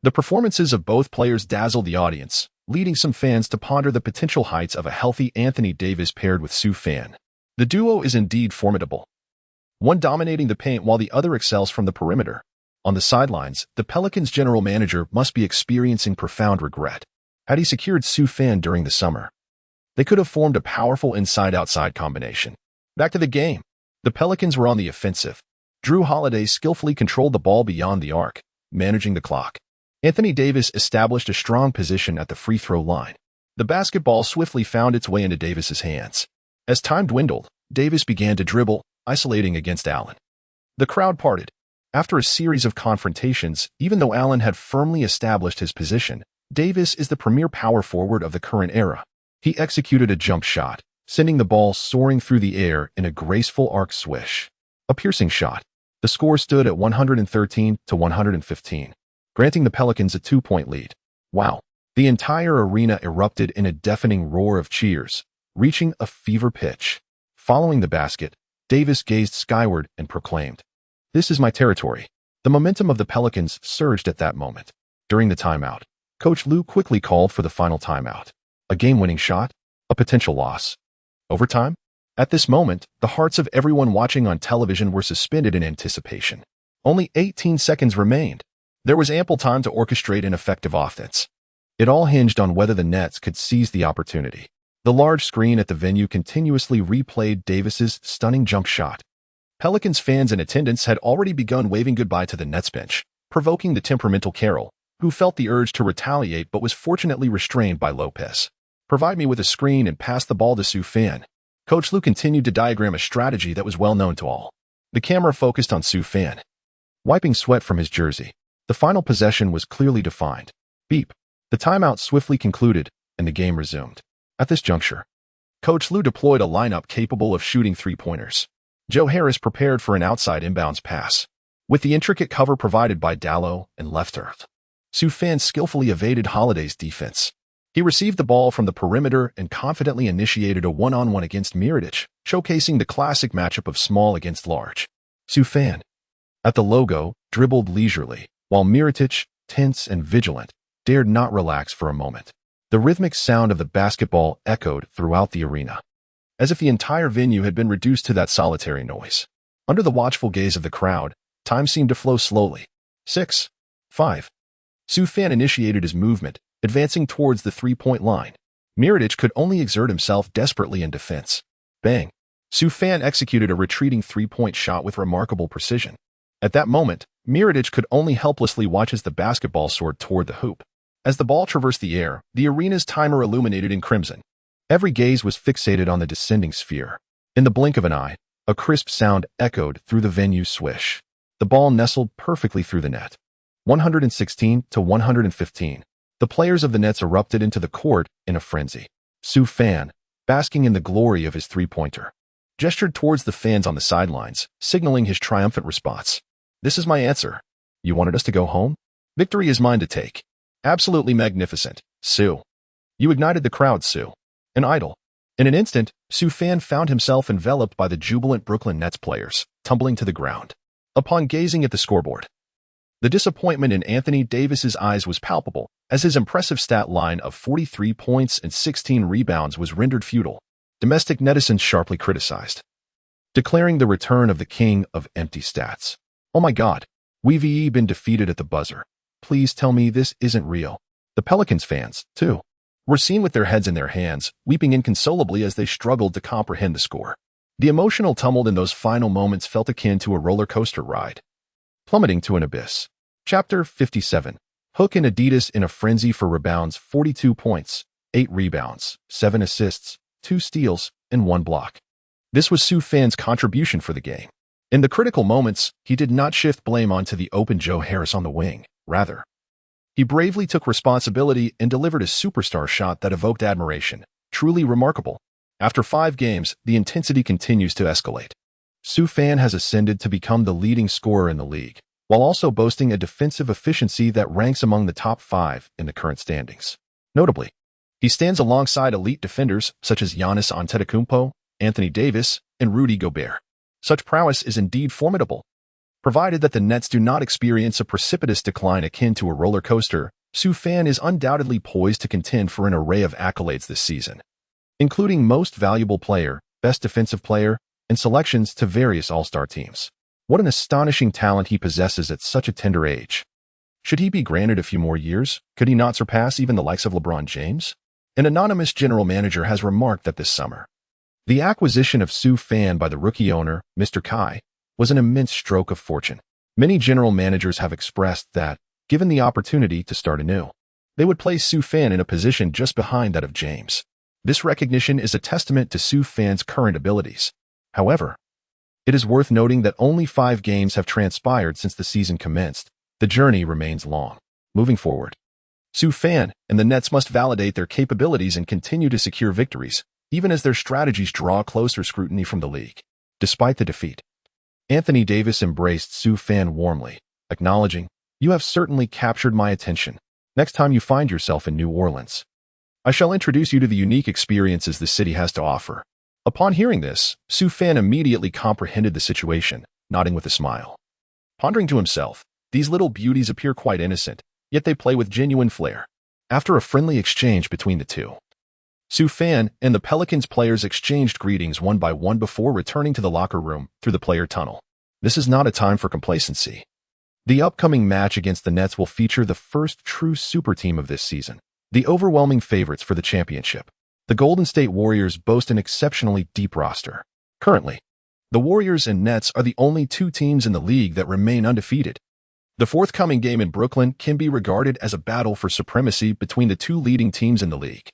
The performances of both players dazzled the audience, leading some fans to ponder the potential heights of a healthy Anthony Davis paired with Sioux Fan. The duo is indeed formidable, one dominating the paint while the other excels from the perimeter. On the sidelines, the Pelicans' general manager must be experiencing profound regret. Had he secured Sioux Fan during the summer, they could have formed a powerful inside-outside combination. Back to the game. The Pelicans were on the offensive. Jrue Holiday skillfully controlled the ball beyond the arc, managing the clock. Anthony Davis established a strong position at the free throw line. The basketball swiftly found its way into Davis's hands. As time dwindled, Davis began to dribble, isolating against Allen. The crowd parted. After a series of confrontations, even though Allen had firmly established his position, Davis is the premier power forward of the current era. He executed a jump shot, sending the ball soaring through the air in a graceful arc swish. A piercing shot. The score stood at 113-115, granting the Pelicans a 2-point lead. Wow. The entire arena erupted in a deafening roar of cheers, reaching a fever pitch. Following the basket, Davis gazed skyward and proclaimed, "This is my territory." The momentum of the Pelicans surged at that moment. During the timeout, Coach Lue quickly called for the final timeout. A game-winning shot? A potential loss? Overtime? At this moment, the hearts of everyone watching on television were suspended in anticipation. Only 18 seconds remained. There was ample time to orchestrate an effective offense. It all hinged on whether the Nets could seize the opportunity. The large screen at the venue continuously replayed Davis's stunning jump shot. Pelicans fans in attendance had already begun waving goodbye to the Nets bench, provoking the temperamental Carroll, who felt the urge to retaliate but was fortunately restrained by Lopez. "Provide me with a screen and pass the ball to Sioux Fan." Coach Lue continued to diagram a strategy that was well known to all. The camera focused on Sioux Fan, wiping sweat from his jersey. The final possession was clearly defined. Beep. The timeout swiftly concluded, and the game resumed. At this juncture, Coach Lue deployed a lineup capable of shooting 3-pointers. Joe Harris prepared for an outside inbounds pass. With the intricate cover provided by Dallow and Lefter, Sioux Fan skillfully evaded Holiday's defense. He received the ball from the perimeter and confidently initiated a one-on-one against Miraculous, showcasing the classic matchup of small against large. Sioux Fan, at the logo, dribbled leisurely, while Miraculous, tense and vigilant, dared not relax for a moment. The rhythmic sound of the basketball echoed throughout the arena, as if the entire venue had been reduced to that solitary noise. Under the watchful gaze of the crowd, time seemed to flow slowly. 6, 5. Sioux Fan initiated his movement, advancing towards the 3-point line. Miraculous could only exert himself desperately in defense. Bang! Sioux Fan executed a retreating 3-point shot with remarkable precision. At that moment, Miraculous could only helplessly watch as the basketball soared toward the hoop. As the ball traversed the air, the arena's timer illuminated in crimson. Every gaze was fixated on the descending sphere. In the blink of an eye, a crisp sound echoed through the venue's swish. The ball nestled perfectly through the net. 116-115. The players of the Nets erupted into the court in a frenzy. Sioux Fan, basking in the glory of his 3-pointer, gestured towards the fans on the sidelines, signaling his triumphant response. "This is my answer. You wanted us to go home? Victory is mine to take. Absolutely magnificent, Sioux." You ignited the crowd, Sioux. An idol. In an instant, Sioux Fan found himself enveloped by the jubilant Brooklyn Nets players, tumbling to the ground. Upon gazing at the scoreboard, the disappointment in Anthony Davis's eyes was palpable, as his impressive stat line of 43 points and 16 rebounds was rendered futile. Domestic netizens sharply criticized, declaring the return of the king of empty stats. "Oh my God, we've been defeated at the buzzer. Please tell me this isn't real." The Pelicans fans, too, were seen with their heads in their hands, weeping inconsolably as they struggled to comprehend the score. The emotional tumult in those final moments felt akin to a roller coaster ride, plummeting to an abyss. Chapter 57. Hook and Adidas in a frenzy for rebounds. 42 points, 8 rebounds, 7 assists, 2 steals, and 1 block. This was Sioux Fan's contribution for the game. In the critical moments, he did not shift blame onto the open Joe Harris on the wing. Rather, he bravely took responsibility and delivered a superstar shot that evoked admiration. Truly remarkable. After 5 games, the intensity continues to escalate. Sioux Fan has ascended to become the leading scorer in the league, while also boasting a defensive efficiency that ranks among the top 5 in the current standings. Notably, He stands alongside elite defenders such as Giannis Antetokounmpo, Anthony Davis, and Rudy Gobert. Such prowess is indeed formidable. Provided that the Nets do not experience a precipitous decline akin to a roller coaster, Sue Fan is undoubtedly poised to contend for an array of accolades this season, including Most Valuable Player, Best Defensive Player, and selections to various All-Star teams. What an astonishing talent he possesses at such a tender age. Should he be granted a few more years, could he not surpass even the likes of LeBron James? An anonymous general manager has remarked that this summer, the acquisition of Sue Fan by the rookie owner, Mr. Kai, was an immense stroke of fortune. Many general managers have expressed that, given the opportunity to start anew, they would place Sue Fan in a position just behind that of James. This recognition is a testament to Sue Fan's current abilities. However, it is worth noting that only 5 games have transpired since the season commenced. The journey remains long. Moving forward, Sue Fan and the Nets must validate their capabilities and continue to secure victories, even as their strategies draw closer scrutiny from the league. Despite the defeat, Anthony Davis embraced Sue Fan warmly, acknowledging, "You have certainly captured my attention. Next time you find yourself in New Orleans, I shall introduce you to the unique experiences the city has to offer." Upon hearing this, Sue Fan immediately comprehended the situation, nodding with a smile. Pondering to himself, these little beauties appear quite innocent, yet they play with genuine flair. After a friendly exchange between the two, Sue Fan and the Pelicans players exchanged greetings one by one before returning to the locker room through the player tunnel. This is not a time for complacency. The upcoming match against the Nets will feature the first true super team of this season, the overwhelming favorites for the championship. The Golden State Warriors boast an exceptionally deep roster. Currently, the Warriors and Nets are the only 2 teams in the league that remain undefeated. The forthcoming game in Brooklyn can be regarded as a battle for supremacy between the 2 leading teams in the league.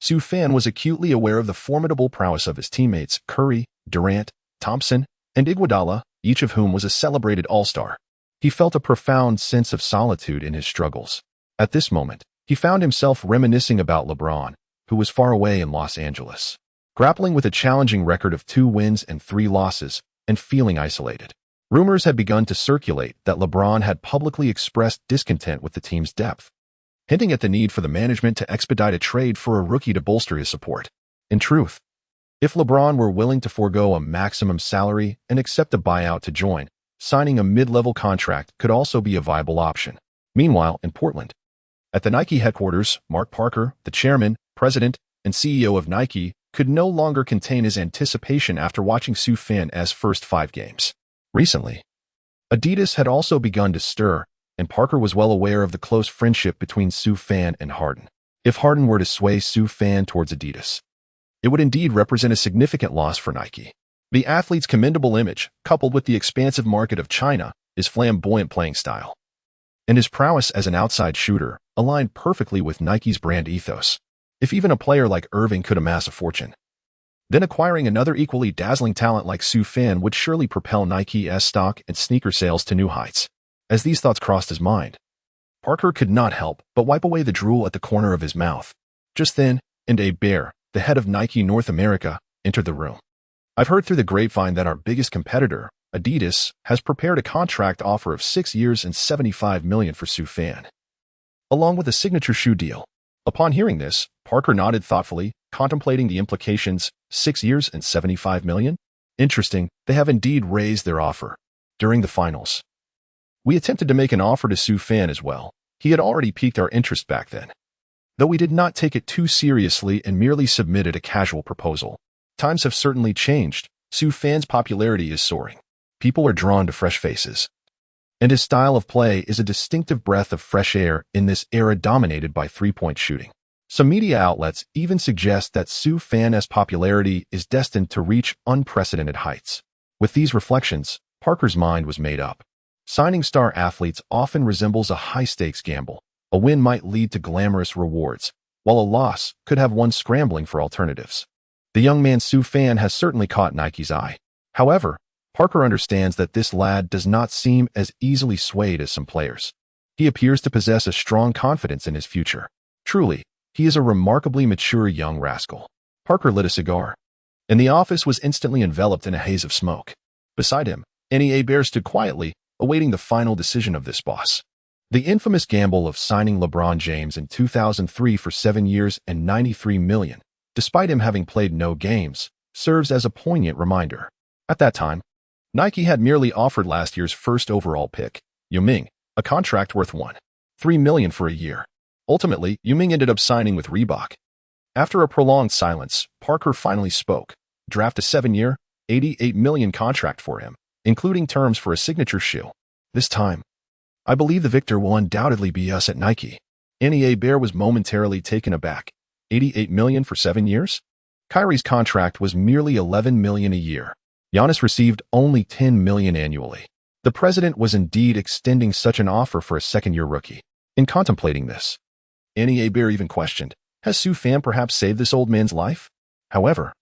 Sue Fan was acutely aware of the formidable prowess of his teammates Curry, Durant, Thompson, and Iguodala, each of whom was a celebrated all-star. He felt a profound sense of solitude in his struggles. At this moment, he found himself reminiscing about LeBron, who was far away in Los Angeles, grappling with a challenging record of 2 wins and 3 losses, and feeling isolated. Rumors had begun to circulate that LeBron had publicly expressed discontent with the team's depth, hinting at the need for the management to expedite a trade for a rookie to bolster his support. In truth, if LeBron were willing to forego a maximum salary and accept a buyout to join, signing a mid-level contract could also be a viable option. Meanwhile, in Portland, at the Nike headquarters, Mark Parker, the chairman, president, and CEO of Nike, could no longer contain his anticipation after watching Sue Fan's first 5 games. Recently, Adidas had also begun to stir, and Parker was well aware of the close friendship between Sue Fan and Harden. If Harden were to sway Sue Fan towards Adidas, it would indeed represent a significant loss for Nike. The athlete's commendable image, coupled with the expansive market of China, his flamboyant playing style, and his prowess as an outside shooter, aligned perfectly with Nike's brand ethos. If even a player like Irving could amass a fortune, then acquiring another equally dazzling talent like Sue Fan would surely propel Nike's stock and sneaker sales to new heights. As these thoughts crossed his mind, Parker could not help but wipe away the drool at the corner of his mouth. Just then, Abe Bear, the head of Nike North America, entered the room. "I've heard through the grapevine that our biggest competitor, Adidas, has prepared a contract offer of 6 years and $75 million for Sue Fan, along with a signature shoe deal." Upon hearing this, Parker nodded thoughtfully, contemplating the implications. 6 years and $75 million? Interesting, they have indeed raised their offer. During the finals, we attempted to make an offer to Sue Fan as well. He had already piqued our interest back then, though we did not take it too seriously and merely submitted a casual proposal. Times have certainly changed. Sue Fan's popularity is soaring. People are drawn to fresh faces, and his style of play is a distinctive breath of fresh air in this era dominated by 3-point shooting. Some media outlets even suggest that Sue Fan's popularity is destined to reach unprecedented heights. With these reflections, Parker's mind was made up. Signing star athletes often resembles a high-stakes gamble. A win might lead to glamorous rewards, while a loss could have one scrambling for alternatives. The young man Sue Fan has certainly caught Nike's eye. However, Parker understands that this lad does not seem as easily swayed as some players. He appears to possess a strong confidence in his future. Truly, he is a remarkably mature young rascal. Parker lit a cigar, and the office was instantly enveloped in a haze of smoke. Beside him, Abe Bear stood quietly, awaiting the final decision of this boss. The infamous gamble of signing LeBron James in 2003 for 7 years and $93 million, despite him having played no games, serves as a poignant reminder. At that time, Nike had merely offered last year's first overall pick, Yao Ming, a contract worth $1.3 million for a year. Ultimately, Yao Ming ended up signing with Reebok. After a prolonged silence, Parker finally spoke. Draft a 7-year, $88 million contract for him, including terms for a signature shoe. This time, I believe the victor will undoubtedly be us at Nike. NEA Bear was momentarily taken aback. $88 million for 7 years? Kyrie's contract was merely $11 million a year. Giannis received only $10 million annually. The president was indeed extending such an offer for a second-year rookie. In contemplating this, NEA Bear even questioned, has Sue Fan perhaps saved this old man's life? However,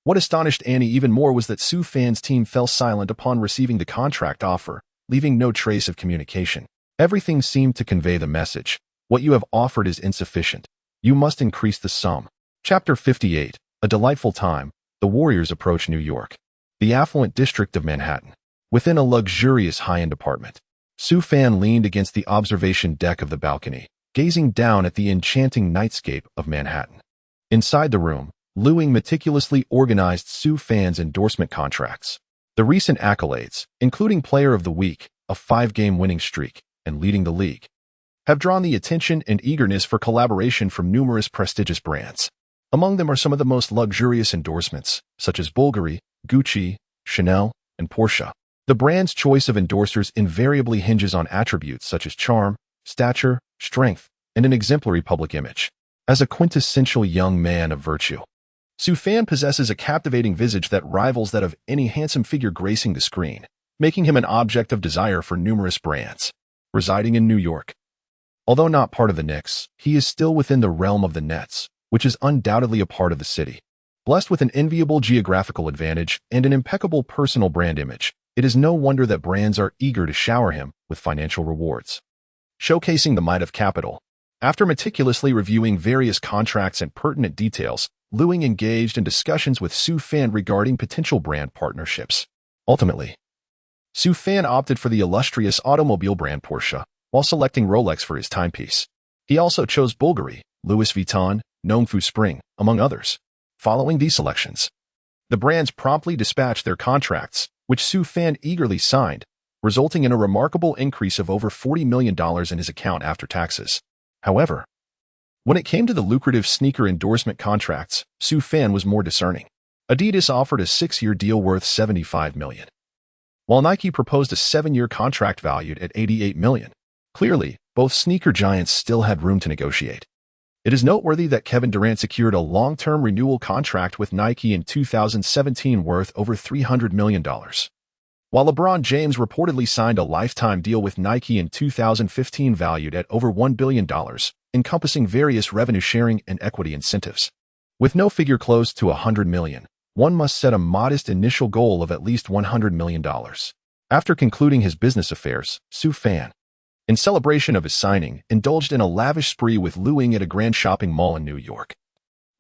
what astonished Annie even more was that Sue Fan's team fell silent upon receiving the contract offer, leaving no trace of communication. Everything seemed to convey the message. What you have offered is insufficient. You must increase the sum. Chapter 58. A delightful time. The Warriors approach New York, the affluent district of Manhattan. Within a luxurious high-end apartment, Sue Fan leaned against the observation deck of the balcony, gazing down at the enchanting nightscape of Manhattan. Inside the room, Liu Ying meticulously organized Sue Fan's endorsement contracts. The recent accolades, including Player of the Week, a 5-game winning streak, and leading the league, have drawn the attention and eagerness for collaboration from numerous prestigious brands. Among them are some of the most luxurious endorsements, such as Bulgari, Gucci, Chanel, and Porsche. The brand's choice of endorsers invariably hinges on attributes such as charm, stature, strength, and an exemplary public image. As a quintessential young man of virtue, Sue Fan possesses a captivating visage that rivals that of any handsome figure gracing the screen, making him an object of desire for numerous brands. Residing in New York, although not part of the Knicks, he is still within the realm of the Nets, which is undoubtedly a part of the city. Blessed with an enviable geographical advantage and an impeccable personal brand image, it is no wonder that brands are eager to shower him with financial rewards. Showcasing the might of capital. After meticulously reviewing various contracts and pertinent details, Liu Ying engaged in discussions with Sue Fan regarding potential brand partnerships. Ultimately, Sue Fan opted for the illustrious automobile brand Porsche, while selecting Rolex for his timepiece. He also chose Bulgari, Louis Vuitton, Nongfu Spring, among others. Following these selections, the brands promptly dispatched their contracts, which Sue Fan eagerly signed, resulting in a remarkable increase of over $40 million in his account after taxes. However, when it came to the lucrative sneaker endorsement contracts, Sue Fan was more discerning. Adidas offered a 6-year deal worth $75 million, while Nike proposed a 7-year contract valued at $88 million. Clearly, both sneaker giants still had room to negotiate. It is noteworthy that Kevin Durant secured a long-term renewal contract with Nike in 2017 worth over $300 million, while LeBron James reportedly signed a lifetime deal with Nike in 2015 valued at over $1 billion, encompassing various revenue sharing and equity incentives. With no figure close to $100 million, one must set a modest initial goal of at least $100 million. After concluding his business affairs, Sue Fan, in celebration of his signing, indulged in a lavish spree with Liu Ying at a grand shopping mall in New York.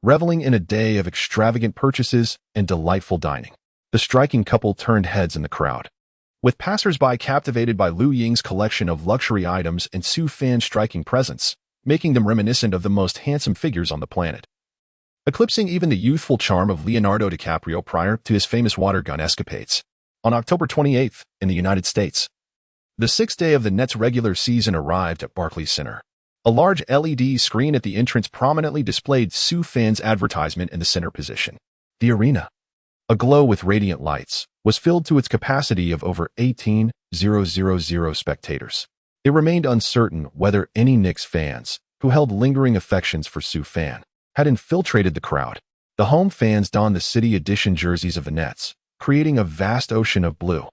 Reveling in a day of extravagant purchases and delightful dining, the striking couple turned heads in the crowd, with passers-by captivated by Liu Ying's collection of luxury items and Sue Fan's striking presence, making them reminiscent of the most handsome figures on the planet. Eclipsing even the youthful charm of Leonardo DiCaprio prior to his famous water gun escapades. On October 28th, in the United States, the 6th day of the Nets' regular season arrived at Barclays Center. A large LED screen at the entrance prominently displayed Sue Fan's advertisement in the center position. The arena, aglow with radiant lights, was filled to its capacity of over 18,000 spectators. It remained uncertain whether any Knicks fans, who held lingering affections for Sue Fan, had infiltrated the crowd. The home fans donned the city edition jerseys of the Nets, creating a vast ocean of blue.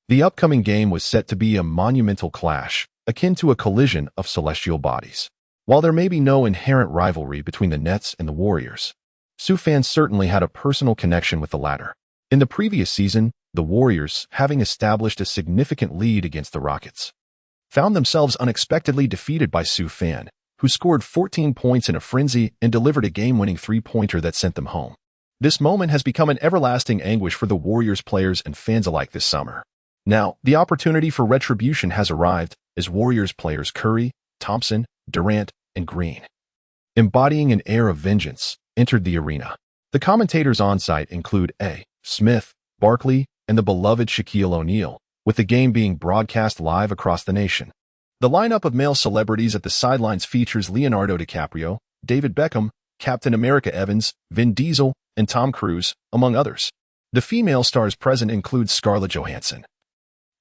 The upcoming game was set to be a monumental clash, akin to a collision of celestial bodies. While there may be no inherent rivalry between the Nets and the Warriors, Sue Fan certainly had a personal connection with the latter. In the previous season, the Warriors, having established a significant lead against the Rockets, found themselves unexpectedly defeated by Sue Fan, who scored 14 points in a frenzy and delivered a game-winning three-pointer that sent them home. This moment has become an everlasting anguish for the Warriors players and fans alike this summer. Now, the opportunity for retribution has arrived, as Warriors players Curry, Thompson, Durant, and Green, embodying an air of vengeance, entered the arena. The commentators on site include A. Smith, Barkley, and the beloved Shaquille O'Neal, with the game being broadcast live across the nation. The lineup of male celebrities at the sidelines features Leonardo DiCaprio, David Beckham, Captain America Evans, Vin Diesel, and Tom Cruise, among others. The female stars present include Scarlett Johansson,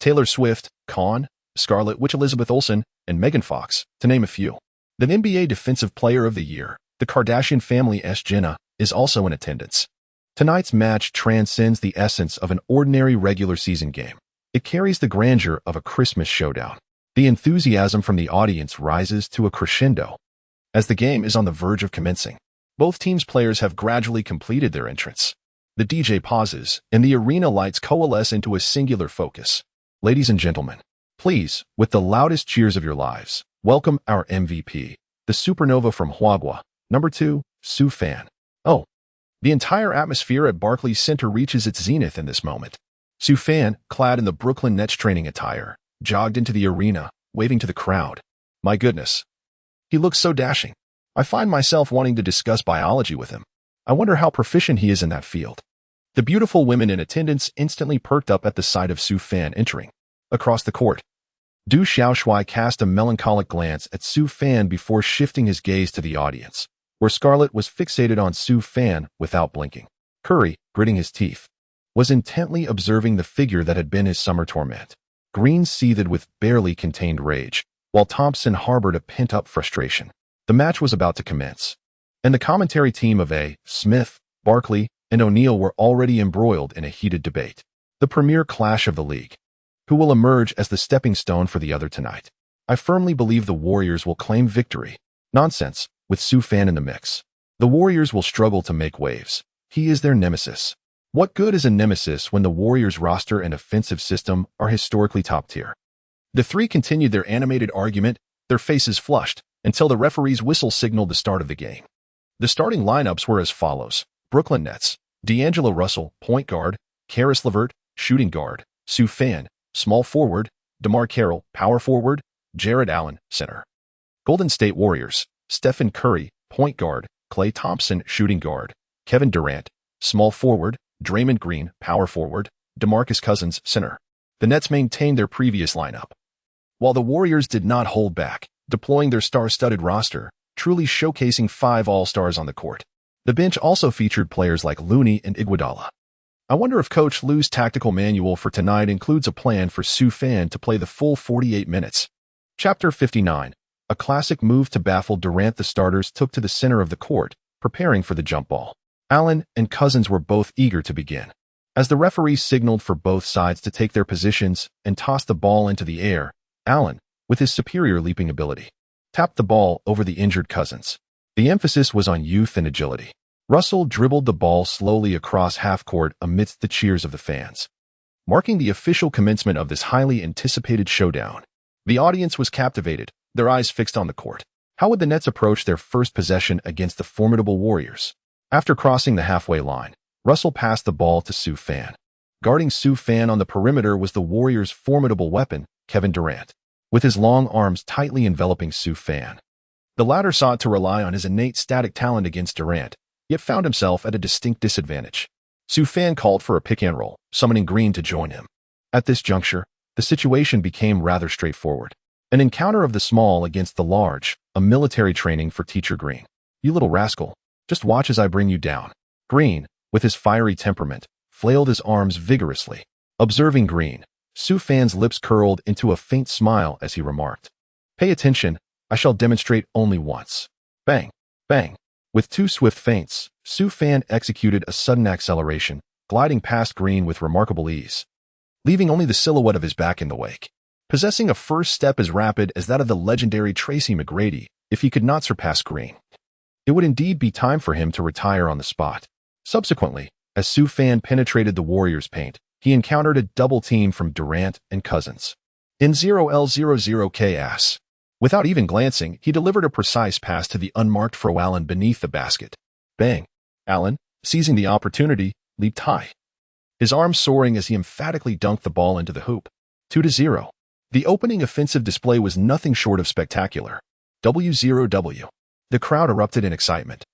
Taylor Swift, Khan, Scarlett Witch Elizabeth Olsen, and Megan Fox, to name a few. The NBA Defensive Player of the Year, the Kardashian family's Jenna, is also in attendance. Tonight's match transcends the essence of an ordinary regular season game. It carries the grandeur of a Christmas showdown. The enthusiasm from the audience rises to a crescendo as the game is on the verge of commencing. Both teams' players have gradually completed their entrance. The DJ pauses, and the arena lights coalesce into a singular focus. Ladies and gentlemen, please, with the loudest cheers of your lives, welcome our MVP, the supernova from Huagua, number 2, Sue Fan. Oh, the entire atmosphere at Barclays Center reaches its zenith in this moment. Sue Fan, clad in the Brooklyn Nets training attire, jogged into the arena, waving to the crowd. My goodness, he looks so dashing. I find myself wanting to discuss biology with him. I wonder how proficient he is in that field. The beautiful women in attendance instantly perked up at the sight of Sue Fan entering. Across the court, Du Xiaoshui cast a melancholic glance at Sue Fan before shifting his gaze to the audience, where Scarlett was fixated on Sue Fan without blinking. Curry, gritting his teeth, was intently observing the figure that had been his summer torment. Green seethed with barely contained rage, while Thompson harbored a pent-up frustration. The match was about to commence, and the commentary team of A. Smith, Barkley, and O'Neal were already embroiled in a heated debate. The premier clash of the league. Who will emerge as the stepping stone for the other tonight? I firmly believe the Warriors will claim victory. Nonsense, with Sue Fan in the mix. The Warriors will struggle to make waves. He is their nemesis. What good is a nemesis when the Warriors' roster and offensive system are historically top tier? The three continued their animated argument, their faces flushed, until the referee's whistle signaled the start of the game. The starting lineups were as follows. Brooklyn Nets, D'Angelo Russell, point guard, Karis LeVert, shooting guard, Sue Fan, small forward, DeMar Carroll, power forward, Jared Allen, center. Golden State Warriors, Stephen Curry, point guard, Klay Thompson, shooting guard, Kevin Durant, small forward, Draymond Green, power forward, DeMarcus Cousins, center. The Nets maintained their previous lineup, while the Warriors did not hold back, deploying their star-studded roster, truly showcasing 5 all-stars on the court. The bench also featured players like Looney and Iguodala. I wonder if Coach Lou's tactical manual for tonight includes a plan for Sue Fan to play the full 48 minutes. Chapter 59. A classic move to baffle Durant. The starters took to the center of the court, preparing for the jump ball. Allen and Cousins were both eager to begin. As the referee signaled for both sides to take their positions and toss the ball into the air, Allen, with his superior leaping ability, tapped the ball over the injured Cousins. The emphasis was on youth and agility. Russell dribbled the ball slowly across half-court amidst the cheers of the fans, marking the official commencement of this highly anticipated showdown. The audience was captivated, their eyes fixed on the court. How would the Nets approach their first possession against the formidable Warriors? After crossing the halfway line, Russell passed the ball to Sue Fan. Guarding Sue Fan on the perimeter was the Warriors' formidable weapon, Kevin Durant, with his long arms tightly enveloping Sue Fan. The latter sought to rely on his innate static talent against Durant, yet found himself at a distinct disadvantage. Sue Fan called for a pick-and-roll, summoning Green to join him. At this juncture, the situation became rather straightforward. An encounter of the small against the large, a military training for Teacher Green. You little rascal, just watch as I bring you down. Green, with his fiery temperament, flailed his arms vigorously. Observing Green, Sue Fan's lips curled into a faint smile as he remarked, "Pay attention, I shall demonstrate only once." Bang, bang. With 2 swift feints, Sue Fan executed a sudden acceleration, gliding past Green with remarkable ease, leaving only the silhouette of his back in the wake. Possessing a first step as rapid as that of the legendary Tracy McGrady, if he could not surpass Green, it would indeed be time for him to retire on the spot. Subsequently, as Sue Fan penetrated the Warriors' paint, he encountered a double team from Durant and Cousins. In 0L00Ks. Without even glancing, he delivered a precise pass to the unmarked Fro Allen beneath the basket. Bang! Allen, seizing the opportunity, leaped high, his arms soaring as he emphatically dunked the ball into the hoop. 2-0. The opening offensive display was nothing short of spectacular. W0W. The crowd erupted in excitement,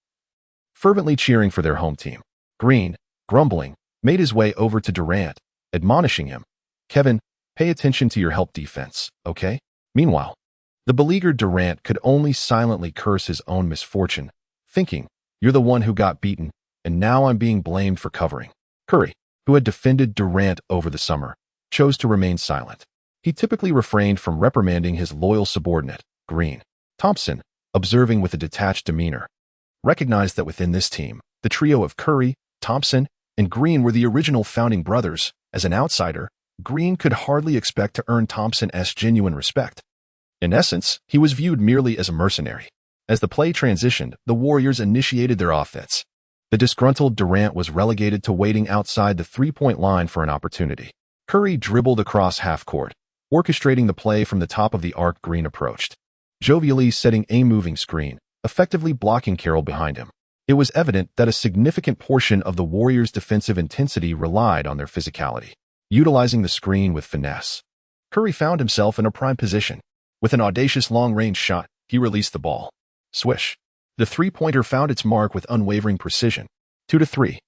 fervently cheering for their home team. Green, grumbling, made his way over to Durant, admonishing him, "Kevin, pay attention to your help defense, okay?" Meanwhile, the beleaguered Durant could only silently curse his own misfortune, thinking, "You're the one who got beaten, and now I'm being blamed for covering." Curry, who had defended Durant over the summer, chose to remain silent. He typically refrained from reprimanding his loyal subordinate, Green. Thompson, observing with a detached demeanor, recognized that within this team, the trio of Curry, Thompson, and Green were the original founding brothers. As an outsider, Green could hardly expect to earn Thompson's genuine respect. In essence, he was viewed merely as a mercenary. As the play transitioned, the Warriors initiated their offense. The disgruntled Durant was relegated to waiting outside the three-point line for an opportunity. Curry dribbled across half-court, orchestrating the play from the top of the arc. Green approached, jovially setting a moving screen, effectively blocking Carroll behind him. It was evident that a significant portion of the Warriors' defensive intensity relied on their physicality. Utilizing the screen with finesse, Curry found himself in a prime position. With an audacious long-range shot, he released the ball. Swish. The three-pointer found its mark with unwavering precision. 2-3.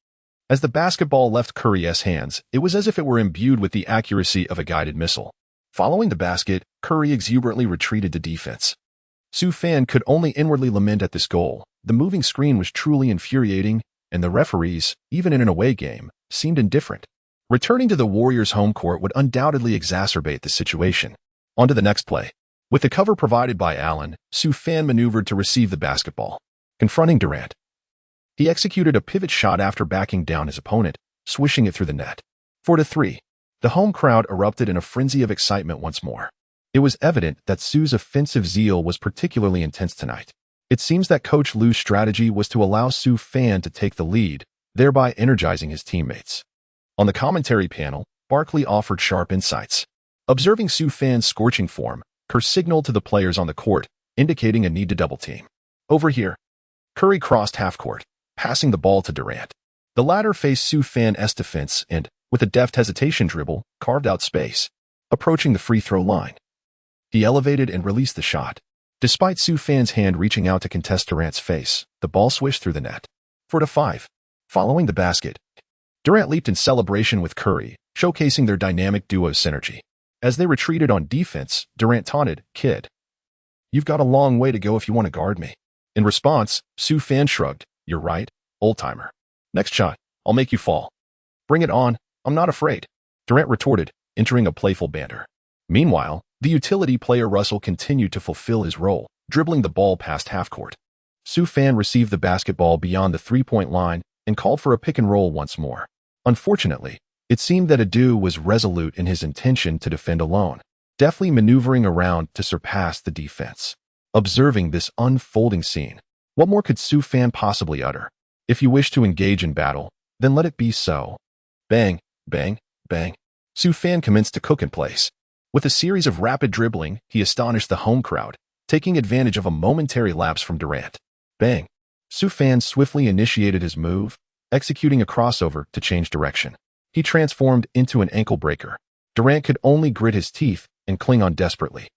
As the basketball left Curry's hands, it was as if it were imbued with the accuracy of a guided missile. Following the basket, Curry exuberantly retreated to defense. Sue Fan could only inwardly lament at this goal. The moving screen was truly infuriating, and the referees, even in an away game, seemed indifferent. Returning to the Warriors' home court would undoubtedly exacerbate the situation. On to the next play. With the cover provided by Allen, Sue Fan maneuvered to receive the basketball. Confronting Durant, he executed a pivot shot after backing down his opponent, swishing it through the net. 4-3. The home crowd erupted in a frenzy of excitement once more. It was evident that Sue's offensive zeal was particularly intense tonight. It seems that Coach Lou's strategy was to allow Sue Fan to take the lead, thereby energizing his teammates. On the commentary panel, Barkley offered sharp insights. Observing Sue Fan's scorching form, Kerr signaled to the players on the court, indicating a need to double-team. Over here, Curry crossed half-court, passing the ball to Durant. The latter faced Sue Fan's defense and, with a deft hesitation dribble, carved out space. Approaching the free-throw line, he elevated and released the shot. Despite Sue Fan's hand reaching out to contest Durant's face, the ball swished through the net. 4-5. Following the basket, Durant leaped in celebration with Curry, showcasing their dynamic duo's synergy. As they retreated on defense, Durant taunted, "Kid, you've got a long way to go if you want to guard me." In response, Sue Fan shrugged, "You're right, old-timer. Next shot, I'll make you fall." "Bring it on, I'm not afraid," Durant retorted, entering a playful banter. Meanwhile, the utility player Russell continued to fulfill his role, dribbling the ball past half-court. Sue Fan received the basketball beyond the three-point line and called for a pick-and-roll once more. Unfortunately, it seemed that Adu was resolute in his intention to defend alone, deftly maneuvering around to surpass the defense. Observing this unfolding scene, what more could Sue Fan possibly utter? If you wish to engage in battle, then let it be so. Bang, bang, bang. Sue Fan commenced to cook in place. With a series of rapid dribbling, he astonished the home crowd, taking advantage of a momentary lapse from Durant. Bang. Sue Fan swiftly initiated his move, executing a crossover to change direction. He transformed into an ankle breaker. Durant could only grit his teeth and cling on desperately.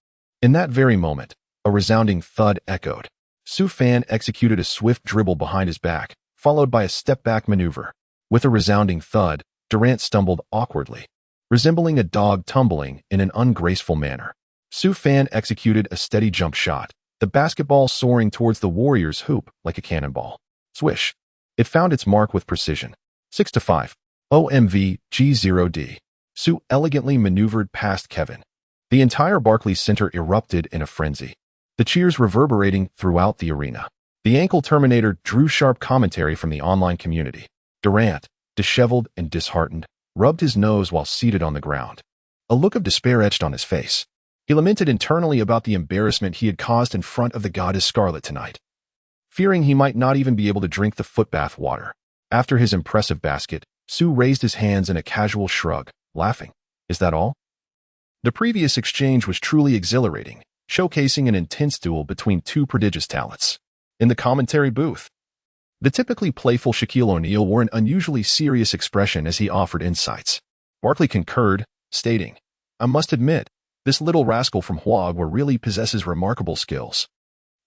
In that very moment, a resounding thud echoed. Sue Fan executed a swift dribble behind his back, followed by a step-back maneuver. With a resounding thud, Durant stumbled awkwardly, resembling a dog tumbling in an ungraceful manner. Sue Fan executed a steady jump shot, the basketball soaring towards the Warriors' hoop like a cannonball. Swish. It found its mark with precision. 6-5. OMV G0D. Sue elegantly maneuvered past Kevin. The entire Barclays Center erupted in a frenzy, the cheers reverberating throughout the arena. The ankle terminator drew sharp commentary from the online community. Durant, disheveled and disheartened, rubbed his nose while seated on the ground. A look of despair etched on his face. He lamented internally about the embarrassment he had caused in front of the goddess Scarlet tonight, fearing he might not even be able to drink the footbath water. After his impressive basket, Sue raised his hands in a casual shrug, laughing. "Is that all?" The previous exchange was truly exhilarating, showcasing an intense duel between two prodigious talents. In the commentary booth, the typically playful Shaquille O'Neal wore an unusually serious expression as he offered insights. Barkley concurred, stating, "I must admit, This little rascal from Hogwarts really possesses remarkable skills.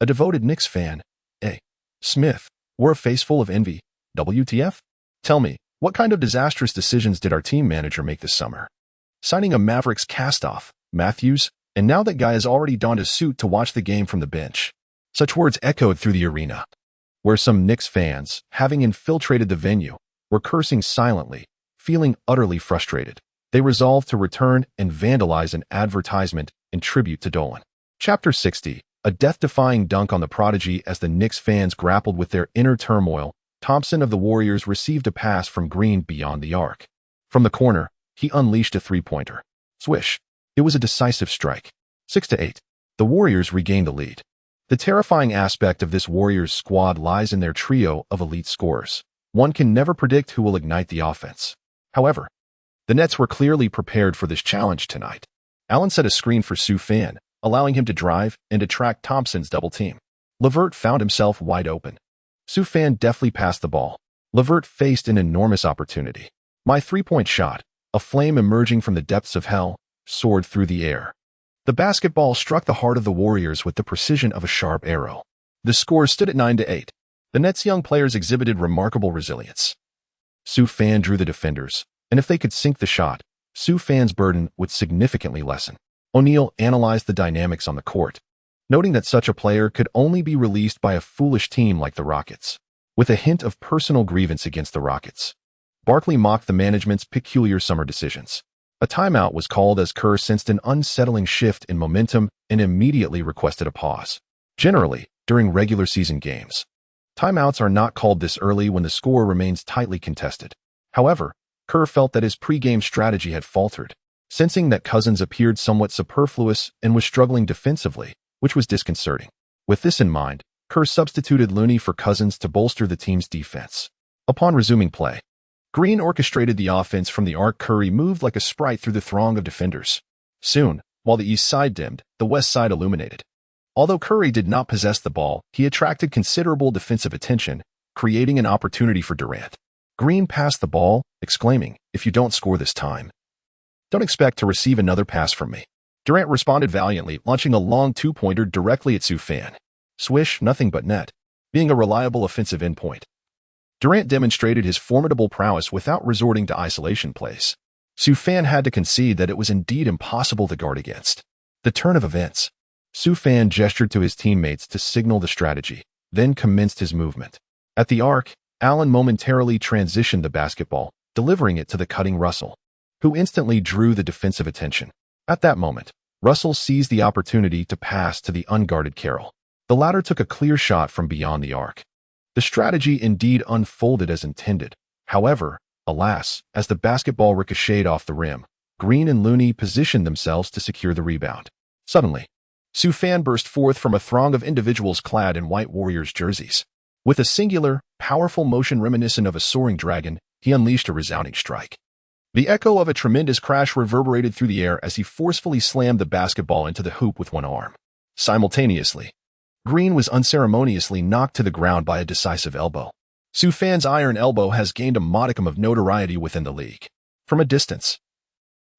A devoted Knicks fan, A. Smith, wore a face full of envy. WTF? Tell me, what kind of disastrous decisions did our team manager make this summer? Signing a Mavericks cast-off, Matthews, and now that guy has already donned a suit to watch the game from the bench. Such words echoed through the arena, where some Knicks fans, having infiltrated the venue, were cursing silently, feeling utterly frustrated. They resolved to return and vandalize an advertisement in tribute to Dolan. Chapter 60, a death-defying dunk on the prodigy. As the Knicks fans grappled with their inner turmoil, Thompson of the Warriors received a pass from Green beyond the arc. From the corner, he unleashed a three-pointer. Swish. It was a decisive strike. 6-8. The Warriors regained the lead. The terrifying aspect of this Warriors squad lies in their trio of elite scorers. One can never predict who will ignite the offense. However, the Nets were clearly prepared for this challenge tonight. Allen set a screen for Sue Fan, allowing him to drive and attract Thompson's double team. LeVert found himself wide open. Sue Fan deftly passed the ball. LeVert faced an enormous opportunity. My three-point shot, a flame emerging from the depths of hell, soared through the air. The basketball struck the heart of the Warriors with the precision of a sharp arrow. The score stood at 9-8. The Nets' young players exhibited remarkable resilience. Sue Fan drew the defenders, and if they could sink the shot, Sue Fan's burden would significantly lessen. O'Neal analyzed the dynamics on the court, noting that such a player could only be released by a foolish team like the Rockets. With a hint of personal grievance against the Rockets, Barkley mocked the management's peculiar summer decisions. A timeout was called as Kerr sensed an unsettling shift in momentum and immediately requested a pause. Generally, during regular season games, timeouts are not called this early when the score remains tightly contested. However, Kerr felt that his pregame strategy had faltered, sensing that Cousins appeared somewhat superfluous and was struggling defensively, which was disconcerting. With this in mind, Kerr substituted Looney for Cousins to bolster the team's defense. Upon resuming play, Green orchestrated the offense from the arc. Curry moved like a sprite through the throng of defenders. Soon, while the east side dimmed, the west side illuminated. Although Curry did not possess the ball, he attracted considerable defensive attention, creating an opportunity for Durant. Green passed the ball, exclaiming, "If you don't score this time, don't expect to receive another pass from me." Durant responded valiantly, launching a long two-pointer directly at Sue Fan. Swish, nothing but net. Being a reliable offensive endpoint, Durant demonstrated his formidable prowess without resorting to isolation plays. Sue Fan had to concede that it was indeed impossible to guard against. The turn of events. Sue Fan gestured to his teammates to signal the strategy, then commenced his movement. At the arc, Allen momentarily transitioned the basketball, delivering it to the cutting Russell, who instantly drew the defensive attention. At that moment, Russell seized the opportunity to pass to the unguarded Carroll. The latter took a clear shot from beyond the arc. The strategy indeed unfolded as intended. However, alas, as the basketball ricocheted off the rim, Green and Looney positioned themselves to secure the rebound. Suddenly, Sue Fan burst forth from a throng of individuals clad in white Warriors jerseys. With a singular, powerful motion reminiscent of a soaring dragon, he unleashed a resounding strike. The echo of a tremendous crash reverberated through the air as he forcefully slammed the basketball into the hoop with one arm. Simultaneously, Green was unceremoniously knocked to the ground by a decisive elbow. Sue Fan's iron elbow has gained a modicum of notoriety within the league. From a distance,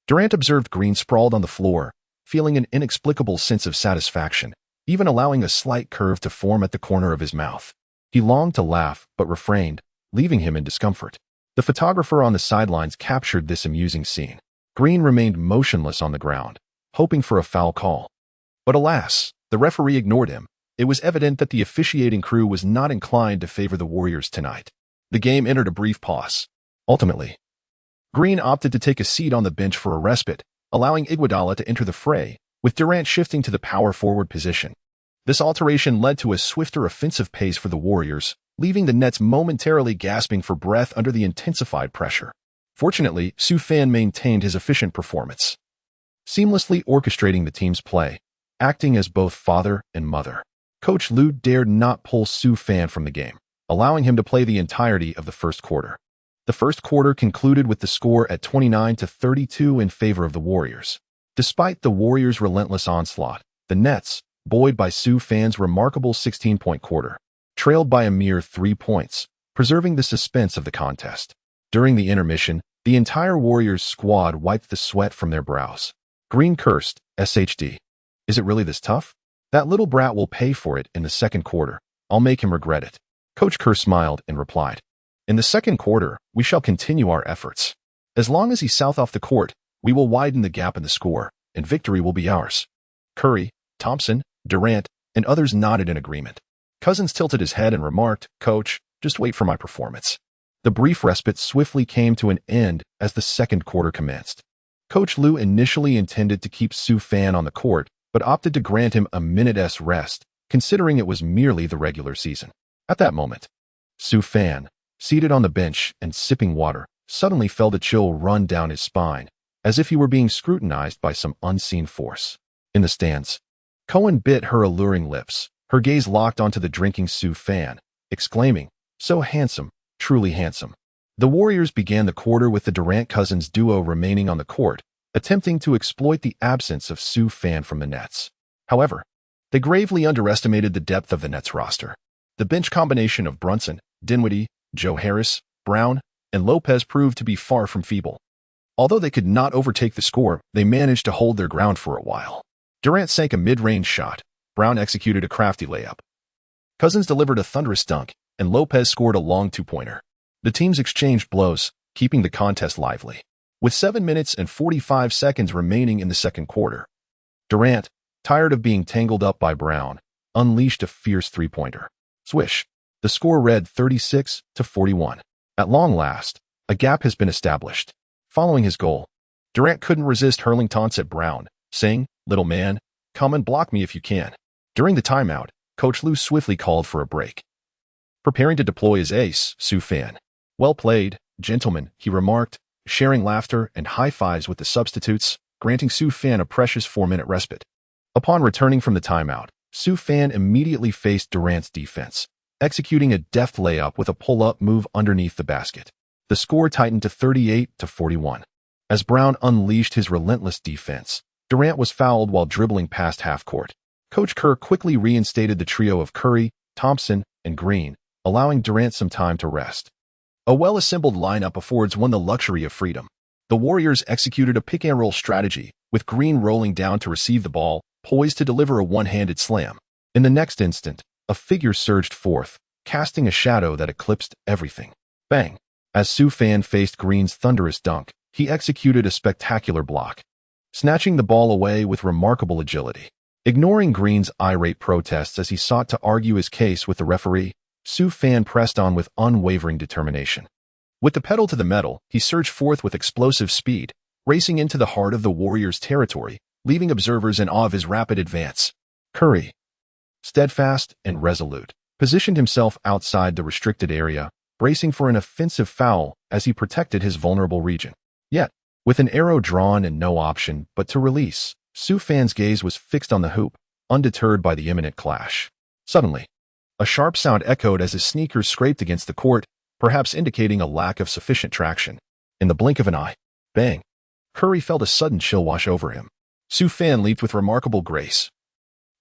Durant observed Green sprawled on the floor, feeling an inexplicable sense of satisfaction, even allowing a slight curve to form at the corner of his mouth. He longed to laugh, but refrained, leaving him in discomfort. The photographer on the sidelines captured this amusing scene. Green remained motionless on the ground, hoping for a foul call. But alas, the referee ignored him. It was evident that the officiating crew was not inclined to favor the Warriors tonight. The game entered a brief pause. Ultimately, Green opted to take a seat on the bench for a respite, allowing Iguodala to enter the fray, with Durant shifting to the power forward position. This alteration led to a swifter offensive pace for the Warriors, leaving the Nets momentarily gasping for breath under the intensified pressure. Fortunately, Sue Fan maintained his efficient performance, seamlessly orchestrating the team's play, acting as both father and mother. Coach Lue dared not pull Sue Fan from the game, allowing him to play the entirety of the first quarter. The first quarter concluded with the score at 29-32 in favor of the Warriors. Despite the Warriors' relentless onslaught, the Nets, buoyed by Sue Fan's remarkable 16-point quarter, trailed by a mere 3 points, preserving the suspense of the contest. During the intermission, the entire Warriors squad wiped the sweat from their brows. Green cursed, SHD. Is it really this tough? That little brat will pay for it in the second quarter. I'll make him regret it. Coach Kerr smiled and replied, in the second quarter, we shall continue our efforts. As long as he's south off the court, we will widen the gap in the score, and victory will be ours. Curry, Thompson, Durant, and others nodded in agreement. Cousins tilted his head and remarked, Coach, just wait for my performance. The brief respite swiftly came to an end as the second quarter commenced. Coach Lue initially intended to keep Sue Fan on the court, but opted to grant him a minute's rest, considering it was merely the regular season. At that moment, Sue Fan, seated on the bench and sipping water, suddenly felt a chill run down his spine, as if he were being scrutinized by some unseen force. In the stands, Cohen bit her alluring lips, her gaze locked onto the drinking Sue Fan, exclaiming, so handsome, truly handsome. The Warriors began the quarter with the Durant-Cousins duo remaining on the court, attempting to exploit the absence of Sue Fan from the Nets. However, they gravely underestimated the depth of the Nets roster. The bench combination of Brunson, Dinwiddie, Joe Harris, Brown, and Lopez proved to be far from feeble. Although they could not overtake the score, they managed to hold their ground for a while. Durant sank a mid-range shot. Brown executed a crafty layup. Cousins delivered a thunderous dunk, and Lopez scored a long two-pointer. The teams exchanged blows, keeping the contest lively. With 7 minutes and 45 seconds remaining in the second quarter, Durant, tired of being tangled up by Brown, unleashed a fierce three-pointer. Swish. The score read 36-41. At long last, a gap has been established. Following his goal, Durant couldn't resist hurling taunts at Brown, saying, little man, come and block me if you can. During the timeout, Coach Lue swiftly called for a break. Preparing to deploy his ace, Sue Fan. Well played, gentlemen, he remarked, sharing laughter and high-fives with the substitutes, granting Sue Fan a precious 4-minute respite. Upon returning from the timeout, Sue Fan immediately faced Durant's defense, executing a deft layup with a pull-up move underneath the basket. The score tightened to 38-41. As Brown unleashed his relentless defense, Durant was fouled while dribbling past half-court. Coach Kerr quickly reinstated the trio of Curry, Thompson, and Green, allowing Durant some time to rest. A well-assembled lineup affords one the luxury of freedom. The Warriors executed a pick-and-roll strategy, with Green rolling down to receive the ball, poised to deliver a one-handed slam. In the next instant, a figure surged forth, casting a shadow that eclipsed everything. Bang! As Sue Fan faced Green's thunderous dunk, he executed a spectacular block, snatching the ball away with remarkable agility. Ignoring Green's irate protests as he sought to argue his case with the referee, Sue Fan pressed on with unwavering determination. With the pedal to the metal, he surged forth with explosive speed, racing into the heart of the Warriors' territory, leaving observers in awe of his rapid advance. Curry, steadfast and resolute, positioned himself outside the restricted area, bracing for an offensive foul as he protected his vulnerable region. Yet, with an arrow drawn and no option but to release, Sue Fan's gaze was fixed on the hoop, undeterred by the imminent clash. Suddenly, a sharp sound echoed as his sneakers scraped against the court, perhaps indicating a lack of sufficient traction. In the blink of an eye, bang! Curry felt a sudden chill wash over him. Sue Fan leaped with remarkable grace,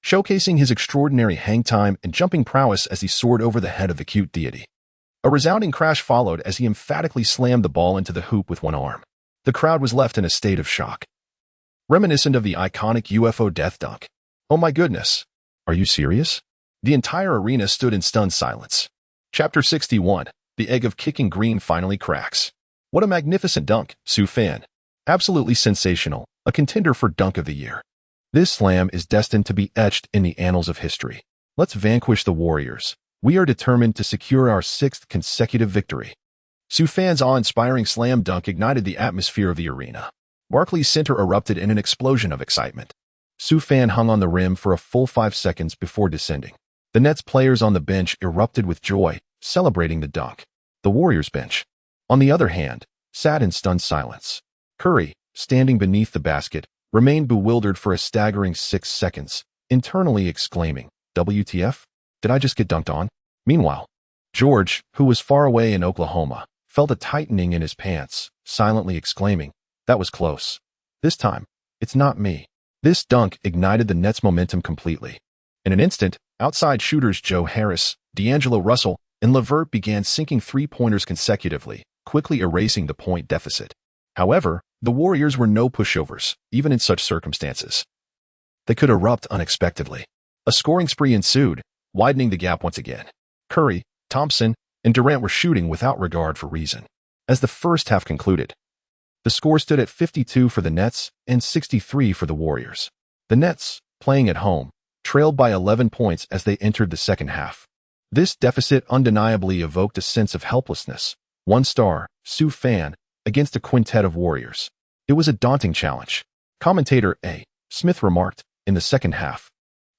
showcasing his extraordinary hang time and jumping prowess as he soared over the head of the cute deity. A resounding crash followed as he emphatically slammed the ball into the hoop with one arm. The crowd was left in a state of shock, reminiscent of the iconic UFO death dunk. Oh my goodness! Are you serious? The entire arena stood in stunned silence. Chapter 61. The egg of kicking Green finally cracks. What a magnificent dunk, Sue Fan. Absolutely sensational, a contender for Dunk of the Year. This slam is destined to be etched in the annals of history. Let's vanquish the Warriors. We are determined to secure our 6th consecutive victory. Sue Fan's awe-inspiring slam dunk ignited the atmosphere of the arena. Barclays Center erupted in an explosion of excitement. Sue Fan hung on the rim for a full 5 seconds before descending. The Nets players on the bench erupted with joy, celebrating the dunk. The Warriors bench, on the other hand, sat in stunned silence. Curry, standing beneath the basket, remained bewildered for a staggering 6 seconds, internally exclaiming, WTF? Did I just get dunked on? Meanwhile, George, who was far away in Oklahoma, felt a tightening in his pants, silently exclaiming, that was close. This time, it's not me. This dunk ignited the Nets' momentum completely. In an instant, outside shooters Joe Harris, D'Angelo Russell, and LeVert began sinking three-pointers consecutively, quickly erasing the point deficit. However, The Warriors were no pushovers, even in such circumstances. They could erupt unexpectedly. A scoring spree ensued, widening the gap once again. Curry, Thompson, and Durant were shooting without regard for reason. As the first half concluded, the score stood at 52 for the Nets and 63 for the Warriors. The Nets, playing at home, trailed by 11 points as they entered the second half. This deficit undeniably evoked a sense of helplessness. One star, Sue Fan, against a quintet of Warriors. It was a daunting challenge. Commentator A. Smith remarked, in the second half,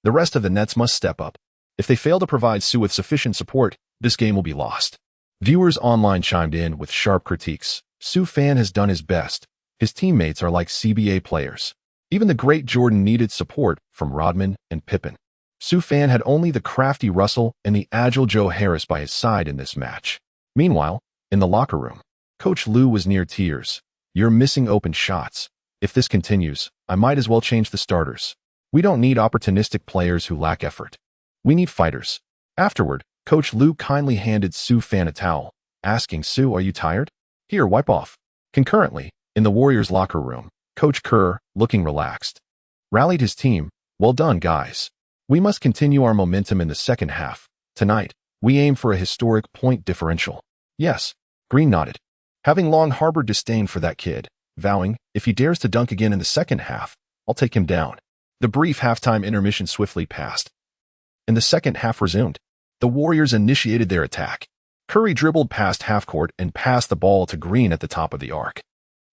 the rest of the Nets must step up. If they fail to provide Sue with sufficient support, this game will be lost. Viewers online chimed in with sharp critiques. Sue Fan has done his best. His teammates are like CBA players. Even the great Jordan needed support from Rodman and Pippen. Sue Fan had only the crafty Russell and the agile Joe Harris by his side in this match. Meanwhile, in the locker room, Coach Lue was near tears. You're missing open shots. If this continues, I might as well change the starters. We don't need opportunistic players who lack effort. We need fighters. Afterward, Coach Lue kindly handed Sue Fan a towel, asking, Sue, are you tired? Here, wipe off. Concurrently, in the Warriors' locker room, Coach Kerr, looking relaxed, rallied his team. Well done, guys. We must continue our momentum in the second half. Tonight, we aim for a historic point differential. Yes, Green nodded, having long harbored disdain for that kid, vowing, if he dares to dunk again in the second half, I'll take him down. The brief halftime intermission swiftly passed, and the second half resumed. The Warriors initiated their attack. Curry dribbled past half-court and passed the ball to Green at the top of the arc.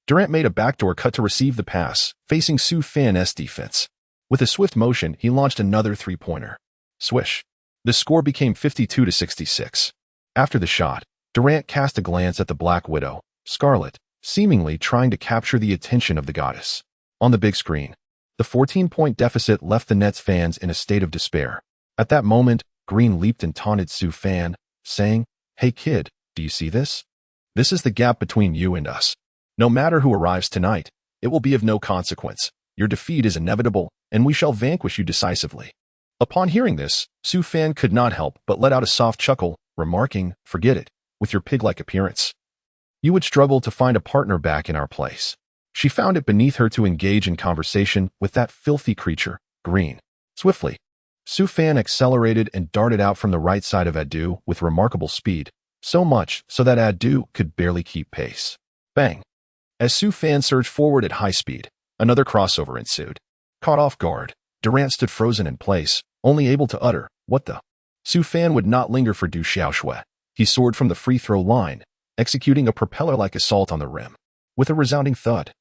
Durant made a backdoor cut to receive the pass, facing Sue Fan's defense. With a swift motion, he launched another three-pointer. Swish. The score became 52-66. After the shot, Durant cast a glance at the Black Widow, Scarlet, seemingly trying to capture the attention of the goddess. On the big screen, the 14-point deficit left the Nets fans in a state of despair. At that moment, Green leaped and taunted Sue Fan, saying, Hey kid, do you see this? This is the gap between you and us. No matter who arrives tonight, it will be of no consequence. Your defeat is inevitable, and we shall vanquish you decisively. Upon hearing this, Sue Fan could not help but let out a soft chuckle, remarking, Forget it, with your pig-like appearance. You would struggle to find a partner back in our place. She found it beneath her to engage in conversation with that filthy creature, Green. Swiftly, Sue Fan accelerated and darted out from the right side of Adu with remarkable speed, so much so that Adu could barely keep pace. Bang! As Sue Fan surged forward at high speed, another crossover ensued. Caught off guard, Durant stood frozen in place, only able to utter, What the? Sue Fan would not linger for Du Xiaoxue. He soared from the free throw line, executing a propeller-like assault on the rim. With a resounding thud,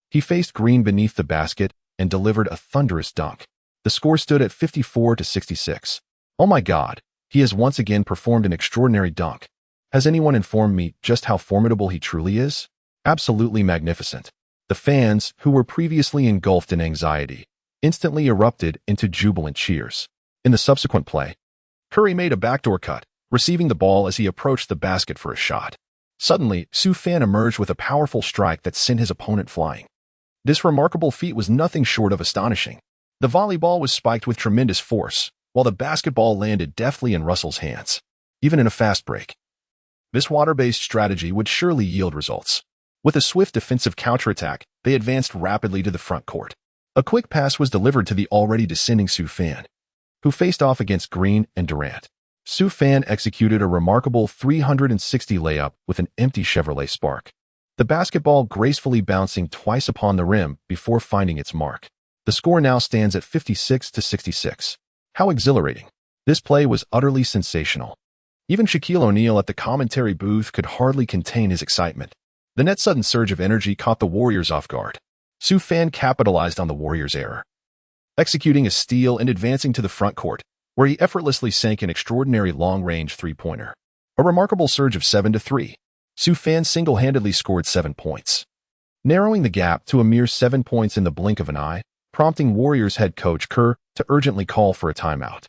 he faced Green beneath the basket and delivered a thunderous dunk. The score stood at 54-66. Oh my God, he has once again performed an extraordinary dunk. Has anyone informed me just how formidable he truly is? Absolutely magnificent. The fans, who were previously engulfed in anxiety, instantly erupted into jubilant cheers. In the subsequent play, Curry made a backdoor cut, receiving the ball as he approached the basket for a shot. Suddenly, Sue Fan emerged with a powerful strike that sent his opponent flying. This remarkable feat was nothing short of astonishing. The volleyball was spiked with tremendous force, while the basketball landed deftly in Russell's hands, even in a fast break. This water-based strategy would surely yield results. With a swift defensive counterattack, they advanced rapidly to the front court. A quick pass was delivered to the already descending Sue Fan, who faced off against Green and Durant. Sue Fan executed a remarkable 360 layup with an empty Chevrolet Spark, the basketball gracefully bouncing twice upon the rim before finding its mark. The score now stands at 56-66. How exhilarating. This play was utterly sensational. Even Shaquille O'Neal at the commentary booth could hardly contain his excitement. The Nets' sudden surge of energy caught the Warriors off guard. Sue Fan capitalized on the Warriors' error, executing a steal and advancing to the front court, where he effortlessly sank an extraordinary long-range three-pointer. A remarkable surge of 7-3. Sue Fan single-handedly scored 7 points, narrowing the gap to a mere 7 points in the blink of an eye, prompting Warriors head coach Kerr to urgently call for a timeout.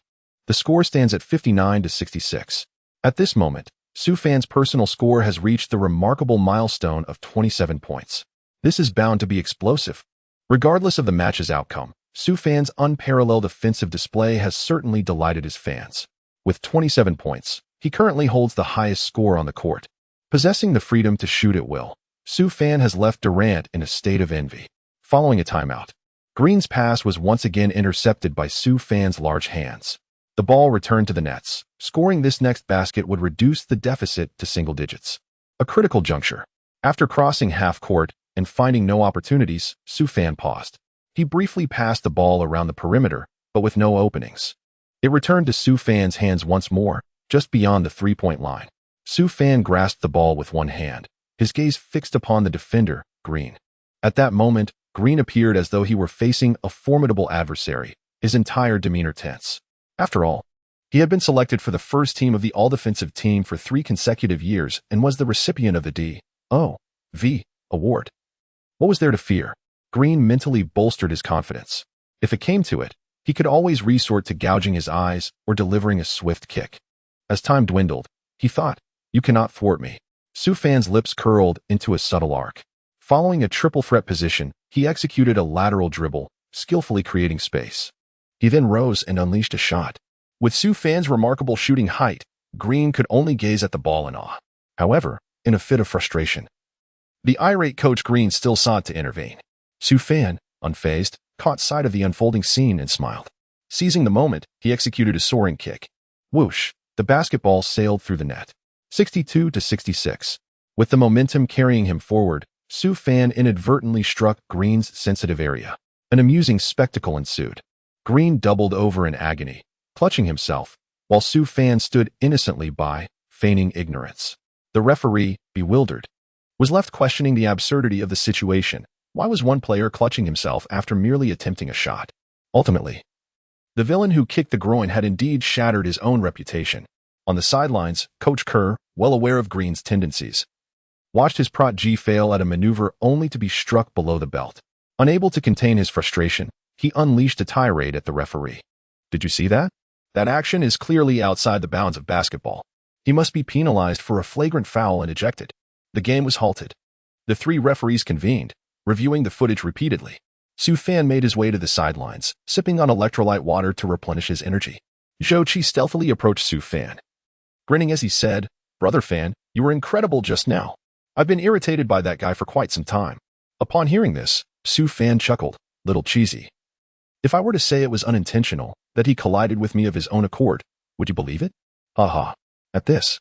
The score stands at 59-66. At this moment, Sue Fan's personal score has reached the remarkable milestone of 27 points. This is bound to be explosive. Regardless of the match's outcome, Sue Fan's unparalleled offensive display has certainly delighted his fans. With 27 points, he currently holds the highest score on the court, possessing the freedom to shoot at will. Su Fan has left Durant in a state of envy. Following a timeout, Green's pass was once again intercepted by Su Fan's large hands. The ball returned to the Nets. Scoring this next basket would reduce the deficit to single digits. A critical juncture. After crossing half court and finding no opportunities, Su Fan paused. He briefly passed the ball around the perimeter, but with no openings. It returned to Su Fan's hands once more, just beyond the three-point line. Su Fan grasped the ball with one hand, his gaze fixed upon the defender, Green. At that moment, Green appeared as though he were facing a formidable adversary, his entire demeanor tense. After all, he had been selected for the first team of the All-Defensive Team for 3 consecutive years and was the recipient of the D.O.V. award. What was there to fear? Green mentally bolstered his confidence. If it came to it, he could always resort to gouging his eyes or delivering a swift kick. As time dwindled, he thought, "You cannot thwart me." Su Fan's lips curled into a subtle arc. Following a triple threat position, he executed a lateral dribble, skillfully creating space. He then rose and unleashed a shot. With Su Fan's remarkable shooting height, Green could only gaze at the ball in awe. However, in a fit of frustration, the irate coach Green still sought to intervene. Su Fan, unfazed, caught sight of the unfolding scene and smiled. Seizing the moment, he executed a soaring kick. Whoosh! The basketball sailed through the net. 62-66. With the momentum carrying him forward, Su Fan inadvertently struck Green's sensitive area. An amusing spectacle ensued. Green doubled over in agony, clutching himself, while Su Fan stood innocently by, feigning ignorance. The referee, bewildered, was left questioning the absurdity of the situation. Why was one player clutching himself after merely attempting a shot? Ultimately, the villain who kicked the groin had indeed shattered his own reputation. On the sidelines, Coach Kerr, well aware of Green's tendencies, watched his protege fail at a maneuver only to be struck below the belt. Unable to contain his frustration, he unleashed a tirade at the referee. "Did you see that? That action is clearly outside the bounds of basketball. He must be penalized for a flagrant foul and ejected." The game was halted. The 3 referees convened, reviewing the footage repeatedly. Su Fan made his way to the sidelines, sipping on electrolyte water to replenish his energy. Zhou Qi stealthily approached Su Fan, grinning as he said, "Brother Fan, you were incredible just now. I've been irritated by that guy for quite some time." Upon hearing this, Su Fan chuckled, "Little cheesy. If I were to say it was unintentional, that he collided with me of his own accord, would you believe it?" Ha ha. At this,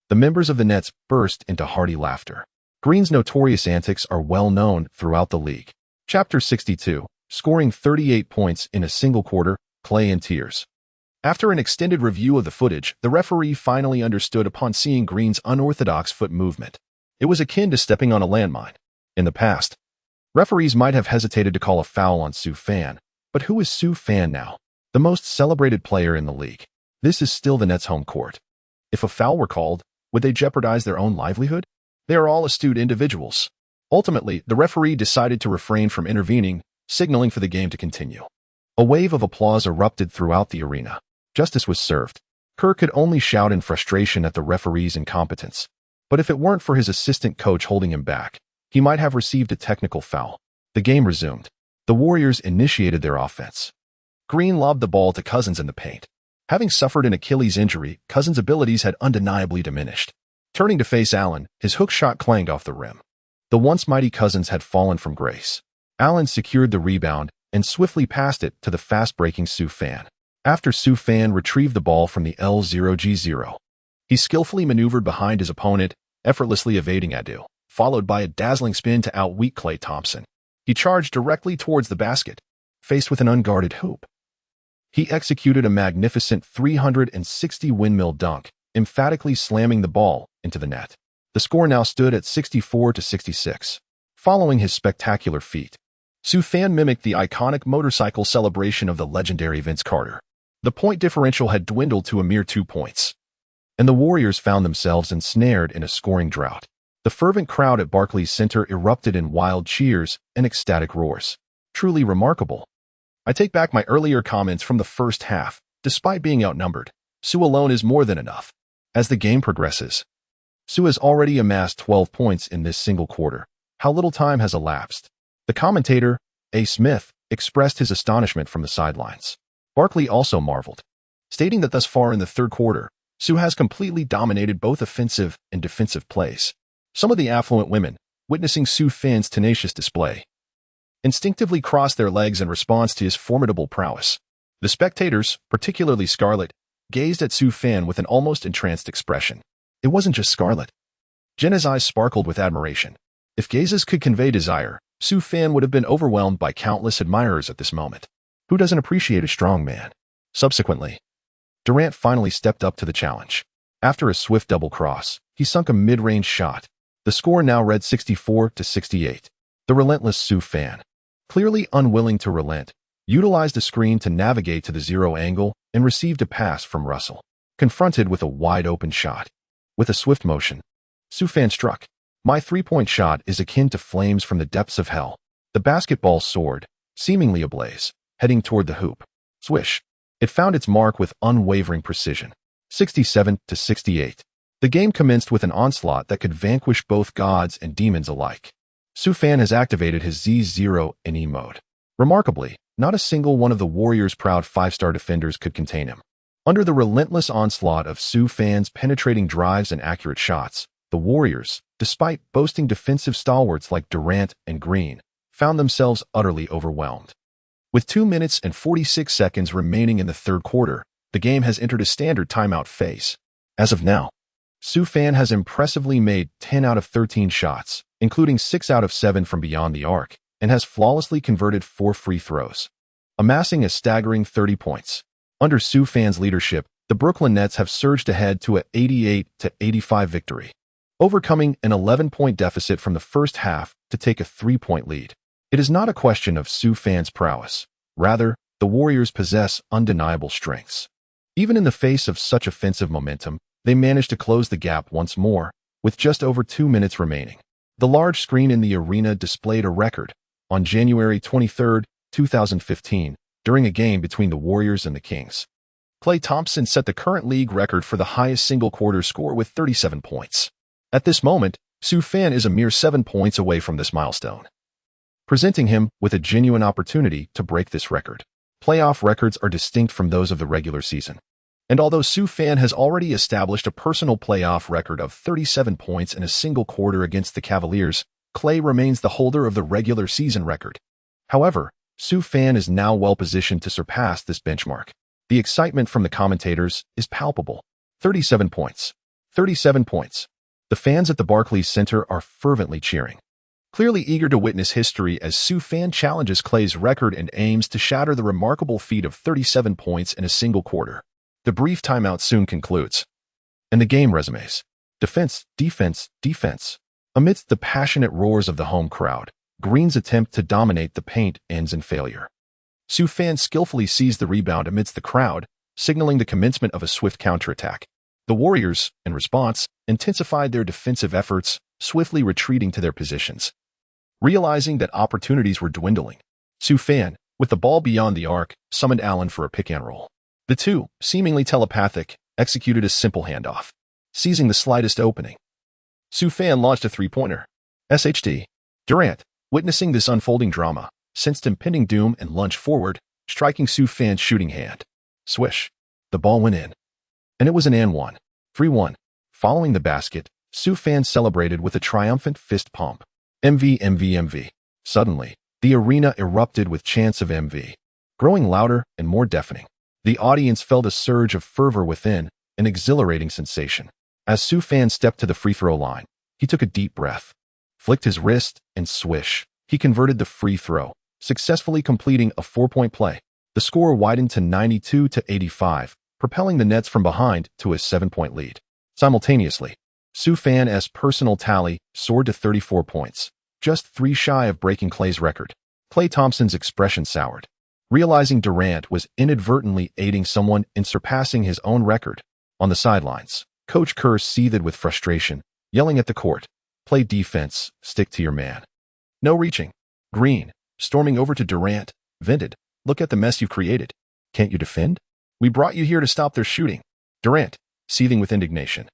the members of the Nets burst into hearty laughter. Green's notorious antics are well known throughout the league. Chapter 62, scoring 38 points in a single quarter, Clay in tears. After an extended review of the footage, the referee finally understood upon seeing Green's unorthodox foot movement. It was akin to stepping on a landmine. In the past, referees might have hesitated to call a foul on Su Fan, but who is Su Fan now? The most celebrated player in the league. This is still the Nets' home court. If a foul were called, would they jeopardize their own livelihood? They are all astute individuals. Ultimately, the referee decided to refrain from intervening, signaling for the game to continue. A wave of applause erupted throughout the arena. Justice was served. Kerr could only shout in frustration at the referee's incompetence. But if it weren't for his assistant coach holding him back, he might have received a technical foul. The game resumed. The Warriors initiated their offense. Green lobbed the ball to Cousins in the paint. Having suffered an Achilles injury, Cousins' abilities had undeniably diminished. Turning to face Allen, his hook shot clanged off the rim. The once mighty Cousins had fallen from grace. Allen secured the rebound and swiftly passed it to the fast-breaking Su Fan. After Su Fan retrieved the ball from the L0G0, he skillfully maneuvered behind his opponent, effortlessly evading Adu, followed by a dazzling spin to outweak Klay Thompson. He charged directly towards the basket, faced with an unguarded hoop. He executed a magnificent 360 windmill dunk, emphatically slamming the ball into the net. The score now stood at 64-66. Following his spectacular feat, Su Fan mimicked the iconic motorcycle celebration of the legendary Vince Carter. The point differential had dwindled to a mere 2 points, and the Warriors found themselves ensnared in a scoring drought. The fervent crowd at Barclays Center erupted in wild cheers and ecstatic roars. Truly remarkable. I take back my earlier comments from the first half. Despite being outnumbered, Su alone is more than enough. As the game progresses, Su has already amassed 12 points in this single quarter. How little time has elapsed. The commentator, A. Smith, expressed his astonishment from the sidelines. Barkley also marveled, stating that thus far in the third quarter, Su has completely dominated both offensive and defensive plays. Some of the affluent women, witnessing Su Fan's tenacious display, instinctively crossed their legs in response to his formidable prowess. The spectators, particularly Scarlet, gazed at Su Fan with an almost entranced expression. It wasn't just Scarlet. Jenna's eyes sparkled with admiration. If gazes could convey desire, Su Fan would have been overwhelmed by countless admirers at this moment. Who doesn't appreciate a strong man? Subsequently, Durant finally stepped up to the challenge. After a swift double cross, he sunk a mid-range shot. The score now read 64-68. The relentless Su Fan, clearly unwilling to relent, utilized a screen to navigate to the zero angle and received a pass from Russell. Confronted with a wide-open shot, with a swift motion, Su Fan struck. My three-point shot is akin to flames from the depths of hell. The basketball soared, seemingly ablaze, heading toward the hoop. Swish. It found its mark with unwavering precision. 67-68. The game commenced with an onslaught that could vanquish both gods and demons alike. Su Fan has activated his Z0 and E mode. Remarkably, not a single one of the Warriors' proud five-star defenders could contain him. Under the relentless onslaught of Su Fan's penetrating drives and accurate shots, the Warriors, despite boasting defensive stalwarts like Durant and Green, found themselves utterly overwhelmed. With 2 minutes and 46 seconds remaining in the third quarter, the game has entered a standard timeout phase. As of now, Su Fan has impressively made 10 out of 13 shots, including 6 out of 7 from beyond the arc, and has flawlessly converted 4 free throws, amassing a staggering 30 points. Under Su Fan's leadership, the Brooklyn Nets have surged ahead to an 88-85 victory, overcoming an 11-point deficit from the first half to take a 3-point lead. It is not a question of Su Fan's prowess. Rather, the Warriors possess undeniable strengths. Even in the face of such offensive momentum, they managed to close the gap once more, with just over 2 minutes remaining. The large screen in the arena displayed a record. On January 23, 2015, during a game between the Warriors and the Kings, Klay Thompson set the current league record for the highest single-quarter score with 37 points. At this moment, Su Fan is a mere 7 points away from this milestone, presenting him with a genuine opportunity to break this record. Playoff records are distinct from those of the regular season. And although Su Fan has already established a personal playoff record of 37 points in a single quarter against the Cavaliers, Klay remains the holder of the regular season record. However, Su Fan is now well positioned to surpass this benchmark. The excitement from the commentators is palpable. 37 points. 37 points. The fans at the Barclays Center are fervently cheering, clearly eager to witness history as Su Fan challenges Klay's record and aims to shatter the remarkable feat of 37 points in a single quarter. The brief timeout soon concludes, and the game resumes. Defense, defense, defense. Amidst the passionate roars of the home crowd, Green's attempt to dominate the paint ends in failure. Su Fan skillfully seized the rebound amidst the crowd, signaling the commencement of a swift counterattack. The Warriors, in response, intensified their defensive efforts, swiftly retreating to their positions. Realizing that opportunities were dwindling, Su Fan, with the ball beyond the arc, summoned Allen for a pick-and-roll. The two, seemingly telepathic, executed a simple handoff, seizing the slightest opening. Su Fan launched a three-pointer. SHT. Durant, witnessing this unfolding drama, sensed impending doom and lunged forward, striking Su Fan's shooting hand. Swish. The ball went in. And it was an and one. 3-1. Following the basket, Su Fan celebrated with a triumphant fist pump. MV, MV, MV. Suddenly, the arena erupted with chants of MV, growing louder and more deafening. The audience felt a surge of fervor within, an exhilarating sensation. As Su Fan stepped to the free throw line, he took a deep breath, flicked his wrist, and swish. He converted the free throw, successfully completing a 4-point play. The score widened to 92-85, propelling the Nets from behind to a 7-point lead. Simultaneously, Su Fan's personal tally soared to 34 points, just 3 shy of breaking Klay's record. Klay Thompson's expression soured, realizing Durant was inadvertently aiding someone in surpassing his own record. On the sidelines, Coach Kerr seethed with frustration, yelling at the court, "Play defense, stick to your man. No reaching." Green, storming over to Durant, vented, "Look at the mess you've created. Can't you defend? We brought you here to stop their shooting." Durant, seething with indignation,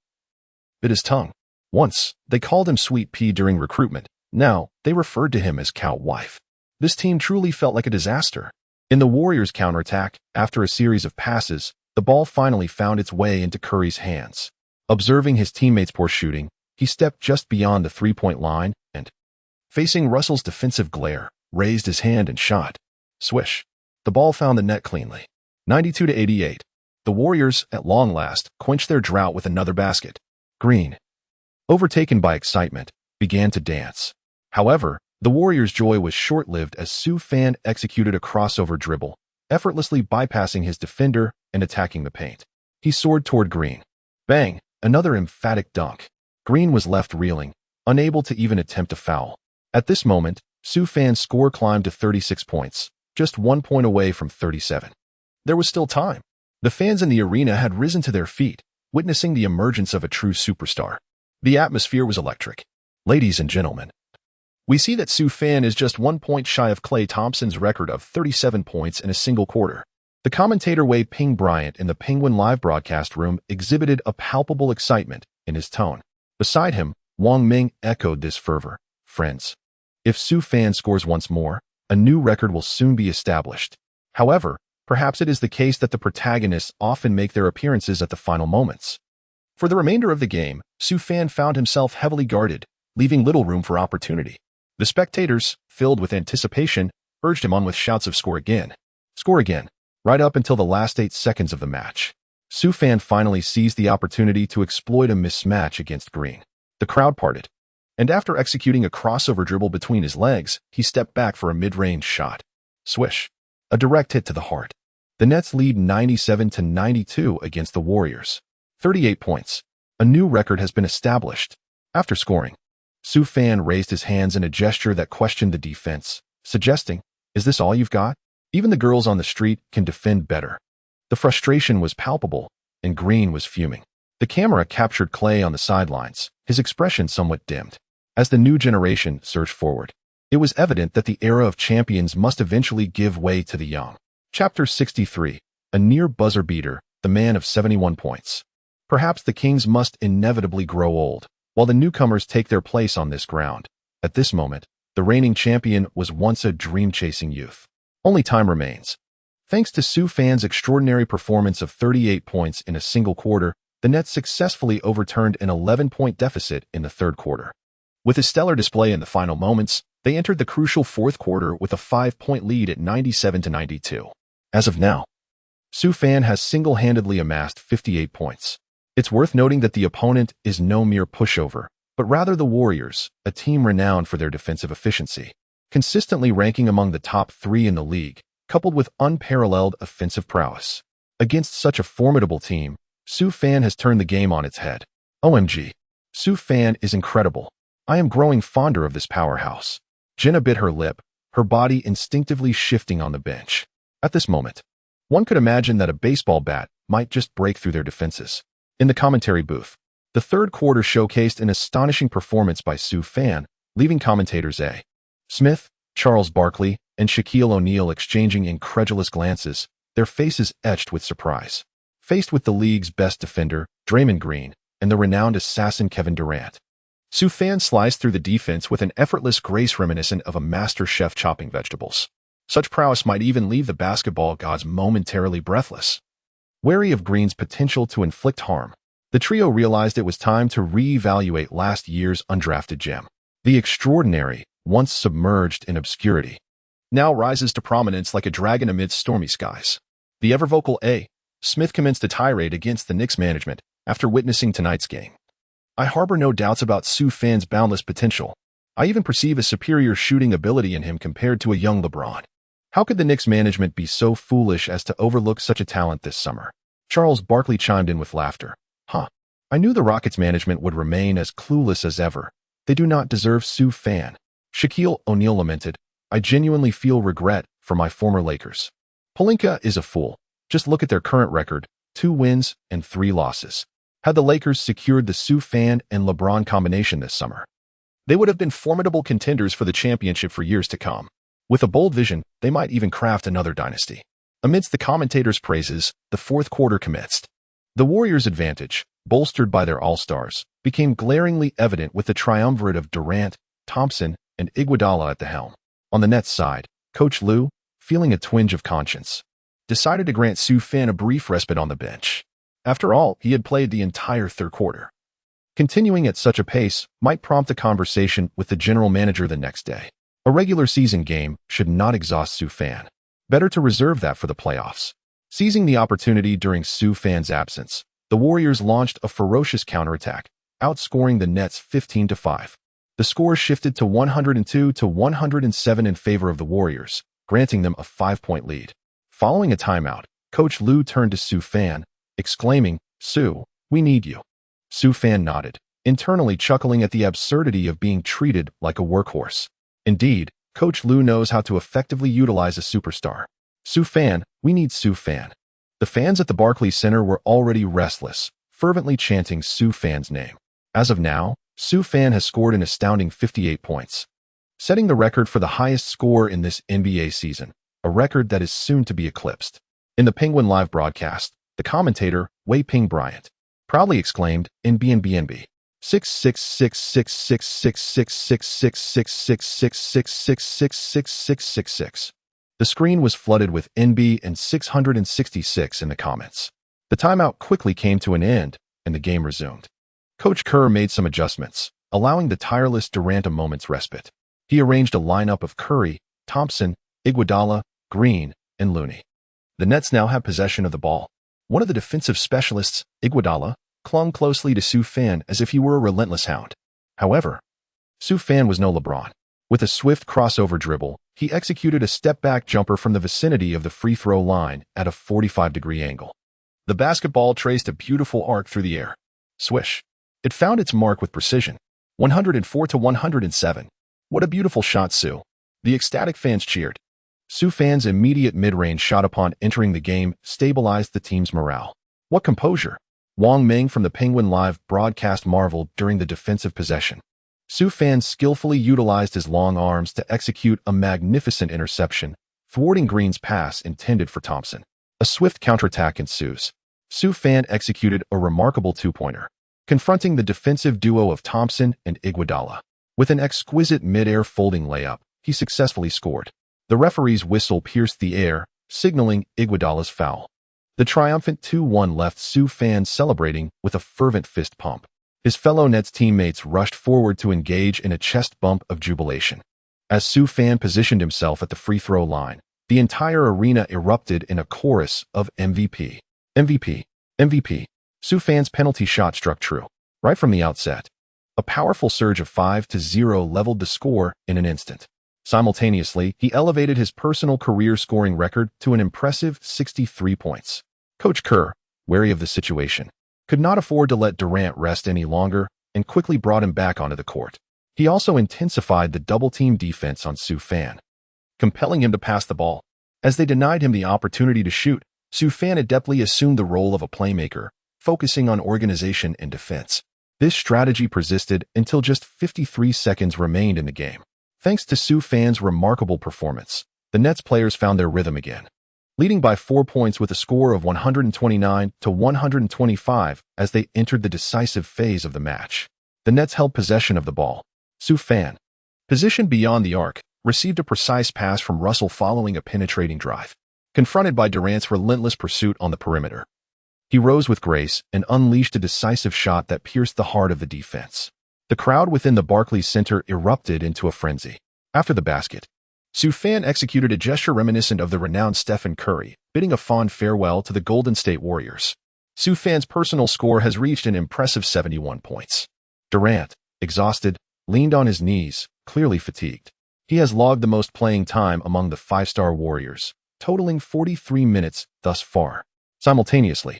bit his tongue. Once, they called him Sweet Pea during recruitment. Now, they referred to him as Cow Wife. This team truly felt like a disaster. In the Warriors' counterattack, after a series of passes, the ball finally found its way into Curry's hands. Observing his teammates' poor shooting, he stepped just beyond the 3-point line and, Facing Russell's defensive glare, raised his hand and shot. Swish. The ball found the net cleanly. 92-88. The Warriors, at long last, quenched their drought with another basket. Green, overtaken by excitement, began to dance. However, the Warriors' joy was short-lived as Sue Fan executed a crossover dribble, effortlessly bypassing his defender and attacking the paint. He soared toward Green. Bang! Another emphatic dunk. Green was left reeling, unable to even attempt a foul. At this moment, Sue Fan's score climbed to 36 points, just 1 point away from 37. There was still time. The fans in the arena had risen to their feet, witnessing the emergence of a true superstar. The atmosphere was electric. Ladies and gentlemen, we see that Sue Fan is just 1 point shy of Klay Thompson's record of 37 points in a single quarter. The commentator Wei Ping Bryant in the Penguin live broadcast room exhibited a palpable excitement in his tone. Beside him, Wang Ming echoed this fervor. Friends, if Sue Fan scores once more, a new record will soon be established. However, perhaps it is the case that the protagonists often make their appearances at the final moments. For the remainder of the game, Sue Fan found himself heavily guarded, leaving little room for opportunity. The spectators, filled with anticipation, urged him on with shouts of score again, right up until the last 8 seconds of the match. Sue Fan finally seized the opportunity to exploit a mismatch against Green. The crowd parted, and after executing a crossover dribble between his legs, he stepped back for a mid-range shot. Swish. A direct hit to the heart. The Nets lead 97-92 against the Warriors. 38 points. A new record has been established. After scoring, Sue Fan raised his hands in a gesture that questioned the defense, suggesting, "Is this all you've got? Even the girls on the street can defend better." The frustration was palpable, and Green was fuming. The camera captured Klay on the sidelines, his expression somewhat dimmed. As the new generation surged forward, it was evident that the era of champions must eventually give way to the young. Chapter 63, a near buzzer beater, the man of 71 points. Perhaps the Kings must inevitably grow old, while the newcomers take their place on this ground. At this moment, the reigning champion was once a dream-chasing youth. Only time remains. Thanks to Sue Fan's extraordinary performance of 38 points in a single quarter, the Nets successfully overturned an 11-point deficit in the third quarter. With a stellar display in the final moments, they entered the crucial fourth quarter with a 5-point lead at 97-92. As of now, Sue Fan has single-handedly amassed 58 points. It's worth noting that the opponent is no mere pushover, but rather the Warriors, a team renowned for their defensive efficiency, consistently ranking among the top 3 in the league, coupled with unparalleled offensive prowess. Against such a formidable team, Sue Fan has turned the game on its head. OMG. Sue Fan is incredible. I am growing fonder of this powerhouse. Jenna bit her lip, her body instinctively shifting on the bench. At this moment, one could imagine that a baseball bat might just break through their defenses. In the commentary booth, the third quarter showcased an astonishing performance by Sue Fan, leaving commentators A. Smith, Charles Barkley, and Shaquille O'Neal exchanging incredulous glances, their faces etched with surprise. Faced with the league's best defender, Draymond Green, and the renowned assassin Kevin Durant, Sue Fan sliced through the defense with an effortless grace reminiscent of a master chef chopping vegetables. Such prowess might even leave the basketball gods momentarily breathless. Wary of Green's potential to inflict harm, the trio realized it was time to re-evaluate last year's undrafted gem. The extraordinary, once submerged in obscurity, now rises to prominence like a dragon amidst stormy skies. The ever-vocal A. Smith commenced a tirade against the Knicks management after witnessing tonight's game. "I harbor no doubts about Sue Fan's boundless potential. I even perceive a superior shooting ability in him compared to a young LeBron. How could the Knicks management be so foolish as to overlook such a talent this summer?" Charles Barkley chimed in with laughter. I knew the Rockets management would remain as clueless as ever. They do not deserve Sue Fan." Shaquille O'Neal lamented, "I genuinely feel regret for my former Lakers. Pelinka is a fool. Just look at their current record, 2 wins and 3 losses. Had the Lakers secured the Sue Fan and LeBron combination this summer, they would have been formidable contenders for the championship for years to come. With a bold vision, they might even craft another dynasty." Amidst the commentators' praises, the fourth quarter commenced. The Warriors' advantage, bolstered by their all-stars, became glaringly evident with the triumvirate of Durant, Thompson, and Iguodala at the helm. On the Nets side, Coach Lue, feeling a twinge of conscience, decided to grant Sue Fan a brief respite on the bench. After all, he had played the entire third quarter. Continuing at such a pace might prompt a conversation with the general manager the next day. A regular season game should not exhaust Sue Fan. Better to reserve that for the playoffs. Seizing the opportunity during Sue Fan's absence, the Warriors launched a ferocious counterattack, outscoring the Nets 15-5. The score shifted to 102-107 in favor of the Warriors, granting them a 5-point lead. Following a timeout, Coach Lue turned to Sue Fan, exclaiming, "Sue, we need you." Sue Fan nodded, internally chuckling at the absurdity of being treated like a workhorse. Indeed, Coach Lue knows how to effectively utilize a superstar. Sue Fan, we need Sue Fan. The fans at the Barclays Center were already restless, fervently chanting Sue Fan's name. As of now, Sue Fan has scored an astounding 58 points, setting the record for the highest score in this NBA season, a record that is soon to be eclipsed. In the Penguin Live broadcast, the commentator, Wei Ping Bryant, proudly exclaimed, "NBNBNB. 666666666666666666666." The screen was flooded with NB and 666 in the comments. The timeout quickly came to an end, and the game resumed. Coach Kerr made some adjustments, allowing the tireless Durant a moment's respite. He arranged a lineup of Curry, Thompson, Iguodala, Green, and Looney. The Nets now have possession of the ball. One of the defensive specialists, Iguodala, clung closely to Sue Fan as if he were a relentless hound. However, Sue Fan was no LeBron. With a swift crossover dribble, he executed a step-back jumper from the vicinity of the free throw line at a 45-degree angle. The basketball traced a beautiful arc through the air. Swish. It found its mark with precision. 104-107. What a beautiful shot, Sue. The ecstatic fans cheered. Sue Fan's immediate mid-range shot upon entering the game stabilized the team's morale. What composure! Wang Meng from the Penguin Live broadcast marveled during the defensive possession. Sue Fan skillfully utilized his long arms to execute a magnificent interception, thwarting Green's pass intended for Thompson. A swift counterattack ensues. Sue Fan executed a remarkable two-pointer, confronting the defensive duo of Thompson and Iguodala. With an exquisite mid-air folding layup, he successfully scored. The referee's whistle pierced the air, signaling Iguodala's foul. The triumphant 2-1 left Sue Fan celebrating with a fervent fist pump. His fellow Nets teammates rushed forward to engage in a chest bump of jubilation. As Sue Fan positioned himself at the free throw line, the entire arena erupted in a chorus of MVP. MVP. MVP. Sue Fan's penalty shot struck true. Right from the outset, a powerful surge of 5-0 leveled the score in an instant. Simultaneously, he elevated his personal career scoring record to an impressive 63 points. Coach Kerr, wary of the situation, could not afford to let Durant rest any longer and quickly brought him back onto the court. He also intensified the double-team defense on Sue Fan, compelling him to pass the ball. As they denied him the opportunity to shoot, Sue Fan adeptly assumed the role of a playmaker, focusing on organization and defense. This strategy persisted until just 53 seconds remained in the game. Thanks to Sue Fan's remarkable performance, the Nets players found their rhythm again, leading by 4 points with a score of 129-125 as they entered the decisive phase of the match. The Nets held possession of the ball. Sue Fan, positioned beyond the arc, received a precise pass from Russell following a penetrating drive. Confronted by Durant's relentless pursuit on the perimeter, he rose with grace and unleashed a decisive shot that pierced the heart of the defense. The crowd within the Barclays Center erupted into a frenzy. After the basket, Sue Fan executed a gesture reminiscent of the renowned Stephen Curry, bidding a fond farewell to the Golden State Warriors. Sue Fan's personal score has reached an impressive 71 points. Durant, exhausted, leaned on his knees, clearly fatigued. He has logged the most playing time among the five-star Warriors, totaling 43 minutes thus far. Simultaneously,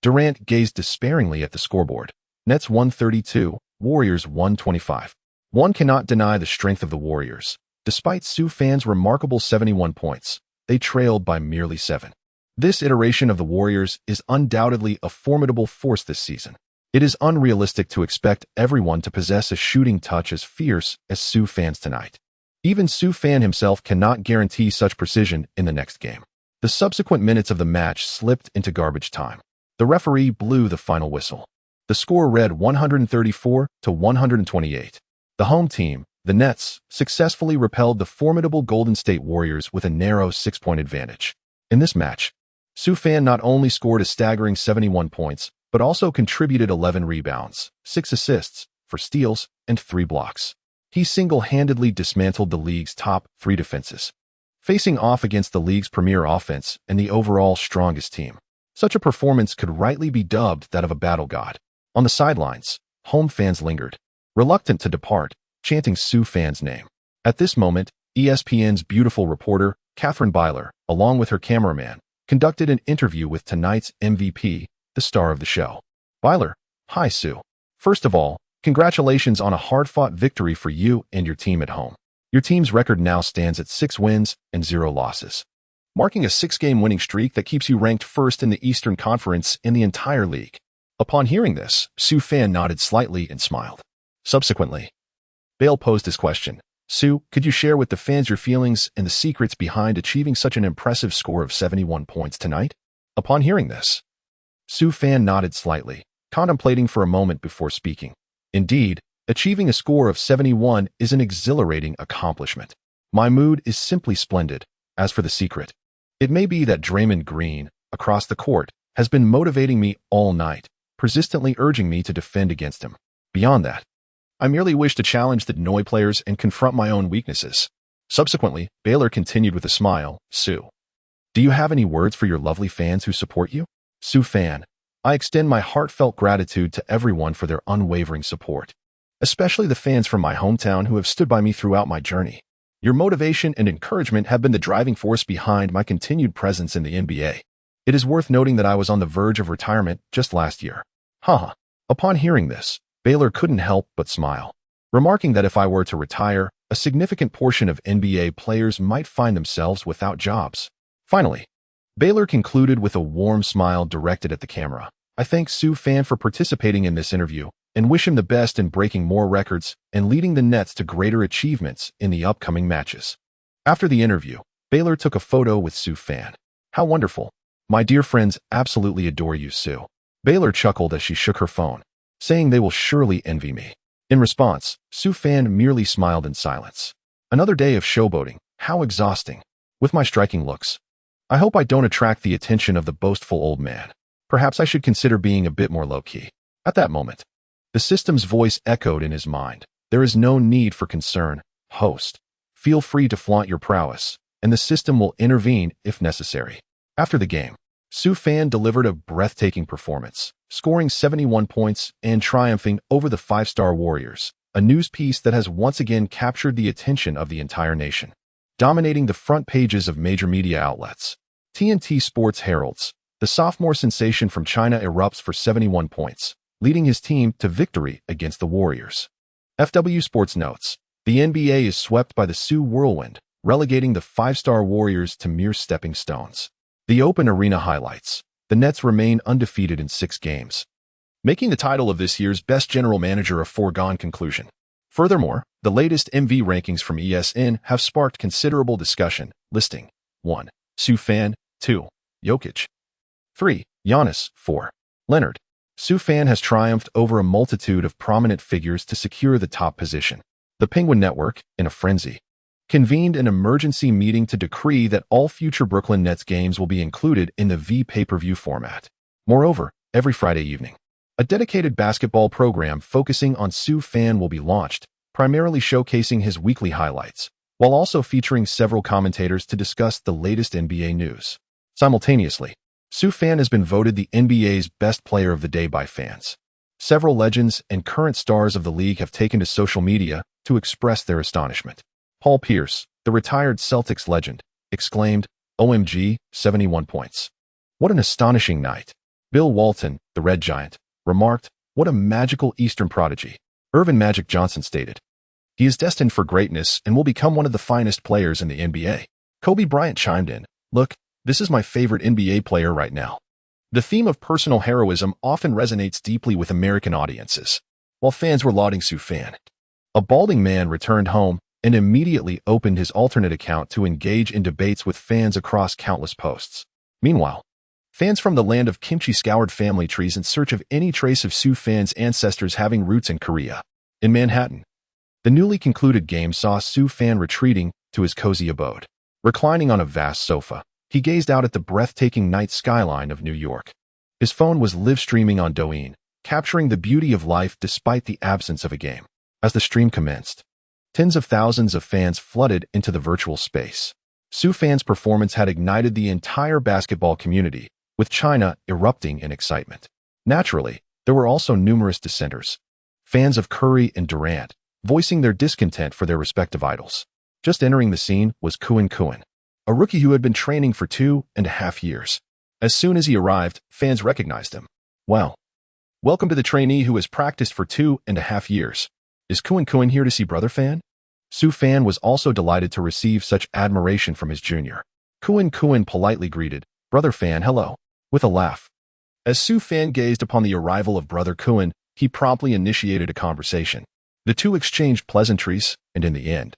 Durant gazed despairingly at the scoreboard. Nets 132, Warriors 125. One cannot deny the strength of the Warriors. Despite Sue Fan's remarkable 71 points, they trailed by merely 7. This iteration of the Warriors is undoubtedly a formidable force this season. It is unrealistic to expect everyone to possess a shooting touch as fierce as Sue Fan's tonight. Even Sue Fan himself cannot guarantee such precision in the next game. The subsequent minutes of the match slipped into garbage time. The referee blew the final whistle. The score read 134-128. The home team, the Nets, successfully repelled the formidable Golden State Warriors with a narrow 6-point advantage. In this match, Sue Fan not only scored a staggering 71 points, but also contributed 11 rebounds, 6 assists, 4 steals, and 3 blocks. He single-handedly dismantled the league's top 3 defenses, facing off against the league's premier offense and the overall strongest team. Such a performance could rightly be dubbed that of a battle god. On the sidelines, home fans lingered, reluctant to depart, chanting Sioux Fan's name. At this moment, ESPN's beautiful reporter, Catherine Byler, along with her cameraman, conducted an interview with tonight's MVP, the star of the show. Byler: "Hi, Sue. First of all, congratulations on a hard-fought victory for you and your team at home. Your team's record now stands at 6 wins and 0 losses, marking a 6-game winning streak that keeps you ranked first in the Eastern Conference in the entire league." Upon hearing this, Sioux Fan nodded slightly and smiled. Subsequently, Bale posed his question: "Sue, could you share with the fans your feelings and the secrets behind achieving such an impressive score of 71 points tonight?" Upon hearing this, Sioux Fan nodded slightly, contemplating for a moment before speaking. "Indeed, achieving a score of 71 is an exhilarating accomplishment. My mood is simply splendid. As for the secret, it may be that Draymond Green, across the court, has been motivating me all night, persistently urging me to defend against him. Beyond that, I merely wish to challenge the Noi players and confront my own weaknesses." Subsequently, Baylor continued with a smile: "Sue, do you have any words for your lovely fans who support you?" Sioux Fan: "I extend my heartfelt gratitude to everyone for their unwavering support, especially the fans from my hometown who have stood by me throughout my journey. Your motivation and encouragement have been the driving force behind my continued presence in the NBA. It is worth noting that I was on the verge of retirement just last year." Haha. Upon hearing this, Baylor couldn't help but smile, remarking that if I were to retire, a significant portion of NBA players might find themselves without jobs. Finally, Baylor concluded with a warm smile directed at the camera. "I thank Sioux Fan for participating in this interview and wish him the best in breaking more records and leading the Nets to greater achievements in the upcoming matches." After the interview, Baylor took a photo with Sioux Fan. "How wonderful. My dear friends absolutely adore you, Sue." Baylor chuckled as she shook her phone, saying they will surely envy me. In response, Sioux Fan merely smiled in silence. "Another day of showboating. How exhausting. With my striking looks, I hope I don't attract the attention of the boastful old man. Perhaps I should consider being a bit more low-key." At that moment, the system's voice echoed in his mind. "There is no need for concern, host. Feel free to flaunt your prowess, and the system will intervene if necessary." After the game, Sioux Fan delivered a breathtaking performance, scoring 71 points and triumphing over the 5-star Warriors, a news piece that has once again captured the attention of the entire nation, dominating the front pages of major media outlets. TNT Sports heralds: "The sophomore sensation from China erupts for 71 points, leading his team to victory against the Warriors." FW Sports notes: "The NBA is swept by the Sioux whirlwind, relegating the 5-star Warriors to mere stepping stones." The Open Arena highlights: "The Nets remain undefeated in 6 games, making the title of this year's best general manager a foregone conclusion." Furthermore, the latest MV rankings from ESN have sparked considerable discussion, listing: 1. Sioux Fan, 2. Jokic, 3. Giannis, 4. Leonard. Sioux Fan has triumphed over a multitude of prominent figures to secure the top position. The Penguin Network, in a frenzy, convened an emergency meeting to decree that all future Brooklyn Nets games will be included in the V pay-per-view format. Moreover, every Friday evening, a dedicated basketball program focusing on Sioux Fan will be launched, primarily showcasing his weekly highlights, while also featuring several commentators to discuss the latest NBA news. Simultaneously, Sioux Fan has been voted the NBA's best player of the day by fans. Several legends and current stars of the league have taken to social media to express their astonishment. Paul Pierce, the retired Celtics legend, exclaimed, "OMG, 71 points. What an astonishing night." Bill Walton, the Red Giant, remarked, "What a magical Eastern prodigy." Irvin Magic Johnson stated, "He is destined for greatness and will become one of the finest players in the NBA." Kobe Bryant chimed in, "Look, this is my favorite NBA player right now." The theme of personal heroism often resonates deeply with American audiences. While fans were lauding Sioux Fan, a balding man returned home and immediately opened his alternate account to engage in debates with fans across countless posts. Meanwhile, fans from the land of kimchi scoured family trees in search of any trace of Sioux Fan's ancestors having roots in Korea. In Manhattan, the newly concluded game saw Sioux Fan retreating to his cozy abode. Reclining on a vast sofa, he gazed out at the breathtaking night skyline of New York. His phone was live streaming on Douyin, capturing the beauty of life despite the absence of a game. As the stream commenced, tens of thousands of fans flooded into the virtual space. Su Fan's performance had ignited the entire basketball community, with China erupting in excitement. Naturally, there were also numerous dissenters, fans of Curry and Durant, voicing their discontent for their respective idols. Just entering the scene was Kawhi, a rookie who had been training for 2.5 years. As soon as he arrived, fans recognized him. Wow. Welcome to the trainee who has practiced for 2.5 years. Is Kawhi here to see Brother Fan? Su Fan was also delighted to receive such admiration from his junior. Kawhi politely greeted, Brother Fan, hello, with a laugh. As Su Fan gazed upon the arrival of Brother Kawhi, he promptly initiated a conversation. The two exchanged pleasantries, and in the end,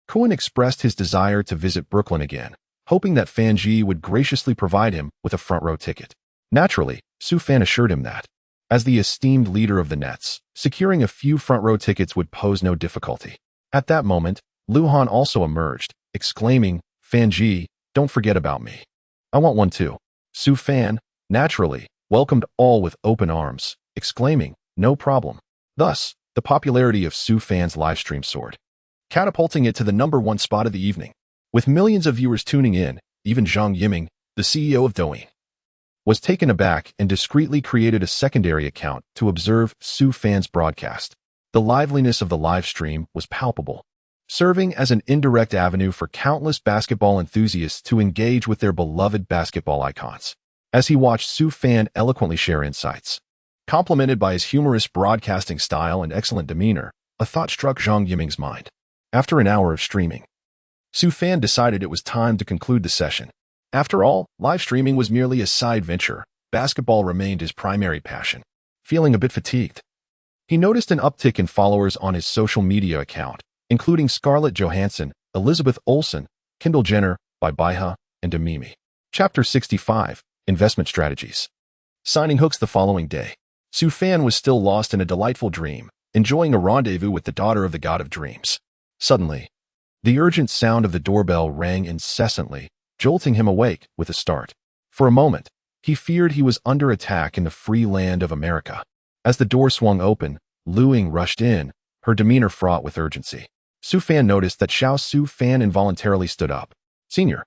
Kawhi expressed his desire to visit Brooklyn again, hoping that Fan Ji would graciously provide him with a front-row ticket. Naturally, Su Fan assured him that, as the esteemed leader of the Nets, securing a few front-row tickets would pose no difficulty. At that moment, Luhan also emerged, exclaiming, Fan Ji, don't forget about me. I want one too. Su Fan, naturally, welcomed all with open arms, exclaiming, no problem. Thus, the popularity of Su Fan's livestream soared, catapulting it to the #1 spot of the evening. With millions of viewers tuning in, even Zhang Yiming, the CEO of Douyin, was taken aback and discreetly created a secondary account to observe Su Fan's broadcast. The liveliness of the live stream was palpable, serving as an indirect avenue for countless basketball enthusiasts to engage with their beloved basketball icons. As he watched Su Fan eloquently share insights, complimented by his humorous broadcasting style and excellent demeanor, a thought struck Zhang Yiming's mind. After an hour of streaming, Su Fan decided it was time to conclude the session. After all, live streaming was merely a side venture. Basketball remained his primary passion. Feeling a bit fatigued, he noticed an uptick in followers on his social media account, including Scarlett Johansson, Elizabeth Olsen, Kendall Jenner, Baiha, and Demimi. Chapter 65, Investment Strategies. Signing hooks the following day, Su Fan was still lost in a delightful dream, enjoying a rendezvous with the daughter of the god of dreams. Suddenly, the urgent sound of the doorbell rang incessantly, jolting him awake with a start. For a moment, he feared he was under attack in the free land of America. As the door swung open, Lu Ying rushed in, her demeanor fraught with urgency. Su Fan noticed that Su Fan involuntarily stood up. Senior,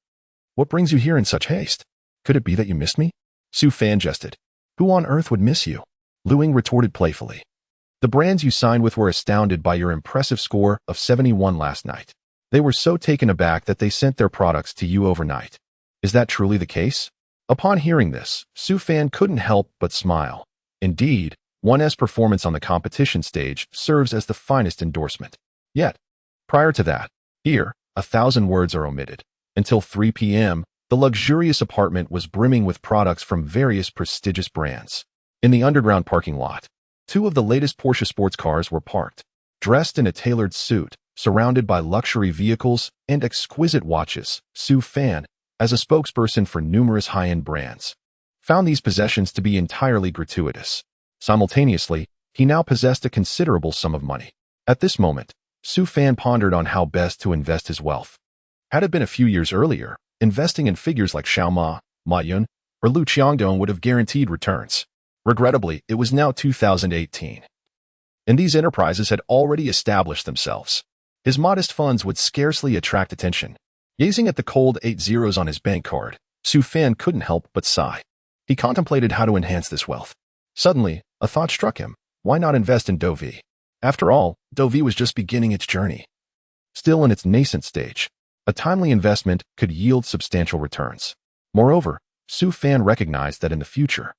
what brings you here in such haste? Could it be that you missed me? Su Fan jested. Who on earth would miss you? Lu Ying retorted playfully. The brands you signed with were astounded by your impressive score of 71 last night. They were so taken aback that they sent their products to you overnight. Is that truly the case? Upon hearing this, Su Fan couldn't help but smile. Indeed, one's performance on the competition stage serves as the finest endorsement. Yet, prior to that, here, 1,000 words are omitted. Until 3 p.m., the luxurious apartment was brimming with products from various prestigious brands. In the underground parking lot, 2 of the latest Porsche sports cars were parked, dressed in a tailored suit, surrounded by luxury vehicles and exquisite watches. Su Fan, as a spokesperson for numerous high-end brands, found these possessions to be entirely gratuitous. Simultaneously, he now possessed a considerable sum of money. At this moment, Su Fan pondered on how best to invest his wealth. Had it been a few years earlier, investing in figures like Xiaoma, Ma Yun, or Lu Qiangdong would have guaranteed returns. Regrettably, it was now 2018, and these enterprises had already established themselves. His modest funds would scarcely attract attention. Gazing at the cold 8 zeros on his bank card, Su Fan couldn't help but sigh. He contemplated how to enhance this wealth. Suddenly, a thought struck him. Why not invest in Douyin? After all, Douyin was just beginning its journey. Still in its nascent stage, a timely investment could yield substantial returns. Moreover, Su Fan recognized that in the future,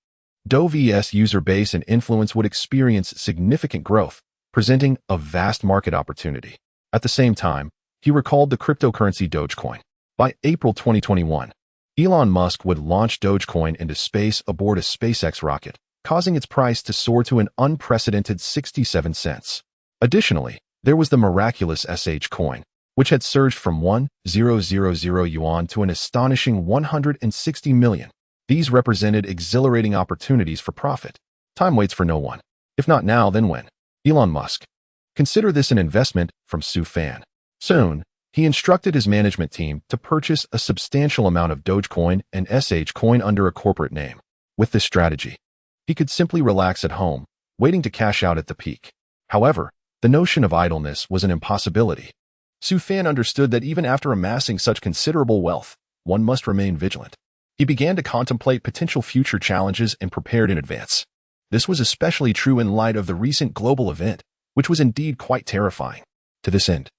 Douyin's user base and influence would experience significant growth, presenting a vast market opportunity. At the same time, he recalled the cryptocurrency Dogecoin. By April 2021, Elon Musk would launch Dogecoin into space aboard a SpaceX rocket, causing its price to soar to an unprecedented 67 cents. Additionally, there was the Miraculous SH coin, which had surged from 1,000 yuan to an astonishing 160 million. These represented exhilarating opportunities for profit. Time waits for no one. If not now, then when? Elon Musk. Consider this an investment from Su Fan. Soon, he instructed his management team to purchase a substantial amount of Dogecoin and SH coin under a corporate name. With this strategy, he could simply relax at home, waiting to cash out at the peak. However, the notion of idleness was an impossibility. Su Fan understood that even after amassing such considerable wealth, one must remain vigilant. He began to contemplate potential future challenges and prepared in advance. This was especially true in light of the recent global event, which was indeed quite terrifying. To this end,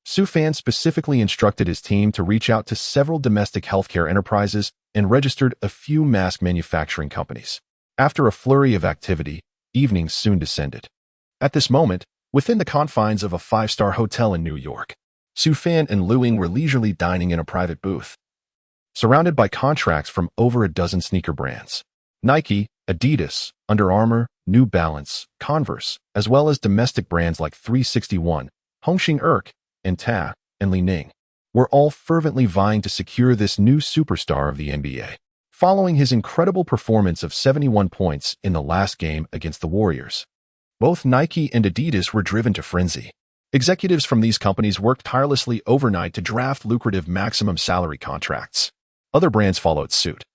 Su Fan specifically instructed his team to reach out to several domestic healthcare enterprises and registered a few mask manufacturing companies. After a flurry of activity, evenings soon descended. At this moment, within the confines of a five-star hotel in New York, Su Fan and Luing were leisurely dining in a private booth. Surrounded by contracts from over a dozen sneaker brands, Nike, Adidas, Under Armour, New Balance, Converse, as well as domestic brands like 361, Hongxing Erk, and Ta, and Li Ning, were all fervently vying to secure this new superstar of the NBA. Following his incredible performance of 71 points in the last game against the Warriors, both Nike and Adidas were driven to frenzy. Executives from these companies worked tirelessly overnight to draft lucrative maximum salary contracts. Other brands followed suit,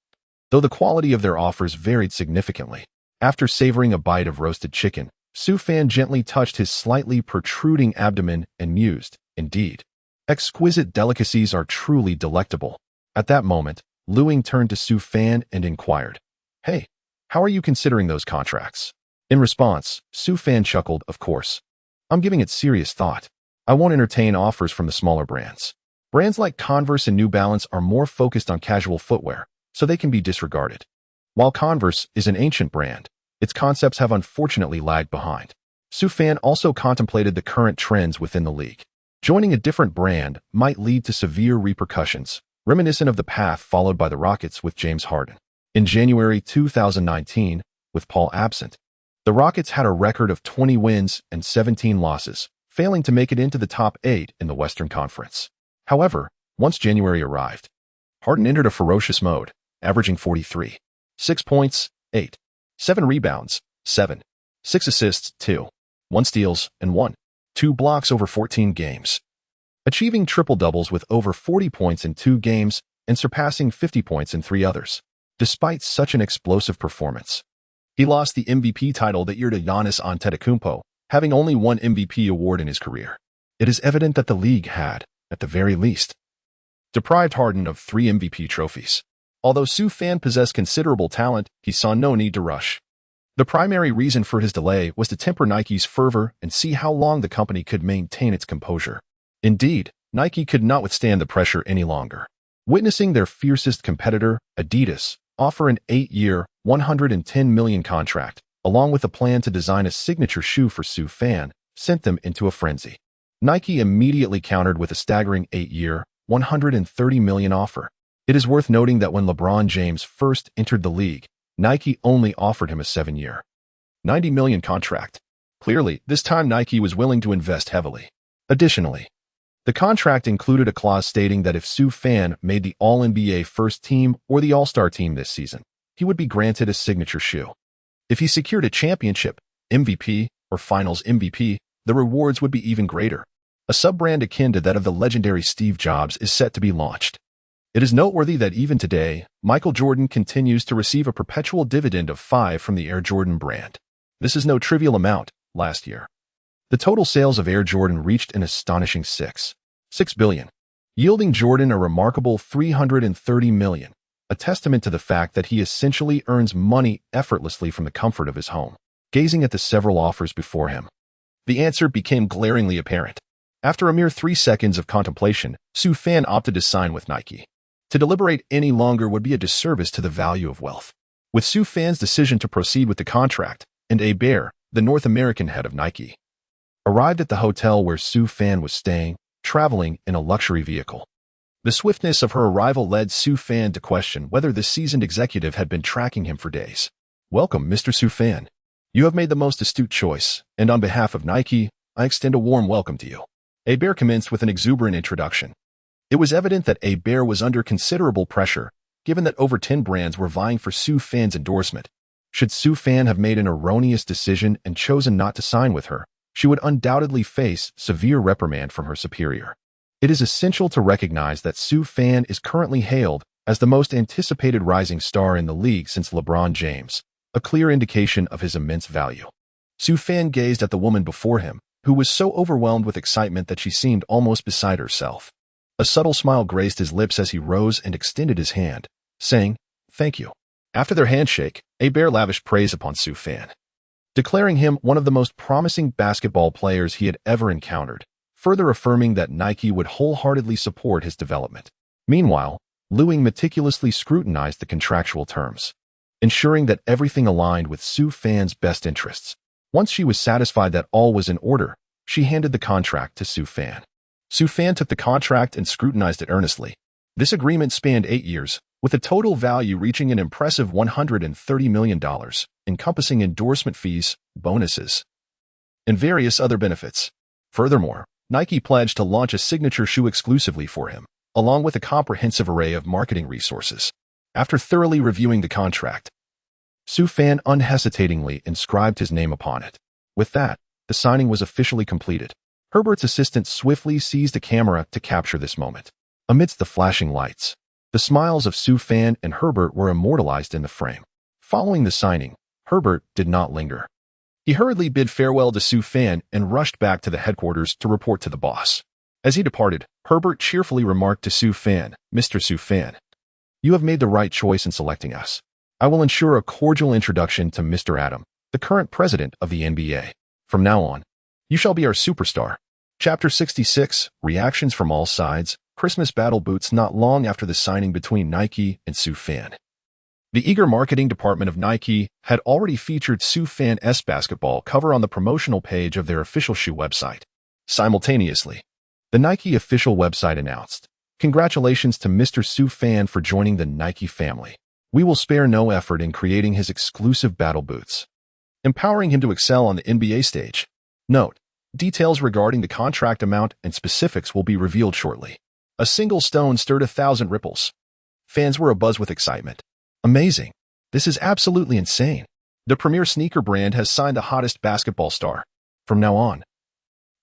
though the quality of their offers varied significantly. After savoring a bite of roasted chicken, Su Fan gently touched his slightly protruding abdomen and mused, "Indeed, exquisite delicacies are truly delectable." At that moment, Luing turned to Su Fan and inquired, "Hey, how are you considering those contracts?" In response, Su Fan chuckled, "Of course. I'm giving it serious thought. I won't entertain offers from the smaller brands. Brands like Converse and New Balance are more focused on casual footwear, so they can be disregarded. While Converse is an ancient brand, its concepts have unfortunately lagged behind." Su Fan also contemplated the current trends within the league. Joining a different brand might lead to severe repercussions, reminiscent of the path followed by the Rockets with James Harden. In January 2019, with Paul absent, the Rockets had a record of 20 wins and 17 losses, failing to make it into the top 8 in the Western Conference. However, once January arrived, Harden entered a ferocious mode, averaging 43, 6 points, 8, 7 rebounds, 7, 6 assists, 2, 1 steals, and 1, 2 blocks over 14 games, achieving triple-doubles with over 40 points in 2 games and surpassing 50 points in 3 others. Despite such an explosive performance, he lost the MVP title that year to Giannis Antetokounmpo, having only one MVP award in his career. It is evident that the league had, at the very least, deprived Harden of 3 MVP trophies. Although Su Fan possessed considerable talent, he saw no need to rush. The primary reason for his delay was to temper Nike's fervor and see how long the company could maintain its composure. Indeed, Nike could not withstand the pressure any longer. Witnessing their fiercest competitor, Adidas, offer an 8-year, $110 million contract, along with a plan to design a signature shoe for Su Fan, sent them into a frenzy. Nike immediately countered with a staggering 8-year, $130 million offer. It is worth noting that when LeBron James first entered the league, Nike only offered him a 7-year, $90 million contract. Clearly, this time Nike was willing to invest heavily. Additionally, the contract included a clause stating that if Su Fan made the All-NBA first team or the All-Star team this season, he would be granted a signature shoe. If he secured a championship, MVP, or Finals MVP, the rewards would be even greater. A sub-brand akin to that of the legendary Steve Jobs is set to be launched. It is noteworthy that even today, Michael Jordan continues to receive a perpetual dividend of 5 from the Air Jordan brand. This is no trivial amount. Last year, the total sales of Air Jordan reached an astonishing $6 billion, yielding Jordan a remarkable $330 million, a testament to the fact that he essentially earns money effortlessly from the comfort of his home. Gazing at the several offers before him, the answer became glaringly apparent. After a mere 3 seconds of contemplation, Su Fan opted to sign with Nike. To deliberate any longer would be a disservice to the value of wealth. With Su Fan's decision to proceed with the contract, and Hebert, the North American head of Nike, arrived at the hotel where Su Fan was staying, traveling in a luxury vehicle. The swiftness of her arrival led Su Fan to question whether the seasoned executive had been tracking him for days. "Welcome, Mr. Su Fan. You have made the most astute choice, and on behalf of Nike, I extend a warm welcome to you." Hebert commenced with an exuberant introduction. It was evident that Hebert was under considerable pressure, given that over 10 brands were vying for Su Fan's endorsement. Should Su Fan have made an erroneous decision and chosen not to sign with her, she would undoubtedly face severe reprimand from her superior. It is essential to recognize that Su Fan is currently hailed as the most anticipated rising star in the league since LeBron James, a clear indication of his immense value. Su Fan gazed at the woman before him, who was so overwhelmed with excitement that she seemed almost beside herself. A subtle smile graced his lips as he rose and extended his hand, saying, "Thank you." After their handshake, Hebert lavished praise upon Su Fan, declaring him one of the most promising basketball players he had ever encountered, further affirming that Nike would wholeheartedly support his development. Meanwhile, Liu meticulously scrutinized the contractual terms, ensuring that everything aligned with Su Fan's best interests. Once she was satisfied that all was in order, she handed the contract to Su Fan. Su Fan took the contract and scrutinized it earnestly. This agreement spanned 8 years, with a total value reaching an impressive $130 million, encompassing endorsement fees, bonuses, and various other benefits. Furthermore, Nike pledged to launch a signature shoe exclusively for him, along with a comprehensive array of marketing resources. After thoroughly reviewing the contract, Su Fan unhesitatingly inscribed his name upon it. With that, the signing was officially completed. Herbert's assistant swiftly seized a camera to capture this moment. Amidst the flashing lights, the smiles of Su Fan and Herbert were immortalized in the frame. Following the signing, Herbert did not linger. He hurriedly bid farewell to Su Fan and rushed back to the headquarters to report to the boss. As he departed, Herbert cheerfully remarked to Su Fan, "Mr. Su Fan, you have made the right choice in selecting us. I will ensure a cordial introduction to Mr. Adam, the current president of the NBA. From now on, you shall be our superstar." Chapter 66, Reactions from All Sides, Christmas Battle Boots. Not long after the signing between Nike and Su Fan, the eager marketing department of Nike had already featured Su Fan's basketball cover on the promotional page of their official shoe website. Simultaneously, the Nike official website announced, "Congratulations to Mr. Su Fan for joining the Nike family. We will spare no effort in creating his exclusive battle boots, empowering him to excel on the NBA stage. Note, details regarding the contract amount and specifics will be revealed shortly." A single stone stirred 1,000 ripples. Fans were abuzz with excitement. Amazing. This is absolutely insane. The premier sneaker brand has signed the hottest basketball star. From now on,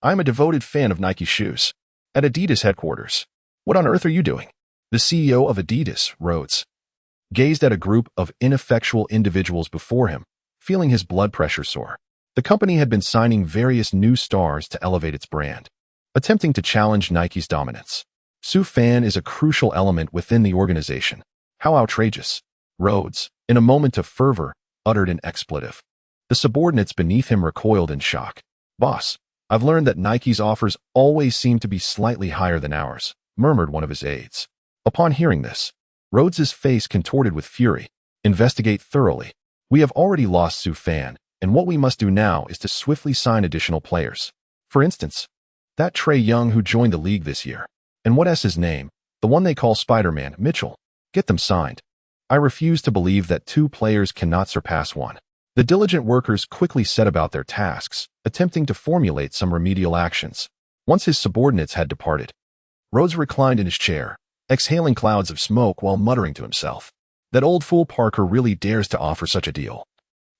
I'm a devoted fan of Nike shoes. At Adidas headquarters, what on earth are you doing? The CEO of Adidas, Rhodes, gazed at a group of ineffectual individuals before him, feeling his blood pressure soar. The company had been signing various new stars to elevate its brand, attempting to challenge Nike's dominance. Su Fan is a crucial element within the organization. How outrageous. Rhodes, in a moment of fervor, uttered an expletive. The subordinates beneath him recoiled in shock. "Boss, I've learned that Nike's offers always seem to be slightly higher than ours," murmured one of his aides. Upon hearing this, Rhodes's face contorted with fury. "Investigate thoroughly. We have already lost Su Fan, and what we must do now is to swiftly sign additional players. For instance, that Trae Young who joined the league this year. And what's his name? The one they call Spider-Man, Mitchell. Get them signed. I refuse to believe that 2 players cannot surpass 1. The diligent workers quickly set about their tasks, attempting to formulate some remedial actions. Once his subordinates had departed, Rhodes reclined in his chair, exhaling clouds of smoke while muttering to himself, "That old fool Parker really dares to offer such a deal.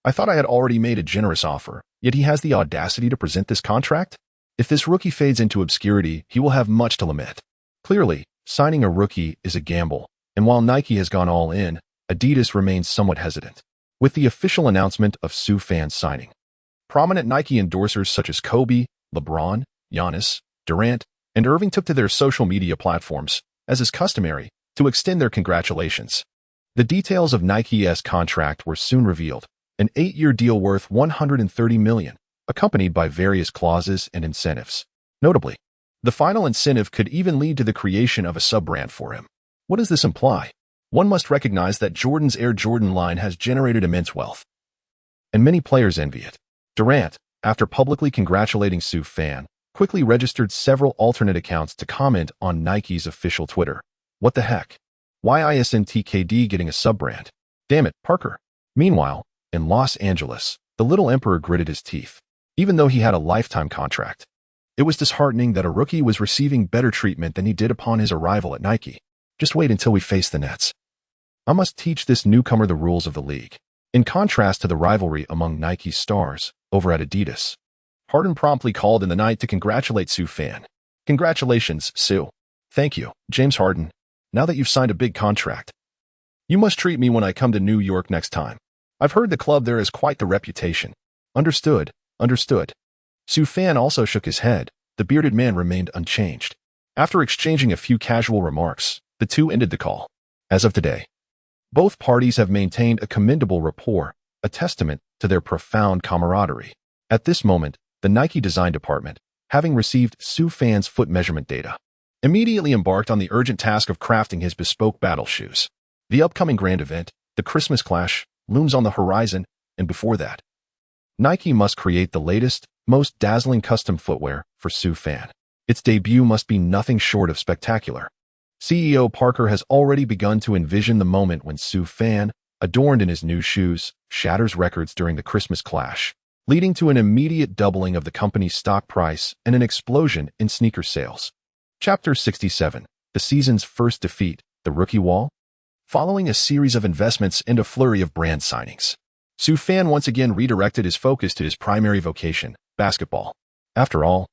I thought I had already made a generous offer, yet he has the audacity to present this contract? If this rookie fades into obscurity, he will have much to lament." Clearly, signing a rookie is a gamble, and while Nike has gone all in, Adidas remains somewhat hesitant. With the official announcement of Su Fan's signing, prominent Nike endorsers such as Kobe, LeBron, Giannis, Durant, and Irving took to their social media platforms, as is customary, to extend their congratulations. The details of Nike's contract were soon revealed, an 8-year deal worth $130 million, accompanied by various clauses and incentives. Notably, the final incentive could even lead to the creation of a sub-brand for him. What does this imply? One must recognize that Jordan's Air Jordan line has generated immense wealth, and many players envy it. Durant, after publicly congratulating Su Fan, quickly registered several alternate accounts to comment on Nike's official Twitter. What the heck? Why isn't TKD getting a sub-brand? Damn it, Parker. Meanwhile, in Los Angeles, the little emperor gritted his teeth. Even though he had a lifetime contract, it was disheartening that a rookie was receiving better treatment than he did upon his arrival at Nike. Just wait until we face the Nets. I must teach this newcomer the rules of the league. In contrast to the rivalry among Nike's stars over at Adidas, Harden promptly called in the night to congratulate Su Fan. "Congratulations, Su." "Thank you, James Harden. now that you've signed a big contract. You must treat me when I come to New York next time. I've heard the club there has quite the reputation. Understood, understood. Su Fan also shook his head. The bearded man remained unchanged. After exchanging a few casual remarks, the two ended the call. As of today, both parties have maintained a commendable rapport, a testament to their profound camaraderie. At this moment, the Nike design department, having received Su Fan's foot measurement data, immediately embarked on the urgent task of crafting his bespoke battle shoes. The upcoming grand event, the Christmas Clash, looms on the horizon, and before that, Nike must create the latest, most dazzling custom footwear for Su Fan. Its debut must be nothing short of spectacular. CEO Parker has already begun to envision the moment when Su Fan, adorned in his new shoes, shatters records during the Christmas Clash, leading to an immediate doubling of the company's stock price and an explosion in sneaker sales. Chapter 67. The season's first defeat, the rookie wall. Following a series of investments and a flurry of brand signings, Su Fan once again redirected his focus to his primary vocation, basketball. After all,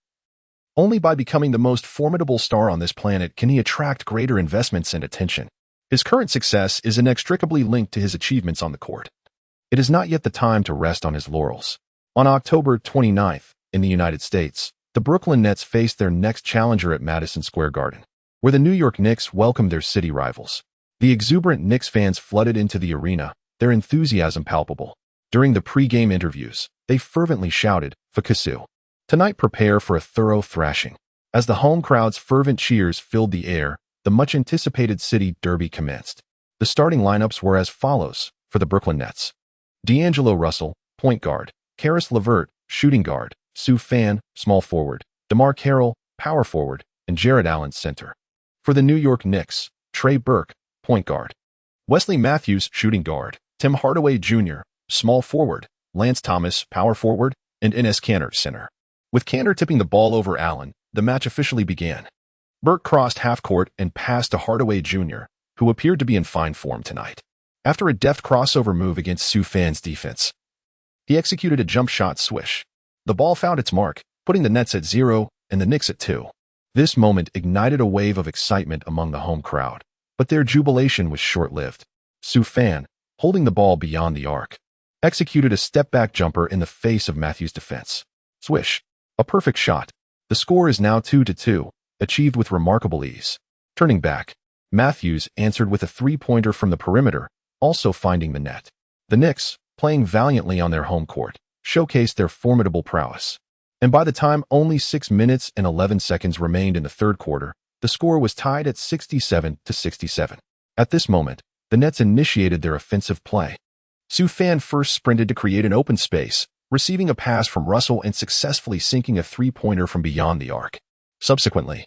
only by becoming the most formidable star on this planet can he attract greater investments and attention. His current success is inextricably linked to his achievements on the court. It is not yet the time to rest on his laurels. On October 29th, in the United States, the Brooklyn Nets faced their next challenger at Madison Square Garden, where the New York Knicks welcomed their city rivals. The exuberant Knicks fans flooded into the arena, their enthusiasm palpable. During the pre-game interviews, they fervently shouted, "Fakasu." Tonight prepare for a thorough thrashing. As the home crowd's fervent cheers filled the air, the much-anticipated city derby commenced. The starting lineups were as follows for the Brooklyn Nets: D'Angelo Russell, point guard; Karis LeVert, shooting guard; Su Fan, small forward; DeMar Carroll, power forward; and Jared Allen, center. For the New York Knicks, Trey Burke, point guard; Wesley Matthews, shooting guard; Tim Hardaway Jr., small forward; Lance Thomas, power forward; and Enes Kanter, center. With Kanter tipping the ball over Allen, the match officially began. Burke crossed half-court and passed to Hardaway Jr., who appeared to be in fine form tonight. After a deft crossover move against Su Fan's defense, he executed a jump shot swish. The ball found its mark, putting the Nets at 0 and the Knicks at 2. This moment ignited a wave of excitement among the home crowd, but their jubilation was short-lived. Su Fan, holding the ball beyond the arc, executed a step-back jumper in the face of Matthews' defense. Swish. A perfect shot. The score is now 2-2, achieved with remarkable ease. Turning back, Matthews answered with a three-pointer from the perimeter, also finding the net. The Knicks, playing valiantly on their home court, showcased their formidable prowess. And by the time only 6 minutes and 11 seconds remained in the third quarter, the score was tied at 67-67. At this moment, the Nets initiated their offensive play. Su Fan first sprinted to create an open space, receiving a pass from Russell and successfully sinking a three-pointer from beyond the arc. Subsequently,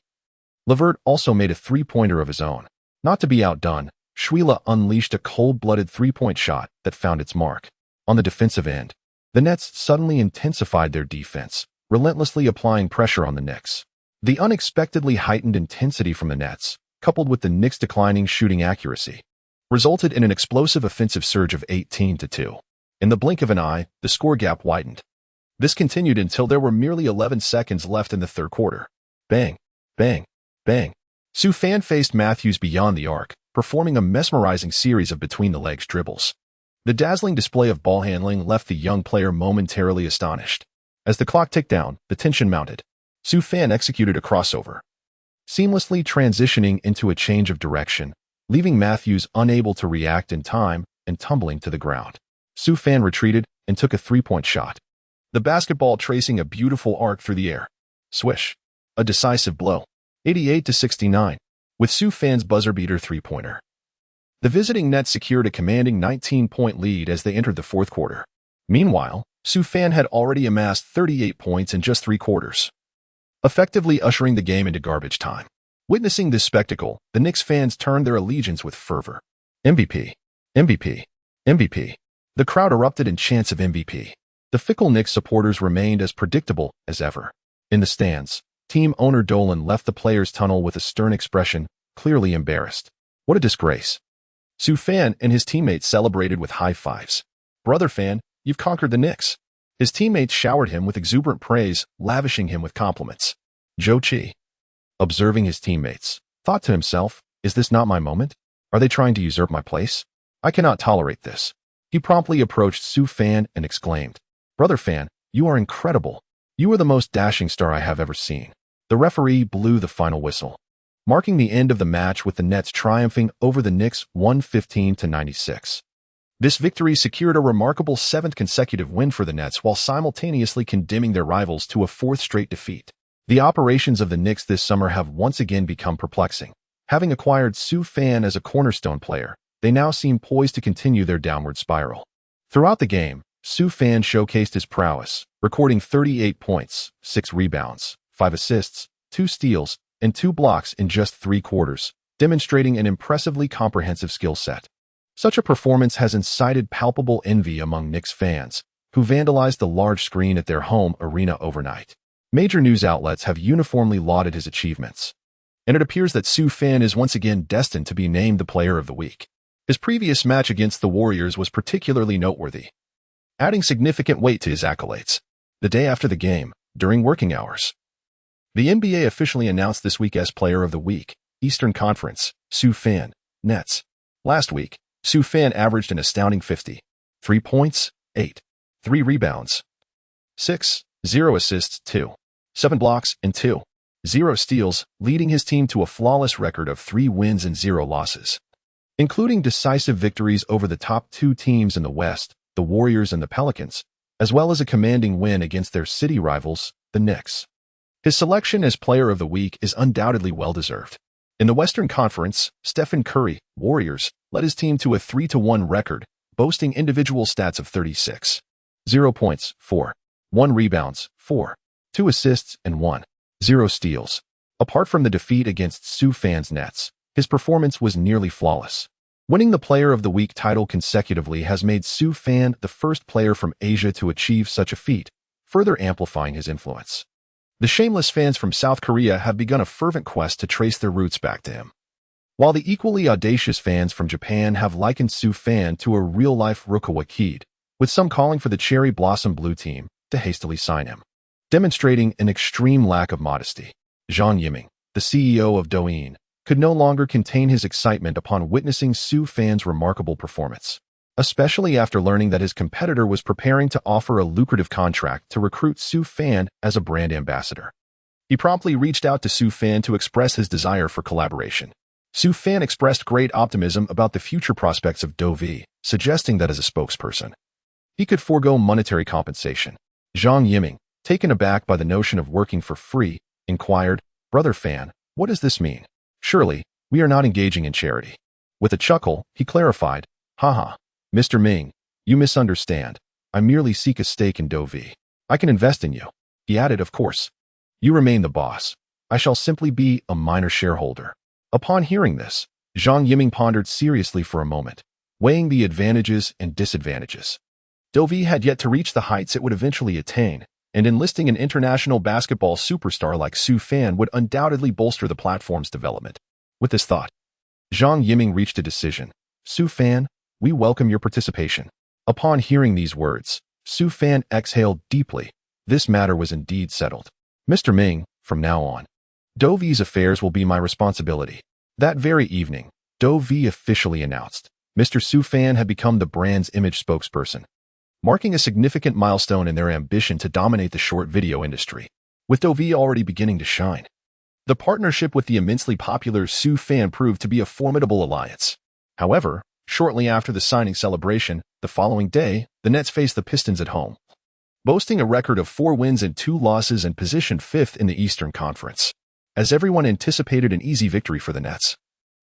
LeVert also made a three-pointer of his own. Not to be outdone, Shwila unleashed a cold-blooded three-point shot that found its mark. On the defensive end, the Nets suddenly intensified their defense, relentlessly applying pressure on the Knicks. The unexpectedly heightened intensity from the Nets, coupled with the Knicks' declining shooting accuracy, resulted in an explosive offensive surge of 18-2. In the blink of an eye, the score gap widened. This continued until there were merely 11 seconds left in the third quarter. Bang, bang, bang. Su Fan faced Matthews beyond the arc, performing a mesmerizing series of between-the-legs dribbles. The dazzling display of ball handling left the young player momentarily astonished. As the clock ticked down, the tension mounted. Su Fan executed a crossover, seamlessly transitioning into a change of direction, leaving Matthews unable to react in time and tumbling to the ground. Su Fan retreated and took a three-point shot, the basketball tracing a beautiful arc through the air. Swish. A decisive blow. 88-69. With Su Fan's buzzer-beater three-pointer, the visiting Nets secured a commanding 19-point lead as they entered the fourth quarter. Meanwhile, Su Fan had already amassed 38 points in just 3 quarters, effectively ushering the game into garbage time. Witnessing this spectacle, the Knicks fans turned their allegiance with fervor. MVP. MVP. MVP. The crowd erupted in chants of MVP. The fickle Knicks supporters remained as predictable as ever. In the stands, team owner Dolan left the players' tunnel with a stern expression, clearly embarrassed. What a disgrace. Su Fan and his teammates celebrated with high fives. Brother Fan, you've conquered the Knicks. His teammates showered him with exuberant praise, lavishing him with compliments. Joe Chi, observing his teammates, thought to himself, Is this not my moment? Are they trying to usurp my place? I cannot tolerate this. He promptly approached Su Fan and exclaimed, "Brother Fan, you are incredible. You are the most dashing star I have ever seen." The referee blew the final whistle, marking the end of the match with the Nets triumphing over the Knicks 115-96. This victory secured a remarkable 7th consecutive win for the Nets while simultaneously condemning their rivals to a 4th straight defeat. The operations of the Knicks this summer have once again become perplexing. Having acquired Su Fan as a cornerstone player, they now seem poised to continue their downward spiral. Throughout the game, Su Fan showcased his prowess, recording 38 points, 6 rebounds, 5 assists, 2 steals, and 2 blocks in just 3 quarters, demonstrating an impressively comprehensive skill set. Such a performance has incited palpable envy among Knicks fans, who vandalized the large screen at their home arena overnight. Major news outlets have uniformly lauded his achievements, and it appears that Su Fan is once again destined to be named the Player of the Week. His previous match against the Warriors was particularly noteworthy, adding significant weight to his accolades. The day after the game, during working hours, the NBA officially announced this week as Player of the Week, Eastern Conference, Su Fan, Nets. Last week, Su Fan averaged an astounding 3 points, 3 rebounds, 0 assists, 7 blocks, and 0 steals, leading his team to a flawless record of 3 wins and 0 losses, including decisive victories over the top 2 teams in the West, the Warriors and the Pelicans, as well as a commanding win against their city rivals, the Knicks. His selection as Player of the Week is undoubtedly well-deserved. In the Western Conference, Stephen Curry, Warriors, led his team to a 3-1 record, boasting individual stats of 36, 0 points, 1 rebounds, 2 assists, and 0 steals. Apart from the defeat against Su Fan's Nets, his performance was nearly flawless. Winning the Player of the Week title consecutively has made Su Fan the first player from Asia to achieve such a feat, further amplifying his influence. The shameless fans from South Korea have begun a fervent quest to trace their roots back to him, while the equally audacious fans from Japan have likened Su Fan to a real-life Rukawa kid, with some calling for the Cherry Blossom Blue team to hastily sign him. Demonstrating an extreme lack of modesty, Zhang Yiming, the CEO of Douyin, could no longer contain his excitement upon witnessing Su Fan's remarkable performance, especially after learning that his competitor was preparing to offer a lucrative contract to recruit Su Fan as a brand ambassador. He promptly reached out to Su Fan to express his desire for collaboration. Su Fan expressed great optimism about the future prospects of Douyin, suggesting that as a spokesperson, he could forego monetary compensation. Zhang Yiming, taken aback by the notion of working for free, inquired, "Brother Fan, what does this mean? Surely, we are not engaging in charity." With a chuckle, he clarified, "Haha, Mr. Ming, you misunderstand. I merely seek a stake in Douyin. I can invest in you." He added, "Of course. You remain the boss. I shall simply be a minor shareholder." Upon hearing this, Zhang Yiming pondered seriously for a moment, weighing the advantages and disadvantages. Douyin had yet to reach the heights it would eventually attain, and enlisting an international basketball superstar like Su Fan would undoubtedly bolster the platform's development. With this thought, Zhang Yiming reached a decision. "Su Fan, we welcome your participation." Upon hearing these words, Su Fan exhaled deeply. This matter was indeed settled. "Mr. Ming, from now on, Douyin's affairs will be my responsibility." That very evening, Douyin officially announced Mr. Su Fan had become the brand's image spokesperson, marking a significant milestone in their ambition to dominate the short video industry. With Douyin already beginning to shine, the partnership with the immensely popular Su Fan proved to be a formidable alliance. However, shortly after the signing celebration, the following day, the Nets faced the Pistons at home, boasting a record of 4 wins and 2 losses and positioned 5th in the Eastern Conference. As everyone anticipated an easy victory for the Nets,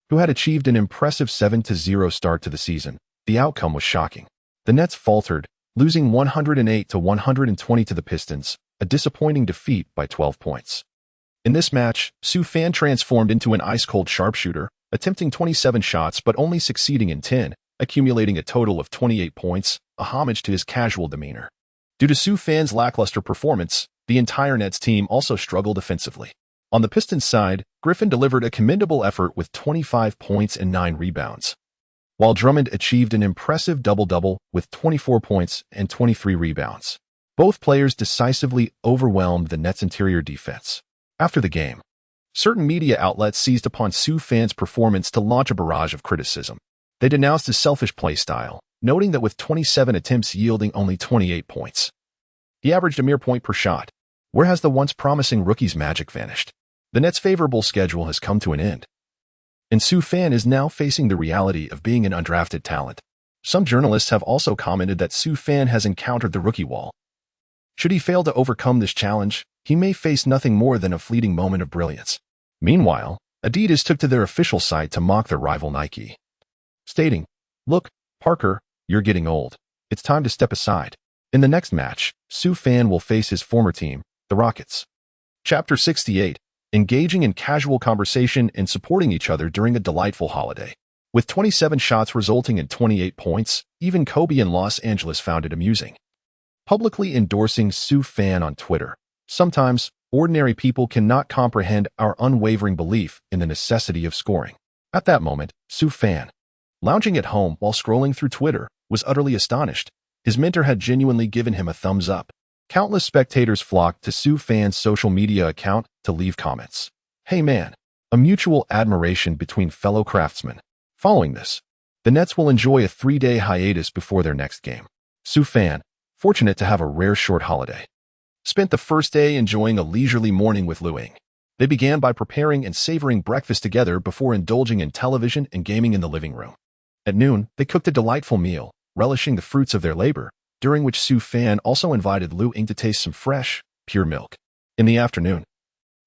who had achieved an impressive 7-0 start to the season, the outcome was shocking. The Nets faltered, losing 108-120 to the Pistons, a disappointing defeat by 12 points. In this match, Su Fan transformed into an ice-cold sharpshooter, attempting 27 shots but only succeeding in 10, accumulating a total of 28 points, a homage to his casual demeanor. Due to Su Fan's lackluster performance, the entire Nets team also struggled offensively. On the Pistons side, Griffin delivered a commendable effort with 25 points and 9 rebounds, while Drummond achieved an impressive double-double with 24 points and 23 rebounds. Both players decisively overwhelmed the Nets' interior defense. After the game, Certain media outlets seized upon Su Fan's performance to launch a barrage of criticism. They denounced his selfish play style, noting that with 27 attempts yielding only 28 points, he averaged a mere point per shot. Where has the once promising rookie's magic vanished? The Nets' favorable schedule has come to an end, and Su Fan is now facing the reality of being an undrafted talent. Some journalists have also commented that Su Fan has encountered the rookie wall. Should he fail to overcome this challenge, he may face nothing more than a fleeting moment of brilliance. Meanwhile, Adidas took to their official site to mock their rival Nike, stating, "Look, Parker, you're getting old. It's time to step aside." In the next match, Su Fan will face his former team, the Rockets. Chapter 68. Engaging in casual conversation and supporting each other during a delightful holiday. With 27 shots resulting in 28 points, even Kobe in Los Angeles found it amusing. Publicly endorsing Su Fan on Twitter. Sometimes, ordinary people cannot comprehend our unwavering belief in the necessity of scoring. At that moment, Su Fan, lounging at home while scrolling through Twitter, was utterly astonished. His mentor had genuinely given him a thumbs up. Countless spectators flocked to Su Fan's social media account to leave comments. "Hey man," a mutual admiration between fellow craftsmen. Following this, the Nets will enjoy a 3-day hiatus before their next game. Su Fan, fortunate to have a rare short holiday, spent the first day enjoying a leisurely morning with Lu Ying. They began by preparing and savoring breakfast together before indulging in television and gaming in the living room. At noon, they cooked a delightful meal, relishing the fruits of their labor, during which Su Fan also invited Lu Ying to taste some fresh, pure milk. In the afternoon,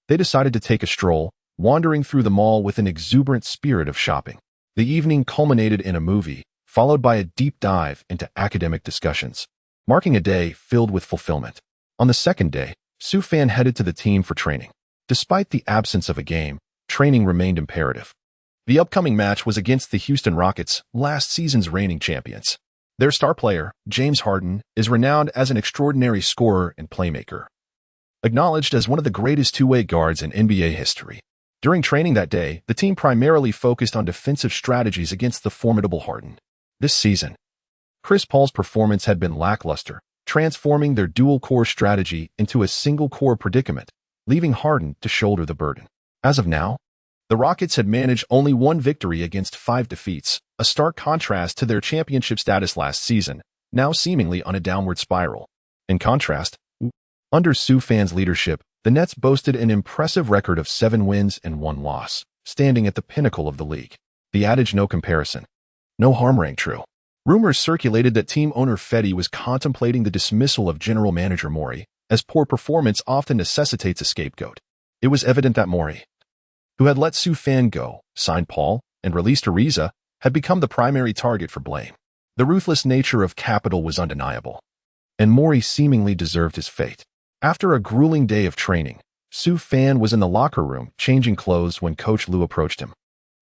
they decided to take a stroll, wandering through the mall with an exuberant spirit of shopping. The evening culminated in a movie, followed by a deep dive into academic discussions, marking a day filled with fulfillment. On the second day, Su Fan headed to the team for training. Despite the absence of a game, training remained imperative. The upcoming match was against the Houston Rockets, last season's reigning champions. Their star player, James Harden, is renowned as an extraordinary scorer and playmaker, acknowledged as one of the greatest two-way guards in NBA history. During training that day, the team primarily focused on defensive strategies against the formidable Harden. This season, Chris Paul's performance had been lackluster, transforming their dual-core strategy into a single-core predicament, leaving Harden to shoulder the burden. As of now, the Rockets had managed only one victory against 5 defeats, a stark contrast to their championship status last season, now seemingly on a downward spiral. In contrast, under Su Fan's leadership, the Nets boasted an impressive record of 7 wins and 1 loss, standing at the pinnacle of the league. The adage "no comparison, no harm" rang true. Rumors circulated that team owner Fetty was contemplating the dismissal of general manager Morey, as poor performance often necessitates a scapegoat. It was evident that Morey, who had let Su Fan go, signed Paul, and released Ariza, had become the primary target for blame. The ruthless nature of capital was undeniable, and Morey seemingly deserved his fate. After a grueling day of training, Su Fan was in the locker room changing clothes when Coach Lu approached him,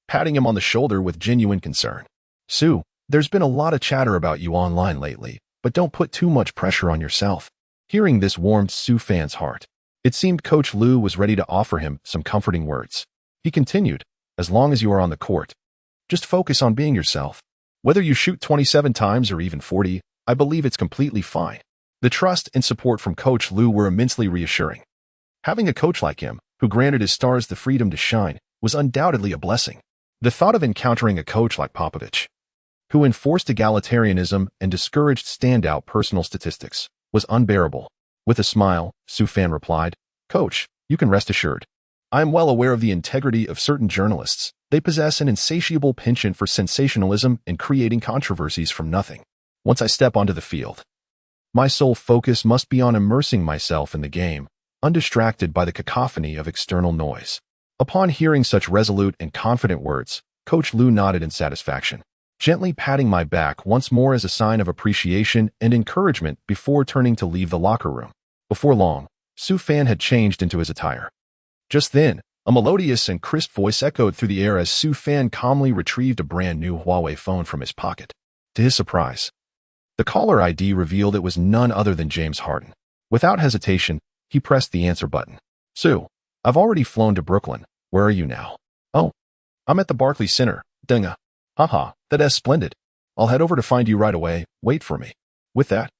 patting him on the shoulder with genuine concern. "Su, there's been a lot of chatter about you online lately, but don't put too much pressure on yourself." Hearing this warmed Su Fan's heart. It seemed Coach Lu was ready to offer him some comforting words. He continued, "As long as you are on the court, just focus on being yourself. Whether you shoot 27 times or even 40, I believe it's completely fine." The trust and support from Coach Lu were immensely reassuring. Having a coach like him, who granted his stars the freedom to shine, was undoubtedly a blessing. The thought of encountering a coach like Popovich, who enforced egalitarianism and discouraged standout personal statistics, was unbearable. With a smile, Su Fan replied, "Coach, you can rest assured. I am well aware of the integrity of certain journalists. They possess an insatiable penchant for sensationalism and creating controversies from nothing. Once I step onto the field, my sole focus must be on immersing myself in the game, undistracted by the cacophony of external noise." Upon hearing such resolute and confident words, Coach Lu nodded in satisfaction, gently patting my back once more as a sign of appreciation and encouragement before turning to leave the locker room. Before long, Su Fan had changed into his attire. Just then, a melodious and crisp voice echoed through the air as Su Fan calmly retrieved a brand new Huawei phone from his pocket. To his surprise, the caller ID revealed it was none other than James Harden. Without hesitation, he pressed the answer button. "Su, I've already flown to Brooklyn. Where are you now?" "Oh, I'm at the Barclays Center. Dinga. Haha, that's splendid. I'll head over to find you right away. Wait for me." With that,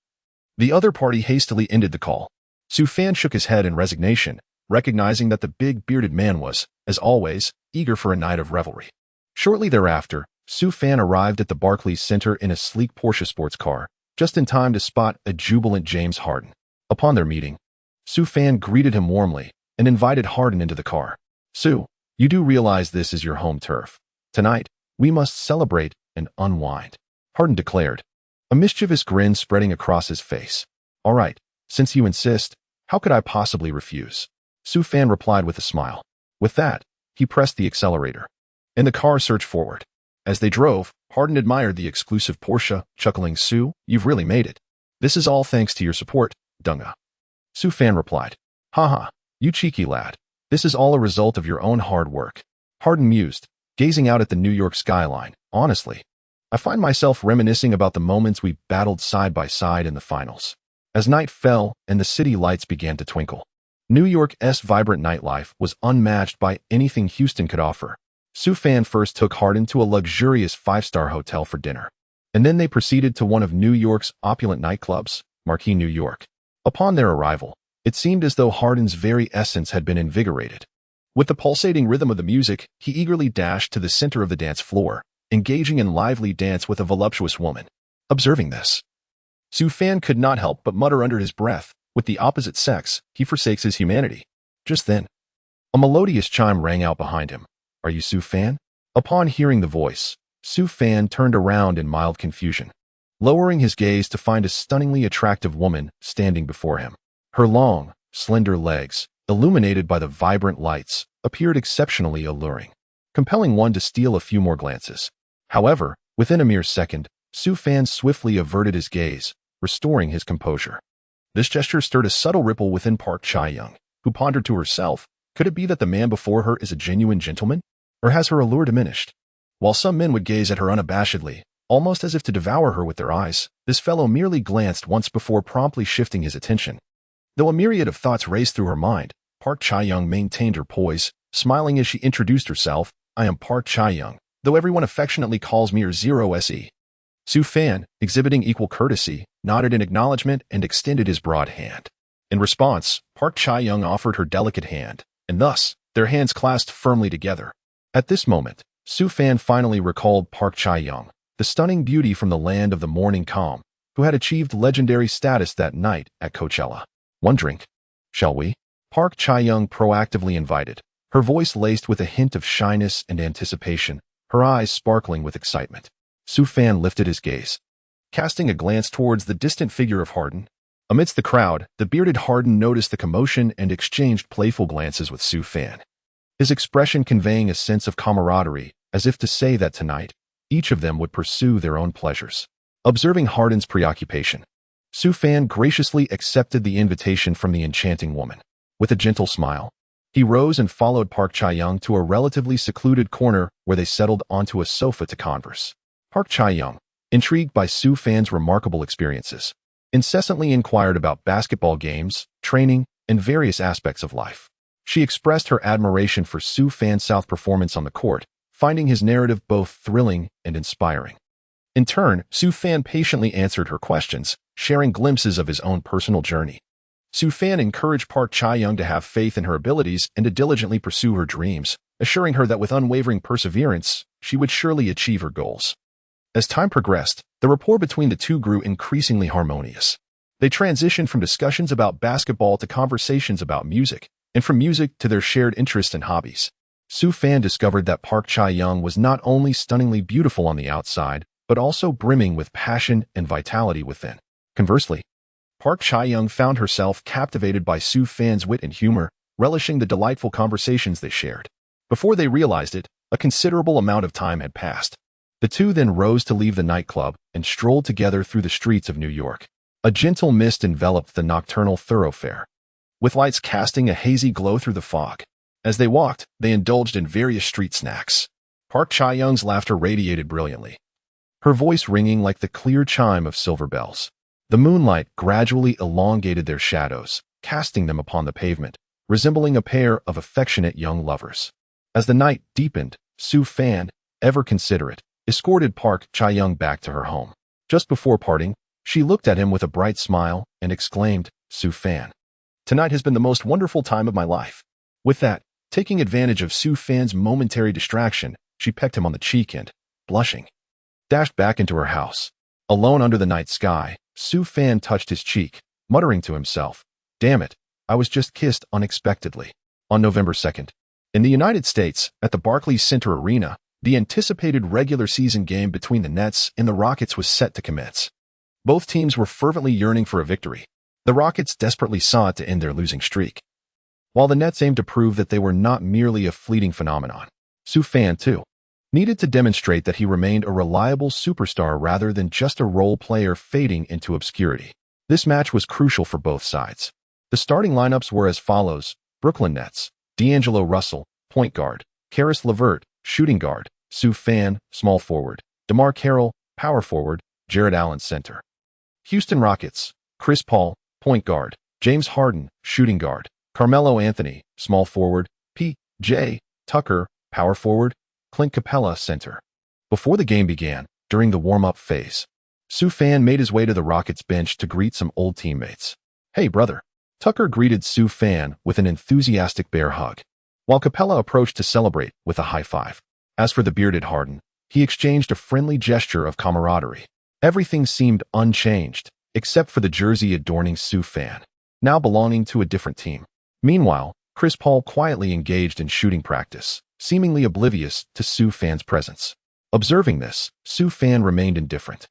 the other party hastily ended the call. Su Fan shook his head in resignation, recognizing that the big bearded man was, as always, eager for a night of revelry. Shortly thereafter, Su Fan arrived at the Barclays Center in a sleek Porsche sports car, just in time to spot a jubilant James Harden. Upon their meeting, Su Fan greeted him warmly and invited Harden into the car. "Su, you do realize this is your home turf. Tonight, we must celebrate and unwind," Harden declared, a mischievous grin spreading across his face. "All right, since you insist, how could I possibly refuse?" Su Fan replied with a smile. With that, he pressed the accelerator, and the car surged forward. As they drove, Harden admired the exclusive Porsche, chuckling, "Su, you've really made it. This is all thanks to your support, Dunga." Su Fan replied, "Haha, you cheeky lad. This is all a result of your own hard work." Harden mused, gazing out at the New York skyline. "Honestly, I find myself reminiscing about the moments we battled side by side in the finals." As night fell and the city lights began to twinkle, New York's vibrant nightlife was unmatched by anything Houston could offer. Su Fan first took Harden to a luxurious five-star hotel for dinner, and then they proceeded to one of New York's opulent nightclubs, Marquee, New York. Upon their arrival, it seemed as though Harden's very essence had been invigorated. With the pulsating rhythm of the music, he eagerly dashed to the center of the dance floor, engaging in lively dance with a voluptuous woman. Observing this, Su Fan could not help but mutter under his breath, "With the opposite sex, he forsakes his humanity." Just then, a melodious chime rang out behind him. "Are you Su Fan?" Upon hearing the voice, Su Fan turned around in mild confusion, lowering his gaze to find a stunningly attractive woman standing before him. Her long, slender legs, illuminated by the vibrant lights, appeared exceptionally alluring, compelling one to steal a few more glances. However, within a mere second, Su Fan swiftly averted his gaze, restoring his composure. This gesture stirred a subtle ripple within Park Chae-young, who pondered to herself, could it be that the man before her is a genuine gentleman? Or has her allure diminished? While some men would gaze at her unabashedly, almost as if to devour her with their eyes, this fellow merely glanced once before promptly shifting his attention. Though a myriad of thoughts raced through her mind, Park Chae-young maintained her poise, smiling as she introduced herself. "I am Park Chae-young, though everyone affectionately calls me Zero SE." Su Fan, exhibiting equal courtesy, nodded in acknowledgement and extended his broad hand. In response, Park Chae-young offered her delicate hand, and thus, their hands clasped firmly together. At this moment, Su Fan finally recalled Park Chae-young, the stunning beauty from the land of the morning calm, who had achieved legendary status that night at Coachella. "One drink, shall we?" Park Chae-young proactively invited, her voice laced with a hint of shyness and anticipation, her eyes sparkling with excitement. Su Fan lifted his gaze, casting a glance towards the distant figure of Harden. Amidst the crowd, the bearded Harden noticed the commotion and exchanged playful glances with Su Fan, his expression conveying a sense of camaraderie, as if to say that tonight, each of them would pursue their own pleasures. Observing Harden's preoccupation, Su Fan graciously accepted the invitation from the enchanting woman. With a gentle smile, he rose and followed Park Chae-young to a relatively secluded corner where they settled onto a sofa to converse. Park Chae-young, intrigued by Su Fan's remarkable experiences, incessantly inquired about basketball games, training, and various aspects of life. She expressed her admiration for Su Fan's South performance on the court, finding his narrative both thrilling and inspiring. In turn, Su Fan patiently answered her questions, sharing glimpses of his own personal journey. Su Fan encouraged Park Chae-young to have faith in her abilities and to diligently pursue her dreams, assuring her that with unwavering perseverance, she would surely achieve her goals. As time progressed, the rapport between the two grew increasingly harmonious. They transitioned from discussions about basketball to conversations about music, and from music to their shared interests and hobbies. Su Fan discovered that Park Chae-young was not only stunningly beautiful on the outside, but also brimming with passion and vitality within. Conversely, Park Chae-young found herself captivated by Su Fan's wit and humor, relishing the delightful conversations they shared. Before they realized it, a considerable amount of time had passed. The two then rose to leave the nightclub and strolled together through the streets of New York. A gentle mist enveloped the nocturnal thoroughfare, with lights casting a hazy glow through the fog. As they walked, they indulged in various street snacks. Park Chae-young's laughter radiated brilliantly, her voice ringing like the clear chime of silver bells. The moonlight gradually elongated their shadows, casting them upon the pavement, resembling a pair of affectionate young lovers. As the night deepened, Su Fan, ever considerate, escorted Park Chae-young back to her home. Just before parting, she looked at him with a bright smile and exclaimed, "Su Fan, Tonight has been the most wonderful time of my life." With that, taking advantage of Su Fan's momentary distraction, she pecked him on the cheek and, blushing, dashed back into her house. Alone under the night sky, Su Fan touched his cheek, muttering to himself, "Damn it, I was just kissed unexpectedly." On November 2nd, in the United States, at the Barclays Center Arena, the anticipated regular season game between the Nets and the Rockets was set to commence. Both teams were fervently yearning for a victory. The Rockets desperately sought to end their losing streak, while the Nets aimed to prove that they were not merely a fleeting phenomenon. Su Fan, too, needed to demonstrate that he remained a reliable superstar rather than just a role player fading into obscurity. This match was crucial for both sides. The starting lineups were as follows: Brooklyn Nets, D'Angelo Russell, point guard; Karis LeVert, shooting guard; Su Fan, small forward; DeMar Carroll, power forward; Jared Allen, center. Houston Rockets, Chris Paul, point guard; James Harden, shooting guard; Carmelo Anthony, small forward; P.J. Tucker, power forward; Clint Capella, center. Before the game began, during the warm-up phase, Su Fan made his way to the Rockets bench to greet some old teammates. "Hey, brother." Tucker greeted Su Fan with an enthusiastic bear hug, while Capella approached to celebrate with a high five. As for the bearded Harden, he exchanged a friendly gesture of camaraderie. Everything seemed unchanged, except for the jersey adorning Su Fan, now belonging to a different team. Meanwhile, Chris Paul quietly engaged in shooting practice, seemingly oblivious to Su Fan's presence. Observing this, Su Fan remained indifferent.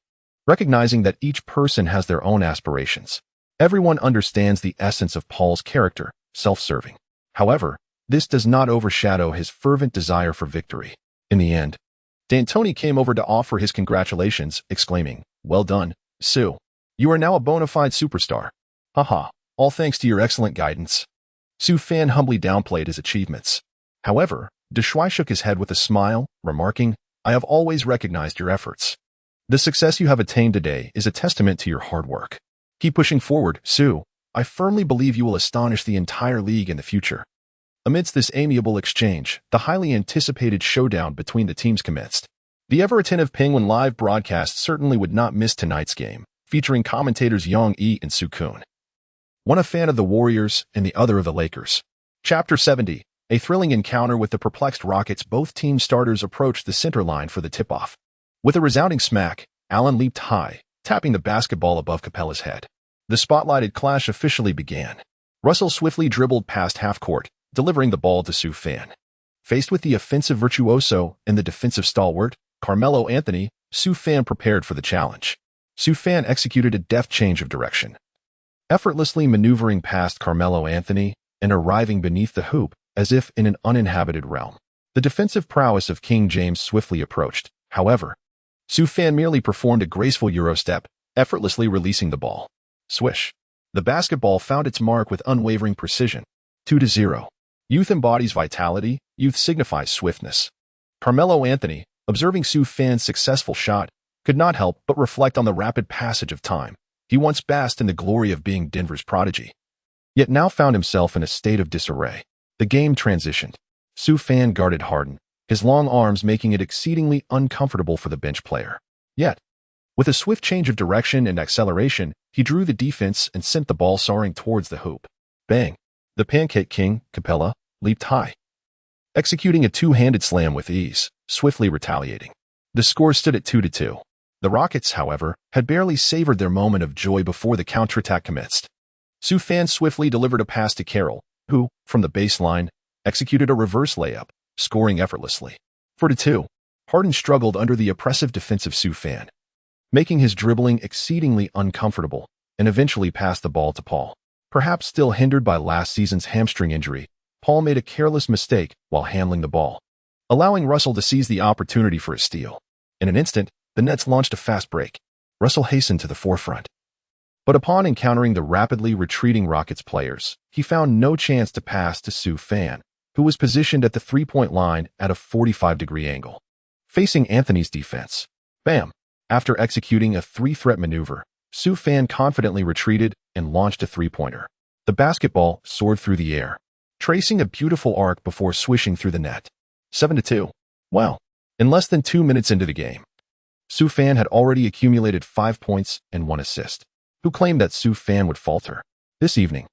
Recognizing that each person has their own aspirations, everyone understands the essence of Paul's character, self-serving. However, this does not overshadow his fervent desire for victory. In the end, D'Antoni came over to offer his congratulations, exclaiming, "Well done, Su. You are now a bona fide superstar. Haha, all thanks to your excellent guidance." Su Fan humbly downplayed his achievements. However, Deshuai shook his head with a smile, remarking, "I have always recognized your efforts. The success you have attained today is a testament to your hard work. Keep pushing forward, Su. I firmly believe you will astonish the entire league in the future." Amidst this amiable exchange, the highly anticipated showdown between the teams commenced. The ever-attentive Penguin live broadcast certainly would not miss tonight's game, featuring commentators Yong E and Sukun, one a fan of the Warriors and the other of the Lakers. Chapter 70, a thrilling encounter with the perplexed Rockets. Both team starters approached the center line for the tip-off. With a resounding smack, Allen leaped high, tapping the basketball above Capella's head. The spotlighted clash officially began. Russell swiftly dribbled past half-court, delivering the ball to Su Fan. Faced with the offensive virtuoso and the defensive stalwart, Carmelo Anthony, Su Fan prepared for the challenge. Su Fan executed a deft change of direction, effortlessly maneuvering past Carmelo Anthony and arriving beneath the hoop as if in an uninhabited realm. The defensive prowess of King James swiftly approached. However, Su Fan merely performed a graceful Euro step, effortlessly releasing the ball. Swish. The basketball found its mark with unwavering precision. 2-0. Youth embodies vitality, youth signifies swiftness. Carmelo Anthony, observing Su Fan's successful shot, could not help but reflect on the rapid passage of time. He once basked in the glory of being Denver's prodigy, yet now found himself in a state of disarray. The game transitioned. Su Fan guarded Harden, his long arms making it exceedingly uncomfortable for the bench player. Yet, with a swift change of direction and acceleration, he drew the defense and sent the ball soaring towards the hoop. Bang! The Pancake King, Capella, leaped high, executing a two-handed slam with ease, swiftly retaliating. The score stood at 2-2. The Rockets, however, had barely savored their moment of joy before the counterattack commenced. Su Fan swiftly delivered a pass to Carroll, who, from the baseline, executed a reverse layup, scoring effortlessly. 4-2. Harden struggled under the oppressive defensive Su Fan, making his dribbling exceedingly uncomfortable, and eventually passed the ball to Paul. Perhaps still hindered by last season's hamstring injury, Paul made a careless mistake while handling the ball, allowing Russell to seize the opportunity for a steal. In an instant, the Nets launched a fast break. Russell hastened to the forefront, but upon encountering the rapidly retreating Rockets players, he found no chance to pass to Su Fan, who was positioned at the three-point line at a 45-degree angle, facing Anthony's defense. Bam! After executing a three-threat maneuver, Su Fan confidently retreated and launched a three-pointer. The basketball soared through the air, tracing a beautiful arc before swishing through the net. 7-2. Well, in less than 2 minutes into the game, Su Fan had already accumulated 5 points and 1 assist. Who claimed that Su Fan would falter? This evening,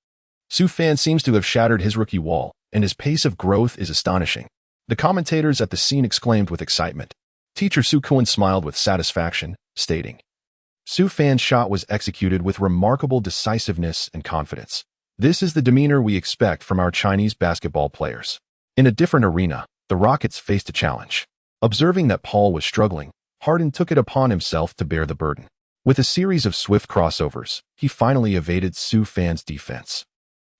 Su Fan seems to have shattered his rookie wall, and his pace of growth is astonishing. The commentators at the scene exclaimed with excitement. Teacher Su Kuan smiled with satisfaction, stating, Su Fan's shot was executed with remarkable decisiveness and confidence. This is the demeanor we expect from our Chinese basketball players. In a different arena, the Rockets faced a challenge. Observing that Paul was struggling, Harden took it upon himself to bear the burden. With a series of swift crossovers, he finally evaded Su Fan's defense,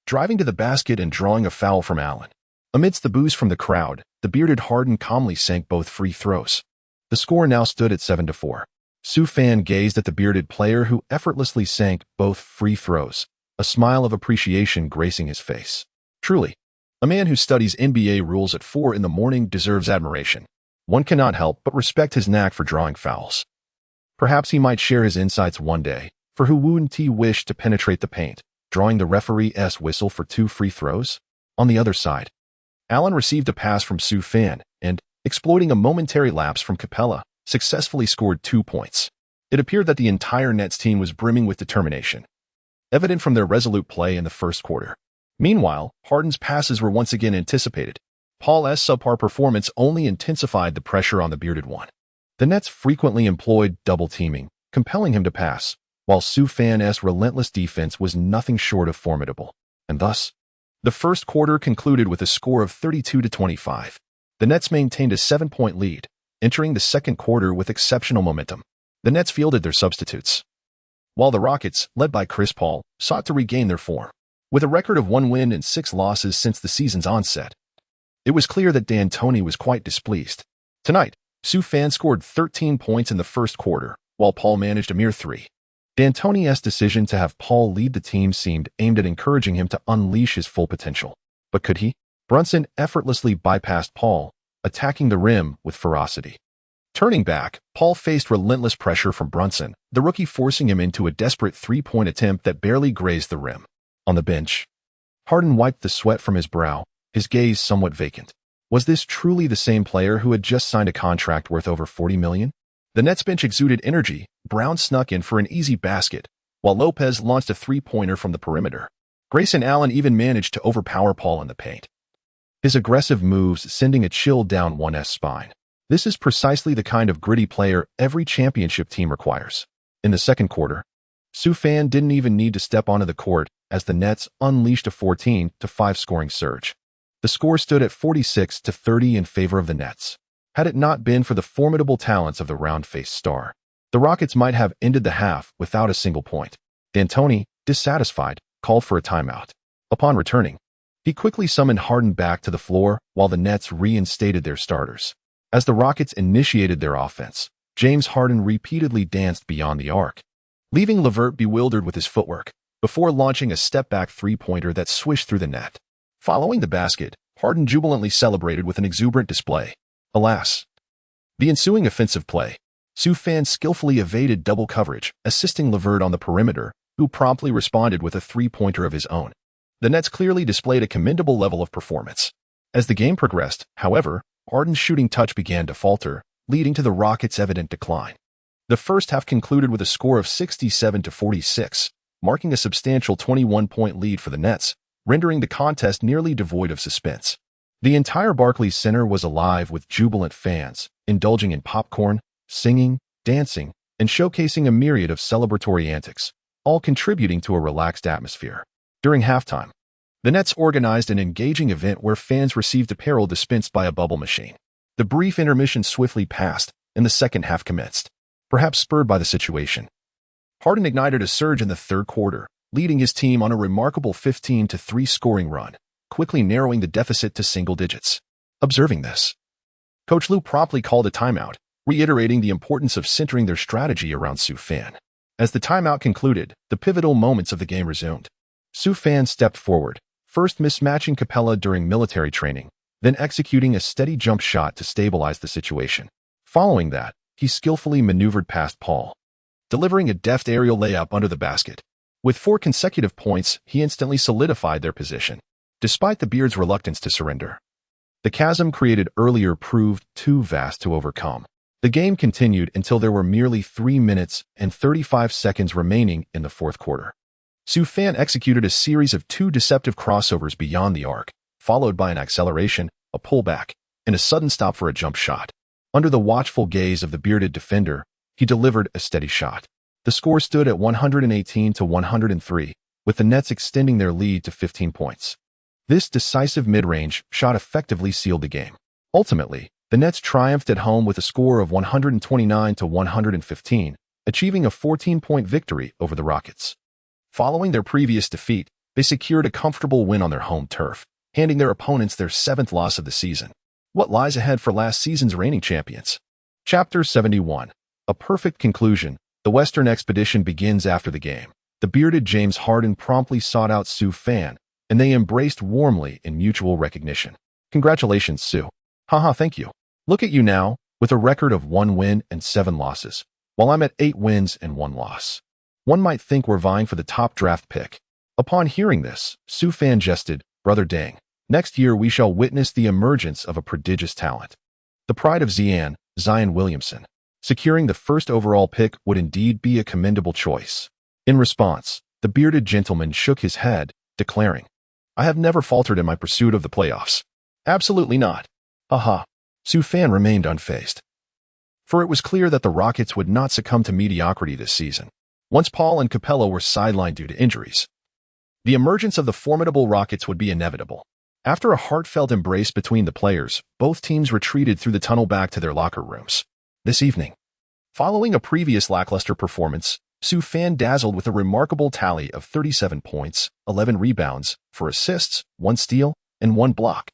driving to the basket and drawing a foul from Allen. Amidst the boos from the crowd, the bearded Harden calmly sank both free throws. The score now stood at 7-4. Su Fan gazed at the bearded player who effortlessly sank both free throws, a smile of appreciation gracing his face. Truly, a man who studies NBA rules at 4 a.m. deserves admiration. One cannot help but respect his knack for drawing fouls. Perhaps he might share his insights one day, for who wouldn't he wish to penetrate the paint, drawing the referee's whistle for 2 free throws? On the other side, Allen received a pass from Su Fan and, exploiting a momentary lapse from Capella, successfully scored 2 points. It appeared that the entire Nets team was brimming with determination, evident from their resolute play in the first quarter. Meanwhile, Harden's passes were once again anticipated. Paul's subpar performance only intensified the pressure on the bearded one. The Nets frequently employed double teaming, compelling him to pass, while Su Fan's relentless defense was nothing short of formidable. And thus, the first quarter concluded with a score of 32-25. The Nets maintained a 7-point lead, entering the second quarter with exceptional momentum. The Nets fielded their substitutes, while the Rockets, led by Chris Paul, sought to regain their form. With a record of 1 win and 6 losses since the season's onset, it was clear that D'Antoni was quite displeased. Tonight, Su Fan scored 13 points in the first quarter, while Paul managed a mere 3. D'Antoni's decision to have Paul lead the team seemed aimed at encouraging him to unleash his full potential. But could he? Brunson effortlessly bypassed Paul, attacking the rim with ferocity. Turning back, Paul faced relentless pressure from Brunson, the rookie forcing him into a desperate 3-point attempt that barely grazed the rim. On the bench, Harden wiped the sweat from his brow, his gaze somewhat vacant. Was this truly the same player who had just signed a contract worth over $40 million? The Nets bench exuded energy. Brown snuck in for an easy basket, while Lopez launched a 3-pointer from the perimeter. Grayson Allen even managed to overpower Paul in the paint, his aggressive moves sending a chill down one's spine. This is precisely the kind of gritty player every championship team requires. In the second quarter, Su Fan didn't even need to step onto the court as the Nets unleashed a 14-5 scoring surge. The score stood at 46-30 in favor of the Nets. Had it not been for the formidable talents of the round-faced star, the Rockets might have ended the half without a single point. D'Antoni, dissatisfied, called for a timeout. Upon returning, he quickly summoned Harden back to the floor while the Nets reinstated their starters. As the Rockets initiated their offense, James Harden repeatedly danced beyond the arc, leaving LeVert bewildered with his footwork, before launching a step-back 3-pointer that swished through the net. Following the basket, Harden jubilantly celebrated with an exuberant display. Alas, the ensuing offensive play, Su Fan skillfully evaded double coverage, assisting LeVert on the perimeter, who promptly responded with a 3-pointer of his own. The Nets clearly displayed a commendable level of performance. As the game progressed, however, Harden's shooting touch began to falter, leading to the Rockets' evident decline. The first half concluded with a score of 67-46, marking a substantial 21-point lead for the Nets, rendering the contest nearly devoid of suspense. The entire Barclays Center was alive with jubilant fans, indulging in popcorn, singing, dancing, and showcasing a myriad of celebratory antics, all contributing to a relaxed atmosphere. During halftime, the Nets organized an engaging event where fans received apparel dispensed by a bubble machine. The brief intermission swiftly passed, and the second half commenced, perhaps spurred by the situation. Harden ignited a surge in the third quarter, leading his team on a remarkable 15-3 scoring run, quickly narrowing the deficit to single digits. Observing this, Coach Lue promptly called a timeout, reiterating the importance of centering their strategy around Su Fan. As the timeout concluded, the pivotal moments of the game resumed. Su Fan stepped forward, first mismatching Capella during military training, then executing a steady jump shot to stabilize the situation. Following that, he skillfully maneuvered past Paul, delivering a deft aerial layup under the basket. With 4 consecutive points, he instantly solidified their position. Despite the Beard's reluctance to surrender, the chasm created earlier proved too vast to overcome. The game continued until there were merely 3 minutes and 35 seconds remaining in the fourth quarter. Su Fan executed a series of two deceptive crossovers beyond the arc, followed by an acceleration, a pullback, and a sudden stop for a jump shot. Under the watchful gaze of the bearded defender, he delivered a steady shot. The score stood at 118-103, with the Nets extending their lead to 15 points. This decisive mid-range shot effectively sealed the game. Ultimately, the Nets triumphed at home with a score of 129-115, achieving a 14-point victory over the Rockets. Following their previous defeat, they secured a comfortable win on their home turf, handing their opponents their 7th loss of the season. What lies ahead for last season's reigning champions? Chapter 71. A perfect conclusion. The Western expedition begins after the game. The bearded James Harden promptly sought out Su Fan, and they embraced warmly in mutual recognition. Congratulations, Su. Haha, thank you. Look at you now, with a record of 1 win and 7 losses, while I'm at 8 wins and 1 loss. One might think we're vying for the top draft pick. Upon hearing this, Su Fan jested, brother dang. Next year we shall witness the emergence of a prodigious talent. The pride of Zion Williamson. Securing the first overall pick would indeed be a commendable choice. In response, the bearded gentleman shook his head, declaring, I have never faltered in my pursuit of the playoffs. Absolutely not. Haha. Su Fan remained unfazed. For it was clear that the Rockets would not succumb to mediocrity this season. Once Paul and Capella were sidelined due to injuries, the emergence of the formidable Rockets would be inevitable. After a heartfelt embrace between the players, both teams retreated through the tunnel back to their locker rooms. This evening, following a previous lackluster performance, Su Fan dazzled with a remarkable tally of 37 points, 11 rebounds, 4 assists, 1 steal, and 1 block.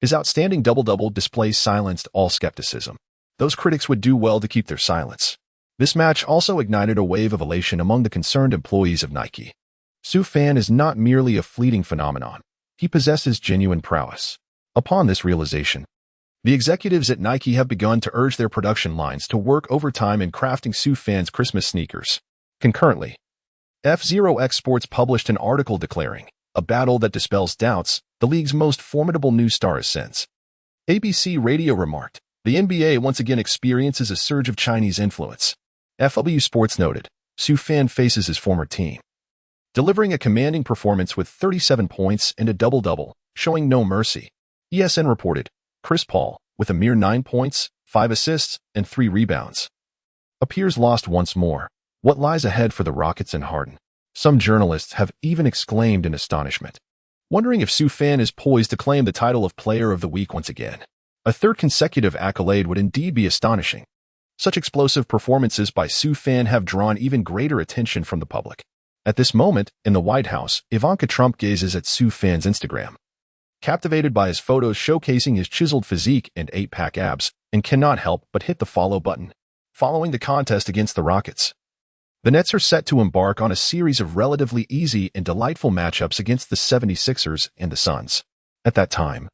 His outstanding double-double display silenced all skepticism. Those critics would do well to keep their silence. This match also ignited a wave of elation among the concerned employees of Nike. Su Fan is not merely a fleeting phenomenon. He possesses genuine prowess. Upon this realization, the executives at Nike have begun to urge their production lines to work overtime in crafting Su Fan's Christmas sneakers. Concurrently, F0X Sports published an article declaring, a battle that dispels doubts, the league's most formidable new star is since. ABC Radio remarked, the NBA once again experiences a surge of Chinese influence. FW Sports noted, Su Fan faces his former team, delivering a commanding performance with 37 points and a double-double, showing no mercy. ESN reported, Chris Paul, with a mere 9 points, 5 assists, and 3 rebounds, appears lost once more. What lies ahead for the Rockets and Harden? Some journalists have even exclaimed in astonishment, wondering if Su Fan is poised to claim the title of Player of the Week once again. A third consecutive accolade would indeed be astonishing. Such explosive performances by Su Fan have drawn even greater attention from the public. At this moment, in the White House, Ivanka Trump gazes at Su Fan's Instagram, captivated by his photos showcasing his chiseled physique and 8-pack abs, and cannot help but hit the follow button. Following the contest against the Rockets, the Nets are set to embark on a series of relatively easy and delightful matchups against the 76ers and the Suns. At that time,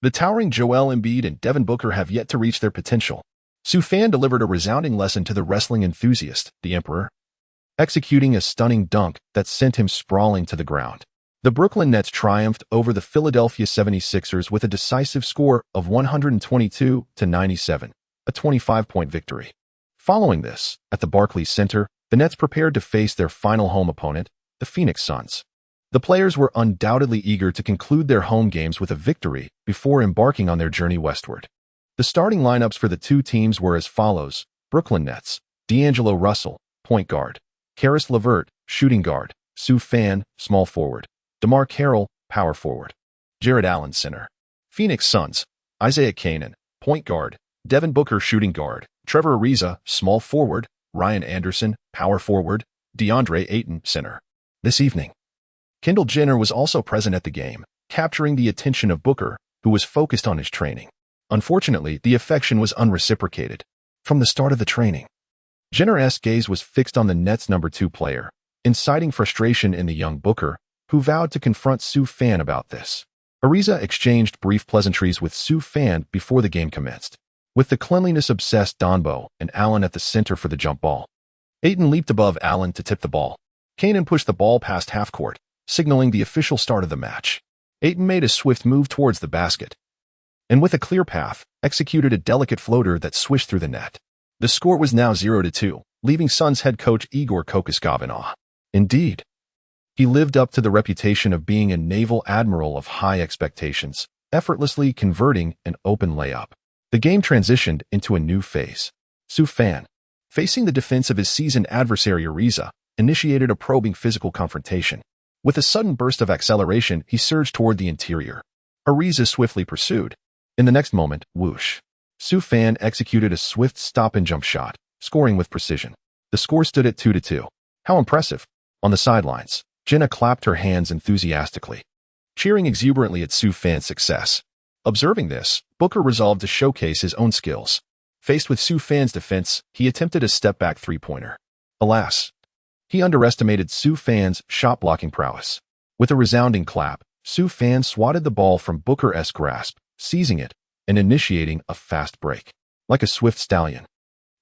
the towering Joel Embiid and Devin Booker have yet to reach their potential. Su Fan delivered a resounding lesson to the wrestling enthusiast, the Emperor, executing a stunning dunk that sent him sprawling to the ground. The Brooklyn Nets triumphed over the Philadelphia 76ers with a decisive score of 122-97, a 25-point victory. Following this, at the Barclays Center, the Nets prepared to face their final home opponent, the Phoenix Suns. The players were undoubtedly eager to conclude their home games with a victory before embarking on their journey westward. The starting lineups for the two teams were as follows: Brooklyn Nets, D'Angelo Russell, point guard; Karis LeVert, shooting guard; Su Fan, small forward; DeMar Carroll, power forward; Jared Allen, center. Phoenix Suns, Isaiah Canaan, point guard; Devin Booker, shooting guard; Trevor Ariza, small forward; Ryan Anderson, power forward; DeAndre Ayton, center. This evening, Kendall Jenner was also present at the game, capturing the attention of Booker, who was focused on his training. Unfortunately, the affection was unreciprocated. From the start of the training, Jenner's gaze was fixed on the Nets' number 2 player, inciting frustration in the young Booker, who vowed to confront Su Fan about this. Ariza exchanged brief pleasantries with Su Fan before the game commenced. With the cleanliness-obsessed Donbo and Allen at the center for the jump ball, Ayton leaped above Allen to tip the ball. Canaan pushed the ball past half-court, signaling the official start of the match. Ayton made a swift move towards the basket, and with a clear path, executed a delicate floater that swished through the net. The score was now 0-2, leaving Suns head coach Igor Kokoskov in awe. Indeed, He lived up to the reputation of being a naval admiral of high expectations, effortlessly converting an open layup. The game transitioned into a new phase. Su Fan, facing the defense of his seasoned adversary Ariza, initiated a probing physical confrontation. With a sudden burst of acceleration, he surged toward the interior. Ariza swiftly pursued. In the next moment, whoosh. Su Fan executed a swift stop-and-jump shot, scoring with precision. The score stood at 2-2. How impressive. On the sidelines, Jenna clapped her hands enthusiastically, cheering exuberantly at Su Fan's success. Observing this, Booker resolved to showcase his own skills. Faced with Su Fan's defense, he attempted a step-back three-pointer. Alas, he underestimated Su Fan's shot-blocking prowess. With a resounding clap, Su Fan swatted the ball from Booker's grasp, seizing it and initiating a fast break. Like a swift stallion,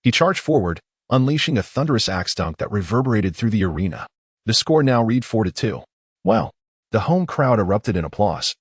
he charged forward, unleashing a thunderous axe dunk that reverberated through the arena. The score now read 4-2. Wow! The home crowd erupted in applause,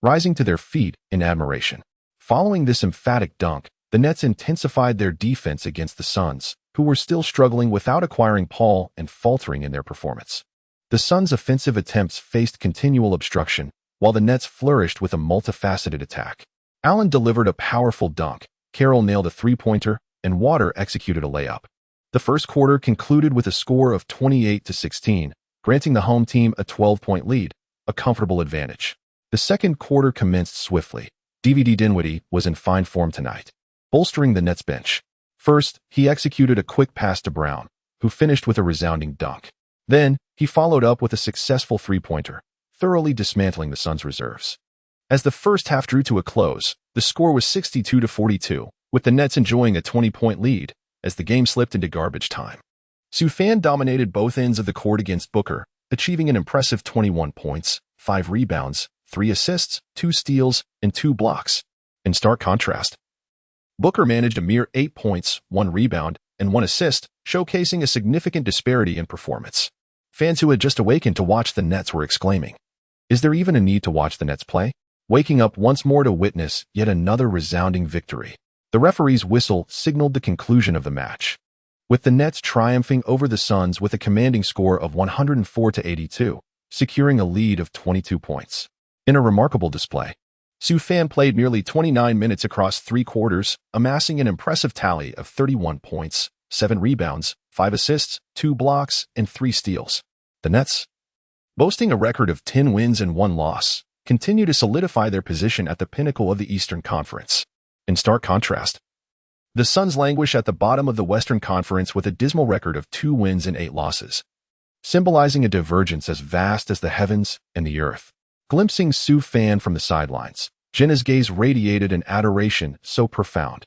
rising to their feet in admiration. Following this emphatic dunk, the Nets intensified their defense against the Suns, who were still struggling without acquiring Paul and faltering in their performance. The Suns' offensive attempts faced continual obstruction, while the Nets flourished with a multifaceted attack. Allen delivered a powerful dunk, Carroll nailed a three-pointer, and Water executed a layup. The first quarter concluded with a score of 28-16, granting the home team a 12-point lead, a comfortable advantage. The second quarter commenced swiftly. DVD Dinwiddie was in fine form tonight, bolstering the Nets bench. First, he executed a quick pass to Brown, who finished with a resounding dunk. Then, he followed up with a successful three-pointer, thoroughly dismantling the Suns' reserves. As the first half drew to a close, the score was 62-42, with the Nets enjoying a 20-point lead as the game slipped into garbage time. Su Fan dominated both ends of the court against Booker, achieving an impressive 21 points, 5 rebounds, 3 assists, 2 steals, and 2 blocks. In stark contrast, Booker managed a mere 8 points, 1 rebound, and 1 assist, showcasing a significant disparity in performance. Fans who had just awakened to watch the Nets were exclaiming, "Is there even a need to watch the Nets play?" Waking up once more to witness yet another resounding victory. The referee's whistle signaled the conclusion of the match, with the Nets triumphing over the Suns with a commanding score of 104-82, securing a lead of 22 points. In a remarkable display, Su Fan played nearly 29 minutes across 3 quarters, amassing an impressive tally of 31 points, 7 rebounds, 5 assists, 2 blocks, and 3 steals. The Nets, boasting a record of 10 wins and 1 loss, continue to solidify their position at the pinnacle of the Eastern Conference. In stark contrast, the Suns languish at the bottom of the Western Conference with a dismal record of 2 wins and 8 losses, symbolizing a divergence as vast as the heavens and the earth. Glimpsing Su Fan from the sidelines, Jenna's gaze radiated an adoration so profound,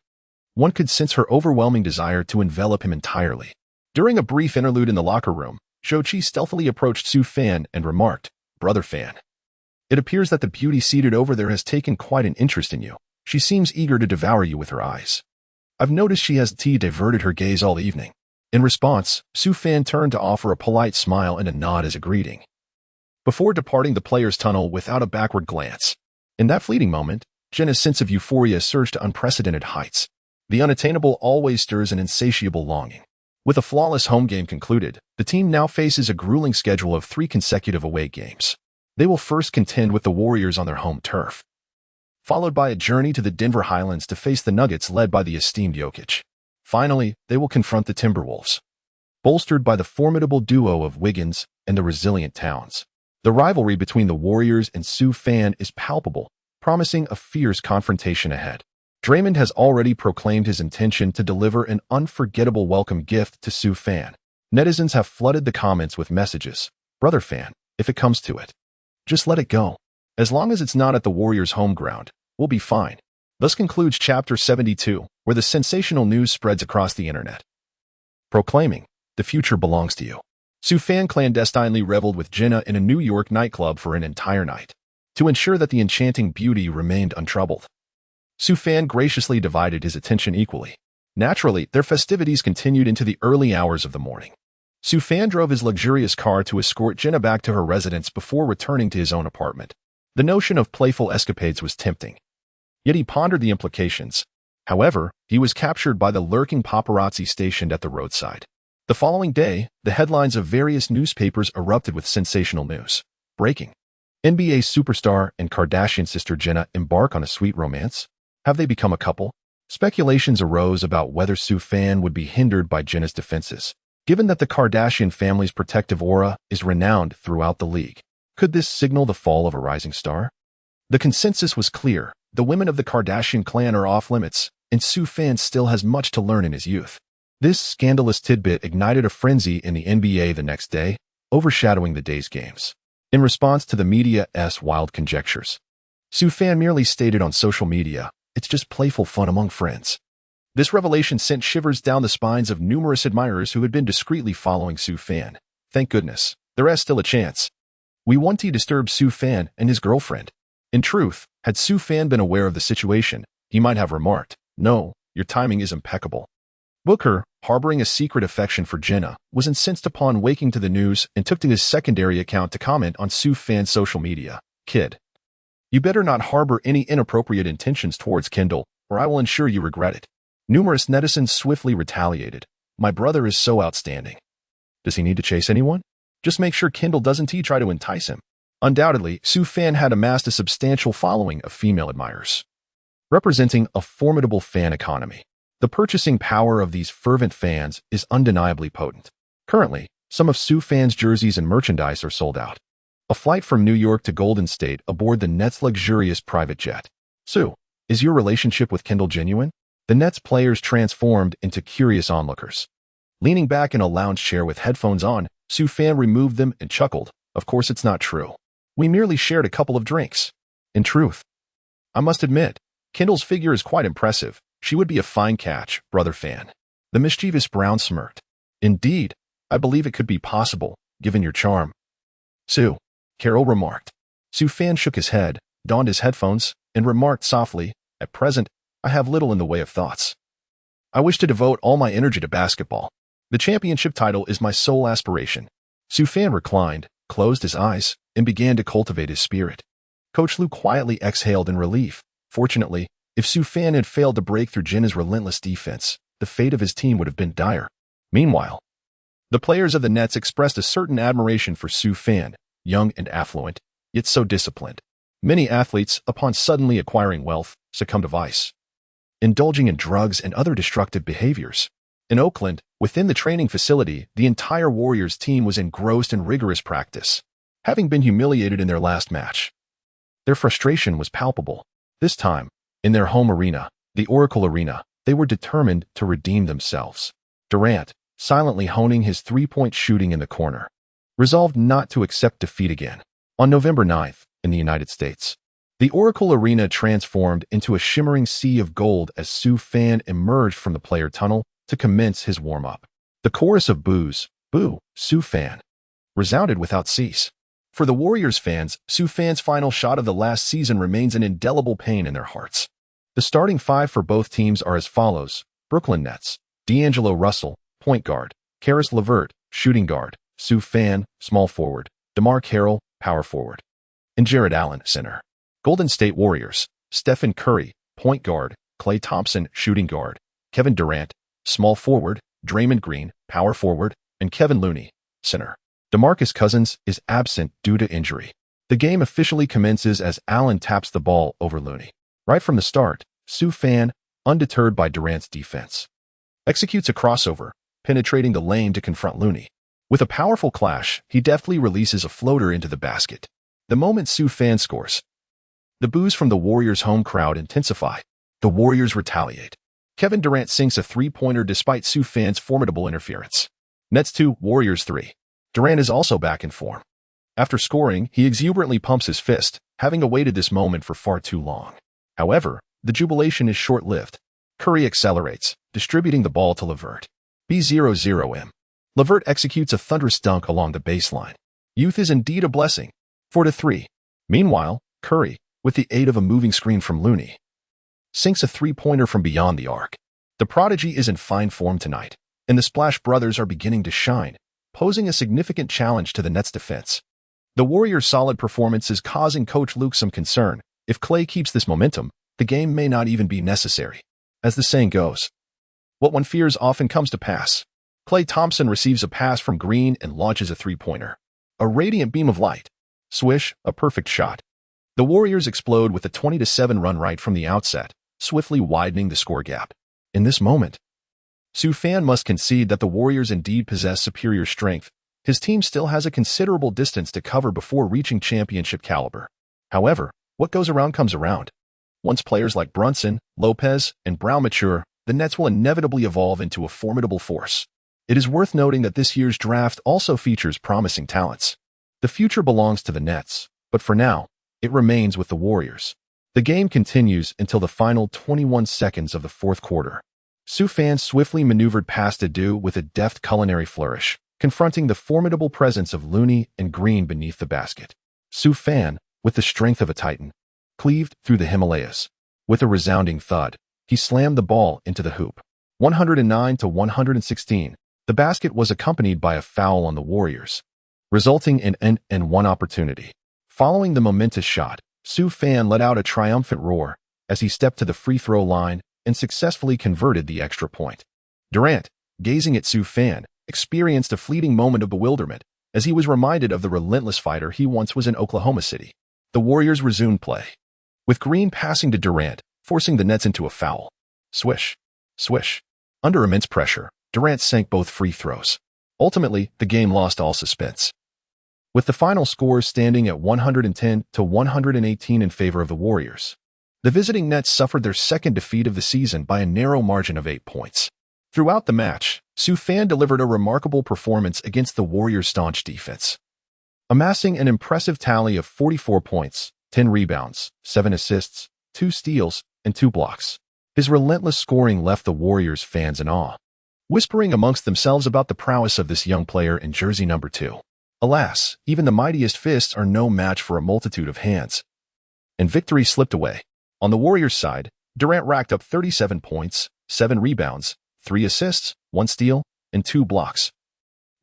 one could sense her overwhelming desire to envelop him entirely. During a brief interlude in the locker room, Shochi stealthily approached Su Fan and remarked, "Brother Fan, it appears that the beauty seated over there has taken quite an interest in you. She seems eager to devour you with her eyes. I've noticed she has diverted her gaze all evening." In response, Su Fan turned to offer a polite smile and a nod as a greeting, before departing the player's tunnel without a backward glance. In that fleeting moment, Jenna's sense of euphoria surged to unprecedented heights. The unattainable always stirs an insatiable longing. With a flawless home game concluded, the team now faces a grueling schedule of 3 consecutive away games. They will first contend with the Warriors on their home turf, followed by a journey to the Denver Highlands to face the Nuggets led by the esteemed Jokic. Finally, they will confront the Timberwolves, bolstered by the formidable duo of Wiggins and the resilient Towns. The rivalry between the Warriors and Su Fan is palpable, promising a fierce confrontation ahead. Draymond has already proclaimed his intention to deliver an unforgettable welcome gift to Su Fan. Netizens have flooded the comments with messages, "Brother Fan, if it comes to it, just let it go. As long as it's not at the Warriors' home ground, we'll be fine." Thus concludes Chapter 72, where the sensational news spreads across the internet, proclaiming, "The future belongs to you." Su Fan clandestinely reveled with Jenna in a New York nightclub for an entire night, to ensure that the enchanting beauty remained untroubled. Su Fan graciously divided his attention equally. Naturally, their festivities continued into the early hours of the morning. Su Fan drove his luxurious car to escort Jenna back to her residence before returning to his own apartment. The notion of playful escapades was tempting, yet he pondered the implications. However, he was captured by the lurking paparazzi stationed at the roadside. The following day, the headlines of various newspapers erupted with sensational news. Breaking. NBA superstar and Kardashian sister Jenna embark on a sweet romance? Have they become a couple? Speculations arose about whether Sue Fan would be hindered by Jenna's defenses, given that the Kardashian family's protective aura is renowned throughout the league. Could this signal the fall of a rising star? The consensus was clear. The women of the Kardashian clan are off limits, and Sue Fan still has much to learn in his youth. This scandalous tidbit ignited a frenzy in the NBA the next day, overshadowing the day's games. In response to the media's wild conjectures, Sue Fan merely stated on social media, "It's just playful fun among friends." This revelation sent shivers down the spines of numerous admirers who had been discreetly following Sue Fan. Thank goodness, there is still a chance. We want to disturb Sue Fan and his girlfriend. In truth, had Sue Fan been aware of the situation, he might have remarked, "No, your timing is impeccable." Booker, harboring a secret affection for Jenna, was incensed upon waking to the news and took to his secondary account to comment on Sue Fan's social media. "Kid, you better not harbor any inappropriate intentions towards Kendall, or I will ensure you regret it." Numerous netizens swiftly retaliated. "My brother is so outstanding. Does he need to chase anyone? Just make sure Kendall doesn't try to entice him." Undoubtedly, Sue Fan had amassed a substantial following of female admirers, representing a formidable fan economy. The purchasing power of these fervent fans is undeniably potent. Currently, some of Sue Fan's jerseys and merchandise are sold out. A flight from New York to Golden State aboard the Nets' luxurious private jet. "Sue, is your relationship with Kendall genuine?" The Nets players transformed into curious onlookers. Leaning back in a lounge chair with headphones on, Sue Fan removed them and chuckled. "Of course it's not true. We merely shared a couple of drinks. In truth, I must admit, Kendall's figure is quite impressive. She would be a fine catch, brother Fan." The mischievous Brown smirked. "Indeed, I believe it could be possible, given your charm." "Sue," Carroll remarked. Sue Fan shook his head, donned his headphones, and remarked softly, "At present, I have little in the way of thoughts. I wish to devote all my energy to basketball. The championship title is my sole aspiration." Sue Fan reclined, closed his eyes, and began to cultivate his spirit. Coach Lue quietly exhaled in relief. Fortunately, if Sue Fan had failed to break through Jenna's relentless defense, the fate of his team would have been dire. Meanwhile, the players of the Nets expressed a certain admiration for Sue Fan, young and affluent, yet so disciplined. Many athletes, upon suddenly acquiring wealth, succumb to vice, indulging in drugs and other destructive behaviors. In Oakland, within the training facility, the entire Warriors team was engrossed in rigorous practice, having been humiliated in their last match. Their frustration was palpable. This time, in their home arena, the Oracle Arena, they were determined to redeem themselves. Durant, silently honing his three-point shooting in the corner, resolved not to accept defeat again. On November 9th, in the United States, the Oracle Arena transformed into a shimmering sea of gold as Sue Fan emerged from the player tunnel to commence his warm-up. The chorus of boos, "Boo, Sue Fan," resounded without cease. For the Warriors fans, Sue Fan's final shot of the last season remains an indelible pain in their hearts. The starting five for both teams are as follows: Brooklyn Nets, D'Angelo Russell, point guard; Karis LeVert, shooting guard; Sue Fan, small forward; DeMar Carroll, power forward; and Jared Allen, center. Golden State Warriors, Stephen Curry, point guard; Klay Thompson, shooting guard; Kevin Durant, small forward; Draymond Green, power forward; and Kevin Looney, center. DeMarcus Cousins is absent due to injury. The game officially commences as Allen taps the ball over Looney. Right from the start, Sue Fan, undeterred by Durant's defense, executes a crossover, penetrating the lane to confront Looney. With a powerful clash, he deftly releases a floater into the basket. The moment Sue Fan scores, the boos from the Warriors' home crowd intensify. The Warriors retaliate. Kevin Durant sinks a three-pointer despite Sue Fan's formidable interference. Nets 2, Warriors 3. Durant is also back in form. After scoring, he exuberantly pumps his fist, having awaited this moment for far too long. However, the jubilation is short-lived. Curry accelerates, distributing the ball to LeVert. B00M. LeVert executes a thunderous dunk along the baseline. Youth is indeed a blessing. 4-3. Meanwhile, Curry, with the aid of a moving screen from Looney, sinks a three-pointer from beyond the arc. The prodigy is in fine form tonight, and the Splash Brothers are beginning to shine, posing a significant challenge to the Nets' defense. The Warriors' solid performance is causing Coach Luke some concern. If Klay keeps this momentum, the game may not even be necessary. As the saying goes, what one fears often comes to pass. Klay Thompson receives a pass from Green and launches a three-pointer. A radiant beam of light. Swish, a perfect shot. The Warriors explode with a 20-7 run right from the outset, swiftly widening the score gap. In this moment, Sue Fan must concede that the Warriors indeed possess superior strength. His team still has a considerable distance to cover before reaching championship caliber. However, what goes around comes around. Once players like Brunson, Lopez, and Brown mature, the Nets will inevitably evolve into a formidable force. It is worth noting that this year's draft also features promising talents. The future belongs to the Nets, but for now, it remains with the Warriors. The game continues until the final 21 seconds of the fourth quarter. Sue Fan swiftly maneuvered past Adu with a deft culinary flourish, confronting the formidable presence of Looney and Green beneath the basket. Sue Fan, with the strength of a titan, cleaved through the Himalayas. With a resounding thud, he slammed the ball into the hoop. 109-116. The basket was accompanied by a foul on the Warriors, resulting in an and-one opportunity. Following the momentous shot, Sue Fan let out a triumphant roar as he stepped to the free throw line and successfully converted the extra point. Durant, gazing at Sue Fan, experienced a fleeting moment of bewilderment as he was reminded of the relentless fighter he once was in Oklahoma City. The Warriors resumed play, with Green passing to Durant, forcing the Nets into a foul. Swish, swish. Under immense pressure, Durant sank both free throws. Ultimately, the game lost all suspense, with the final score standing at 110-118 in favor of the Warriors. The visiting Nets suffered their second defeat of the season by a narrow margin of 8 points. Throughout the match, Sue Fan delivered a remarkable performance against the Warriors' staunch defense, amassing an impressive tally of 44 points, 10 rebounds, 7 assists, 2 steals, and 2 blocks. His relentless scoring left the Warriors fans in awe, whispering amongst themselves about the prowess of this young player in jersey number 2. Alas, even the mightiest fists are no match for a multitude of hands, and victory slipped away. On the Warriors' side, Durant racked up 37 points, 7 rebounds, 3 assists, 1 steal, and 2 blocks,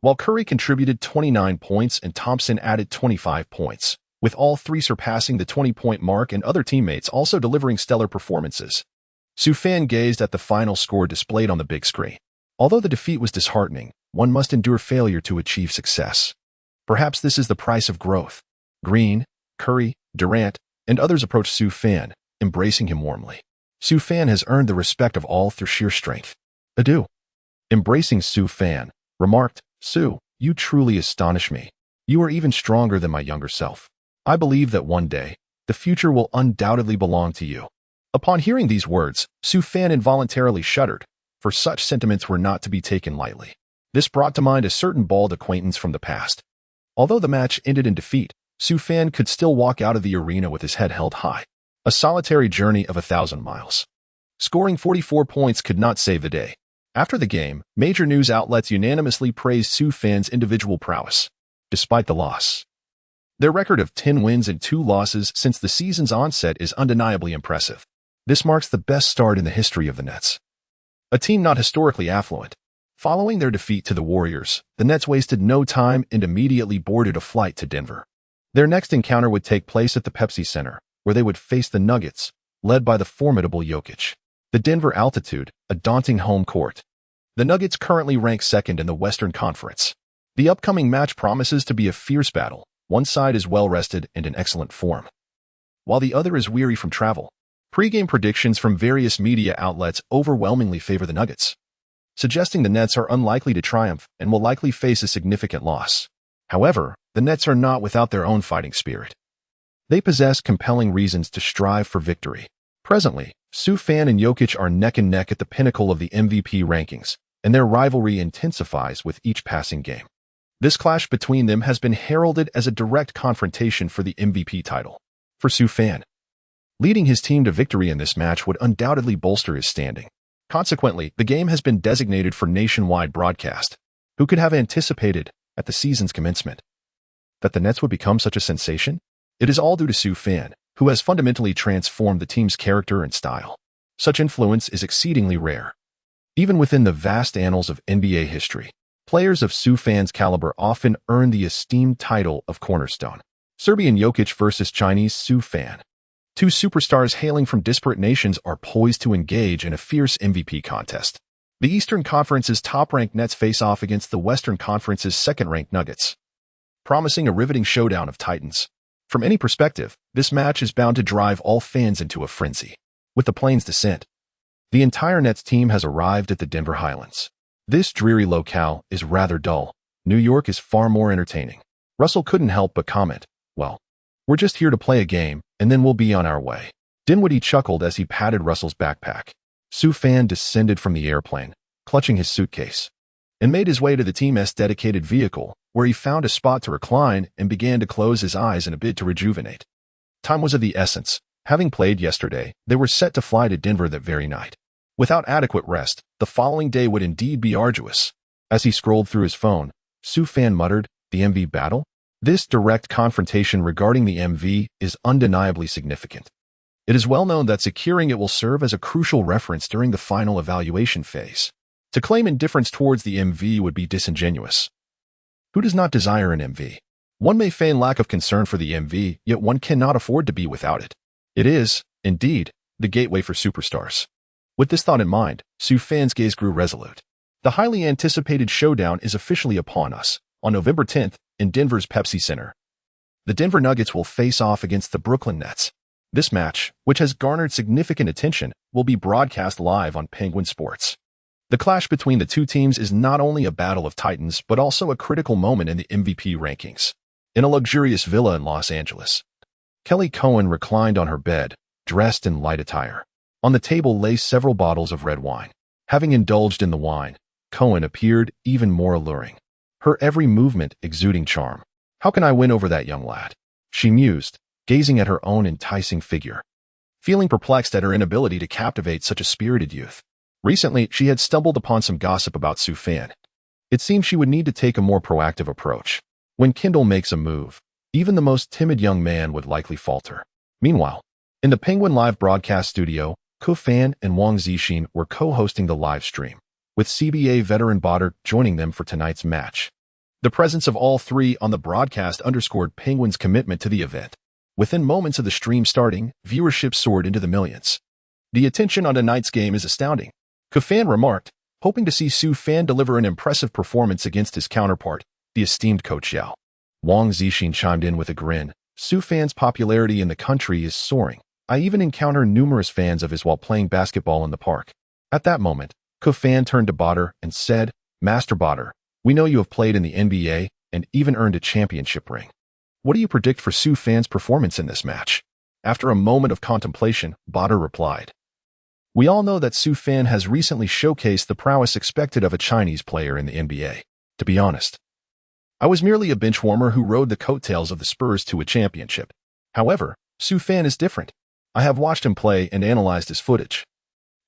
while Curry contributed 29 points and Thompson added 25 points, with all three surpassing the 20-point mark and other teammates also delivering stellar performances. Sue Fan gazed at the final score displayed on the big screen. Although the defeat was disheartening, one must endure failure to achieve success. Perhaps this is the price of growth. Green, Curry, Durant, and others approached Sue Fan, embracing him warmly. Sue Fan has earned the respect of all through sheer strength. Adieu. Embracing Sue Fan, remarked, "Sue, you truly astonish me. You are even stronger than my younger self. I believe that one day, the future will undoubtedly belong to you." Upon hearing these words, Sue Fan involuntarily shuddered, for such sentiments were not to be taken lightly. This brought to mind a certain bald acquaintance from the past. Although the match ended in defeat, Sue Fan could still walk out of the arena with his head held high. A solitary journey of 1,000 miles. Scoring 44 points could not save the day. After the game, major news outlets unanimously praised Sue Fan's individual prowess, despite the loss. Their record of 10 wins and 2 losses since the season's onset is undeniably impressive. This marks the best start in the history of the Nets, a team not historically affluent. Following their defeat to the Warriors, the Nets wasted no time and immediately boarded a flight to Denver. Their next encounter would take place at the Pepsi Center, where they would face the Nuggets, led by the formidable Jokic. The Denver altitude, a daunting home court. The Nuggets currently rank second in the Western Conference. The upcoming match promises to be a fierce battle. One side is well-rested and in excellent form, while the other is weary from travel. Pre-game predictions from various media outlets overwhelmingly favor the Nuggets, suggesting the Nets are unlikely to triumph and will likely face a significant loss. However, the Nets are not without their own fighting spirit. They possess compelling reasons to strive for victory. Presently, Sue Fan and Jokic are neck and neck at the pinnacle of the MVP rankings, and their rivalry intensifies with each passing game. This clash between them has been heralded as a direct confrontation for the MVP title. For Sue Fan, leading his team to victory in this match would undoubtedly bolster his standing. Consequently, the game has been designated for nationwide broadcast. Who could have anticipated, at the season's commencement, that the Nets would become such a sensation? It is all due to Sue Fan, who has fundamentally transformed the team's character and style. Such influence is exceedingly rare. Even within the vast annals of NBA history, players of Sue Fan's caliber often earn the esteemed title of cornerstone. Serbian Jokic versus Chinese Sue Fan. Two superstars hailing from disparate nations are poised to engage in a fierce MVP contest. The Eastern Conference's top-ranked Nets face off against the Western Conference's second-ranked Nuggets, promising a riveting showdown of titans. From any perspective, this match is bound to drive all fans into a frenzy. With the plane's descent, the entire Nets team has arrived at the Denver Highlands. This dreary locale is rather dull. New York is far more entertaining. Russell couldn't help but comment, "Well, we're just here to play a game, and then we'll be on our way." Dinwiddie chuckled as he patted Russell's backpack. Sue Fan descended from the airplane, clutching his suitcase, and made his way to the team's dedicated vehicle, where he found a spot to recline and began to close his eyes in a bid to rejuvenate. Time was of the essence. Having played yesterday, they were set to fly to Denver that very night. Without adequate rest, the following day would indeed be arduous. As he scrolled through his phone, Sue Fan muttered, "The MV battle?" This direct confrontation regarding the MV is undeniably significant. It is well known that securing it will serve as a crucial reference during the final evaluation phase. To claim indifference towards the MV would be disingenuous. Who does not desire an MV? One may feign lack of concern for the MV, yet one cannot afford to be without it. It is, indeed, the gateway for superstars. With this thought in mind, Sue Fan's gaze grew resolute. The highly anticipated showdown is officially upon us. On November 10th, in Denver's Pepsi Center, the Denver Nuggets will face off against the Brooklyn Nets. This match, which has garnered significant attention, will be broadcast live on Penguin Sports. The clash between the two teams is not only a battle of titans, but also a critical moment in the MVP rankings. In a luxurious villa in Los Angeles, Kelly Cohen reclined on her bed, dressed in light attire. On the table lay several bottles of red wine. Having indulged in the wine, Cohen appeared even more alluring, her every movement exuding charm. "How can I win over that young lad?" she mused, gazing at her own enticing figure, feeling perplexed at her inability to captivate such a spirited youth. Recently, she had stumbled upon some gossip about Sue Fan. It seemed she would need to take a more proactive approach. When Kendall makes a move, even the most timid young man would likely falter. Meanwhile, in the Penguin Live broadcast studio, Ko Fan and Wang Zixin were co-hosting the live stream, with CBA veteran Botter joining them for tonight's match. The presence of all three on the broadcast underscored Penguin's commitment to the event. Within moments of the stream starting, viewership soared into the millions. "The attention on tonight's game is astounding," Ko Fan remarked, hoping to see Sue Fan deliver an impressive performance against his counterpart, the esteemed Coach Yao. Wang Zixin chimed in with a grin. "Sue Fan's popularity in the country is soaring. I even encounter numerous fans of his while playing basketball in the park." At that moment, Ko Fan turned to Botter and said, "Master Botter, we know you have played in the NBA and even earned a championship ring. What do you predict for Sue Fan's performance in this match?" After a moment of contemplation, Botter replied, "We all know that Sue Fan has recently showcased the prowess expected of a Chinese player in the NBA. To be honest, I was merely a bench warmer who rode the coattails of the Spurs to a championship. However, Sue Fan is different. I have watched him play and analyzed his footage.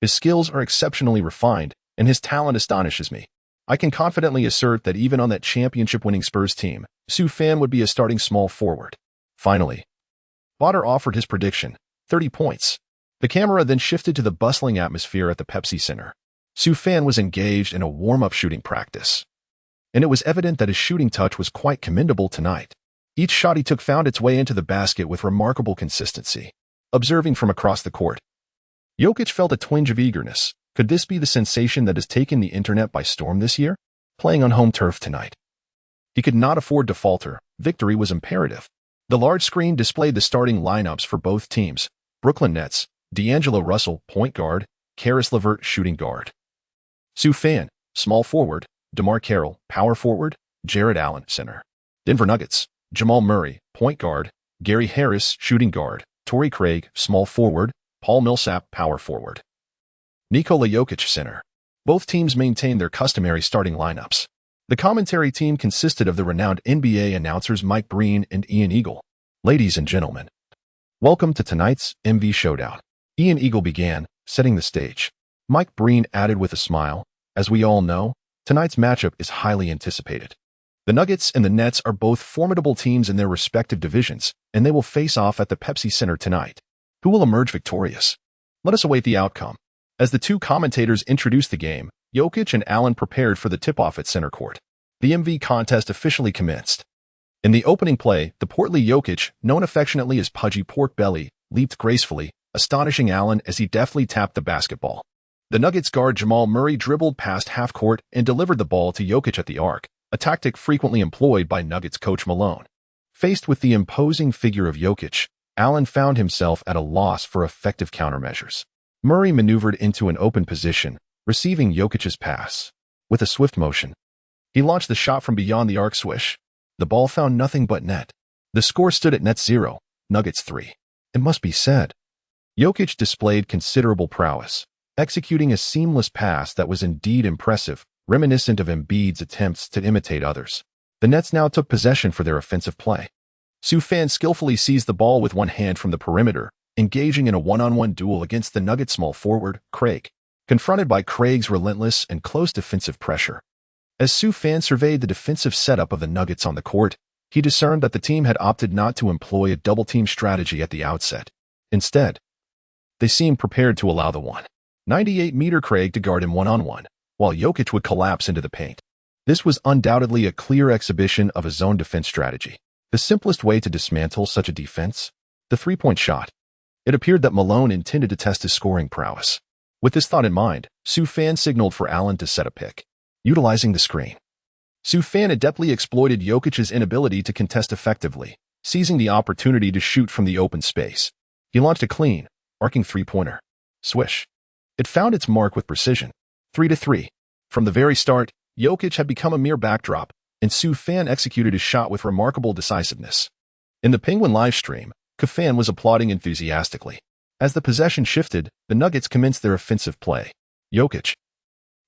His skills are exceptionally refined, and his talent astonishes me. I can confidently assert that even on that championship-winning Spurs team, Sue Fan would be a starting small forward." Finally, Botter offered his prediction, 30 points. The camera then shifted to the bustling atmosphere at the Pepsi Center. Sue Fan was engaged in a warm-up shooting practice, and it was evident that his shooting touch was quite commendable tonight. Each shot he took found its way into the basket with remarkable consistency. Observing from across the court, Jokic felt a twinge of eagerness. Could this be the sensation that has taken the internet by storm this year? Playing on home turf tonight, he could not afford to falter. Victory was imperative. The large screen displayed the starting lineups for both teams. Brooklyn Nets, D'Angelo Russell, point guard, Karis LeVert, shooting guard. Sue Fan, small forward, DeMar Carroll, power forward, Jared Allen, center. Denver Nuggets, Jamal Murray, point guard, Gary Harris, shooting guard, Torrey Craig, small forward, Paul Millsap, power forward. Nikola Jokic, center. Both teams maintained their customary starting lineups. The commentary team consisted of the renowned NBA announcers Mike Breen and Ian Eagle. "Ladies and gentlemen, welcome to tonight's MV Showdown." Ian Eagle began, setting the stage. Mike Breen added with a smile, "As we all know, tonight's matchup is highly anticipated. The Nuggets and the Nets are both formidable teams in their respective divisions, and they will face off at the Pepsi Center tonight. Who will emerge victorious? Let us await the outcome." As the two commentators introduced the game, Jokic and Allen prepared for the tip-off at center court. The MV contest officially commenced. In the opening play, the portly Jokic, known affectionately as Pudgy Pork Belly, leaped gracefully, astonishing Allen as he deftly tapped the basketball. The Nuggets guard Jamal Murray dribbled past half-court and delivered the ball to Jokic at the arc, a tactic frequently employed by Nuggets coach Malone. Faced with the imposing figure of Jokic, Allen found himself at a loss for effective countermeasures. Murray maneuvered into an open position, receiving Jokic's pass. With a swift motion, he launched the shot from beyond the arc. Swish. The ball found nothing but net. The score stood at net 0, Nuggets 3. It must be said, Jokic displayed considerable prowess, executing a seamless pass that was indeed impressive, reminiscent of Embiid's attempts to imitate others. The Nets now took possession for their offensive play. Sufjan skillfully seized the ball with one hand from the perimeter, engaging in a one-on-one duel against the Nuggets small forward, Craig. Confronted by Craig's relentless and close defensive pressure, as Sufjan surveyed the defensive setup of the Nuggets on the court, he discerned that the team had opted not to employ a double-team strategy at the outset. Instead, they seemed prepared to allow the 198-meter Craig to guard him one-on-one, while Jokic would collapse into the paint. This was undoubtedly a clear exhibition of a zone defense strategy. The simplest way to dismantle such a defense? The three-point shot. It appeared that Malone intended to test his scoring prowess. With this thought in mind, Sufjan signaled for Allen to set a pick. Utilizing the screen, Sufjan adeptly exploited Jokic's inability to contest effectively, seizing the opportunity to shoot from the open space. He launched a clean, arcing three-pointer. Swish. It found its mark with precision. 3-3. From the very start, Jokic had become a mere backdrop, and Sufjan executed his shot with remarkable decisiveness. In the Penguin livestream, Kevin was applauding enthusiastically. As the possession shifted, the Nuggets commenced their offensive play. Jokic,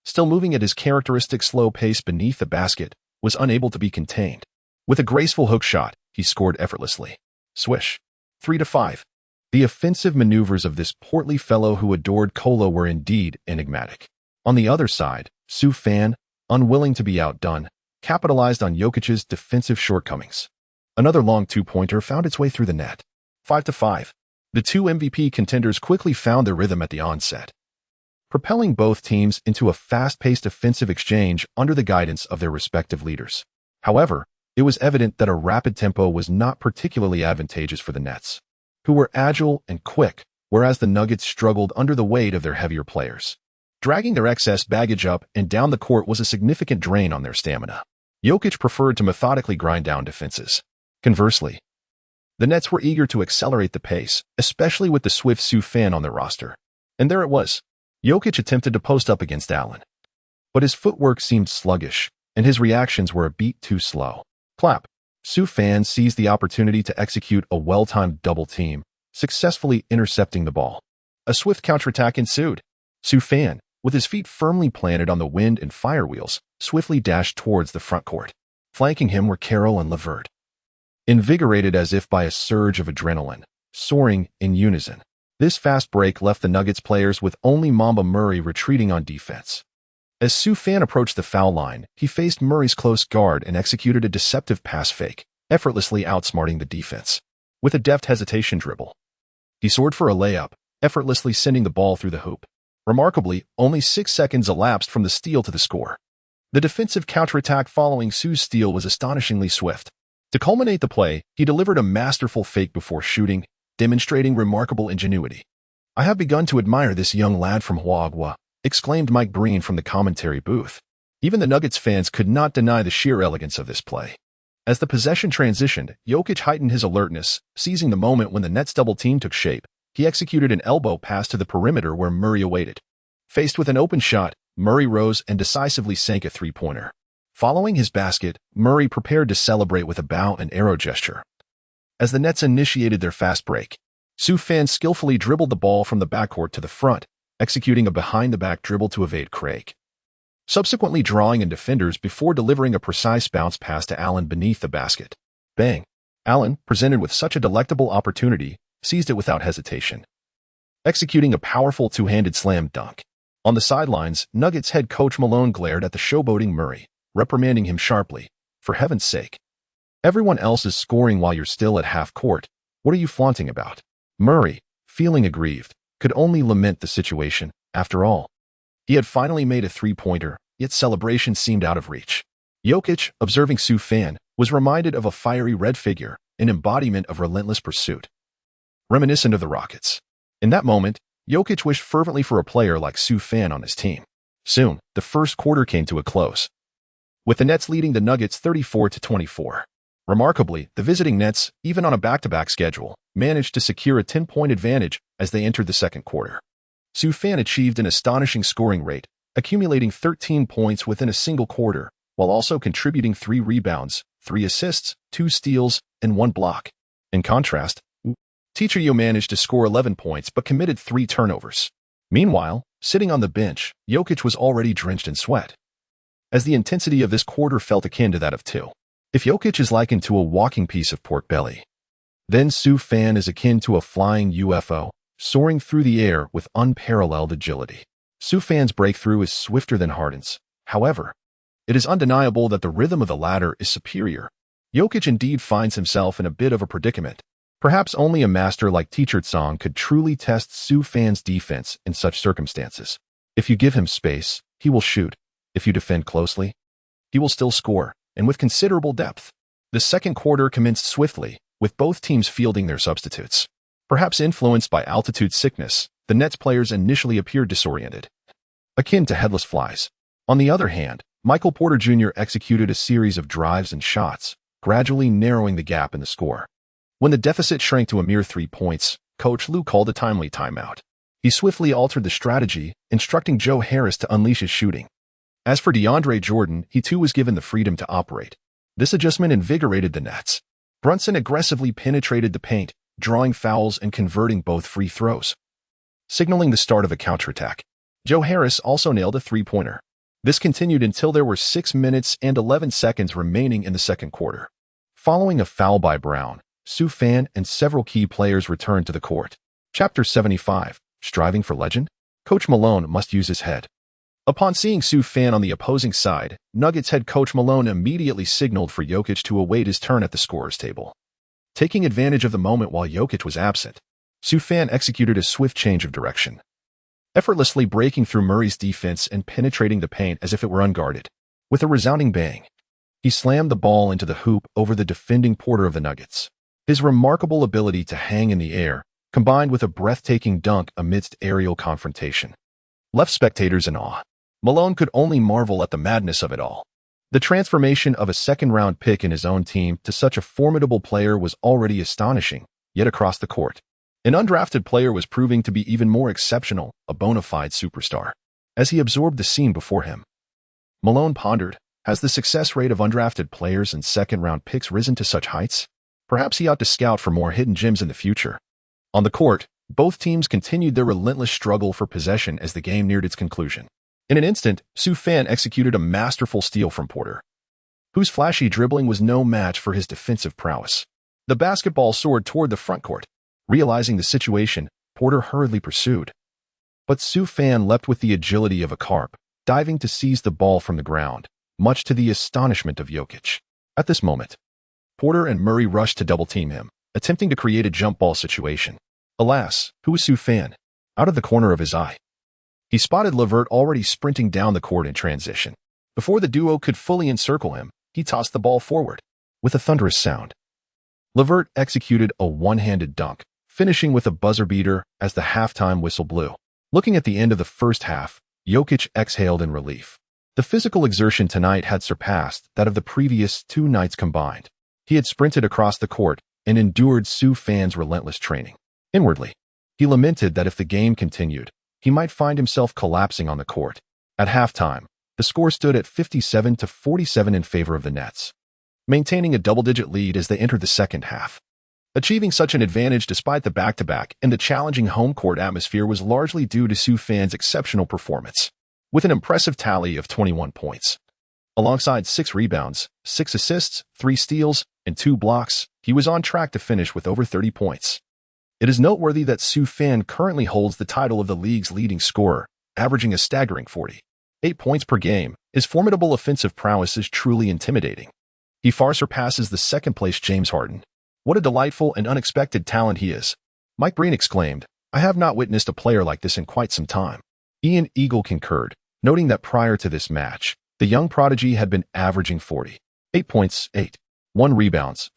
still moving at his characteristic slow pace beneath the basket, was unable to be contained. With a graceful hook shot, he scored effortlessly. Swish. 3-5. The offensive maneuvers of this portly fellow who adored Cola were indeed enigmatic. On the other side, Sufjan, unwilling to be outdone, capitalized on Jokic's defensive shortcomings. Another long two-pointer found its way through the net. 5-5. The two MVP contenders quickly found their rhythm at the onset, propelling both teams into a fast-paced offensive exchange under the guidance of their respective leaders. However, it was evident that a rapid tempo was not particularly advantageous for the Nets, who were agile and quick, whereas the Nuggets struggled under the weight of their heavier players. Dragging their excess baggage up and down the court was a significant drain on their stamina. Jokic preferred to methodically grind down defenses. Conversely, the Nets were eager to accelerate the pace, especially with the swift Sufjan on their roster. And there it was. Jokic attempted to post up against Allen, but his footwork seemed sluggish, and his reactions were a beat too slow. Clap. Sufjan seized the opportunity to execute a well-timed double team, successfully intercepting the ball. A swift counterattack ensued. Sufjan, with his feet firmly planted on the wind and firewheels, swiftly dashed towards the front court. Flanking him were Carroll and LeVert, invigorated as if by a surge of adrenaline, soaring in unison. This fast break left the Nuggets players with only Mamba Murray retreating on defense. As Sufjan approached the foul line, he faced Murray's close guard and executed a deceptive pass fake, effortlessly outsmarting the defense. With a deft hesitation dribble, he soared for a layup, effortlessly sending the ball through the hoop. Remarkably, only 6 seconds elapsed from the steal to the score. The defensive counterattack following Su's steal was astonishingly swift. To culminate the play, he delivered a masterful fake before shooting, demonstrating remarkable ingenuity. "I have begun to admire this young lad from Huagua," exclaimed Mike Breen from the commentary booth. Even the Nuggets fans could not deny the sheer elegance of this play. As the possession transitioned, Jokic heightened his alertness, seizing the moment when the Nets double team took shape. He executed an elbow pass to the perimeter where Murray awaited. Faced with an open shot, Murray rose and decisively sank a three-pointer. Following his basket, Murray prepared to celebrate with a bow and arrow gesture. As the Nets initiated their fast break, Sufjan skillfully dribbled the ball from the backcourt to the front, executing a behind-the-back dribble to evade Craig, subsequently drawing in defenders before delivering a precise bounce pass to Allen beneath the basket. Bang! Allen, presented with such a delectable opportunity, seized it without hesitation, executing a powerful two-handed slam dunk. On the sidelines, Nuggets head coach Malone glared at the showboating Murray, reprimanding him sharply. "For heaven's sake. Everyone else is scoring while you're still at half court. What are you flaunting about?" Murray, feeling aggrieved, could only lament the situation. After all, he had finally made a three-pointer, yet celebration seemed out of reach. Jokic, observing Sufjan, was reminded of a fiery red figure, an embodiment of relentless pursuit, reminiscent of the Rockets. In that moment, Jokic wished fervently for a player like Su Fan on his team. Soon, the first quarter came to a close, with the Nets leading the Nuggets 34-24. Remarkably, the visiting Nets, even on a back-to-back schedule, managed to secure a 10-point advantage as they entered the second quarter. Su Fan achieved an astonishing scoring rate, accumulating 13 points within a single quarter, while also contributing 3 rebounds, 3 assists, 2 steals, and 1 block. In contrast, Teacher Yo managed to score 11 points but committed 3 turnovers. Meanwhile, sitting on the bench, Jokic was already drenched in sweat, as the intensity of this quarter felt akin to that of 2. If Jokic is likened to a walking piece of pork belly, then Su Fan is akin to a flying UFO, soaring through the air with unparalleled agility. Su Fan's breakthrough is swifter than Harden's. However, it is undeniable that the rhythm of the latter is superior. Jokic indeed finds himself in a bit of a predicament. Perhaps only a master like Teacher Song could truly test Su Fan's defense in such circumstances. If you give him space, he will shoot. If you defend closely, he will still score, and with considerable depth. The second quarter commenced swiftly, with both teams fielding their substitutes. Perhaps influenced by altitude sickness, the Nets players initially appeared disoriented, akin to headless flies. On the other hand, Michael Porter Jr. executed a series of drives and shots, gradually narrowing the gap in the score. When the deficit shrank to a mere 3 points, Coach Lue called a timely timeout. He swiftly altered the strategy, instructing Joe Harris to unleash his shooting. As for DeAndre Jordan, he too was given the freedom to operate. This adjustment invigorated the Nets. Brunson aggressively penetrated the paint, drawing fouls and converting both free throws, signaling the start of a counterattack. Joe Harris also nailed a three-pointer. This continued until there were 6 minutes and 11 seconds remaining in the second quarter. Following a foul by Brown, Su Fan and several key players returned to the court. Chapter 75, Striving for Legend? Coach Malone must use his head. Upon seeing Su Fan on the opposing side, Nuggets head coach Malone immediately signaled for Jokic to await his turn at the scorer's table. Taking advantage of the moment while Jokic was absent, Su Fan executed a swift change of direction, effortlessly breaking through Murray's defense and penetrating the paint as if it were unguarded. With a resounding bang, he slammed the ball into the hoop over the defending Porter of the Nuggets. His remarkable ability to hang in the air, combined with a breathtaking dunk amidst aerial confrontation, left spectators in awe. Malone could only marvel at the madness of it all. The transformation of a second-round pick in his own team to such a formidable player was already astonishing, yet across the court, an undrafted player was proving to be even more exceptional, a bona fide superstar. As he absorbed the scene before him, Malone pondered, has the success rate of undrafted players and second-round picks risen to such heights? Perhaps he ought to scout for more hidden gems in the future. On the court, both teams continued their relentless struggle for possession as the game neared its conclusion. In an instant, Su Fan executed a masterful steal from Porter, whose flashy dribbling was no match for his defensive prowess. The basketball soared toward the front court. Realizing the situation, Porter hurriedly pursued. But Su Fan leapt with the agility of a carp, diving to seize the ball from the ground, much to the astonishment of Jokic. At this moment, Porter and Murray rushed to double-team him, attempting to create a jump ball situation. Alas, who was Su Fan? Out of the corner of his eye, he spotted LeVert already sprinting down the court in transition. Before the duo could fully encircle him, he tossed the ball forward. With a thunderous sound, LeVert executed a one-handed dunk, finishing with a buzzer beater as the halftime whistle blew. Looking at the end of the first half, Jokic exhaled in relief. The physical exertion tonight had surpassed that of the previous 2 nights combined. He had sprinted across the court and endured Su Fan's relentless training. Inwardly, he lamented that if the game continued, he might find himself collapsing on the court. At halftime, the score stood at 57-47 in favor of the Nets, maintaining a double-digit lead as they entered the second half. Achieving such an advantage despite the back-to-back and the challenging home court atmosphere was largely due to Su Fan's exceptional performance, with an impressive tally of 21 points. Alongside 6 rebounds, 6 assists, 3 steals, and 2 blocks, he was on track to finish with over 30 points. It is noteworthy that Su Fan currently holds the title of the league's leading scorer, averaging a staggering 48 points per game. His formidable offensive prowess is truly intimidating. He far surpasses the second-place James Harden. What a delightful and unexpected talent he is, Mike Breen exclaimed. I have not witnessed a player like this in quite some time. Ian Eagle concurred, noting that prior to this match, the young prodigy had been averaging 48 points, 1 rebounds,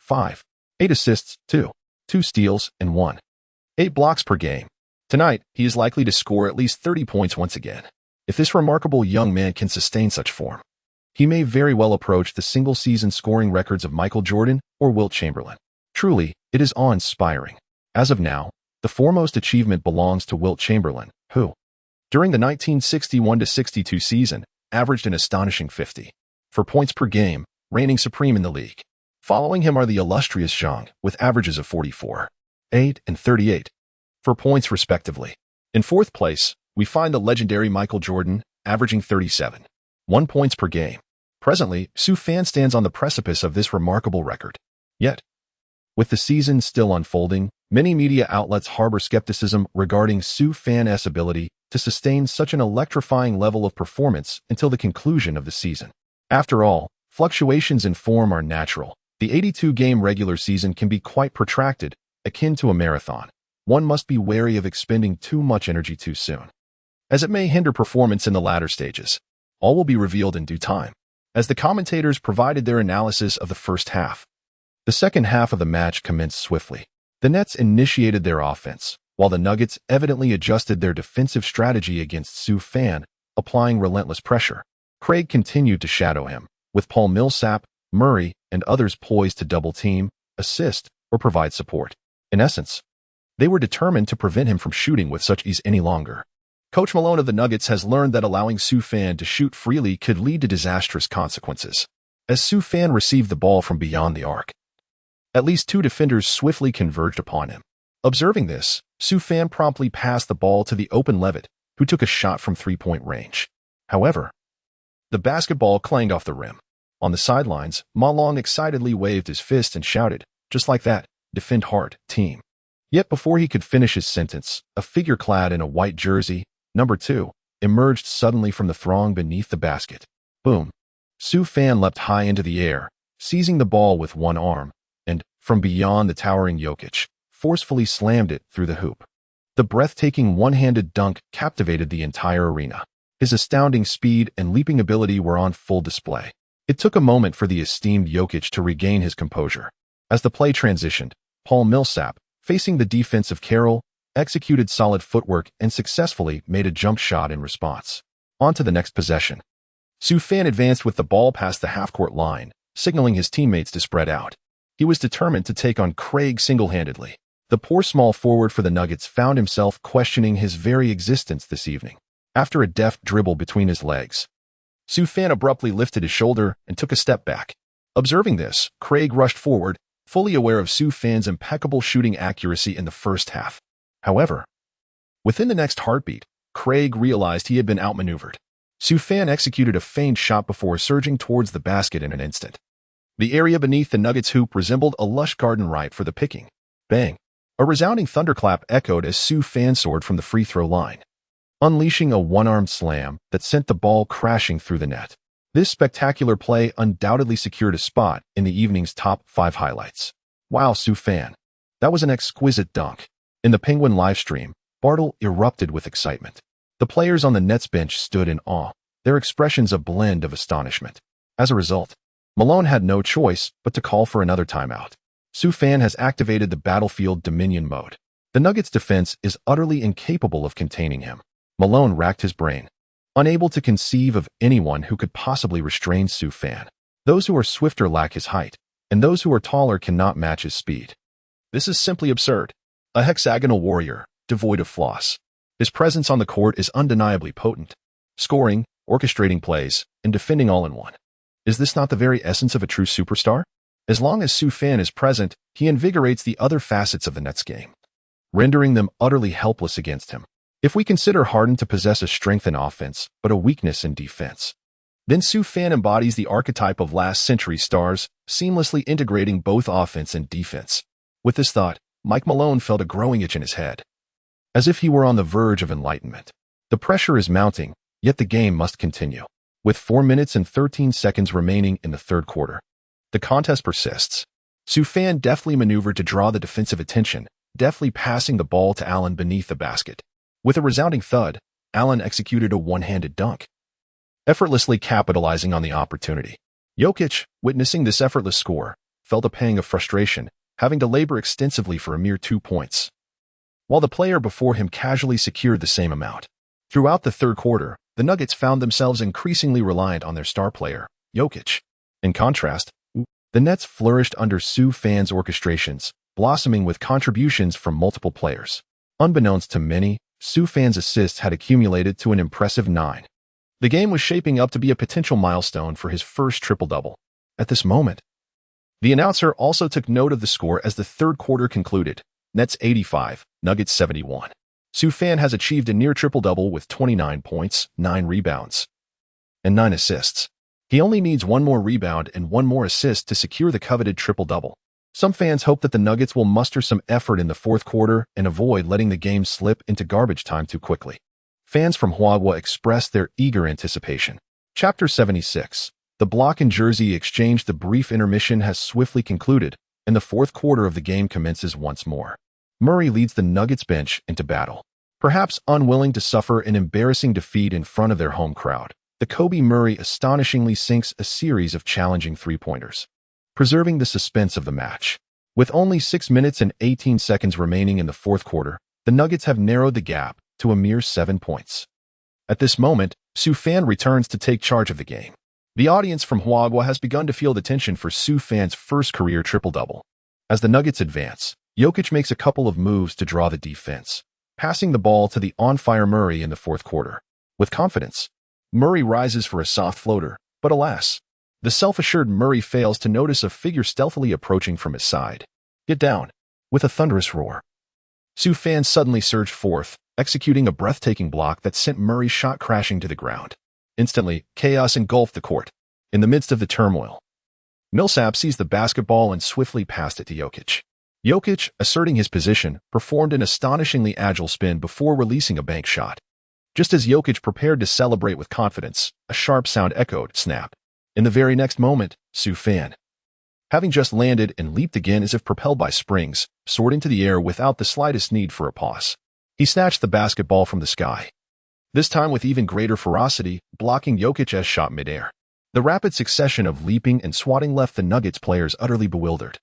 8 assists, 2 steals, and 8 blocks per game. Tonight, he is likely to score at least 30 points once again. If this remarkable young man can sustain such form, he may very well approach the single-season scoring records of Michael Jordan or Wilt Chamberlain. Truly, it is awe-inspiring. As of now, the foremost achievement belongs to Wilt Chamberlain, who, during the 1961-62 season, averaged an astonishing 54 points per game, reigning supreme in the league. Following him are the illustrious Zhang, with averages of 44, 8, and 38 for points respectively. In fourth place, we find the legendary Michael Jordan, averaging 37, 1 points per game. Presently, Su Fan stands on the precipice of this remarkable record. Yet, with the season still unfolding, many media outlets harbor skepticism regarding Su Fan's ability to sustain such an electrifying level of performance until the conclusion of the season. After all, fluctuations in form are natural. The 82-game regular season can be quite protracted, akin to a marathon. One must be wary of expending too much energy too soon, as it may hinder performance in the latter stages. All will be revealed in due time, as the commentators provided their analysis of the first half. The second half of the match commenced swiftly. The Nets initiated their offense, while the Nuggets evidently adjusted their defensive strategy against Su Fan, applying relentless pressure. Craig continued to shadow him, with Paul Millsap, Murray, and others poised to double-team, assist, or provide support. In essence, they were determined to prevent him from shooting with such ease any longer. Coach Malone of the Nuggets has learned that allowing Su Fan to shoot freely could lead to disastrous consequences. As Su Fan received the ball from beyond the arc, at least two defenders swiftly converged upon him. Observing this, Su Fan promptly passed the ball to the open Levitt, who took a shot from three-point range. However, the basketball clanged off the rim. On the sidelines, Ma Long excitedly waved his fist and shouted, "Just like that, defend hard, team." Yet before he could finish his sentence, a figure clad in a white jersey, number 2, emerged suddenly from the throng beneath the basket. Boom! Su Fan leapt high into the air, seizing the ball with one arm, and, from beyond the towering Jokic, forcefully slammed it through the hoop. The breathtaking one-handed dunk captivated the entire arena. His astounding speed and leaping ability were on full display. It took a moment for the esteemed Jokic to regain his composure. As the play transitioned, Paul Millsap, facing the defense of Carroll, executed solid footwork and successfully made a jump shot in response. On to the next possession. Su Fan advanced with the ball past the half-court line, signaling his teammates to spread out. He was determined to take on Craig single-handedly. The poor small forward for the Nuggets found himself questioning his very existence this evening. After a deft dribble between his legs, Su Fan abruptly lifted his shoulder and took a step back. Observing this, Craig rushed forward, fully aware of Su Fan's impeccable shooting accuracy in the first half. However, within the next heartbeat, Craig realized he had been outmaneuvered. Su Fan executed a feigned shot before surging towards the basket in an instant. The area beneath the Nuggets' hoop resembled a lush garden ripe for the picking. Bang! A resounding thunderclap echoed as Su Fan soared from the free-throw line, unleashing a one-armed slam that sent the ball crashing through the net. This spectacular play undoubtedly secured a spot in the evening's top 5 highlights. Wow, Su Fan! That was an exquisite dunk. In the Penguin livestream, Bartle erupted with excitement. The players on the Nets bench stood in awe, their expressions a blend of astonishment. As a result, Malone had no choice but to call for another timeout. Su Fan has activated the Battlefield Dominion mode. The Nuggets' defense is utterly incapable of containing him. Malone racked his brain, unable to conceive of anyone who could possibly restrain Su Fan. Those who are swifter lack his height, and those who are taller cannot match his speed. This is simply absurd. A hexagonal warrior, devoid of flaws. His presence on the court is undeniably potent, scoring, orchestrating plays, and defending all in one. Is this not the very essence of a true superstar? As long as Su Fan is present, he invigorates the other facets of the Nets game, rendering them utterly helpless against him. If we consider Harden to possess a strength in offense, but a weakness in defense, then Su Fan embodies the archetype of last-century stars, seamlessly integrating both offense and defense. With this thought, Mike Malone felt a growing itch in his head, as if he were on the verge of enlightenment. The pressure is mounting, yet the game must continue. With 4 minutes and 13 seconds remaining in the third quarter, the contest persists. Su Fan deftly maneuvered to draw the defensive attention, deftly passing the ball to Allen beneath the basket. With a resounding thud, Allen executed a one-handed dunk, effortlessly capitalizing on the opportunity. Jokic, witnessing this effortless score, felt a pang of frustration, having to labor extensively for a mere 2 points. while the player before him casually secured the same amount. Throughout the third quarter, the Nuggets found themselves increasingly reliant on their star player, Jokic. In contrast, the Nets flourished under Sue fans' orchestrations, blossoming with contributions from multiple players. Unbeknownst to many, Sue fans' assists had accumulated to an impressive 9. The game was shaping up to be a potential milestone for his first triple-double. At this moment, the announcer also took note of the score as the third quarter concluded. Nets 85, Nuggets 71. Sue Fan has achieved a near triple-double with 29 points, 9 rebounds, and 9 assists. He only needs one more rebound and one more assist to secure the coveted triple-double. Some fans hope that the Nuggets will muster some effort in the fourth quarter and avoid letting the game slip into garbage time too quickly. Fans from Hardwood expressed their eager anticipation. Chapter 76. The block and jersey exchange. The brief intermission has swiftly concluded, and the fourth quarter of the game commences once more. Murray leads the Nuggets bench into battle. Perhaps unwilling to suffer an embarrassing defeat in front of their home crowd, the Kobe Murray astonishingly sinks a series of challenging three-pointers, preserving the suspense of the match. With only 6 minutes and 18 seconds remaining in the fourth quarter, the Nuggets have narrowed the gap to a mere 7 points. At this moment, Sue Fan returns to take charge of the game. The audience from Hardwood has begun to feel the tension for Sue Fan's first career triple-double. As the Nuggets advance, Jokic makes a couple of moves to draw the defense, passing the ball to the on-fire Murray in the fourth quarter. With confidence, Murray rises for a soft floater, but alas, the self-assured Murray fails to notice a figure stealthily approaching from his side. Get down! With a thunderous roar, Sue Fan suddenly surged forth, executing a breathtaking block that sent Murray's shot crashing to the ground. Instantly, chaos engulfed the court. In the midst of the turmoil, Millsap seized the basketball and swiftly passed it to Jokic. Jokic, asserting his position, performed an astonishingly agile spin before releasing a bank shot. Just as Jokic prepared to celebrate with confidence, a sharp sound echoed, snap. In the very next moment, Sue Fan, having just landed and leaped again as if propelled by springs, soared into the air without the slightest need for a pause. He snatched the basketball from the sky, this time with even greater ferocity, blocking Jokic's shot midair. The rapid succession of leaping and swatting left the Nuggets players utterly bewildered,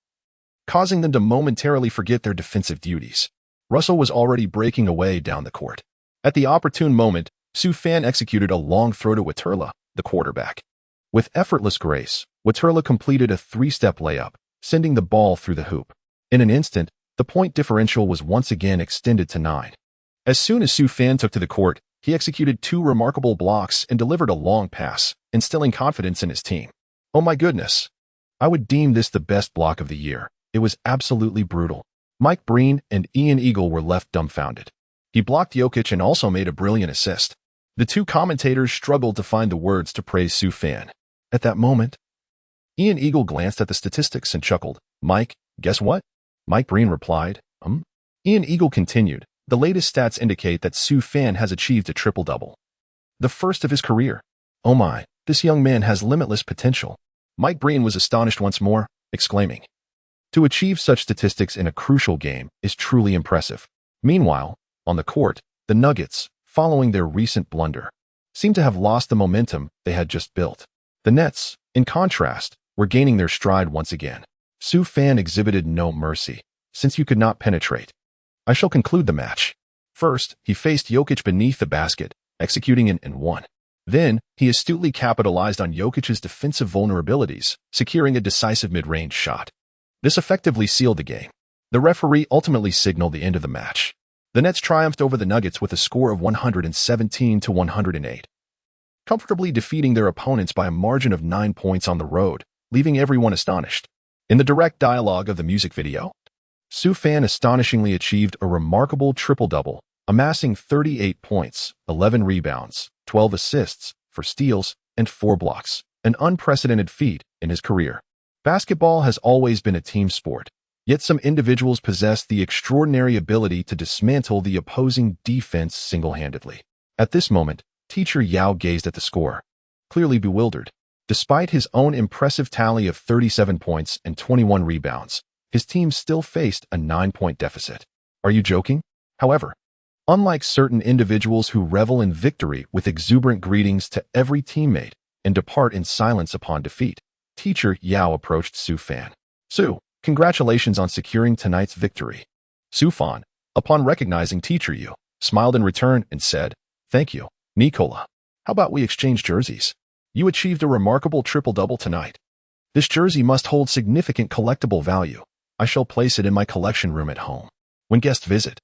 causing them to momentarily forget their defensive duties. Russell was already breaking away down the court. At the opportune moment, Sue Fan executed a long throw to Waterla, the quarterback. With effortless grace, Waterla completed a 3-step layup, sending the ball through the hoop. In an instant, the point differential was once again extended to 9. As soon as Sue Fan took to the court, he executed 2 remarkable blocks and delivered a long pass, instilling confidence in his team. Oh my goodness! I would deem this the best block of the year. It was absolutely brutal. Mike Breen and Ian Eagle were left dumbfounded. He blocked Jokic and also made a brilliant assist. The two commentators struggled to find the words to praise Sue Fan. At that moment, Ian Eagle glanced at the statistics and chuckled. Mike, guess what? Mike Breen replied, Ian Eagle continued. The latest stats indicate that Sue Fan has achieved a triple-double, the first of his career. Oh my, this young man has limitless potential. Mike Breen was astonished once more, exclaiming, to achieve such statistics in a crucial game is truly impressive. Meanwhile, on the court, the Nuggets, following their recent blunder, seemed to have lost the momentum they had just built. The Nets, in contrast, were gaining their stride once again. Sue Fan exhibited no mercy. Since you could not penetrate, I shall conclude the match. First, he faced Jokic beneath the basket, executing an and one. Then, he astutely capitalized on Jokic's defensive vulnerabilities, securing a decisive mid-range shot. This effectively sealed the game. The referee ultimately signaled the end of the match. The Nets triumphed over the Nuggets with a score of 117-108, comfortably defeating their opponents by a margin of 9 points on the road, leaving everyone astonished. In the direct dialogue of the music video, Sue Fan astonishingly achieved a remarkable triple-double, amassing 38 points, 11 rebounds, 12 assists, 4 steals, and 4 blocks, an unprecedented feat in his career. Basketball has always been a team sport, yet some individuals possess the extraordinary ability to dismantle the opposing defense single-handedly. At this moment, Teacher Yao gazed at the score, clearly bewildered. Despite his own impressive tally of 37 points and 21 rebounds, his team still faced a 9-point deficit. Are you joking? However, unlike certain individuals who revel in victory with exuberant greetings to every teammate and depart in silence upon defeat, Teacher Yao approached Sue Fan. Sue, congratulations on securing tonight's victory. Sue Fan, Upon recognizing Teacher Yu, smiled in return and said, "Thank you, Nikola. How about we exchange jerseys? You achieved a remarkable triple-double tonight. This jersey must hold significant collectible value. I shall place it in my collection room at home. When guests visit,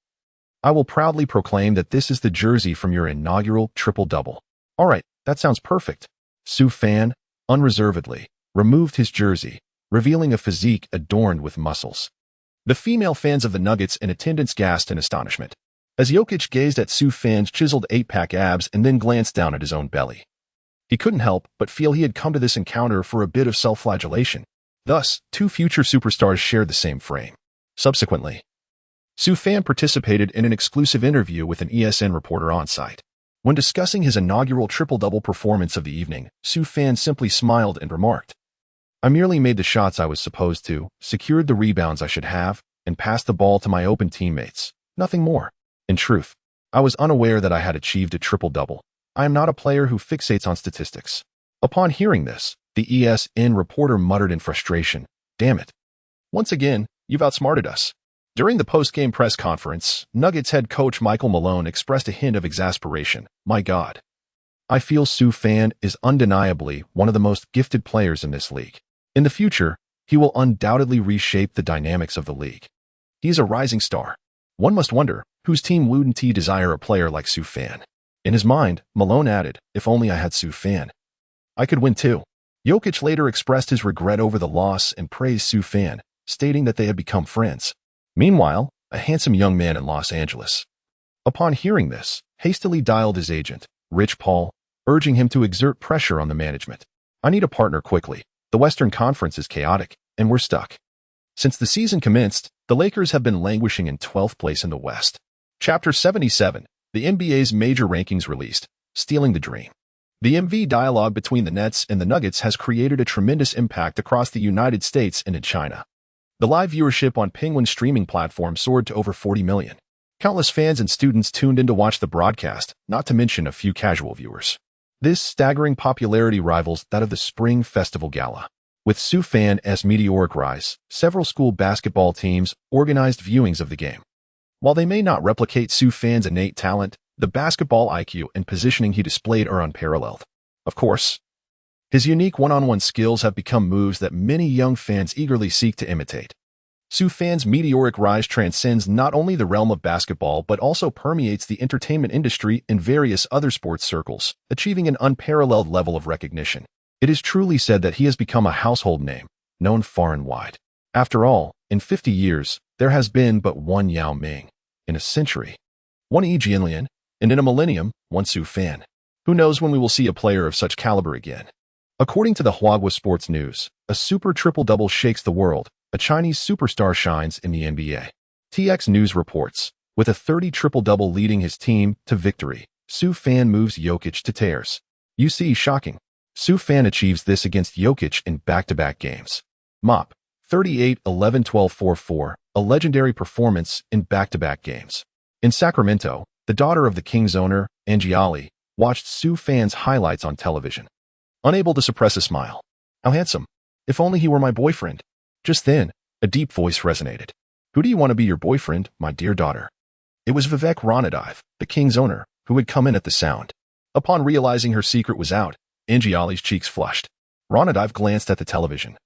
I will proudly proclaim that this is the jersey from your inaugural triple-double." "All right, that sounds perfect." Su Fan, unreservedly, removed his jersey, revealing a physique adorned with muscles. The female fans of the Nuggets in attendance gasped in astonishment, as Jokic gazed at Su Fan's chiseled 8-pack abs and then glanced down at his own belly. He couldn't help but feel he had come to this encounter for a bit of self-flagellation. Thus, two future superstars shared the same frame. Subsequently, Su Fan participated in an exclusive interview with an ESN reporter on site. When discussing his inaugural triple-double performance of the evening, Su Fan simply smiled and remarked, "I merely made the shots I was supposed to, secured the rebounds I should have, and passed the ball to my open teammates. Nothing more. In truth, I was unaware that I had achieved a triple-double. I am not a player who fixates on statistics." Upon hearing this, the ESN reporter muttered in frustration, "Damn it. Once again, you've outsmarted us." During the post-game press conference, Nuggets head coach Michael Malone expressed a hint of exasperation. "My God. I feel Su Fan is undeniably one of the most gifted players in this league. In the future, he will undoubtedly reshape the dynamics of the league. He is a rising star. One must wonder, whose team wouldn't he desire a player like Su Fan?" In his mind, Malone added, "If only I had Su Fan, I could win too." Jokic later expressed his regret over the loss and praised Su Fan, stating that they had become friends. Meanwhile, a handsome young man in Los Angeles, upon hearing this, hastily dialed his agent, Rich Paul, urging him to exert pressure on the management. "I need a partner quickly. The Western Conference is chaotic, and we're stuck." Since the season commenced, the Lakers have been languishing in 12th place in the West. Chapter 77, the NBA's major rankings released, Stealing the Dream. The MV dialogue between the Nets and the Nuggets has created a tremendous impact across the United States and in China. The live viewership on Penguin's streaming platform soared to over 40 million. Countless fans and students tuned in to watch the broadcast, not to mention a few casual viewers. This staggering popularity rivals that of the Spring Festival Gala. With Su Fan's meteoric rise, several school basketball teams organized viewings of the game. While they may not replicate Su Fan's innate talent, the basketball IQ and positioning he displayed are unparalleled. Of course, his unique one-on-one skills have become moves that many young fans eagerly seek to imitate. Su Fan's meteoric rise transcends not only the realm of basketball but also permeates the entertainment industry and various other sports circles, achieving an unparalleled level of recognition. It is truly said that he has become a household name, known far and wide. After all, in 50 years, there has been but one Yao Ming. In a century, one Yi Jianlian, and in a millennium, one Su Fan. Who knows when we will see a player of such caliber again? According to the Huahua Sports News, a super triple-double shakes the world. A Chinese superstar shines in the NBA. TX News reports, with a 30 triple-double leading his team to victory, Su Fan moves Jokic to tears. You see, shocking. Su Fan achieves this against Jokic in back-to-back games. MOP, 38, 11, 12, 4, 4, a legendary performance in back-to-back games. In Sacramento, the daughter of the Kings owner, Angie Ali, watched Su Fan's highlights on television. Unable to suppress a smile. "How handsome. If only he were my boyfriend." Just then, a deep voice resonated. "Who do you want to be your boyfriend, my dear daughter?" It was Vivek Ranadive, the King's owner, who had come in at the sound. Upon realizing her secret was out, Angie Ali's cheeks flushed. Ranadive glanced at the television.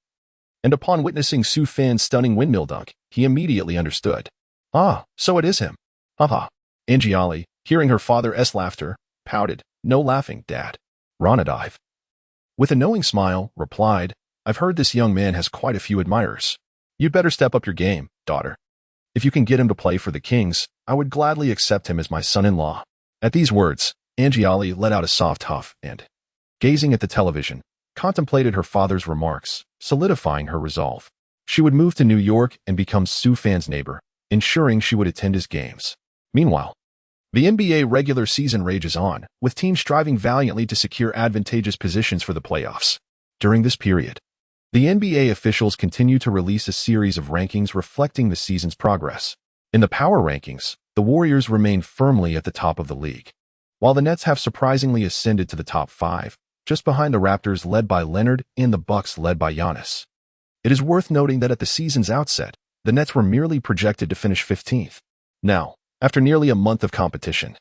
And upon witnessing Su Fan's stunning windmill dunk, he immediately understood. "Ah, so it is him. Haha." Angie Ali, hearing her father's laughter, pouted. "No laughing, Dad." Ranadive, with a knowing smile, replied, "I've heard this young man has quite a few admirers. You'd better step up your game, daughter. If you can get him to play for the Kings, I would gladly accept him as my son-in-law." At these words, Angie Ali let out a soft huff and, gazing at the television, contemplated her father's remarks, solidifying her resolve. She would move to New York and become Su Fan's neighbor, ensuring she would attend his games. Meanwhile, the NBA regular season rages on, with teams striving valiantly to secure advantageous positions for the playoffs. During this period, the NBA officials continue to release a series of rankings reflecting the season's progress. In the power rankings, the Warriors remain firmly at the top of the league, while the Nets have surprisingly ascended to the top 5, just behind the Raptors led by Leonard and the Bucks led by Giannis. It is worth noting that at the season's outset, the Nets were merely projected to finish 15th. Now, after nearly a month of competition,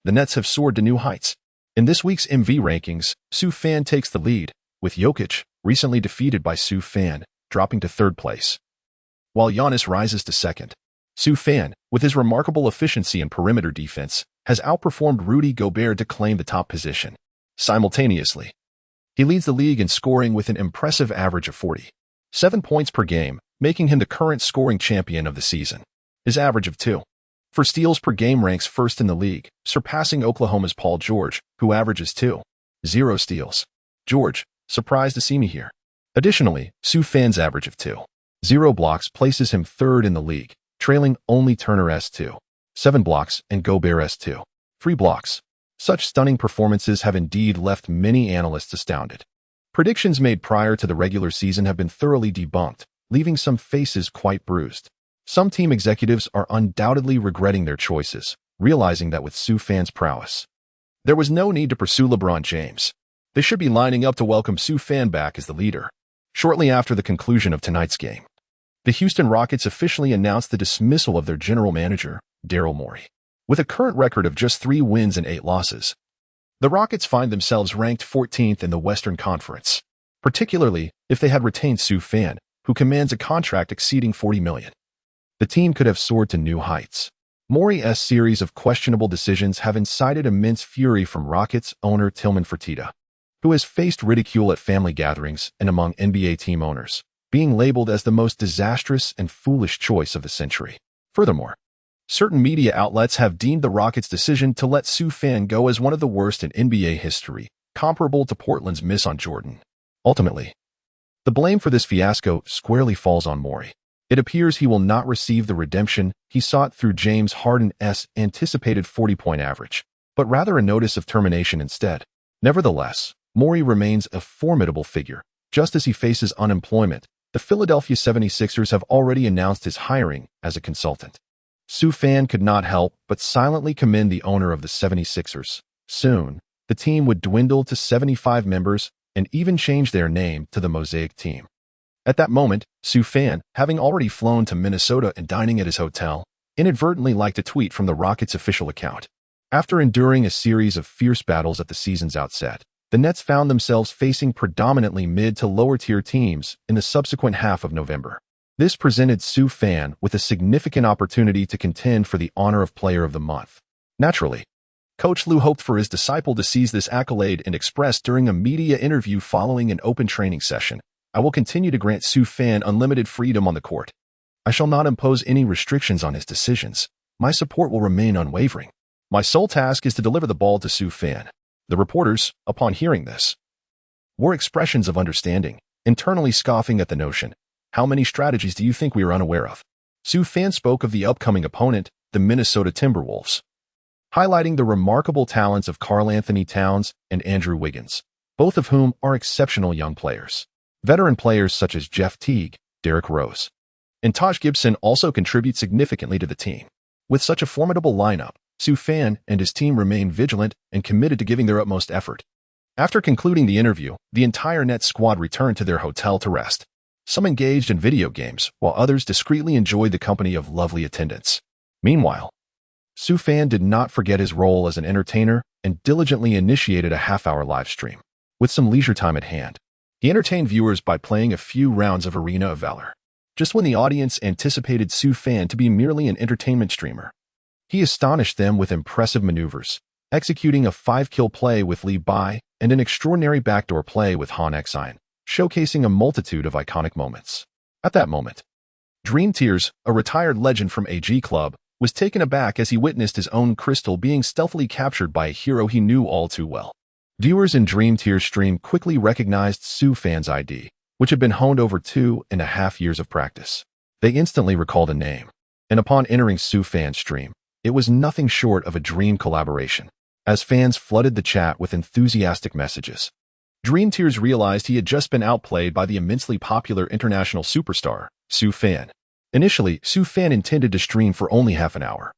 the Nets have soared to new heights. In this week's MV rankings, Sue Fan takes the lead, with Jokic, recently defeated by Sue Fan, dropping to third place, while Giannis rises to second. Sue Fan, with his remarkable efficiency and perimeter defense, has outperformed Rudy Gobert to claim the top position. Simultaneously, he leads the league in scoring with an impressive average of 47 points per game, making him the current scoring champion of the season. His average of 2 for steals per game ranks first in the league, surpassing Oklahoma's Paul George, who averages 2.0 steals. George, surprised to see me here. Additionally, Sue Fan's average of 2.0 blocks places him third in the league, trailing only Turner's 2.7 blocks and Gobert's 2.3 blocks. Such stunning performances have indeed left many analysts astounded. Predictions made prior to the regular season have been thoroughly debunked, leaving some faces quite bruised. Some team executives are undoubtedly regretting their choices, realizing that with Sue Fan's prowess, there was no need to pursue LeBron James. They should be lining up to welcome Sue Fan back as the leader. Shortly after the conclusion of tonight's game, the Houston Rockets officially announced the dismissal of their general manager, Daryl Morey. With a current record of just 3 wins and 8 losses, the Rockets find themselves ranked 14th in the Western Conference, particularly if they had retained Sue Fan, who commands a contract exceeding $40 million. The team could have soared to new heights. Morey's series of questionable decisions have incited immense fury from Rockets owner Tillman Fertitta, who has faced ridicule at family gatherings and among NBA team owners, being labeled as the most disastrous and foolish choice of the century. Furthermore, certain media outlets have deemed the Rockets' decision to let Sue Fan go as one of the worst in NBA history, comparable to Portland's miss on Jordan. Ultimately, the blame for this fiasco squarely falls on Morey. It appears he will not receive the redemption he sought through James Harden's anticipated 40-point average, but rather a notice of termination instead. Nevertheless, Morey remains a formidable figure. Just as he faces unemployment, the Philadelphia 76ers have already announced his hiring as a consultant. Sue Fan could not help but silently commend the owner of the 76ers. Soon, the team would dwindle to 75 members and even change their name to the Mosaic Team. At that moment, Sue Fan, having already flown to Minnesota and dining at his hotel, inadvertently liked a tweet from the Rockets' official account. After enduring a series of fierce battles at the season's outset, the Nets found themselves facing predominantly mid to lower-tier teams in the subsequent half of November. This presented Sue Fan with a significant opportunity to contend for the honor of Player of the Month. Naturally, Coach Lue hoped for his disciple to seize this accolade and expressed during a media interview following an open training session, "I will continue to grant Sue Fan unlimited freedom on the court. I shall not impose any restrictions on his decisions. My support will remain unwavering. My sole task is to deliver the ball to Sue Fan." The reporters, upon hearing this, were expressions of understanding, internally scoffing at the notion. "How many strategies do you think we are unaware of?" Sue Fan spoke of the upcoming opponent, the Minnesota Timberwolves, highlighting the remarkable talents of Karl-Anthony Towns and Andrew Wiggins, both of whom are exceptional young players. Veteran players such as Jeff Teague, Derrick Rose, and Taj Gibson also contribute significantly to the team. With such a formidable lineup, Sue Fan and his team remain vigilant and committed to giving their utmost effort. After concluding the interview, the entire Nets squad returned to their hotel to rest. Some engaged in video games, while others discreetly enjoyed the company of lovely attendants. Meanwhile, Sue Fan did not forget his role as an entertainer and diligently initiated a half-hour live stream. With some leisure time at hand, he entertained viewers by playing a few rounds of Arena of Valor. Just when the audience anticipated Sue Fan to be merely an entertainment streamer, he astonished them with impressive maneuvers, executing a 5-kill play with Lee Bai and an extraordinary backdoor play with Han Xine, showcasing a multitude of iconic moments. At that moment, Dream Tears, a retired legend from AG Club, was taken aback as he witnessed his own crystal being stealthily captured by a hero he knew all too well. Viewers in Dream Tears' stream quickly recognized Sue Fan's ID, which had been honed over 2.5 years of practice. They instantly recalled a name, and upon entering Sue Fan's stream, it was nothing short of a dream collaboration. As fans flooded the chat with enthusiastic messages, Dream Tears realized he had just been outplayed by the immensely popular international superstar, Sue Fan. Initially, Sue Fan intended to stream for only half an hour,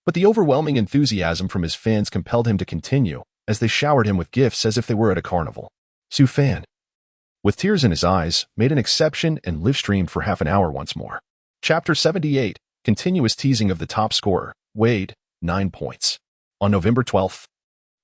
but the overwhelming enthusiasm from his fans compelled him to continue, as they showered him with gifts as if they were at a carnival. Sue Fan, with tears in his eyes, made an exception and live-streamed for half an hour once more. Chapter 78, continuous teasing of the top scorer, Wade, 9 points. On November 12th,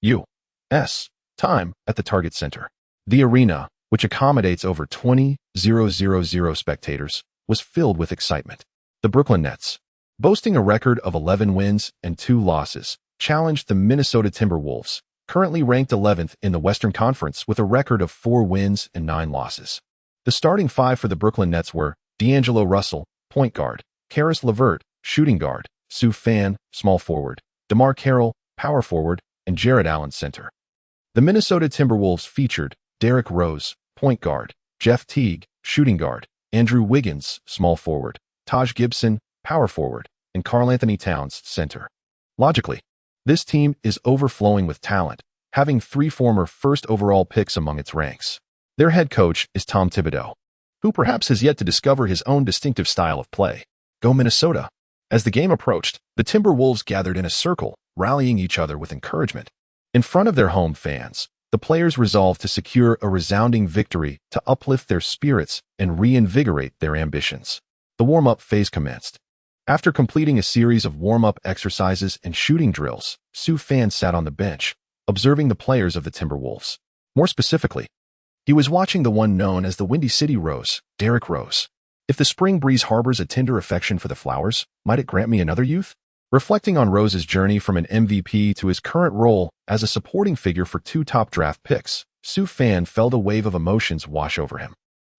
U.S. time at the Target Center. The arena, which accommodates over 20,000 spectators, was filled with excitement. The Brooklyn Nets, boasting a record of 11 wins and 2 losses, challenged the Minnesota Timberwolves, currently ranked 11th in the Western Conference with a record of 4 wins and 9 losses. The starting 5 for the Brooklyn Nets were D'Angelo Russell, point guard, Karis LeVert, shooting guard, Sue Fan, small forward, DeMar Carroll, power forward, and Jarrett Allen, center. The Minnesota Timberwolves featured Derrick Rose, point guard, Jeff Teague, shooting guard, Andrew Wiggins, small forward, Taj Gibson, power forward, and Karl-Anthony Towns, center. Logically, this team is overflowing with talent, having 3 former first overall picks among its ranks. Their head coach is Tom Thibodeau, who perhaps has yet to discover his own distinctive style of play. Go Minnesota! As the game approached, the Timberwolves gathered in a circle, rallying each other with encouragement. In front of their home fans, the players resolved to secure a resounding victory to uplift their spirits and reinvigorate their ambitions. The warm-up phase commenced. After completing a series of warm-up exercises and shooting drills, Sue Fan sat on the bench, observing the players of the Timberwolves. More specifically, he was watching the one known as the Windy City Rose, Derrick Rose. If the spring breeze harbors a tender affection for the flowers, might it grant me another youth? Reflecting on Rose's journey from an MVP to his current role as a supporting figure for 2 top draft picks, Sue Fan felt a wave of emotions wash over him.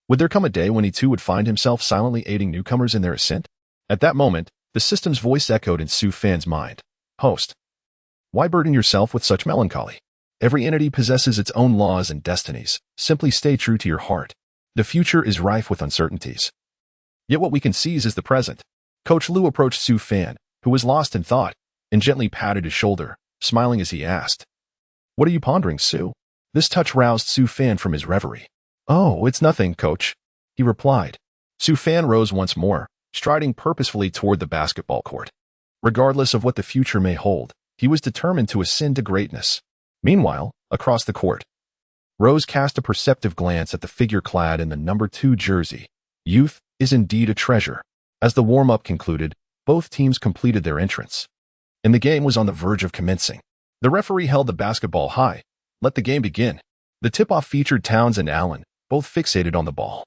Would there come a day when he too would find himself silently aiding newcomers in their ascent? At that moment, the system's voice echoed in Sue Fan's mind. Host, why burden yourself with such melancholy? Every entity possesses its own laws and destinies. Simply stay true to your heart. The future is rife with uncertainties. Yet what we can seize is the present. Coach Lou approached Sue Fan, who was lost in thought, and gently patted his shoulder, smiling as he asked, "What are you pondering, Sue?" This touch roused Sue Fan from his reverie. "Oh, it's nothing, Coach," he replied. Sue Fan rose once more, striding purposefully toward the basketball court. Regardless of what the future may hold, he was determined to ascend to greatness. Meanwhile, across the court, Rose cast a perceptive glance at the figure clad in the number 2 jersey. Youth is indeed a treasure. As the warm-up concluded, both teams completed their entrance, and the game was on the verge of commencing. The referee held the basketball high. Let the game begin. The tip-off featured Towns and Allen, both fixated on the ball.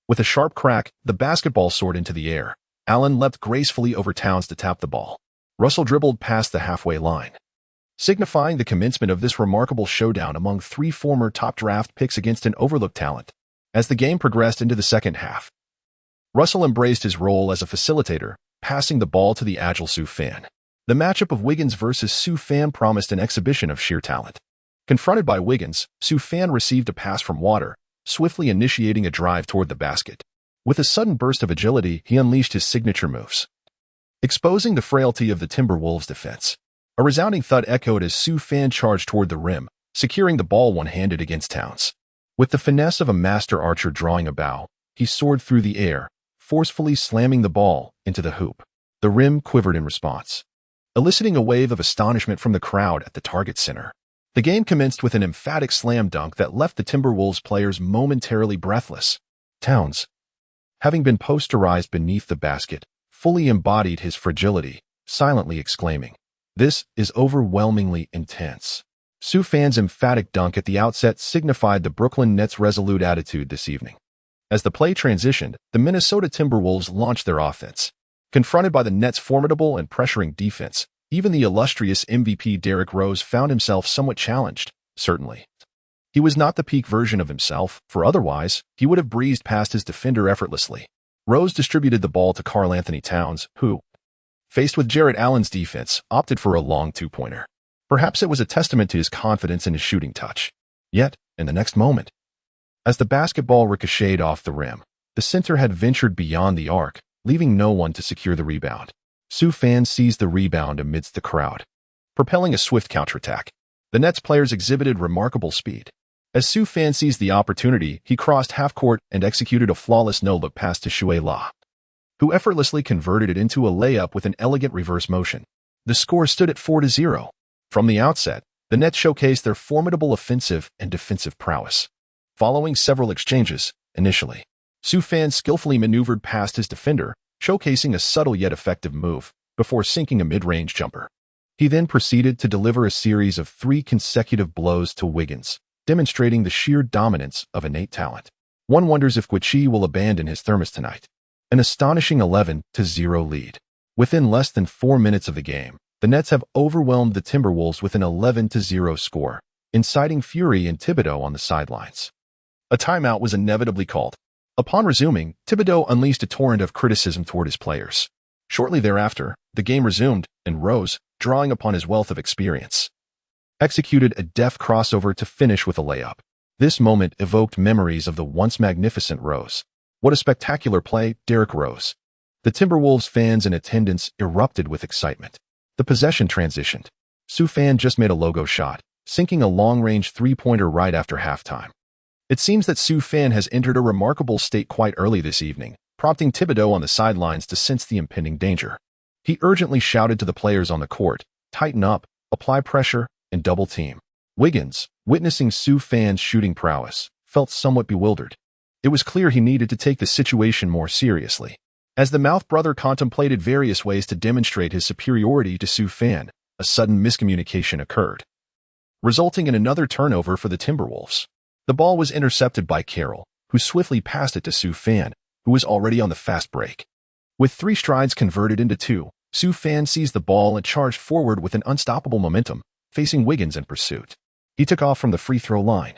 With a sharp crack, the basketball soared into the air. Allen leapt gracefully over Towns to tap the ball. Russell dribbled past the halfway line, signifying the commencement of this remarkable showdown among 3 former top draft picks against an overlooked talent. As the game progressed into the second half, Russell embraced his role as a facilitator, passing the ball to the agile Sue Fan. The matchup of Wiggins versus Sue Fan promised an exhibition of sheer talent. Confronted by Wiggins, Sue Fan received a pass from Water, swiftly initiating a drive toward the basket. With a sudden burst of agility, he unleashed his signature moves, exposing the frailty of the Timberwolves' defense. A resounding thud echoed as Sue Fan charged toward the rim, securing the ball one-handed against Towns. With the finesse of a master archer drawing a bow, he soared through the air, forcefully slamming the ball into the hoop. The rim quivered in response, eliciting a wave of astonishment from the crowd at the Target Center. The game commenced with an emphatic slam dunk that left the Timberwolves players momentarily breathless. Towns, having been posterized beneath the basket, fully embodied his fragility, silently exclaiming, "This is overwhelmingly intense." Sue Fan's emphatic dunk at the outset signified the Brooklyn Nets' resolute attitude this evening. As the play transitioned, the Minnesota Timberwolves launched their offense. Confronted by the Nets' formidable and pressuring defense, even the illustrious MVP Derrick Rose found himself somewhat challenged. Certainly, he was not the peak version of himself, for otherwise, he would have breezed past his defender effortlessly. Rose distributed the ball to Karl-Anthony Towns, who, faced with Jarrett Allen's defense, opted for a long 2-pointer. Perhaps it was a testament to his confidence in his shooting touch. Yet, in the next moment, as the basketball ricocheted off the rim, the center had ventured beyond the arc, leaving no one to secure the rebound. Sue Fan seized the rebound amidst the crowd, propelling a swift counterattack. The Nets players exhibited remarkable speed. As Sue Fan seized the opportunity, he crossed half-court and executed a flawless no-look pass to Shue La, who effortlessly converted it into a layup with an elegant reverse motion. The score stood at 4-0. From the outset, the Nets showcased their formidable offensive and defensive prowess. Following several exchanges, initially, Sue Fan skillfully maneuvered past his defender, showcasing a subtle yet effective move before sinking a mid-range jumper. He then proceeded to deliver a series of 3 consecutive blows to Wiggins, demonstrating the sheer dominance of innate talent. One wonders if Kawhi will abandon his thermos tonight. An astonishing 11-0 lead. Within less than 4 minutes of the game, the Nets have overwhelmed the Timberwolves with an 11-0 score, inciting fury in Thibodeau on the sidelines. A timeout was inevitably called. Upon resuming, Thibodeau unleashed a torrent of criticism toward his players. Shortly thereafter, the game resumed, and Rose, drawing upon his wealth of experience, executed a deft crossover to finish with a layup. This moment evoked memories of the once magnificent Rose. What a spectacular play, Derrick Rose. The Timberwolves fans in attendance erupted with excitement. The possession transitioned. Sue Fan just made a logo shot, sinking a long-range three-pointer right after halftime. It seems that Sue Fan has entered a remarkable state quite early this evening, prompting Thibodeau on the sidelines to sense the impending danger. He urgently shouted to the players on the court, "Tighten up, apply pressure, and double team." Wiggins, witnessing Sue Fan's shooting prowess, felt somewhat bewildered. It was clear he needed to take the situation more seriously. As the Mouth brother contemplated various ways to demonstrate his superiority to Sue Fan, a sudden miscommunication occurred, resulting in another turnover for the Timberwolves. The ball was intercepted by Carroll, who swiftly passed it to Sue Fan, who was already on the fast break. With 3 strides converted into 2, Sue Fan seized the ball and charged forward with an unstoppable momentum, facing Wiggins in pursuit. He took off from the free throw line,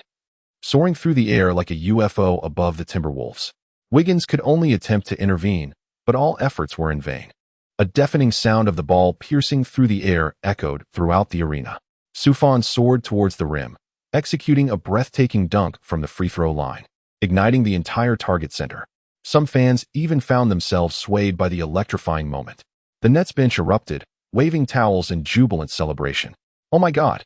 soaring through the air like a UFO above the Timberwolves. Wiggins could only attempt to intervene, but all efforts were in vain. A deafening sound of the ball piercing through the air echoed throughout the arena. Sue Fan soared towards the rim, executing a breathtaking dunk from the free throw line, igniting the entire target center. Some fans even found themselves swayed by the electrifying moment. The Nets bench erupted, waving towels in jubilant celebration. "Oh my God!"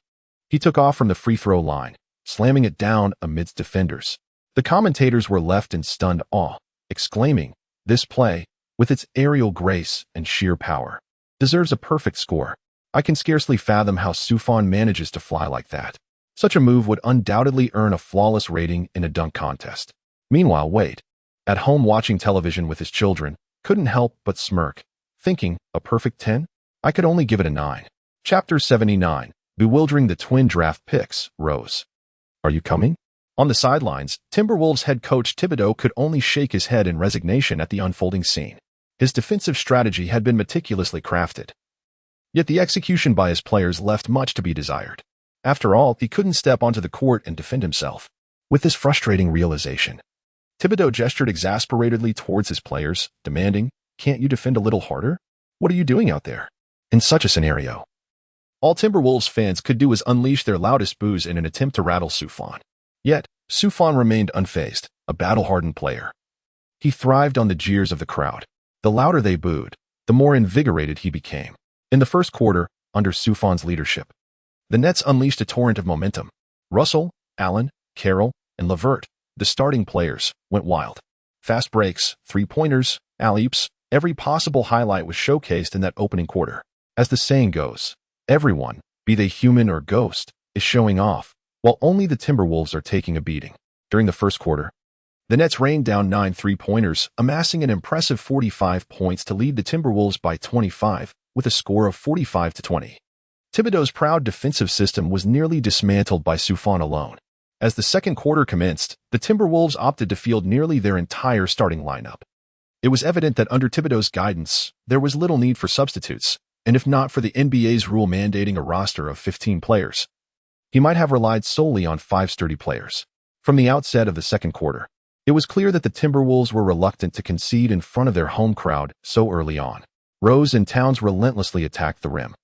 He took off from the free throw line, slamming it down amidst defenders. The commentators were left in stunned awe, exclaiming, "This play, with its aerial grace and sheer power, deserves a perfect score. I can scarcely fathom how Sue Fan manages to fly like that. Such a move would undoubtedly earn a flawless rating in a dunk contest." Meanwhile, Wade, at home watching television with his children, couldn't help but smirk, thinking, "A perfect 10? I could only give it a 9. Chapter 79, Bewildering the Twin Draft Picks, Rose. "Are you coming?" On the sidelines, Timberwolves head coach Thibodeau could only shake his head in resignation at the unfolding scene. His defensive strategy had been meticulously crafted, yet the execution by his players left much to be desired. After all, he couldn't step onto the court and defend himself. With this frustrating realization, Thibodeau gestured exasperatedly towards his players, demanding, "Can't you defend a little harder? What are you doing out there?" In such a scenario, all Timberwolves fans could do was unleash their loudest boos in an attempt to rattle Sue Fan. Yet, Sue Fan remained unfazed, a battle-hardened player. He thrived on the jeers of the crowd. The louder they booed, the more invigorated he became. In the first quarter, under Sue Fan's leadership, the Nets unleashed a torrent of momentum. Russell, Allen, Carroll, and LeVert, the starting players, went wild. Fast breaks, three-pointers, alley-oops, every possible highlight was showcased in that opening quarter. As the saying goes, everyone, be they human or ghost, is showing off, while only the Timberwolves are taking a beating. During the first quarter, the Nets rained down 9 three-pointers, amassing an impressive 45 points to lead the Timberwolves by 25, with a score of 45-20. Thibodeau's proud defensive system was nearly dismantled by Sue Fan alone. As the second quarter commenced, the Timberwolves opted to field nearly their entire starting lineup. It was evident that under Thibodeau's guidance, there was little need for substitutes, and if not for the NBA's rule mandating a roster of 15 players, he might have relied solely on 5 sturdy players. From the outset of the second quarter, it was clear that the Timberwolves were reluctant to concede in front of their home crowd so early on. Rose and Towns relentlessly attacked the rim.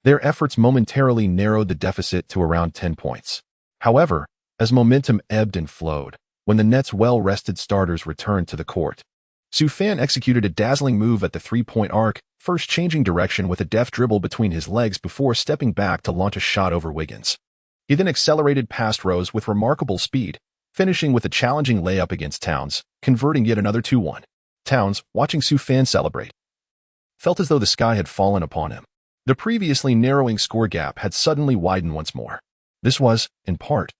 Their efforts momentarily narrowed the deficit to around 10 points. However, as momentum ebbed and flowed, when the Nets' well-rested starters returned to the court, Sue Fan executed a dazzling move at the three-point arc, first changing direction with a deft dribble between his legs before stepping back to launch a shot over Wiggins. He then accelerated past Rose with remarkable speed, finishing with a challenging layup against Towns, converting yet another 2-1. Towns, watching Sue Fan celebrate, felt as though the sky had fallen upon him. The previously narrowing score gap had suddenly widened once more. This was, in part,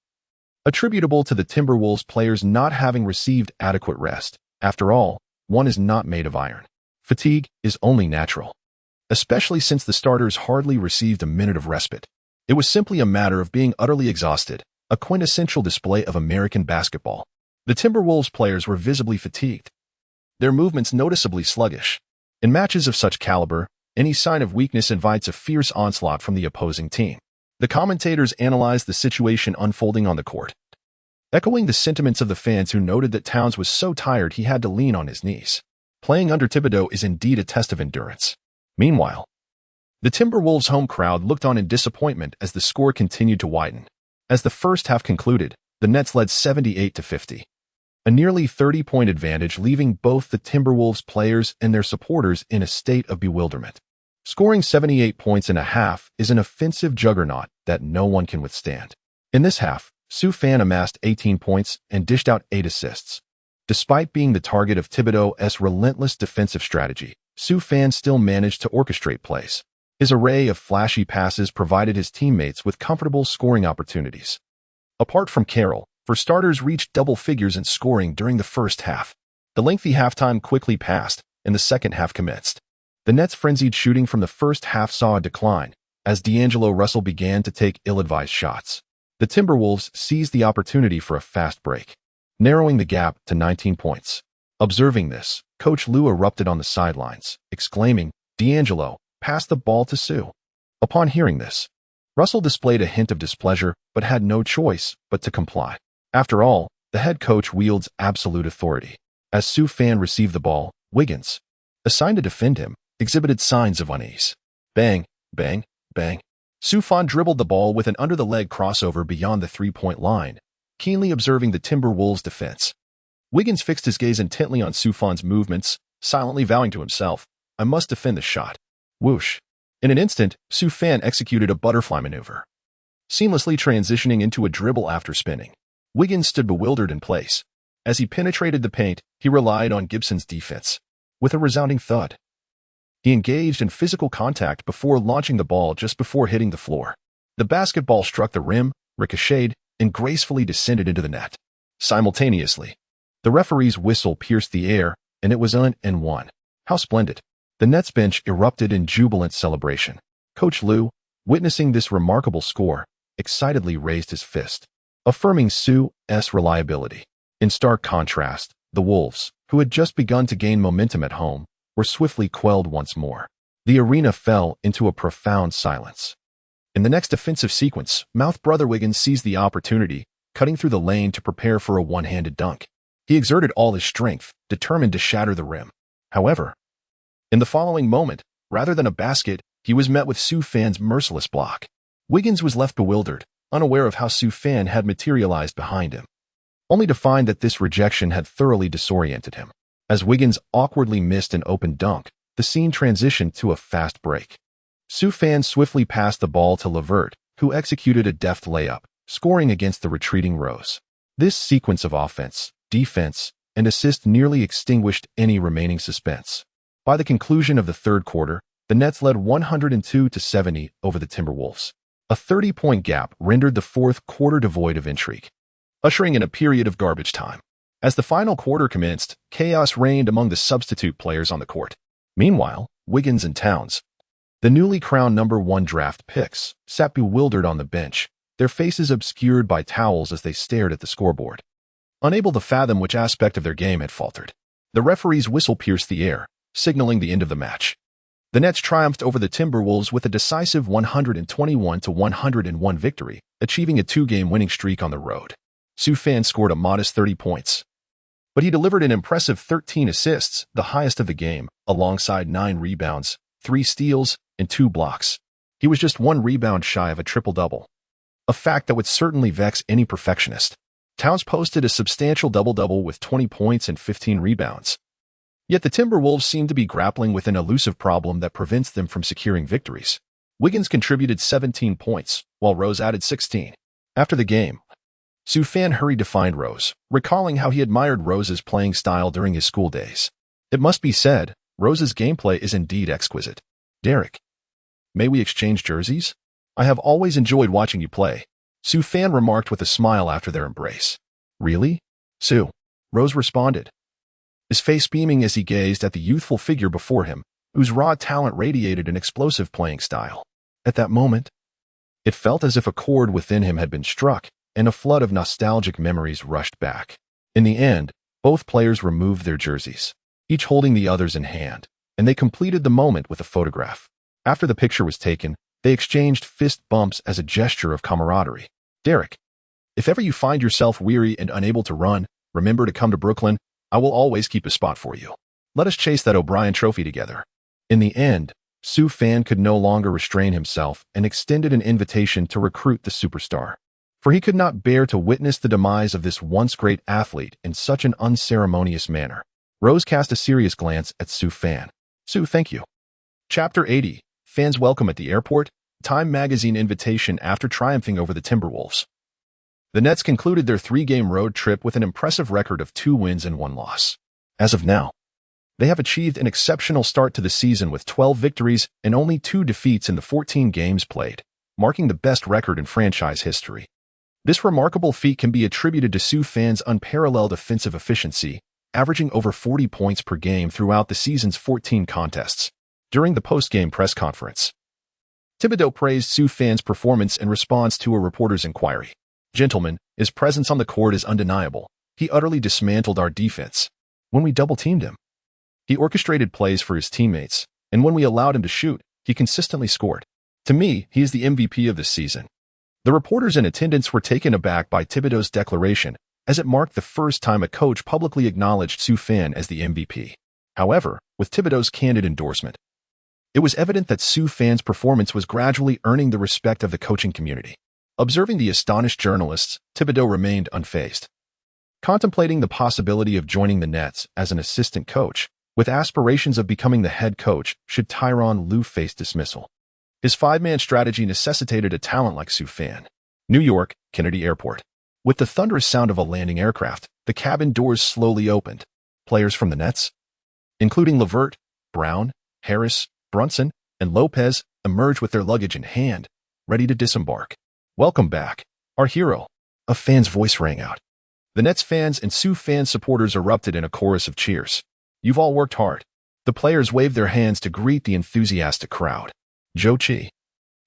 attributable to the Timberwolves players not having received adequate rest. After all, one is not made of iron. Fatigue is only natural, especially since the starters hardly received a minute of respite. It was simply a matter of being utterly exhausted, a quintessential display of American basketball. The Timberwolves players were visibly fatigued, their movements noticeably sluggish. In matches of such caliber, any sign of weakness invites a fierce onslaught from the opposing team. The commentators analyzed the situation unfolding on the court, echoing the sentiments of the fans who noted that Towns was so tired he had to lean on his knees. Playing under Thibodeau is indeed a test of endurance. Meanwhile, the Timberwolves' home crowd looked on in disappointment as the score continued to widen. As the first half concluded, the Nets led 78-50. A nearly 30-point advantage, leaving both the Timberwolves players and their supporters in a state of bewilderment. Scoring 78 points in a half is an offensive juggernaut that no one can withstand. In this half, Sue Fan amassed 18 points and dished out 8 assists. Despite being the target of Thibodeau's relentless defensive strategy, Sue Fan still managed to orchestrate plays. His array of flashy passes provided his teammates with comfortable scoring opportunities. Apart from Carroll, for starters reached double figures in scoring during the first half. The lengthy halftime quickly passed, and the second half commenced. The Nets' frenzied shooting from the first half saw a decline, as D'Angelo Russell began to take ill-advised shots. The Timberwolves seized the opportunity for a fast break, narrowing the gap to 19 points. Observing this, Coach Lue erupted on the sidelines, exclaiming, "D'Angelo, pass the ball to Sue." Upon hearing this, Russell displayed a hint of displeasure but had no choice but to comply. After all, the head coach wields absolute authority. As Sue Fan received the ball, Wiggins, assigned to defend him, exhibited signs of unease. Bang, bang, bang. Sue Fan dribbled the ball with an under-the-leg crossover beyond the three-point line, keenly observing the Timberwolves' defense. Wiggins fixed his gaze intently on Sue Fan's movements, silently vowing to himself, "I must defend the shot." Whoosh. In an instant, Sue Fan executed a butterfly maneuver, seamlessly transitioning into a dribble after spinning. Wiggins stood bewildered in place. As he penetrated the paint, he relied on Gibson's defense. With a resounding thud, he engaged in physical contact before launching the ball just before hitting the floor. The basketball struck the rim, ricocheted, and gracefully descended into the net. Simultaneously, the referee's whistle pierced the air, and it was an and one. How splendid! The Nets bench erupted in jubilant celebration. Coach Lue, witnessing this remarkable score, excitedly raised his fist, affirming Sue's reliability. In stark contrast, the Wolves, who had just begun to gain momentum at home, were swiftly quelled once more. The arena fell into a profound silence. In the next offensive sequence, Mouth Brother Wiggins seized the opportunity, cutting through the lane to prepare for a one-handed dunk. He exerted all his strength, determined to shatter the rim. However, in the following moment, rather than a basket, he was met with Sue Fan's merciless block. Wiggins was left bewildered, unaware of how Sue Fan had materialized behind him, only to find that this rejection had thoroughly disoriented him. As Wiggins awkwardly missed an open dunk, the scene transitioned to a fast break. Sue Fan swiftly passed the ball to LeVert, who executed a deft layup, scoring against the retreating Rose. This sequence of offense, defense, and assist nearly extinguished any remaining suspense. By the conclusion of the third quarter, the Nets led 102-70 over the Timberwolves. A 30-point gap rendered the fourth quarter devoid of intrigue, ushering in a period of garbage time. As the final quarter commenced, chaos reigned among the substitute players on the court. Meanwhile, Wiggins and Towns, the newly crowned #1 draft picks, sat bewildered on the bench, their faces obscured by towels as they stared at the scoreboard, unable to fathom which aspect of their game had faltered. The referee's whistle pierced the air, signaling the end of the match. The Nets triumphed over the Timberwolves with a decisive 121-101 victory, achieving a 2-game winning streak on the road. Sue Fan scored a modest 30 points, but he delivered an impressive 13 assists, the highest of the game, alongside 9 rebounds, 3 steals, and 2 blocks. He was just 1 rebound shy of a triple-double, a fact that would certainly vex any perfectionist. Towns posted a substantial double-double with 20 points and 15 rebounds. Yet the Timberwolves seem to be grappling with an elusive problem that prevents them from securing victories. Wiggins contributed 17 points, while Rose added 16. After the game, Sue Fan hurried to find Rose, recalling how he admired Rose's playing style during his school days. It must be said, Rose's gameplay is indeed exquisite. "Derek, may we exchange jerseys? I have always enjoyed watching you play," Sue Fan remarked with a smile after their embrace. "Really, Sue?" Rose responded. his face beaming as he gazed at the youthful figure before him, whose raw talent radiated an explosive playing style. At that moment, it felt as if a chord within him had been struck, and a flood of nostalgic memories rushed back. In the end, both players removed their jerseys, each holding the other's in hand, and they completed the moment with a photograph. After the picture was taken, they exchanged fist bumps as a gesture of camaraderie. Derek, if ever you find yourself weary and unable to run, remember to come to Brooklyn. I will always keep a spot for you. Let us chase that O'Brien trophy together. In the end, Sue Fan could no longer restrain himself and extended an invitation to recruit the superstar. For he could not bear to witness the demise of this once great athlete in such an unceremonious manner. Rose cast a serious glance at Sue Fan. Sue, thank you. Chapter 80. Fans welcome at the airport. Time magazine invitation after triumphing over the Timberwolves. The Nets concluded their 3-game road trip with an impressive record of 2 wins and 1 loss. As of now, they have achieved an exceptional start to the season with 12 victories and only 2 defeats in the 14 games played, marking the best record in franchise history. This remarkable feat can be attributed to Sue Fan's unparalleled offensive efficiency, averaging over 40 points per game throughout the season's 14 contests. During the post-game press conference, Thibodeau praised Sue Fan's performance in response to a reporter's inquiry. Gentlemen, his presence on the court is undeniable. He utterly dismantled our defense. When we double-teamed him, he orchestrated plays for his teammates, and when we allowed him to shoot, he consistently scored. To me, he is the MVP of this season. The reporters in attendance were taken aback by Thibodeau's declaration, as it marked the first time a coach publicly acknowledged Sue Fan as the MVP. However, with Thibodeau's candid endorsement, it was evident that Sue Fan's performance was gradually earning the respect of the coaching community. Observing the astonished journalists, Thibodeau remained unfazed, contemplating the possibility of joining the Nets as an assistant coach, with aspirations of becoming the head coach should Tyronn Lue face dismissal. His 5-man strategy necessitated a talent like Sue Fan. New York, Kennedy Airport. With the thunderous sound of a landing aircraft, the cabin doors slowly opened. Players from the Nets, including LeVert, Brown, Harris, Brunson, and Lopez, emerged with their luggage in hand, ready to disembark. Welcome back, our hero. A fan's voice rang out. The Nets fans and Sue Fan supporters erupted in a chorus of cheers. You've all worked hard. The players waved their hands to greet the enthusiastic crowd. Joe Chi,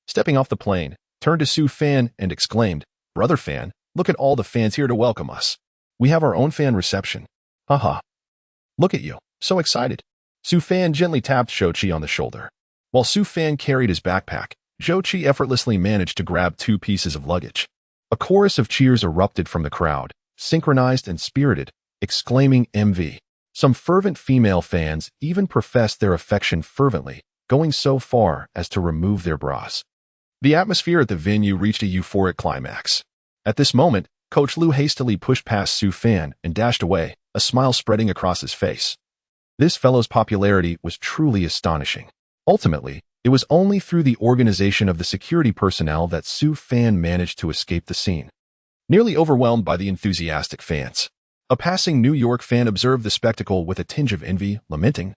stepping off the plane, turned to Sue Fan and exclaimed, Brother Fan, look at all the fans here to welcome us. We have our own fan reception. Haha. Look at you, so excited. Sue Fan gently tapped Joe Chi on the shoulder. While Sue Fan carried his backpack, Joe Chi effortlessly managed to grab 2 pieces of luggage. A chorus of cheers erupted from the crowd, synchronized and spirited, exclaiming MV. Some fervent female fans even professed their affection fervently, going so far as to remove their bras. The atmosphere at the venue reached a euphoric climax. At this moment, Coach Lue hastily pushed past Sue Fan and dashed away, a smile spreading across his face. This fellow's popularity was truly astonishing. Ultimately, it was only through the organization of the security personnel that Sue Fan managed to escape the scene. Nearly overwhelmed by the enthusiastic fans, a passing New York fan observed the spectacle with a tinge of envy, lamenting,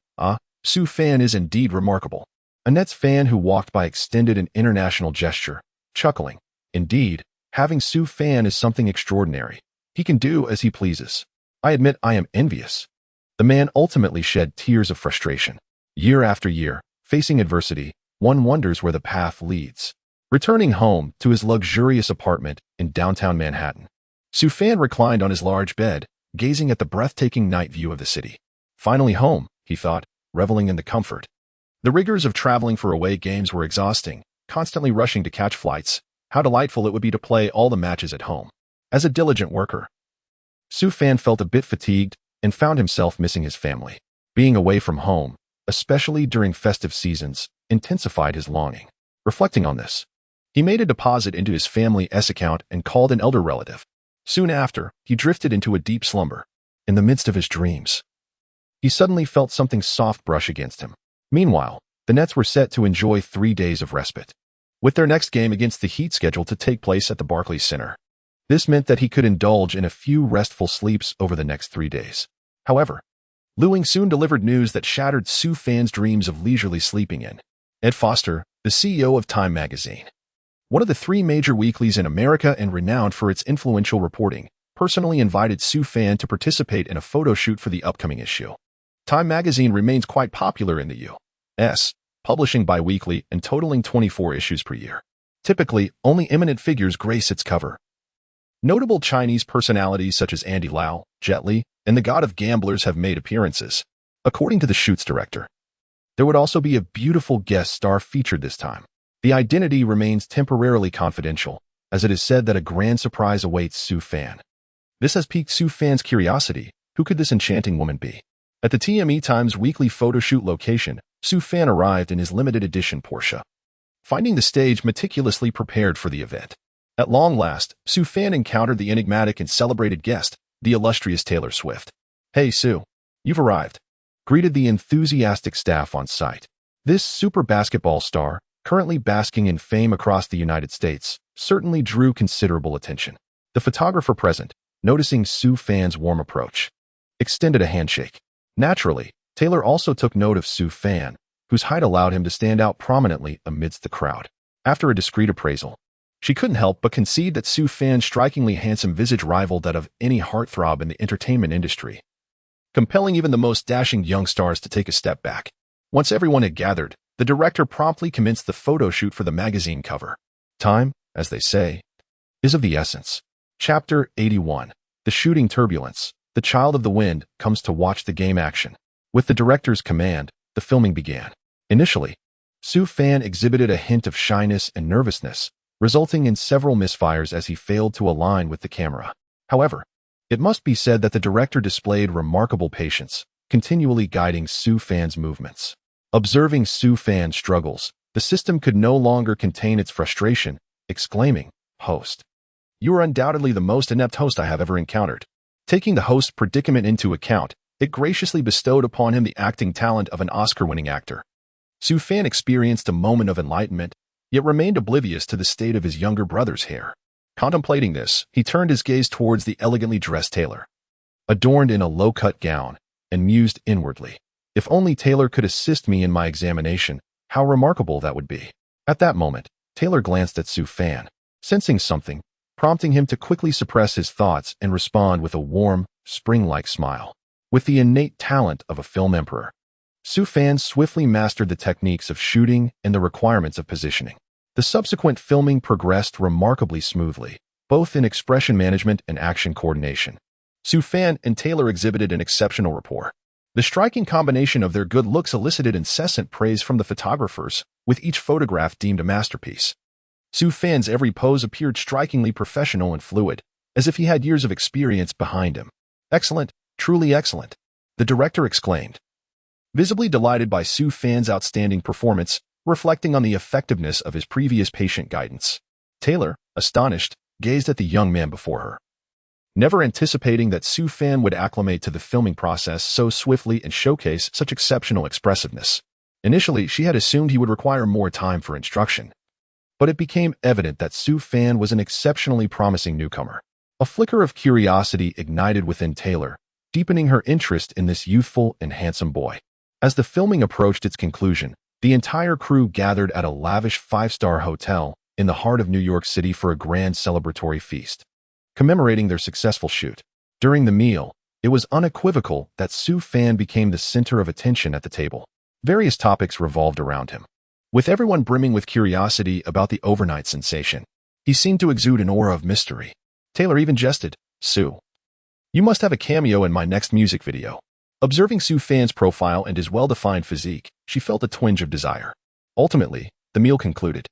Sue Fan is indeed remarkable. A Nets fan who walked by extended an international gesture, chuckling. Indeed, having Sue Fan is something extraordinary. He can do as he pleases. I admit I am envious. The man ultimately shed tears of frustration. Year after year, facing adversity, one wonders where the path leads. Returning home to his luxurious apartment in downtown Manhattan, Sue Fan reclined on his large bed, gazing at the breathtaking night view of the city. Finally home, he thought, reveling in the comfort. The rigors of traveling for away games were exhausting, constantly rushing to catch flights. How delightful it would be to play all the matches at home. As a diligent worker, Sue Fan felt a bit fatigued and found himself missing his family. Being away from home, especially during festive seasons, intensified his longing. Reflecting on this, he made a deposit into his family's account and called an elder relative. Soon after, he drifted into a deep slumber. In the midst of his dreams, he suddenly felt something soft brush against him. Meanwhile, the Nets were set to enjoy 3 days of respite, with their next game against the Heat scheduled to take place at the Barclays Center. This meant that he could indulge in a few restful sleeps over the next 3 days. However, Lewing soon delivered news that shattered Sue Fan's dreams of leisurely sleeping in. Ed Foster, the CEO of Time magazine, one of the 3 major weeklies in America and renowned for its influential reporting, personally invited Sue Fan to participate in a photo shoot for the upcoming issue. Time magazine remains quite popular in the U.S., publishing bi-weekly and totaling 24 issues per year. Typically, only eminent figures grace its cover. Notable Chinese personalities such as Andy Lau, Jet Li, and the God of Gamblers have made appearances, according to the shoot's director. There would also be a beautiful guest star featured this time. The identity remains temporarily confidential, as it is said that a grand surprise awaits Sue Fan. This has piqued Sue Fan's curiosity. Who could this enchanting woman be? At the TME Times weekly photo shoot location, Sue Fan arrived in his limited edition Porsche, finding the stage meticulously prepared for the event. At long last, Sue Fan encountered the enigmatic and celebrated guest, the illustrious Taylor Swift. "Hey, Sue, you've arrived," greeted the enthusiastic staff on site. This super basketball star, currently basking in fame across the United States, certainly drew considerable attention. The photographer present, noticing Sue Fan's warm approach, extended a handshake. Naturally, Taylor also took note of Sue Fan, whose height allowed him to stand out prominently amidst the crowd. After a discreet appraisal, she couldn't help but concede that Sue Fan's strikingly handsome visage rivaled that of any heartthrob in the entertainment industry, compelling even the most dashing young stars to take a step back. Once everyone had gathered, the director promptly commenced the photo shoot for the magazine cover. Time, as they say, is of the essence. Chapter 81. The Shooting Turbulence. The Child of the Wind comes to watch the game action. With the director's command, the filming began. Initially, Sue Fan exhibited a hint of shyness and nervousness, resulting in several misfires as he failed to align with the camera. However, it must be said that the director displayed remarkable patience, continually guiding Sue Fan's movements. Observing Sue Fan's struggles, the system could no longer contain its frustration, exclaiming, "Host, you are undoubtedly the most inept host I have ever encountered." Taking the host's predicament into account, it graciously bestowed upon him the acting talent of an Oscar-winning actor. Sue Fan experienced a moment of enlightenment, yet remained oblivious to the state of his younger brother's hair. Contemplating this, he turned his gaze towards the elegantly dressed Taylor, adorned in a low-cut gown, and mused inwardly, "If only Taylor could assist me in my examination, how remarkable that would be." At that moment, Taylor glanced at Sue Fan, sensing something, prompting him to quickly suppress his thoughts and respond with a warm, spring-like smile. With the innate talent of a film emperor, Sue Fan swiftly mastered the techniques of shooting and the requirements of positioning. The subsequent filming progressed remarkably smoothly, both in expression management and action coordination. Sue Fan and Taylor exhibited an exceptional rapport. The striking combination of their good looks elicited incessant praise from the photographers, with each photograph deemed a masterpiece. Sue Fan's every pose appeared strikingly professional and fluid, as if he had years of experience behind him. "Excellent, truly excellent," the director exclaimed, visibly delighted by Sue Fan's outstanding performance, reflecting on the effectiveness of his previous patient guidance. Taylor, astonished, gazed at the young man before her, never anticipating that Sue Fan would acclimate to the filming process so swiftly and showcase such exceptional expressiveness. Initially, she had assumed he would require more time for instruction, but it became evident that Sue Fan was an exceptionally promising newcomer. A flicker of curiosity ignited within Taylor, deepening her interest in this youthful and handsome boy. As the filming approached its conclusion, the entire crew gathered at a lavish five-star hotel in the heart of New York City for a grand celebratory feast, commemorating their successful shoot. During the meal, it was unequivocal that Sue Fan became the center of attention at the table. Various topics revolved around him, with everyone brimming with curiosity about the overnight sensation. He seemed to exude an aura of mystery. Taylor even jested, "Sue, you must have a cameo in my next music video." Observing Sue Fan's profile and his well-defined physique, she felt a twinge of desire. Ultimately, the meal concluded.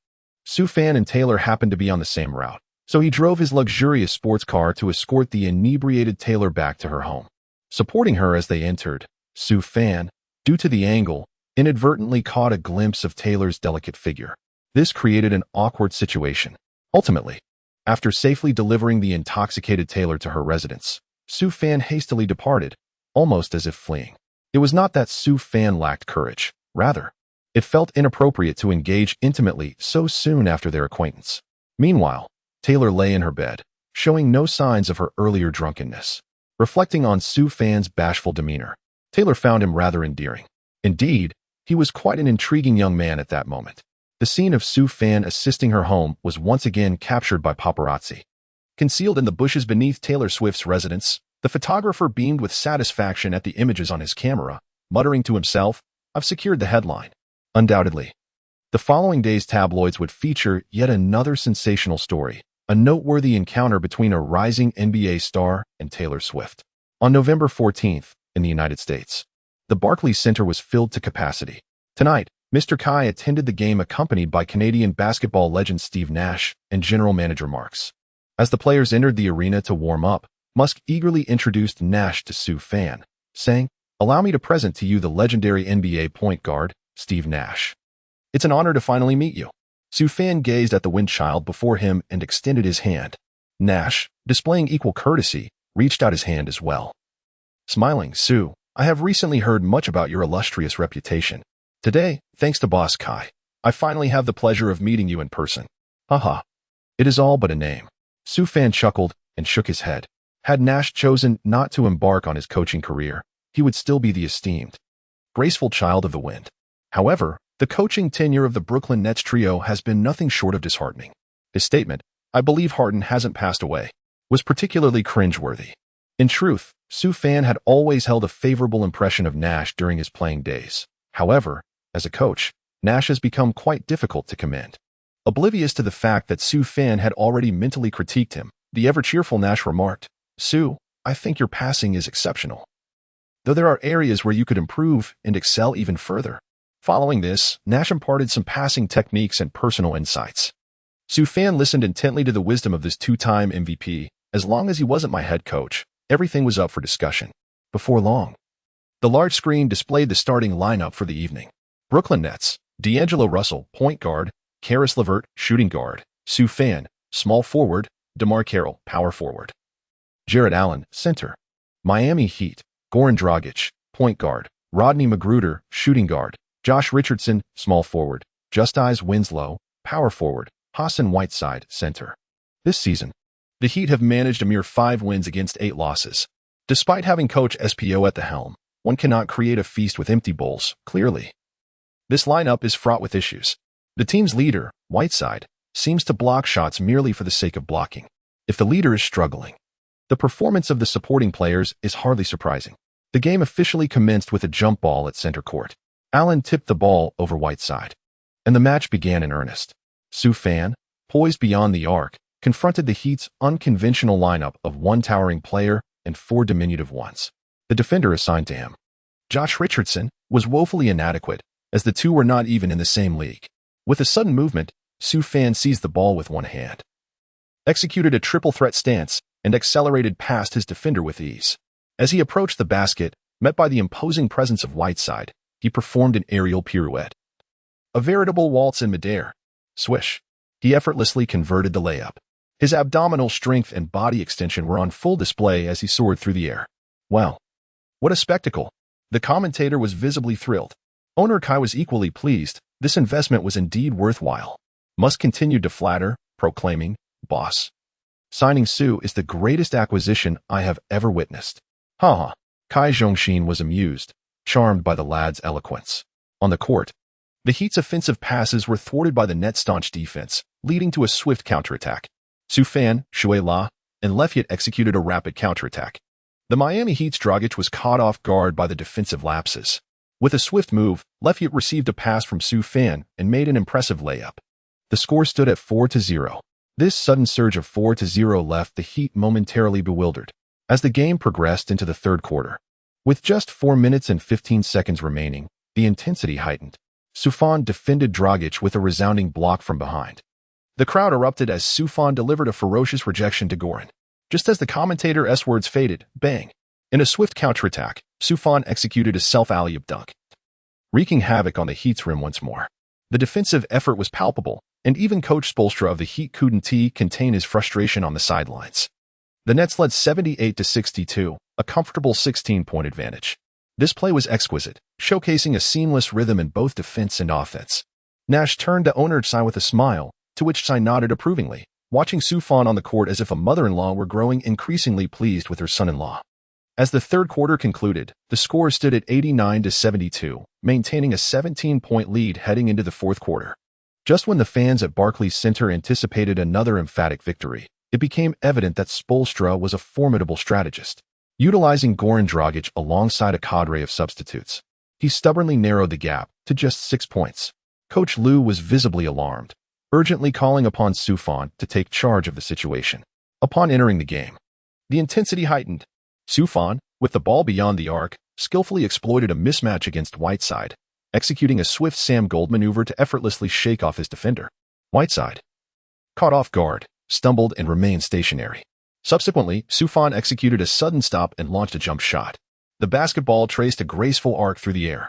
Sue Fan and Taylor happened to be on the same route, so he drove his luxurious sports car to escort the inebriated Taylor back to her home. Supporting her as they entered, Sue Fan, due to the angle, inadvertently caught a glimpse of Taylor's delicate figure. This created an awkward situation. Ultimately, after safely delivering the intoxicated Taylor to her residence, Sue Fan hastily departed, almost as if fleeing. It was not that Sue Fan lacked courage. Rather, it felt inappropriate to engage intimately so soon after their acquaintance. Meanwhile, Taylor lay in her bed, showing no signs of her earlier drunkenness. Reflecting on Sue Fan's bashful demeanor, Taylor found him rather endearing. Indeed, he was quite an intriguing young man at that moment. The scene of Sue Fan assisting her home was once again captured by paparazzi, Concealed in the bushes beneath Taylor Swift's residence, the photographer beamed with satisfaction at the images on his camera, muttering to himself, "I've secured the headline." Undoubtedly. The following day's tabloids would feature yet another sensational story, a noteworthy encounter between a rising NBA star and Taylor Swift. On November 14th, in the United States, the Barclays Center was filled to capacity. Tonight, Mr. Kai attended the game accompanied by Canadian basketball legend Steve Nash and general manager Marks. As the players entered the arena to warm up, Musk eagerly introduced Nash to Sue Fan, saying, "Allow me to present to you the legendary NBA point guard, Steve Nash. It's an honor to finally meet you." Sue Fan gazed at the wind child before him and extended his hand. Nash, displaying equal courtesy, reached out his hand as well. Smiling, "Sue, I have recently heard much about your illustrious reputation. Today, thanks to Boss Kai, I finally have the pleasure of meeting you in person. Haha. It is all but a name." Sue Fan chuckled and shook his head. Had Nash chosen not to embark on his coaching career, he would still be the esteemed, graceful child of the wind. However, the coaching tenure of the Brooklyn Nets trio has been nothing short of disheartening. His statement, "I believe Harden hasn't passed away," was particularly cringeworthy. In truth, Sue Fan had always held a favorable impression of Nash during his playing days. However, as a coach, Nash has become quite difficult to commend. Oblivious to the fact that Sue Fan had already mentally critiqued him, the ever-cheerful Nash remarked, "Sue, I think your passing is exceptional, though there are areas where you could improve and excel even further." Following this, Nash imparted some passing techniques and personal insights. Sue Fan listened intently to the wisdom of this two-time MVP. "As long as he wasn't my head coach, everything was up for discussion." Before long, the large screen displayed the starting lineup for the evening. Brooklyn Nets, D'Angelo Russell, point guard, Karis LeVert, shooting guard, Sue Fan, small forward, DeMar Carroll, power forward, Jarrett Allen, center. Miami Heat, Goran Dragic, point guard, Rodney McGruder, shooting guard, Josh Richardson, small forward, Justice Winslow, power forward, Hassan Whiteside, center. This season, the Heat have managed a mere 5 wins against 8 losses. Despite having Coach SPO at the helm, one cannot create a feast with empty bowls, clearly. This lineup is fraught with issues. The team's leader, Whiteside, seems to block shots merely for the sake of blocking. If the leader is struggling, the performance of the supporting players is hardly surprising. The game officially commenced with a jump ball at center court. Allen tipped the ball over Whiteside, and the match began in earnest. Sue Fan, poised beyond the arc, confronted the Heat's unconventional lineup of 1 towering player and 4 diminutive ones. The defender assigned to him, Josh Richardson, was woefully inadequate, as the two were not even in the same league. With a sudden movement, Sue Fan seized the ball with one hand, executed a triple threat stance, and accelerated past his defender with ease. As he approached the basket, met by the imposing presence of Whiteside, he performed an aerial pirouette. A veritable waltz in midair. Swish. He effortlessly converted the layup. His abdominal strength and body extension were on full display as he soared through the air. Wow. What a spectacle. The commentator was visibly thrilled. Owner Kai was equally pleased. This investment was indeed worthwhile. Musk continued to flatter, proclaiming, "Boss, signing Sue is the greatest acquisition I have ever witnessed." Haha. Kai Zhongshin was amused, charmed by the lad's eloquence. On the court, the Heat's offensive passes were thwarted by the Nets' staunch defense, leading to a swift counterattack. Sue Fan, Shui La, and Leffiet executed a rapid counterattack. The Miami Heat's Dragic was caught off guard by the defensive lapses. With a swift move, Leffiet received a pass from Sue Fan and made an impressive layup. The score stood at 4-0. This sudden surge of 4-0 left the Heat momentarily bewildered as the game progressed into the third quarter. With just 4 minutes and 15 seconds remaining, the intensity heightened. Sue Fan defended Dragic with a resounding block from behind. The crowd erupted as Sue Fan delivered a ferocious rejection to Goran. Just as the commentator's words faded, bang! In a swift counterattack, Sue Fan executed a self-alley-oop dunk, wreaking havoc on the Heat's rim once more. The defensive effort was palpable, and even Coach Spoelstra of the Heat couldn't contain his frustration on the sidelines. The Nets led 78-62, a comfortable 16-point advantage. This play was exquisite, showcasing a seamless rhythm in both defense and offense. Nash turned to owner Tsai with a smile, to which Tsai nodded approvingly, watching Sue Fan on the court as if a mother-in-law were growing increasingly pleased with her son-in-law. As the third quarter concluded, the score stood at 89-72, maintaining a 17-point lead heading into the fourth quarter. Just when the fans at Barclays Center anticipated another emphatic victory, it became evident that Spoelstra was a formidable strategist. Utilizing Goran Dragic alongside a cadre of substitutes, he stubbornly narrowed the gap to just 6 points. Coach Lou was visibly alarmed, urgently calling upon Soufan to take charge of the situation. Upon entering the game, the intensity heightened. Soufan, with the ball beyond the arc, skillfully exploited a mismatch against Whiteside, executing a swift Sam Gold maneuver to effortlessly shake off his defender. Whiteside, caught off guard, stumbled and remained stationary. Subsequently, Soufan executed a sudden stop and launched a jump shot. The basketball traced a graceful arc through the air,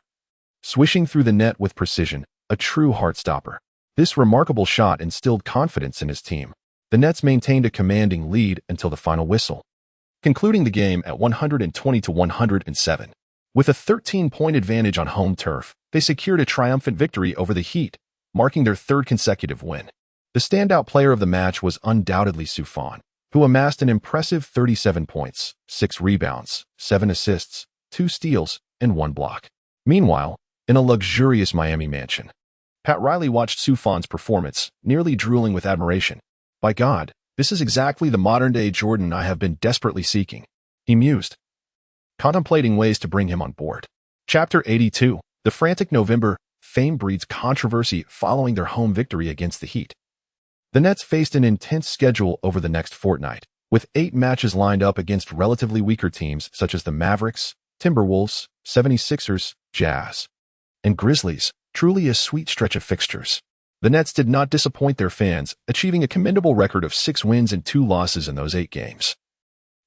swishing through the net with precision, a true heart-stopper. This remarkable shot instilled confidence in his team. The Nets maintained a commanding lead until the final whistle, concluding the game at 120-107. With a 13-point advantage on home turf, they secured a triumphant victory over the Heat, marking their third consecutive win. The standout player of the match was undoubtedly Soufan, who amassed an impressive 37 points, 6 rebounds, 7 assists, 2 steals, and 1 block. Meanwhile, in a luxurious Miami mansion, Pat Riley watched Soufan's performance, nearly drooling with admiration. "By God, this is exactly the modern-day Jordan I have been desperately seeking," he mused, contemplating ways to bring him on board. Chapter 82. The frantic November. Fame breeds controversy following their home victory against the Heat. The Nets faced an intense schedule over the next fortnight, with 8 matches lined up against relatively weaker teams such as the Mavericks, Timberwolves, 76ers, Jazz, and Grizzlies. Truly a sweet stretch of fixtures. The Nets did not disappoint their fans, achieving a commendable record of 6 wins and 2 losses in those 8 games,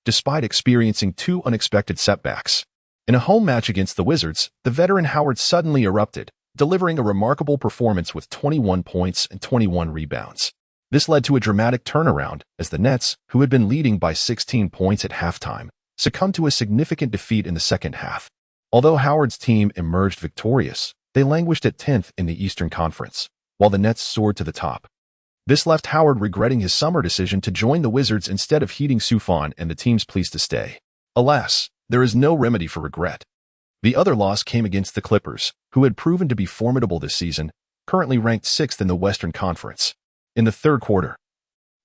despite experiencing 2 unexpected setbacks. In a home match against the Wizards, the veteran Howard suddenly erupted, delivering a remarkable performance with 21 points and 21 rebounds. This led to a dramatic turnaround as the Nets, who had been leading by 16 points at halftime, succumbed to a significant defeat in the second half. Although Howard's team emerged victorious, they languished at 10th in the Eastern Conference, while the Nets soared to the top. This left Howard regretting his summer decision to join the Wizards instead of heeding Soufan and the team's pleas to stay. Alas, there is no remedy for regret. The other loss came against the Clippers, who had proven to be formidable this season, currently ranked 6th in the Western Conference. In the third quarter,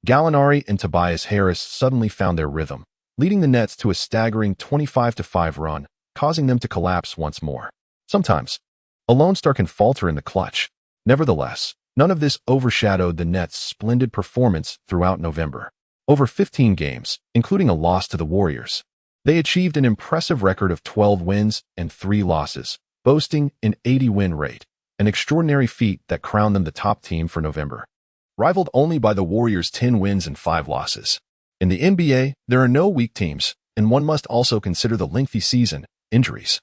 Gallinari and Tobias Harris suddenly found their rhythm, leading the Nets to a staggering 25-5 run, causing them to collapse once more. Sometimes, a lone star can falter in the clutch. Nevertheless, none of this overshadowed the Nets' splendid performance throughout November. Over 15 games, including a loss to the Warriors, they achieved an impressive record of 12 wins and 3 losses, boasting an 80-win rate, an extraordinary feat that crowned them the top team for November, rivaled only by the Warriors' 10 wins and 5 losses. In the NBA, there are no weak teams, and one must also consider the lengthy season, injuries,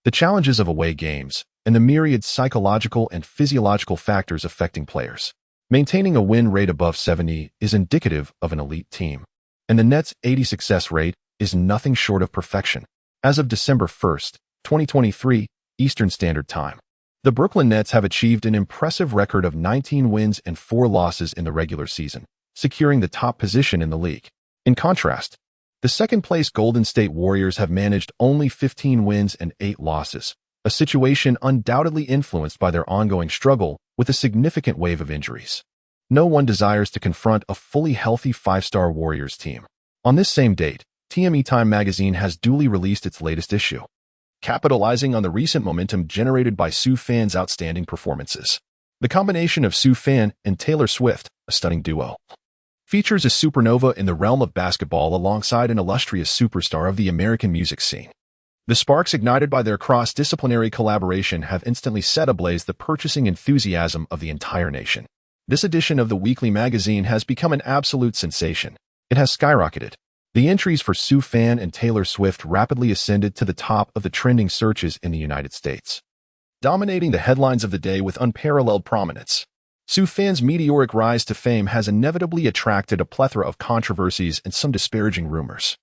the challenges of away games, and the myriad psychological and physiological factors affecting players. Maintaining a win rate above 70 is indicative of an elite team, and the Nets' 80 success rate is nothing short of perfection. As of December 1st, 2023, Eastern Standard Time, the Brooklyn Nets have achieved an impressive record of 19 wins and 4 losses in the regular season, securing the top position in the league. In contrast, the second-place Golden State Warriors have managed only 15 wins and 8 losses, a situation undoubtedly influenced by their ongoing struggle with a significant wave of injuries. No one desires to confront a fully healthy 5-star Warriors team. On this same date, TME Time magazine has duly released its latest issue, capitalizing on the recent momentum generated by Soufan's outstanding performances. The combination of Soufan and Taylor Swift, a stunning duo, features a supernova in the realm of basketball alongside an illustrious superstar of the American music scene. The sparks ignited by their cross-disciplinary collaboration have instantly set ablaze the purchasing enthusiasm of the entire nation. This edition of the weekly magazine has become an absolute sensation. It has skyrocketed. The entries for Soufan and Taylor Swift rapidly ascended to the top of the trending searches in the United States, dominating the headlines of the day with unparalleled prominence. Soufan's meteoric rise to fame has inevitably attracted a plethora of controversies and some disparaging rumors.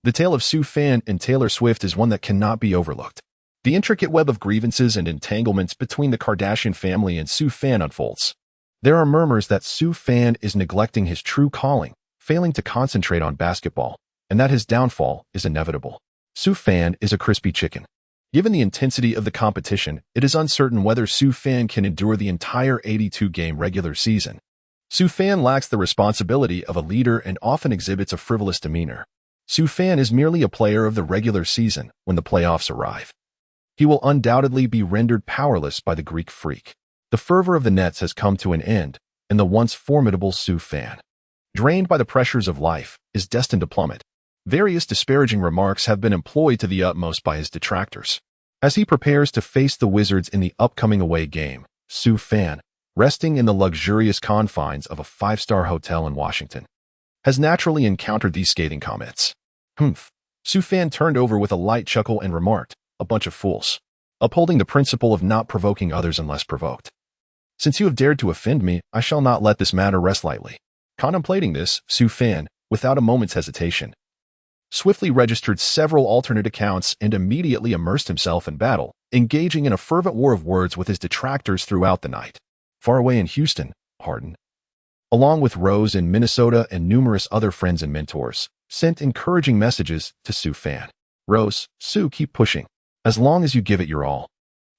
The tale of Soufan and Taylor Swift is one that cannot be overlooked. The intricate web of grievances and entanglements between the Kardashian family and Soufan unfolds. There are murmurs that Soufan is neglecting his true calling, failing to concentrate on basketball, and that his downfall is inevitable. Soufan is a crispy chicken. Given the intensity of the competition, it is uncertain whether Soufan can endure the entire 82-game regular season. Su Fan lacks the responsibility of a leader and often exhibits a frivolous demeanor. Su Fan is merely a player of the regular season when the playoffs arrive. He will undoubtedly be rendered powerless by the Greek freak. The fervor of the Nets has come to an end, and the once formidable Su Fan, drained by the pressures of life, is destined to plummet. Various disparaging remarks have been employed to the utmost by his detractors. As he prepares to face the Wizards in the upcoming away game, Su Fan, resting in the luxurious confines of a five-star hotel in Washington, has naturally encountered these scathing comments. Su Fan turned over with a light chuckle and remarked, "A bunch of fools," upholding the principle of not provoking others unless provoked. "Since you have dared to offend me, I shall not let this matter rest lightly." Contemplating this, Su Fan, without a moment's hesitation, swiftly registered several alternate accounts and immediately immersed himself in battle, engaging in a fervent war of words with his detractors throughout the night. Far away in Houston, Harden, along with Rose in Minnesota and numerous other friends and mentors, sent encouraging messages to Su Fan. "Rose, Su, keep pushing. As long as you give it your all,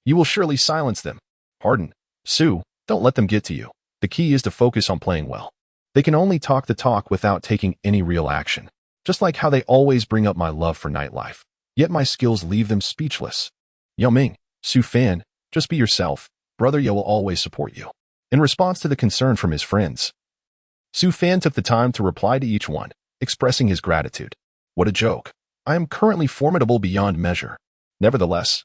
you will surely silence them." Harden, "Su, don't let them get to you. The key is to focus on playing well. They can only talk the talk without taking any real action. Just like how they always bring up my love for nightlife, yet my skills leave them speechless." Yao Ming, "Su Fan, just be yourself. Brother Yo will always support you." In response to the concern from his friends, Su Fan took the time to reply to each one, expressing his gratitude. "What a joke. I am currently formidable beyond measure. Nevertheless,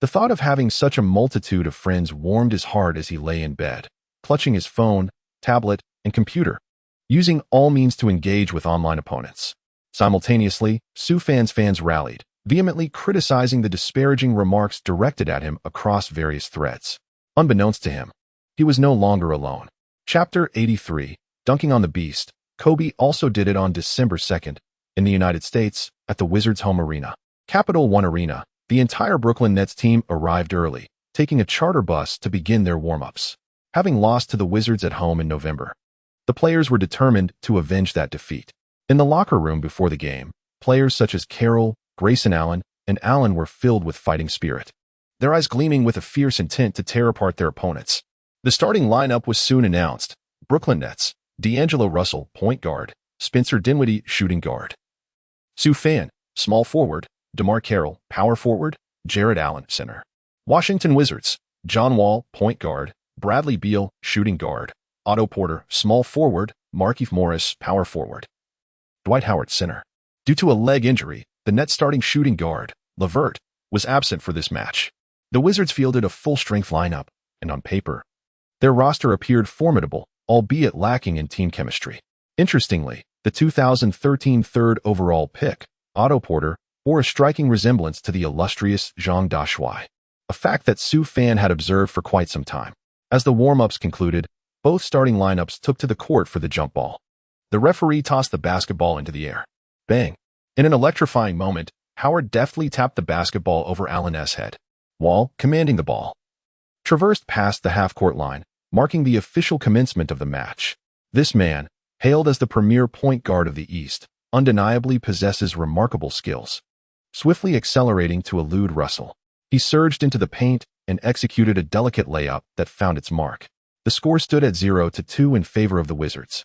the thought of having such a multitude of friends warmed his heart as he lay in bed, clutching his phone, tablet, and computer, using all means to engage with online opponents. Simultaneously, Su Fan's fans rallied, vehemently criticizing the disparaging remarks directed at him across various threads. Unbeknownst to him, he was no longer alone. Chapter 83, Dunking on the Beast. Kobe also did it on December 2nd, in the United States, at the Wizards' home arena, Capital One Arena. The entire Brooklyn Nets team arrived early, taking a charter bus to begin their warm-ups. Having lost to the Wizards at home in November, the players were determined to avenge that defeat. In the locker room before the game, players such as Carroll, Grayson Allen, and Allen were filled with fighting spirit, their eyes gleaming with a fierce intent to tear apart their opponents. The starting lineup was soon announced. Brooklyn Nets, D'Angelo Russell, point guard, Spencer Dinwiddie, shooting guard, Su Fan, small forward, DeMar Carroll, power forward, Jared Allen, center. Washington Wizards, John Wall, point guard, Bradley Beal, shooting guard, Otto Porter, small forward, Markieff Morris, power forward, Dwight Howard, center. Due to a leg injury, the Nets starting shooting guard, LeVert, was absent for this match. The Wizards fielded a full-strength lineup, and on paper, their roster appeared formidable, albeit lacking in team chemistry. Interestingly, the 2013 third overall pick, Otto Porter, bore a striking resemblance to the illustrious Zhang Dashui, a fact that Su Fan had observed for quite some time. As the warm-ups concluded, both starting lineups took to the court for the jump ball. The referee tossed the basketball into the air. Bang! In an electrifying moment, Howard deftly tapped the basketball over Allen's head. Wall, commanding the ball, traversed past the half-court line, marking the official commencement of the match. This man, hailed as the premier point guard of the East, undeniably possesses remarkable skills. Swiftly accelerating to elude Russell, he surged into the paint and executed a delicate layup that found its mark. The score stood at 0-2 in favor of the Wizards.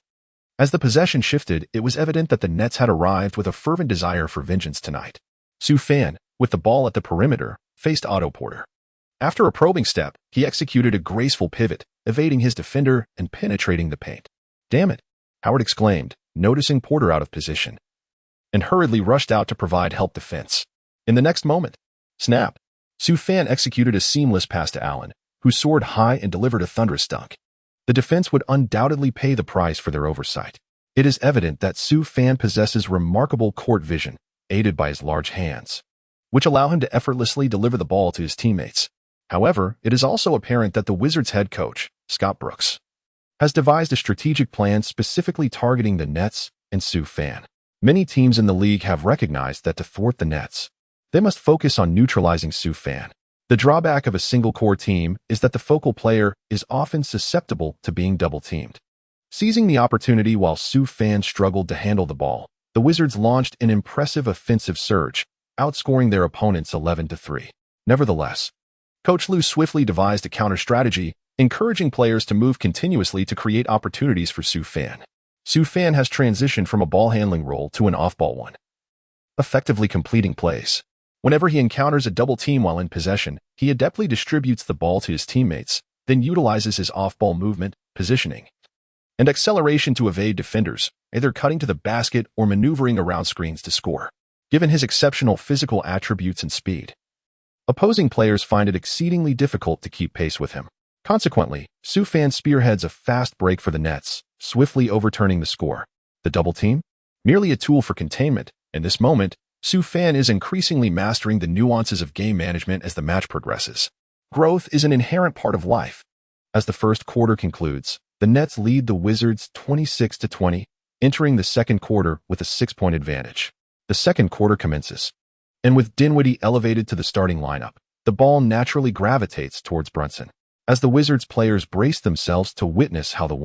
As the possession shifted, it was evident that the Nets had arrived with a fervent desire for vengeance tonight. Su Fan, with the ball at the perimeter, faced Otto Porter. After a probing step, he executed a graceful pivot, evading his defender and penetrating the paint. "Damn it," Howard exclaimed, noticing Porter out of position, and hurriedly rushed out to provide help defense. In the next moment, snap, Su Fan executed a seamless pass to Allen, who soared high and delivered a thunderous dunk. The defense would undoubtedly pay the price for their oversight. It is evident that Su Fan possesses remarkable court vision, aided by his large hands, which allow him to effortlessly deliver the ball to his teammates. However, it is also apparent that the Wizards head coach, Scott Brooks, has devised a strategic plan specifically targeting the Nets and Su Fan. Many teams in the league have recognized that to thwart the Nets, they must focus on neutralizing Su Fan. The drawback of a single-core team is that the focal player is often susceptible to being double-teamed. Seizing the opportunity while Su Fan struggled to handle the ball, the Wizards launched an impressive offensive surge, outscoring their opponents 11-3. Nevertheless, Coach Lue swiftly devised a counter-strategy, encouraging players to move continuously to create opportunities for Su Fan. Su Fan has transitioned from a ball-handling role to an off-ball one, effectively completing plays. Whenever he encounters a double team while in possession, he adeptly distributes the ball to his teammates, then utilizes his off-ball movement, positioning, and acceleration to evade defenders, either cutting to the basket or maneuvering around screens to score. Given his exceptional physical attributes and speed, opposing players find it exceedingly difficult to keep pace with him. Consequently, Su Fan spearheads a fast break for the Nets, swiftly overturning the score. The double team? Merely a tool for containment. In this moment, Su Fan is increasingly mastering the nuances of game management as the match progresses. Growth is an inherent part of life. As the first quarter concludes, the Nets lead the Wizards 26-20, entering the second quarter with a 6-point advantage. The second quarter commences, and with Dinwiddie elevated to the starting lineup, the ball naturally gravitates towards Brunson. As the Wizards players brace themselves to witness how the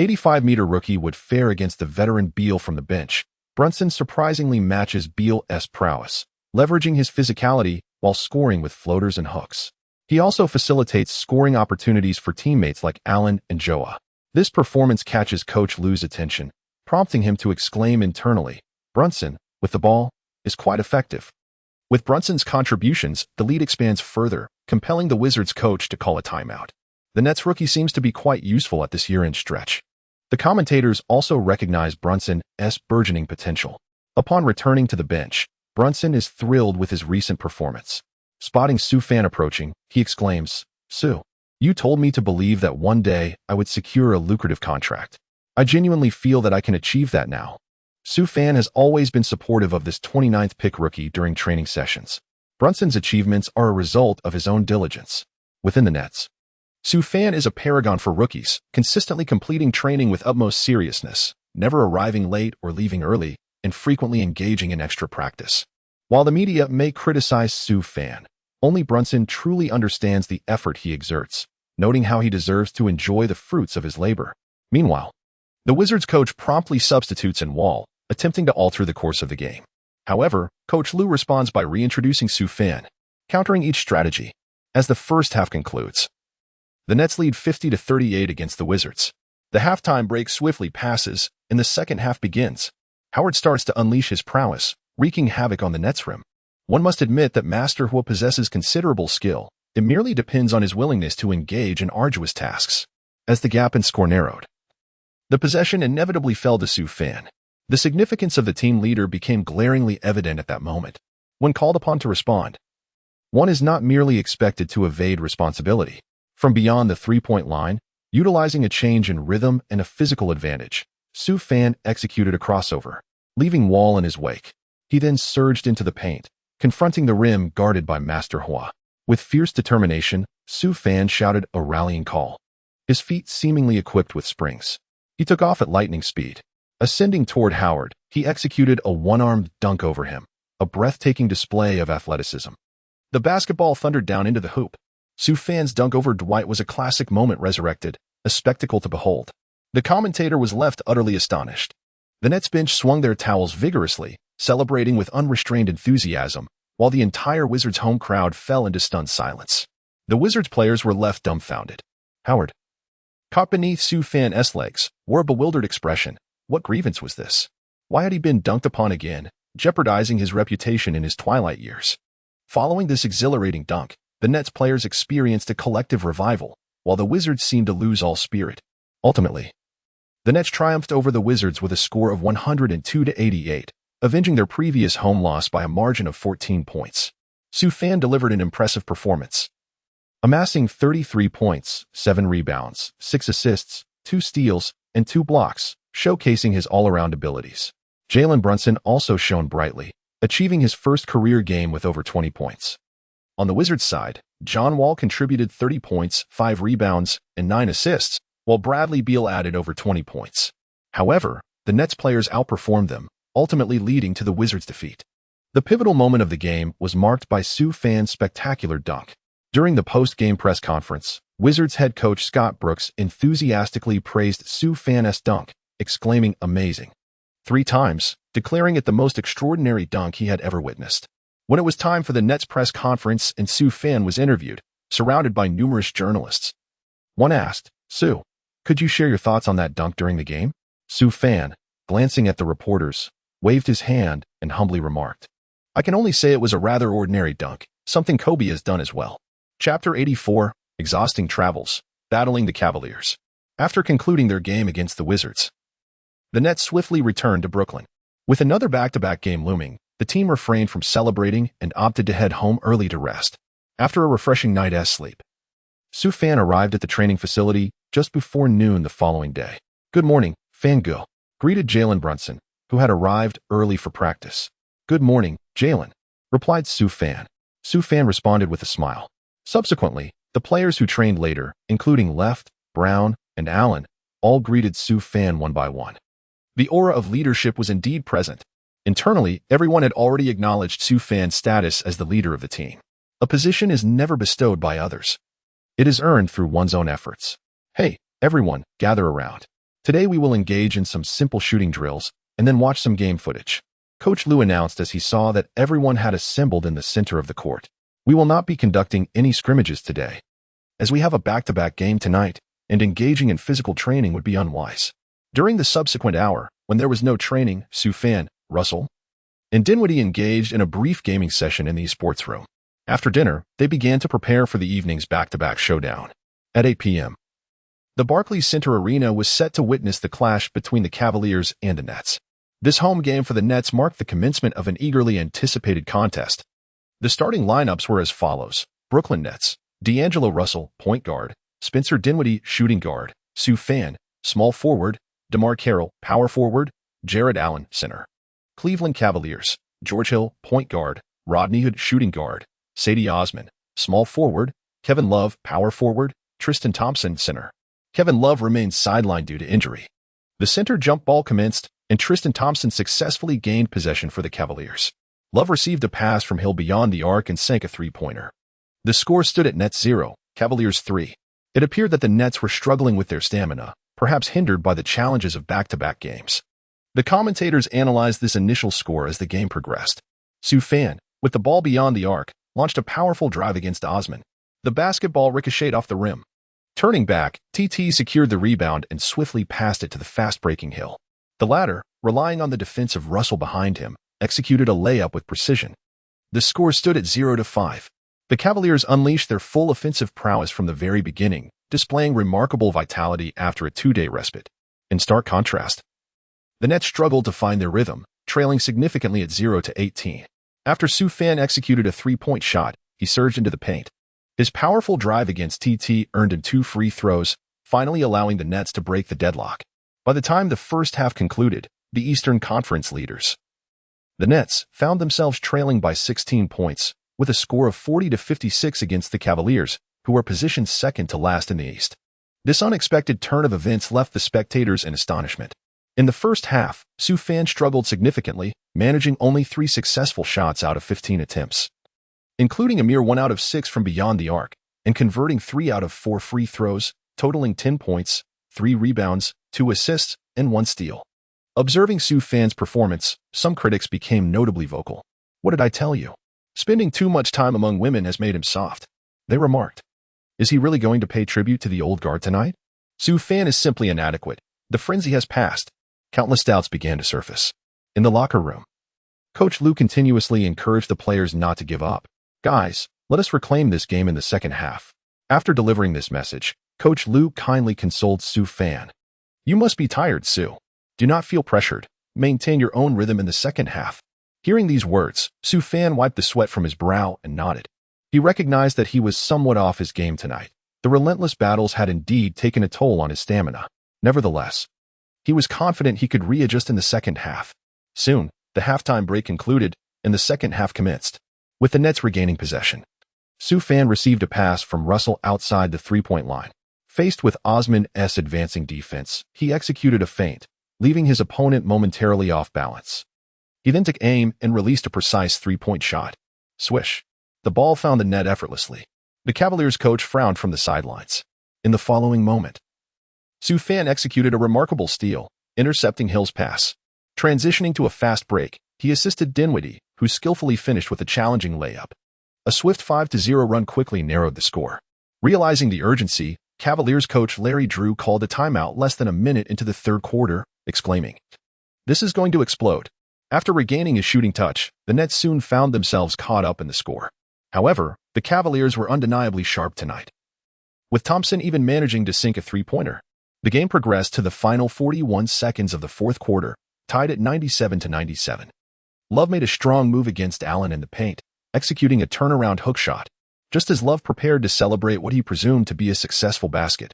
185-meter rookie would fare against the veteran Beal from the bench, Brunson surprisingly matches Beal's prowess, leveraging his physicality while scoring with floaters and hooks. He also facilitates scoring opportunities for teammates like Allen and Joa. This performance catches Coach Lu's attention, prompting him to exclaim internally, "Brunson, with the ball, is quite effective." With Brunson's contributions, the lead expands further, compelling the Wizards coach to call a timeout. The Nets rookie seems to be quite useful at this year-end stretch. The commentators also recognize Brunson's burgeoning potential. Upon returning to the bench, Brunson is thrilled with his recent performance. Spotting Su Fan approaching, he exclaims, "Su, you told me to believe that one day I would secure a lucrative contract. I genuinely feel that I can achieve that now." Su Fan has always been supportive of this 29th pick rookie during training sessions. Brunson's achievements are a result of his own diligence. Within the Nets, Su Fan is a paragon for rookies, consistently completing training with utmost seriousness, never arriving late or leaving early, and frequently engaging in extra practice. While the media may criticize Su Fan, only Brunson truly understands the effort he exerts, noting how he deserves to enjoy the fruits of his labor. Meanwhile, the Wizards coach promptly substitutes in Wall, attempting to alter the course of the game. However, Coach Lu responds by reintroducing Su Fan, countering each strategy. As the first half concludes, the Nets lead 50-38 against the Wizards. The halftime break swiftly passes, and the second half begins. Howard starts to unleash his prowess, wreaking havoc on the Nets rim. One must admit that Master Hua possesses considerable skill. It merely depends on his willingness to engage in arduous tasks. As the gap in score narrowed, the possession inevitably fell to Su Fan. The significance of the team leader became glaringly evident at that moment. When called upon to respond, one is not merely expected to evade responsibility. From beyond the three-point line, utilizing a change in rhythm and a physical advantage, Su Fan executed a crossover, leaving Wall in his wake. He then surged into the paint, confronting the rim guarded by Master Hua. With fierce determination, Su Fan shouted a rallying call, his feet seemingly equipped with springs. He took off at lightning speed. Ascending toward Howard, he executed a one-armed dunk over him, a breathtaking display of athleticism. The basketball thundered down into the hoop. Su Fan's dunk over Dwight was a classic moment resurrected, a spectacle to behold. The commentator was left utterly astonished. The Nets bench swung their towels vigorously, celebrating with unrestrained enthusiasm, while the entire Wizards home crowd fell into stunned silence. The Wizards players were left dumbfounded. Howard, caught beneath Su Fan's legs, wore a bewildered expression. What grievance was this? Why had he been dunked upon again, jeopardizing his reputation in his twilight years? Following this exhilarating dunk, the Nets players experienced a collective revival, while the Wizards seemed to lose all spirit. Ultimately, the Nets triumphed over the Wizards with a score of 102-88, avenging their previous home loss by a margin of 14 points. Su Fan delivered an impressive performance, amassing 33 points, 7 rebounds, 6 assists, 2 steals, and 2 blocks, showcasing his all-around abilities. Jalen Brunson also shone brightly, achieving his first career game with over 20 points. On the Wizards side, John Wall contributed 30 points, 5 rebounds, and 9 assists, while Bradley Beal added over 20 points. However, the Nets players outperformed them, ultimately leading to the Wizards' defeat. The pivotal moment of the game was marked by Su Fan's spectacular dunk. During the post-game press conference, Wizards head coach Scott Brooks enthusiastically praised Su Fan's dunk, exclaiming "amazing" 3 times, declaring it the most extraordinary dunk he had ever witnessed. When it was time for the Nets press conference and Su Fan was interviewed, surrounded by numerous journalists, One asked, Sue, could you share your thoughts on that dunk during the game? Sue Fan, glancing at the reporters, waved his hand and humbly remarked, I can only say it was a rather ordinary dunk, something Kobe has done as well. Chapter 84, Exhausting Travels, Battling the Cavaliers. After concluding their game against the Wizards, the Nets swiftly returned to Brooklyn. With another back-to-back game looming, the team refrained from celebrating and opted to head home early to rest. After a refreshing night's sleep, Sue Fan arrived at the training facility just before noon the following day. Good morning, Fangirl, greeted Jalen Brunson, who had arrived early for practice. Good morning, Jalen, replied Sue Fan. Sue Fan responded with a smile. Subsequently, the players who trained later, including Left, Brown, and Allen, all greeted Sue Fan one by one. The aura of leadership was indeed present. Internally, everyone had already acknowledged Sue Fan's status as the leader of the team. A position is never bestowed by others. It is earned through one's own efforts. Hey, everyone, gather around. Today we will engage in some simple shooting drills and then watch some game footage. Coach Lue announced as he saw that everyone had assembled in the center of the court. We will not be conducting any scrimmages today, as we have a back-to-back game tonight, and engaging in physical training would be unwise. During the subsequent hour, when there was no training, Sue Fan, Russell, and Dinwiddie engaged in a brief gaming session in the esports room. After dinner, they began to prepare for the evening's back-to-back showdown. At 8 p.m., the Barclays Center Arena was set to witness the clash between the Cavaliers and the Nets. This home game for the Nets marked the commencement of an eagerly anticipated contest. The starting lineups were as follows. Brooklyn Nets, D'Angelo Russell, point guard, Spencer Dinwiddie, shooting guard, Sue Fan, small forward, DeMar Carroll, power forward, Jared Allen, center. Cleveland Cavaliers, George Hill, point guard, Rodney Hood, shooting guard, Sadie Osman, small forward, Kevin Love, power forward, Tristan Thompson, center. Kevin Love remained sidelined due to injury. The center jump ball commenced, and Tristan Thompson successfully gained possession for the Cavaliers. Love received a pass from Hill beyond the arc and sank a three-pointer. The score stood at Nets 0, Cavaliers 3. It appeared that the Nets were struggling with their stamina, perhaps hindered by the challenges of back-to-back games. The commentators analyzed this initial score as the game progressed. Sue Fan, with the ball beyond the arc, launched a powerful drive against Osman. The basketball ricocheted off the rim. Turning back, TT secured the rebound and swiftly passed it to the fast-breaking Hill. The latter, relying on the defense of Russell behind him, executed a layup with precision. The score stood at 0-5. The Cavaliers unleashed their full offensive prowess from the very beginning, displaying remarkable vitality after a two-day respite. In stark contrast, the Nets struggled to find their rhythm, trailing significantly at 0-18. After Sue Fan executed a three-point shot, he surged into the paint. His powerful drive against TT earned him 2 free throws, finally allowing the Nets to break the deadlock. By the time the first half concluded, the Eastern Conference leaders, the Nets, found themselves trailing by 16 points, with a score of 40-56 against the Cavaliers, who were positioned second to last in the East. This unexpected turn of events left the spectators in astonishment. In the first half, Sue Fan struggled significantly, managing only 3 successful shots out of 15 attempts, including a mere 1 out of 6 from beyond the arc, and converting 3 out of 4 free throws, totaling 10 points, 3 rebounds, 2 assists, and 1 steal. Observing Sue Fan's performance, some critics became notably vocal. What did I tell you? Spending too much time among women has made him soft, they remarked. Is he really going to pay tribute to the old guard tonight? Sue Fan is simply inadequate. The frenzy has passed. Countless doubts began to surface. In the locker room, Coach Lue continuously encouraged the players not to give up. Guys, let us reclaim this game in the second half. After delivering this message, Coach Lue kindly consoled Sue Fan. You must be tired, Sue. Do not feel pressured. Maintain your own rhythm in the second half. Hearing these words, Sue Fan wiped the sweat from his brow and nodded. He recognized that he was somewhat off his game tonight. The relentless battles had indeed taken a toll on his stamina. Nevertheless, he was confident he could readjust in the second half. Soon, the halftime break concluded, and the second half commenced. With the Nets regaining possession, Sue Fan received a pass from Russell outside the three-point line. Faced with Osman's advancing defense, he executed a feint, leaving his opponent momentarily off balance. He then took aim and released a precise three-point shot. Swish. The ball found the net effortlessly. The Cavaliers coach frowned from the sidelines. In the following moment, Sue Fan executed a remarkable steal, intercepting Hill's pass. Transitioning to a fast break, he assisted Dinwiddie, who skillfully finished with a challenging layup. A swift 5-0 run quickly narrowed the score. Realizing the urgency, Cavaliers coach Larry Drew called a timeout less than a minute into the third quarter, exclaiming, "This is going to explode." After regaining his shooting touch, the Nets soon found themselves caught up in the score. However, the Cavaliers were undeniably sharp tonight, with Thompson even managing to sink a three-pointer. The game progressed to the final 41 seconds of the fourth quarter, tied at 97-97. Love made a strong move against Allen in the paint, executing a turnaround hook shot, just as Love prepared to celebrate what he presumed to be a successful basket.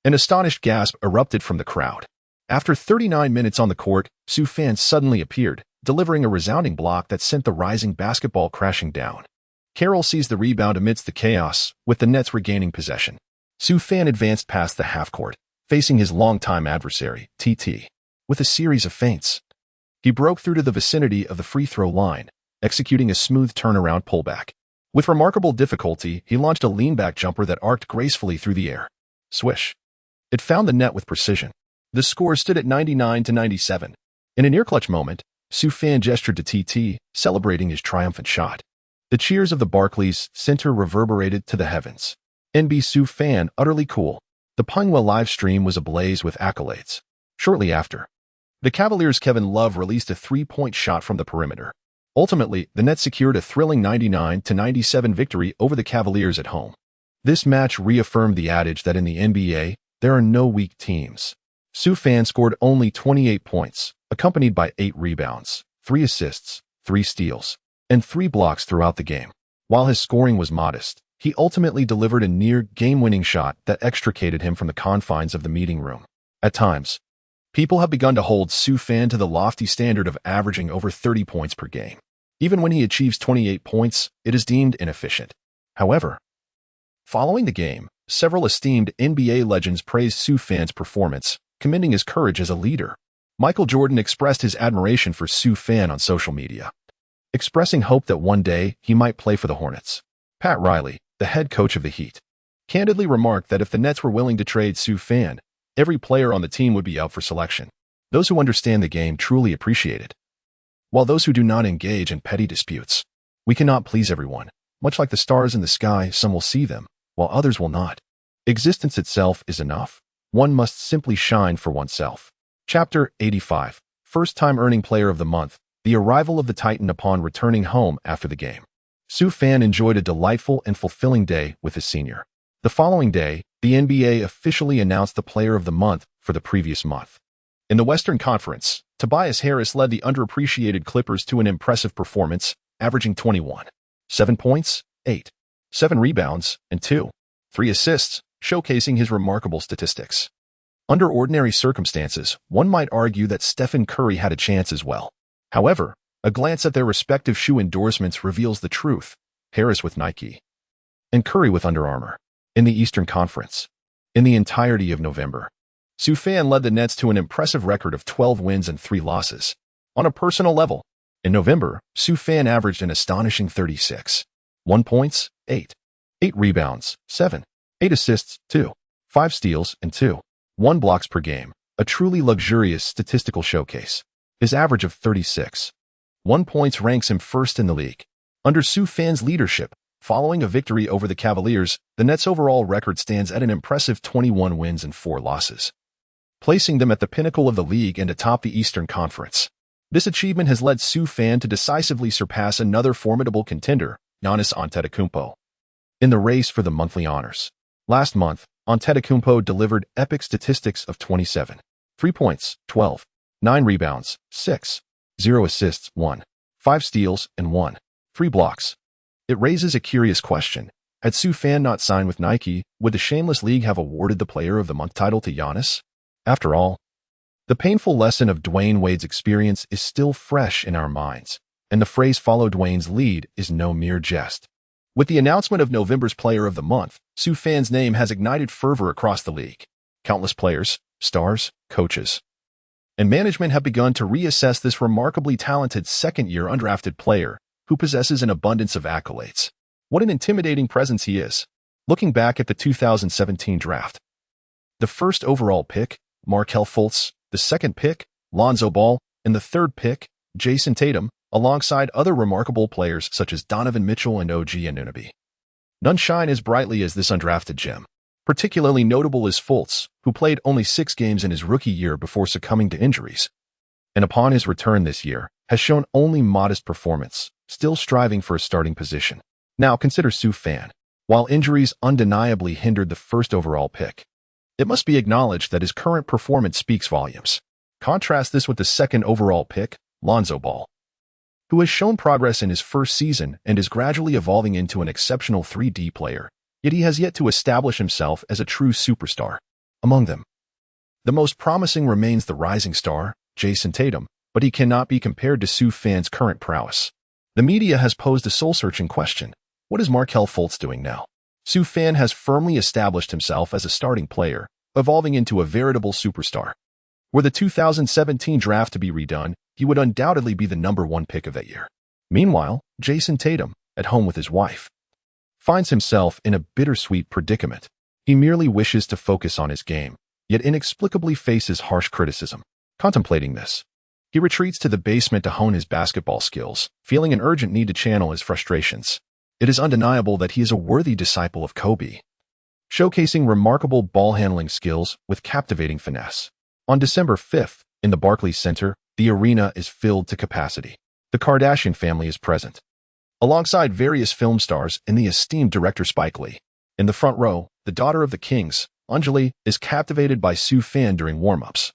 An astonished gasp erupted from the crowd. After 39 minutes on the court, Sioux fans suddenly appeared, delivering a resounding block that sent the rising basketball crashing down. Carroll seized the rebound amidst the chaos, with the Nets regaining possession. Sioux fan advanced past the half-court, facing his longtime adversary, TT, with a series of feints. He broke through to the vicinity of the free-throw line, executing a smooth turnaround pullback. With remarkable difficulty, he launched a lean-back jumper that arced gracefully through the air. Swish. It found the net with precision. The score stood at 99-97. In a near-clutch moment, Sioux fan gestured to TT, celebrating his triumphant shot. The cheers of the Barclays Center reverberated to the heavens. NB Sioux fan utterly cool. The Pungwa live stream was ablaze with accolades. Shortly after, the Cavaliers' Kevin Love released a three-point shot from the perimeter. Ultimately, the Nets secured a thrilling 99-97 victory over the Cavaliers at home. This match reaffirmed the adage that in the NBA, there are no weak teams. Sioux fan scored only 28 points, accompanied by 8 rebounds, 3 assists, 3 steals, and 3 blocks throughout the game. While his scoring was modest, he ultimately delivered a near game-winning shot that extricated him from the confines of the meeting room. At times, people have begun to hold Sioux fan to the lofty standard of averaging over 30 points per game. Even when he achieves 28 points, it is deemed inefficient. However, following the game, several esteemed NBA legends praised Sioux fan's performance, commending his courage as a leader. Michael Jordan expressed his admiration for Sioux fan on social media, expressing hope that one day he might play for the Hornets. Pat Riley, the head coach of the Heat, candidly remarked that if the Nets were willing to trade Sioux fan, every player on the team would be up for selection. Those who understand the game truly appreciate it, while those who do not engage in petty disputes. We cannot please everyone. Much like the stars in the sky, some will see them, while others will not. Existence itself is enough. One must simply shine for oneself. Chapter 85. First-time earning player of the month. The arrival of the Titan upon returning home after the game. Sioux fan enjoyed a delightful and fulfilling day with his senior. The following day, the NBA officially announced the player of the month for the previous month. In the Western Conference, Tobias Harris led the underappreciated Clippers to an impressive performance, averaging 21, 7 points, 8, 7 rebounds, and 3 assists, showcasing his remarkable statistics. Under ordinary circumstances, one might argue that Stephen Curry had a chance as well. However, a glance at their respective shoe endorsements reveals the truth. Harris with Nike and Curry with Under Armour. In the Eastern Conference, in the entirety of November, Sioux fan led the Nets to an impressive record of 12 wins and 3 losses. On a personal level, in November, Sioux fan averaged an astonishing 36, 1 points, 8 rebounds, 7, 8 assists, 5 steals, and 1 blocks per game, a truly luxurious statistical showcase. His average of 36, 1 points ranks him first in the league. Under Sioux fan's leadership, following a victory over the Cavaliers, the Nets' overall record stands at an impressive 21 wins and 4 losses, placing them at the pinnacle of the league and atop the Eastern Conference. This achievement has led Sioux fan to decisively surpass another formidable contender, Giannis Antetokounmpo, in the race for the monthly honors. Last month, Antetokounmpo delivered epic statistics of 27, 3 points, 12, 9 rebounds, 6, 0 assists, 5 steals, and 3 blocks. It raises a curious question. Had Sioux fan not signed with Nike, would the Shameless League have awarded the Player of the Month title to Giannis? After all, the painful lesson of Dwayne Wade's experience is still fresh in our minds, and the phrase "follow Dwayne's lead" is no mere jest. With the announcement of November's Player of the Month, Sioux fan's name has ignited fervor across the league. Countless players, stars, coaches, and management have begun to reassess this remarkably talented second-year undrafted player who possesses an abundance of accolades. What an intimidating presence he is. Looking back at the 2017 draft, the first overall pick, Markelle Fultz, the second pick, Lonzo Ball, and the third pick, Jason Tatum, alongside other remarkable players such as Donovan Mitchell and OG Anunoby. None shine as brightly as this undrafted gem. Particularly notable is Fultz, who played only 6 games in his rookie year before succumbing to injuries, and upon his return this year, has shown only modest performance, still striving for a starting position. Now consider Soo Fan. While injuries undeniably hindered the first overall pick, it must be acknowledged that his current performance speaks volumes. Contrast this with the second overall pick, Lonzo Ball, who has shown progress in his first season and is gradually evolving into an exceptional 3D player, yet he has yet to establish himself as a true superstar. Among them, the most promising remains the rising star, Jason Tatum, but he cannot be compared to Soo Fan's current prowess. The media has posed a soul-searching question. What is Markelle Fultz doing now? Soo Fan has firmly established himself as a starting player, evolving into a veritable superstar. Were the 2017 draft to be redone, he would undoubtedly be the #1 pick of that year. Meanwhile, Jason Tatum, at home with his wife, finds himself in a bittersweet predicament. He merely wishes to focus on his game, yet inexplicably faces harsh criticism. Contemplating this, he retreats to the basement to hone his basketball skills, feeling an urgent need to channel his frustrations. It is undeniable that he is a worthy disciple of Kobe, showcasing remarkable ball-handling skills with captivating finesse. On December 5th, in the Barclays Center, the arena is filled to capacity. The Kardashian family is present, alongside various film stars and the esteemed director Spike Lee. In the front row, the daughter of the Kings, Anjali, is captivated by Soo Fan during warm-ups,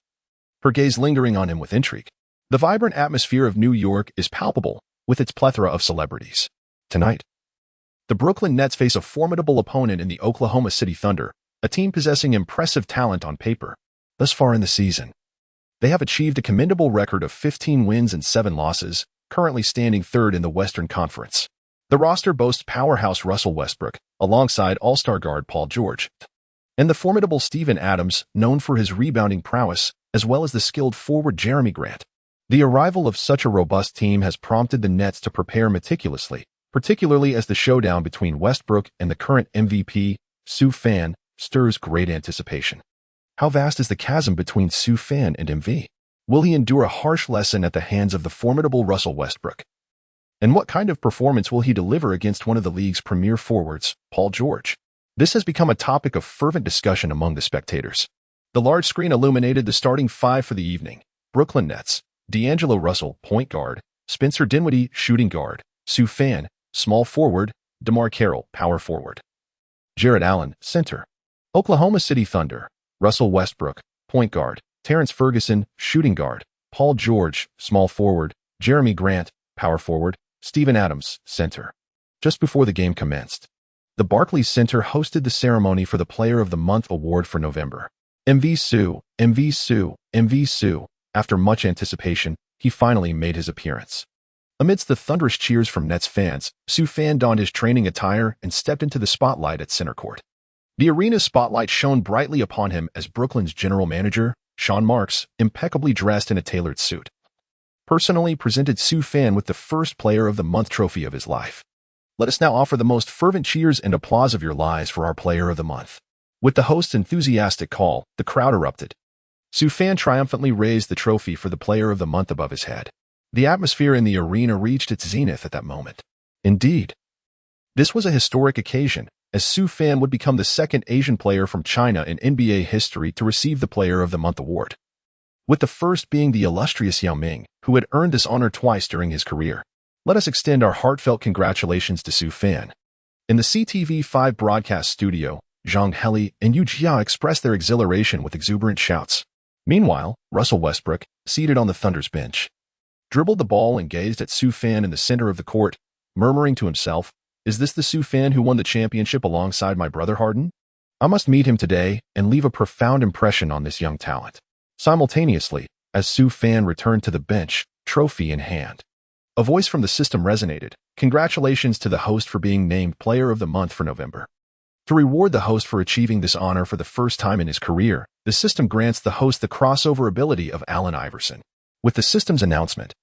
her gaze lingering on him with intrigue. The vibrant atmosphere of New York is palpable, with its plethora of celebrities. Tonight, the Brooklyn Nets face a formidable opponent in the Oklahoma City Thunder, a team possessing impressive talent on paper. Thus far in the season, they have achieved a commendable record of 15 wins and 7 losses, currently standing third in the Western Conference. The roster boasts powerhouse Russell Westbrook, alongside all-star guard Paul George, and the formidable Steven Adams, known for his rebounding prowess, as well as the skilled forward Jeremy Grant. The arrival of such a robust team has prompted the Nets to prepare meticulously, particularly as the showdown between Westbrook and the current MVP, Soo Fan, stirs great anticipation. How vast is the chasm between Soo Fan and MV? Will he endure a harsh lesson at the hands of the formidable Russell Westbrook? And what kind of performance will he deliver against one of the league's premier forwards, Paul George? This has become a topic of fervent discussion among the spectators. The large screen illuminated the starting 5 for the evening. Brooklyn Nets, D'Angelo Russell, point guard, Spencer Dinwiddie, shooting guard, Soo Fan, small forward, DeMar Carroll, power forward, Jarrett Allen, center. Oklahoma City Thunder, Russell Westbrook, point guard, Terrence Ferguson, shooting guard, Paul George, small forward, Jeremy Grant, power forward, Steven Adams, center. Just before the game commenced, the Barclays Center hosted the ceremony for the Player of the Month award for November. MV Soo, MV Soo, MV Soo. After much anticipation, he finally made his appearance. Amidst the thunderous cheers from Nets fans, Soo Fan donned his training attire and stepped into the spotlight at center court. The arena's spotlight shone brightly upon him as Brooklyn's general manager, Sean Marks, impeccably dressed in a tailored suit, personally presented Soo Fan with the first Player of the Month trophy of his life. Let us now offer the most fervent cheers and applause of your lives for our Player of the Month. With the host's enthusiastic call, the crowd erupted. Soo Fan triumphantly raised the trophy for the Player of the Month above his head. The atmosphere in the arena reached its zenith at that moment. Indeed, this was a historic occasion, as Soo Fan would become the second Asian player from China in NBA history to receive the Player of the Month award, with the first being the illustrious Yao Ming, who had earned this honor twice during his career. Let us extend our heartfelt congratulations to Soo Fan. In the CTV5 broadcast studio, Zhang Heli and Yu Jia expressed their exhilaration with exuberant shouts. Meanwhile, Russell Westbrook, seated on the Thunder's bench, dribbled the ball and gazed at Soo Fan in the center of the court, murmuring to himself, "Is this the Soo Fan who won the championship alongside my brother Harden? I must meet him today and leave a profound impression on this young talent." Simultaneously, as Soo Fan returned to the bench, trophy in hand, a voice from the system resonated. Congratulations to the host for being named Player of the Month for November. To reward the host for achieving this honor for the first time in his career, the system grants the host the crossover ability of Allen Iverson. With the system's announcement,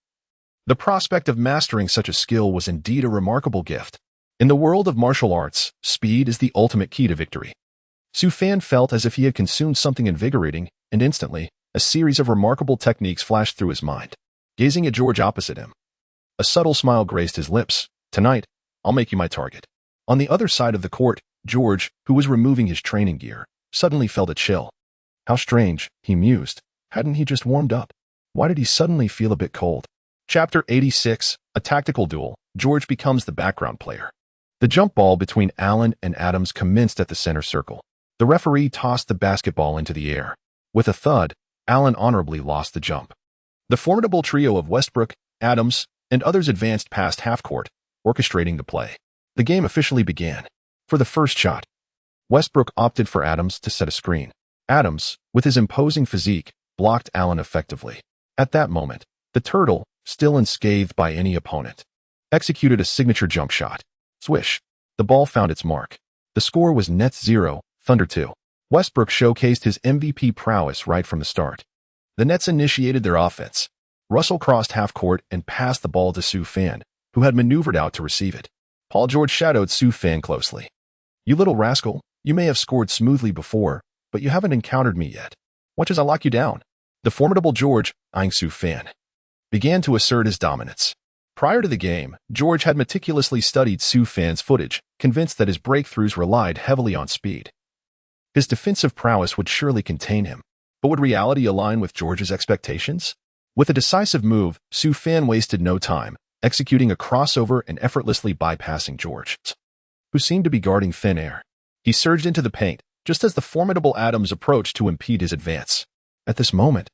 the prospect of mastering such a skill was indeed a remarkable gift. In the world of martial arts, speed is the ultimate key to victory. Soo Fan felt as if he had consumed something invigorating, and instantly, a series of remarkable techniques flashed through his mind. Gazing at George opposite him, a subtle smile graced his lips. "Tonight, I'll make you my target." On the other side of the court, George, who was removing his training gear, suddenly felt a chill. How strange, he mused. Hadn't he just warmed up? Why did he suddenly feel a bit cold? Chapter 86, A Tactical Duel. George becomes the background player. The jump ball between Allen and Adams commenced at the center circle. The referee tossed the basketball into the air. With a thud, Allen honorably lost the jump. The formidable trio of Westbrook, Adams, and others advanced past half-court, orchestrating the play. The game officially began. For the first shot, Westbrook opted for Adams to set a screen. Adams, with his imposing physique, blocked Allen effectively. At that moment, the Turtle, still unscathed by any opponent, executed a signature jump shot. Swish. The ball found its mark. The score was Nets 0, Thunder 2. Westbrook showcased his MVP prowess right from the start. The Nets initiated their offense. Russell crossed half-court and passed the ball to Sue Fan, who had maneuvered out to receive it. Paul George shadowed Sue Fan closely. "You little rascal, you may have scored smoothly before, but you haven't encountered me yet. Watch as I lock you down." The formidable George, eyeing Sue Fan, began to assert his dominance. Prior to the game, George had meticulously studied Sue Fan's footage, convinced that his breakthroughs relied heavily on speed. His defensive prowess would surely contain him, but would reality align with George's expectations? With a decisive move, Sue Fan wasted no time, executing a crossover and effortlessly bypassing George, who seemed to be guarding thin air. He surged into the paint, just as the formidable Adams approached to impede his advance. At this moment,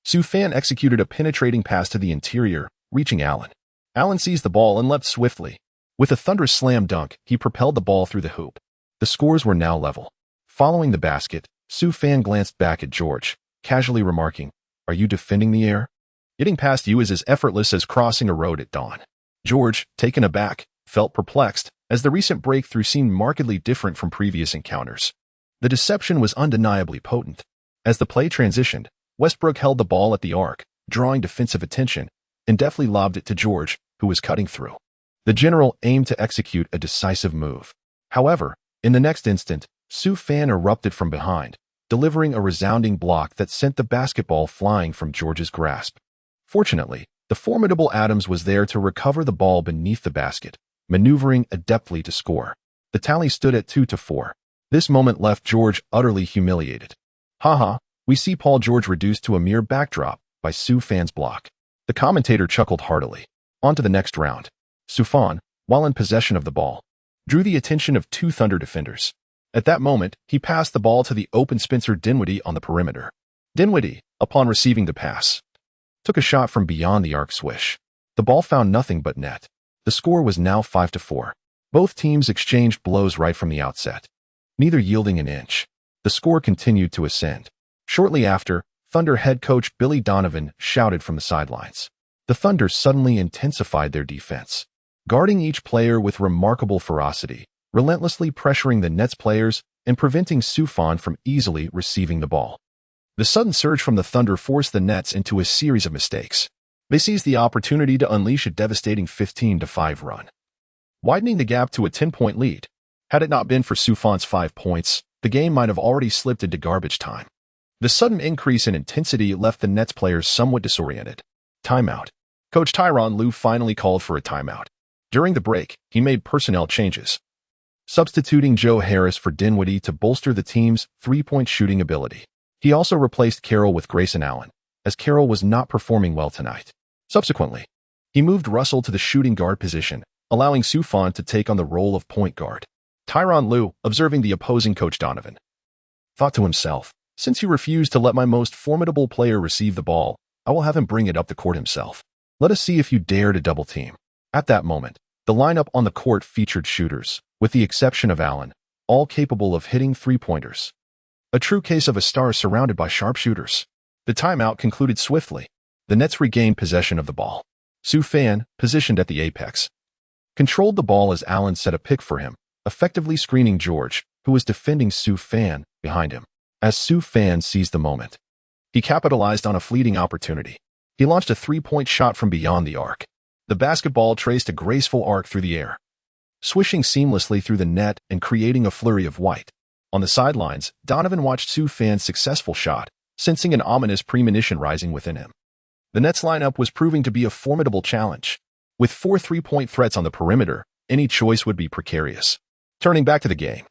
Sue Fan executed a penetrating pass to the interior, reaching Allen. Allen seized the ball and leapt swiftly. With a thunderous slam dunk, he propelled the ball through the hoop. The scores were now level. Following the basket, Sue Fan glanced back at George, casually remarking, "Are you defending the air? Getting past you is as effortless as crossing a road at dawn." George, taken aback, felt perplexed, as the recent breakthrough seemed markedly different from previous encounters. The deception was undeniably potent. As the play transitioned, Westbrook held the ball at the arc, drawing defensive attention, and deftly lobbed it to George, who was cutting through. The general aimed to execute a decisive move. However, in the next instant, Sue Fan erupted from behind, delivering a resounding block that sent the basketball flying from George's grasp. Fortunately, the formidable Adams was there to recover the ball beneath the basket, maneuvering adeptly to score. The tally stood at 2-4. This moment left George utterly humiliated. "Haha, we see Paul George reduced to a mere backdrop by Sue Fan's block." The commentator chuckled heartily. On to the next round. Sue Fan, while in possession of the ball, drew the attention of two Thunder defenders. At that moment, he passed the ball to the open Spencer Dinwiddie on the perimeter. Dinwiddie, upon receiving the pass, took a shot from beyond the arc swish. The ball found nothing but net. The score was now 5-4. Both teams exchanged blows right from the outset, neither yielding an inch. The score continued to ascend. Shortly after, Thunder head coach Billy Donovan shouted from the sidelines. The Thunder suddenly intensified their defense, guarding each player with remarkable ferocity, relentlessly pressuring the Nets players and preventing Sue Fan from easily receiving the ball. The sudden surge from the Thunder forced the Nets into a series of mistakes. They seized the opportunity to unleash a devastating 15-5 run, widening the gap to a 10-point lead. Had it not been for Sue Fan's 5 points, the game might have already slipped into garbage time. The sudden increase in intensity left the Nets players somewhat disoriented. Timeout. Coach Tyronn Lue finally called for a timeout. During the break, he made personnel changes, substituting Joe Harris for Dinwiddie to bolster the team's three-point shooting ability. He also replaced Carroll with Grayson Allen, as Carroll was not performing well tonight. Subsequently, he moved Russell to the shooting guard position, allowing Sue Fan to take on the role of point guard. Tyronn Lue, observing the opposing Coach Donovan, thought to himself, "Since you refuse to let my most formidable player receive the ball, I will have him bring it up the court himself. Let us see if you dare to double team." At that moment, the lineup on the court featured shooters, with the exception of Allen, all capable of hitting three-pointers. A true case of a star surrounded by sharpshooters. The timeout concluded swiftly. The Nets regained possession of the ball. Sue Fan, positioned at the apex, controlled the ball as Allen set a pick for him, effectively screening George, who was defending Sue Fan, behind him. As Sue Fan seized the moment, he capitalized on a fleeting opportunity. He launched a three-point shot from beyond the arc. The basketball traced a graceful arc through the air, swishing seamlessly through the net and creating a flurry of white. On the sidelines, Donovan watched Sue Fan's successful shot, sensing an ominous premonition rising within him. The Nets lineup was proving to be a formidable challenge. With 4 three-point threats on the perimeter, any choice would be precarious. Turning back to the game,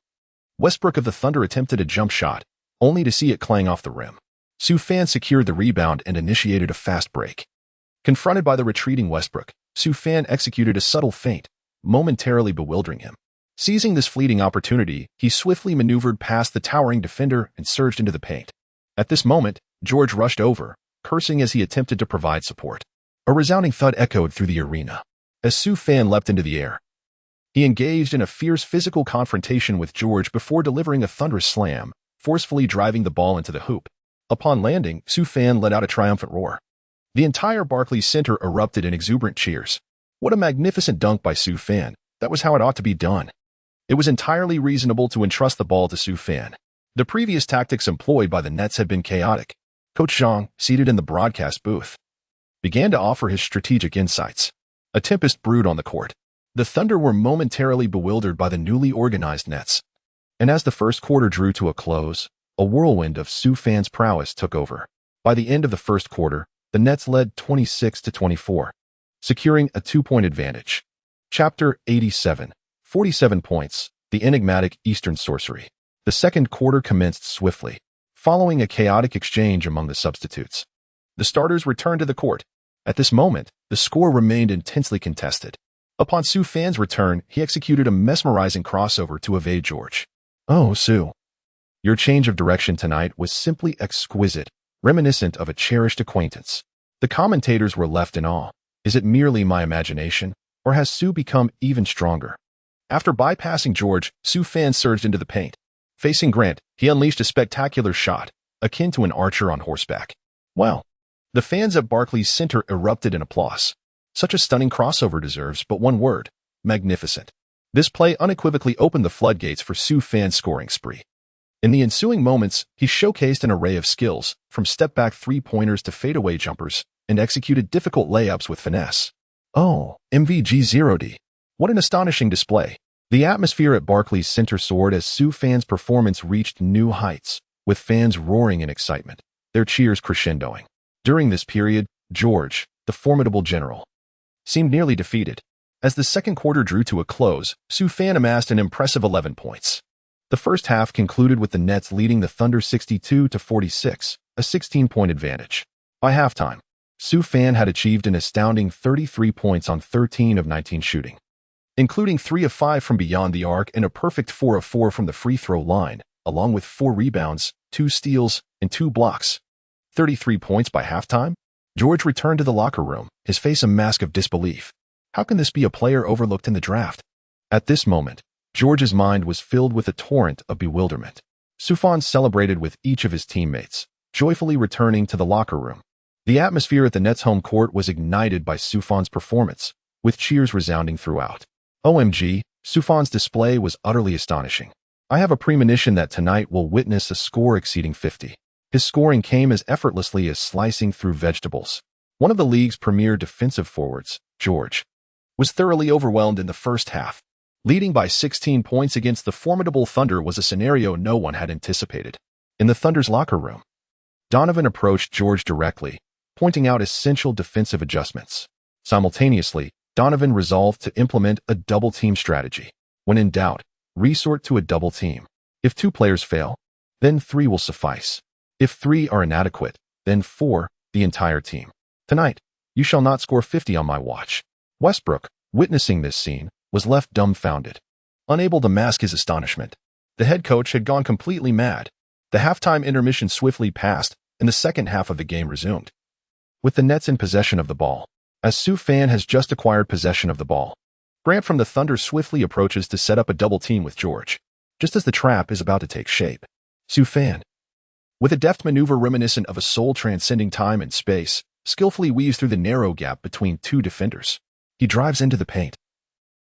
Westbrook of the Thunder attempted a jump shot, only to see it clang off the rim. Su Fan secured the rebound and initiated a fast break. Confronted by the retreating Westbrook, Su Fan executed a subtle feint, momentarily bewildering him. Seizing this fleeting opportunity, he swiftly maneuvered past the towering defender and surged into the paint. At this moment, George rushed over, cursing as he attempted to provide support. A resounding thud echoed through the arena. As Su Fan leapt into the air, he engaged in a fierce physical confrontation with George before delivering a thunderous slam, forcefully driving the ball into the hoop. Upon landing, Su Fan let out a triumphant roar. The entire Barclays Center erupted in exuberant cheers. What a magnificent dunk by Su Fan. That was how it ought to be done. It was entirely reasonable to entrust the ball to Su Fan. The previous tactics employed by the Nets had been chaotic. Coach Zhang, seated in the broadcast booth, began to offer his strategic insights. A tempest brewed on the court. The Thunder were momentarily bewildered by the newly organized Nets. And as the first quarter drew to a close, a whirlwind of Su Fan's prowess took over. By the end of the first quarter, the Nets led 26-24, securing a 2-point advantage. Chapter 87, 47 points, the enigmatic Eastern sorcery. The second quarter commenced swiftly, following a chaotic exchange among the substitutes. The starters returned to the court. At this moment, the score remained intensely contested. Upon Su Fan's return, he executed a mesmerizing crossover to evade George. "Oh, Su, your change of direction tonight was simply exquisite, reminiscent of a cherished acquaintance." The commentators were left in awe. Is it merely my imagination, or has Su become even stronger? After bypassing George, Su Fan surged into the paint. Facing Grant, he unleashed a spectacular shot, akin to an archer on horseback. Wow! The fans at Barclays Center erupted in applause. Such a stunning crossover deserves but one word: magnificent. This play unequivocally opened the floodgates for Su Fan's scoring spree. In the ensuing moments, he showcased an array of skills, from step-back three-pointers to fadeaway jumpers, and executed difficult layups with finesse. Oh, MVG0D. What an astonishing display. The atmosphere at Barclays Center soared as Su Fan's performance reached new heights, with fans roaring in excitement, their cheers crescendoing. During this period, George, the formidable general, seemed nearly defeated. As the second quarter drew to a close, Su Fan amassed an impressive 11 points. The first half concluded with the Nets leading the Thunder 62-46, a 16-point advantage. By halftime, Su Fan had achieved an astounding 33 points on 13 of 19 shooting, including 3 of 5 from beyond the arc and a perfect 4 of 4 from the free throw line, along with 4 rebounds, 2 steals, and 2 blocks. 33 points by halftime? George returned to the locker room, his face a mask of disbelief. How can this be a player overlooked in the draft? At this moment, George's mind was filled with a torrent of bewilderment. Su Fan celebrated with each of his teammates, joyfully returning to the locker room. The atmosphere at the Nets' home court was ignited by Su Fan's performance, with cheers resounding throughout. OMG, Su Fan's display was utterly astonishing. I have a premonition that tonight we'll witness a score exceeding 50. His scoring came as effortlessly as slicing through vegetables. One of the league's premier defensive forwards, George, was thoroughly overwhelmed in the first half. Leading by 16 points against the formidable Thunder was a scenario no one had anticipated. In the Thunder's locker room, Donovan approached George directly, pointing out essential defensive adjustments. Simultaneously, Donovan resolved to implement a double-team strategy. When in doubt, resort to a double team. If 2 players fail, then 3 will suffice. If 3 are inadequate, then 4, the entire team. Tonight, you shall not score 50 on my watch. Westbrook, witnessing this scene, was left dumbfounded, unable to mask his astonishment. The head coach had gone completely mad. The halftime intermission swiftly passed, and the second half of the game resumed, with the Nets in possession of the ball. As Su Fan has just acquired possession of the ball, Grant from the Thunder swiftly approaches to set up a double team with George. Just as the trap is about to take shape, Su Fan, with a deft maneuver reminiscent of a soul transcending time and space, skillfully weaves through the narrow gap between 2 defenders. He drives into the paint,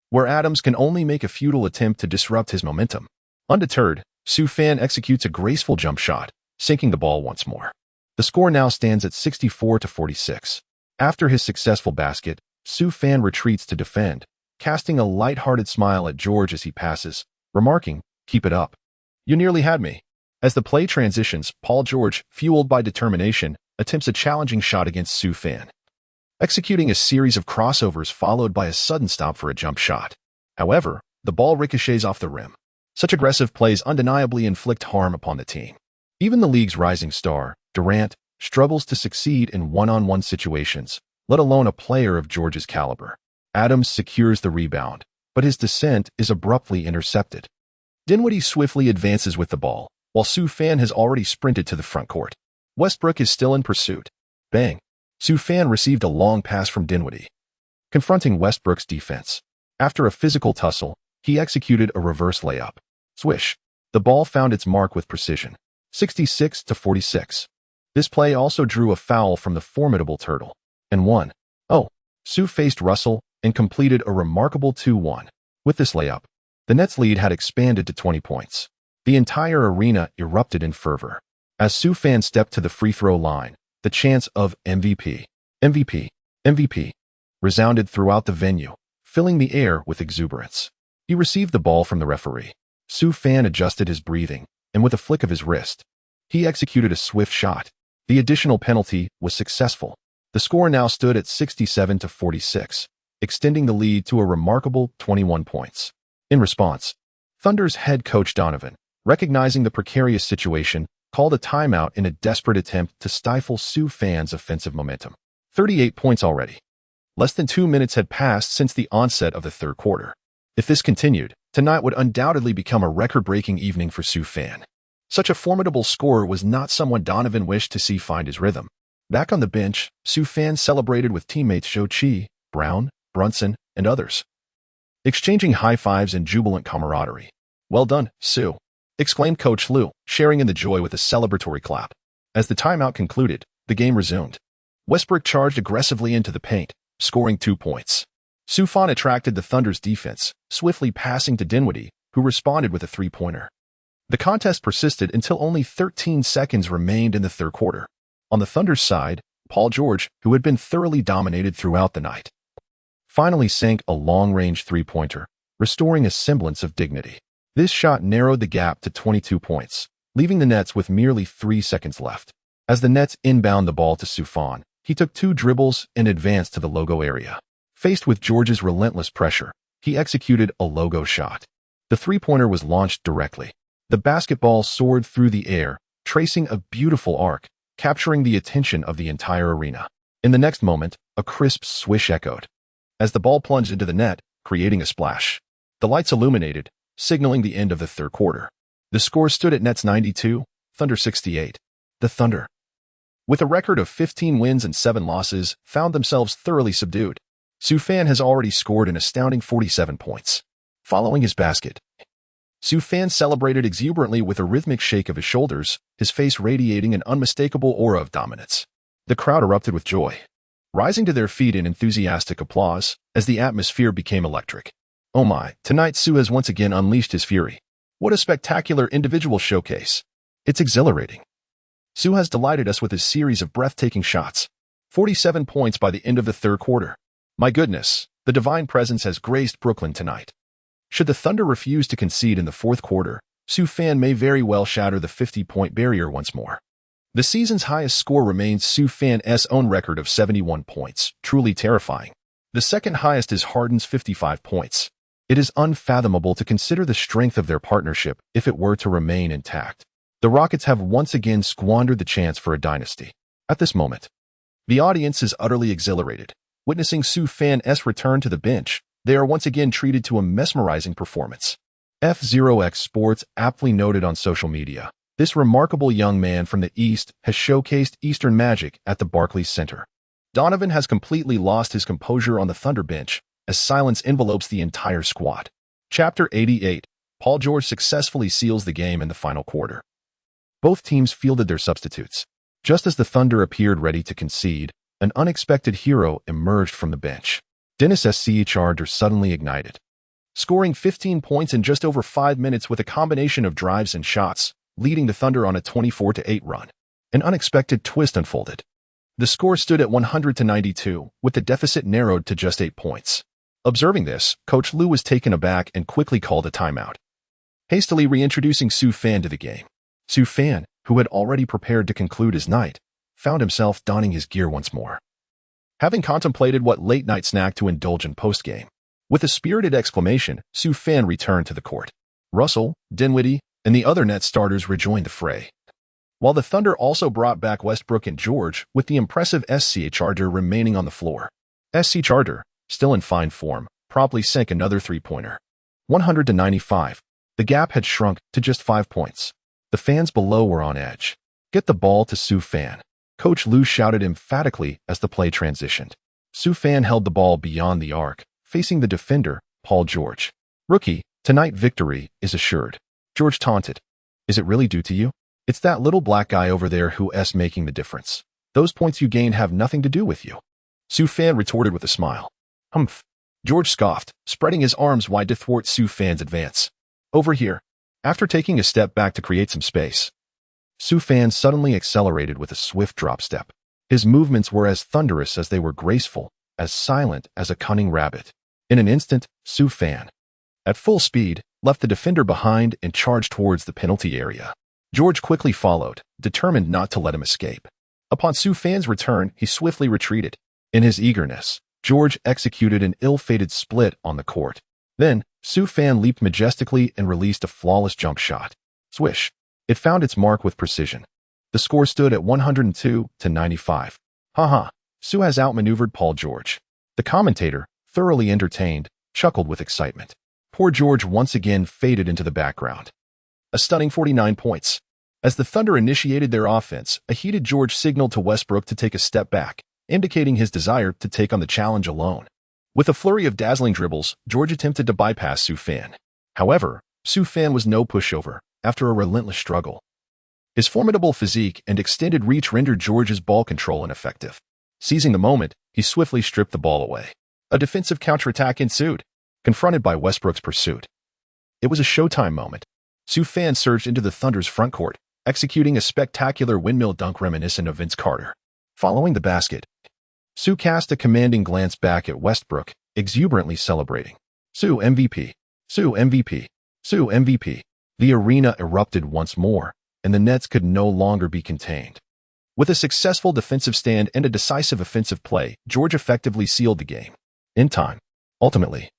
where Adams can only make a futile attempt to disrupt his momentum. Undeterred, Su Fan executes a graceful jump shot, sinking the ball once more. The score now stands at 64-46. After his successful basket, Su Fan retreats to defend, casting a light-hearted smile at George as he passes, remarking, "Keep it up. You nearly had me." As the play transitions, Paul George, fueled by determination, attempts a challenging shot against Su Fan, executing a series of crossovers followed by a sudden stop for a jump shot. However, the ball ricochets off the rim. Such aggressive plays undeniably inflict harm upon the team. Even the league's rising star, Durant, struggles to succeed in one-on-one situations, let alone a player of George's caliber. Adams secures the rebound, but his descent is abruptly intercepted. Dinwiddie swiftly advances with the ball, while Sue Fan has already sprinted to the front court. Westbrook is still in pursuit. Bang! Sue Fan received a long pass from Dinwiddie. Confronting Westbrook's defense, after a physical tussle, he executed a reverse layup. Swish! The ball found its mark with precision. 66-46. This play also drew a foul from the formidable Turtle. And won. Oh! Sue faced Russell and completed a remarkable 2-1. With this layup, the Nets' lead had expanded to 20 points. The entire arena erupted in fervor. As Sue Fan stepped to the free throw line, the chants of MVP, MVP, MVP resounded throughout the venue, filling the air with exuberance. He received the ball from the referee. Sue Fan adjusted his breathing, and with a flick of his wrist, he executed a swift shot. The additional penalty was successful. The score now stood at 67-46, extending the lead to a remarkable 21 points. In response, Thunder's head coach Donovan, recognizing the precarious situation, called a timeout in a desperate attempt to stifle Sue Fan's offensive momentum. 38 points already. Less than 2 minutes had passed since the onset of the third quarter. If this continued, tonight would undoubtedly become a record-breaking evening for Sue Fan. Such a formidable scorer was not someone Donovan wished to see find his rhythm. Back on the bench, Sue Fan celebrated with teammates Joe Chi, Brown, Brunson, and others, exchanging high fives and jubilant camaraderie. "Well done, Sue," exclaimed Coach Lue, sharing in the joy with a celebratory clap. As the timeout concluded, the game resumed. Westbrook charged aggressively into the paint, scoring 2 points. Sue Fan attracted the Thunder's defense, swiftly passing to Dinwiddie, who responded with a three-pointer. The contest persisted until only 13 seconds remained in the third quarter. On the Thunder's side, Paul George, who had been thoroughly dominated throughout the night, finally sank a long-range three-pointer, restoring a semblance of dignity. This shot narrowed the gap to 22 points, leaving the Nets with merely 3 seconds left. As the Nets inbound the ball to Sue Fan, he took 2 dribbles and advanced to the logo area. Faced with George's relentless pressure, he executed a logo shot. The three-pointer was launched directly. The basketball soared through the air, tracing a beautiful arc, capturing the attention of the entire arena. In the next moment, a crisp swish echoed as the ball plunged into the net, creating a splash. The lights illuminated, signaling the end of the third quarter. The score stood at Nets 92, Thunder 68. The Thunder, with a record of 15 wins and 7 losses, found themselves thoroughly subdued. Sue Fan has already scored an astounding 47 points. Following his basket, Sue Fan celebrated exuberantly with a rhythmic shake of his shoulders, his face radiating an unmistakable aura of dominance. The crowd erupted with joy, rising to their feet in enthusiastic applause as the atmosphere became electric. Oh my, tonight Sue has once again unleashed his fury. What a spectacular individual showcase. It's exhilarating. Sue has delighted us with his series of breathtaking shots. 47 points by the end of the third quarter. My goodness, the divine presence has graced Brooklyn tonight. Should the Thunder refuse to concede in the fourth quarter, Sue Fan may very well shatter the 50-point barrier once more. The season's highest score remains Sue Fan's own record of 71 points, truly terrifying. The second highest is Harden's 55 points. It is unfathomable to consider the strength of their partnership if it were to remain intact. The Rockets have once again squandered the chance for a dynasty. At this moment, the audience is utterly exhilarated. Witnessing Sue Fan's return to the bench, they are once again treated to a mesmerizing performance. F0X Sports aptly noted on social media, this remarkable young man from the East has showcased Eastern magic at the Barclays Center. Donovan has completely lost his composure on the Thunder bench as silence envelopes the entire squad. Chapter 88, Paul George successfully seals the game in the final quarter. Both teams fielded their substitutes. Just as the Thunder appeared ready to concede, an unexpected hero emerged from the bench. Dennis Schneider suddenly ignited, scoring 15 points in just over 5 minutes with a combination of drives and shots, leading the Thunder on a 24-8 run. An unexpected twist unfolded. The score stood at 100-92, with the deficit narrowed to just 8 points. Observing this, Coach Lue was taken aback and quickly called a timeout, hastily reintroducing Sue Fan to the game. Sue Fan, who had already prepared to conclude his night, found himself donning his gear once more. Having contemplated what late-night snack to indulge in post-game, With a spirited exclamation, Su Fan returned to the court. Russell, Dinwiddie, and the other net starters rejoined the fray, while the Thunder also brought back Westbrook and George, with the impressive SC Charger remaining on the floor. SC Charger, still in fine form, promptly sank another three-pointer. 100-95. The gap had shrunk to just 5 points. The fans below were on edge. "Get the ball to Su Fan," Coach Lou shouted emphatically as the play transitioned. Su Fan held the ball beyond the arc, facing the defender, Paul George. "Rookie, tonight victory is assured." George taunted. "Is it really due to you? It's that little black guy over there who's making the difference. Those points you gained have nothing to do with you." Su Fan retorted with a smile. "Humph." George scoffed, spreading his arms wide to thwart Su Fan's advance. "Over here." After taking a step back to create some space, Su Fan suddenly accelerated with a swift drop step. His movements were as thunderous as they were graceful, as silent as a cunning rabbit. In an instant, Su Fan, at full speed, left the defender behind and charged towards the penalty area. George quickly followed, determined not to let him escape. Upon Su Fan's return, he swiftly retreated. In his eagerness, George executed an ill-fated split on the court. Then, Su Fan leaped majestically and released a flawless jump shot. Swish. It found its mark with precision. The score stood at 102-95. "Haha, Su has outmaneuvered Paul George." The commentator, thoroughly entertained, chuckled with excitement. Poor George once again faded into the background. A stunning 49 points. As the Thunder initiated their offense, a heated George signaled to Westbrook to take a step back, indicating his desire to take on the challenge alone. With a flurry of dazzling dribbles, George attempted to bypass Su Fan. However, Su Fan was no pushover after a relentless struggle. His formidable physique and extended reach rendered George's ball control ineffective. Seizing the moment, he swiftly stripped the ball away. A defensive counterattack ensued, confronted by Westbrook's pursuit. It was a showtime moment. Su Fan surged into the Thunder's front court, executing a spectacular windmill dunk reminiscent of Vince Carter. Following the basket, Su cast a commanding glance back at Westbrook, exuberantly celebrating. "Su MVP! Su MVP! Su MVP!" The arena erupted once more, and the Nets could no longer be contained. With a successful defensive stand and a decisive offensive play, George effectively sealed the game. In time, ultimately,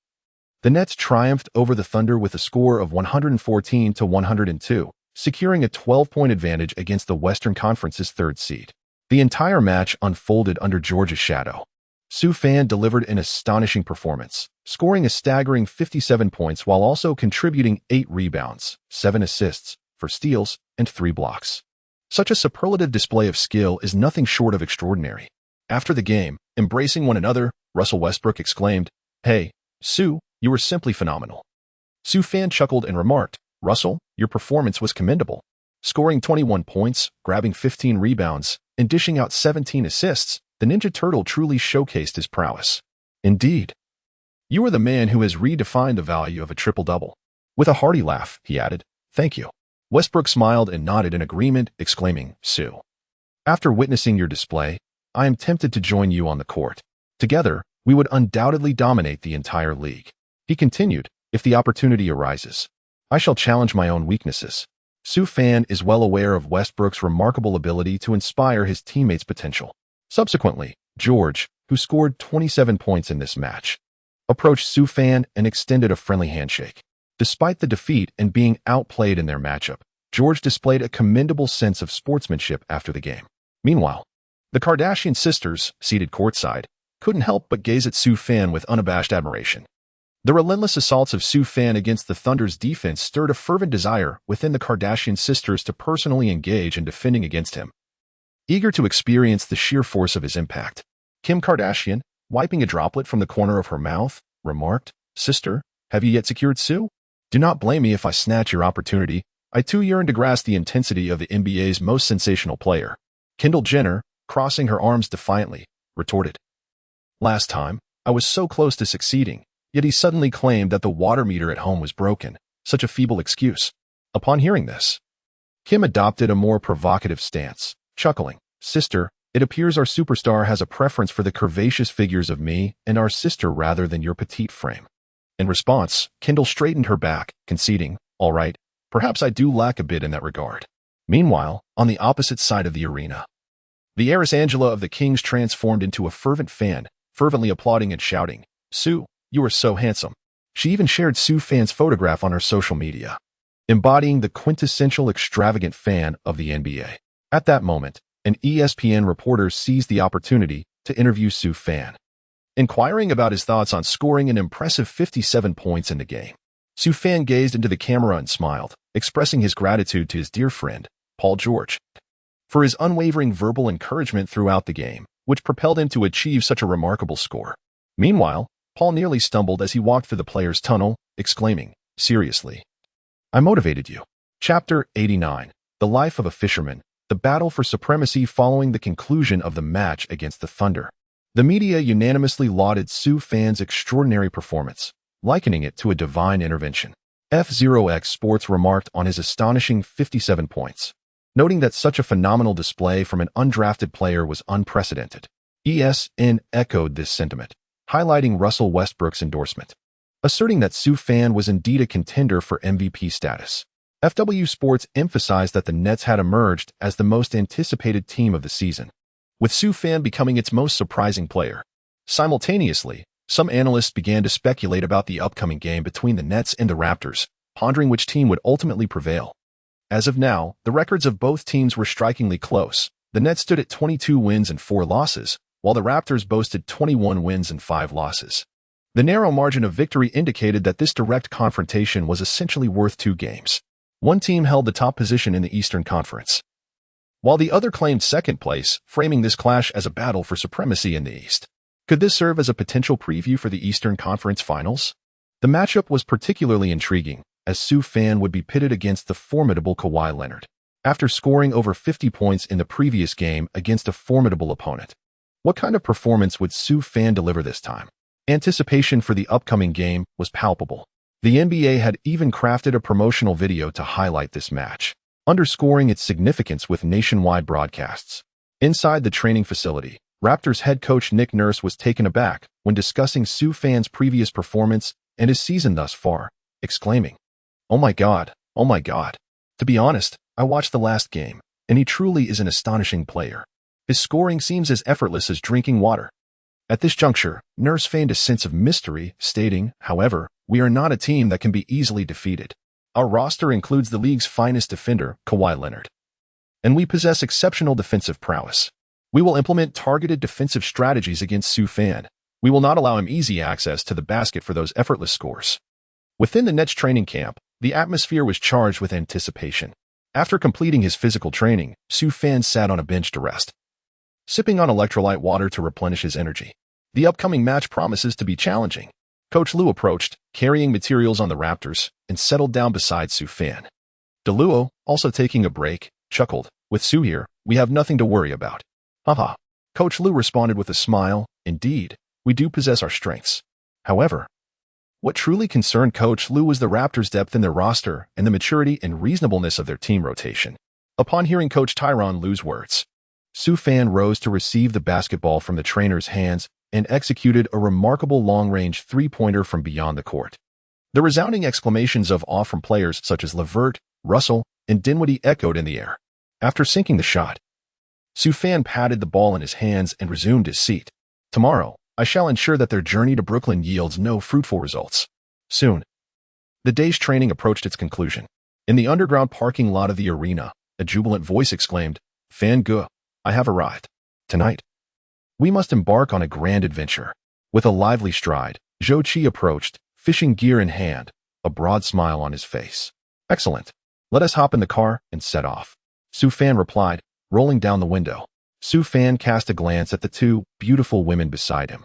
the Nets triumphed over the Thunder with a score of 114-102, securing a 12-point advantage against the Western Conference's third seed. The entire match unfolded under George's shadow. Su Fan delivered an astonishing performance, scoring a staggering 57 points while also contributing 8 rebounds, 7 assists, 4 steals, and 3 blocks. Such a superlative display of skill is nothing short of extraordinary. After the game, embracing one another, Russell Westbrook exclaimed, "Hey, Su, you were simply phenomenal." Su Fan chuckled and remarked, "Russell, your performance was commendable. Scoring 21 points, grabbing 15 rebounds, and dishing out 17 assists, the Ninja Turtle truly showcased his prowess. Indeed. You are the man who has redefined the value of a triple-double." With a hearty laugh, he added, "Thank you." Westbrook smiled and nodded in agreement, exclaiming, "Su, after witnessing your display, I am tempted to join you on the court. Together, we would undoubtedly dominate the entire league." He continued, "If the opportunity arises, I shall challenge my own weaknesses." Su Fan is well aware of Westbrook's remarkable ability to inspire his teammates' potential. Subsequently, George, who scored 27 points in this match, approached Su Fan and extended a friendly handshake. Despite the defeat and being outplayed in their matchup, George displayed a commendable sense of sportsmanship after the game. Meanwhile, the Kardashian sisters, seated courtside, couldn't help but gaze at Su Fan with unabashed admiration. The relentless assaults of Su Fan against the Thunder's defense stirred a fervent desire within the Kardashian sisters to personally engage in defending against him. Eager to experience the sheer force of his impact, Kim Kardashian, wiping a droplet from the corner of her mouth, remarked, "Sister, have you yet secured Su? Do not blame me if I snatch your opportunity. I too yearn to grasp the intensity of the NBA's most sensational player." Kendall Jenner, crossing her arms defiantly, retorted, "Last time, I was so close to succeeding, yet he suddenly claimed that the water meter at home was broken. Such a feeble excuse." Upon hearing this, Kim adopted a more provocative stance, chuckling, "Sister, it appears our superstar has a preference for the curvaceous figures of me and our sister rather than your petite frame." In response, Kendall straightened her back, conceding, "All right, perhaps I do lack a bit in that regard." Meanwhile, on the opposite side of the arena, the heiress Angela of the Kings transformed into a fervent fan, fervently applauding and shouting, "Su, You are so handsome." She even shared Sue Fan's photograph on her social media, embodying the quintessential extravagant fan of the NBA. At that moment, an ESPN reporter seized the opportunity to interview Sue Fan, inquiring about his thoughts on scoring an impressive 57 points in the game. Sue Fan gazed into the camera and smiled, expressing his gratitude to his dear friend, Paul George, for his unwavering verbal encouragement throughout the game, which propelled him to achieve such a remarkable score. Meanwhile, Paul nearly stumbled as he walked through the player's tunnel, exclaiming, "Seriously, I motivated you." Chapter 89. The Life of a Fisherman. The battle for supremacy following the conclusion of the match against the Thunder. The media unanimously lauded Sue Fan's extraordinary performance, likening it to a divine intervention. F0X Sports remarked on his astonishing 57 points, noting that such a phenomenal display from an undrafted player was unprecedented. ESN echoed this sentiment, highlighting Russell Westbrook's endorsement, asserting that Sue Fan was indeed a contender for MVP status. FW Sports emphasized that the Nets had emerged as the most anticipated team of the season, with Sue Fan becoming its most surprising player. Simultaneously, some analysts began to speculate about the upcoming game between the Nets and the Raptors, pondering which team would ultimately prevail. As of now, the records of both teams were strikingly close. The Nets stood at 22 wins and 4 losses, while the Raptors boasted 21 wins and 5 losses. The narrow margin of victory indicated that this direct confrontation was essentially worth 2 games. One team held the top position in the Eastern Conference, while the other claimed second place, framing this clash as a battle for supremacy in the East. Could this serve as a potential preview for the Eastern Conference Finals? The matchup was particularly intriguing, as Sue Fan would be pitted against the formidable Kawhi Leonard, after scoring over 50 points in the previous game against a formidable opponent. What kind of performance would Sue Fan deliver this time? Anticipation for the upcoming game was palpable. The NBA had even crafted a promotional video to highlight this match, underscoring its significance with nationwide broadcasts. Inside the training facility, Raptors head coach Nick Nurse was taken aback when discussing Sue Fan's previous performance and his season thus far, exclaiming, "Oh my God, oh my God. To be honest, I watched the last game, and he truly is an astonishing player. His scoring seems as effortless as drinking water." At this juncture, Nurse feigned a sense of mystery, stating, "However, we are not a team that can be easily defeated. Our roster includes the league's finest defender, Kawhi Leonard, and we possess exceptional defensive prowess. We will implement targeted defensive strategies against Sue Fan. We will not allow him easy access to the basket for those effortless scores." Within the Nets training camp, the atmosphere was charged with anticipation. After completing his physical training, Sue Fan sat on a bench to rest, sipping on electrolyte water to replenish his energy. The upcoming match promises to be challenging. Coach Lue approached, carrying materials on the Raptors, and settled down beside Sue Fan. DeLuo, also taking a break, chuckled, "With Sue here, we have nothing to worry about." "Haha." Coach Lue responded with a smile, "Indeed, we do possess our strengths." However, what truly concerned Coach Lue was the Raptors' depth in their roster and the maturity and reasonableness of their team rotation. Upon hearing Coach Tyronn Lue's words, Sue Fan rose to receive the basketball from the trainer's hands and executed a remarkable long-range three-pointer from beyond the court. The resounding exclamations of awe from players such as LeVert, Russell, and Dinwiddie echoed in the air. After sinking the shot, Sue Fan patted the ball in his hands and resumed his seat. "Tomorrow, I shall ensure that their journey to Brooklyn yields no fruitful results." Soon, the day's training approached its conclusion. In the underground parking lot of the arena, a jubilant voice exclaimed, "Fan Gu, I have arrived. Tonight, we must embark on a grand adventure." With a lively stride, Zhou Qi approached, fishing gear in hand, a broad smile on his face. "Excellent. Let us hop in the car and set off," Sue Fan replied, rolling down the window. Sue Fan cast a glance at the 2 beautiful women beside him,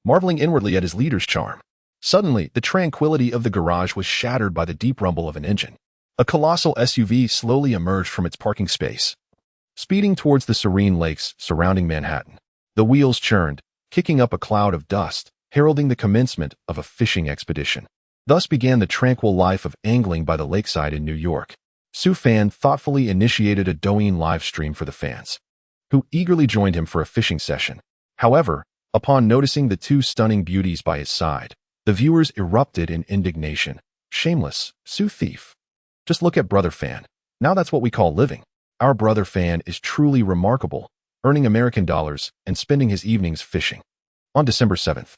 marveling inwardly at his leader's charm. Suddenly, the tranquility of the garage was shattered by the deep rumble of an engine. A colossal SUV slowly emerged from its parking space, speeding towards the serene lakes surrounding Manhattan. The wheels churned, kicking up a cloud of dust, heralding the commencement of a fishing expedition. Thus began the tranquil life of angling by the lakeside in New York. Sue Fan thoughtfully initiated a Douyin live stream for the fans, who eagerly joined him for a fishing session. However, upon noticing the 2 stunning beauties by his side, the viewers erupted in indignation. "Shameless, Sue thief. Just look at Brother Fan. Now that's what we call living. Our Brother Fan is truly remarkable, earning American dollars and spending his evenings fishing." On December 7th,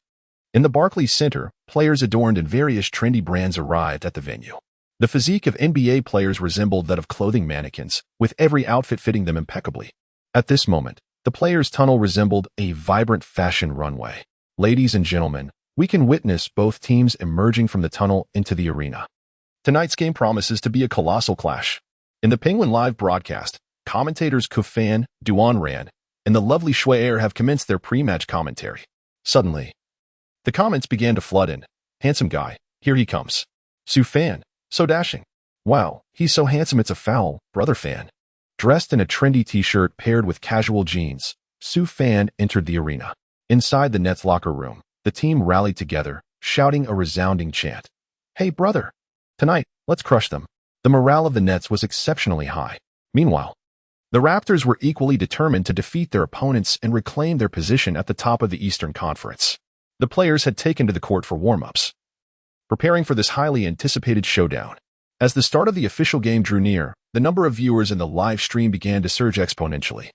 In the Barclays Center, players adorned in various trendy brands arrived at the venue. The physique of NBA players resembled that of clothing mannequins, with every outfit fitting them impeccably. At this moment, the players' tunnel resembled a vibrant fashion runway. Ladies and gentlemen, we can witness both teams emerging from the tunnel into the arena. Tonight's game promises to be a colossal clash. In the Penguin Live broadcast, commentators Kevin Durant and the lovely Schwaer have commenced their pre-match commentary. Suddenly, the comments began to flood in. Handsome guy, here he comes. Sue fan, so dashing. Wow, he's so handsome it's a foul, brother fan. Dressed in a trendy t-shirt paired with casual jeans, Sue fan entered the arena. Inside the Nets locker room, the team rallied together, shouting a resounding chant. Hey brother, tonight, let's crush them. The morale of the Nets was exceptionally high. Meanwhile, the Raptors were equally determined to defeat their opponents and reclaim their position at the top of the Eastern Conference. The players had taken to the court for warm-ups, preparing for this highly anticipated showdown. As the start of the official game drew near, the number of viewers in the live stream began to surge exponentially,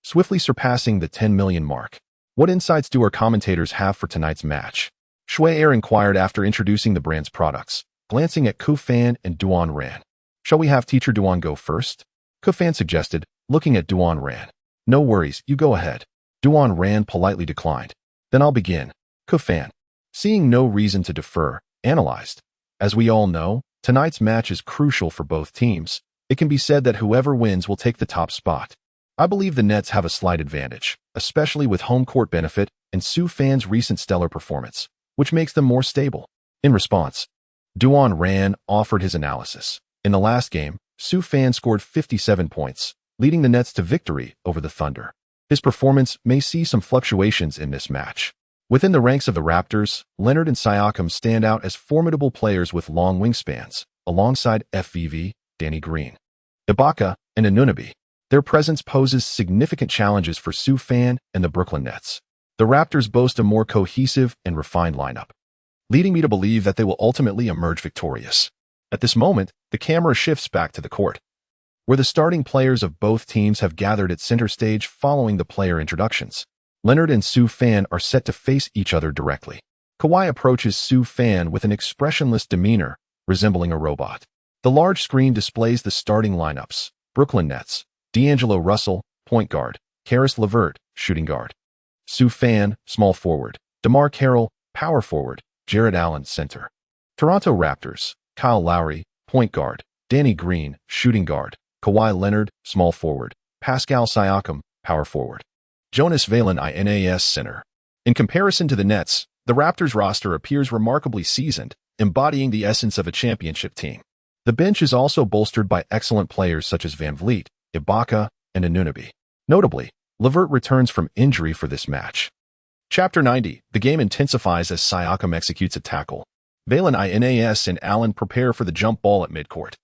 swiftly surpassing the 10 million mark. What insights do our commentators have for tonight's match? Schwaer inquired after introducing the brand's products, glancing at Kevin and Durant. Shall we have Teacher Durant go first? Kevin suggested, looking at Durant. No worries, you go ahead. Durant politely declined. Then I'll begin. Kevin, seeing no reason to defer, analyzed. As we all know, tonight's match is crucial for both teams. It can be said that whoever wins will take the top spot. I believe the Nets have a slight advantage, especially with home court benefit and Sue fan's recent stellar performance, which makes them more stable. In response, Durant offered his analysis. In the last game, Sue fan scored 57 points, leading the Nets to victory over the Thunder. His performance may see some fluctuations in this match. Within the ranks of the Raptors, Leonard and Siakam stand out as formidable players with long wingspans, alongside FVV, Danny Green, Ibaka, and Anunoby. Their presence poses significant challenges for Sue fan and the Brooklyn Nets. The Raptors boast a more cohesive and refined lineup, leading me to believe that they will ultimately emerge victorious. At this moment, the camera shifts back to the court, where the starting players of both teams have gathered at center stage following the player introductions. Leonard and Sue fan are set to face each other directly. Kawhi approaches Sue fan with an expressionless demeanor, resembling a robot. The large screen displays the starting lineups. Brooklyn Nets, D'Angelo Russell, point guard, Karis LeVert, shooting guard. Sue fan, small forward, DeMar Carroll, power forward, Jared Allen, center. Toronto Raptors, Kyle Lowry, point guard, Danny Green, shooting guard, Kawhi Leonard, small forward, Pascal Siakam, power forward. Jonas Valanciunas, center. In comparison to the Nets, the Raptors roster appears remarkably seasoned, embodying the essence of a championship team. The bench is also bolstered by excellent players such as VanVleet, Ibaka, and Anunoby. Notably, LeVert returns from injury for this match. Chapter 90, the game intensifies as Siakam executes a tackle. Valanciunas and Allen prepare for the jump ball at midcourt.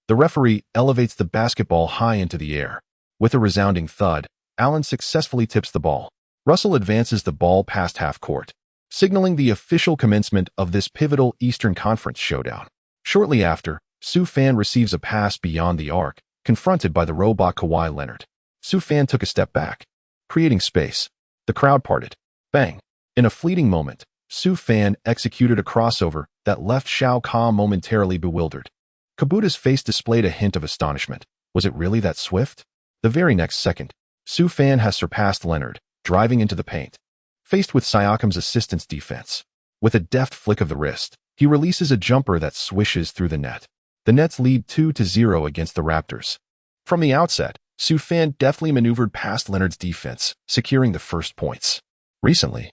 The referee elevates the basketball high into the air. With a resounding thud, Allen successfully tips the ball. Russell advances the ball past half court, signaling the official commencement of this pivotal Eastern Conference showdown. Shortly after, Sue fan receives a pass beyond the arc, confronted by the robot Kawhi Leonard. Sue fan took a step back, creating space. The crowd parted. Bang! In a fleeting moment, Sue fan executed a crossover that left Shao Kahn momentarily bewildered. Kabuta's face displayed a hint of astonishment. Was it really that swift? The very next second, Sue fan has surpassed Leonard, driving into the paint. Faced with Siakam's assistance defense, with a deft flick of the wrist, he releases a jumper that swishes through the net. The Nets lead 2-0 against the Raptors. From the outset, Sue fan deftly maneuvered past Leonard's defense, securing the first points. Recently,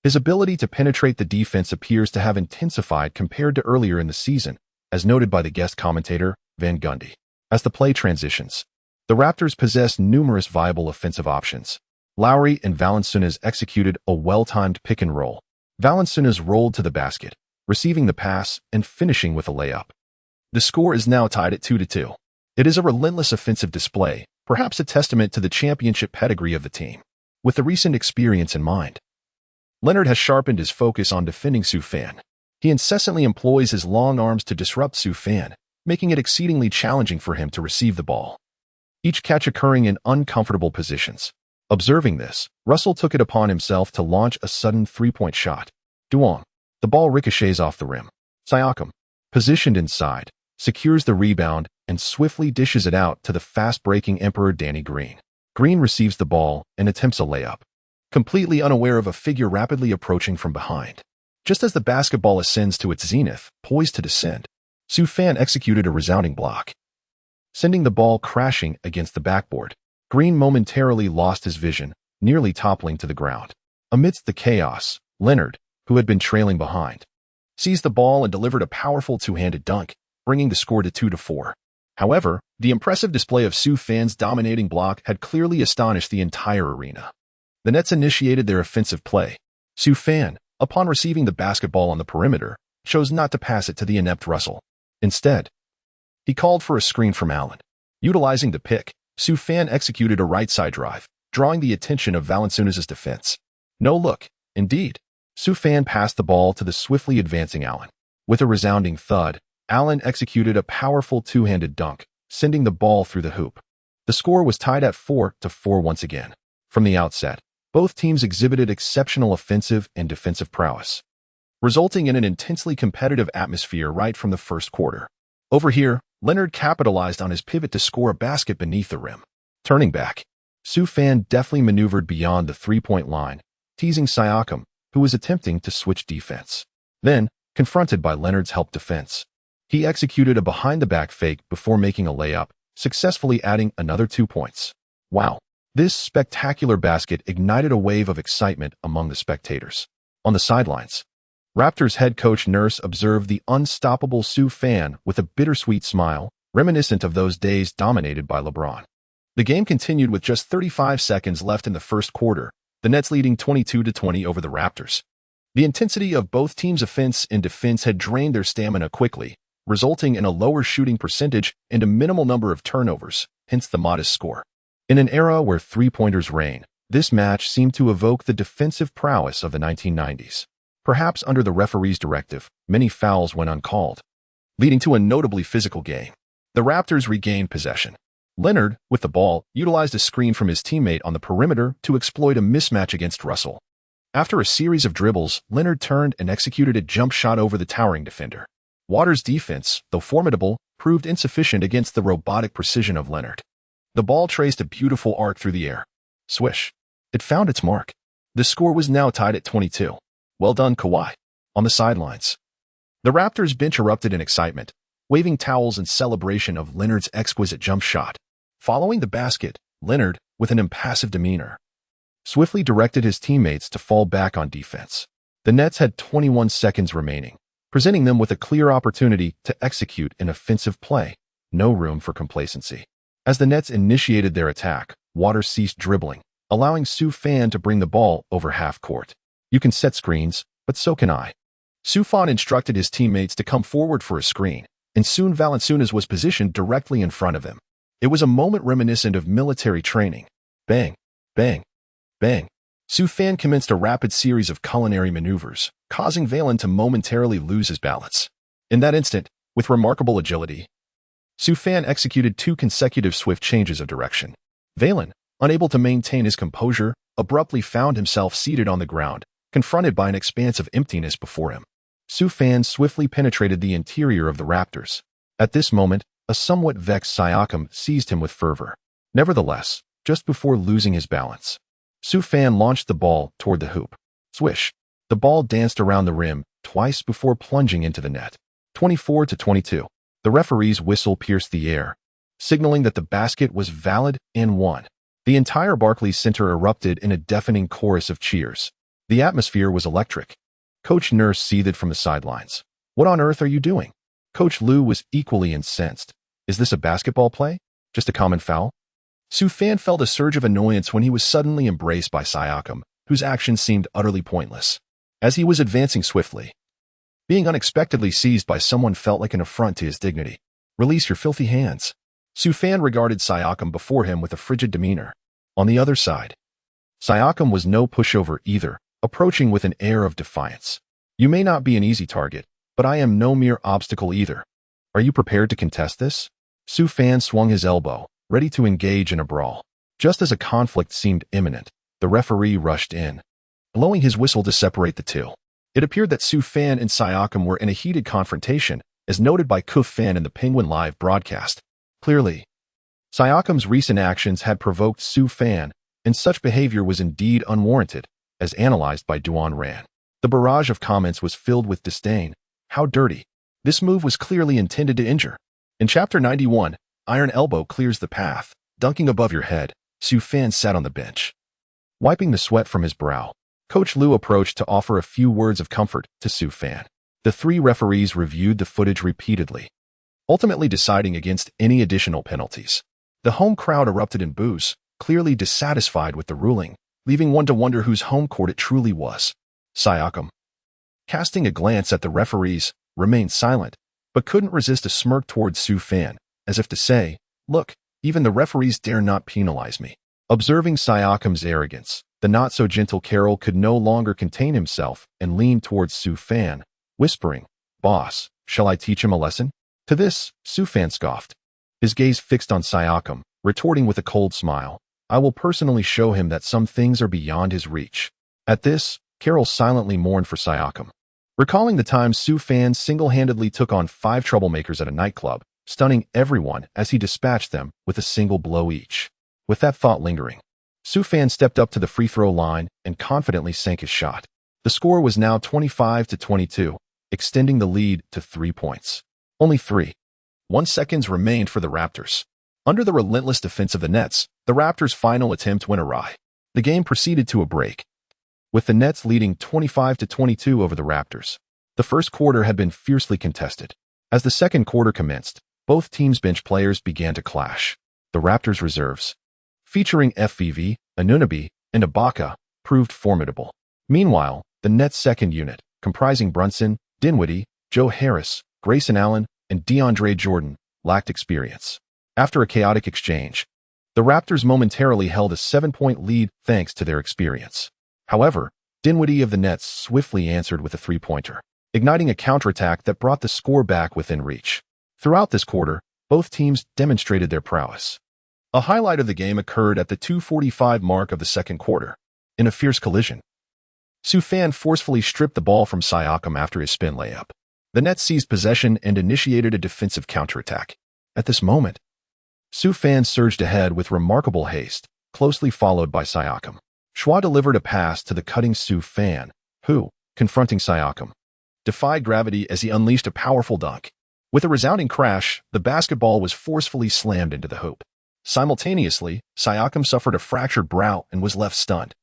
his ability to penetrate the defense appears to have intensified compared to earlier in the season, as noted by the guest commentator, Van Gundy. As the play transitions, the Raptors possess numerous viable offensive options. Lowry and Valanciunas executed a well-timed pick and roll. Valanciunas rolled to the basket, receiving the pass and finishing with a layup. The score is now tied at 2-2. It is a relentless offensive display, perhaps a testament to the championship pedigree of the team. With the recent experience in mind, Leonard has sharpened his focus on defending Sue fan. He incessantly employs his long arms to disrupt Sue fan, making it exceedingly challenging for him to receive the ball. Each catch occurring in uncomfortable positions. Observing this, Russell took it upon himself to launch a sudden three-point shot. Duong. The ball ricochets off the rim. Siakam, positioned inside, secures the rebound and swiftly dishes it out to the fast-breaking Emperor Danny Green. Green receives the ball and attempts a layup, completely unaware of a figure rapidly approaching from behind. Just as the basketball ascends to its zenith, poised to descend, Su Fan executed a resounding block, sending the ball crashing against the backboard. Green momentarily lost his vision, nearly toppling to the ground. Amidst the chaos, Leonard, who had been trailing behind, seized the ball and delivered a powerful two-handed dunk, bringing the score to 2-4. However, the impressive display of Su Fan's dominating block had clearly astonished the entire arena. The Nets initiated their offensive play. Su Fan, upon receiving the basketball on the perimeter, chose not to pass it to the inept Russell. Instead, he called for a screen from Allen. Utilizing the pick, Su Fan executed a right-side drive, drawing the attention of Valanciunas' defense. No look, indeed. Su Fan passed the ball to the swiftly advancing Allen. With a resounding thud, Allen executed a powerful two-handed dunk, sending the ball through the hoop. The score was tied at 4-4 once again. From the outset, both teams exhibited exceptional offensive and defensive prowess, resulting in an intensely competitive atmosphere right from the first quarter. Over here, Leonard capitalized on his pivot to score a basket beneath the rim. Turning back, Su Fan deftly maneuvered beyond the three-point line, teasing Siakam, who was attempting to switch defense. Then, confronted by Leonard's help defense, he executed a behind-the-back fake before making a layup, successfully adding another 2 points. Wow! This spectacular basket ignited a wave of excitement among the spectators. On the sidelines, Raptors head coach Nurse observed the unstoppable Su Fan with a bittersweet smile, reminiscent of those days dominated by LeBron. The game continued with just 35 seconds left in the first quarter, the Nets leading 22-20 over the Raptors. The intensity of both teams' offense and defense had drained their stamina quickly, resulting in a lower shooting percentage and a minimal number of turnovers, hence the modest score. In an era where three-pointers reign, this match seemed to evoke the defensive prowess of the 1990s. Perhaps under the referee's directive, many fouls went uncalled, leading to a notably physical game. The Raptors regained possession. Leonard, with the ball, utilized a screen from his teammate on the perimeter to exploit a mismatch against Russell. After a series of dribbles, Leonard turned and executed a jump shot over the towering defender. Waters' defense, though formidable, proved insufficient against the robotic precision of Leonard. The ball traced a beautiful arc through the air. Swish. It found its mark. The score was now tied at 22. Well done, Kawhi. On the sidelines, the Raptors bench erupted in excitement, waving towels in celebration of Leonard's exquisite jump shot. Following the basket, Leonard, with an impassive demeanor, swiftly directed his teammates to fall back on defense. The Nets had 21 seconds remaining, presenting them with a clear opportunity to execute an offensive play. No room for complacency. As the Nets initiated their attack, Waters ceased dribbling, allowing Su Fan to bring the ball over half court. You can set screens, but so can I. Su Fan instructed his teammates to come forward for a screen, and soon Valanciunas was positioned directly in front of him. It was a moment reminiscent of military training. Bang, bang, bang. Su Fan commenced a rapid series of culinary maneuvers, causing Valen to momentarily lose his balance. In that instant, with remarkable agility, Su Fan executed 2 consecutive swift changes of direction. Valen, unable to maintain his composure, abruptly found himself seated on the ground, confronted by an expanse of emptiness before him. Su Fan swiftly penetrated the interior of the Raptors. At this moment, a somewhat vexed Siakam seized him with fervor. Nevertheless, just before losing his balance, Su Fan launched the ball toward the hoop. Swish. The ball danced around the rim twice before plunging into the net. 24-22. The referee's whistle pierced the air, signaling that the basket was valid and won. The entire Barclays Center erupted in a deafening chorus of cheers. The atmosphere was electric. Coach Nurse seethed from the sidelines. What on earth are you doing? Coach Lou was equally incensed. Is this a basketball play? Just a common foul? Su Fan felt a surge of annoyance when he was suddenly embraced by Siakam, whose actions seemed utterly pointless. As he was advancing swiftly, being unexpectedly seized by someone felt like an affront to his dignity. Release your filthy hands. Su Fan regarded Siakam before him with a frigid demeanor. On the other side, Siakam was no pushover either, approaching with an air of defiance. You may not be an easy target, but I am no mere obstacle either. Are you prepared to contest this? Su Fan swung his elbow, ready to engage in a brawl. Just as a conflict seemed imminent, the referee rushed in, blowing his whistle to separate the two. It appeared that Su Fan and Siakam were in a heated confrontation, as noted by Kuf Fan in the Penguin Live broadcast. Clearly, Siakam's recent actions had provoked Su Fan, and such behavior was indeed unwarranted, as analyzed by Duan Ran. The barrage of comments was filled with disdain. How dirty. This move was clearly intended to injure. In Chapter 91, Iron Elbow clears the path. Dunking above your head, Su Fan sat on the bench. Wiping the sweat from his brow, Coach Liu approached to offer a few words of comfort to Su Fan. The three referees reviewed the footage repeatedly, ultimately deciding against any additional penalties. The home crowd erupted in boos, clearly dissatisfied with the ruling, leaving one to wonder whose home court it truly was. Siakam, casting a glance at the referees, remained silent, but couldn't resist a smirk towards Su Fan, as if to say, "Look, even the referees dare not penalize me." Observing Siakam's arrogance, the not-so-gentle Carroll could no longer contain himself and leaned towards Su Fan, whispering, "Boss, shall I teach him a lesson?" To this, Su Fan scoffed, his gaze fixed on Siakam, retorting with a cold smile, "I will personally show him that some things are beyond his reach." At this, Carroll silently mourned for Siakam, recalling the time Su Fan single-handedly took on 5 troublemakers at a nightclub, stunning everyone as he dispatched them with a single blow each. With that thought lingering, Su Fan stepped up to the free throw line and confidently sank his shot. The score was now 25-22, extending the lead to 3 points. Only 3.1 seconds remained for the Raptors. Under the relentless defense of the Nets, the Raptors' final attempt went awry. The game proceeded to a break, with the Nets leading 25-22 over the Raptors. The first quarter had been fiercely contested. As the second quarter commenced, both teams' bench players began to clash. The Raptors' reserves, featuring FVV, Anunoby, and Ibaka, proved formidable. Meanwhile, the Nets' second unit, comprising Brunson, Dinwiddie, Joe Harris, Grayson Allen, and DeAndre Jordan, lacked experience. After a chaotic exchange, the Raptors momentarily held a 7-point lead thanks to their experience. However, Dinwiddie of the Nets swiftly answered with a three-pointer, igniting a counterattack that brought the score back within reach. Throughout this quarter, both teams demonstrated their prowess. A highlight of the game occurred at the 2:45 mark of the second quarter. In a fierce collision, Su Fan forcefully stripped the ball from Siakam after his spin layup. The Nets seized possession and initiated a defensive counterattack. At this moment, Su Fan surged ahead with remarkable haste, closely followed by Siakam. Chua delivered a pass to the cutting Su Fan, who, confronting Siakam, defied gravity as he unleashed a powerful dunk. With a resounding crash, the basketball was forcefully slammed into the hoop. Simultaneously, Siakam suffered a fractured brow and was left stunned,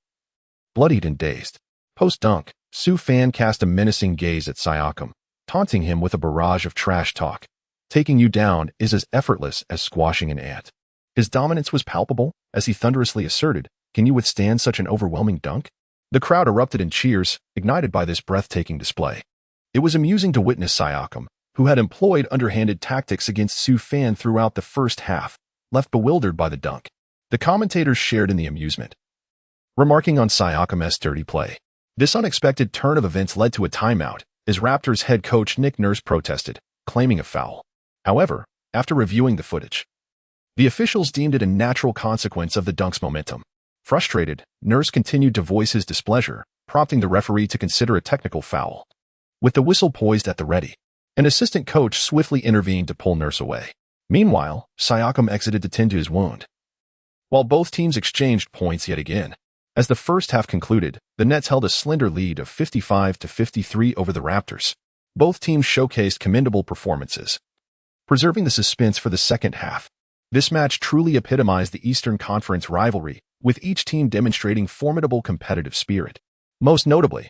bloodied and dazed. Post-dunk, Su Fan cast a menacing gaze at Siakam, taunting him with a barrage of trash talk. "Taking you down is as effortless as squashing an ant." His dominance was palpable as he thunderously asserted, "Can you withstand such an overwhelming dunk?" The crowd erupted in cheers, ignited by this breathtaking display. It was amusing to witness Siakam, who had employed underhanded tactics against Su Fan throughout the first half, left bewildered by the dunk. The commentators shared in the amusement, remarking on Siakam's dirty play. This unexpected turn of events led to a timeout, as Raptors head coach Nick Nurse protested, claiming a foul. However, after reviewing the footage, the officials deemed it a natural consequence of the dunk's momentum. Frustrated, Nurse continued to voice his displeasure, prompting the referee to consider a technical foul. With the whistle poised at the ready, an assistant coach swiftly intervened to pull Nurse away. Meanwhile, Siakam exited to tend to his wound, while both teams exchanged points yet again. As the first half concluded, the Nets held a slender lead of 55-53 over the Raptors. Both teams showcased commendable performances, preserving the suspense for the second half. This match truly epitomized the Eastern Conference rivalry, with each team demonstrating formidable competitive spirit. Most notably,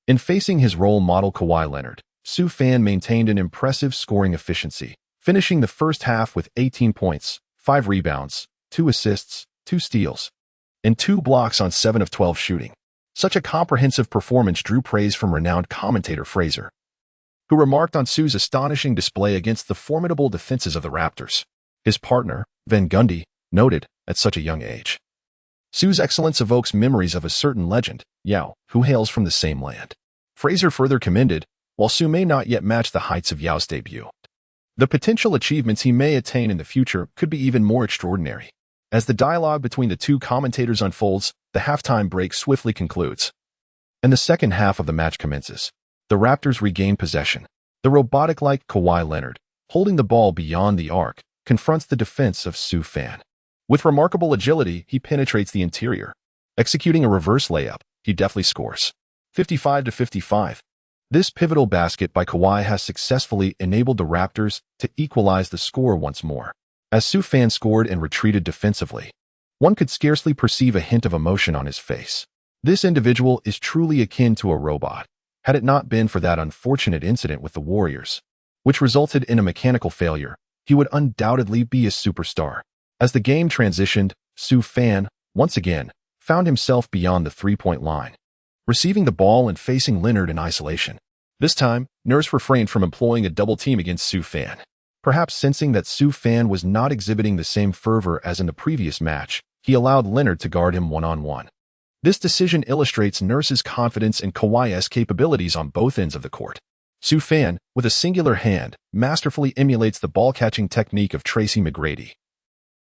in facing his role model Kawhi Leonard, Su Fan maintained an impressive scoring efficiency, finishing the first half with 18 points, 5 rebounds, 2 assists, 2 steals, and 2 blocks on 7 of 12 shooting. Such a comprehensive performance drew praise from renowned commentator Fraser, who remarked on Su's astonishing display against the formidable defenses of the Raptors. His partner, Van Gundy, noted, at such a young age, Su's excellence evokes memories of a certain legend, Yao, who hails from the same land. Fraser further commended, while Su may not yet match the heights of Yao's debut, the potential achievements he may attain in the future could be even more extraordinary. As the dialogue between the two commentators unfolds, the halftime break swiftly concludes, and the second half of the match commences. The Raptors regain possession. The robotic-like Kawhi Leonard, holding the ball beyond the arc, confronts the defense of Sue Fan. With remarkable agility, he penetrates the interior. Executing a reverse layup, he deftly scores. 55-55. This pivotal basket by Kawhi has successfully enabled the Raptors to equalize the score once more. As Sue Fan scored and retreated defensively, one could scarcely perceive a hint of emotion on his face. This individual is truly akin to a robot. Had it not been for that unfortunate incident with the Warriors, which resulted in a mechanical failure, he would undoubtedly be a superstar. As the game transitioned, Sue Fan, once again, found himself beyond the three-point line, receiving the ball and facing Leonard in isolation. This time, Nurse refrained from employing a double team against Sue Fan. Perhaps sensing that Sue Fan was not exhibiting the same fervor as in the previous match, he allowed Leonard to guard him one-on-one. This decision illustrates Nurse's confidence in Kawhi's capabilities on both ends of the court. Sue Fan, with a singular hand, masterfully emulates the ball-catching technique of Tracy McGrady,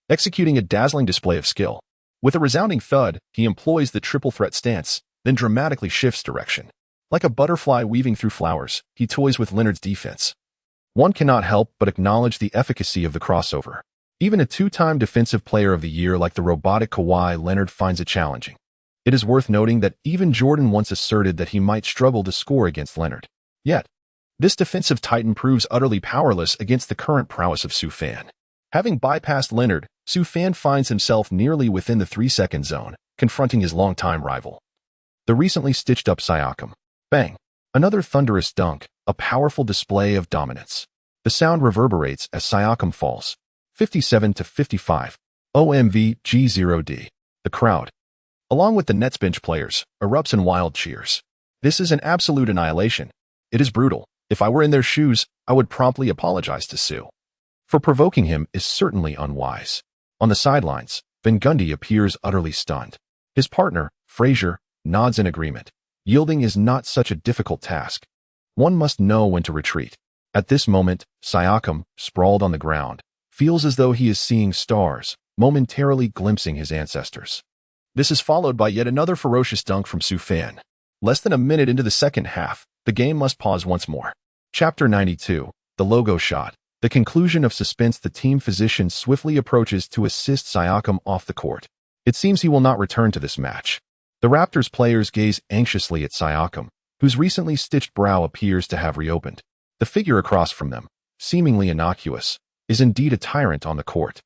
executing a dazzling display of skill. With a resounding thud, he employs the triple threat stance, then dramatically shifts direction. Like a butterfly weaving through flowers, he toys with Leonard's defense. One cannot help but acknowledge the efficacy of the crossover. Even a two-time Defensive Player of the Year like the robotic Kawhi Leonard finds it challenging. It is worth noting that even Jordan once asserted that he might struggle to score against Leonard. Yet, this defensive titan proves utterly powerless against the current prowess of Sue Fan. Having bypassed Leonard, Sue Fan finds himself nearly within the 3-second zone, confronting his longtime rival, the recently stitched-up Siakam. Bang! Another thunderous dunk, a powerful display of dominance. The sound reverberates as Siakam falls. 57-55. OMG G0D. The crowd, along with the Nets bench players, erupts in wild cheers. This is an absolute annihilation. It is brutal. If I were in their shoes, I would promptly apologize to Sue. For provoking him is certainly unwise. On the sidelines, Van Gundy appears utterly stunned. His partner, Frazier, nods in agreement. Yielding is not such a difficult task. One must know when to retreat. At this moment, Siakam, sprawled on the ground, feels as though he is seeing stars, momentarily glimpsing his ancestors. This is followed by yet another ferocious dunk from Sue Fan. Less than a minute into the second half, the game must pause once more. Chapter 92, The Logo Shot. The conclusion of suspense. The team physician swiftly approaches to assist Siakam off the court. It seems he will not return to this match. The Raptors players gaze anxiously at Siakam, whose recently stitched brow appears to have reopened. The figure across from them, seemingly innocuous, is indeed a tyrant on the court.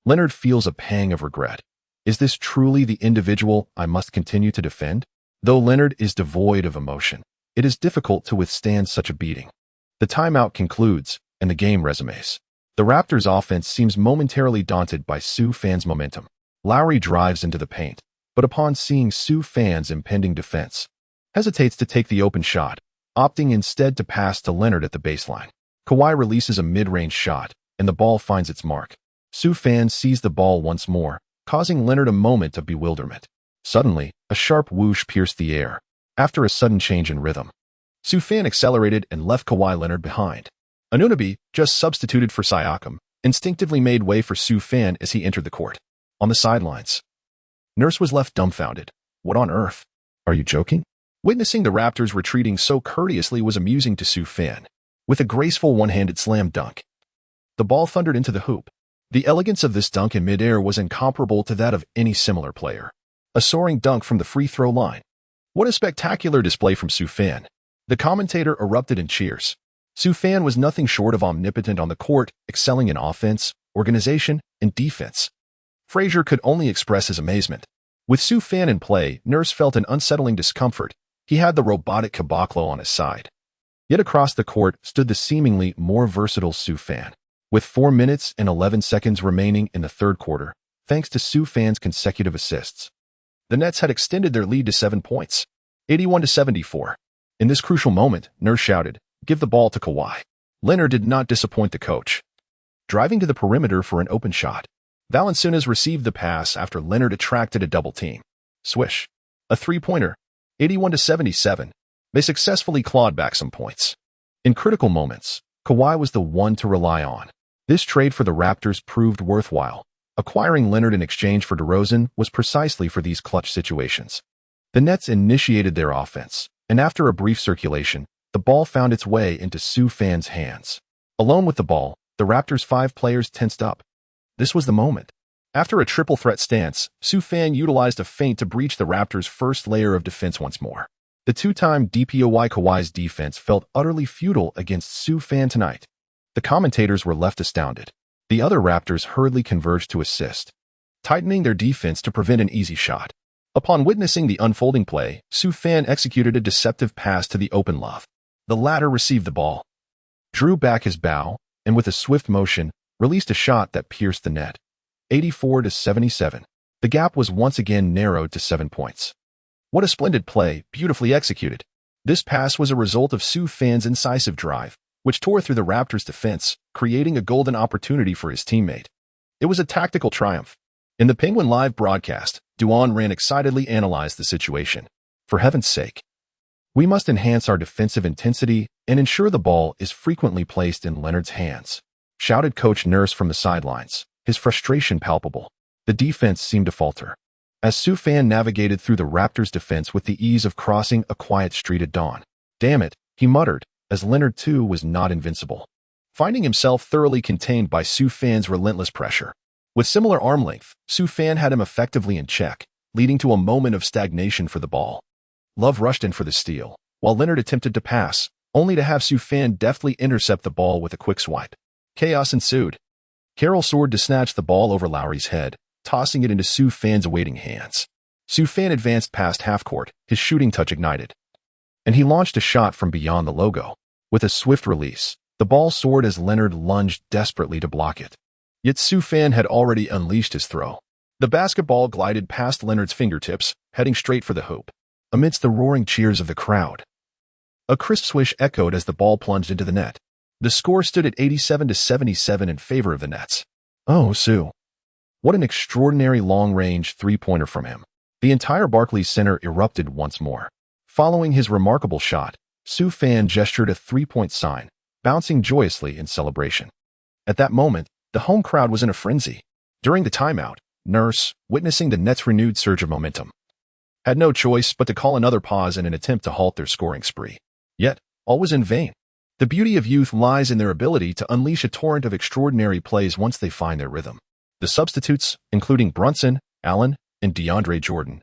Leonard feels a pang of regret. Is this truly the individual I must continue to defend? Though Leonard is devoid of emotion, it is difficult to withstand such a beating. The timeout concludes, and the game resumes. The Raptors' offense seems momentarily daunted by Sue Fan's momentum. Lowry drives into the paint, but upon seeing Sue Fan's impending defense, hesitates to take the open shot, opting instead to pass to Leonard at the baseline. Kawhi releases a mid-range shot, and the ball finds its mark. Sue Fan sees the ball once more, causing Leonard a moment of bewilderment. Suddenly, a sharp whoosh pierced the air. After a sudden change in rhythm, Sue Fan accelerated and left Kawhi Leonard behind. Anunoby, just substituted for Siakam, instinctively made way for Sue Fan as he entered the court. On the sidelines, Nurse was left dumbfounded. What on earth? Are you joking? Witnessing the Raptors retreating so courteously was amusing to Sue Fan. With a graceful one-handed slam dunk, the ball thundered into the hoop. The elegance of this dunk in midair was incomparable to that of any similar player. A soaring dunk from the free throw line. What a spectacular display from Sue Fan. The commentator erupted in cheers. Sue Fan was nothing short of omnipotent on the court, excelling in offense, organization, and defense. Frazier could only express his amazement. With Sue Fan in play, Nurse felt an unsettling discomfort. He had the robotic caboclo on his side. Yet across the court stood the seemingly more versatile Sue Fan. With 4 minutes and 11 seconds remaining in the third quarter, thanks to Sue Fan's consecutive assists, the Nets had extended their lead to 7 points, 81-74. In this crucial moment, Nurse shouted, "Give the ball to Kawhi." Leonard did not disappoint the coach. Driving to the perimeter for an open shot, Valanciunas received the pass after Leonard attracted a double team. Swish. A three-pointer, 81-77. They successfully clawed back some points. In critical moments, Kawhi was the one to rely on. This trade for the Raptors proved worthwhile. Acquiring Leonard in exchange for DeRozan was precisely for these clutch situations. The Nets initiated their offense, and after a brief circulation, the ball found its way into Sioux Fan's hands. Alone with the ball, the Raptors' 5 players tensed up. This was the moment. After a triple threat stance, Sioux Fan utilized a feint to breach the Raptors' first layer of defense once more. The two-time DPOY Kawhi's defense felt utterly futile against Sioux Fan tonight. The commentators were left astounded. The other Raptors hurriedly converged to assist, tightening their defense to prevent an easy shot. Upon witnessing the unfolding play, Sioux Fan executed a deceptive pass to the open Love. The latter received the ball, drew back his bow, and with a swift motion, released a shot that pierced the net. 84-77. The gap was once again narrowed to 7 points. What a splendid play, beautifully executed. This pass was a result of Sioux Fan's incisive drive, which tore through the Raptors' defense, creating a golden opportunity for his teammate. It was a tactical triumph. In the Penguin Live broadcast, Duan Ran excitedly analyzed the situation. For heaven's sake, we must enhance our defensive intensity and ensure the ball is frequently placed in Leonard's hands, shouted Coach Nurse from the sidelines, his frustration palpable. The defense seemed to falter, as Sioux Fan navigated through the Raptors' defense with the ease of crossing a quiet street at dawn. Damn it, he muttered, as Leonard too was not invincible, finding himself thoroughly contained by Sioux Fan's relentless pressure. With similar arm length, Sioux Fan had him effectively in check, leading to a moment of stagnation for the ball. Love rushed in for the steal, while Leonard attempted to pass, only to have Sioux Fan deftly intercept the ball with a quick swipe. Chaos ensued. Carroll soared to snatch the ball over Lowry's head, tossing it into Sioux Fan's waiting hands. Sioux Fan advanced past half-court, his shooting touch ignited, and he launched a shot from beyond the logo. With a swift release, the ball soared as Leonard lunged desperately to block it. Yet Sioux Fan had already unleashed his throw. The basketball glided past Leonard's fingertips, heading straight for the hoop. Amidst the roaring cheers of the crowd, a crisp swish echoed as the ball plunged into the net. The score stood at 87-77 in favor of the Nets. Oh, Sioux. What an extraordinary long-range three-pointer from him. The entire Barclays Center erupted once more. Following his remarkable shot, Sioux Fan gestured a three-point sign, bouncing joyously in celebration. At that moment, the home crowd was in a frenzy. During the timeout, Nurse, witnessing the Nets' renewed surge of momentum, had no choice but to call another pause in an attempt to halt their scoring spree. Yet, all was in vain. The beauty of youth lies in their ability to unleash a torrent of extraordinary plays once they find their rhythm. The substitutes, including Brunson, Allen, and DeAndre Jordan,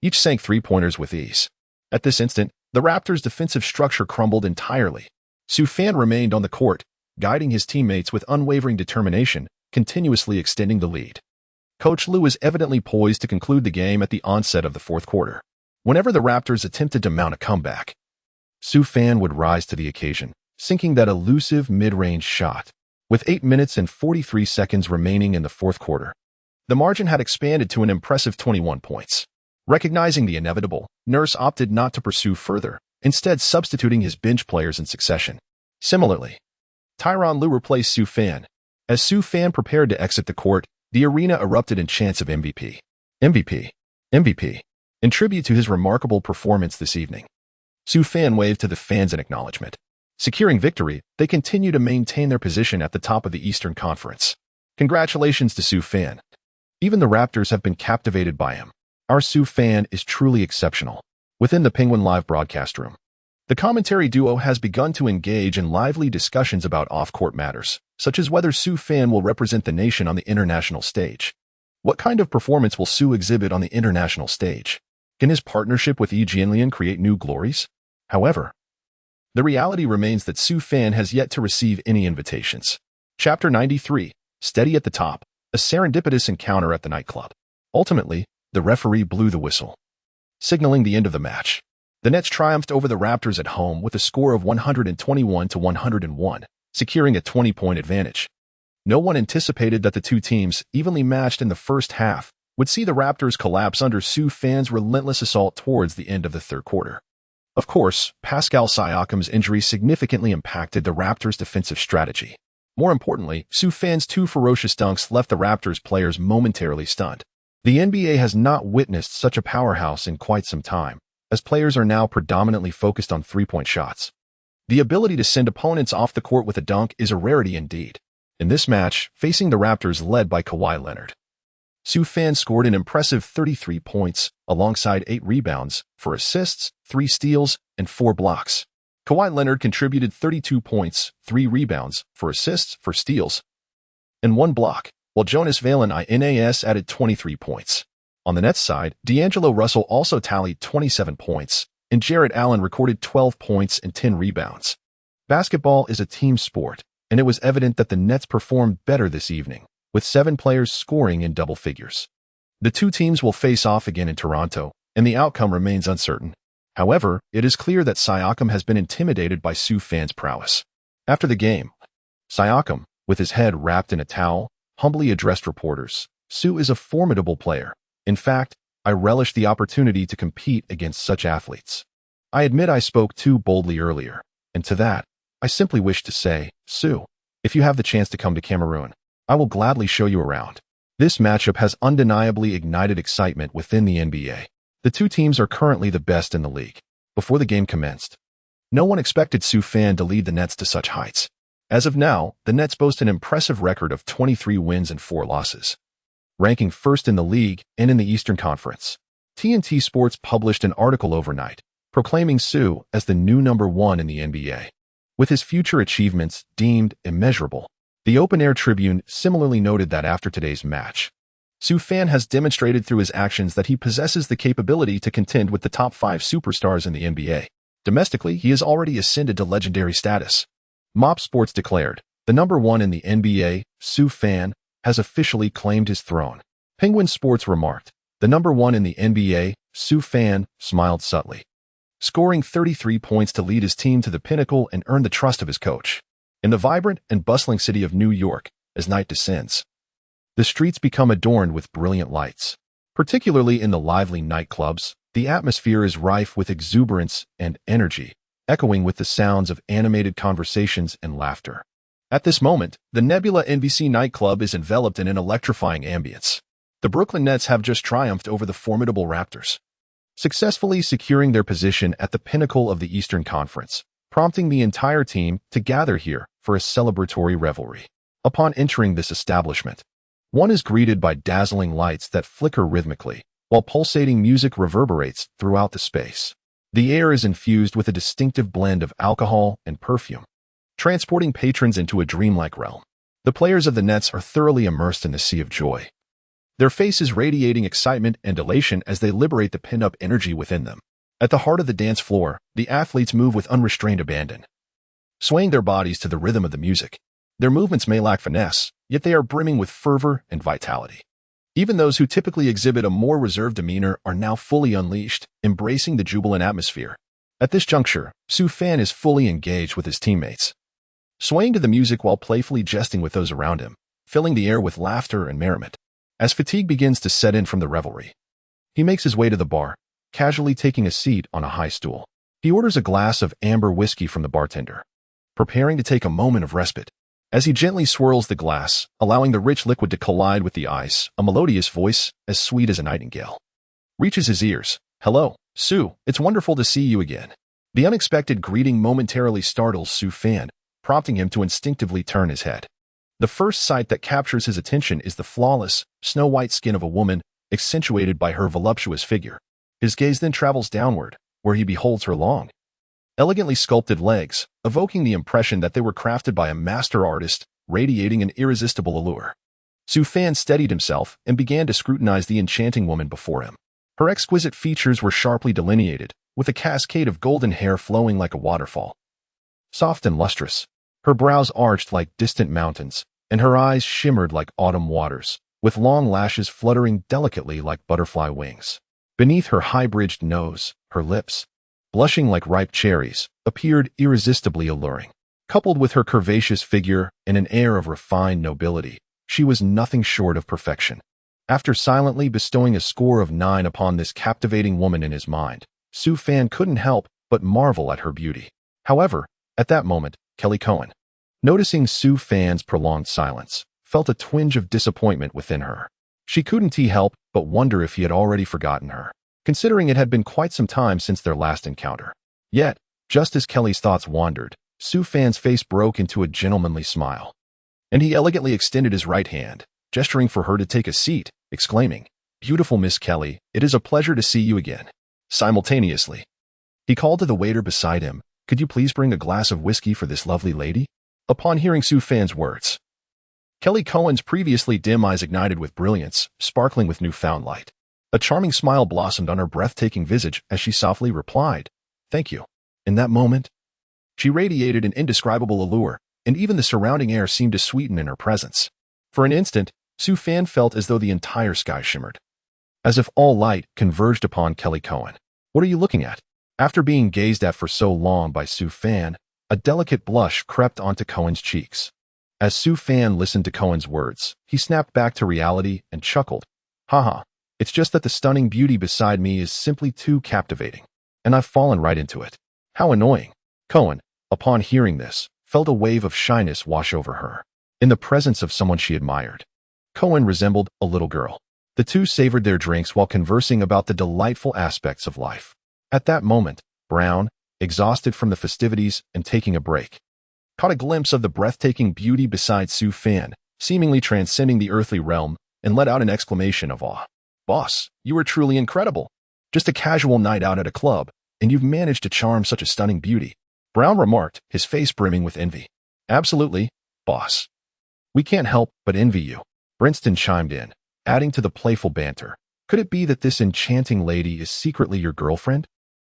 each sank three-pointers with ease. At this instant, the Raptors' defensive structure crumbled entirely. Sioux Fan remained on the court, guiding his teammates with unwavering determination, continuously extending the lead. Coach Lue was evidently poised to conclude the game at the onset of the fourth quarter. Whenever the Raptors attempted to mount a comeback, Sioux Fan would rise to the occasion, sinking that elusive mid-range shot. With 8 minutes and 43 seconds remaining in the fourth quarter, the margin had expanded to an impressive 21 points. Recognizing the inevitable, Nurse opted not to pursue further, instead substituting his bench players in succession. Similarly, Tyronn Lue replaced Sioux Fan. As Sioux Fan prepared to exit the court, the arena erupted in chants of MVP. MVP. MVP. In tribute to his remarkable performance this evening, Sioux Fan waved to the fans in acknowledgement. Securing victory, they continue to maintain their position at the top of the Eastern Conference. Congratulations to Sioux Fan. Even the Raptors have been captivated by him. Our Sioux Fan is truly exceptional. Within the Penguin Live broadcast room, the commentary duo has begun to engage in lively discussions about off-court matters, such as whether Sioux Fan will represent the nation on the international stage. What kind of performance will Sioux exhibit on the international stage? Can his partnership with E. Jianlian create new glories? However, the reality remains that Sioux Fan has yet to receive any invitations. Chapter 93, Steady at the Top, a serendipitous encounter at the nightclub. Ultimately, the referee blew the whistle, signaling the end of the match. The Nets triumphed over the Raptors at home with a score of 121-101, securing a 20-point advantage. No one anticipated that the two teams, evenly matched in the first half, would see the Raptors collapse under Sioux Fan's relentless assault towards the end of the third quarter. Of course, Pascal Siakam's injury significantly impacted the Raptors' defensive strategy. More importantly, Sioux Fan's two ferocious dunks left the Raptors players momentarily stunned. The NBA has not witnessed such a powerhouse in quite some time, as players are now predominantly focused on three-point shots. The ability to send opponents off the court with a dunk is a rarity indeed. In this match, facing the Raptors led by Kawhi Leonard, Sioux Fan scored an impressive 33 points, alongside 8 rebounds, 4 assists, 3 steals, and 4 blocks. Kawhi Leonard contributed 32 points, 3 rebounds, 4 assists, 4 steals, and 1 block, while Jonas Valanciunas added 23 points. On the Nets side, D'Angelo Russell also tallied 27 points, and Jarrett Allen recorded 12 points and 10 rebounds. Basketball is a team sport, and it was evident that the Nets performed better this evening, with 7 players scoring in double figures. The two teams will face off again in Toronto, and the outcome remains uncertain. However, it is clear that Siakam has been intimidated by Sioux fans' prowess. After the game, Siakam, with his head wrapped in a towel, humbly addressed reporters. Sioux is a formidable player. In fact, I relish the opportunity to compete against such athletes. I admit I spoke too boldly earlier, and to that, I simply wish to say, Sioux, if you have the chance to come to Cameroon, I will gladly show you around. This matchup has undeniably ignited excitement within the NBA. The two teams are currently the best in the league. Before the game commenced, no one expected Sioux fan to lead the Nets to such heights. As of now, the Nets boast an impressive record of 23 wins and 4 losses, ranking first in the league and in the Eastern Conference. TNT Sports published an article overnight, proclaiming Sioux as the new #1 in the NBA, with his future achievements deemed immeasurable. The Open Air Tribune similarly noted that after today's match, Sioux fan has demonstrated through his actions that he possesses the capability to contend with the top 5 superstars in the NBA. Domestically, he has already ascended to legendary status. Mop Sports declared, the #1 in the NBA, Sioux fan, has officially claimed his throne. Penguin Sports remarked, the #1 in the NBA, Sioux fan, smiled subtly, scoring 33 points to lead his team to the pinnacle and earn the trust of his coach. In the vibrant and bustling city of New York, as night descends, the streets become adorned with brilliant lights. Particularly in the lively nightclubs, the atmosphere is rife with exuberance and energy, echoing with the sounds of animated conversations and laughter. At this moment, the Nebula NBC nightclub is enveloped in an electrifying ambience. The Brooklyn Nets have just triumphed over the formidable Raptors, successfully securing their position at the pinnacle of the Eastern Conference, prompting the entire team to gather here for a celebratory revelry. Upon entering this establishment, one is greeted by dazzling lights that flicker rhythmically, while pulsating music reverberates throughout the space. The air is infused with a distinctive blend of alcohol and perfume, transporting patrons into a dreamlike realm. The players of the Nets are thoroughly immersed in the sea of joy, their faces radiating excitement and elation as they liberate the pent-up energy within them. At the heart of the dance floor, the athletes move with unrestrained abandon, swaying their bodies to the rhythm of the music. Their movements may lack finesse, yet they are brimming with fervor and vitality. Even those who typically exhibit a more reserved demeanor are now fully unleashed, embracing the jubilant atmosphere. At this juncture, Sioux fan is fully engaged with his teammates, swaying to the music while playfully jesting with those around him, filling the air with laughter and merriment. As fatigue begins to set in from the revelry, he makes his way to the bar, casually taking a seat on a high stool. He orders a glass of amber whiskey from the bartender, preparing to take a moment of respite. As he gently swirls the glass, allowing the rich liquid to collide with the ice, a melodious voice, as sweet as a nightingale, reaches his ears. "Hello, Sioux, it's wonderful to see you again." The unexpected greeting momentarily startles Sioux fan, prompting him to instinctively turn his head. The first sight that captures his attention is the flawless, snow-white skin of a woman, accentuated by her voluptuous figure. His gaze then travels downward, where he beholds her long, elegantly sculpted legs, evoking the impression that they were crafted by a master artist, radiating an irresistible allure. Sioux fan steadied himself and began to scrutinize the enchanting woman before him. Her exquisite features were sharply delineated, with a cascade of golden hair flowing like a waterfall, soft and lustrous. Her brows arched like distant mountains, and her eyes shimmered like autumn waters, with long lashes fluttering delicately like butterfly wings. Beneath her high-bridged nose, her lips, blushing like ripe cherries, appeared irresistibly alluring. Coupled with her curvaceous figure and an air of refined nobility, she was nothing short of perfection. After silently bestowing a score of 9 upon this captivating woman in his mind, Sioux fan couldn't help but marvel at her beauty. However, at that moment, Kelly Cohen, noticing Sioux fan's prolonged silence, felt a twinge of disappointment within her. She couldn't help but wonder if he had already forgotten her, considering it had been quite some time since their last encounter. Yet, just as Kelly's thoughts wandered, Sioux fan's face broke into a gentlemanly smile, and he elegantly extended his right hand, gesturing for her to take a seat, exclaiming, "Beautiful Miss Kelly, it is a pleasure to see you again." Simultaneously, he called to the waiter beside him, Could you please bring a glass of whiskey for this lovely lady? Upon hearing Sue Fan's words, Kelly Cohen's previously dim eyes ignited with brilliance, sparkling with newfound light. A charming smile blossomed on her breathtaking visage as she softly replied, "Thank you." In that moment, she radiated an indescribable allure, and even the surrounding air seemed to sweeten in her presence. For an instant, Sue Fan felt as though the entire sky shimmered, as if all light converged upon Kelly Cohen. "What are you looking at?" After being gazed at for so long by Sue Fan, a delicate blush crept onto Cohen's cheeks. As Sue Fan listened to Cohen's words, he snapped back to reality and chuckled. "Haha, it's just that the stunning beauty beside me is simply too captivating, and I've fallen right into it. How annoying." Cohen, upon hearing this, felt a wave of shyness wash over her. In the presence of someone she admired, Cohen resembled a little girl. The two savored their drinks while conversing about the delightful aspects of life. At that moment, Brown, exhausted from the festivities and taking a break, caught a glimpse of the breathtaking beauty beside Sue Fan, seemingly transcending the earthly realm, and let out an exclamation of awe. "Boss, you are truly incredible. Just a casual night out at a club, and you've managed to charm such a stunning beauty," Brown remarked, his face brimming with envy. "Absolutely, boss. We can't help but envy you," Brinston chimed in, adding to the playful banter. "Could it be that this enchanting lady is secretly your girlfriend?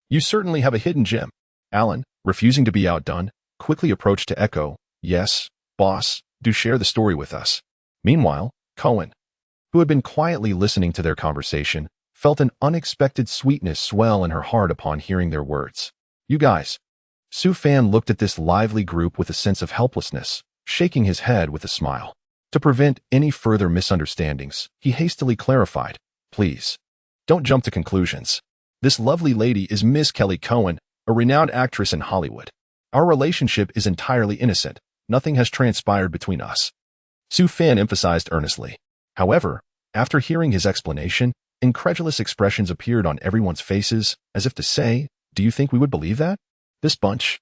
You certainly have a hidden gem." Alan, refusing to be outdone, quickly approached to echo, "Yes, boss, do share the story with us." Meanwhile, Cohen, who had been quietly listening to their conversation, felt an unexpected sweetness swell in her heart upon hearing their words. "You guys." Sue Fan looked at this lively group with a sense of helplessness, shaking his head with a smile. To prevent any further misunderstandings, he hastily clarified, "Please, don't jump to conclusions. This lovely lady is Miss Kelly Cohen, a renowned actress in Hollywood. Our relationship is entirely innocent. Nothing has transpired between us," Sue Fan emphasized earnestly. However, after hearing his explanation, incredulous expressions appeared on everyone's faces, as if to say, "Do you think we would believe that?" This bunch.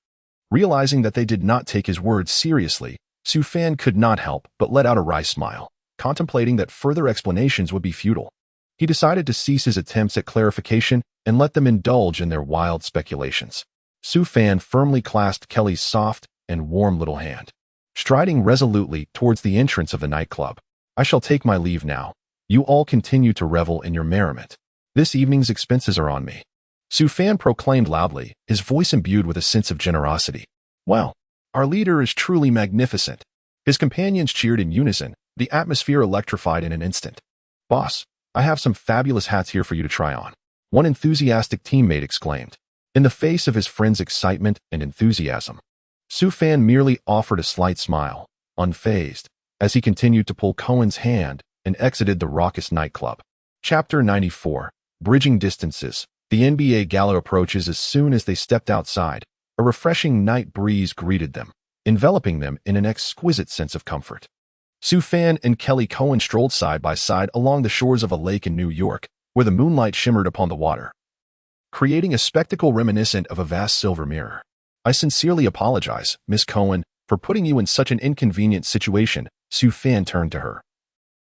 Realizing that they did not take his words seriously, Sue Fan could not help but let out a wry smile, contemplating that further explanations would be futile. He decided to cease his attempts at clarification and let them indulge in their wild speculations. Sue Fan firmly clasped Kelly's soft and warm little hand, striding resolutely towards the entrance of the nightclub. "I shall take my leave now. You all continue to revel in your merriment. This evening's expenses are on me," Sue Fan proclaimed loudly, his voice imbued with a sense of generosity. "Well, our leader is truly magnificent." His companions cheered in unison, the atmosphere electrified in an instant. "Boss, I have some fabulous hats here for you to try on," one enthusiastic teammate exclaimed. In the face of his friend's excitement and enthusiasm, Sue Fan merely offered a slight smile, unfazed, as he continued to pull Cohen's hand and exited the raucous nightclub. Chapter 94. Bridging Distances. The NBA gala approaches as soon as they stepped outside. A refreshing night breeze greeted them, enveloping them in an exquisite sense of comfort. Sue Fan and Kelly Cohen strolled side by side along the shores of a lake in New York, where the moonlight shimmered upon the water, creating a spectacle reminiscent of a vast silver mirror. "I sincerely apologize, Miss Cohen, for putting you in such an inconvenient situation." Sue Fan turned to her,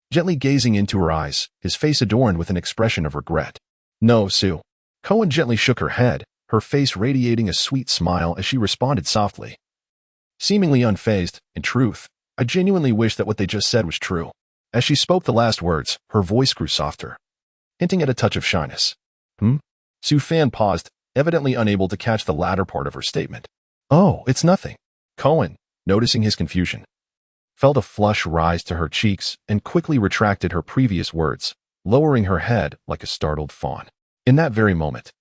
gently gazing into her eyes, his face adorned with an expression of regret. "No, Sue." Cohen gently shook her head, her face radiating a sweet smile as she responded softly, seemingly unfazed. "In truth, I genuinely wish that what they just said was true." As she spoke the last words, her voice grew softer, hinting at a touch of shyness. Sue Fan paused, evidently unable to catch the latter part of her statement. "Oh, it's nothing." Cohen, noticing his confusion, felt a flush rise to her cheeks and quickly retracted her previous words, lowering her head like a startled fawn. In that very moment,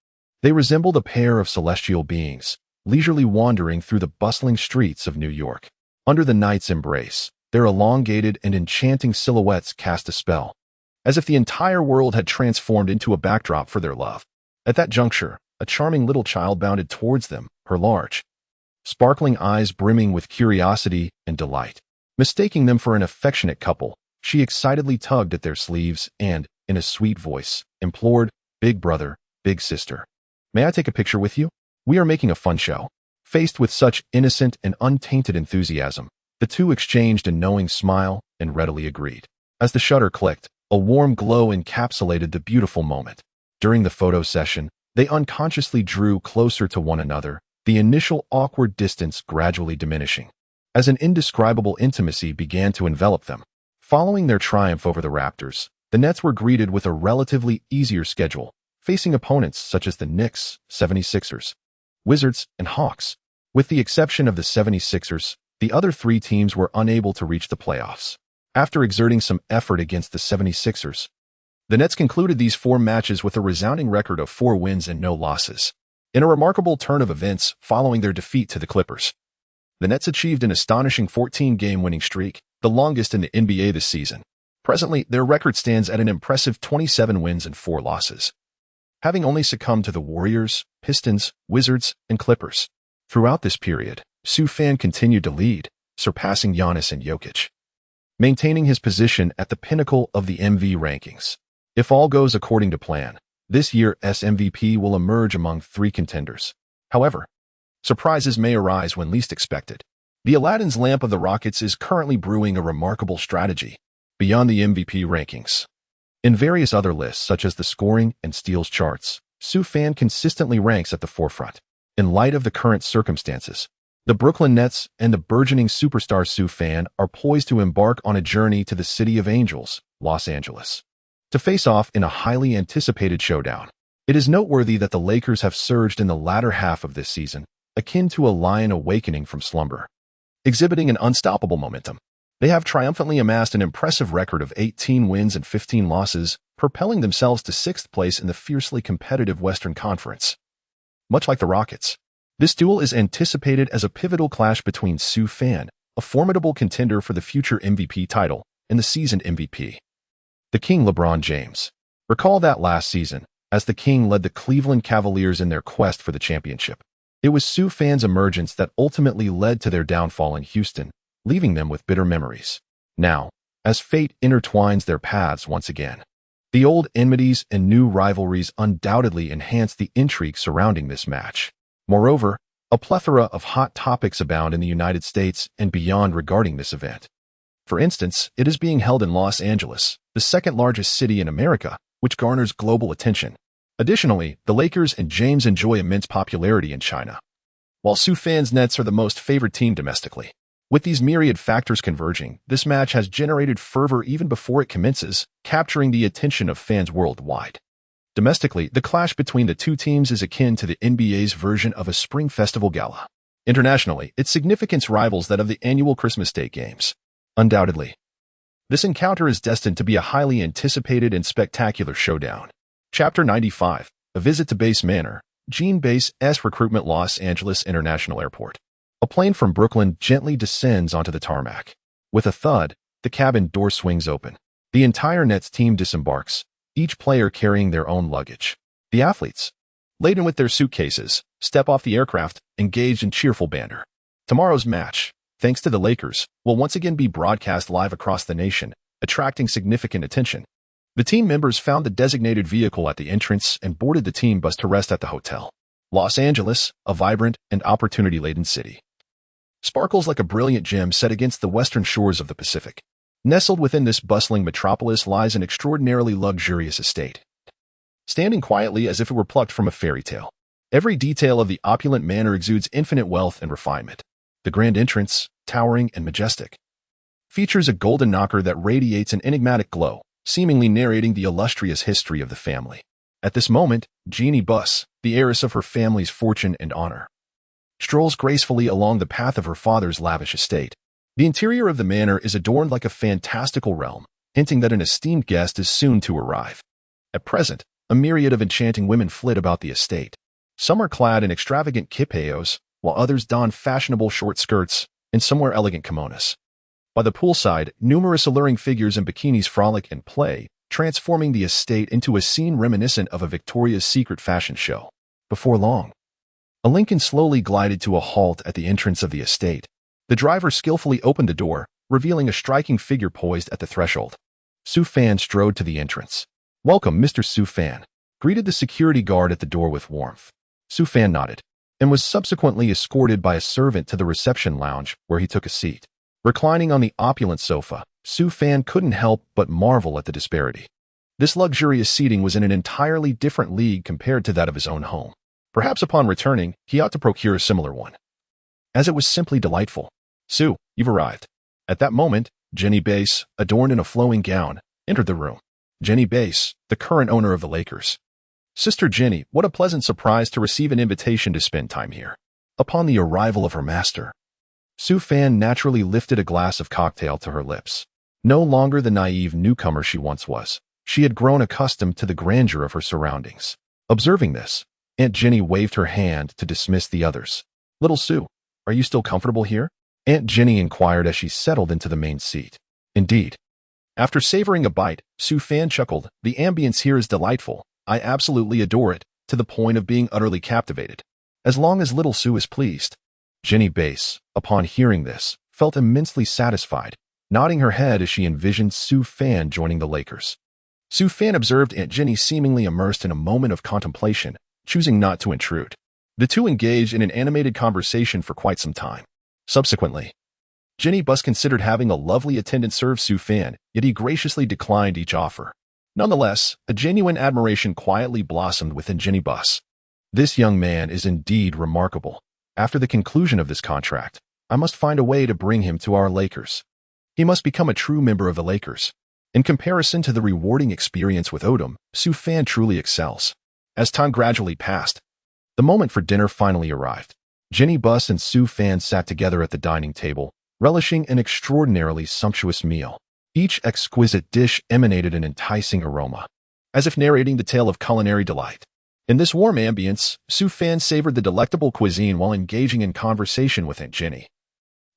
they resembled a pair of celestial beings, leisurely wandering through the bustling streets of New York. Under the night's embrace, their elongated and enchanting silhouettes cast a spell, as if the entire world had transformed into a backdrop for their love. At that juncture, a charming little child bounded towards them, her large, sparkling eyes brimming with curiosity and delight. Mistaking them for an affectionate couple, she excitedly tugged at their sleeves and, in a sweet voice, implored, "Big brother, big sister, may I take a picture with you? We are making a fun show." Faced with such innocent and untainted enthusiasm, the two exchanged a knowing smile and readily agreed. As the shutter clicked, a warm glow encapsulated the beautiful moment. During the photo session, they unconsciously drew closer to one another, the initial awkward distance gradually diminishing, as an indescribable intimacy began to envelop them. Following their triumph over the Raptors, the Nets were greeted with a relatively easier schedule, facing opponents such as the Knicks, 76ers, Wizards, and Hawks. With the exception of the 76ers, the other three teams were unable to reach the playoffs. After exerting some effort against the 76ers, the Nets concluded these 4 matches with a resounding record of 4 wins and no losses. In a remarkable turn of events following their defeat to the Clippers, the Nets achieved an astonishing 14-game winning streak, the longest in the NBA this season. Presently, their record stands at an impressive 27 wins and 4 losses, having only succumbed to the Warriors, Pistons, Wizards, and Clippers. Throughout this period, Fan continued to lead, surpassing Giannis and Jokic, maintaining his position at the pinnacle of the MV rankings. If all goes according to plan, this year's MVP will emerge among 3 contenders. However, surprises may arise when least expected. The Aladdin's lamp of the Rockets is currently brewing a remarkable strategy beyond the MVP rankings. In various other lists, such as the scoring and steals charts, Fan consistently ranks at the forefront. In light of the current circumstances, the Brooklyn Nets and the burgeoning superstar Fan are poised to embark on a journey to the City of Angels, Los Angeles, to face off in a highly anticipated showdown. It is noteworthy that the Lakers have surged in the latter half of this season, akin to a lion awakening from slumber, exhibiting an unstoppable momentum. They have triumphantly amassed an impressive record of 18 wins and 15 losses, propelling themselves to 6th place in the fiercely competitive Western Conference. Much like the Rockets, this duel is anticipated as a pivotal clash between Fan, a formidable contender for the future MVP title, and the seasoned MVP, the King LeBron James. Recall that last season, as the King led the Cleveland Cavaliers in their quest for the championship, it was Fan's emergence that ultimately led to their downfall in Houston, leaving them with bitter memories. Now, as fate intertwines their paths once again, the old enmities and new rivalries undoubtedly enhance the intrigue surrounding this match. Moreover, a plethora of hot topics abound in the United States and beyond regarding this event. For instance, it is being held in Los Angeles, the 2nd largest city in America, which garners global attention. Additionally, the Lakers and James enjoy immense popularity in China, while Fan's Nets are the most favored team domestically. With these myriad factors converging, this match has generated fervor even before it commences, capturing the attention of fans worldwide. Domestically, the clash between the two teams is akin to the NBA's version of a spring festival gala. Internationally, its significance rivals that of the annual Christmas Day games. Undoubtedly, this encounter is destined to be a highly anticipated and spectacular showdown. Chapter 95, A Visit to Base Manor, Gene Base's Recruitment Los Angeles International Airport. A plane from Brooklyn gently descends onto the tarmac. With a thud, the cabin door swings open. The entire Nets team disembarks, each player carrying their own luggage. The athletes, laden with their suitcases, step off the aircraft, engaged in cheerful banter. Tomorrow's match, thanks to the Lakers, will once again be broadcast live across the nation, attracting significant attention. The team members found the designated vehicle at the entrance and boarded the team bus to rest at the hotel. Los Angeles, a vibrant and opportunity-laden city, sparkles like a brilliant gem set against the western shores of the Pacific. Nestled within this bustling metropolis lies an extraordinarily luxurious estate, standing quietly as if it were plucked from a fairy tale. Every detail of the opulent manor exudes infinite wealth and refinement. The grand entrance, towering and majestic, features a golden knocker that radiates an enigmatic glow, seemingly narrating the illustrious history of the family. At this moment, Jeannie Buss, the heiress of her family's fortune and honor, strolls gracefully along the path of her father's lavish estate. The interior of the manor is adorned like a fantastical realm, hinting that an esteemed guest is soon to arrive. At present, a myriad of enchanting women flit about the estate. Some are clad in extravagant kipayos, while others don fashionable short skirts and some wear elegant kimonos. By the poolside, numerous alluring figures in bikinis frolic and play, transforming the estate into a scene reminiscent of a Victoria's Secret fashion show. Before long, a Lincoln slowly glided to a halt at the entrance of the estate. The driver skillfully opened the door, revealing a striking figure poised at the threshold. Fan strode to the entrance. "Welcome, Mr. Fan," greeted the security guard at the door with warmth. Fan nodded, and was subsequently escorted by a servant to the reception lounge, where he took a seat. Reclining on the opulent sofa, Fan couldn't help but marvel at the disparity. This luxurious seating was in an entirely different league compared to that of his own home. Perhaps upon returning, he ought to procure a similar one, as it was simply delightful. "Sue, you've arrived." At that moment, Jenny Bass, adorned in a flowing gown, entered the room. Jenny Bass, the current owner of the Lakers. "Sister Jenny, what a pleasant surprise to receive an invitation to spend time here." Upon the arrival of her master, Sue Fan naturally lifted a glass of cocktail to her lips. No longer the naive newcomer she once was, she had grown accustomed to the grandeur of her surroundings. Observing this, Aunt Jenny waved her hand to dismiss the others. "Little Sue, are you still comfortable here?" Aunt Jenny inquired as she settled into the main seat. "Indeed." After savoring a bite, Sue Fan chuckled. "The ambience here is delightful. I absolutely adore it, to the point of being utterly captivated. As long as little Sue is pleased." Jenny Bass, upon hearing this, felt immensely satisfied, nodding her head as she envisioned Sue Fan joining the Lakers. Sue Fan observed Aunt Jenny seemingly immersed in a moment of contemplation, choosing not to intrude. The two engaged in an animated conversation for quite some time. Subsequently, Jenny Bass considered having a lovely attendant serve Sue Fan, yet he graciously declined each offer. Nonetheless, a genuine admiration quietly blossomed within Jenny Bass. "This young man is indeed remarkable. After the conclusion of this contract, I must find a way to bring him to our Lakers. He must become a true member of the Lakers." In comparison to the rewarding experience with Odom, Sue Fan truly excels. As time gradually passed, the moment for dinner finally arrived. Jenny Bass and Sue Fan sat together at the dining table, relishing an extraordinarily sumptuous meal. Each exquisite dish emanated an enticing aroma, as if narrating the tale of culinary delight. In this warm ambience, Sue Fan savored the delectable cuisine while engaging in conversation with Aunt Jenny,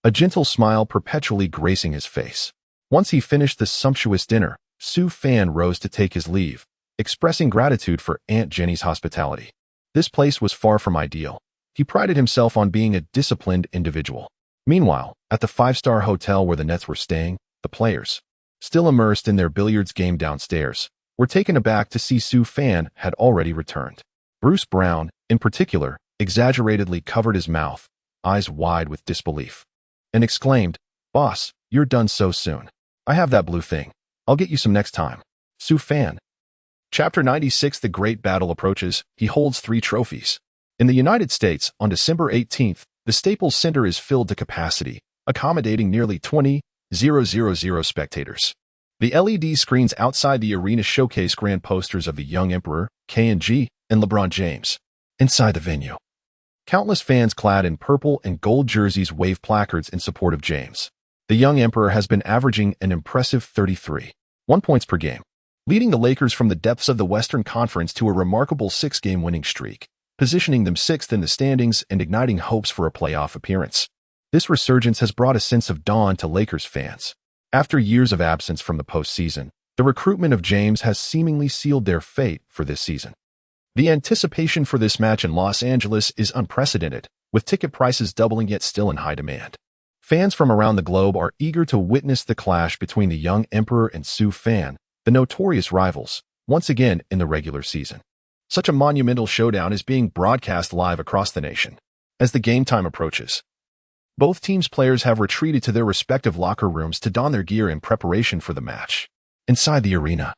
a gentle smile perpetually gracing his face. Once he finished the sumptuous dinner, Sue Fan rose to take his leave, expressing gratitude for Aunt Jenny's hospitality. This place was far from ideal. He prided himself on being a disciplined individual. Meanwhile, at the five-star hotel where the Nets were staying, the players, still immersed in their billiards game downstairs, were taken aback to see Sue Fan had already returned. Bruce Brown, in particular, exaggeratedly covered his mouth, eyes wide with disbelief, and exclaimed, "Boss, you're done so soon. I have that blue thing. I'll get you some next time." Sue Fan. Chapter 96. The Great Battle approaches. He holds 3 trophies. In the United States, on December 18th, the Staples Center is filled to capacity, accommodating nearly 20,000 spectators. The LED screens outside the arena showcase grand posters of the young Emperor, K&G, and LeBron James. Inside the venue, countless fans clad in purple and gold jerseys wave placards in support of James. The young Emperor has been averaging an impressive 33.1 points per game, leading the Lakers from the depths of the Western Conference to a remarkable 6-game winning streak, positioning them 6th in the standings and igniting hopes for a playoff appearance. This resurgence has brought a sense of dawn to Lakers fans. After years of absence from the postseason, the recruitment of James has seemingly sealed their fate for this season. The anticipation for this match in Los Angeles is unprecedented, with ticket prices doubling yet still in high demand. Fans from around the globe are eager to witness the clash between the young Emperor and Sue Fan, the notorious rivals, once again in the regular season. Such a monumental showdown is being broadcast live across the nation. As the game time approaches, both teams' players have retreated to their respective locker rooms to don their gear in preparation for the match. Inside the arena,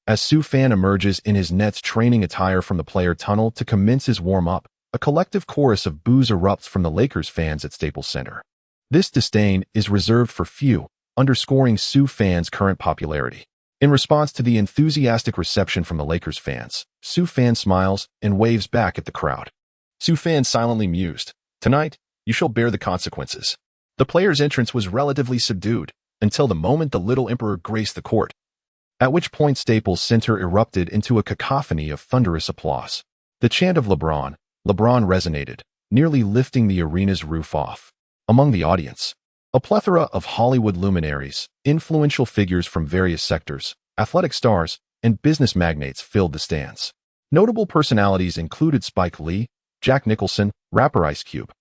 as Sue Fan emerges in his Nets training attire from the player tunnel to commence his warm-up, a collective chorus of boos erupts from the Lakers fans at Staples Center. This disdain is reserved for few, underscoring Sue Fan's current popularity. In response to the enthusiastic reception from the Lakers fans, Sue Fan smiles and waves back at the crowd. Sue Fan silently mused, "Tonight, you shall bear the consequences." The player's entrance was relatively subdued, until the moment the little Emperor graced the court, at which point Staples Center erupted into a cacophony of thunderous applause. The chant of LeBron resonated, nearly lifting the arena's roof off. Among the audience, a plethora of Hollywood luminaries, influential figures from various sectors, athletic stars, and business magnates filled the stands. Notable personalities included Spike Lee, Jack Nicholson, rapper Ice Cube,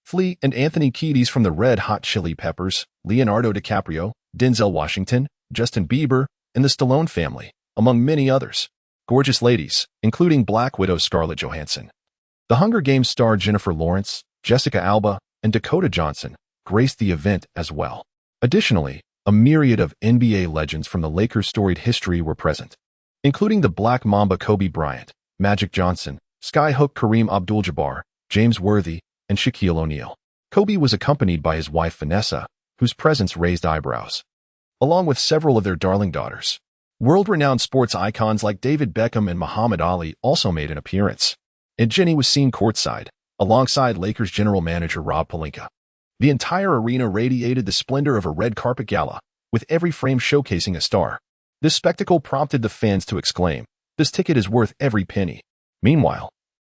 Flea, and Anthony Kiedis from the Red Hot Chili Peppers, Leonardo DiCaprio, Denzel Washington, Justin Bieber, and the Stallone family, among many others. Gorgeous ladies, including Black Widow Scarlett Johansson, The Hunger Games star Jennifer Lawrence, Jessica Alba, and Dakota Johnson, graced the event as well. Additionally, a myriad of NBA legends from the Lakers' storied history were present, including the Black Mamba Kobe Bryant, Magic Johnson, Skyhook Kareem Abdul-Jabbar, James Worthy, and Shaquille O'Neal. Kobe was accompanied by his wife Vanessa, whose presence raised eyebrows, along with several of their darling daughters. World-renowned sports icons like David Beckham and Muhammad Ali also made an appearance, and Ginny was seen courtside, alongside Lakers general manager Rob Pelinka. The entire arena radiated the splendor of a red carpet gala, with every frame showcasing a star. This spectacle prompted the fans to exclaim, "This ticket is worth every penny." Meanwhile,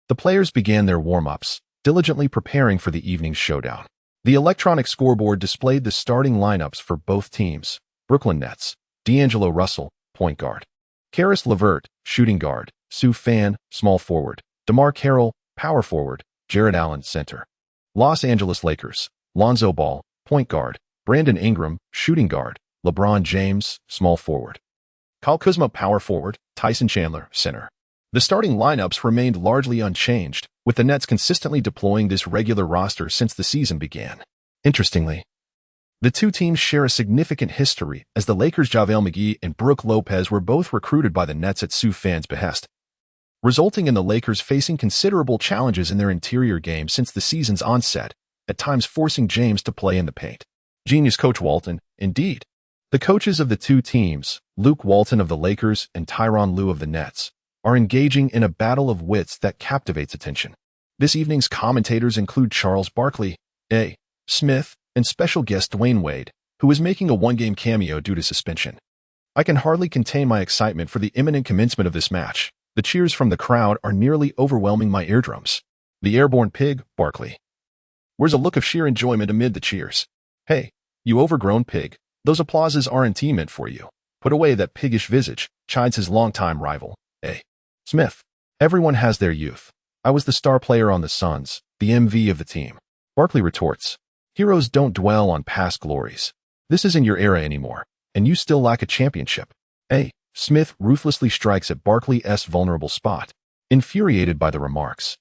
the players began their warm-ups, diligently preparing for the evening's showdown. The electronic scoreboard displayed the starting lineups for both teams. Brooklyn Nets, D'Angelo Russell, point guard. Karis LeVert, shooting guard. Sue Fan, small forward. DeMar Carroll, power forward. Jared Allen, center. Los Angeles Lakers, Lonzo Ball, point guard. Brandon Ingram, shooting guard. LeBron James, small forward. Kyle Kuzma, power forward. Tyson Chandler, center. The starting lineups remained largely unchanged, with the Nets consistently deploying this regular roster since the season began. Interestingly, the two teams share a significant history, as the Lakers' JaVale McGee and Brook Lopez were both recruited by the Nets at Sue Fan's behest, resulting in the Lakers facing considerable challenges in their interior game since the season's onset, at times forcing James to play in the paint. Genius coach Walton, indeed. The coaches of the two teams, Luke Walton of the Lakers and Tyronn Lue of the Nets, are engaging in a battle of wits that captivates attention. This evening's commentators include Charles Barkley, A. Smith, and special guest Dwayne Wade, who is making a one-game cameo due to suspension. I can hardly contain my excitement for the imminent commencement of this match. The cheers from the crowd are nearly overwhelming my eardrums. The airborne pig, Barkley, wears a look of sheer enjoyment amid the cheers. "Hey, you overgrown pig, those applauses aren't meant for you. Put away that piggish visage," chides his longtime rival, A. Smith. "Everyone has their youth. I was the star player on the Suns, the MV of the team." Barkley retorts, "Heroes don't dwell on past glories. This isn't your era anymore, and you still lack a championship." A. Smith ruthlessly strikes at Barkley's vulnerable spot. Infuriated by the remarks,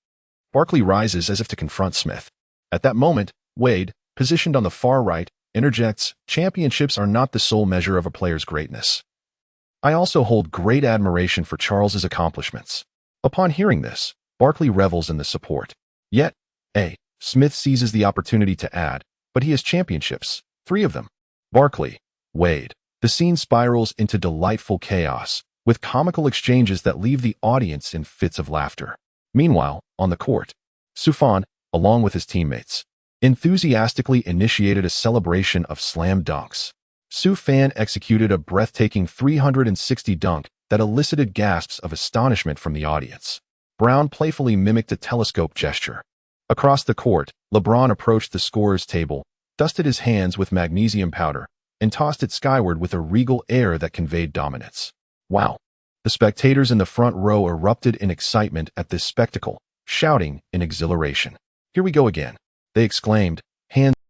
Barkley rises as if to confront Smith. At that moment, Wade, positioned on the far right, interjects, "Championships are not the sole measure of a player's greatness. I also hold great admiration for Charles's accomplishments." Upon hearing this, Barkley revels in the support. Yet, A. Smith seizes the opportunity to add, "But he has championships, 3 of them." Barkley, Wade. The scene spirals into delightful chaos, with comical exchanges that leave the audience in fits of laughter. Meanwhile, on the court, Sufjan, along with his teammates, enthusiastically initiated a celebration of slam dunks. Sue Fan executed a breathtaking 360 dunk that elicited gasps of astonishment from the audience. Brown playfully mimicked a telescope gesture. Across the court, LeBron approached the scorer's table, dusted his hands with magnesium powder, and tossed it skyward with a regal air that conveyed dominance. Wow! The spectators in the front row erupted in excitement at this spectacle, shouting in exhilaration. "Here we go again," they exclaimed,